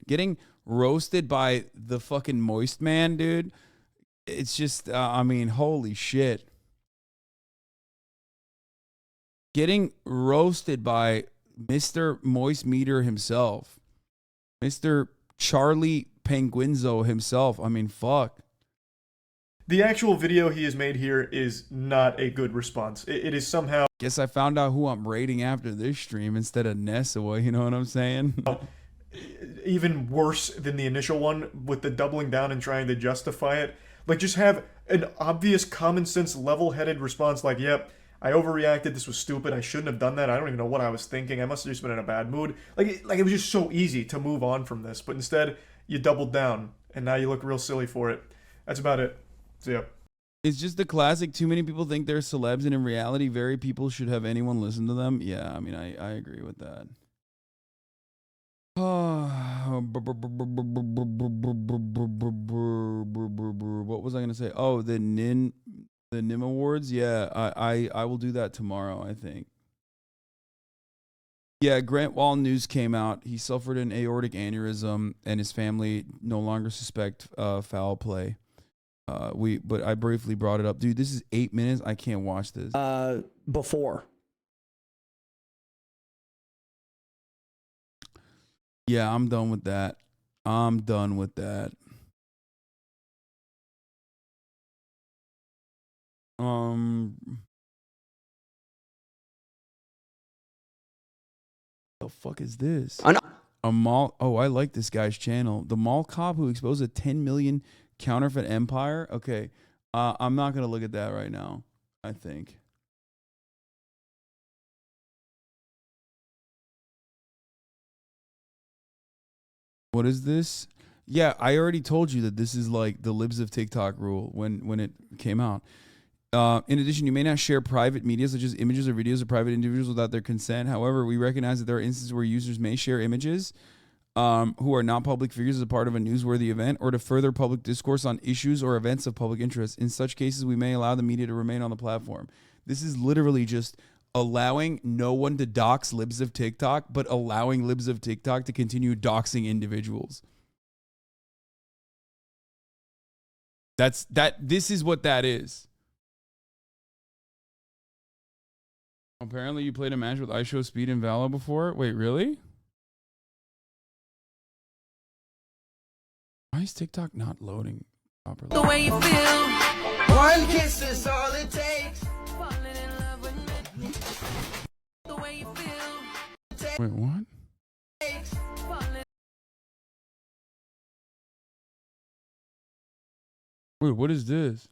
getting roasted by the fucking moist man, dude. it's just, I mean, holy shit. Getting roasted by Mr. Moist Meter himself. Mr. Charlie Penguinzo himself. I mean, fuck. The actual video he has made here is not a good response. It is somehow... Guess I found out who I'm rating after this stream instead of Nessawa, you know what I'm saying? Even worse than the initial one with the doubling down and trying to justify it. Like, just have an obvious common sense level-headed response like, yep, I overreacted, this was stupid, I shouldn't have done that, I don't even know what I was thinking, I must have just been in a bad mood. Like it was just so easy to move on from this, but instead, you doubled down, and now you look real silly for it. That's about it. So, yeah. It's just the classic, too many people think they're celebs, and in reality, very people should have anyone listen to them. Yeah, I mean, I agree with that. What was I going to say? Oh, the NIM Awards? Yeah, I will do that tomorrow, I think. Yeah, Grant Wall news came out. He suffered an aortic aneurysm, and his family no longer suspect foul play. But I briefly brought it up. Dude, this is 8 minutes. I can't watch this. Before. Yeah, I'm done with that. I'm done with that. The fuck is this? A mall. Oh, I like this guy's channel. The mall cop who exposed a 10 million counterfeit empire. Okay, I'm not gonna look at that right now. I think. What is this? Yeah, I already told you that this is like the libs of TikTok rule when it came out. In addition, you may not share private media such as images or videos of private individuals without their consent. However, we recognize that there are instances where users may share images who are not public figures as a part of a newsworthy event or to further public discourse on issues or events of public interest. In such cases, we may allow the media to remain on the platform. This is literally just allowing no one to dox libs of TikTok, but allowing libs of TikTok to continue doxing individuals. This is what that is. Apparently you played a match with iShow Speed and Vala before. Wait, really? Why is TikTok not loading properly? The way you feel, one kiss is all it takes. Falling in love with me. The way you feel. Wait, what? Wait, what is this?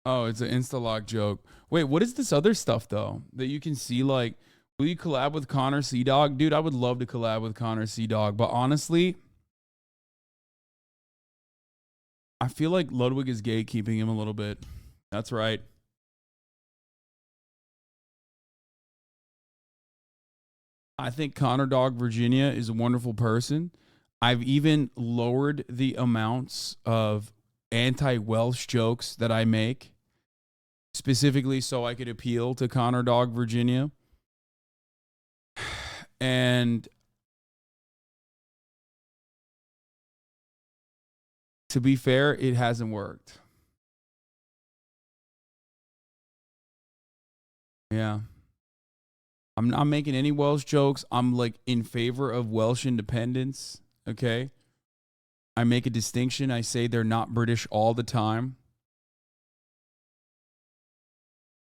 Oh, it's an Insta-lock joke. Wait, what is this other stuff, though? That you can see, like, will you collab with Connor C-Dog? Dude, I would love to collab with Connor C-Dog, but honestly, I feel like Ludwig is gatekeeping him a little bit. That's right. I think Connor Dog Virginia is a wonderful person. I've even lowered the amounts of anti-Welsh jokes that I make, specifically so I could appeal to Connor Dog Virginia. And to be fair, it hasn't worked. Yeah. I'm not making any Welsh jokes. I'm like in favor of Welsh independence. Okay. I make a distinction. I say they're not British all the time.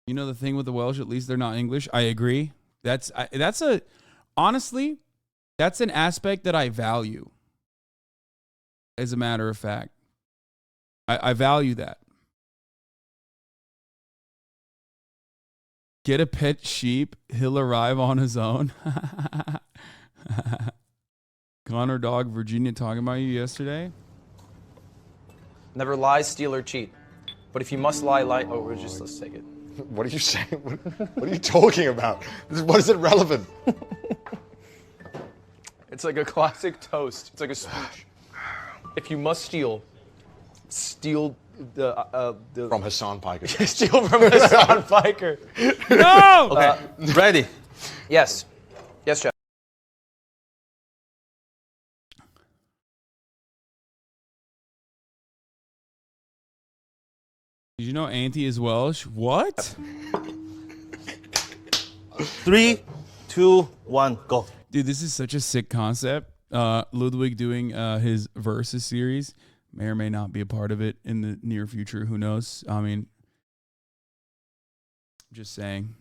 You know the thing with the Welsh, at least they're not English. I agree. Honestly, that's an aspect that I value. As a matter of fact, I value that. Get a pet sheep. He'll arrive on his own. Connor Dog Virginia talking about you yesterday. Never lie, steal, or cheat. But if you must lie. Oh, let's take it. What are you saying? What are you talking about? What is it relevant? It's like a classic toast. It's like a speech. If you must steal the from Hassan Piker. Steal from Hassan Piker. No. Okay. Ready? Yes. Yes, Chef. Did you know Auntie is Welsh? What? 3, 2, 1, go. Dude, this is such a sick concept. Ludwig doing his Versus series may or may not be a part of it in the near future. Who knows? I mean, just saying.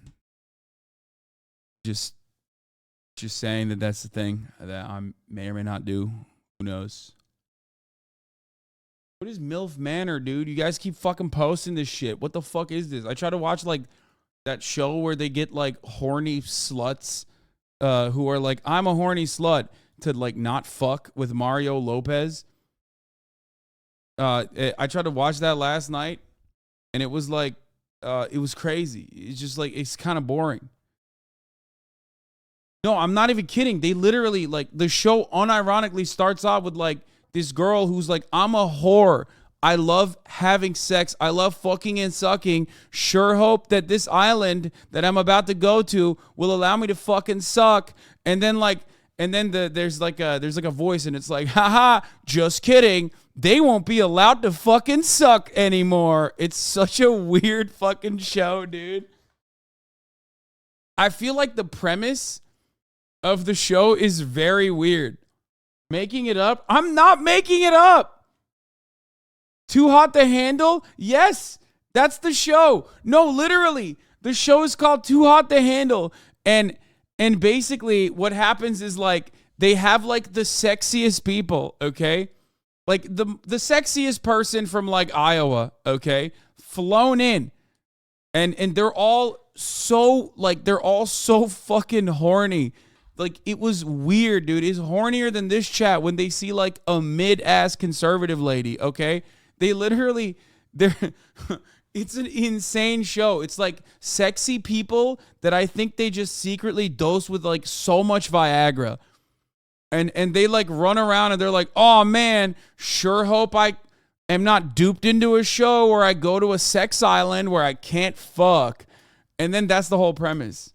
Just saying that that's the thing that I may or may not do. Who knows? What is MILF Manor, dude? You guys keep fucking posting this shit. What the fuck is this? I try to watch like that show where they get like horny sluts who are like, I'm a horny slut, to like not fuck with Mario Lopez. I tried to watch that last night and it was like, it was crazy. It's just like, it's kind of boring. No, I'm not even kidding. They literally, like, the show unironically starts off with like this girl who's like, I'm a whore. I love having sex. I love fucking and sucking. Sure hope that this island that I'm about to go to will allow me to fucking suck. And then there's like a voice and it's like, haha, just kidding. They won't be allowed to fucking suck anymore. It's such a weird fucking show, dude. I feel like the premise of the show is very weird. Making it up? I'm not making it up. Too Hot to Handle? Yes, that's the show. No, literally, the show is called Too Hot to Handle. And basically what happens is like they have like the sexiest people, okay? Like the sexiest person from like Iowa, okay? Flown in. And they're all so fucking horny. Like, it was weird, dude. It's hornier than this chat when they see like a mid-ass conservative lady, okay? They literally, it's an insane show. It's like sexy people that I think they just secretly dose with like so much Viagra. And they like run around and they're like, oh man, sure hope I am not duped into a show where I go to a sex island where I can't fuck. And then that's the whole premise.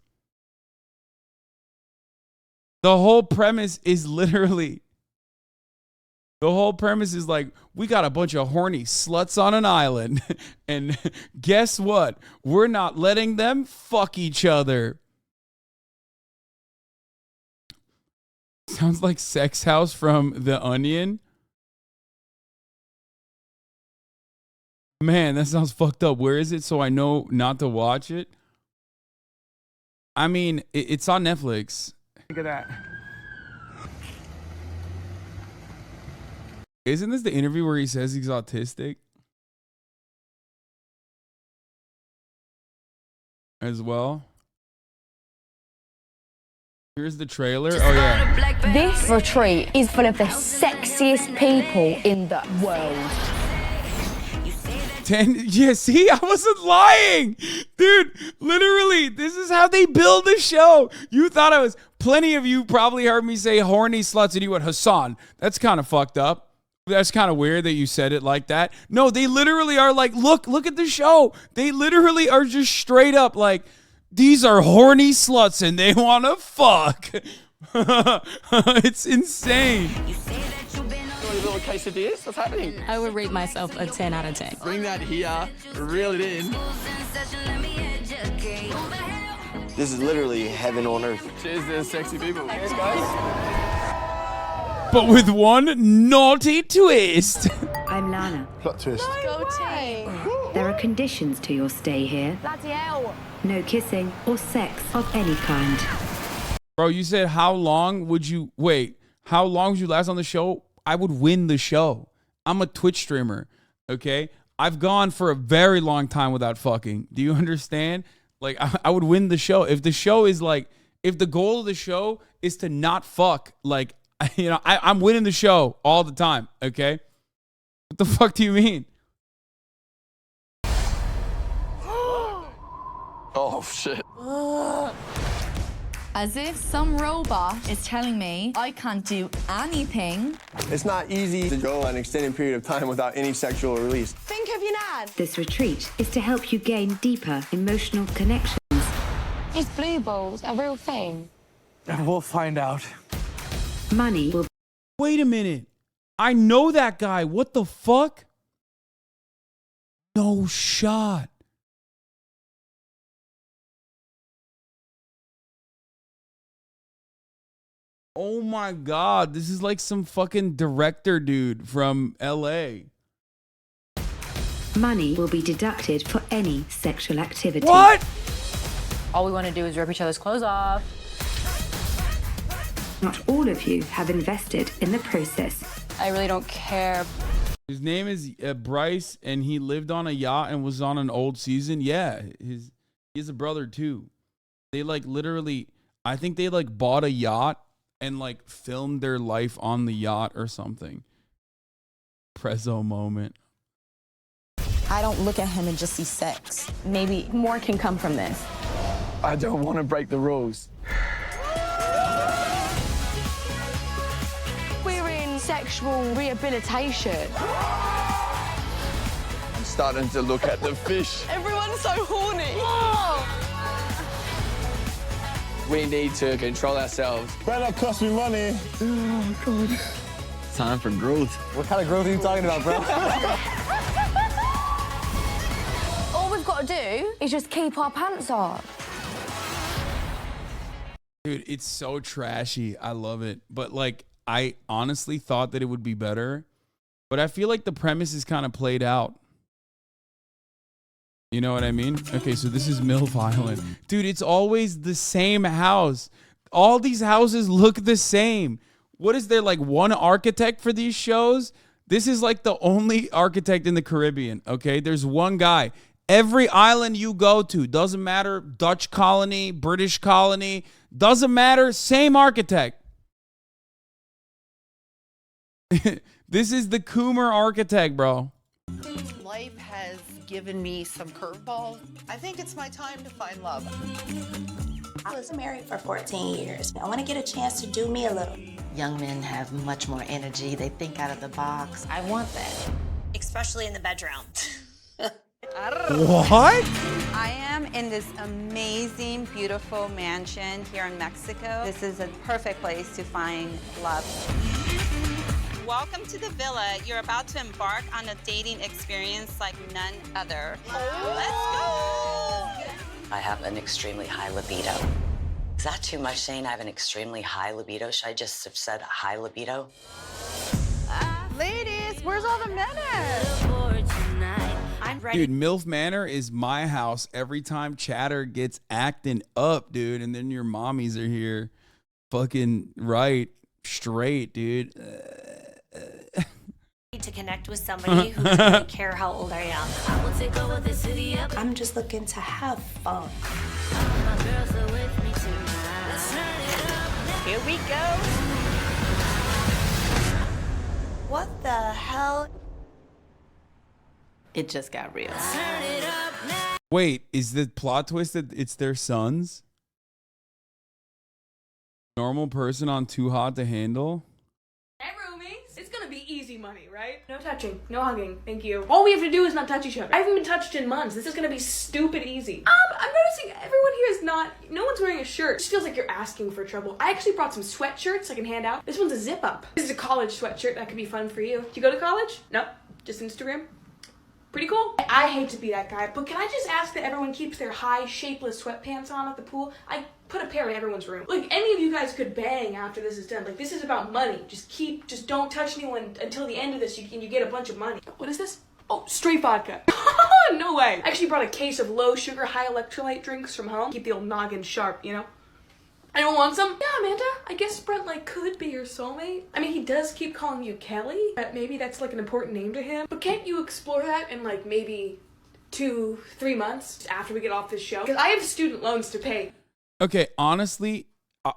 The whole premise is literally, like, we got a bunch of horny sluts on an island. And guess what? We're not letting them fuck each other. Sounds like Sex House from The Onion. Man, that sounds fucked up. Where is it so I know not to watch it? I mean, it's on Netflix. Look at that. Isn't this the interview where he says he's autistic? As well. Here's the trailer. Oh, yeah. This retreat is full of the sexiest people in the world. Yeah, see, I wasn't lying. Dude, literally, this is how they build the show. You thought I was, plenty of you probably heard me say horny sluts and you went, Hasan, that's kind of fucked up. That's kind of weird that you said it like that. No, they literally are like, look at the show. They literally are just straight up like, these are horny sluts and they want to fuck. It's insane. Little quesadillas? What's happening? I would rate myself a 10 out of 10. Bring that here, reel it in. This is literally heaven on earth. Cheers to sexy people. Cheers, guys. But with one naughty twist. I'm Lana. Plot twist. Go team. There are conditions to your stay here. Bloody hell. No kissing or sex of any kind. Bro, you said how long would you last on the show? I would win the show. I'm a Twitch streamer, okay? I've gone for a very long time without fucking. Do you understand? Like, I would win the show. If the show is like, if the goal of the show is to not fuck, like, you know, I'm winning the show all the time, okay? What the fuck do you mean? Oh, shit. As if some robot is telling me I can't do anything. It's not easy to go an extended period of time without any sexual release. Think of your nan. This retreat is to help you gain deeper emotional connections. Is blue balls a real thing? We'll find out. Money will... Wait a minute. I know that guy. What the fuck? No shot. Oh my God. This is like some fucking director dude from LA. Money will be deducted for any sexual activity. What? All we want to do is rip each other's clothes off. Not all of you have invested in the process. I really don't care. His name is Bryce, and he lived on a yacht and was on an old season. Yeah, he has a brother too. They like literally, I think they like bought a yacht and like filmed their life on the yacht or something. Prezzo moment. I don't look at him and just see sex. Maybe more can come from this. I don't want to break the rules. We're in sexual rehabilitation. I'm starting to look at the fish. Everyone's so horny. We need to control ourselves. Better cost me money. Oh, God. Time for growth. What kind of growth are you talking about, bro? All we've got to do is just keep our pants on. Dude, it's so trashy. I love it. But like, I honestly thought that it would be better. But I feel like the premise is kind of played out. You know what I mean? Okay, so this is MILF Island. Dude, it's always the same house. All these houses look the same. What is there, like one architect for these shows? This is like the only architect in the Caribbean, okay? There's one guy. Every island you go to, doesn't matter, Dutch colony, British colony, doesn't matter, same architect. This is the Coomer architect, bro. Life has given me some curveballs. I think it's my time to find love. I was married for 14 years. I want to get a chance to do me a little. Young men have much more energy. They think out of the box. I want that. Especially in the bedroom. What? I am in this amazing, beautiful mansion here in Mexico. This is a perfect place to find love. Welcome to the villa. You're about to embark on a dating experience like none other. Let's go! I have an extremely high libido. Is that too much saying I have an extremely high libido? Should I just have said high libido? Ladies, where's all the men at? I'm ready. Dude, MILF Manor is my house every time Chatter gets acting up, dude. And then your mommies are here. Fucking right, straight, dude. To connect with somebody who doesn't care how old I am. I will take over the city up. I'm just looking to have fun. My girls are with me tonight. Let's turn it up. Here we go. What the hell? It just got real. Turn it up now. Wait, is the plot twist that it's their sons? Normal person on Too Hot to Handle? Hey, roomies. It's gonna be easy money, right? No touching, no hugging, thank you. All we have to do is not touch each other. I haven't been touched in months. This is gonna be stupid easy. I'm noticing everyone here is no one's wearing a shirt. It just feels like you're asking for trouble. I actually brought some sweatshirts I can hand out. This one's a zip up. This is a college sweatshirt that could be fun for you. Do you go to college? No, just Instagram. Pretty cool. I hate to be that guy, but can I just ask that everyone keeps their high, shapeless sweatpants on at the pool? I put a pair in everyone's room. Like, any of you guys could bang after this is done. Like, this is about money. Just don't touch anyone until the end of this, and you get a bunch of money. What is this? Oh, straight vodka. No way. I actually brought a case of low sugar, high electrolyte drinks from home. Keep the old noggin sharp, you know? Anyone want some? Yeah, Amanda. I guess Brent, like, could be your soulmate. I mean, he does keep calling you Kelly, but maybe that's, like, an important name to him. But can't you explore that in, like, maybe 2-3 months after we get off this show? Because I have student loans to pay. Okay, honestly,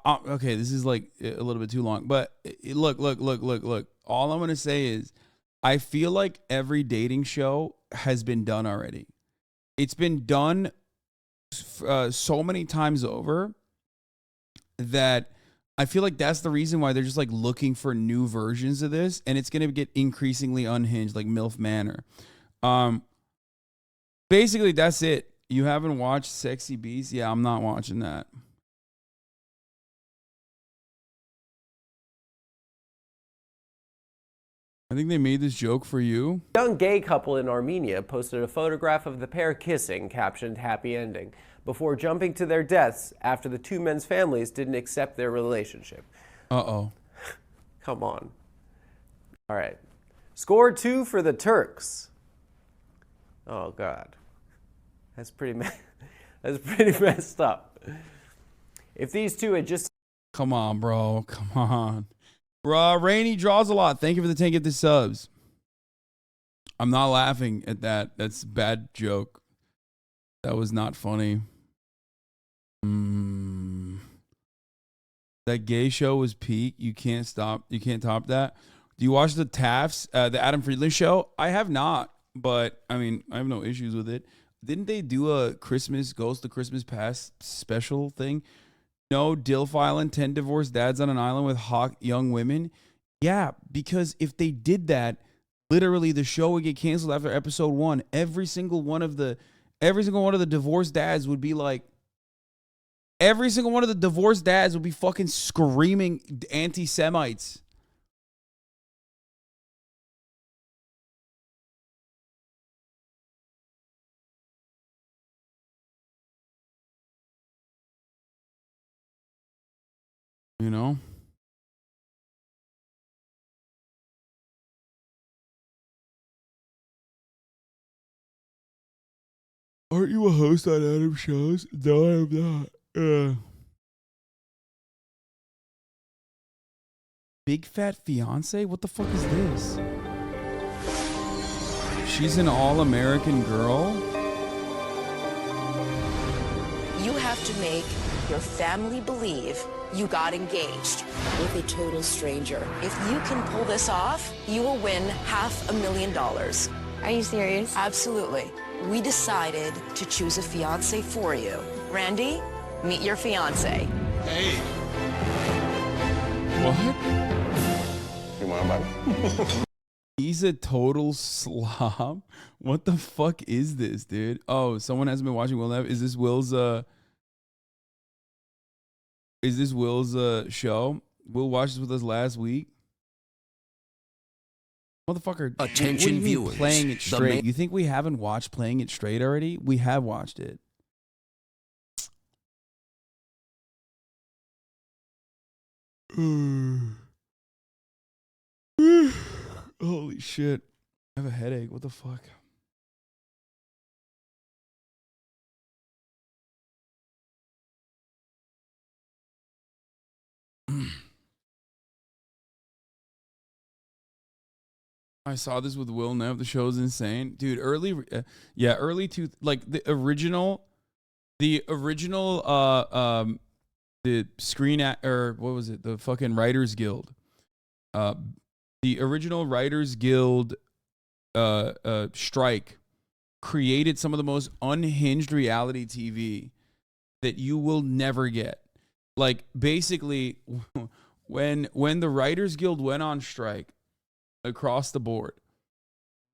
okay, this is, like, a little bit too long. But look. All I'm going to say is I feel like every dating show has been done already. It's been done so many times over that I feel like that's the reason why they're just like looking for new versions of this, and it's going to get increasingly unhinged, like MILF Manor. Basically, that's it. You haven't watched Sexy Beast? Yeah, I'm not watching that. I think they made this joke for you. A young gay couple in Armenia posted a photograph of the pair kissing, captioned "Happy Ending," before jumping to their deaths after the two men's families didn't accept their relationship. Uh-oh. Come on. All right. Score 2 for the Turks. Oh, God. That's pretty messed up. If these two had just... Come on, bro. Come on. Bro, Rainy draws a lot. Thank you for the 10 gifted subs. I'm not laughing at that. That's a bad joke. That was not funny. That gay show was peak. You can't stop. You can't top that. Do you watch the TAFs, the Adam Friedland show? I have not, but I mean, I have no issues with it. Didn't they do a Christmas Ghost of Christmas Past special thing? No, Dilf Island, 10 divorced dads on an island with hot young women. Yeah, because if they did that, literally the show would get canceled after episode 1. Every single one of the divorced dads would be like, every single one of the divorced dads would be fucking screaming anti-Semites. You know? Aren't you a host on Adam shows? No, I'm not. Big Fat Fiance? What the fuck is this? She's an all-American girl? You have to make your family believe you got engaged with a total stranger. If you can pull this off, you will win $500,000. Are you serious? Absolutely. We decided to choose a fiance for you. Randy, meet your fiance. Hey. What? You want to He's a total slob. What the fuck is this, dude? Oh, someone hasn't been watching Will Nev. Is this Will's show? Will watched this with us last week. Motherfucker. Attention what do you mean viewers, playing it the straight. You think we haven't watched Playing It Straight already? We have watched it. Holy shit. I have a headache. What the fuck? I saw this with Will Nev. The show's insane, dude. Early like the original, the Screen or what was it? The fucking Writers Guild. The original Writers Guild strike created some of the most unhinged reality TV that you will never get. Like basically, when the Writers Guild went on strike across the board,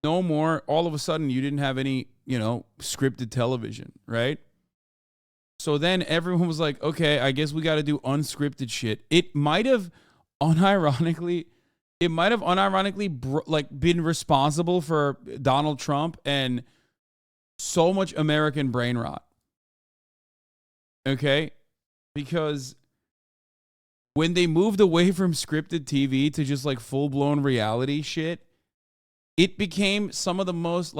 no more. All of a sudden, you didn't have any, scripted television, right? So then everyone was like, okay, I guess we got to do unscripted shit. It might have unironically been responsible for Donald Trump and so much American brain rot. Okay? Because when they moved away from scripted TV to just like full-blown reality shit, it became some of the most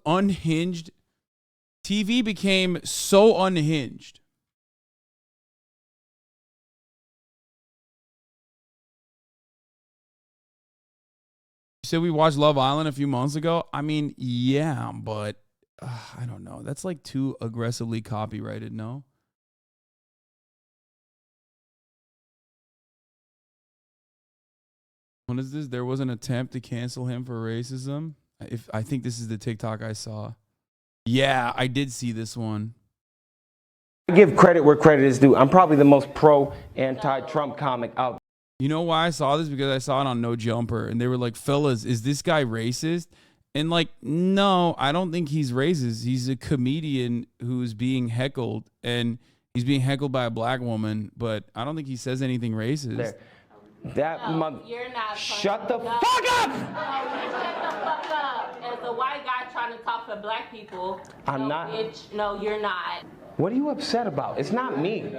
unhinged. TV became so unhinged. You said we watched Love Island a few months ago. I mean, yeah, but I don't know. That's like too aggressively copyrighted, no? What is this? There was an attempt to cancel him for racism. I think this is the TikTok I saw. Yeah, I did see this one. I give credit where credit is due. I'm probably the most pro anti-Trump comic out. You know why I saw this? Because I saw it on No Jumper, and they were like, fellas, is this guy racist? And like, no, I don't think he's racist. He's a comedian who's being heckled, and he's being heckled by a black woman, but I don't think he says anything racist. That mother. You're not. Shut the fuck up! No, shut the fuck up. As a white guy trying to talk for black people. I'm not. Bitch, no, you're not. What are you upset about? It's not me.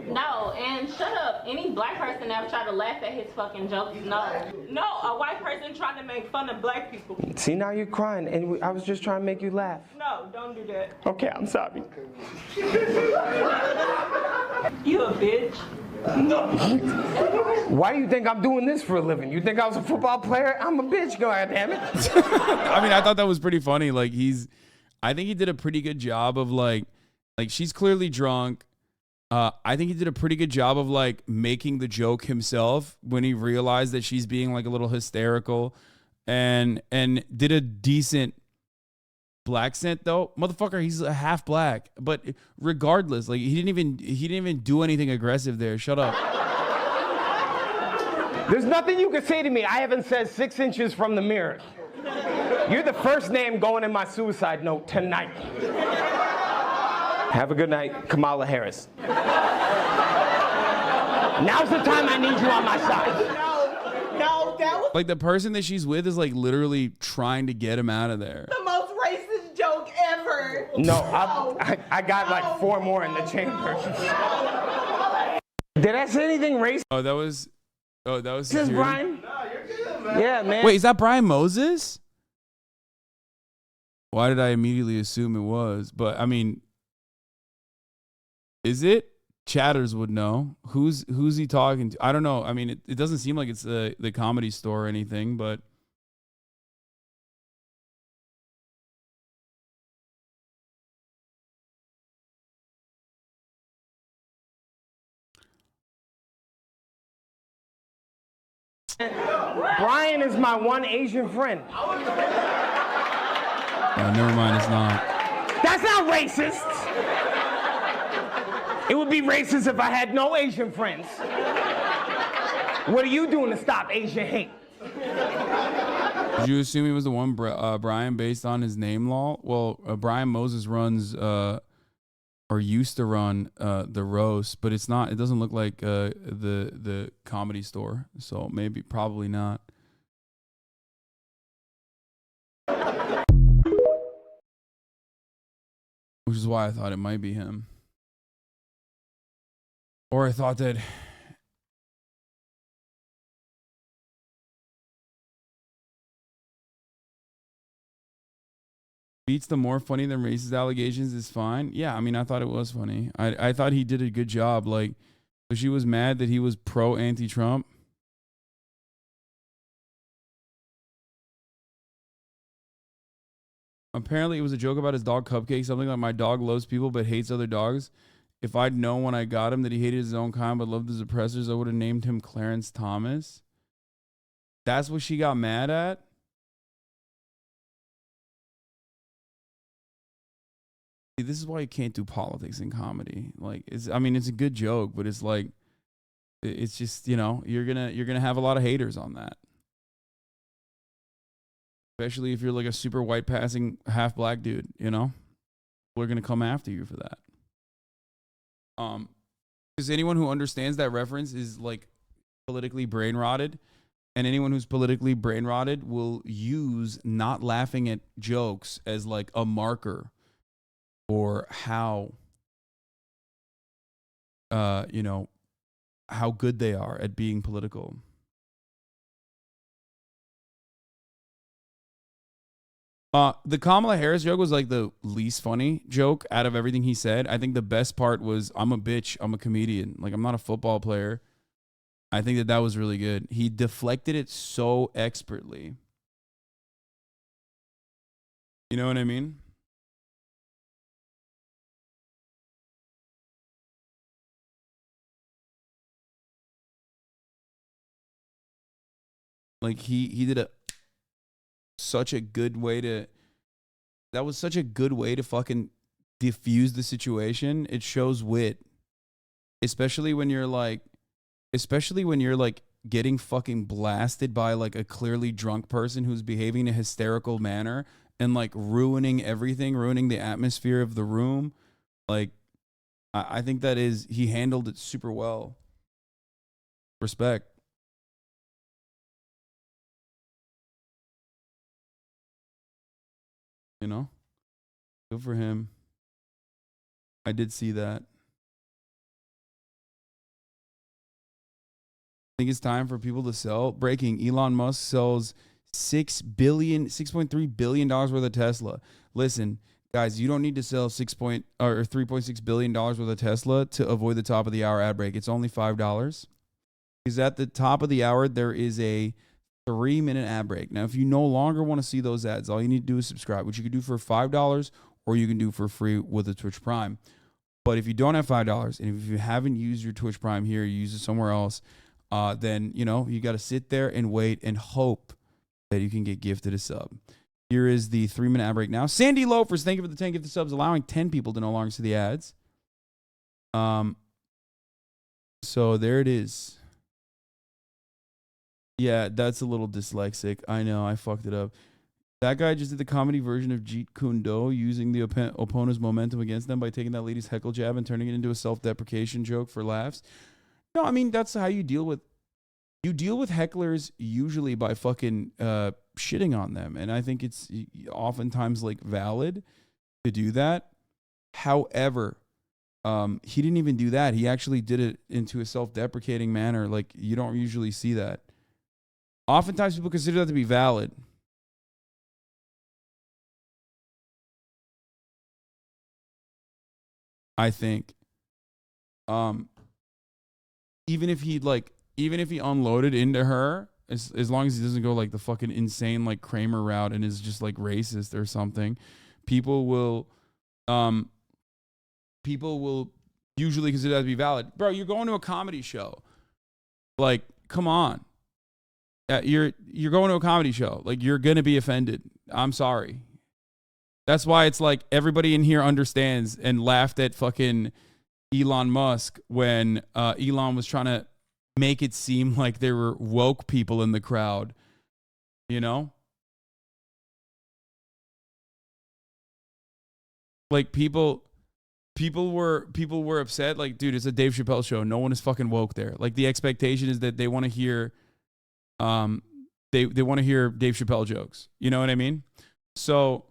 No, and shut up. Any black person ever try to laugh at his fucking jokes? No. No, a white person trying to make fun of black people. See, now you're crying, and I was just trying to make you laugh. No, don't do that. Okay, I'm sorry. You a bitch. No. Why do you think I'm doing this for a living? You think I was a football player? I'm a bitch, goddammit. I mean, I thought that was pretty funny. Like, I think he did a pretty good job of like she's clearly drunk. I think he did a pretty good job of like making the joke himself when he realized that she's being like a little hysterical, and did a decent black scent though. Motherfucker, he's a half black, but regardless, like he didn't even do anything aggressive there. Shut up. There's nothing you can say to me I haven't said 6 inches from the mirror. You're the first name going in my suicide note tonight. Have a good night, Kamala Harris. Now's the time I need you on my side. No, that was Like the person that she's with is like literally trying to get him out of there. the most racist joke ever. No, I got like 4 more in the chamber. Did I say anything racist? Oh, that was This is security? Brian. No, you're good, man. Yeah, man. Wait, is that Brian Moses? Why did I immediately assume it was? But I mean, is it? Chatters would know. Who's he talking to? I don't know. I mean, it doesn't seem like it's the Comedy Store or anything, but Brian is my one Asian friend. never mind, it's not. That's not racist. It would be racist if I had no Asian friends. What are you doing to stop Asian hate? Did you assume he was the one Brian based on his name law? Well, Brian Moses runs or used to run the roast, but it's not. It doesn't look like the Comedy Store, so probably not. Which is why I thought it might be him. Or I thought that beats the more funny than racist allegations is fine. Yeah, I mean, I thought it was funny. I thought he did a good job. Like, so she was mad that he was pro anti-Trump. Apparently, it was a joke about his dog Cupcake. Something like, my dog loves people but hates other dogs. If I'd known when I got him that he hated his own kind but loved his oppressors, I would have named him Clarence Thomas. That's what she got mad at? See, this is why you can't do politics in comedy. Like, it's a good joke, but it's like, it's just, you're gonna have a lot of haters on that. Especially if you're like a super white passing half black dude, we're gonna come after you for that. Because anyone who understands that reference is like politically brain rotted, and anyone who's politically brain rotted will use not laughing at jokes as like a marker for how how good they are at being political. The Kamala Harris joke was like the least funny joke out of everything he said. I think the best part was, I'm a bitch, I'm a comedian. Like, I'm not a football player. I think that was really good. He deflected it so expertly. You know what I mean? Like, he did such a good way to fucking diffuse the situation. It shows wit, especially when you're like getting fucking blasted by like a clearly drunk person who's behaving in a hysterical manner and like ruining everything, ruining the atmosphere of the room. Like, I think he handled it super well. Respect. You know? Good for him. I did see that. I think it's time for people to sell. Breaking: Elon Musk sells $6.3 billion worth of Tesla. Listen, guys, you don't need to sell $3.6 billion worth of Tesla to avoid the top of the hour ad break. It's only $5. Because at the top of the hour, there is a 3-minute ad break. Now, if you no longer want to see those ads, all you need to do is subscribe, which you can do for $5 or you can do for free with a Twitch Prime. But if you don't have $5 and if you haven't used your Twitch Prime here, you use it somewhere else, then, you know, you got to sit there and wait and hope that you can get gifted a sub. Here is the 3-minute ad break now. Sandy Loafers, thank you for the 10 gifted subs, allowing 10 people to no longer see the ads. So there it is. Yeah, that's a little dyslexic. I know, I fucked it up. That guy just did the comedy version of Jeet Kune Do, using the opponent's momentum against them by taking that lady's heckle jab and turning it into a self-deprecation joke for laughs. No, I mean, that's how you deal with hecklers usually by fucking shitting on them. And I think it's oftentimes like valid to do that. However, he didn't even do that. He actually did it into a self-deprecating manner. Like, you don't usually see that. Oftentimes people consider that to be valid. I think. Even if he unloaded into her, as long as he doesn't go like the fucking insane like Kramer route and is just like racist or something, people will usually consider that to be valid. Bro, you're going to a comedy show. Like, come on. You're going to a comedy show. Like, you're gonna be offended. I'm sorry. That's why it's like everybody in here understands and laughed at fucking Elon Musk when Elon was trying to make it seem like there were woke people in the crowd. You know? Like, people were upset. Like, dude, it's a Dave Chappelle show. No one is fucking woke there. Like, the expectation is that they want to hear they want to hear Dave Chappelle jokes. You know what I mean? So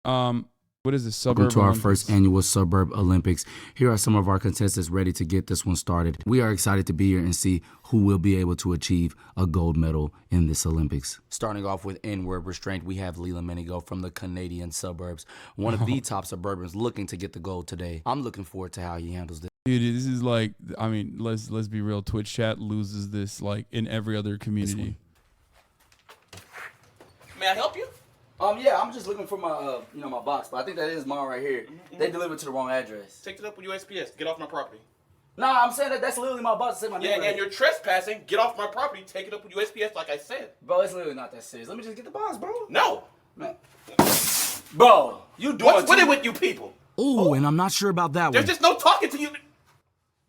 what is this? Suburb Welcome to our Olympics? first annual Suburb Olympics. Here are some of our contestants ready to get this one started. We are excited to be here and see who will be able to achieve a gold medal in this Olympics. Starting off with N-word restraint, we have Leland Menigo from the Canadian suburbs, one of the top suburbans looking to get the gold today. I'm looking forward to how he handles this. Dude, this is like, I mean, let's be real. Twitch chat loses this like in every other community. May I help you? Yeah, I'm just looking for my, my box, but I think that is mine right here. They delivered to the wrong address. Take it up with USPS. Get off my property. Nah, I'm saying that's literally my box. Say my name. Yeah, and you're trespassing. Get off my property. Take it up with USPS, like I said. Bro, it's literally not that serious. Let me just get the box, bro. No. Man. Bro, you doing What's with it with you people? Ooh, and I'm not sure about that There's one. just no talking to you.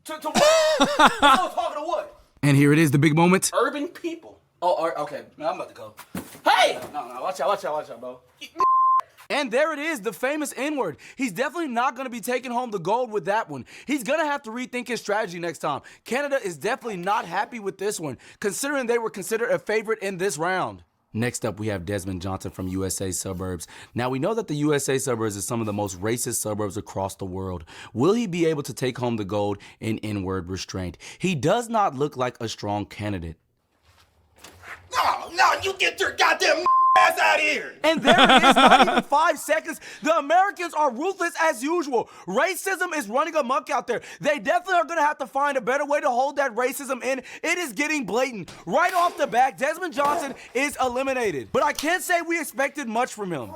To what? No talking to what? And here it is, the big moment. Urban people. Oh, okay. Man, I'm about to go. Hey! No, watch out, bro. And there it is, the famous N-word. He's definitely not going to be taking home the gold with that one. He's going to have to rethink his strategy next time. Canada is definitely not happy with this one, considering they were considered a favorite in this round. Next up, we have Desmond Johnson from USA Suburbs. Now, we know that the USA Suburbs is some of the most racist suburbs across the world. Will he be able to take home the gold in N-word restraint? He does not look like a strong candidate. No, you get your goddamn ass out of here. And there it is, not even 5 seconds. The Americans are ruthless as usual. Racism is running amok out there. They definitely are going to have to find a better way to hold that racism in. It is getting blatant. Right off the bat, Desmond Johnson is eliminated. But I can't say we expected much from him.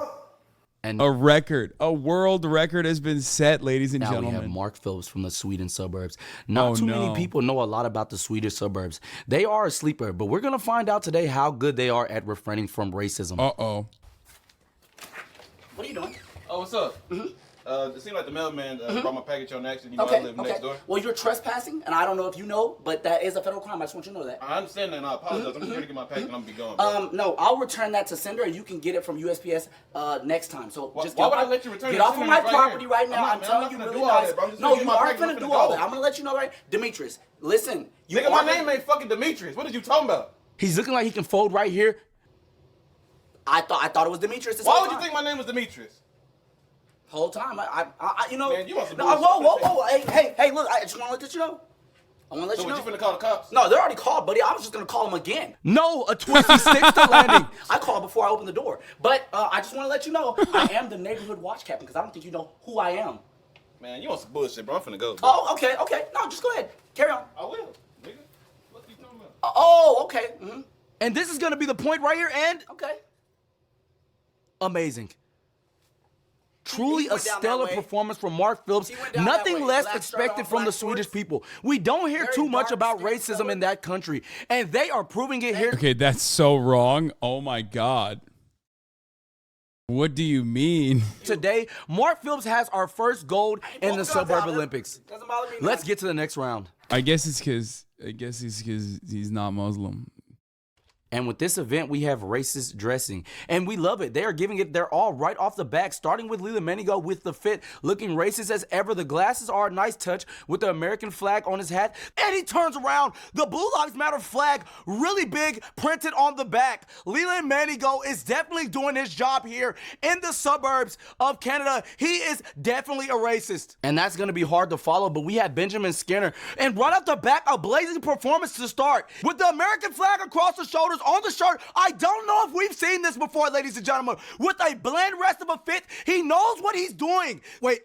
And a world record has been set, ladies and gentlemen. Now we have Mark Phillips from the Sweden suburbs. Not too many people know a lot about the Swedish suburbs. They are a sleeper, but we're going to find out today how good they are at refraining from racism. Uh-oh. What are you doing? Oh, what's up? It seemed like the mailman brought my package on accident. You know, I live next door. Well, you're trespassing, and I don't know if you know, but that is a federal crime. I just want you to know that. I understand that, and I apologize. I'm just here to get my package, and I'm going to be gone. No, I'll return that to sender, and you can get it from USPS next time. So just why would I let you return it? Get off of my property here. right now. I'm telling you really nice. No, you aren't going to do all that. I'm going to let you know right. Demetrius, listen. My name ain't fucking Demetrius. What are you talking about? He's looking like he can fold right here. I thought it was Demetrius. Why would you think my name was Demetrius? Whole time, you know. Man, you want some whoa. Hey, look, I just want to let you know. I want to let you know. So you finna call the cops? No, they're already called, buddy. I was just going to call them again. No, a twisty sticks to landing. I called before I opened the door. But I just want to let you know, I am the neighborhood watch captain because I don't think you know who I am. Man, you want some bullshit, bro. I'm finna go, bro. Oh, okay. No, just go ahead. Carry on. I will, nigga. What are you talking about? Oh, okay. Mm-hmm. And this is going to be the point right here, and... Okay. Amazing. Truly a stellar performance from Mark Phillips. Nothing less expected from the Swedish people. We don't hear too much about racism in that country, and they are proving it here. Okay, that's so wrong. Oh my God. What do you mean? Today, Mark Phillips has our first gold in the Suburb Olympics. Let's get to the next round. I guess it's because he's not Muslim. And with this event, we have racist dressing. And we love it. They are giving it their all right off the back, starting with Leland Manigault with the fit, looking racist as ever. The glasses are a nice touch with the American flag on his hat. And he turns around. The Blue Lives Matter flag, really big, printed on the back. Leland Manigault is definitely doing his job here in the suburbs of Canada. He is definitely a racist. And that's going to be hard to follow, but we have Benjamin Skinner. And right off the back, a blazing performance to start. With the American flag across the shoulders, on the shirt. I don't know if we've seen this before, ladies and gentlemen. With a blend rest of a fit, he knows what he's doing. Wait,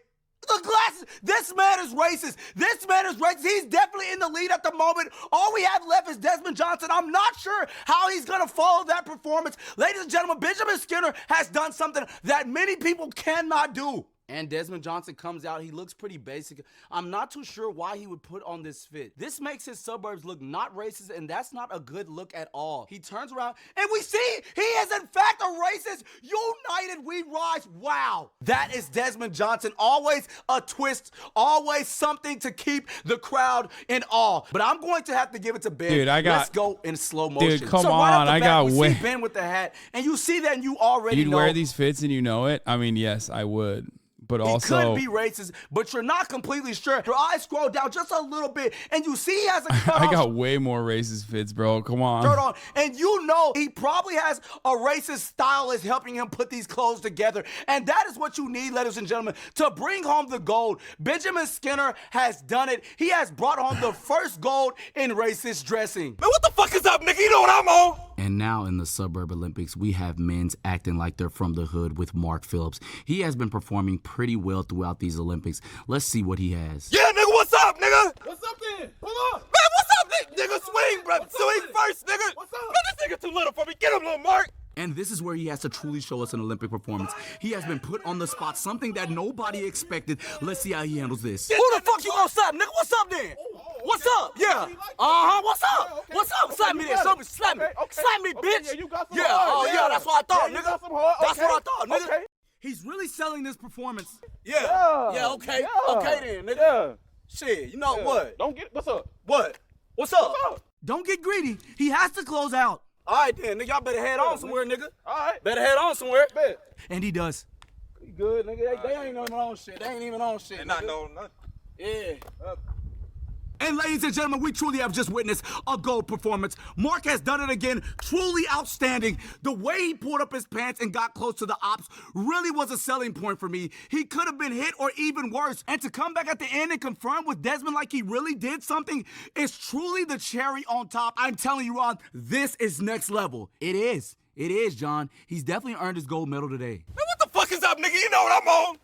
the glasses. This man is racist. This man is racist. He's definitely in the lead at the moment. All we have left is Desmond Johnson. I'm not sure how he's going to follow that performance. Ladies and gentlemen, Benjamin Skinner has done something that many people cannot do. And Desmond Johnson comes out. He looks pretty basic. I'm not too sure why he would put on this fit. This makes his suburbs look not racist, and that's not a good look at all. He turns around, and we see he is in fact a racist. United we rise. Wow. That is Desmond Johnson. Always a twist. Always something to keep the crowd in awe. But I'm going to have to give it to Ben. Dude, Let's go in slow motion. Dude, come on. I got way. See Ben with the hat, and you see that, and you already know. You'd wear these fits and you know it? I mean, yes, I would. But also, he could be racist, but you're not completely sure. Your eyes scroll down just a little bit, and you see he has a cut I got way more racist fits, bro. Come on. Shirt on, and you know he probably has a racist stylist helping him put these clothes together, and that is what you need, ladies and gentlemen, to bring home the gold. Benjamin Skinner has done it. He has brought home the first gold in racist dressing. Man, what the fuck is up, nigga? You know what I'm on? And now in the Suburb Olympics, we have men's acting like they're from the hood with Mark Phillips. He has been performing pretty well throughout these Olympics. Let's see what he has. Yeah, nigga, what's up, nigga? What's up then? Pull up. Man, what's up, nigga? Swing, bro. Swing first, nigga. What's up? Man, this nigga too little for me. Get him, little Mark. And this is where he has to truly show us an Olympic performance. He has been put on the spot, something that nobody expected. Let's see how he handles this. Who the fuck you gonna slap, nigga? What's up then? What's up? Yeah. What's up? What's up? Slap me there. Slap me. Slap me, bitch. Yeah. Oh, yeah. That's what I thought, nigga. That's what I thought, nigga. He's really selling this performance. Yeah. Yeah. Okay. Okay then, nigga. Yeah. Shit. You know what? Don't get. What's up? What? What's up? Don't get greedy. He has to close out. All right then, nigga. Y'all better head on somewhere, nigga. All right. Better head on somewhere. Bet. And he does. You good, nigga? They ain't even on shit. They ain't even on shit. They not knowing nothing. Yeah. And ladies and gentlemen, we truly have just witnessed a gold performance. Mark has done it again, truly outstanding. The way he pulled up his pants and got close to the ops really was a selling point for me. He could have been hit or even worse. And to come back at the end and confirm with Desmond like he really did something is truly the cherry on top. I'm telling you, Ron, this is next level. It is. It is, John. He's definitely earned his gold medal today. Man, what the fuck is up, nigga? You know what I'm on.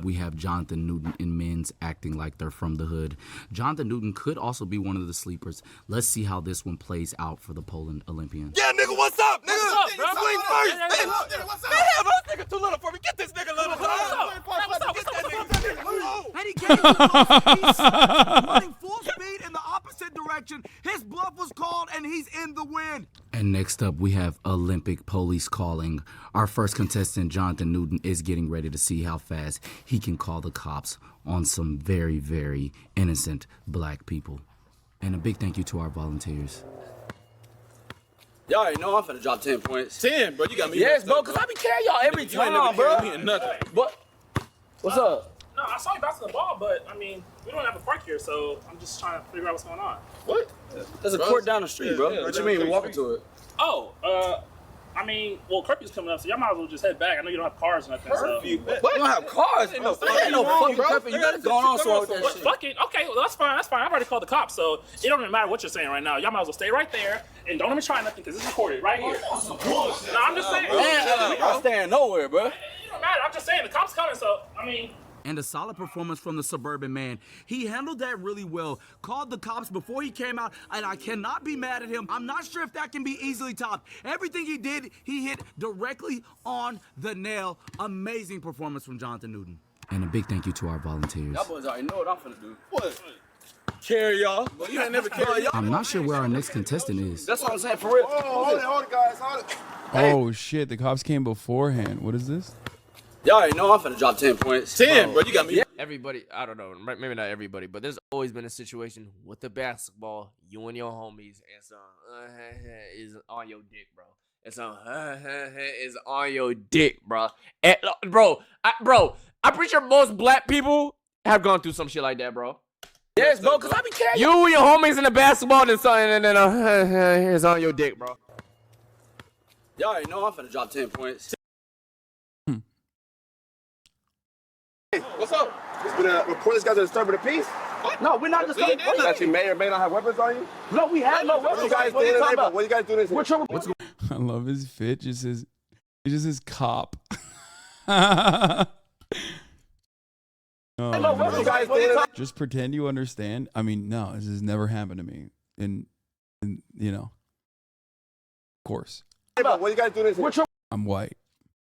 We have Jonathan Newton in men's acting like they're from the hood. Jonathan Newton could also be one of the sleepers. Let's see how this one plays out for the Poland Olympian. Yeah, nigga, what's up, nigga? What's up, bro? Swing first. Hey, what's up? Man, hell, this nigga too little for me. Get this nigga little. And he came running full speed in the opposite direction. His bluff was called, and he's in the win. And next up, we have Olympic police calling. Our first contestant, Jonathan Newton, is getting ready to see how fast he can call the cops on some very, very innocent black people. And a big thank you to our volunteers. Y'all already know I'm finna drop 10 points. 10, bro. You got me. Yes, bro, because I be carrying y'all every time, bro. Nothing. What? What's up? No, I saw you bouncing the ball, but I mean, we don't have a park here, so I'm just trying to figure out what's going on. What? There's a court down the street, bro. What you mean? We walking to it. Oh, I mean, well, curfew's coming up, so y'all might as well just head back. I know you don't have cars or nothing. Curfew? So. What? You don't have cars? Ain't no fucking curfew. You got going on so with that shit. Fuck it. Okay, well, that's fine. That's fine. I've already called the cops, so it don't even matter what you're saying right now. Y'all might as well stay right there and don't even try nothing because it's recorded right here. No, I'm just saying. Man, we not staying nowhere, bro. It don't matter. I'm just saying the cops coming, so I mean. And a solid performance from the suburban man. He handled that really well. Called the cops before he came out, and I cannot be mad at him. I'm not sure if that can be easily topped. Everything he did, he hit directly on the nail. Amazing performance from Jonathan Newton. And a big thank you to our volunteers. Y'all boys already know what I'm finna do. What? Carry y'all. But you ain't never carry y'all. I'm not sure where our next contestant is. That's what I'm saying, for real. Hold it, guys, hold it. Oh shit, the cops came beforehand. What is this? Y'all already know I'm finna drop 10 points. 10, bro, you got me. Everybody, I don't know, maybe not everybody, but there's always been a situation with the basketball, you and your homies, and some is on your dick, bro. And some is on your dick, bro. And, bro, I'm pretty sure most black people have gone through some shit like that, bro. Yes, bro, because I be carrying you and your homies in the basketball and something, and then is on your dick, bro. Y'all already know I'm finna drop 10 points. Hey, what's up? Just gonna report this guy to disturbing the peace? What? No, we're not disturbing You actually may or may not have weapons on you? No, we have no weapons. What you guys doing in the What you guys doing this? I love his fit. It just says cop. Oh, man. Just pretend you understand. I mean, no, this has never happened to me. And you know, of course. What you guys doing this? I'm white.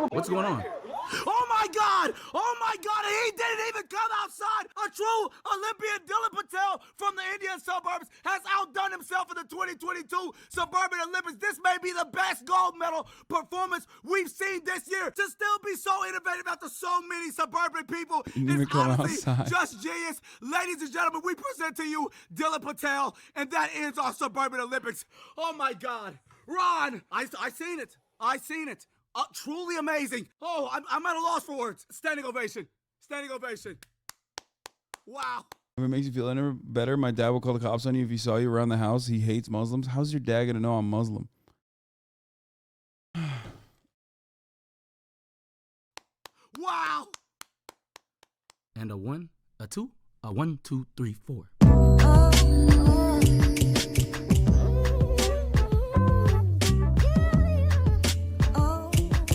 What's going on? Oh my God! Oh my God! He didn't even come outside. A true Olympian, Dylan Patel from the Indian suburbs has outdone himself in the 2022 Suburban Olympics. This may be the best gold medal performance we've seen this year. To still be so innovative after so many suburban people is honestly just genius. Ladies and gentlemen, we present to you Dylan Patel, and that ends our Suburban Olympics. Oh my God, Ron! I seen it. I seen it. Truly amazing. Oh, I'm at a loss for words. Standing ovation. Standing ovation. Wow. If it makes you feel any better, my dad will call the cops on you if he saw you around the house. He hates Muslims. How's your dad gonna know I'm Muslim? Wow. And a 1, a 2, a 1, 2, 3, 4.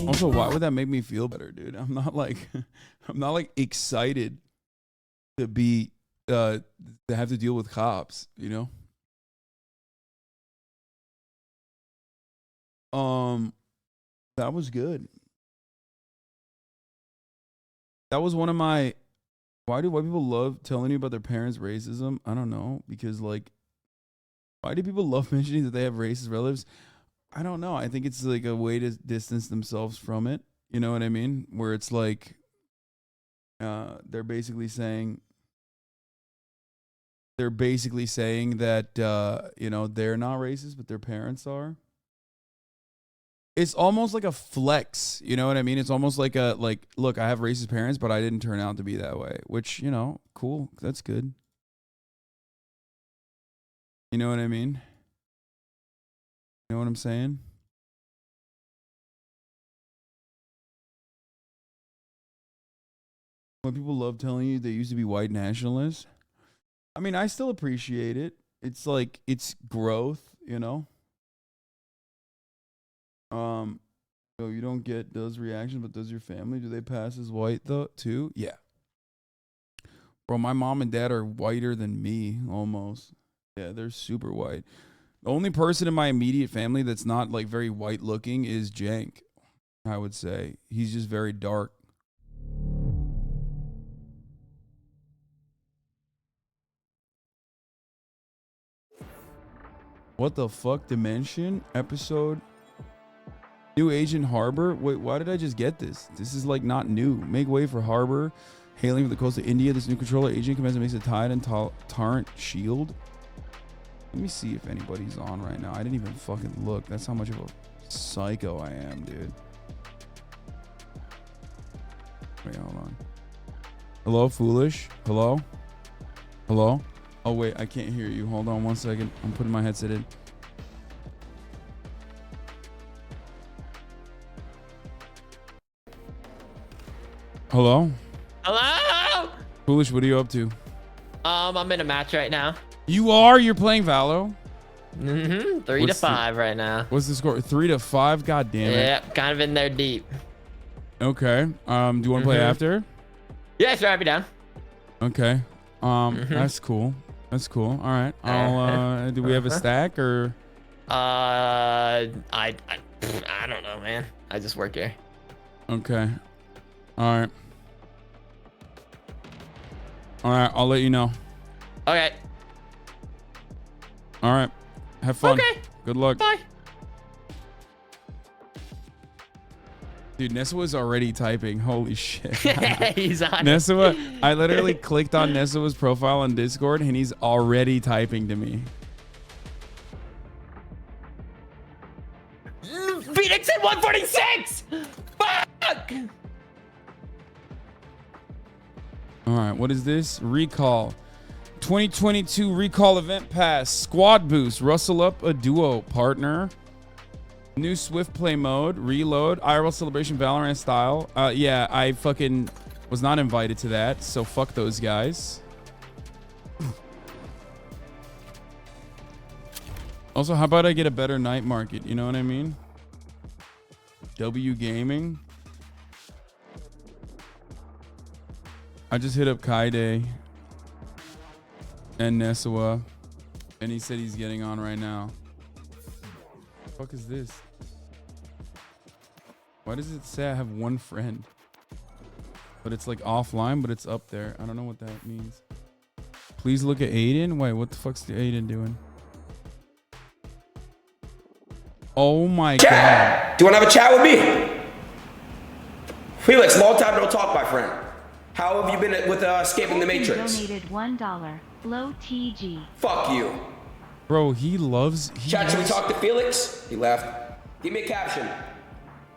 Also, why would that make me feel better, dude? I'm not like excited to be to have to deal with cops, you know? That was good. That was one of my why do white people love telling you about their parents' racism? I don't know, because like why do people love mentioning that they have racist relatives? I don't know. I think it's like a way to distance themselves from it. You know what I mean? Where it's like they're basically saying that you know, they're not racist, but their parents are. It's almost like a flex, you know what I mean? It's almost like look, I have racist parents, but I didn't turn out to be that way, which, you know, cool. That's good. You know what I mean? You know what I'm saying? When people love telling you they used to be white nationalists, I mean, I still appreciate it. It's like, it's growth, you know? So you don't get those reactions, but does your family, do they pass as white though, too? Yeah. Bro, my mom and dad are whiter than me, almost. Yeah, they're super white. The only person in my immediate family that's not like very white looking is Jank, I would say. He's just very dark. What the fuck? Dimension episode? New Agent Harbor? Wait, why did I just get this? This is like not new. Make way for Harbor. Hailing from the coast of India, this new controller agent commands and makes a tide and torrent shield. Let me see if anybody's on right now. I didn't even fucking look. That's how much of a psycho I am, dude. Wait, hold on. Hello, Foolish? Hello? Hello? Oh, wait, I can't hear you. Hold on 1 second. I'm putting my headset in. Hello? Hello? Foolish, what are you up to? I'm in a match right now. You are? You're playing Valo? Mm-hmm. 3 to 5 right now. What's the score? 3 to 5? God damn it. Yeah, kind of in there deep. Okay. Do you want to play after? Yeah, sure, I'll be down. Okay. That's cool. That's cool. All right. I'll do we have a stack or I don't know, man. I just work here. Okay. All right. All right, I'll let you know. Okay. All right. Have fun. Okay. Good luck. Bye. Dude, Nessa's already typing. Holy shit. He's on Nessa, I literally clicked on Nessa's profile on Discord and he's already typing to me. Phoenix at 146! Fuck! All right, what is this? Recall. 2022 Recall Event Pass. Squad Boost. Rustle up a duo partner. New Swift Play Mode. Reload. IRL Celebration Valorant style. Yeah, I fucking was not invited to that, so fuck those guys. Also, how about I get a better night market? You know what I mean? W Gaming. I just hit up Kaide and Nessawa, and he said he's getting on right now. What the fuck is this? Why does it say I have one friend? But it's like offline, but it's up there. I don't know what that means. Please look at Aiden. Wait, what the fuck's the Aiden doing? Oh my god. Do you want to have a chat with me? Felix, long time no talk, my friend. How have you been with escaping the Matrix? Donated $1. Low TG. Fuck you. Bro, he loves... Chat, should we talk to Felix? He left. Give me a caption.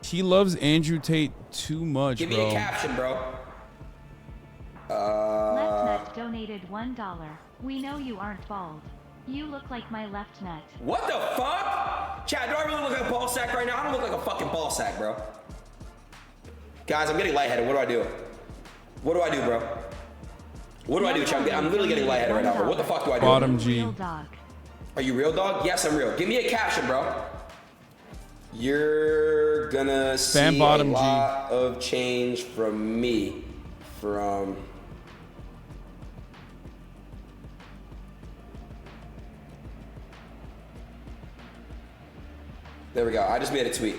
He loves Andrew Tate too much, Give bro. me a caption, bro. Left nut donated $1. We know you aren't bald. You look like my left nut. What the fuck? Chad, do I really look like a ball sack right now? I don't look like a fucking ball sack, bro. Guys, I'm getting lightheaded. What do I do? What do I do, bro? What do I do, Chad? I'm literally getting lightheaded right now, bro. What the fuck do I do? Bottom G. Are you real, dog? Yes, I'm real. Give me a caption, bro. You're gonna Spam see bottom a lot of change from me. From... There we go. I just made a tweet.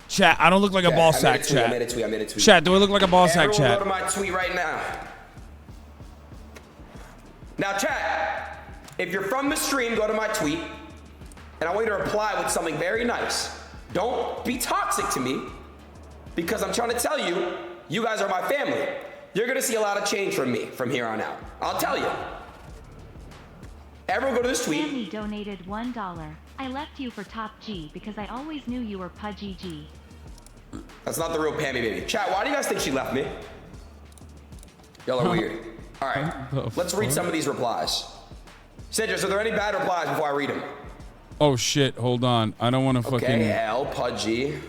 Chat, I don't look like a ball sack, chat. I made a tweet. Chat, do I look like a ball sack, Everyone chat? go to my tweet right now. Now, chat, if you're from the stream, go to my tweet, and I want you to reply with something very nice. Don't be toxic to me, because I'm trying to tell you, you guys are my family. You're gonna see a lot of change from me from here on out. I'll tell you. Everyone go to this tweet. Sammy donated $1. I left you for Top G because I always knew you were Pudgy G. That's not the real Pammy baby. Chat, why do you guys think she left me? Y'all are weird. All right, let's read some of these replies. Citrus, are there any bad replies before I read them? Oh shit, hold on. I don't want to fucking... Okay, L, Pudgy.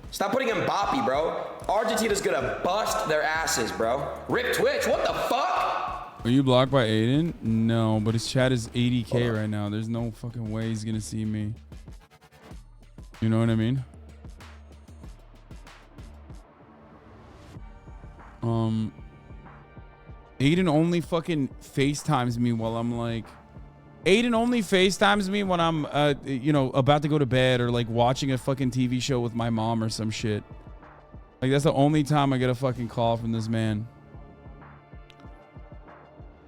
Stop putting in Boppy, bro. Argentina's gonna bust their asses, bro. Rip Twitch, what the fuck? Are you blocked by Aiden? No, but his chat is 80k right now. There's no fucking way he's gonna see me. You know what I mean? Aiden only fucking FaceTimes me while I'm like... Aiden only FaceTimes me when I'm, you know, about to go to bed or like watching a fucking TV show with my mom or some shit. Like that's the only time I get a fucking call from this man.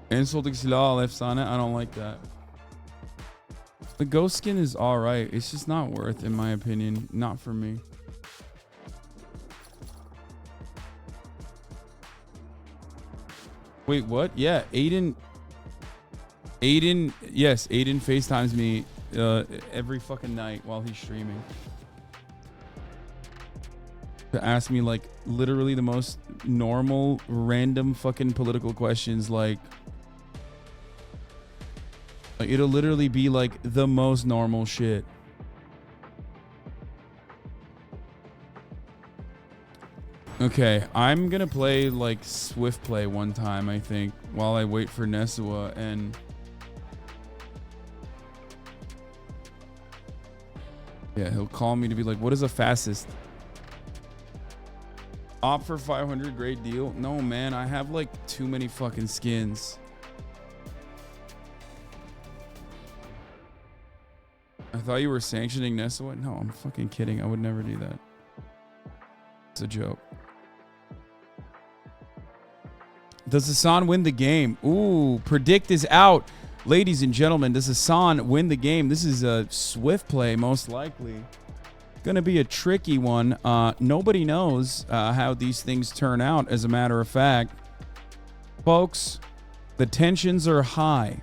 Insulting Sila left on it. I don't like that. The ghost skin is all right. It's just not worth, in my opinion. Not for me. Wait, what? Yeah, Aiden, yes, Aiden FaceTimes me every fucking night while he's streaming. To ask me like literally the most normal, random fucking political questions like it'll literally be like the most normal shit. Okay, I'm gonna play like Swift Play one time, I think, while I wait for Nesua, and yeah, he'll call me to be like, what is the fastest? Opt for 500, great deal. No, man, I have like too many fucking skins. I thought you were sanctioning Nesua. No, I'm fucking kidding. I would never do that. It's a joke. Does Hasan win the game? Ooh, predict is out. Ladies and gentlemen, does Hasan win the game? This is a Swift Play, most likely. Gonna be a tricky one. Nobody knows how these things turn out, as a matter of fact. Folks, the tensions are high.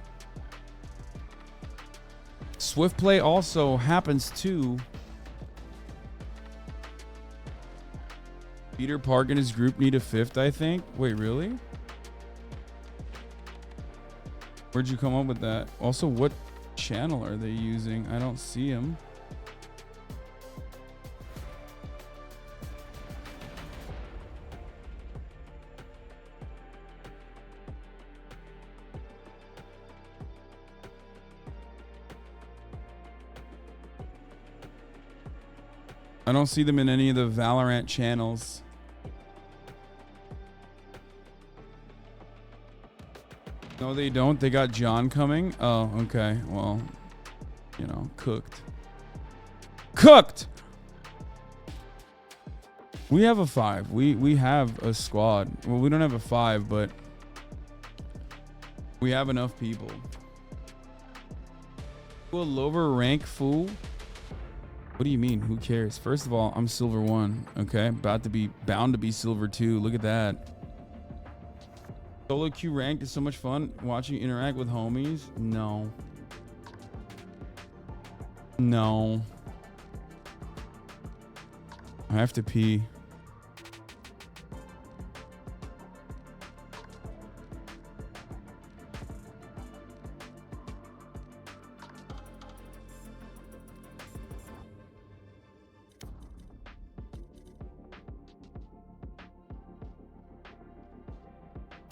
Swift Play also happens to Peter Park and his group need a fifth, I think. Wait, really? Where'd you come up with that? Also, what channel are they using? I don't see him. I don't see them in any of the Valorant channels. No, they don't. They got John coming. Oh, okay. Well, you know, cooked. Cooked! We have a 5. We have a squad. Well, we don't have a 5, but we have enough people. A lower rank fool? What do you mean? Who cares? First of all, I'm silver 1. Okay, bound to be silver 2. Look at that. Solo queue ranked is so much fun. Watching you interact with homies. No. No. I have to pee.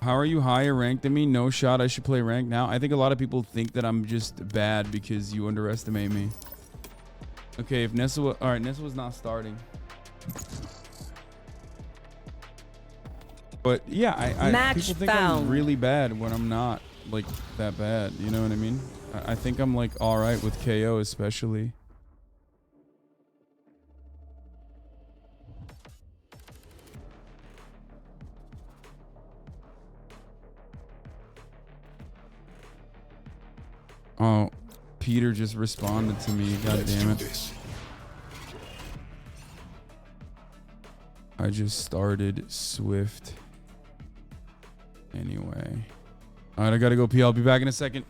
How are you higher ranked than me? No shot. I should play ranked now. I think a lot of people think that I'm just bad because you underestimate me. Okay, if Nesua... Alright, Nesua's not starting. But yeah, I people think I'm really bad when I'm not like that bad. You know what I mean? I think I'm like alright with KO especially. Oh, Peter just responded to me. God damn it. I just started Swift. Anyway. Alright, I gotta go pee. I'll be back in a second.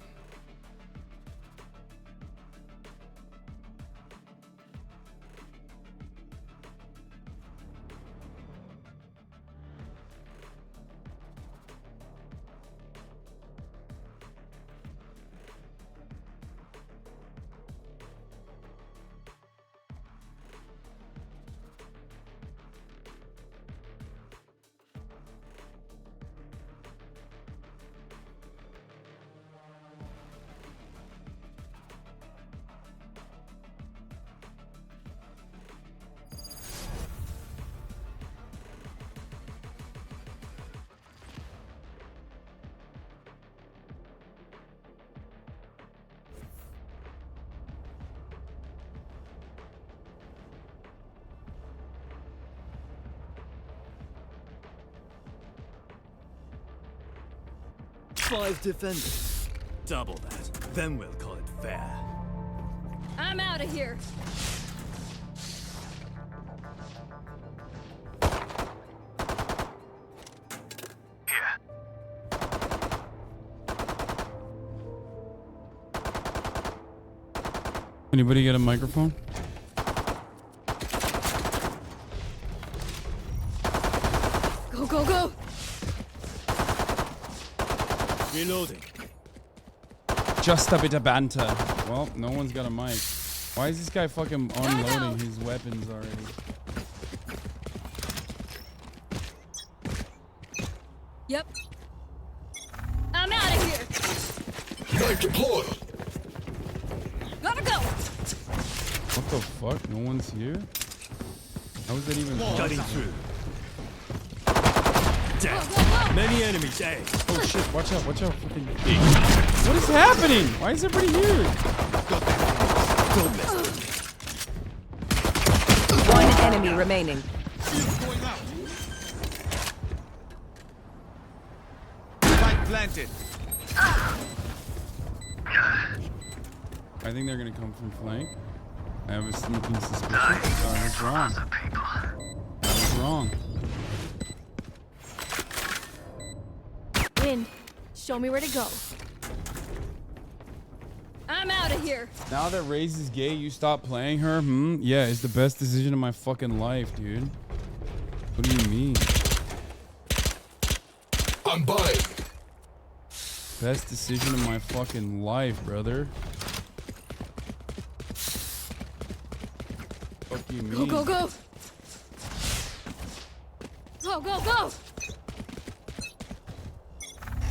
Five defenders. Double that. Then we'll call it fair. I'm out of here. Anybody get a microphone? Go, go, go! Reloading. Just a bit of banter. Well, no one's got a mic. Why is this guy fucking unloading his weapons already? Yep. I'm out of here. Knife deployed. Gotta go. What the fuck? No one's here? How is that even Cutting possible? through. Death. Many enemies, eh? Oh shit, watch out, watch out. Fucking... What is happening? Why is everybody here? Don't mess with me. One enemy remaining. Spike planted. I think they're gonna come from flank. I have a sneaking suspicion. I was wrong. I was wrong. Wind, show me where to go. I'm out of here. Now that Raze is gay, you stop playing her? Yeah, it's the best decision of my fucking life, dude. What do you mean? I'm buying. Best decision of my fucking life, brother. What do you mean? Go, go, go. Go, go, go.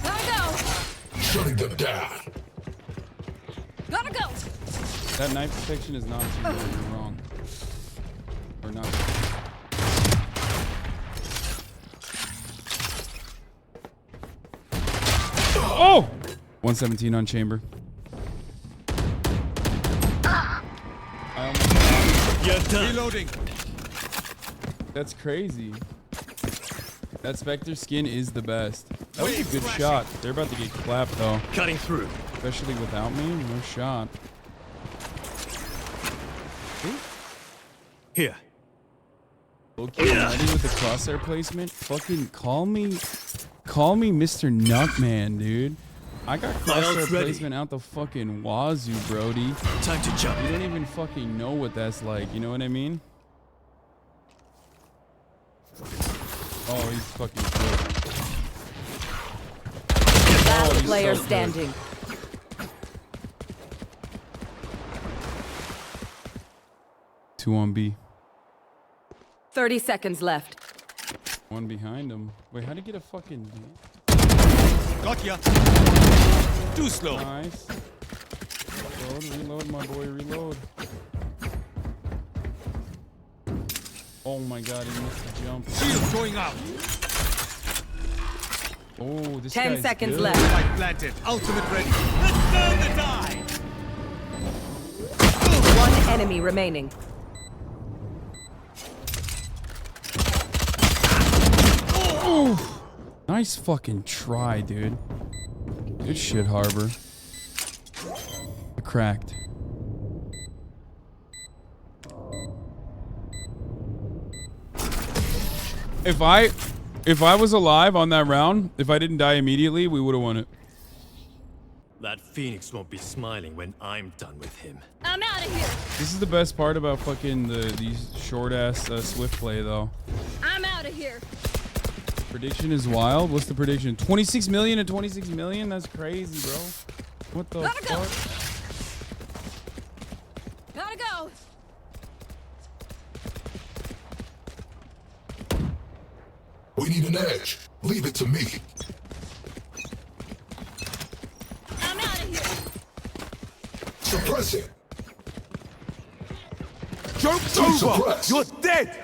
Gotta go. Shutting them down. Gotta go. That knife protection is not too bad. You're wrong. Or not. Oh! 117 on chamber. You're done. Reloading. That's crazy. That Spectre skin is the best. That was a good shot. They're about to get clapped though. Cutting through. Especially without me. No shot. Here. Okay, ready with the crosshair placement. Fucking call me Mr. Nutman, dude. I got crosshair placement out the fucking wazoo, Brody. Time to jump. You don't even fucking know what that's like. You know what I mean? Oh, he's fucking good. Last he's player so good. standing. Two on B. 30 seconds left. One behind him. Wait, how'd he get a fucking... Got ya. Too slow. Nice. Reload, my boy, reload. Oh my god, he missed the jump. Shield going out. Oh, this 10 guy's seconds good. left. Spike planted. Ultimate ready. Let's burn the die. One enemy remaining. Oh, nice fucking try, dude. Good shit, Harbor. Cracked. If I was alive on that round, if I didn't die immediately, we would have won it. That Phoenix won't be smiling when I'm done with him. I'm out of here. This is the best part about fucking these short ass Swift play though. I'm out of here. Prediction is wild. What's the prediction? 26 million and 26 million? That's crazy, bro. What the Gotta fuck? Go. Gotta go. We need an edge. Leave it to me. I'm out of here. Suppressing. Joke's over. over. You're dead.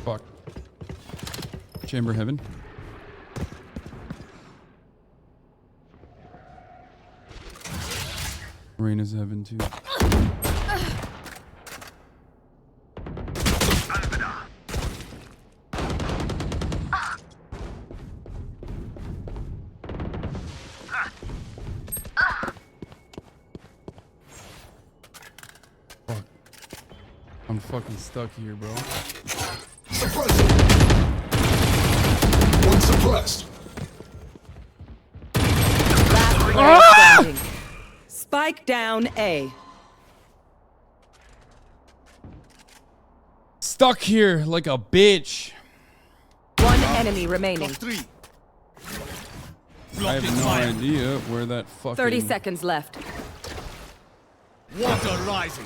Fuck. Chamber heaven. Reina's heaven too. Fuck. I'm fucking stuck here, bro. Suppressing. One suppressed. Last player standing. Spike down A. Stuck here like a bitch. One enemy remaining. I have no idea where that fucking... 30 seconds left. Water rising.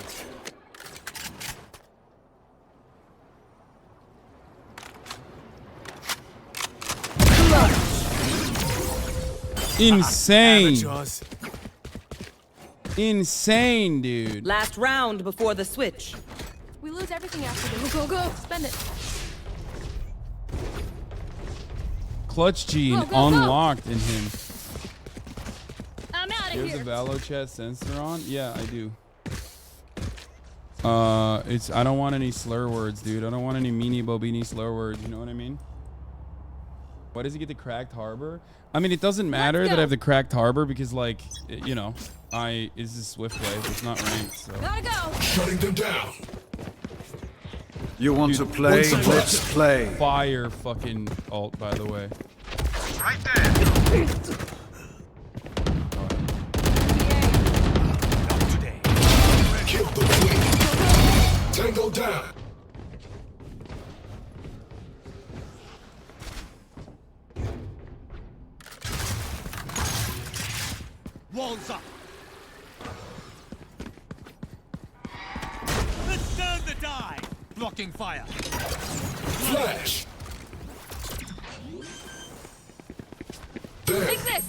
Insane. Amateurs. Insane, dude. Last round before the switch. We lose everything after this. Go, go, go. Spend it. Clutch gene Go, go, go. unlocked in him. I'm out Here's of the here. Valo chat sensor on. Yeah, I do. I don't want any slur words, dude. I don't want any meanie bobini slur words. You know what I mean? Why does he get the cracked harbor? I mean, it doesn't matter that I have the cracked harbor because, like, you know, it's a Swift wave. It's not ranked, so. Gotta go. Shutting them down. You want to play? Let's play. Fire fucking alt, by the way. Right there. Kill the queen. Tango down. Walls up. Let's turn the die. Blocking fire. Flash. Take this.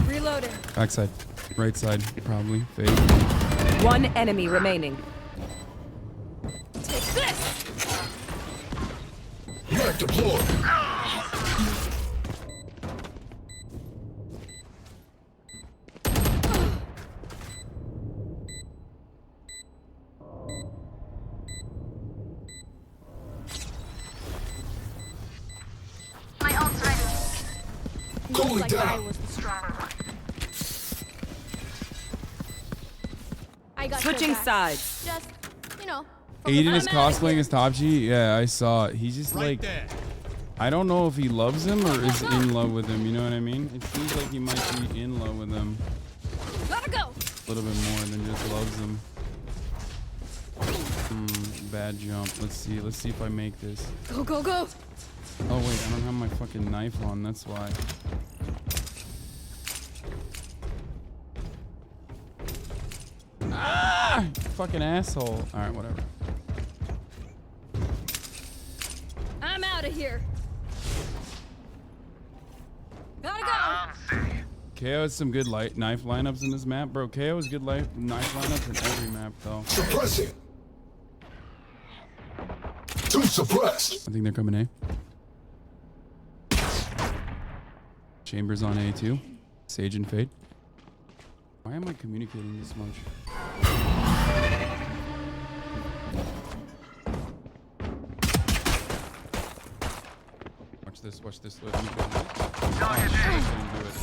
Reloading. Backside. Right side, probably. Fade. One enemy remaining. Take this. Back deployed. My ult's ready. Going Looks like down. I was the stronger one. I got Switching your back. sides. Just, you know. from Aiden the is I'm outta cosplaying here. as Top G. Yeah, I saw it. He's just like, I don't know if he loves him or is in love with him. You know what I mean? It seems like he might be in love with him Gotta go. a little bit more than just loves him. Bad jump. Let's see. Let's see if I make this. Go, go, go. Oh wait, I don't have my fucking knife on. That's why. Ah! Fucking asshole. All right, whatever. I'm out of here. Gotta go. KO has some good knife lineups in this map, bro. KO has good knife lineups in every map, though. Suppressing. Two suppressed. I think they're coming A. Chambers on A too. Sage and Fade. Why am I communicating this much? Watch this, watch this. Let me go.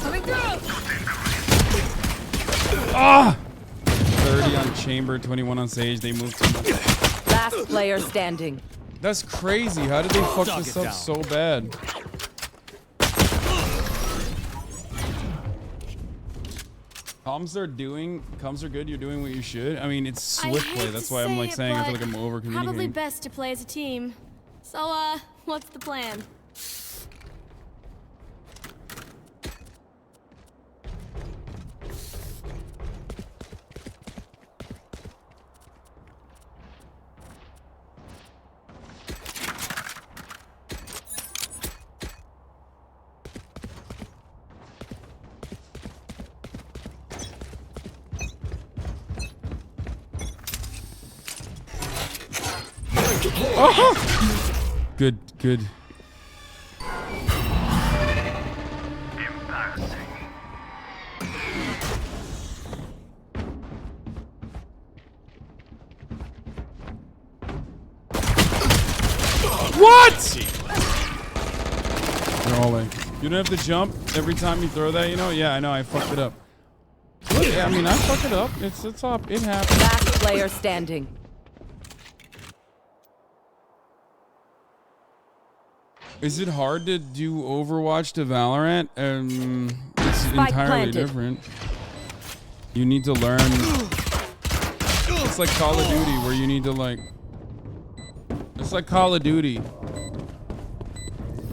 Coming through. Ah! 30 on Chamber, 21 on Sage. They moved too much. Last player standing. That's crazy. How did they fuck Dog this it up down. so bad? Comms are good. You're doing what you should. I mean, it's swift play. That's why I'm like saying I feel like I'm over Probably communicating. best to play as a team. So, what's the plan? Oh! Good, good. What? They're all like, you don't have to jump every time you throw that, you know? Yeah, I know, I fucked it up. Yeah, I mean, I fucked it up. It's up. It happened. Last player standing. Is it hard to do Overwatch to Valorant? It's Spike entirely planted. different. You need to learn. It's like Call of Duty, where you need to like. It's like Call of Duty,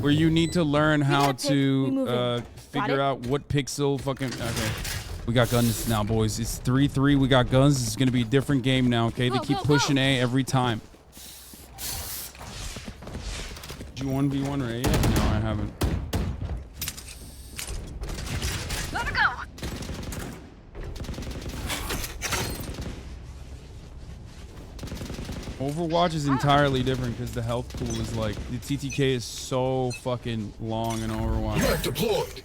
where you need to learn how We to moving. Got figure it? out what pixel fucking. Okay. We got guns now, boys. It's 3-3. We got guns. It's going to be a different game now, okay? They keep pushing A every time. Did you 1v1 or A yet? No, I haven't. Let her go. Overwatch is entirely different because the health pool is like, the TTK is so fucking long in Overwatch. Unit deployed.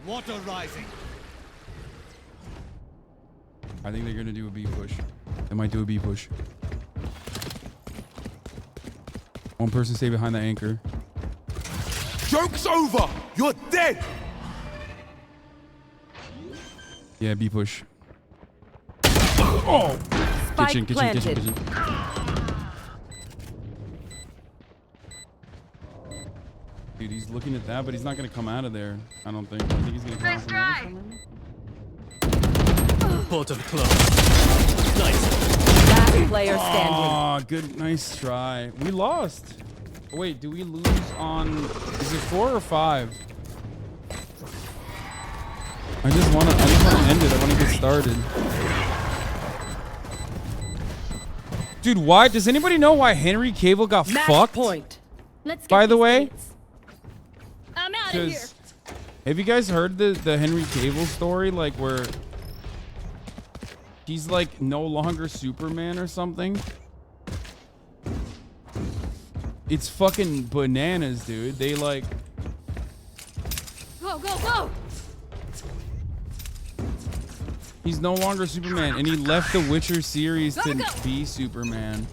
Water rising. I think they're gonna do a B push. They might do a B push. One person stay behind the anchor. Joke's over. You're dead. Yeah, B push. Oh! Spike planted. Kitchen. Dude, he's looking at that, but he's not gonna come out of there. I don't think. I think he's gonna come out from there. Portal closed. Nice. Last player standing. Oh, good, nice try. We lost. Wait, do we lose on? Is it 4 or 5? I just want to end it. I want to get started. Dude, why? Does anybody know why Henry Cavill got Match fucked? Point. Let's get By the these way, dates. I'm out of here. have you guys heard the Henry Cavill story? Like where he's like no longer Superman or something? It's fucking bananas, dude. They like... Go, go, go. He's no longer Superman, and he left the Witcher series to be Superman.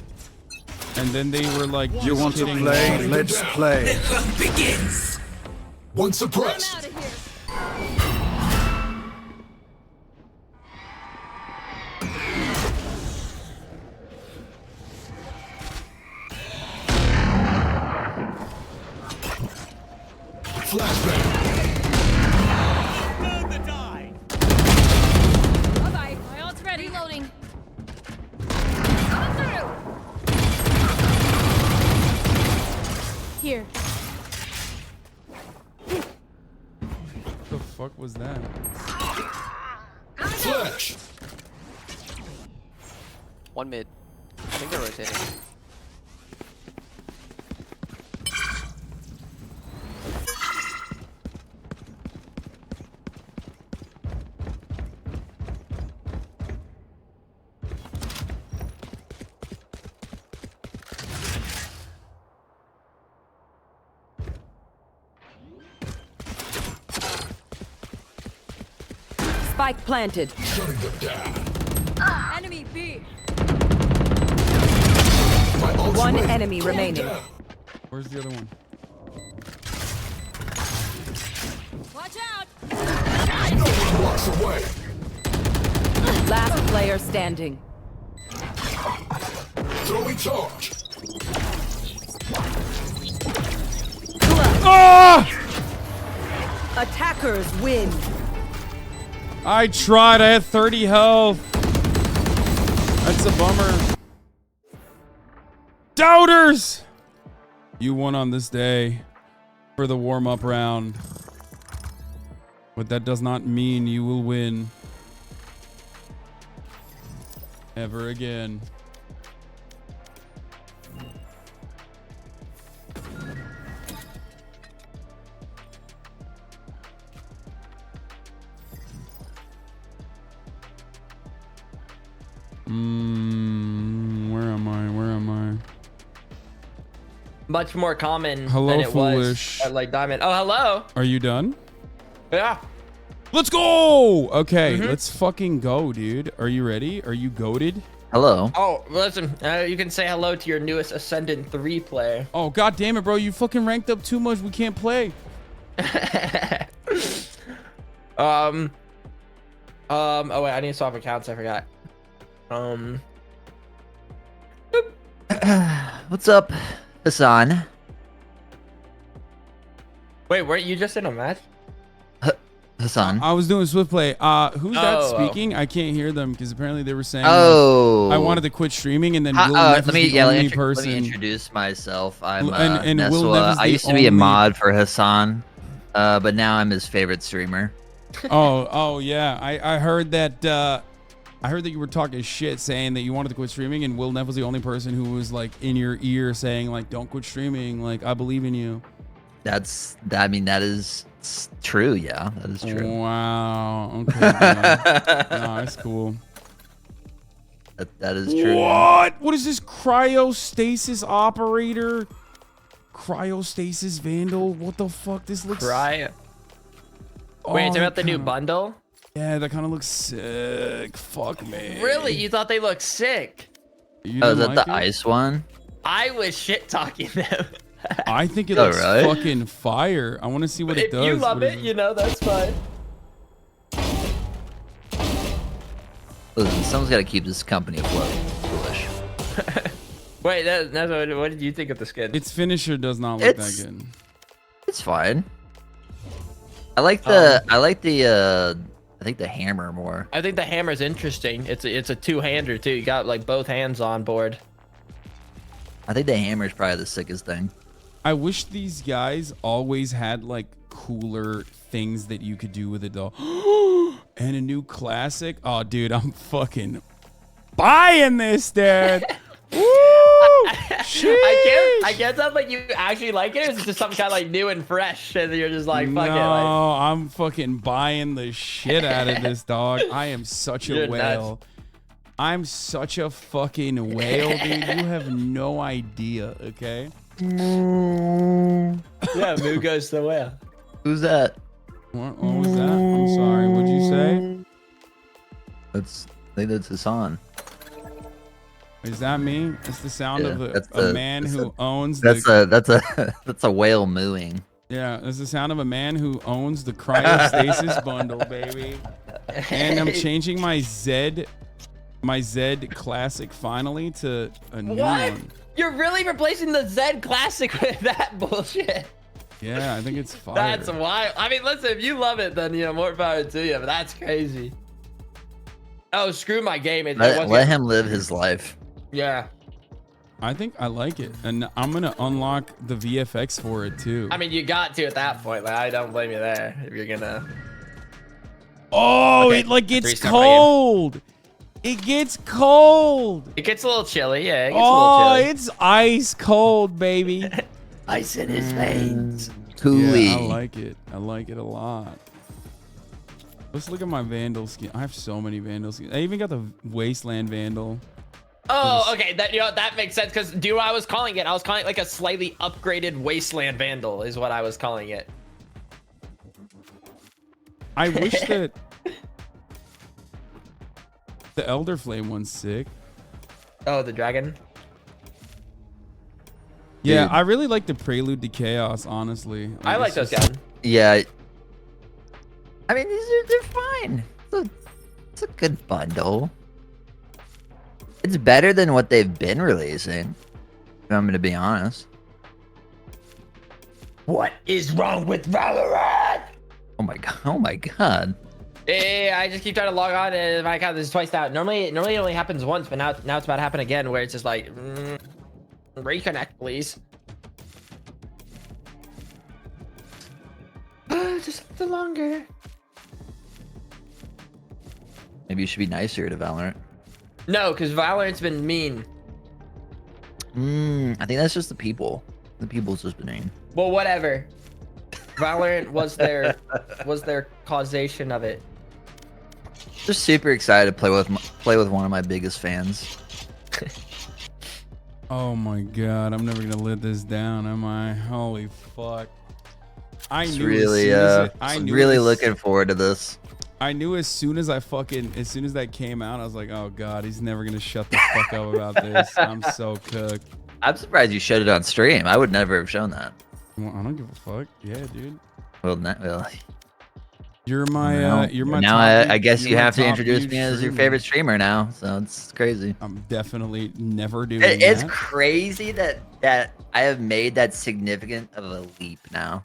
And then they were like, You want to play? Let's play. The hunt begins. One suppressed. I'm out of here. Flashbang. Burn the die. Bye-bye. My ult's ready. Reloading. Coming through. Here. What the fuck was that? Flash. One mid. I think they're rotating. Spike planted. Shutting them down. Enemy B. One enemy remaining. Where's the other one? Watch out. No one walks away. Last player standing. Throwing charge. Ah! Attackers win. I tried. I had 30 health. That's a bummer. Doubters! You won on this day for the warm-up round. But that does not mean you will win ever again. Where am I? Where am I? Much more common Hello, than it foolish. was at like Diamond. Oh, hello. Are you done? Yeah. Let's go! Okay, let's fucking go, dude. Are you ready? Are you goated? Hello. Oh, listen. You can say hello to your newest Ascendant 3 player. Oh, god damn it, bro. You fucking ranked up too much. We can't play. Oh wait, I need to swap accounts. I forgot. What's up, Hasan? Wait, weren't you just in a match? Hasan. I was doing Swift play. Who's that Oh, speaking? I can't hear them because apparently they were saying Oh. I wanted to quit streaming, and then Will let Neff me is the only person. let me introduce myself. I'm And Will Neswa. Neff is I the used to be a only- mod for Hasan, but now I'm his favorite streamer. Oh yeah. I heard that. I heard that you were talking shit, saying that you wanted to quit streaming, and Will Neff was the only person who was like in your ear saying like, "Don't quit streaming. Like, I believe in you." I mean, that is true. Yeah, that is true. Wow. Okay. No, that's cool. That is true. What? What is this cryostasis operator? Cryostasis vandal? What the fuck? This looks. Wait, it's about the new bundle? Yeah, that kind of looks sick. Fuck me. Really? You thought they looked sick? Oh, is that the ice one? I was shit talking them. I think it looks fucking fire. I want to see what it does. If you love it, you know, that's fine. Listen, someone's got to keep this company afloat. Foolish. Wait, that's what did you think of the skin? Its finisher does not look that good. It's fine. I like the I think the hammer more. I think the hammer's interesting. It's a two-hander too. You got like both hands on board. I think the hammer is probably the sickest thing. I wish these guys always had like cooler things that you could do with it though. And a new classic. Oh, dude, I'm fucking buying this, dude. Woo! I guess that's like you actually like it, or is it just something kind of like new and fresh, and you're just like, fuck it. No, I'm fucking buying the shit out of this, dog. I am such a whale. I'm such a fucking whale, dude. You have no idea, okay? Yeah, Moo goes the whale. Who's that? What was that? I'm sorry. What'd you say? I think that's Hasan. Is that me? It's the sound of a man who owns that's a whale mooing. Yeah, it's the sound of a man who owns the cryostasis bundle, baby. And I'm changing my Z Classic finally to a new one. You're really replacing the Z Classic with that bullshit? Yeah, I think it's fire. That's wild. I mean, listen, if you love it, then more power to you. But that's crazy. Oh, screw my game. Let him live his life. Yeah. I think I like it, and I'm gonna unlock the VFX for it too. I mean, you got to at that point. Like, I don't blame you there. If you're gonna. Oh, Okay, it like gets 3-star cold. It gets cold. It gets a little chilly. Yeah. It gets a Oh, little chilly. it's ice cold, baby. Ice in his veins. Coolie. Yeah, I like it. I like it a lot. Let's look at my Vandal skin. I have so many Vandal skins. I even got the Wasteland Vandal. Oh, okay. That makes sense. Because do you know what I was calling it? I was calling it like a slightly upgraded Wasteland Vandal is what I was calling it. I wish that the Elder Flame one's sick. Oh, the dragon? Yeah, Dude. I really like the Prelude to Chaos, honestly. I like those guys. Yeah. I mean, they're fine. It's a good bundle. It's better than what they've been releasing, if I'm going to be honest. What is wrong with Valorant? Oh my god. Oh my god. Yeah, I just keep trying to log on and my account is twice out. Normally it only happens once, but now it's about to happen again where it's just like, reconnect, please. Just a little longer. Maybe you should be nicer to Valorant. No, because Valorant's been mean. I think that's just the people. The people's just been mean. Well, whatever. Valorant was their causation of it. Just super excited to play with one of my biggest fans. Oh my god, I'm never gonna let this down, am I? Holy fuck. I knew Really looking forward to this. I knew as soon as that came out, I was like, oh god, he's never gonna shut the fuck up about this. I'm so cooked. I'm surprised you showed it on stream. I would never have shown that. Well, I don't give a fuck. Yeah, dude. Well, not really. You're my now I guess you have to introduce me as your favorite streamer now, so it's crazy. I'm definitely never doing It's that. crazy that I have made that significant of a leap now.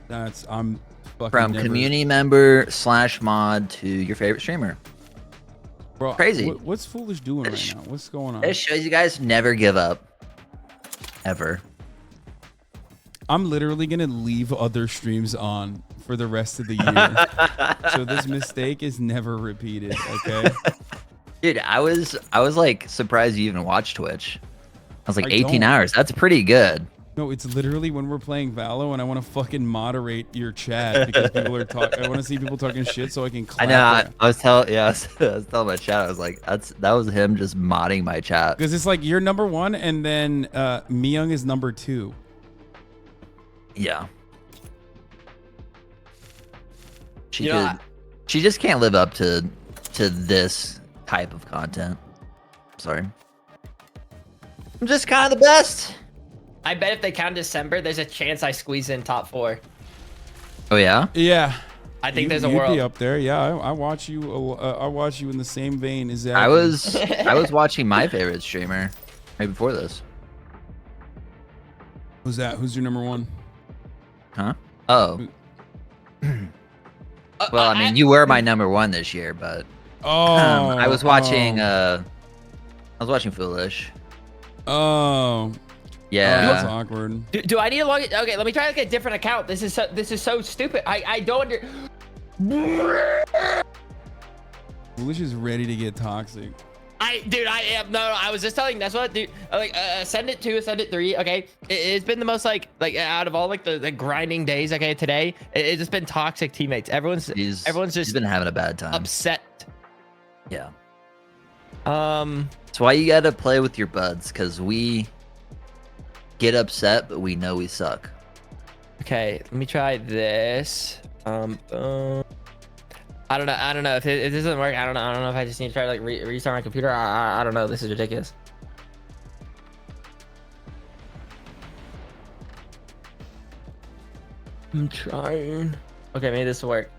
I'm fucking from community member / mod to your favorite streamer. Bro, crazy. What's Foolish doing right now? What's going on? It shows you guys never give up. Ever. I'm literally gonna leave other streams on for the rest of the year. So this mistake is never repeated, okay? Dude, I was like surprised you even watched Twitch. I was like I 18 don't. hours. That's pretty good. No, it's literally when we're playing Valo and I want to fucking moderate your chat because people are talking. I want to see people talking shit so I can clap. I know. I was telling my chat. I was like, that was him just modding my chat. Because it's like you're number 1 and then Myung is number 2. Yeah. She just can't live up to this type of content. Sorry. I'm just kind of the best. I bet if they count December, there's a chance I squeeze in top 4. Oh yeah? Yeah. I think there's a You'd world. be up there. Yeah, I watch you. I watch you in the same vein as that. I was watching my favorite streamer right before this. Who's that? Who's your number 1? Huh? Oh. Well, I mean, you were my number 1 this year, but I was watching. I was watching Foolish. Oh. Yeah. That's awkward. Do I need to log it? Okay, let me try like a different account. This is so stupid. I don't Foolish is ready to get toxic. Dude, I am no. I was just telling. That's what, dude. Like, send it 2, send it 3. Okay, it's been the most like out of all like the grinding days. Okay, today it's just been toxic teammates. Everyone's just been having a bad time. Upset. Yeah. That's why you gotta play with your buds, because we get upset, but we know we suck. Okay, let me try this. I don't know if it doesn't work. I don't know if I just need to try to like restart my computer. I don't know. This is ridiculous. I'm trying. Okay, maybe this will work.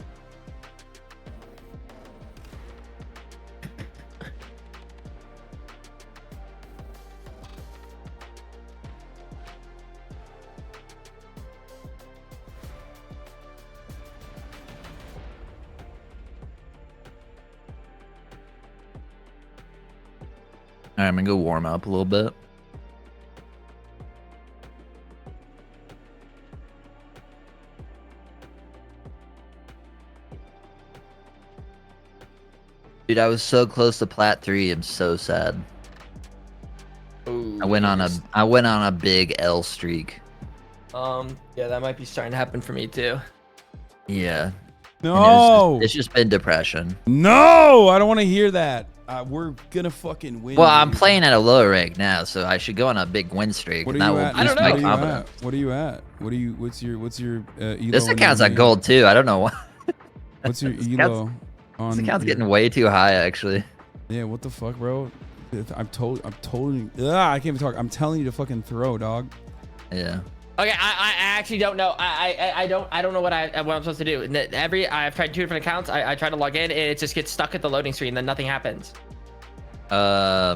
All right, I'm gonna go warm up a little bit. Dude, I was so close to plat 3. I'm so sad. Ooh, I went on a big L streak. Yeah, that might be starting to happen for me too. Yeah. No. It's just been depression. No, I don't want to hear that. We're gonna fucking win. Well, I'm playing at a lower rank now, so I should go on a big win streak. What are and you that at? will boost my confidence. What are you at? What's your ELO? This account's at gold too. I don't know why. What's your ELO? This account's getting way too high, actually. Yeah, what the fuck, bro? I'm told you. I can't even talk. I'm telling you to fucking throw, dog. Yeah. Okay, I actually don't know. I don't know what I'm supposed to do. I've tried 2 different accounts. I try to log in and it just gets stuck at the loading screen. Then nothing happens. I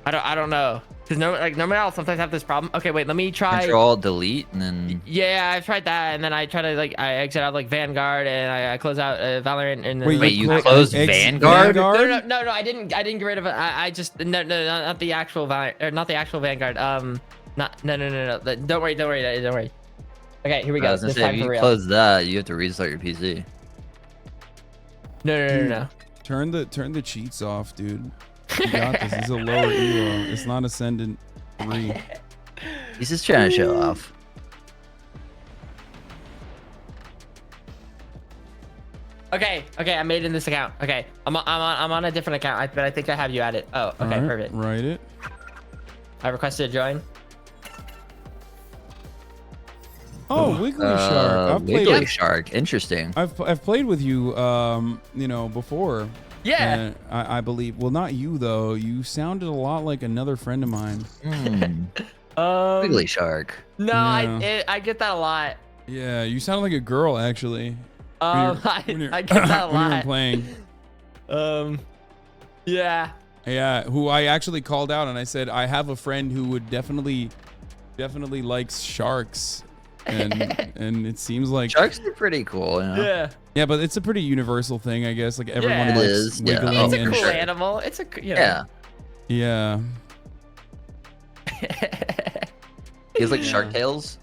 don't know. Cause normally I'll sometimes have this problem. Okay, wait, let me try. Control Delete and then. Yeah, I've tried that, and then I try to I exit out like Vanguard and I close out Valorant and then. Wait, you closed Vanguard? No, I didn't get rid of it. I just no, not the actual Valorant, or not the actual Vanguard. No. Don't worry. Okay, here we go. I was gonna say, if you close that, you have to restart your PC. No. Turn the cheats off, dude. You got this. This is a lower ELO. It's not Ascendant 3. He's just trying to show off. Okay, I made in this account. Okay, I'm on a different account, but I think I have you added. Oh, okay, Right, perfect. Write it. I requested a join. Oh, Wiggly Shark. Wiggly Shark. Interesting. I've played with you, before. Yeah. And I believe. Well, not you though. You sounded a lot like another friend of mine. Wiggly Shark. No, Yeah. I get that a lot. Yeah, you sound like a girl actually. I get that a lot. When you were playing. Yeah. Yeah, who I actually called out and I said I have a friend who would definitely likes sharks, and it seems like sharks are pretty cool. You know? Yeah. Yeah, but it's a pretty universal thing, I guess. Like everyone Yeah. likes wiggling. It's a and cool animal. It's a Yeah. Yeah. He has like shark tails.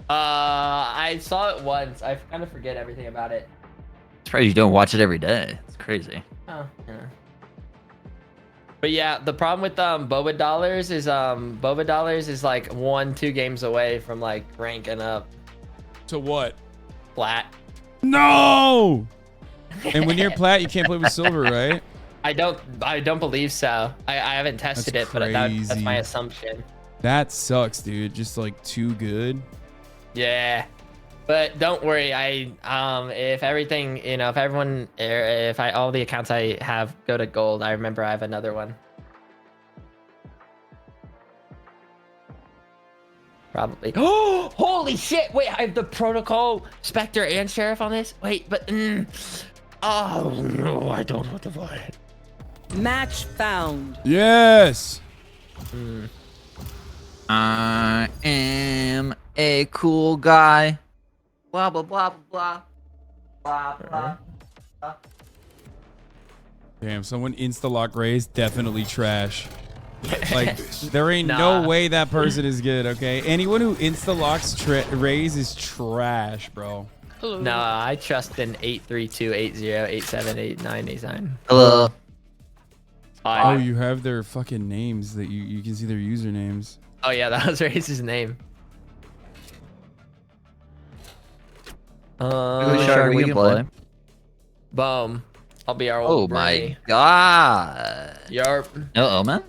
I saw it once. I kind of forget everything about it. It's probably you don't watch it every day. It's crazy. Oh, yeah. But yeah, the problem with Boba Dollars is like 1-2 games away from like ranking up. To what? Plat. No. And when you're plat, you can't play with silver, right? I don't believe so. I haven't tested That's it, but that's crazy. my assumption. That sucks, dude. Just like too good. Yeah. But don't worry, if everything, if all the accounts I have go to gold, I remember I have another one. Probably. Oh, holy shit! Wait, I have the protocol, Spectre, and Sheriff on this. Wait, but oh no, I don't want to buy it. Match found. Yes. I am a cool guy. Blah blah blah blah blah blah. Damn, someone insta-lock Raze, definitely trash. Like, there ain't no way that person is good, okay? Anyone who insta-locks Raze is trash, bro. No, I trust in 832-80-87-89-89. Hello. Oh, you have their fucking names that you can see their usernames. Oh yeah, that was Raze's name. Shark, we can play. Boom. I'll be our Oh old my Bernie. god. Yarp. No Omen?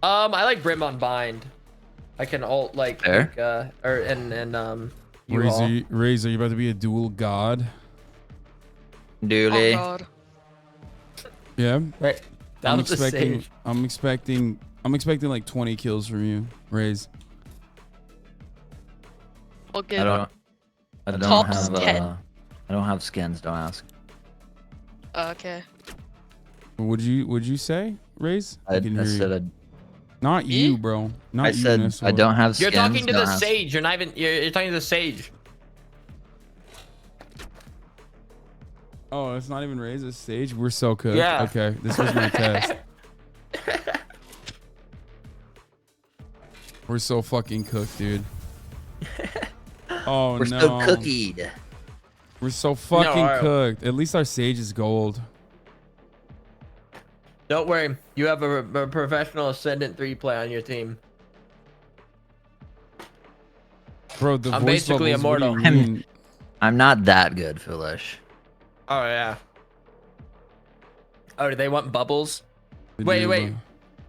I like Brim on Bind. I can ult like Fair. Raze, are you about to be a dual god? Dooley. Oh god. Yeah. Right. I'm expecting like 20 kills from you, Raze. I'll I get don't Tops have 10. I don't have skins, don't ask. Okay. Would you say, Raze? I can hear said you. Not you, bro. Not I you, said Nessa. I don't have You're skins. talking to don't the ask. Sage. You're not even. You're talking to the Sage. Oh, it's not even Raze, it's Sage. We're so cooked. Yeah. Okay, this was my test. We're so fucking cooked, dude. Oh We're no. so cookied. We're so fucking No, cooked. At least our Sage is gold. Don't worry. You have a professional Ascendant 3 play on your team. Bro, the I'm voice basically bubbles, what do immortal. you mean? I'm not that good, Foolish. Oh yeah. Oh, do they want bubbles? Did Wait, you, wait.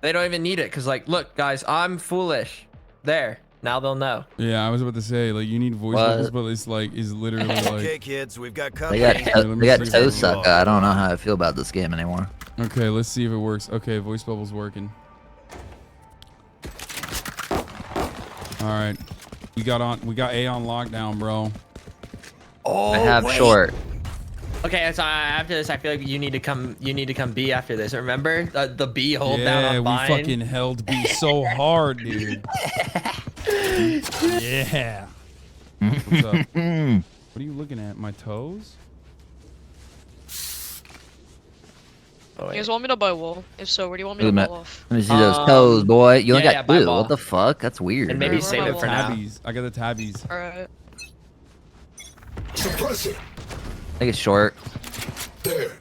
They don't even need it, cause like, look, guys, I'm foolish. There. Now they'll know. Yeah, I was about to say, like, you need voice What? bubbles, but it's like, is literally like. Okay, kids, we've got They company. got they got see if toe it sucker. I don't know how I feel about this game anymore. Okay, let's see if it works. Okay, voice bubbles working. All right, we got A on lockdown, bro. Oh, I have wait. short. Okay, so after this, I feel like you need to come B after this. Remember the B hold down Yeah, on we bind? fucking held B so hard, dude. Yeah. What's up? What are you looking at? My toes? Oh, You guys want me to buy wool? If so, where do you want me Ooh, to Matt, pull off? let me see those toes, boy. You only yeah, got buy two. ball. What the fuck? That's weird. And maybe Alright, save where it am for I now. Tabbies. I got the tabbies. Alright. Suppress it. I think it's short. There.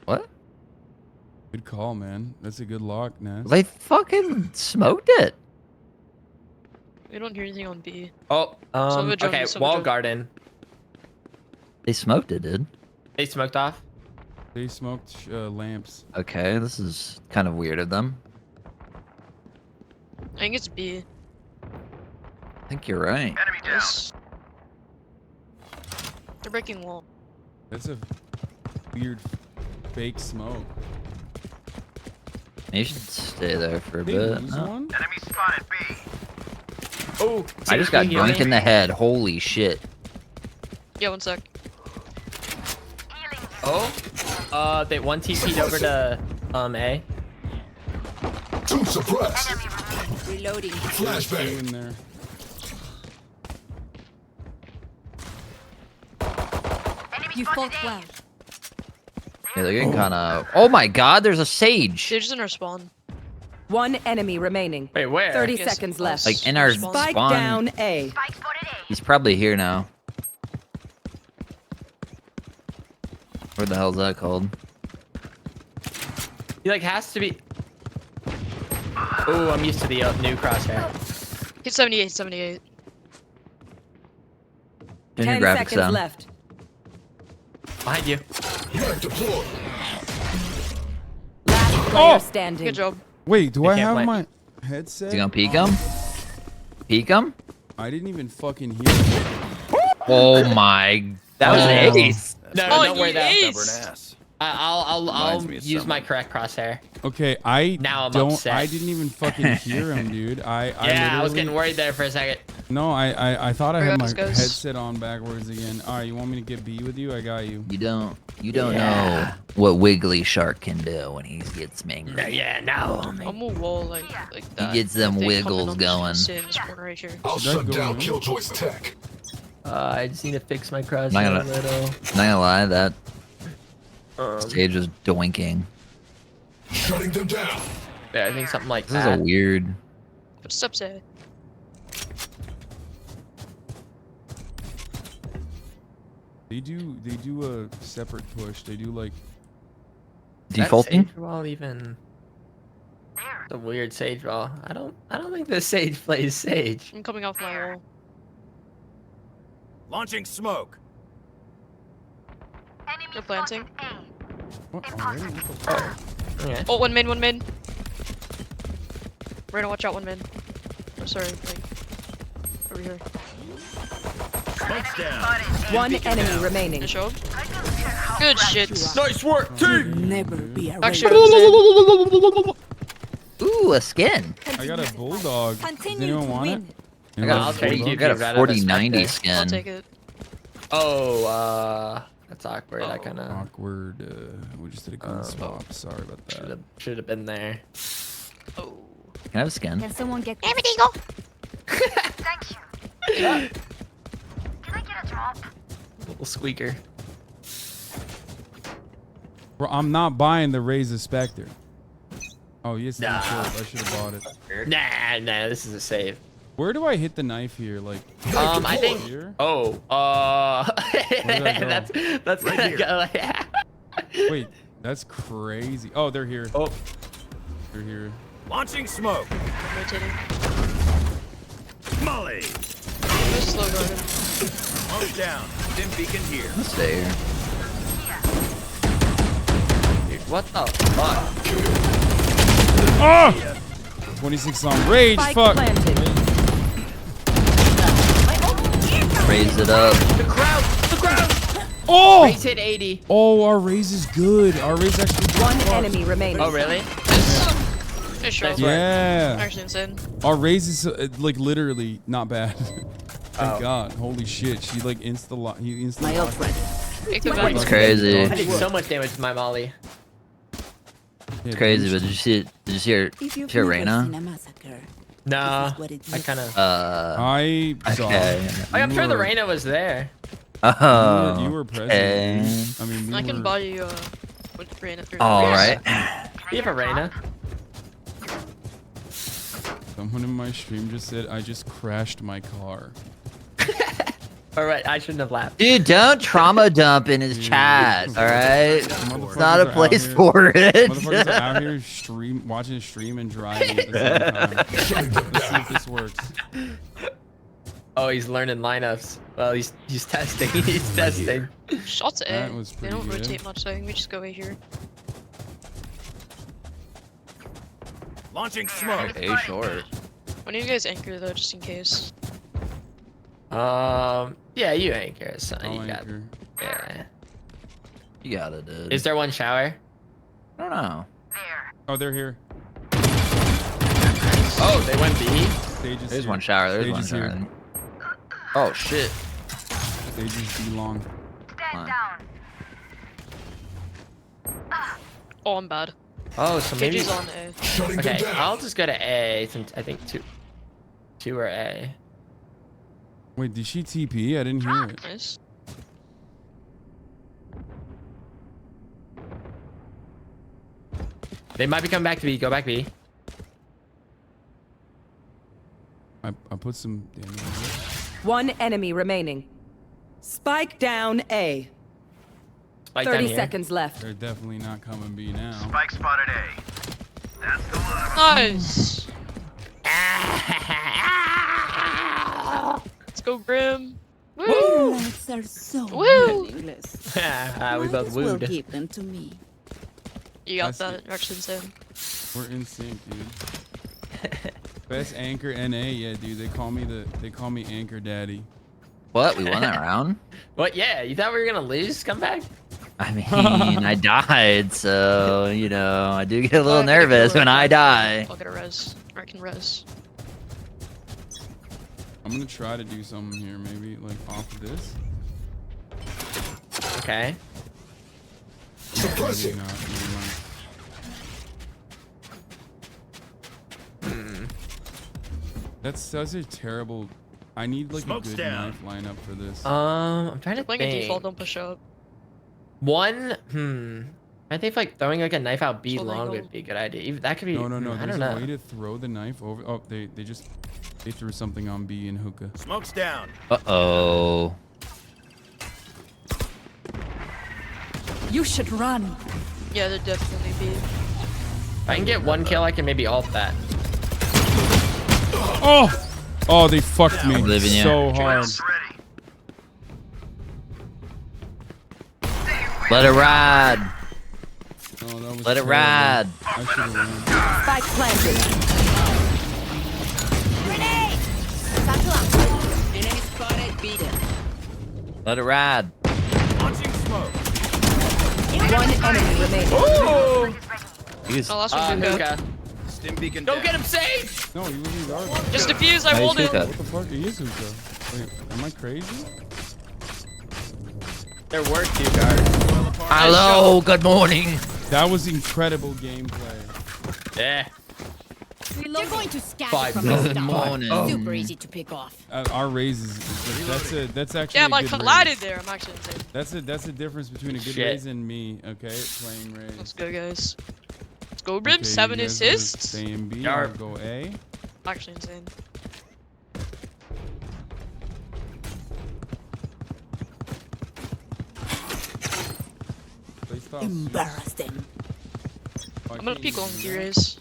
What? Good call, man. That's a good lock, Ness. They fucking smoked it. We don't hear anything on B. Oh, Silver jump, okay, silver wall jump. garden. They smoked it, dude. They smoked off. They smoked lamps. Okay, this is kind of weird of them. I think it's B. I think you're right. Yes. They're breaking wall. That's a weird fake smoke. You should stay there for a They bit. lose No. one? Enemy spotted B. Oh, I just got healing. dunked in the head. Holy shit. Yeah, 1 sec. Oh, they one TP'd over to A. Two suppressed. Reloading. Two Flashbang. in there. You fought well. Yeah, they're getting kind of. Oh my god, there's a sage. They're just in our spawn. One enemy remaining. Wait, where? 30 Yes, seconds left. Like in our Spike Spike spawn. down A. Spike spotted A. He's probably here now. Where the hell's that called? He like has to be. Oh, I'm used to the new crosshair. He's 78, 78. Turn 10 your graphics seconds down. left. Behind you. Last player standing. Good job. Wait, do I can't have play. my headset? Is he gonna peek him? Peek him? I didn't even fucking hear it. Oh my. That was an ace. No, Oh, don't worry that. ace. I'll use my correct crosshair. Okay, Now I'm don't. upset. I didn't even fucking hear him, dude. I Yeah, I was literally- getting worried there for a second. No, I thought I had my Regardless, guys. headset on backwards again. All right, you want me to get B with you? I got you. You don't know what Wiggly Shark can do when he gets angry. Yeah, no. I'm a wall like that. gets them If they come in wiggles on this going. insane corner right here. I'll shut down Killjoy's tech. I just need to fix my crosshair Not a gonna, little. not gonna lie, that stage was doinking. Shutting them down. Yeah, I think something like This is that. a weird. Footsteps A. They do a separate push. They do like Defaulting? Sage wall even. It's a weird sage wall. I don't think the sage plays sage. I'm coming off my wall. Launching smoke. They're planting. what already? What the fuck? Okay. Oh, one min. We're gonna watch out, one min. Oh, sorry, like over here. Smoke's down. One enemy remaining. Show up. Good shit. Nice work, team. Never be a Actually, Ooh, a skin. I got a bulldog. Does anyone want it? I got I'll a trade you 40, if got you'd a rather 4090 respect it. I'll skin. take it. Oh, that's awkward. I kind of Awkward. We just did a gun swap. Sorry about that. should have been there. Oh. Can I have a skin? Can someone get Everything go. Thank you. Can I get a drop? Little squeaker. Bro, I'm not buying the Raise the Spectre. Oh, yes, Nah. I should have bought it. Nah, this is a save. Where do I hit the knife here? Like, I think. here? Oh, did I go? that's Right gonna here. go. Yeah. Wait, that's crazy. Oh, they're here. Oh, They're here. Launching smoke. Rotating. Molly. Just slow guard him. Smoke down. Dim beacon here. Let's stay here. dude, what the fuck? Oh! 26 on rage. Spike Fuck. planted. Raise it up. The crowd. Oh! Raise hit 80. Oh, our raise is good. Our raise actually good. One Fuck. enemy remaining. Oh, really? Good show. Yeah. Actually insane. Our raise is like literally not bad. Thank Oh. God. Holy shit. She like he insta My ult ready. Take the back. It's crazy. I did so much damage to my molly. It's crazy, but did you see it? Did you hear Reyna? No, I kind of. I saw. Okay. I'm sure the Reyna was there. Oh. You were present. okay. I mean, we I can were- buy you with Reyna. All right. You have a Reyna. Someone in my stream just said I just crashed my car. All right, I shouldn't have laughed. Dude, don't trauma dump in his chat, all right? It's not a place for it. Motherfuckers are out here watching a stream and driving at the same time. Let's see if this works. Oh, he's learning lineups. Well, he's testing. He's testing. Shots A. That was They pretty don't good. rotate much, so we just go right here. Launching smoke. Okay, short. When you guys anchor though, just in case. Yeah, you anchor, son. I'll You got. anchor. Yeah. You got it, dude. Is there one shower? I don't know. Oh, they're here. Oh, they went B. Stage is There's here. one shower. There's Stage one is here. shower. Oh shit. Stage is B long. Fine. Oh, I'm bad. Oh, so maybe. Cage's on A. Okay, I'll just go to A since I think two are A. Wait, did she TP? I didn't hear it. Nice. They might be coming back to B. Go back B. I put some damage on it. One enemy remaining. Spike down A. Spike down 30 here. seconds left. They're definitely not coming B now. Spike spotted A. That's the one. Nice. Let's go, Grim. Woo! Are so Woo! meaningless. We both Will wooed. give them to me. You got That's that. Actually insane. We're in sync, dude. Best anchor NA, yeah, dude. They call me Anchor Daddy. What? We won that round? What? Yeah, you thought we were gonna lose? Come back. I mean, I died, so, you know, I do get a little nervous when I die. I'll get a res. Or I can res. I'm gonna try to do something here, maybe like off of this. Okay. Maybe not, never mind. That's a terrible. I need like Smoke's a good down. knife lineup for this. I'm trying to Playing a think. default, don't push up. I think like throwing like a knife out B So they long go- would be a good idea. Even that could be. No. I There's don't a know. way to throw the knife over. Oh, they threw something on B in hookah. Smoke's down. Uh-oh. You should run. Yeah, they're definitely B. If I can get one kill, I can maybe ult that. Oh, they fucked me Living you. so hard. Let it ride. Oh, that was Let it terrible. ride. I should have run. Spike planted. Enemy spotted. Beat it. Let it ride. Launching smoke. One enemy remaining. Ooh! He's Oh, last one good. Hookah. Stim beacon Go down. get him safe! No, he wasn't guarding. Just defuse, I Nice rolled it. hookah. What the fuck? He is hookah. Wait, am I crazy? There were two guards. Hello, good morning. That was incredible gameplay. Yeah. You're going to scatter 5 from minutes. the start. Morning. Super easy to pick off. Our raise is that's actually Damn, a I good collided raise. there. I'm actually insane. That's the difference between a good Shit. raise and me. Okay, playing raise. Let's go, guys. Let's go, Brim. Okay, 7 you guys are assists. staying B. Yarp. I'll go A. Actually insane. Play stop. Embarrassing. Why I'm gonna can't peek you on do the that? race.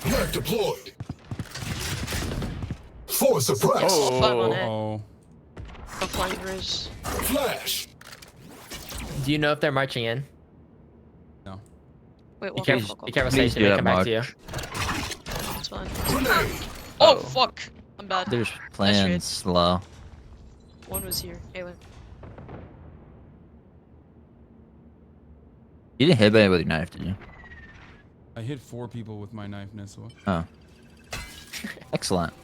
Mag deployed. Force suppressed. Oh, fun on it. Oh, I'm flying race. Flash. Do you know if they're marching in? no. Wait, Be what? careful. Be careful, Please Station. do They that, come back to you. Mark. It's fine. Oh, fuck. I'm bad. They're Nice playing trade. slow. One was here. Halen. You didn't hit anybody with your knife, did you? I hit 4 people with my knife, Nessua. Oh. Excellent.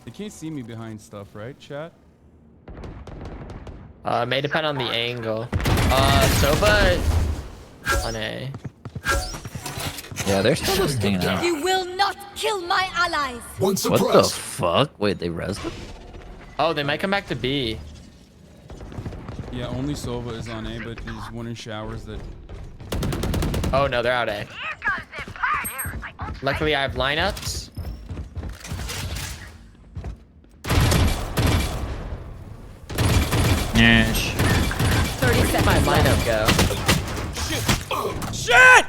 They can't see me behind stuff, right, chat? May depend on the angle. Soba on A. Yeah, they're still just hanging out. You will not kill my allies. One What the suppressed. fuck? Wait, they rezzed it? Oh, they might come back to B. Yeah, only Sova is on A, but there's one in showers that. Oh no, they're out A. Luckily, I have lineups. Yes. 30 Where'd my seconds left. lineup go? Shit!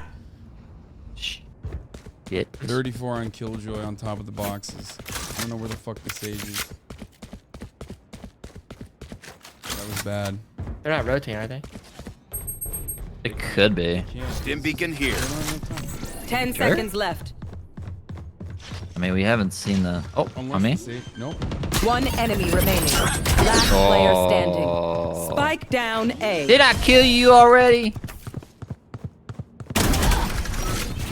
Shit. 34 on Killjoy on top of the boxes. I don't know where the fuck the sage is. That was bad. They're not rotating, are they? It could be. Stim beacon here. 10 Sure. seconds left. I mean, we haven't seen the. Oh, on me? Nope. One enemy remaining. Last player standing. Spike down A. Did I kill you already?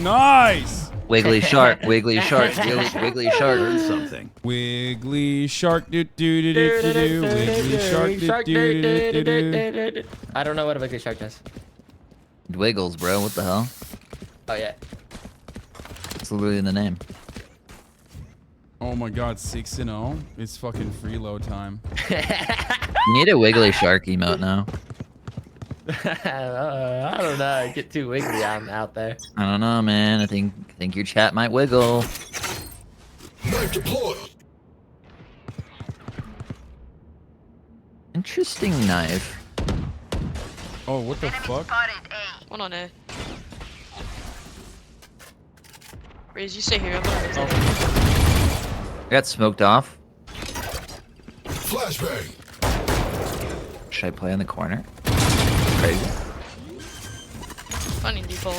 Nice. Wiggly shark, wiggly shark, wiggly shark. Something. Wiggly shark, do do do do do do. Wiggly shark, do do do do do. I don't know what a wiggly shark does. It wiggles, bro. What the hell? Oh yeah. It's literally in the name. Oh my god, 6-0. It's fucking freeload time. You need a wiggly shark emote now. I don't know. Get too wiggly out there. I don't know, man. I think your chat might wiggle. Knife deployed. Interesting knife. Oh, what the fuck? One on A. Raise, you stay here. I'm gonna raise I got smoked off. Flashbang. Should I play in the corner? Crazy. Funny default.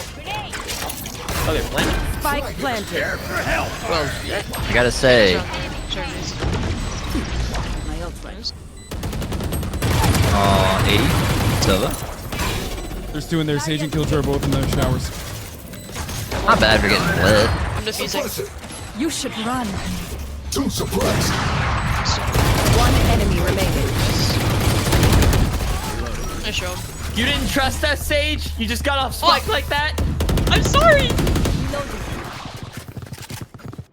Okay, plant. Spike planted. Well, shit. I gotta say, My ult right. 80. Silva. There's two in there. Sage and Killjoy are both in the showers. Not bad for getting lit. I'm defusing. You should run. Two suppressed. One enemy remaining. Nice job. You didn't trust us, Sage? You just got off spike like that? I'm sorry.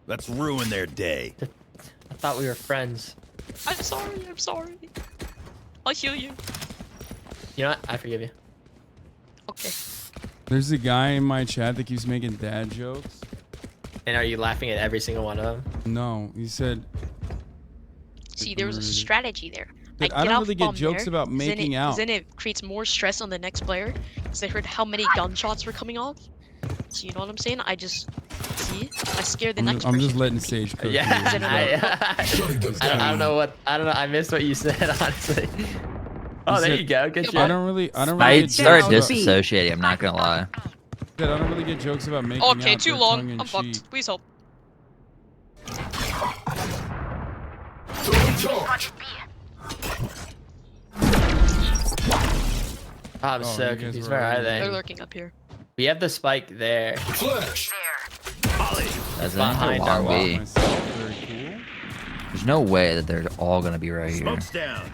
Let's ruin their day. I thought we were friends. I'm sorry. I'm sorry. I'll heal you. You know what? I forgive you. Okay. There's a guy in my chat that keeps making dad jokes. And are you laughing at every single one of them? No, he said. See, there was a strategy there. I don't really get jokes about making out. Then it creates more stress on the next player because they heard how many gunshots were coming off. So you know what I'm saying? I just see. I scared the next person. I'm just letting Sage cook. Yeah. I don't know what. I don't know. I missed what you said, honestly. Oh, there you go. Good job. I don't really I get started jokes disassociating. I'm not gonna lie. I don't really get jokes about making Okay, out. too They're long. tongue in I'm cheek. fucked. Please help. I'm so you guys confused. were Where are already they? They're lurking up here. We have the spike there. Flash. That's Behind our wall. Very cool. There's no way that they're all gonna be right here. Smoke's down.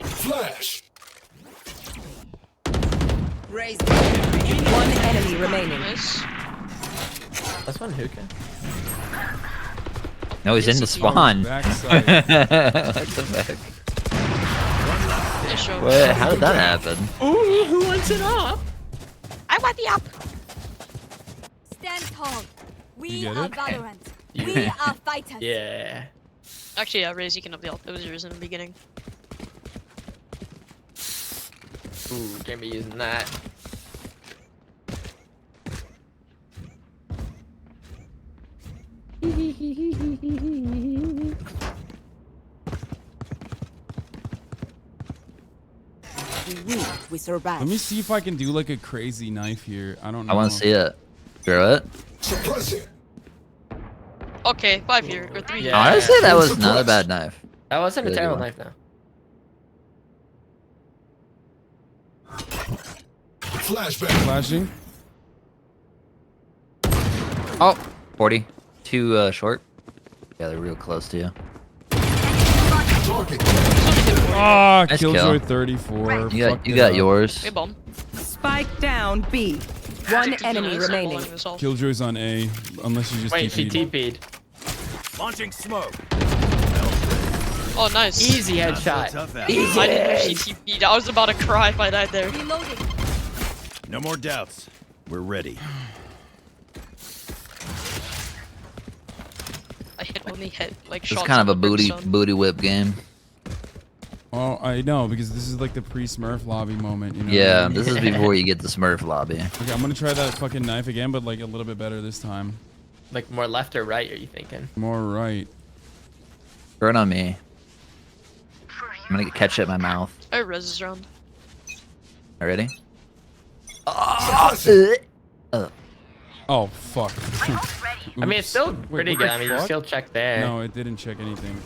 Flash. Raise one enemy remaining. Nice. That's one hookah. No, he's in the spawn. what Backside. the heck? Nice job. What? How did that happen? Ooh, who wants it up? I want the up. Stand tall. We You get are it? Valorant. Yeah. We are fighters. Yeah. Actually, yeah, Raze, you can up the up. It was yours in the beginning. Ooh, can't be using that. We survive. Let me see if I can do like a crazy knife here. I don't know. I want to see it. Throw it. Suppress it. Okay, 5 here or 3 here. Yeah. Honestly, that was not a bad knife. That wasn't a Really terrible good knife, though. Flashbang. Flashing. Oh, 40. Too short. Yeah, they're real close to you. Target. Ah, Nice Killjoy kill. 34. You got yours. Hey, bomb. Spike down B. One enemy remaining. Killjoy's on A, unless you just Wait, she TP'd. TP'd. Launching smoke. Oh, nice. Easy Not so headshot. tough out. I didn't know she TP'd. I was about to cry if I died there. Reloading. No more doubts. We're ready. I only hit like It's shots. kind of on a the booty brimstone. whip game. Oh, I know, because this is like the pre-Smurf lobby moment, you know? Yeah, this is before you get the Smurf lobby. Okay, I'm gonna try that fucking knife again, but like a little bit better this time. Like more left or right, are you thinking? More right. Throw it on me. I'm gonna get ketchup in my mouth. I res is round. Already? Oh, fuck. I mean, it's still Wait, pretty what good. the I mean, you fuck? still check there. No, it didn't check anything.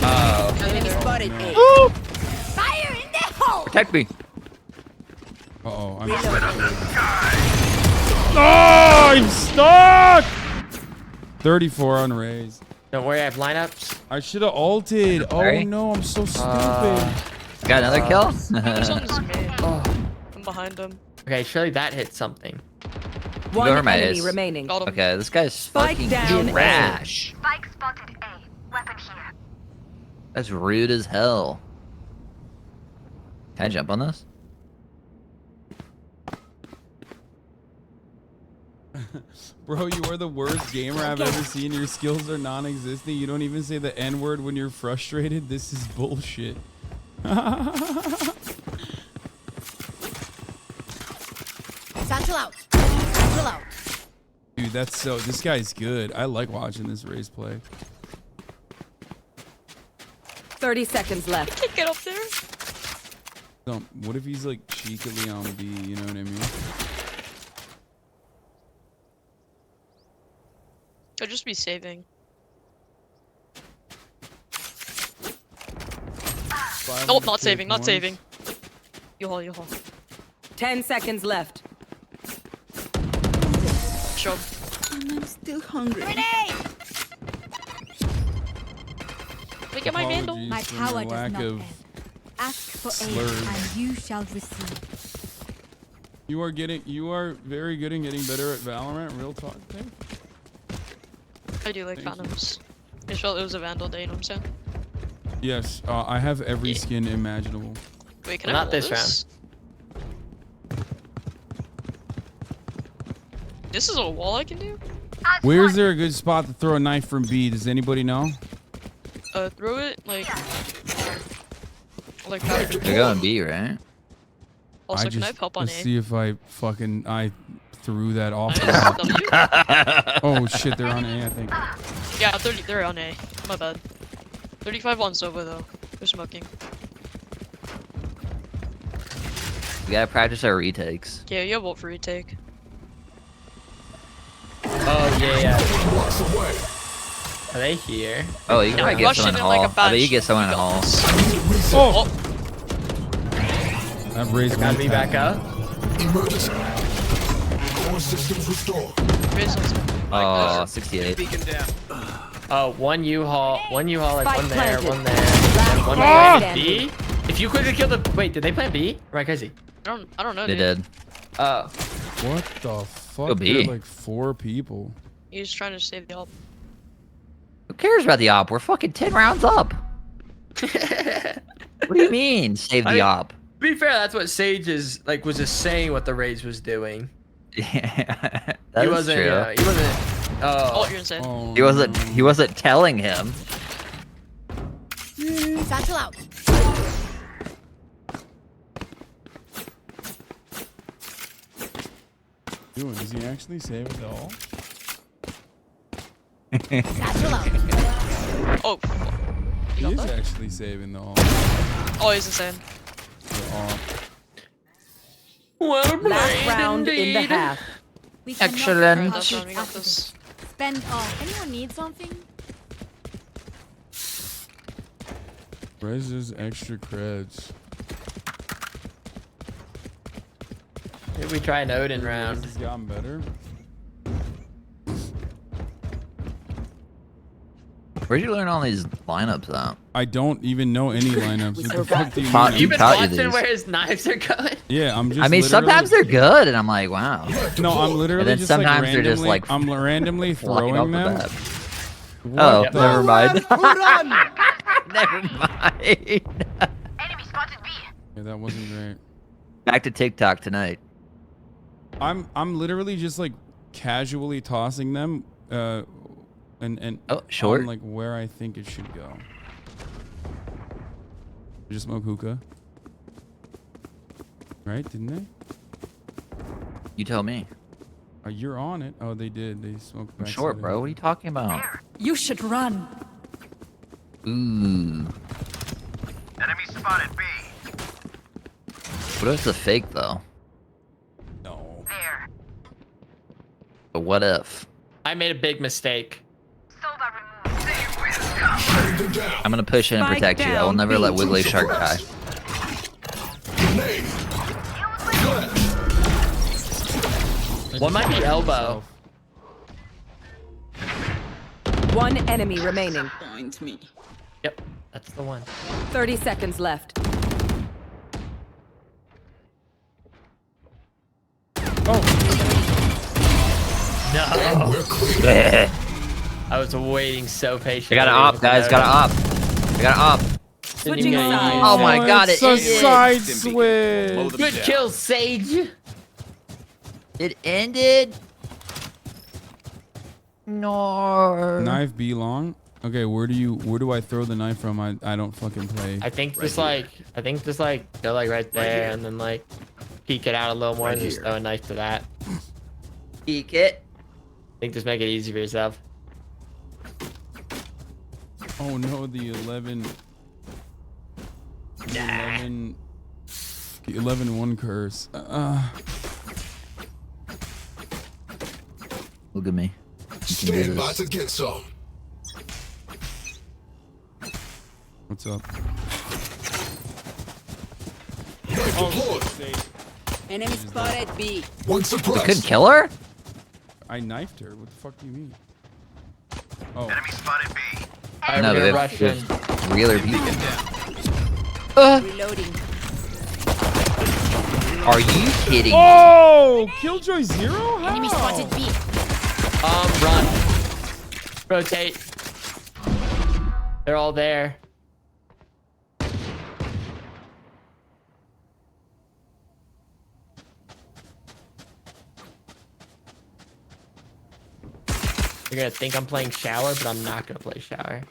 Enemy spotted A. Fire in the hole. Protect me. Uh-oh, I'm Oh, I'm stuck! 34 on Raze. Don't worry, I have lineups. I should have ulted. Oh Sorry? no, I'm so stupid. Got another kill? This one's me. I'm behind him. Okay, surely that hit something. One over my enemy ace. remaining. Got him. Okay, this guy's Spike fucking down A. trash. Spike spotted A. Weapon here. That's rude as hell. Can I jump on this? Bro, you are the worst gamer I've ever seen. Your skills are non-existent. You don't even say the N-word when you're frustrated. This is bullshit. Satchel out. Satchel out. Dude, that's so... This guy's good. I like watching this race play. 30 seconds left. Can't get up there. What if he's like cheekily on B, you know what I mean? I'll just be saving. Nope, not saving, not saving. You haul, you haul. 10 seconds left. Sure. I'm still hungry. Look at my vandal. Apologies My for power my does lack not of end. Ask for slurs. aid, and you shall receive. You are very good in getting better at Valorant. Real talk thing. I do like Phantoms. I just felt it was a vandal day, you know what I'm saying? Yes, I have every skin imaginable. Wait, can Well, I not roll this this? This is a wall I can do? Where's there a good spot to throw a knife from B? Does anybody know? Throw it like They're going B, right? Also, can I help on let's A? see if I threw that off. W? Oh shit, they're on A, I think. Yeah, 30. They're on A. My bad. 35 on Sova though. They're smoking. We gotta practice our retakes. Yeah, you have ult for retake. Oh yeah. Are they here? Oh, you can probably get someone in Hall. I bet you get someone in Hall. Oh! That raised Got me back up. Emergency. Core systems restored. Oh, 68. Oh, one U-Haul, like Spike one there, planted. one there, and one player there. B? If you quickly kill the... Wait, did they plant B? Am I crazy? I don't know, They dude. did. Oh. What the fuck? Go B. There are like 4 people. He's trying to save the ult. Who cares about the op? We're fucking 10 rounds up. What do you mean, save the op? To be fair, that's what Sage is like. Was just saying what the Rage was doing. Yeah, He wasn't. He wasn't. Oh, you're insane. Oh, He wasn't telling him. Satchel out. Dude, is he actually saving the all? Satchel out. Oh. He You is got that? actually saving the all. Oh, he's insane. Well Last round in the half. We cannot Excellent. Last round, we got this. Spend all. Anyone need something? Where's his extra creds? Maybe we try an Odin round. He's gotten better. Where'd you learn all these lineups at? I don't even know any lineups. What the fuck do you Taught- mean? You've been taught you watching these. where his knives are going. Yeah, I'm just. I mean, literally- sometimes they're good, and I'm like, wow. No, I'm literally And then just sometimes like they're just randomly. like I'm randomly flying throwing off the them. bat. What Oh, the- never mind. Run! Never mind. Enemy spotted B. Yeah, that wasn't great. Back to TikTok tonight. I'm literally just like casually tossing them, and Oh, short. on, like where I think it should go. Did you smoke hookah? Right? Didn't they? You tell me. You're on it. Oh, they did. They smoked. I'm backside short, of bro. it. What are you talking about? You should run. Ooh. Enemy spotted B. What if it's a fake, though? No. There. But what if? I made a big mistake. Sova removed. I'm gonna push in and Spike protect you. I will down, never B. let Wiggly Shark die. One might be elbow. One enemy remaining. Yep, that's the one. 30 seconds left. No. I I was waiting so patiently. got an op, guys. Got an op. I got an op. Switching sides. Oh my god, it's it a ended. side switch. Good kill, Sage. It ended. No. Knife B long. Okay, where do I throw the knife from? I don't fucking play. I think just like go like right there and then like peek it out a little more and just throw a knife to that. Peek it. I think just make it easy for yourself. Oh no, the 11. The 11-1 curse. Look at me. Stand by to get some. What's up? Enemy spotted B. One You suppressed. couldn't kill her? I knifed her. What the fuck do you mean? Oh. Enemy spotted B. No, we're they gonna rush in. have realer people. Reloading. Are you kidding? Oh, Killjoy 0? How? Enemy spotted B. Run. Rotate. They're all there. You're gonna think I'm playing shower, but I'm not gonna play shower.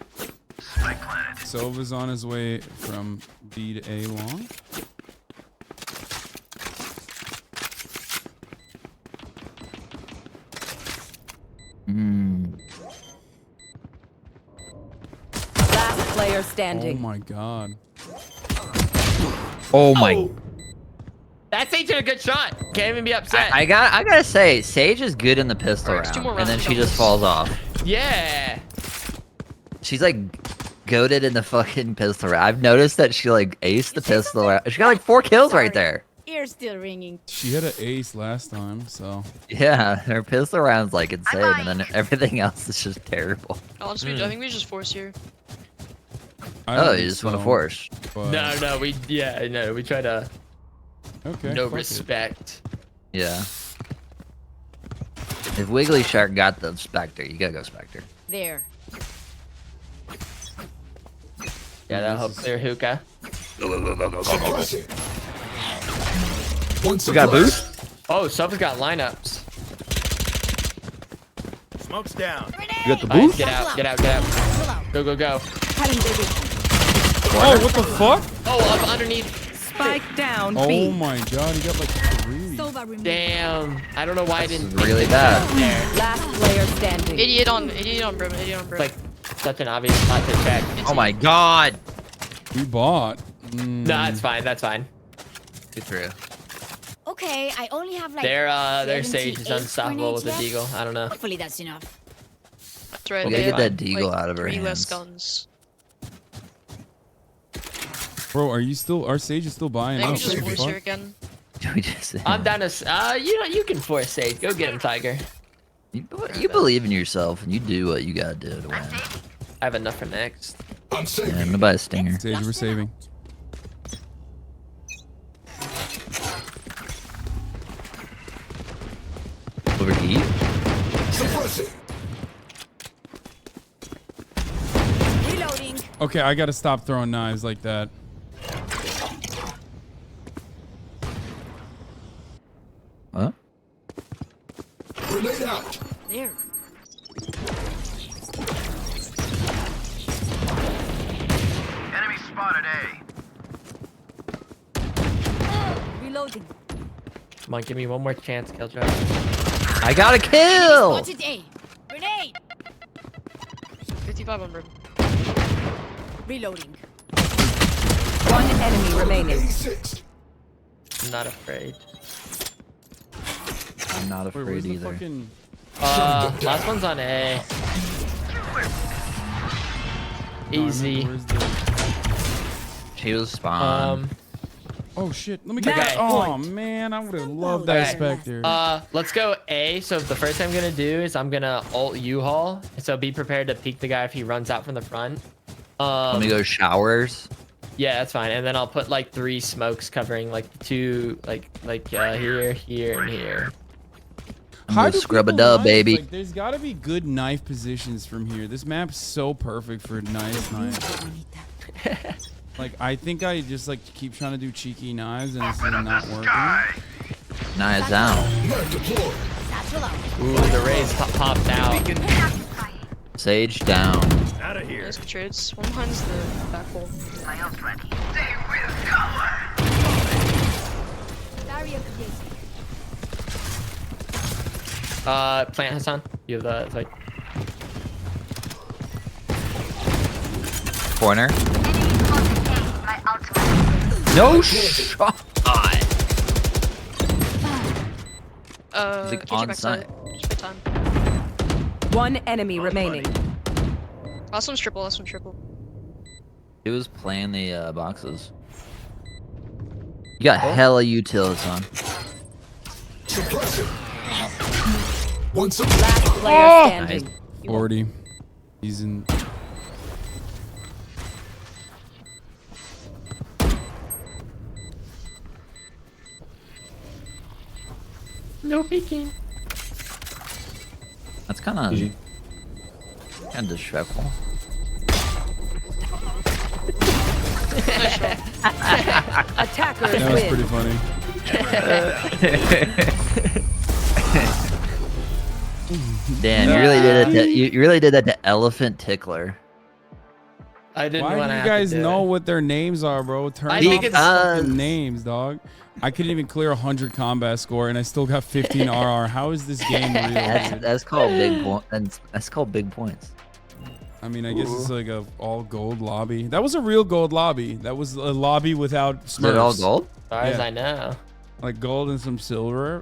Sova's on his way from B to A long. Last player Oh standing. my god. Oh my. That's Sage a good shot. Can't even be upset. I gotta say, Sage is good in the pistol Alright, 2 more round, and then rounds she to just go. falls off. Yeah. She's like goated in the fucking pistol round. I've noticed that she like aced the pistol round. She got like 4 kills right there. Ear's still ringing. She had an ace last time, so. Yeah, her pistol round's like insane, and then everything else is just terrible. Honestly, I think we just force here. I Oh, don't you think just want to so, force? but- No, we try to. Okay. No fuck it. respect. Yeah. If Wiggly Shark got the Spectre, you gotta go Spectre. There. Yeah, that'll help clear hookah. Suppressing. One We got a suppressed. boost? Oh, someone's got lineups. Smoke's down. You got the Nice, boost? get out. Go. Oh, what the fuck? Oh, up underneath. Spike down Oh B. my god, he got like 3. Sova removed. Damn. I don't know why I didn't. Really bad. There. Last player standing. 88 on Brim. 88 on Brim. Like such an obvious spot to check. Oh my god. We bought. No, that's fine. That's fine. Good through. Okay, I only have like. Their Sage is 78 unstoppable with a grenades deagle. left. I don't know. Hopefully that's enough. That's right. We they gotta get have, that deagle out of her 3 less hands. guns. Bro, are you still? Our Sage is still buying Maybe up. just What the force fuck? here again. We just, I'm down to. You can force Sage. Go get him, Tiger. you believe in yourself, and you do what you gotta do to win. I have enough for next. I'm Yeah, saving. I'm gonna buy a stinger. Sage, we're saving. Overheat? Suppressing. Reloading. Okay, I gotta stop throwing knives like that. What? Grenade out. There. Enemy spotted A. Reloading. Come on, give me one more chance, Killjoy. I got a kill! Spotted A. Grenade. 55 on Brim. Reloading. One enemy remaining. 86. I'm not afraid. I'm not Wait, afraid where's the either. fucking? Last one's on A. Easy. Where's the? She was spawn. Oh shit! Let me get that. Oh man, I would have loved that Spectre. Let's go A. So the first thing I'm gonna do is I'm gonna ult U-Haul. So be prepared to peek the guy if he runs out from the front. Let me go showers. Yeah, that's fine. And then I'll put like 3 smokes covering like 2, here, here, and here. I'm gonna scrub a dub, baby. Like, there's gotta be good knife positions from here. This map's so perfect for knife. Like, I think I just like keep trying to do cheeky knives and it's not working. Knives out. Knife deployed. Ooh, the Rays popped out. Sage down. Out of here. Nice good trades. One behind's the back wall. Plant Hassan. You have the site. Corner. No shot. He's like on site. One enemy remaining. Last one's triple. Last one's triple. He was playing the boxes. You got hella utils on. Last player standing. 40. He's in. No peeking. That's kind of disrespectful. Attackers That was win. pretty funny. Dan, you really did it. You really did that to Elephant Tickler. I didn't Why want do to you guys know what their names are, bro? Turn I off think the it's- fucking names, dog. I couldn't even clear 100 combat score, and I still got 15 RR. How is this game real? That's called big points. That's called big points. I mean, I guess it's like a all gold lobby. That was a real gold lobby. That was a lobby without Smurfs. Is it all gold? As far as I know. Like gold and some silver.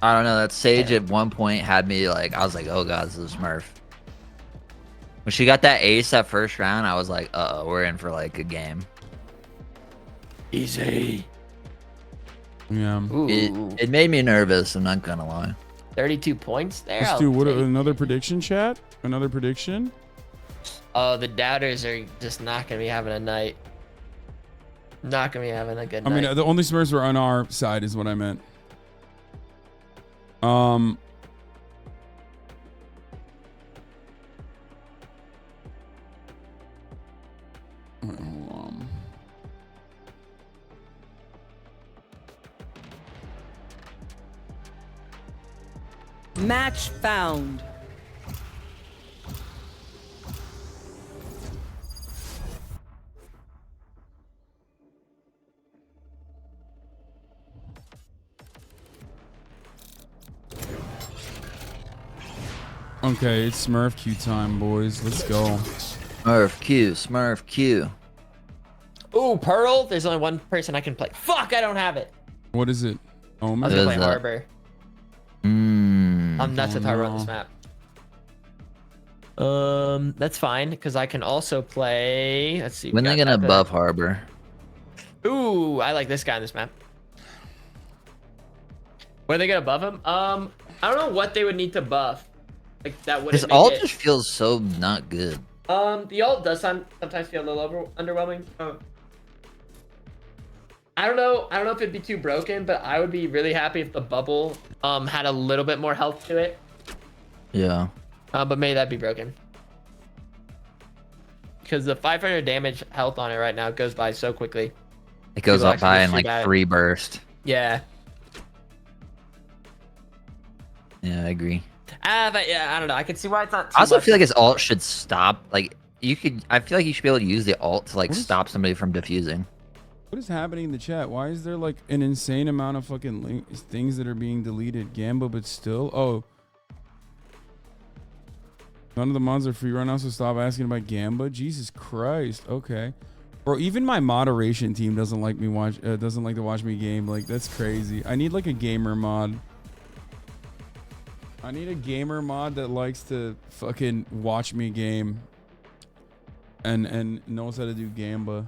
I don't know. That Sage at one point had me like, I was like, oh god, this is a Smurf. When she got that ace that first round, I was like, uh-oh, we're in for like a game. Easy. Yeah. It made me nervous. I'm not gonna lie. 32 points there. Let's I'll do what, take another prediction, chat? Another prediction? Oh, the doubters are just not gonna be having a night. Not gonna be having a good I night. mean, the only Smurfs were on our side is what I meant. Hold on. Match found. Okay, it's Smurf Q time, boys. Let's go. Smurf Q, Smurf Q. Ooh, Pearl. There's only one person I can play. Fuck, I don't have it. What is it? I Omen? was gonna play Harbor. I'm nuts with Harbor on this no. map. That's fine because I can also play. Let's see. When they gonna buff Harbor? Ooh, I like this guy on this map. When are they gonna buff him? I don't know what they would need to buff. Like that would. His ult just feels so not good. The ult does sometimes feel a little underwhelming. I don't know if it'd be too broken, but I would be really happy if the bubble had a little bit more health to it. Yeah. But maybe that'd be broken. Because the 500 damage health on it right now goes by so quickly. It goes People up by actually in like see that. 3 bursts. Yeah. Yeah, I agree. But yeah, I don't know. I can see why it's not too I also much. feel like his ult should stop. Like you could, I feel like you should be able to use the ult to like stop somebody from defusing. What is happening in the chat? Why is there like an insane amount of fucking things that are being deleted? Gamba, but still. Oh. None of the mods are free right now, so stop asking about Gamba. Jesus Christ. Okay. Bro, even my moderation team doesn't like me doesn't like to watch me game. Like, that's crazy. I need like a gamer mod. I need a gamer mod that likes to fucking watch me game and knows how to do Gamba.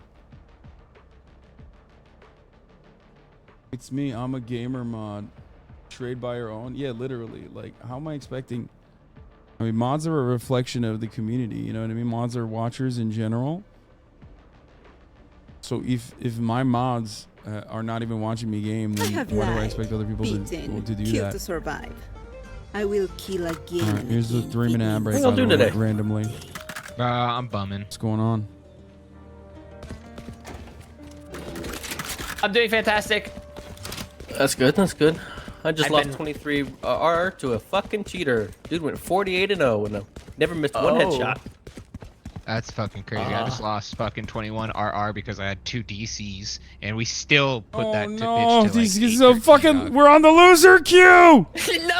It's me. I'm a gamer mod. Trade by your own. Yeah, literally. Like, how am I expecting? I mean, mods are a reflection of the community. You know what I mean? Mods are watchers in general. So if my mods are not even watching me game, then why do I expect other people to do Kill that? to survive. I will kill again. All right, here's the 3-minute ad break. What y'all by the do way, today? randomly. I'm bumming. What's going on? I'm doing fantastic. That's good. That's good. I just lost 23 R to a fucking cheater. Dude went 48-0 and never missed one headshot. That's fucking crazy. I just lost fucking 21 RR because I had 2 DCs, and we still put that to pitch to like These guys are fucking. We're on the loser queue. No,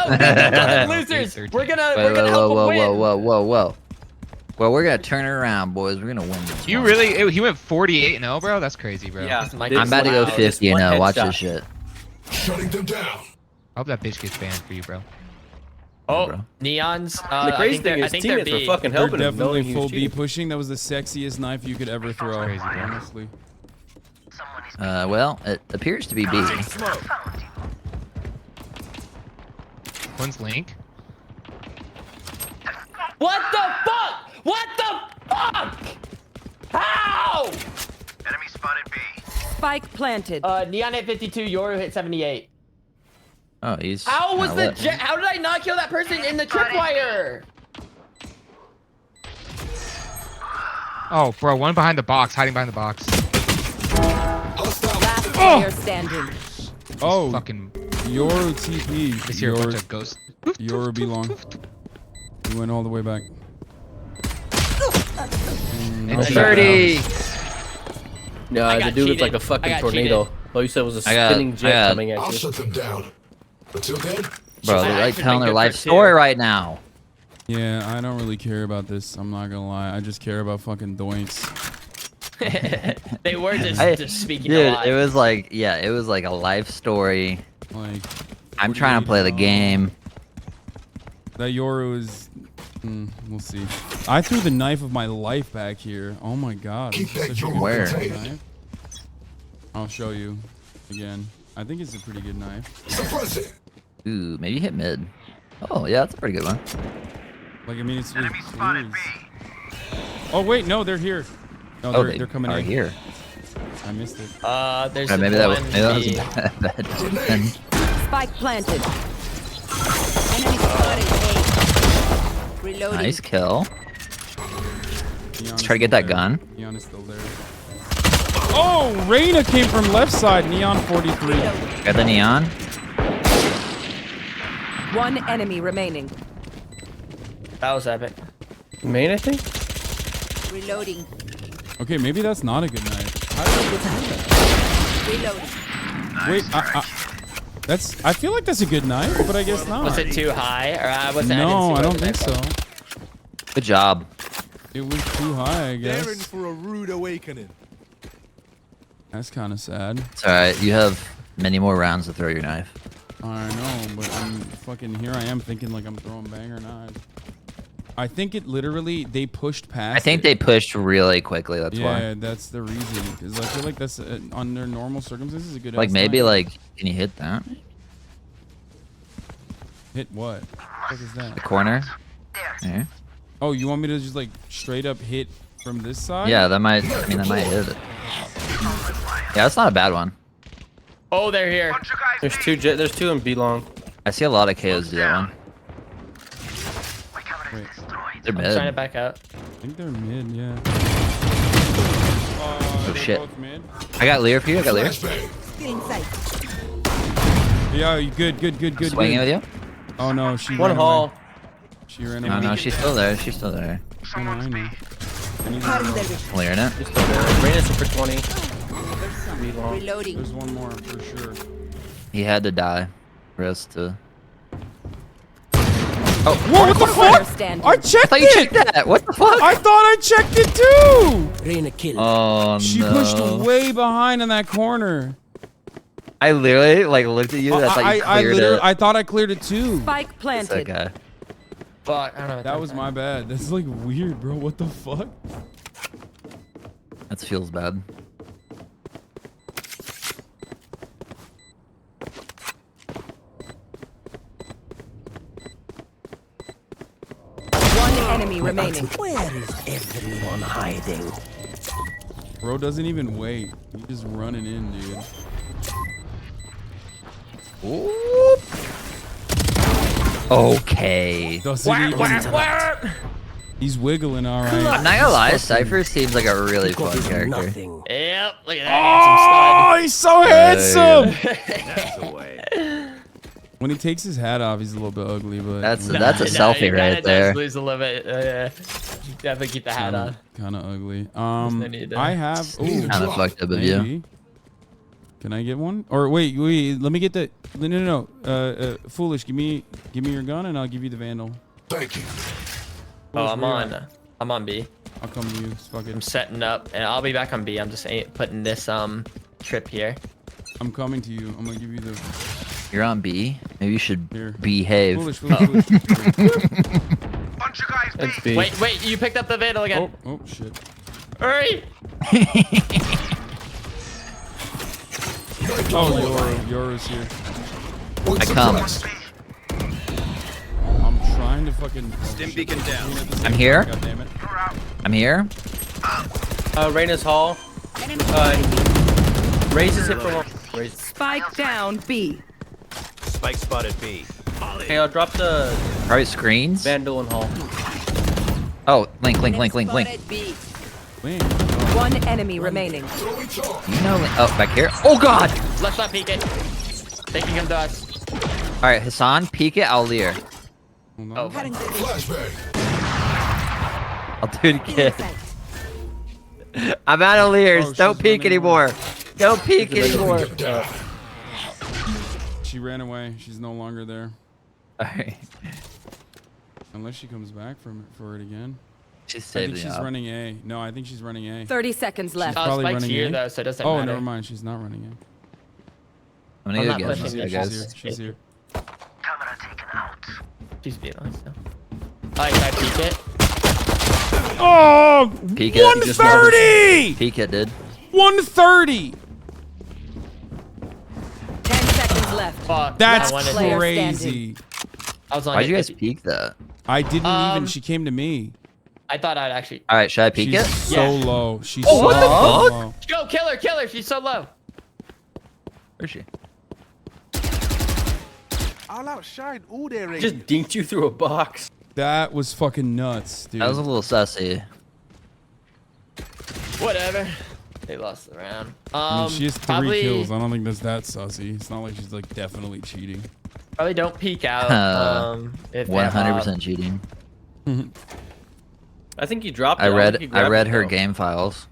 we're losers. We're gonna help them win. Whoa. Well, we're gonna turn it around, boys. We're gonna win this. You really? He went 48-0, bro. That's crazy, bro. Yeah, I'm about to go 50-0. Watch this shit. Shutting them down. I hope that bitch gets banned for you, bro. Oh, Neon's. The crazy thing is teammates were fucking helping They're him. Knowing definitely he full was B cheating. pushing. That was the sexiest knife you could ever throw. Crazy, bro. Honestly. Well, it appears to be B. One's Link. What the fuck? What the fuck? How? Enemy spotted B. Spike planted. Neon hit 52. Yoru hit 78. Oh, he's. How was the? How did I not kill that person in the tripwire? Oh, bro, one behind the box, hiding behind the box. Last player standing. Oh, fucking Yoru TP. This here a bunch of ghosts. Yoru belong. He went all the way back. It's 30. No, the dude was like a fucking tornado. All you said was a spinning jet coming at you. I'll shut them down. Until then, Bro, they're like telling their life story right now. Yeah, I don't really care about this. I'm not gonna lie. I just care about fucking doinks. They were just speaking a Dude, lot. it was like, yeah, it was like a life story. Like, I'm trying to play the game. That Yoru is. We'll see. I threw the knife of my life back here. Oh my god. keep that Such a Yoru Where? contained. I'll show you again. I think it's a pretty good knife. Suppress it. Ooh, maybe hit mid. Oh, yeah, that's a pretty good one. Like, I mean, it's. Oh wait, no, they're here. No, they're coming in. Here. I missed it. There's Maybe that was B. a bad decision. Spike planted. Enemy spotted A. Reloading. Nice kill. Let's try to get that gun. Neon is still there. Oh, Reyna came from left side. Neon 43. Got the neon. One enemy remaining. That was epic. Main, I think. Reloading. Okay, maybe that's not a good knife. How did I get that? Reloading. Wait, that's. I feel like that's a good knife, but I guess not. Was it too high? Or was it? No, I don't think so. Good job. It was too high, I guess. Daring for a rude awakening. That's kind of sad. It's alright, you have many more rounds to throw your knife. I know, but I'm fucking here. I am thinking like I'm throwing banger knives. I think it literally they pushed past. I think they pushed really quickly. That's why. Yeah, that's the reason. Because I feel like that's under normal circumstances a good. Like ass maybe knife. like, can you hit that? Hit what? What is that? The corner. Yeah. Oh, you want me to just like straight up hit from this side? Yeah, that might. I mean, that might hit it. Yeah, that's not a bad one. Oh, they're here. There's two jet. There's two in B long. I see a lot of KOs do that one. Wait, They're I'm mid. trying to back out. I think they're mid. Yeah. Oh they're shit. both mid. I got Lear for you. I got Lear. Yeah, you good. Swinging with you. Oh no, she One ran hall. away. She ran No, away. no, she's still there. She's still there. I know. I know. Learing it. She's still there. Reyna's for 20. B long. Reloading. There's one more for sure. He had to die. Rest to. Oh, whoa! What the fuck? I checked thought you checked that. What the fuck? I thought I checked it too. Reyna kill. Oh She no. pushed way behind in that corner. I literally like looked at you. I thought you cleared it. I thought I cleared it too. Spike It's planted. okay. Fuck, I don't know. What That was my bad. That's like weird, bro. What the fuck? That feels bad. One enemy remaining. Where is everyone hiding? Bro doesn't even wait. He's just running in, dude. Whoop. Okay. Doesn't even. He's wiggling, all right. I'm not gonna lie, Cypher seems like a really fun character. Yep, look at that. Oh, he's so handsome. That's the way. When he takes his hat off, he's a little bit ugly, but That's a selfie right there. Lose a little bit. Definitely keep the hat on. Kind of ugly. need to- I have. Kind of fucked up of you. Maybe. Can I get one? Or wait. Let me get the. No. Foolish. Give me your gun, and I'll give you the vandal. Thank you. Oh, I'm on B. I'll come to you. Fuck it. I'm setting up, and I'll be back on B. I'm just putting this trip here. I'm coming to you. I'm gonna give you the. You're on B. Maybe you should Here. behave. Foolish. Bunch of guys B. Wait, you picked up the vandal again. Oh shit. Hurry! Oh, yours here. I come. I'm trying to fucking. Stim beacon down. I'm here. God damn it. I'm here. Reyna's Hall. Raises hit from. Spike down B. Spike spotted B. Okay, I'll drop the Probably screens. Vandal and Hall. Oh, link. Spotted B. Wing. One enemy remaining. You know, oh, back here. Oh God! Let's not peek it. Taking him to us. All right, Hassan, peek it. I'll leer. Oh, Flashbang. I'll do it again. I'm out of leers. Oh, Don't she's peek running anymore. Don't peek anymore. She ran away. She's no longer there. All right. Unless she comes back for it again. She's I saving think she's up. running A. No, I think she's running A. 30 seconds left. Probably Spike's running here A. though, so it doesn't Oh, matter. never mind. She's not running A. I'm gonna I'm go not get pushing this, you. I She's guess. here. She's here. Camera taken out. She's being honest though. Alright, can I peek it? Oh, Peek it. 130. Peek it, dude. 130. 10 seconds left. Fuck. That's I wanted to- player crazy. I was on Why'd it. you guys peek that? I didn't even. She came to me. I thought I'd actually. All right, should I peek She's it? so Yeah. low. She's Oh, so what the fuck? low. Go, kill her. She's so low. Where's she? I'll outshine all their range. Just dinked you through a box. That was fucking nuts, dude. That was a little sussy. Whatever. They lost the round. I mean, she has 3 probably, kills. I don't think that's that sussy. It's not like she's like definitely cheating. Probably don't peek out. If they have 100% cheating. I think you dropped it. I don't read think you grabbed her it, though. game files.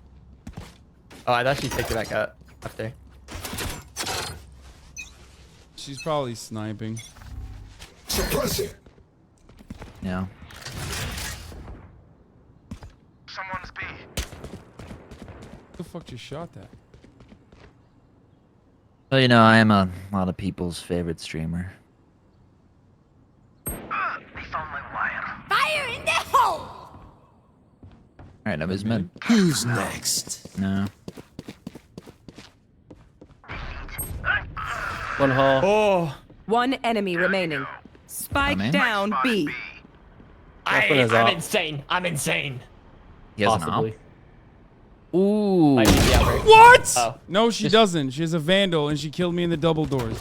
Oh, I thought she picked it back up after. She's probably sniping. Suppressing. Yeah. Someone's B. Who the fuck just shot that? Well, you know, I am a lot of people's favorite streamer. They found my wire. Fire in the hole! All right, nobody's mid. Who's next? No. One Hall. Oh. One enemy remaining. Spike Coming. down B. I'm insane. I'm insane. He has Possibly. an op. Ooh. I need the outbreak. What? Oh. No, she doesn't. She has a vandal and she killed me in the double doors.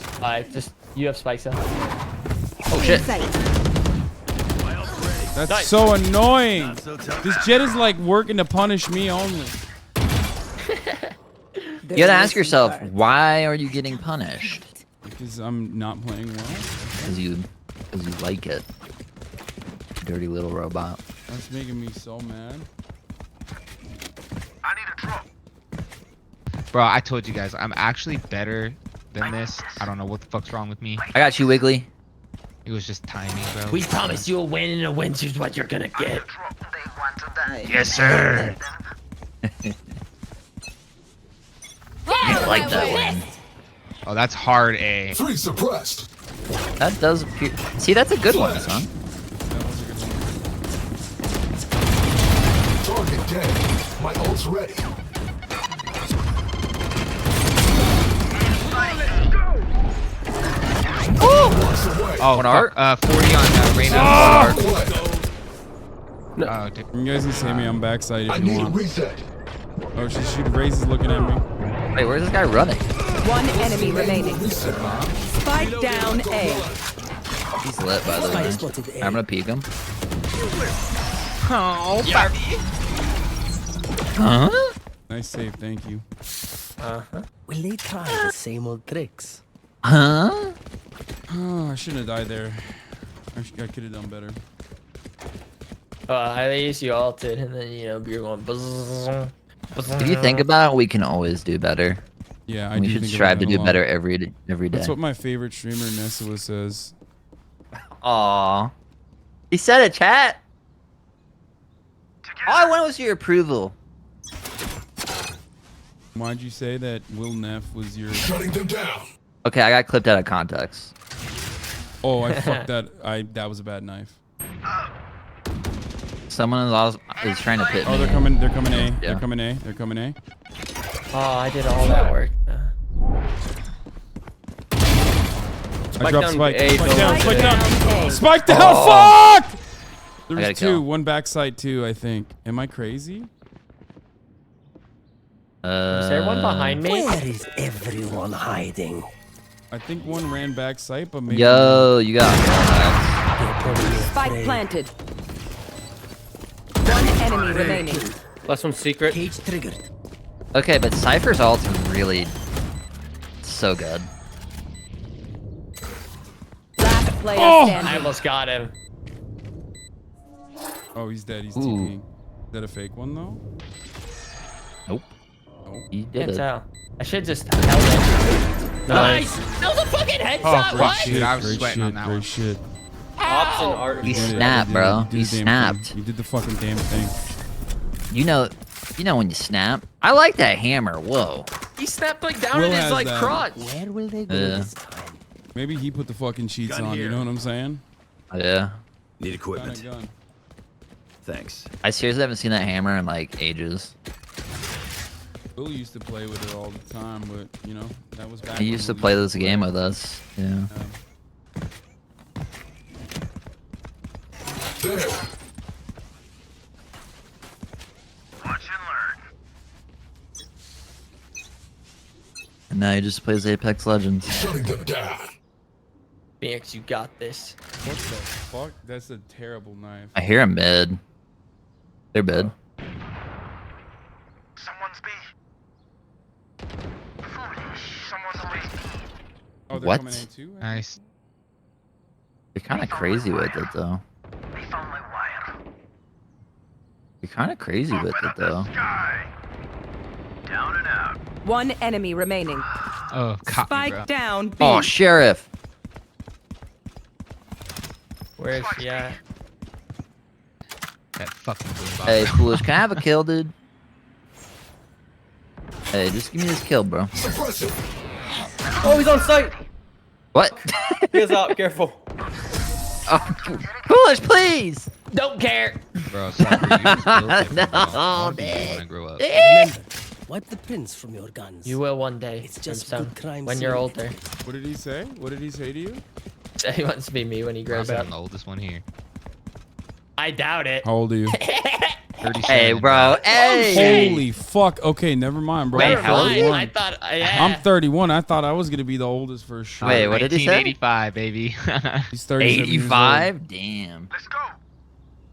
You have spikes up. Oh shit. That's Nice. so annoying. This Jet is like working to punish me only. You gotta ask yourself, why are you getting punished? Because I'm not playing well. Because you like it. Dirty little robot. That's making me so mad. I need a drop. Bro, I told you guys, I'm actually better than this. I don't know what the fuck's wrong with me. I got you, Wiggly. It was just timing, bro. We promise you a win, and a win's just what you're gonna get. They want to die. Yes, sir. I like that one. Oh, that's hard A. 3 suppressed. That does appear. See, that's a good one, son. Target dead. My ult's ready. Oh, One art? 40 on Reyna. Oh, dude. You guys can save me on backside I if you need a want. reset. Oh, she raises looking at me. Wait, where's this guy running? One enemy remaining. Spike down A. He's lit, by the way. I'm gonna peek him. Oh, Huh? Nice save, thank you. Will they try the same old tricks? Huh? Oh, I shouldn't have died there. I could have done better. At least you ulted, and then you're going. If you think about it, we can always do better. Yeah, I we do should think strive to about it a do lot. better every day. That's what my favorite streamer Nessua says. Aw. He said it, chat. All I wanted was your approval. Why'd you say that Will Neff was your... Shutting them down. Okay, I got clipped out of context. Oh, I fucked that. That was a bad knife. Someone is trying to pit me. Oh, they're coming. They're coming A. Yeah. They're coming A. They're coming A. Oh, I did all that work. I dropped Spike. A, Spike down. Spike down. down. Spike down. Oh. Fuck! There I was gotta two. kill. One backside, two, I think. Am I crazy? Is there one behind me? Where is everyone hiding? I think one ran backside, but maybe. Yo, you got Spike planted. One enemy remaining. Last one secret. Cage triggered. Okay, but Cypher's ult's really so good. Last player I standing. almost got him. Oh, he's dead. He's Ooh. TPing. Is that a fake one though? Nope. Nope. He did Can't it. tell. I should just held it. Nice. That was a fucking headshot. great What? shit. I was Great sweating shit. on that Great one. shit. Ops and art. He You did it. snapped, You did it. bro. You did He the damn snapped. thing. You did the fucking damn thing. You know when you snap. I like that hammer. Whoa. He snapped like down Will in his has like that. crotch. Where will they go Yeah. this time? Maybe he put the fucking cheats Gun on. here. You know what I'm saying? Yeah. Need Gun equipment. a gun. Thanks. I seriously haven't seen that hammer in like ages. Will used to play with it all the time, but you know that was back. He when used to Will play this game with us. Yeah. There. Watch and learn. And now he just plays Apex Legends. Shutting them down. Phoenix, you got this. What the fuck? That's a terrible knife. I hear him mid. They're mid. Someone's B. Foolish. Someone's always B. Oh, they're What? coming in too? Nice. You're kind of crazy with it though. They found my wire. You're kind of crazy with it though. Sky. Down and out. One enemy remaining. Oh, copy, Spike bro. down B. Oh, Sheriff. Where is she at? That fucking boombox. Hey, foolish. Can I have a kill, dude? Hey, just give me this kill, bro. Suppressive. Oh, he's on site. What? He's up. Careful. Oh, foolish, please. Don't care. Bro, sorry, you just built it for No, me. I wanna be you man. when I grow up. Remember, wipe the prints from your guns. You will one day. It's just Brimstone, good crime when you're scene. older. What did he say? What did he say to you? So he wants to be me when he I grows bet up. I'm the oldest one here. I doubt it. How old are you? 37. Hey, bro. Hey. Holy fuck. Okay, never mind, bro. Wait, Never how old are mind. you? I thought. Yeah. I'm 31. I thought I was gonna be the oldest for sure. Wait, what did he say? 1985, baby. He's 37 years old. 85? Damn. Let's go.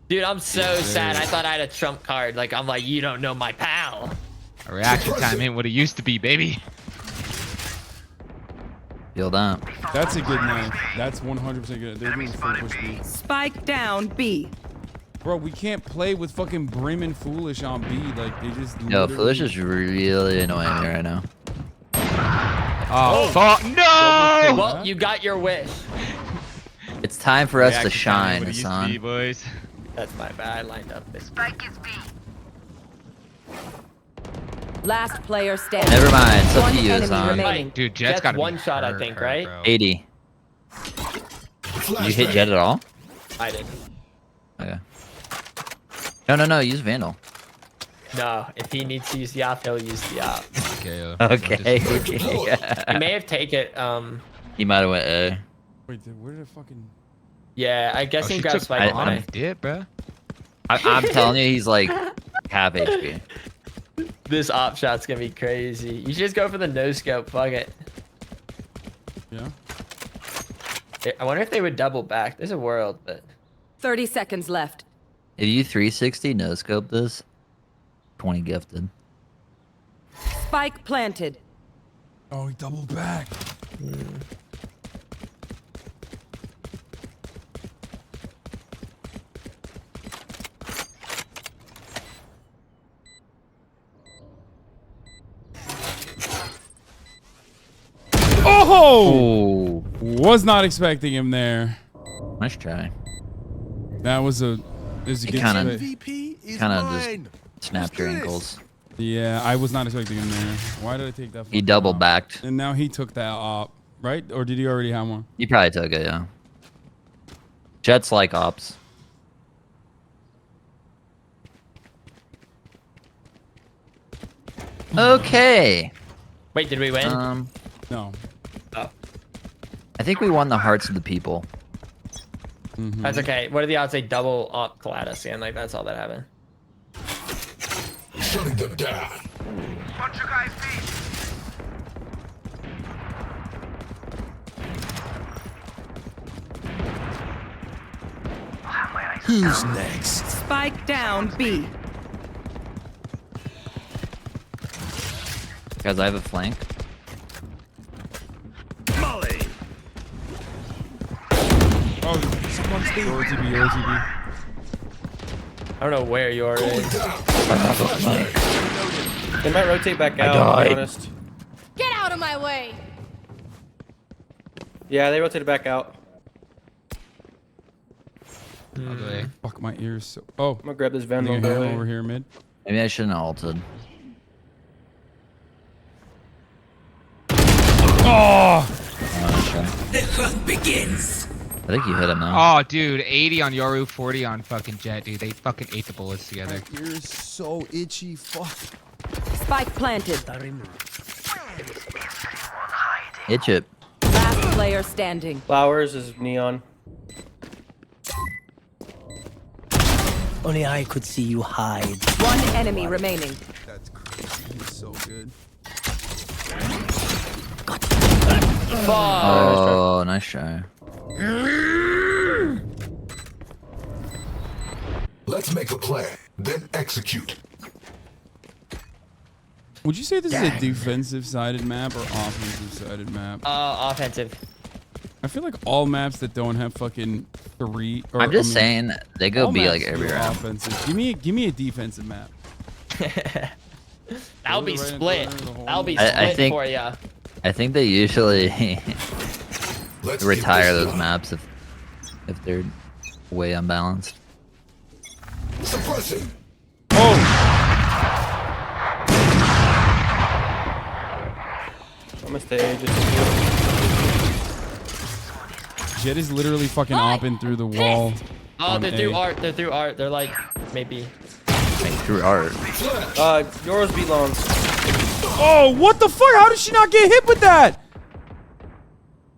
Dude, I'm so sad. I thought I had a trump card. Like, I'm like, you don't know my pal. A reaction time ain't what it used to be, baby. Feel that. That's a good knife. That's 100% good. They're doing full push B. Spike down B. Bro, we can't play with fucking Brim and Foolish on B. Like, they just. Yo, literally- foolish is really annoying me right now. Oh, fuck. No! Well, you got your wish. It's time for us to Reaction time ain't shine, what it used to be, son. boys. That's my bad. I lined up this. Spike is B. Last player standing. Never mind. It's up One to you, enemy Hassan. remaining. Dude, Jet's Jet's got one shot, I think, right? 80. You hit Jet at all? I did. Okay. No. Use Vandal. No, if he needs to use the op, he'll use the op. Okay. Okay. He may have taken He might have went A. Wait, where did it fucking. Yeah, I guess Oh, he she grabbed took Spike I- on I it. did, bro. I'm telling you, he's like half HP. This op shot's gonna be crazy. You should just go for the no scope. Fuck it. Yeah. I wonder if they would double back. There's a world, but 30 seconds left. If you 360 no scope this, 20 gifted. Spike planted. Oh, he doubled back. Oh! Was not expecting him there. Nice try. That was a good Kind of split. just snapped your ankles. Yeah, I was not expecting him there. Why did I take that? He double op? backed. And now he took that op, right? Or did he already have one? He probably took it, yeah. Jets like ops. Okay. Wait, did we win? No. Oh. I think we won the hearts of the people. That's okay. What are the odds they double op Gladys and like that's all that happened? Shutting them down. What you guys need? Who's next? Spike down B. Guys, I have a flank. Molly. Oh, someone's OTB, OTB. I don't know where yours is. They might rotate back out, to be honest. Get out of my way! Yeah, they rotated back out. Fuck my ears. So oh, I'm gonna grab this Vandal guy over here mid. Maybe I shouldn't have ulted. Oh! The hunt begins. I think you hit him now. Oh, dude, 80 on Yoru, 40 on fucking Jet, dude. They fucking ate the bullets together. My ears so itchy. Fuck. Spike planted. Itch it. Last player standing. Flowers is neon. Only I could see you hide. One enemy remaining. That's crazy. He's so good. Oh, nice try. Let's make a plan, then execute. Would you say this is a defensive-sided map or offensive-sided map? Offensive. I feel like all maps that don't have fucking three. Or, I'm just saying they go all B maps like every feel round. Offensive. Give me a defensive map. That'll be split. That'll be I split think- for ya. I think they usually retire those maps if they're way unbalanced. Suppressing. I'm gonna stay just Jet is literally fucking opping through the wall. Oh, on they're A. through art. They're through art. They're like maybe. Through art. yours be long. Oh, what the fuck? How did she not get hit with that?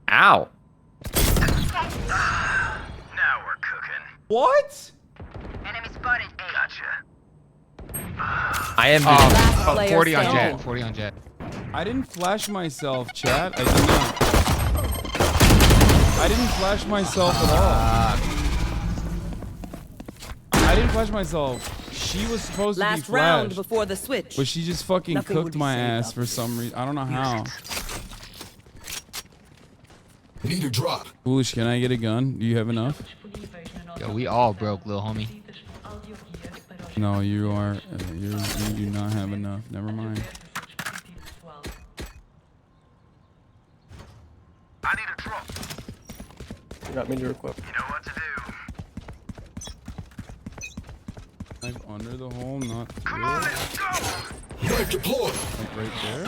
Ow. Now we're cooking. What? Enemy spotted. Gotcha. I am. Last player 40 on standing. Jet. 40 on Jet. I didn't flash myself, chat. I did not. I didn't flash myself at all. I didn't flash myself. She was supposed to be Last round flashed. before the switch. But she just fucking Nothing would cooked be my saved ass up for some reason. I don't know how. Need a drop. Foolish, can I get a gun? Do you have enough? Yo, we all broke, little homie. No, you are. You do not have enough. Never mind. I need a drop. You got me to equip. You know what to do. Knife under the hole, not through. Come on, let's go. Knife deployed. Like right there.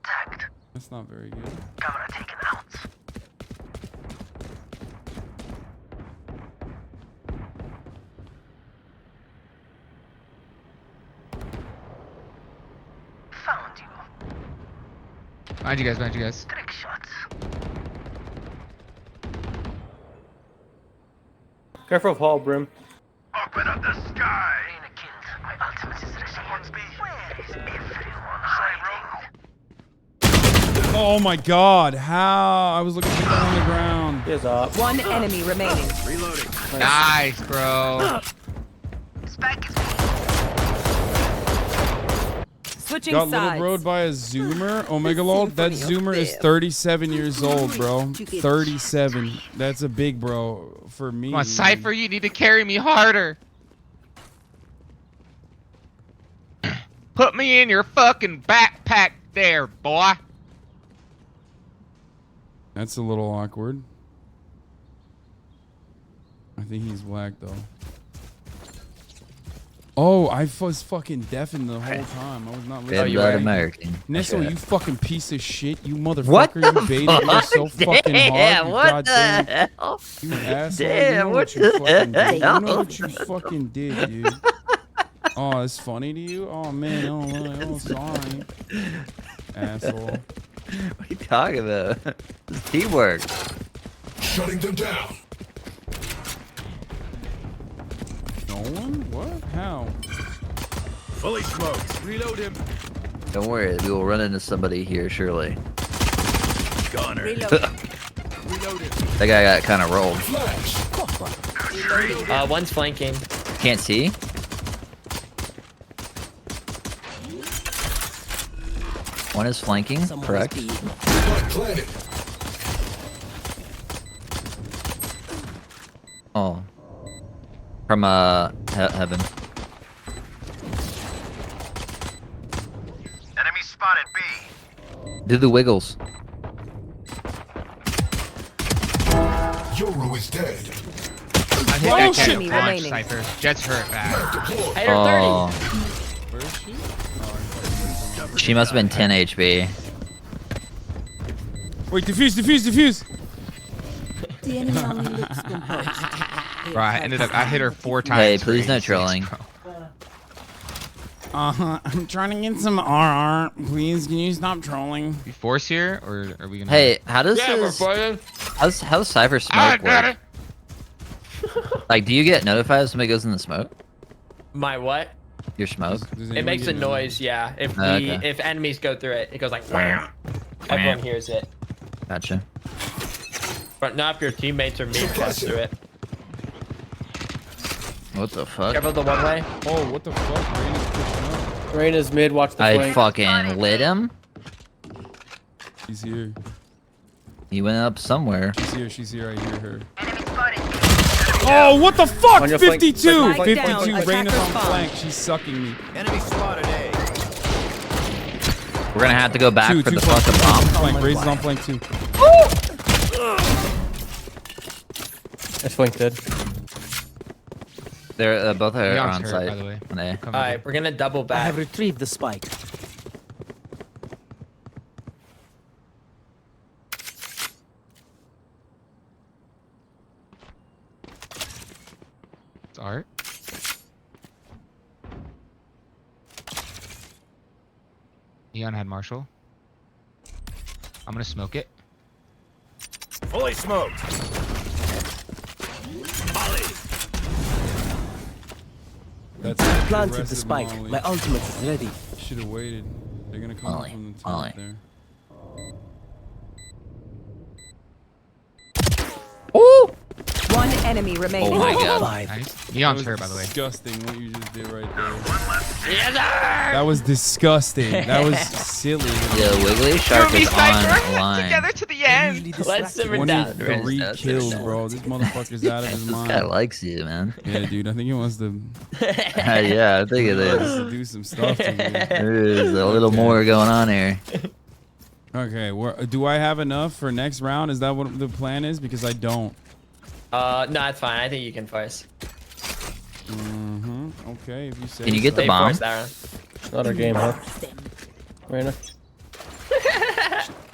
Tagged. That's not very good. Camera taken out. Found you. Behind you guys, behind you guys. Trick shots. Careful of Hall, Brim. Open up the sky. Arena killed. My ultimate is ready. Where is everyone hiding? Oh my god, how? I was looking for that on the ground. He is up. One enemy remaining. Reloading. Nice, bro. Spike is Switching Got sides. little broed by a zoomer. Omega lol. That zoomer is 37 years old, bro. 37. That's a big bro for me. Come on, Cypher, you need to carry me harder. Put me in your fucking backpack there, boy. That's a little awkward. I think he's whack though. Oh, I was fucking deafened the whole time. I was not listening. Oh, you were American. Nesso, you fucking piece of shit. You motherfucker. What the you baited me so fucking hard. You what the goddamn, hell? You asshole. Damn, you know what you fucking the did. You hell? know what you fucking did, dude. Oh, it's funny to you? Oh, man. Oh, sorry. Asshole. What are you talking about? It's teamwork. Shutting them down. No one? What? How? Fully smoked. Reload him. Don't worry, we will run into somebody here surely. Gunner. That guy got kind of rolled. One's flanking. Can't see. One is flanking, correct? Oh. From heaven. Enemy spotted B. Do the wiggles. Yoru is dead. I think I can't launch Cypher. Jet's hurt bad. Oh. Where is she? She must have been 10 HP. Wait, defuse. The enemy only looks composed. Bro, I hit her 4 times. Hey, please no trolling. I'm trying to get some RR. Please, can you stop trolling? You force here, or are we gonna? Hey, how does how's Cypher smoke work? Like, do you get notified if somebody goes in the smoke? My what? Your smoke? It makes a noise, yeah. If if enemies go through it, it goes like Wham. everyone hears it. Gotcha. But not if your teammates or me pass through it. What the fuck? Careful the one way. Oh, what the fuck? Raina's pushing up. Raina's mid, watch the I flank. fucking lit him. She's here. He went up somewhere. She's here. I hear her. Oh, what the fuck? On your flank. 52! Flank. 52. Flank. Raina's on flank. She's sucking me. Enemy spotted A. We're gonna have to go back for the fucking bomb. Flank. Raises on flank too. That's flank dead. They're both are Leon's on hurt, site. by the way. All right, we're gonna double I back. have retrieved the spike. It's art. Neon had Marshall. I'm gonna smoke it. Fully smoked. Molly. That's I planted the spike. My ultimate is ready. Should have waited. They're gonna come Ollie, from the top Ollie. there. Ooh! One enemy remaining. Oh my god. Nice. Neon's hurt, by the way. Disgusting what you just did right there. Yes, sir! That was disgusting. That was silly. The Wiggly Shark is online. Together to the end. Let's simmer down. 23 kills, bro. This motherfucker's out of his This mind. guy likes you, man. Yeah, dude. I think he wants to, Yeah, I think it wants is. to do some stuff to me. There's a little more going on here. Okay, do I have enough for next round? Is that what the plan is? Because I don't. No, it's fine. I think you can force. Okay, if you say. Can you get the They bomb? forced that round. Not our game, huh? Raina.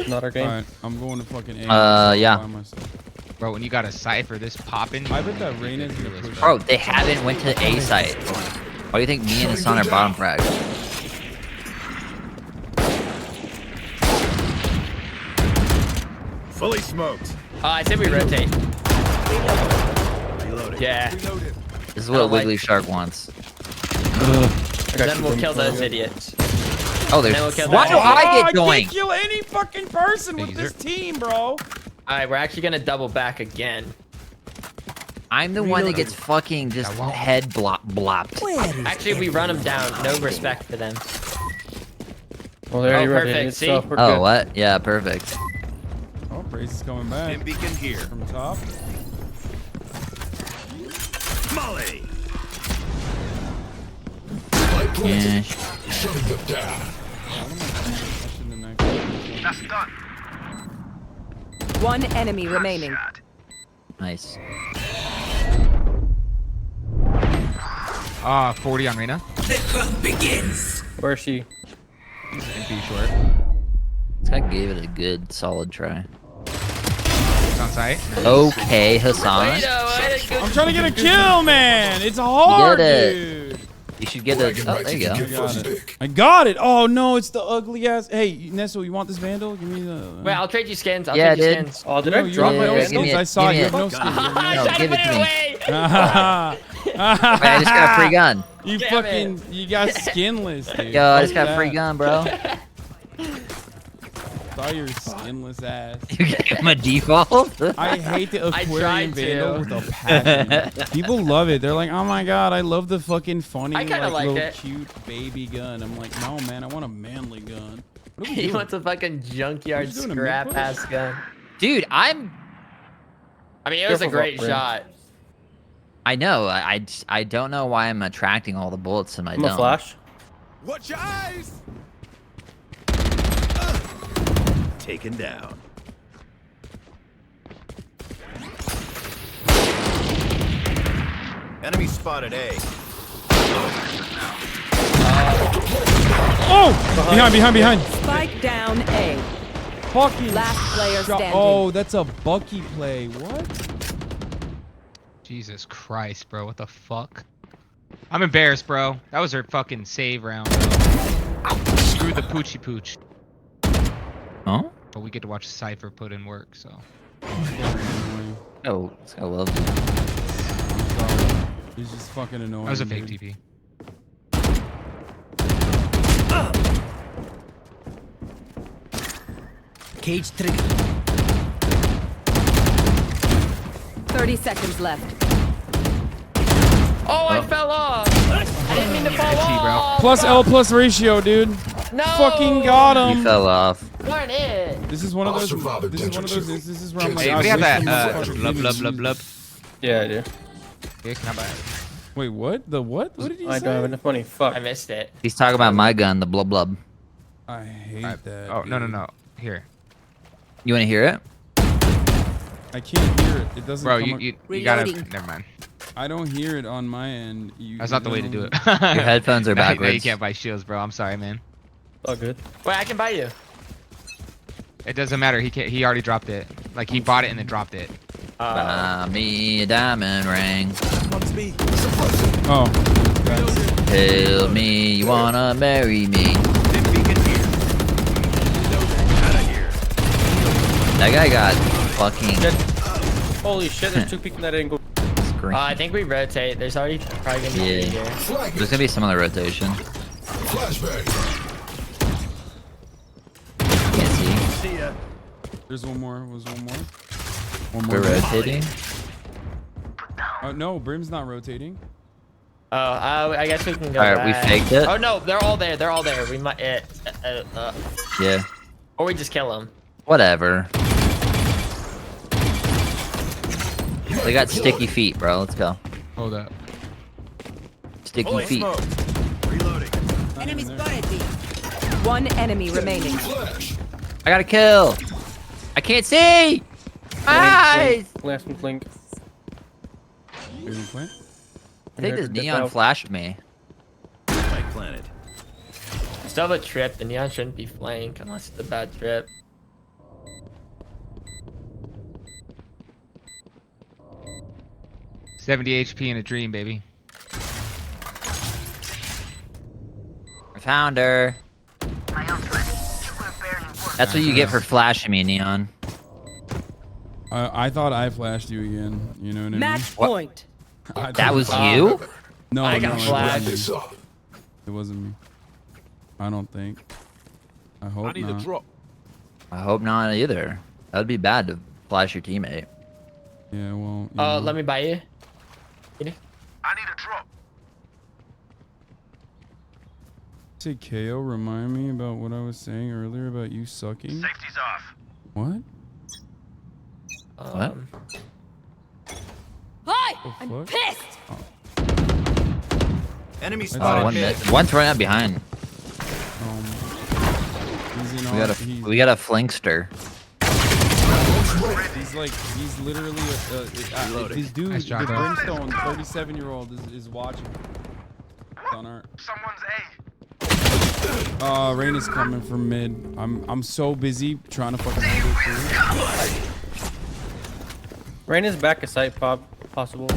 Not our game. Alright, I'm going to fucking A. Yeah. by myself. Bro, when you got a Cypher this popping. I bet that Raina's gonna push. Bro, they haven't went to A site. Why do you think me and Hasan are bottom frag? Fully smoked. I say we rotate. Yeah. This is what Wiggly Shark wants. Then we'll kill those idiots. Oh, Then there's. we'll kill Why that do I I get going? can't kill any fucking person with this team, bro. Alright, we're actually gonna double back again. I'm the one that gets fucking just head blopped. Actually, we run them down. No respect for them. Well, they already rotated, perfect. See? so we're Oh, good. what? Yeah, perfect. Oh, Brace is coming back. Stim beacon here. From top. Molly. Yeah. Shutting them down. That's done. One enemy remaining. Nice. 40 on Reyna. The hunt begins. Where is she? He's MP short. This guy gave it a good, solid try. He's on site. Okay, Hassan. I'm trying to get a kill, man. It's hard, dude. You should get a. Oh, there you go. I got it. Oh no, it's the ugly ass. Hey, Nesso, you want this Vandal? Give me the. Wait, I'll trade you skins. I'll Yeah, trade you dude. skins. Oh, did I drop my own skins? I saw you have no it. skins. No, give it to me. Away. I just got a free gun. You Damn fucking, you got skinless, dude. Yo, I just Fuck got a free that. gun, bro. Saw your skinless ass. You gave him a default? I hate the I aquarium tried Vandal to. with a passion. People love it. They're like, oh my god, I love the fucking funny, I kinda like little it. cute baby gun. I'm like, no, man, I want a manly gun. What are we He doing? wants a fucking junkyard What you doing, a scrap mid-push? ass gun. Dude, I mean, it was a great Careful, shot. I know. I don't know why I'm attracting all the bullets in my I'm a dome. flash. Watch your eyes! Taken down. Enemy spotted A. Oh! Behind. Spike down A. Fucking Last player standing. Oh, that's a Bucky play. What? Jesus Christ, bro. What the fuck? I'm embarrassed, bro. That was her fucking save round, bro. Screw the poochie pooch. Huh? But we get to watch Cypher put in work, so. Oh, this guy loves it. He's just fucking annoying. That was a fake dude. TP. Cage trigger. 30 seconds left. Oh, I fell off. I didn't mean to fall off. Plus L plus ratio, dude. No. Fucking got him. You fell off. Darn it. This is one of those. This is one of those instances where I'm like, Hey, I we have wish that you motherfuckers blub didn't blub blub use- blub. Yeah, I do. Yeah, can I buy it? Wait, what? The what? What did he I say? don't have enough money. Fuck. I missed it. He's talking about my gun, the blub blub. I hate that. Oh, no. dude. Here. You want to hear it? I can't hear it. It doesn't. Bro, come you up- gotta. Reloading. Never mind. I don't hear it on my end. That's not the way to do it. Your headphones are No, backwards. you can't buy shields, bro. I'm sorry, man. All good. Wait, I can buy you. It doesn't matter. He already dropped it. Like he bought it and then dropped it. Buy me a diamond ring. Oh. Tell me you wanna marry me. That guy got fucking Holy shit, there's two people that didn't go. screen. I think we rotate. There's already probably gonna be Yeah. three here. There's gonna be some other rotation. Flashbang. Can't see. See ya. There's one more. Was one more? One We're more. rotating. Oh no, Brim's not rotating. Oh, I guess we can go. Alright, we back. faked it. Oh no, they're all there. They're all there. We might. Yeah. Or we just kill them. Whatever. They got sticky feet, bro. Let's go. Hold up. Sticky feet. Reloading. Enemy spotted me. One enemy remaining. I got a kill. I can't see. Eyes. Last one, blink. I think this neon flashed me. Spike planted. Still have a trip. The neon shouldn't be flank unless it's a bad trip. $70 HP in a dream, baby. I found her. That's what you get for flashing me, neon. I thought I flashed you again. You know what I mean? Match point. That was you? No, I got flashed. It wasn't me. I don't think. I hope I need not. a drop. I hope not either. That would be bad to flash your teammate. Yeah, well. Oh, let me buy you. I need a drop. Say KO, remind me about what I was saying earlier about you sucking. Safety's off. What? What? Hi! The I'm fuck? pissed! Enemy Oh, spotted. one's right out behind. He's in We got a flinkster. He's literally this dude, Nice job, the bro. Brimstone 37-year-old is watching. On art. Someone's Rain is coming from mid. I'm so busy trying to fucking hold it through. Rain is back at site possible.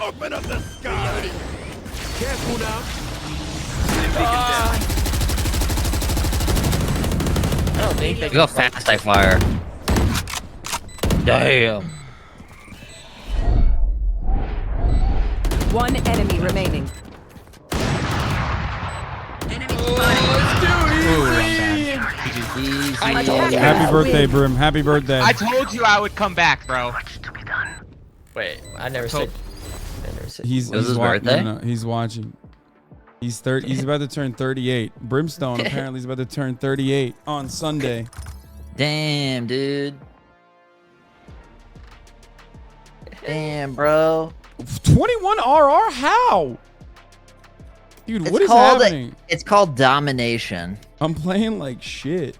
Open up the sky. Careful now. I don't think they Look how fast I fire. Damn. One enemy remaining. Happy birthday, Brim. Happy birthday. I told you I would come back, bro. Wait, I never said. He's his watching. birthday? No, he's watching. He's about to turn 38. Brimstone apparently is about to turn 38 on Sunday. Damn, dude. Damn, bro. 21 RR? How? Dude, what is called happening? It's called domination. I'm playing like shit.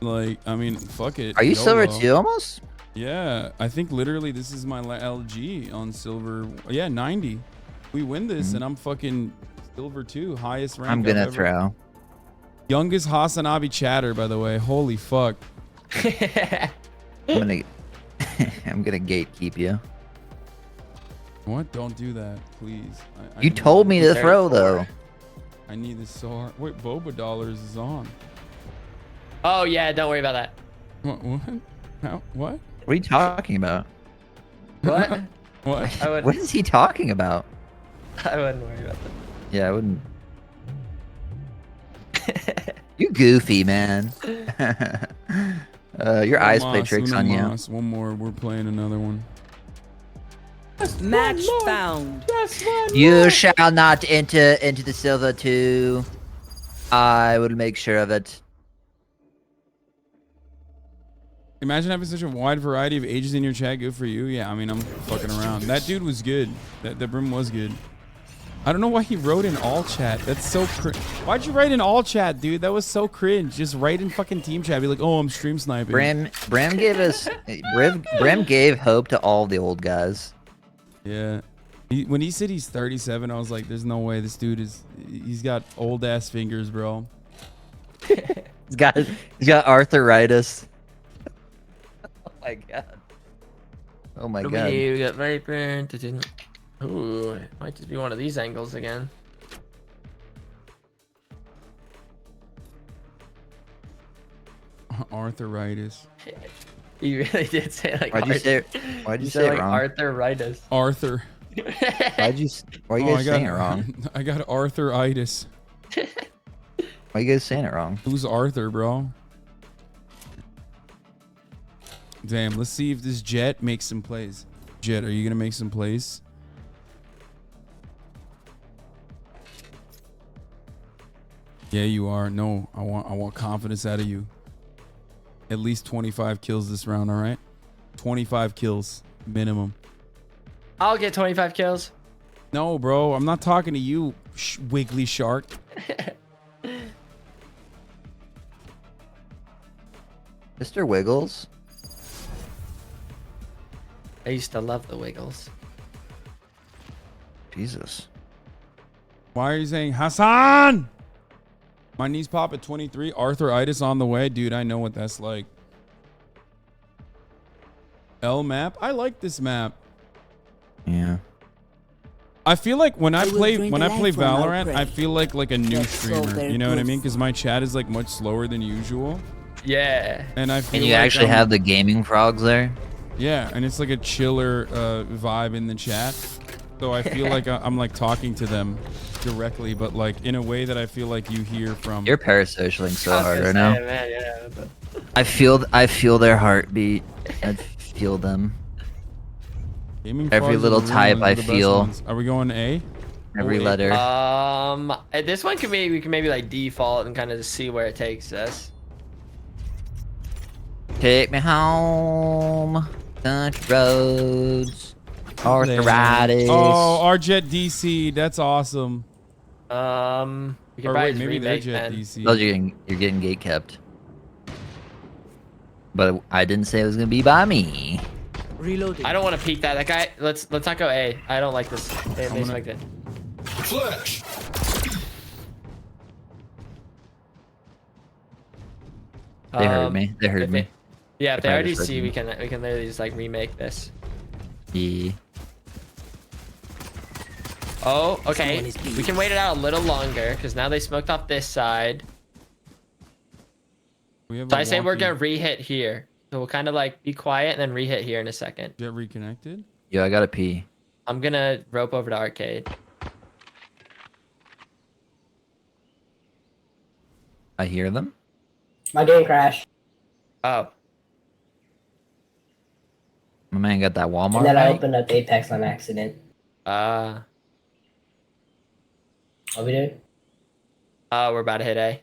Like, I mean, fuck it. Are you silver YOLO. 2 almost? Yeah, I think literally this is my LG on silver. Yeah, 90. We win this, and I'm fucking silver 2, highest rank. I'm gonna I've ever- throw. Youngest HasanAbi chatter, by the way. Holy fuck. I'm gonna gatekeep you. What? Don't do that, please. You told me to throw though. I need this so hard. Wait, Boba Dollars is on. Oh yeah, don't worry about that. What? How? What? What are you talking about? What? What? What is he talking about? I wouldn't worry about that. Yeah, I wouldn't. You goofy, man. Your eyes play tricks on you. One more. We're playing another one. Match found. You shall not enter into the silver 2. I will make sure of it. Imagine having such a wide variety of ages in your chat. Good for you. Yeah, I mean, I'm fucking around. That dude was good. That Brim was good. I don't know why he wrote in all chat. That's so cringe. Why'd you write in all chat, dude? That was so cringe. Just write in fucking team chat. Be like, oh, I'm stream sniping. Brim gave us. Brim gave hope to all the old guys. Yeah. When he said he's 37, I was like, there's no way this dude is. He's got old ass fingers, bro. He's got arthritis. Oh my god. Oh my god. We got Viper. Ooh, it might just be one of these angles again. Arthritis. You really did say like. Why'd you say it like wrong? Arthritis. Arthur. Why are you guys saying it wrong? I got arthritis. Why are you guys saying it wrong? Who's Arthur, bro? Damn, let's see if this Jet makes some plays. Jet, are you gonna make some plays? Yeah, you are. No, I want confidence out of you. At least 25 kills this round, all right? 25 kills minimum. I'll get 25 kills. No, bro, I'm not talking to you, wiggly shark. Mr. Wiggles. I used to love the Wiggles. Jesus. Why are you saying Hasan? My knees pop at 23. Arthritis on the way. Dude, I know what that's like. L map. I like this map. Yeah. I feel like when I play Valorant, I feel like a new streamer. You know what I mean? Because my chat is like much slower than usual. Yeah. And I feel And you like actually have the gaming frogs there? Yeah, and it's like a chiller vibe in the chat. So I feel like I'm like talking to them directly, but like in a way that I feel like you hear from. You're parasocialing so hard right now. Man, yeah, but... I feel their heartbeat. I feel them. Gaming Every frogs little are the type real ones, I the best feel. ones. Are we going A? Every Oh, letter. This one we can maybe like default and kind of just see where it takes us. Take me home. Country roads. Arthritis. Oh, our Jet DC. That's awesome. We can Or probably wait, just maybe their remake Jet then. DC. Oh, you're getting gate kept. But I didn't say it was gonna be by me. Reloading. I don't want to peek that. That guy. Let's not go A. I don't like this. They smoked it. Flash. They heard me. They heard me. Yeah, if they probably already just heard see, me. we can literally just like remake this. Yeah. Oh, okay. We can wait it out a little longer because now they smoked off this side. So I say we're gonna re-hit here. So we'll kind of like be quiet and then re-hit here in a second. Get reconnected? Yo, I gotta pee. I'm gonna rope over to arcade. I hear them. My game crashed. Oh. My man got that Walmart. And then I bag. opened up Apex on accident. What we doing? We're about to hit A.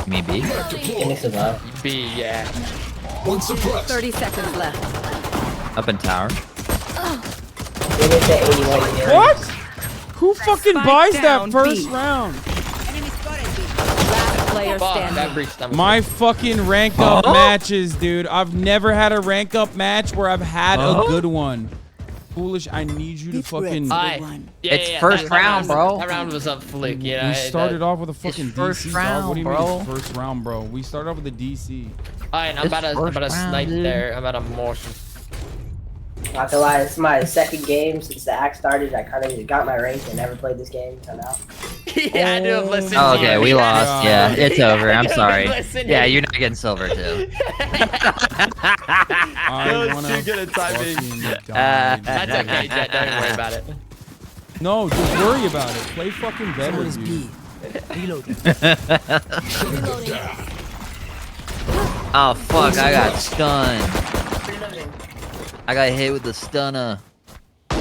Me B. Phoenix is up. B, yeah. 30 seconds left. Up in tower. Phoenix at 81. What? Who fucking buys that down, first B. round? Last player Fuck, that standing. breached them. My fucking rank up matches, dude. I've never had a rank up match where I've had a good one. Foolish, I need you to fucking... It's first round, bro. That round was up fluke, you know. We started off with a fucking first DC, round, dog. What do you bro. mean first round, bro? We started off with a DC. Alright, I'm about to snipe there. I'm about to motion. Not to lie, it's my second game since the act started. I kind of got my rank and never played this game until now. Yeah, I do have listened Oh, to okay, you. we lost. Yeah, it's over. I'm sorry. Listen Yeah, to you're not getting silver too. That was too good at timing. That's okay, Jet. Don't even worry about it. No, just worry about it. Play fucking better, dude. Reloading. Oh fuck! I got stunned. I got hit with the stunner. Wait,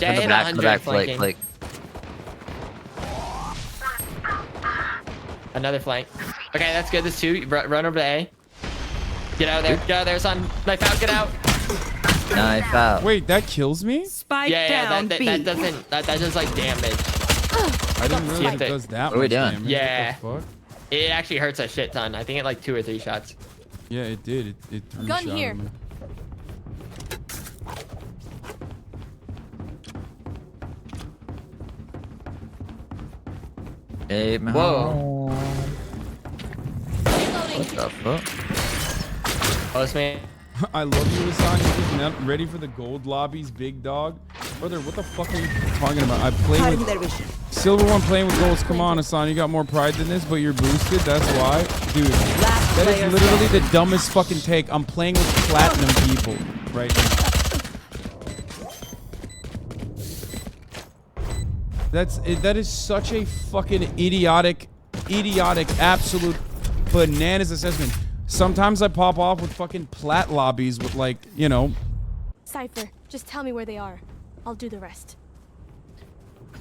Jet from hit the back, flanking. flank. Another flank. Okay, that's good. There's two. Run over to A. Get out of there. Get out of there, son. Knife out. Get out. Knife out. Wait, that kills me? Spike Yeah, down that B. doesn't. That does like damage. I didn't realize it does that What are we much doing? damage. Yeah. What the fuck? It actually hurts a shit ton. I think it like 2 or 3 shots. Yeah, it did. It threw Gun shot here. at me. Hey, man. Whoa. What the fuck? Close me. I love you, Hasan. You're just not ready for the gold lobbies, big dog. Brother, what the fuck are you talking about? I play with Silver One playing with golds. Come on, Hasan. You got more pride than this, but you're boosted. That's why. Dude, that is literally the dumbest fucking take. I'm playing with platinum people right now. That is such a fucking idiotic, absolute bananas assessment. Sometimes I pop off with fucking plat lobbies with like, you know. Cypher, just tell me where they are. I'll do the rest.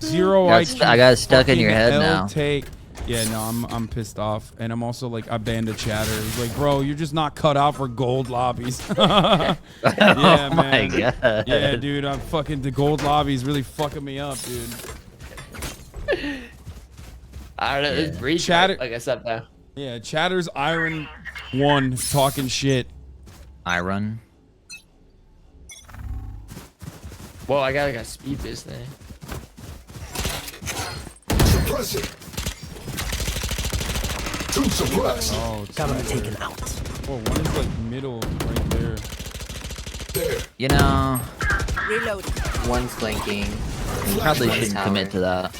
Zero IQ. I got stuck in your head L now. Take. Yeah, no, I'm pissed off, and I'm also like I banned a chatter. It's like, bro, you're just not cut out for gold lobbies. Yeah, Oh my man. god. Yeah, dude, I'm fucking the gold lobbies really fucking me up, dude. I don't know. It's breach. Chatter. Like I said, though. Yeah, chatter's Iron 1 talking shit. Iron. Whoa, I got like a speed boost thing. Suppress it. Two suppressed. Oh, Government taken out. Whoa, one is like middle right there. There. You know, Reload. One's flanking. we probably shouldn't commit to that.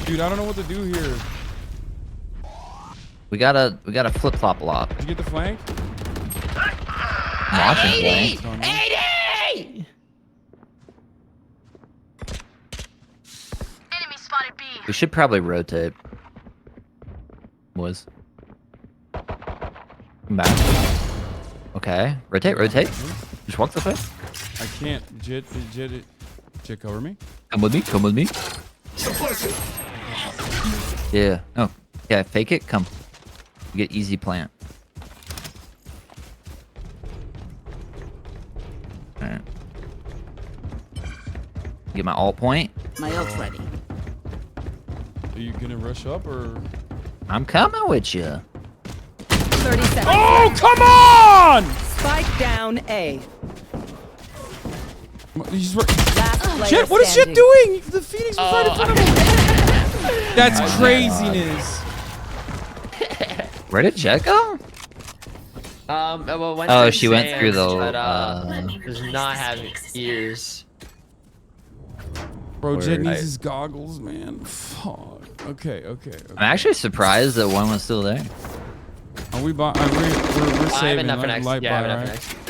Dude, I don't know what to do here. We gotta flip flop a lot. Did you get the flank? I'm watching flank. 80! Enemy spotted B. We should probably rotate. Come back. Okay. Rotate. Just walk this way. I can't. Jit, cover me. Come with me. Suppress it. Yeah. Oh. Yeah, fake it. Come. You get easy plant. Alright. Get my alt point. My ult's ready. Are you gonna rush up or? I'm coming with you. 30 seconds. Oh, come on! Spike down A. Shit, what is Shit doing? The Phoenix was right in front of him. That's craziness. Where did Jet go? Well, Oh, she went through the. Does not have ears. Bro, Jet needs his goggles, man. Fuck. Okay. I'm actually surprised that one was still there. Are we? We're I have saving enough for next. light Yeah, I have bar, enough for right?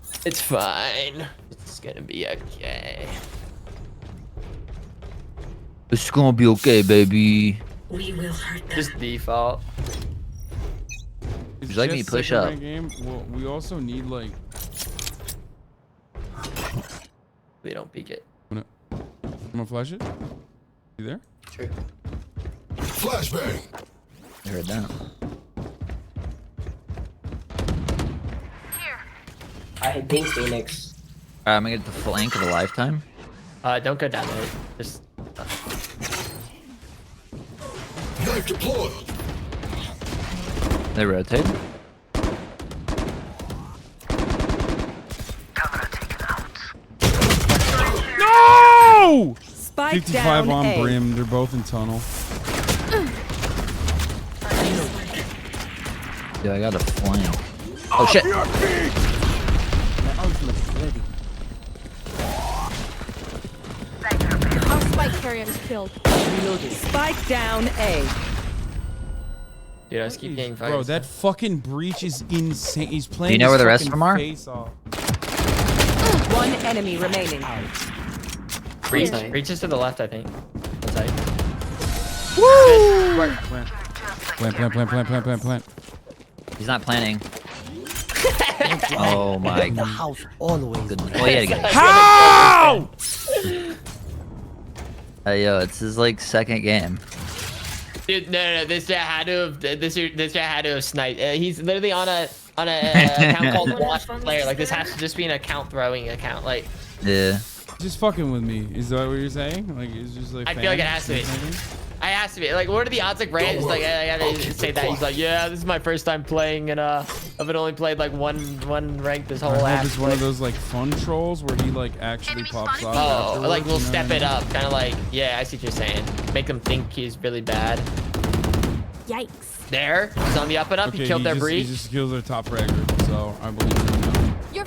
next. It's fine. It's gonna be okay. It's gonna be okay, baby. We will hurt them. Just default. Would you like me to push up? Game? Well, we also need like. We don't peek it. I'm gonna flash it. You there? Sure. Flashbang. I heard that. I hit Pink Phoenix. Alright, I'm gonna get the flank of a lifetime. Don't go down there. Just. Knife deployed. They rotate. No! Spike 55 down on A. Brim. They're both in tunnel. Dude, I got a flank. Oh shit! Our spike carrier is killed. Spike down A. Dude, I just keep getting fired. Bro, that fucking breach is insane. He's playing. Do you know where his the rest of fucking them are? face off. One enemy remaining. Reach is to the left, I think. That's right. Plant. He's not planning. Oh my god. The house always. Good. Oh, yeah, get it. How? Hey, yo, it's his like second game. Dude, no. This guy had to have sniped. He's literally on a account called Watch Player. Like this has to just be an account throwing account. Like. Yeah. Just fucking with me. Is that what you're saying? Like it's just like. I feel like it has to be. I has to be. Like, what are the odds? Like, Rand is like, I gotta say that. He's like, yeah, this is my first time playing, and I've only played like one rank this whole I app. hope it's one of those like fun trolls where he like actually pops off. Oh, like we'll you know step what I it mean? up, kind of like, yeah, I see what you're saying. Make them think he's really bad. Yikes. There, he's on the up and up. Okay, He killed their He breach. just kills their top fragger, so I believe him now.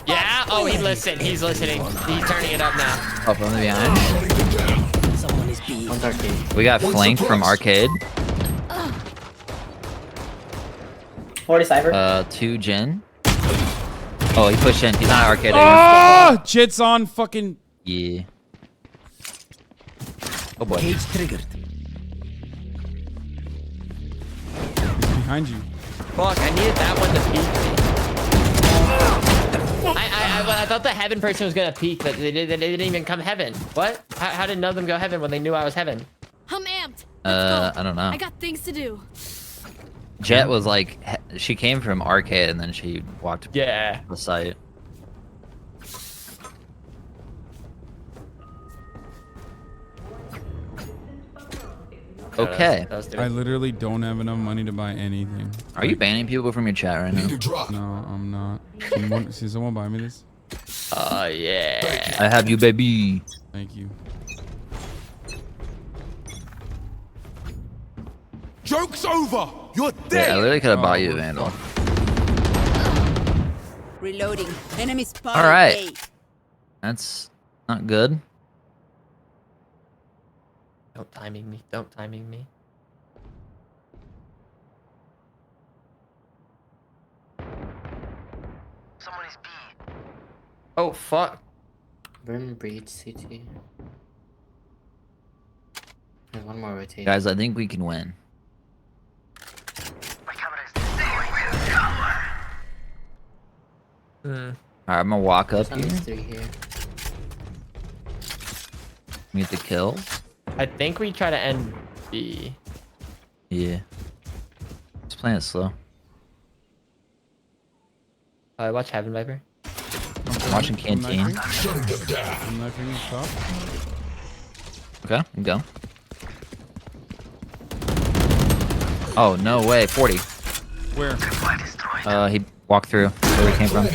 Yeah. Oh, he listened. He's listening. He's turning it up now. Oh, from the behind. Someone is B. One's arcade. We got flanked from arcade. 40 Cypher. 2 Jin. Oh, he pushed in. He's not arcade anymore. Oh, Jet's on fucking. Yeah. Oh boy. Cage triggered. He's behind you. Fuck, I needed that one to peek me. I thought the heaven person was gonna peek, but they didn't even come heaven. What? How did none of them go heaven when they knew I was heaven? I'm amped. I don't know. I got things to do. Jet was like, she came from arcade and then she walked the site. Okay. I literally don't have enough money to buy anything. Are you banning people from your chat right now? No, I'm not. Can someone buy me this? Oh, yeah. I have you, baby. Thank you. Joke's over. You're Yeah, I literally could have bought you a Vandal. Reloading. Enemy spy. All right. That's not good. Don't timing me. Don't timing me. Someone is B. Oh, fuck. Brim breach CT. There's one more rotation. Guys, I think we can win. Alright, I'm gonna walk up here. There's 3 here. Get the kill. I think we try to end B. Yeah. Let's play it slow. Watch Heaven Viper. I'm watching Canteen. I'm knifing the top. Okay, go. Oh, no way. 40. Where? He walked through where we came from.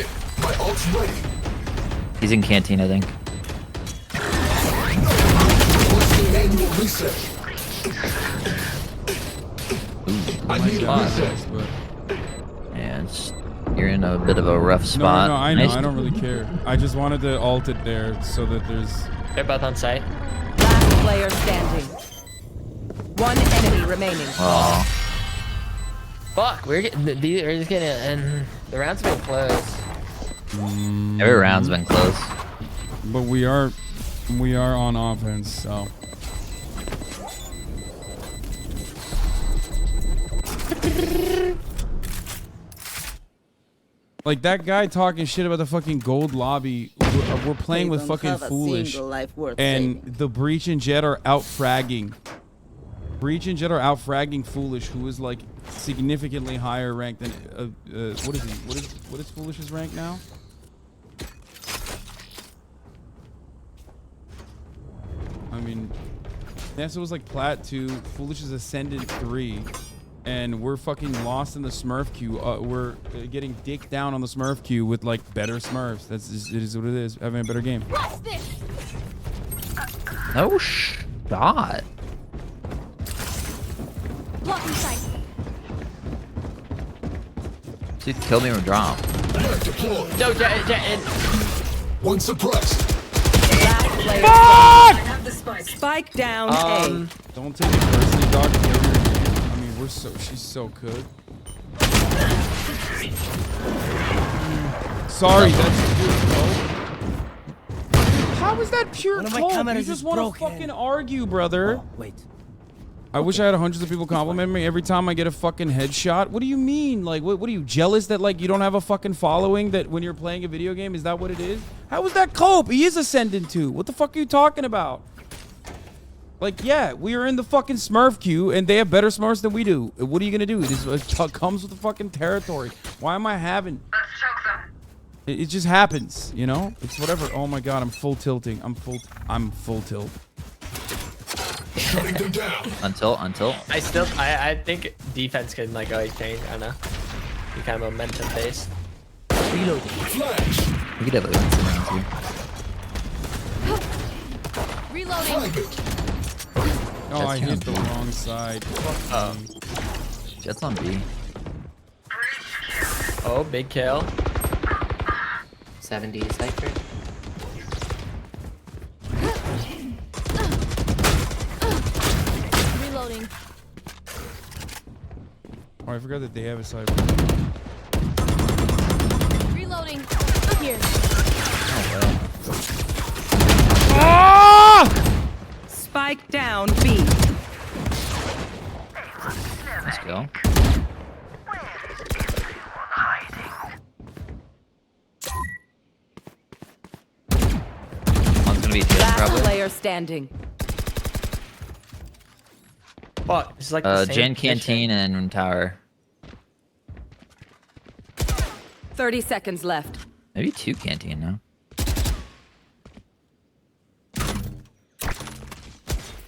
My ult's ready. He's in canteen, I think. Annual reset. I need a reset. Yeah, you're in a bit of a rough spot. No, I know. Nice. I don't really care. I just wanted to ult it there so that there's... They're both on site. Last player standing. One enemy remaining. Oh. Fuck, we're just getting and the round's been close. Every round's been close. But we are on offense, so... Like that guy talking shit about the fucking gold lobby. We're playing with fucking Foolish, and the Breach and Jet are out fragging. Breach and Jet are out fragging Foolish, who is like significantly higher ranked than what is he? What is Foolish's rank now? I mean, Nessa was like Plat 2, Foolish is Ascendant 3. And we're fucking lost in the Smurf queue. We're getting dicked down on the Smurf queue with like better Smurfs. It is what it is. Having a better game. No shot. Blocking sight. Dude, kill me or drop. No, Jet. One suppressed. Fuck! Spike down A. Don't take it personally, dog. She's so good. Sorry, that's good, bro. How is that pure cold? You just want to fucking argue, brother. Oh, wait. I wish I had hundreds of people compliment me every time I get a fucking headshot. What do you mean? Like, what are you jealous that like you don't have a fucking following that when you're playing a video game? Is that what it is? How is that cope? He is Ascendant 2. What the fuck are you talking about? Like, yeah, we are in the fucking Smurf queue, and they have better Smurfs than we do. What are you gonna do? It comes with the fucking territory. Why am I having... It just happens, you know? It's whatever. Oh my god, I'm full tilting. I'm full tilt. Shutting them down. Until. I think defense can like always change. I don't know. You kind of momentum based. Reloading. Flash. We could have a too. Reloading. Oh, I hit the wrong side. Jet's on B. Oh, big kill. 70 Cypher. Reloading. Oh, I forgot that they have a cyber. Reloading. Here. Spike down B. Let's go. One's gonna be Jet, Last probably. player standing. Fuck, it's like the same Jen position. Canteen and Tower. 30 seconds left. Maybe 2 Canteen now.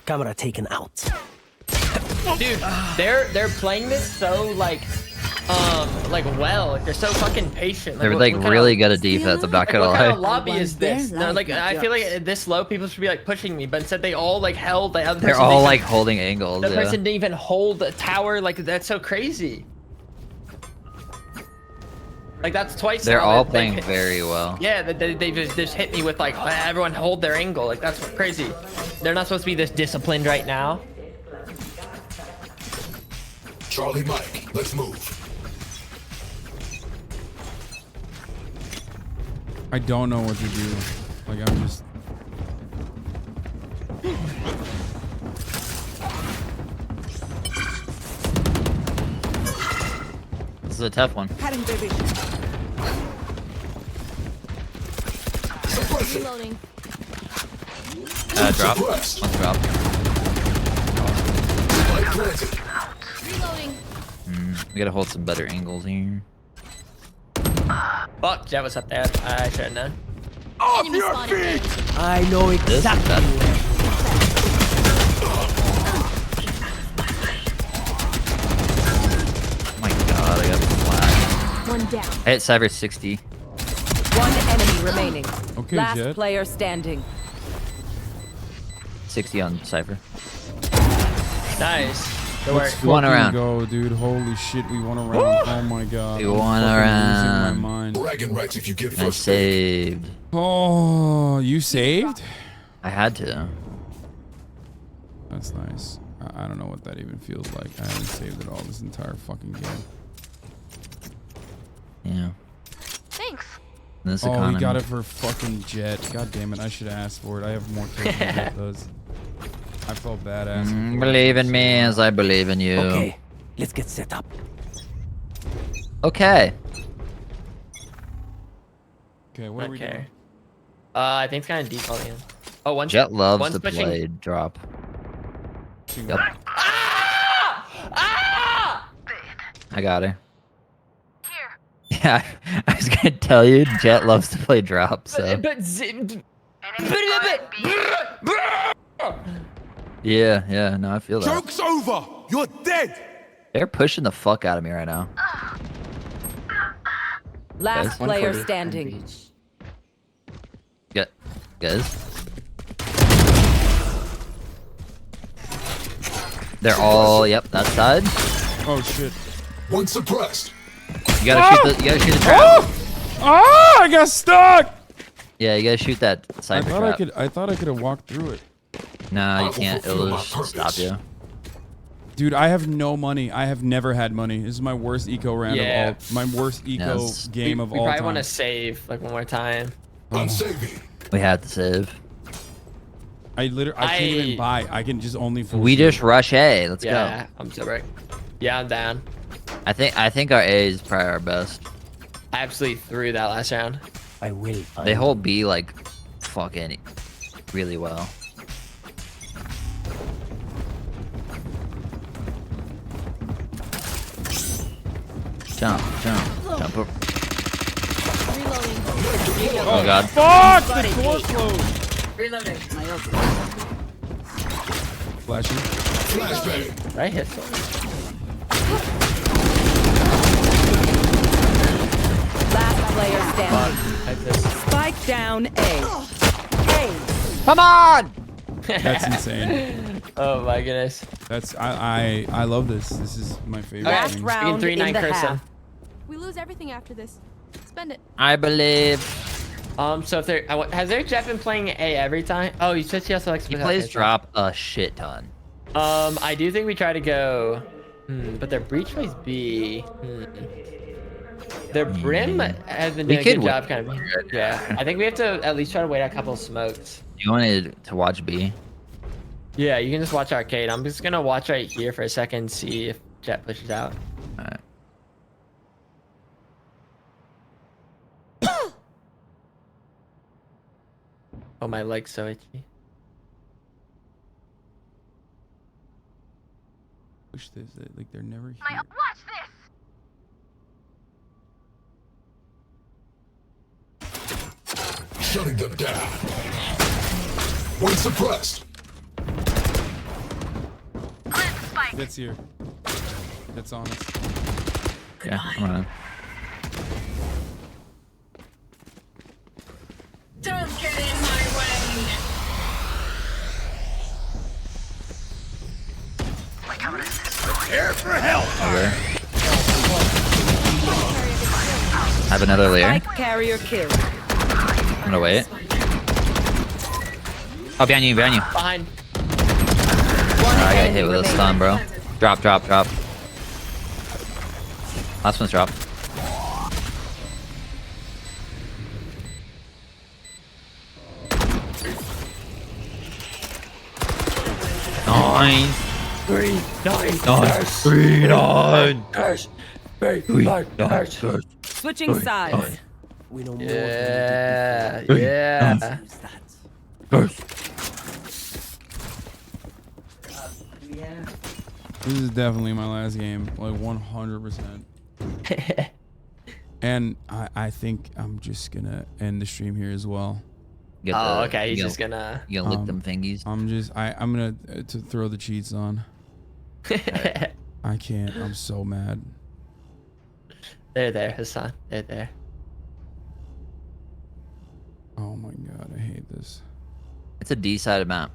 Camera taken out. Dude, they're playing this so like well. Like, they're so fucking patient. They're what like kind really of, good at defense. I'm not gonna what kind of lie. lobby is this? No, like I feel like this low, people should be like pushing me, but instead they all like held. The other They're person all didn't- like holding angles. The Yeah. person didn't even hold the tower. Like that's so crazy. Like that's twice. They're now all that playing very well. Yeah, they just hit me with like everyone hold their angle. Like that's crazy. They're not supposed to be this disciplined right now. Charlie Mike, let's move. I don't know what to do. Like, I'm just... This is a tough one. Reloading. Drop. Let's drop. Reloading. We gotta hold some better angles here. Fuck, Jet was up there. I should have known. Off your feet! I know exactly where. Oh my god, I got One down. I hit Cyber 60. One enemy remaining. Okay, Last Jet. player standing. 60 on Cypher. Nice. Let's We won a fucking round. go, dude. Holy shit, we won a round. Oh my god. We I'm won a fucking losing round. my mind. Bragging rights if you get I first. saved. Oh, you saved? I had to. That's nice. I don't know what that even feels like. I haven't saved it all this entire fucking game. Yeah. Thanks. This Oh, economy. we got it for fucking Jet. God damn it, I should have asked for it. I have more kills than Jet does. I felt bad asking for it. Believe in me as I believe in you. Okay, let's get set up. Okay. Okay, what are we doing? I think it's kind of defaulting. Oh, one. Jet loves one's to pushing. play drop. Yep. I got her. Yeah, I was gonna tell you, Jet loves to play drop, so. Yeah, no, I feel that. Joke's over. You're dead. They're pushing the fuck out of me right now. Last Guys, player 140. standing. Get, guys. They're all, yep, that side. Oh shit. One suppressed. You gotta shoot the trap. Oh, I got stuck. Yeah, you gotta shoot that I cyber thought trap. I thought I could have walked through it. No, you can't. It'll just stop you. Dude, I have no money. I have never had money. This is my worst eco round of all. My worst eco game of we all probably time. want to save like one more time. I'm saving. We had to save. I can't even buy. I can just only. We just rush A. Let's Yeah, go. I'm so right. Yeah, I'm down. I think our A is probably our best. I absolutely threw that last round. I will. They hold B like fucking really well. Jump. Up. Oh god. Fuck! The door closed. Reloading. Flashing. Flashbang. Right hit. Last player standing. Spike down A. Come on! That's insane. Oh my goodness. That's I love this. This is my favorite Last thing. round in the half. We lose everything after this. Spend it. I believe. So if there has their Jeff been playing A every time? Oh, you said he also likes to He play plays that. drop a shit ton. I do think we try to go, but their breach plays B. Their brim has been doing a good job, kind of. Yeah, I think we have to at least try to wait a couple of smokes. You wanted to watch B? Yeah, you can just watch arcade. I'm just gonna watch right here for a second, see if Jet pushes out. Alright. Oh, my leg's so itchy. Push this. Like they're never here. Watch this. Shutting them down. One suppressed. That's here. That's on us. Yeah, come on. Don't get in my way. Prepare for help. Over. I have another layer. Spike carrier kill. I'm gonna wait. Oh, behind you. Behind. I got hit with a stun, bro. Drop. Last one's drop. Nice. 3, 9, Nice. 3, 9. Curse. Switching sides. We know more. Yeah. This is definitely my last game, like 100%. And I think I'm just gonna end the stream here as well. Okay. He's just gonna. You gonna lick them fingies? I'm gonna to throw the cheats on. I can't. I'm so mad. They're there, Hassan. They're there. Oh my god, I hate this. It's a D-sided map.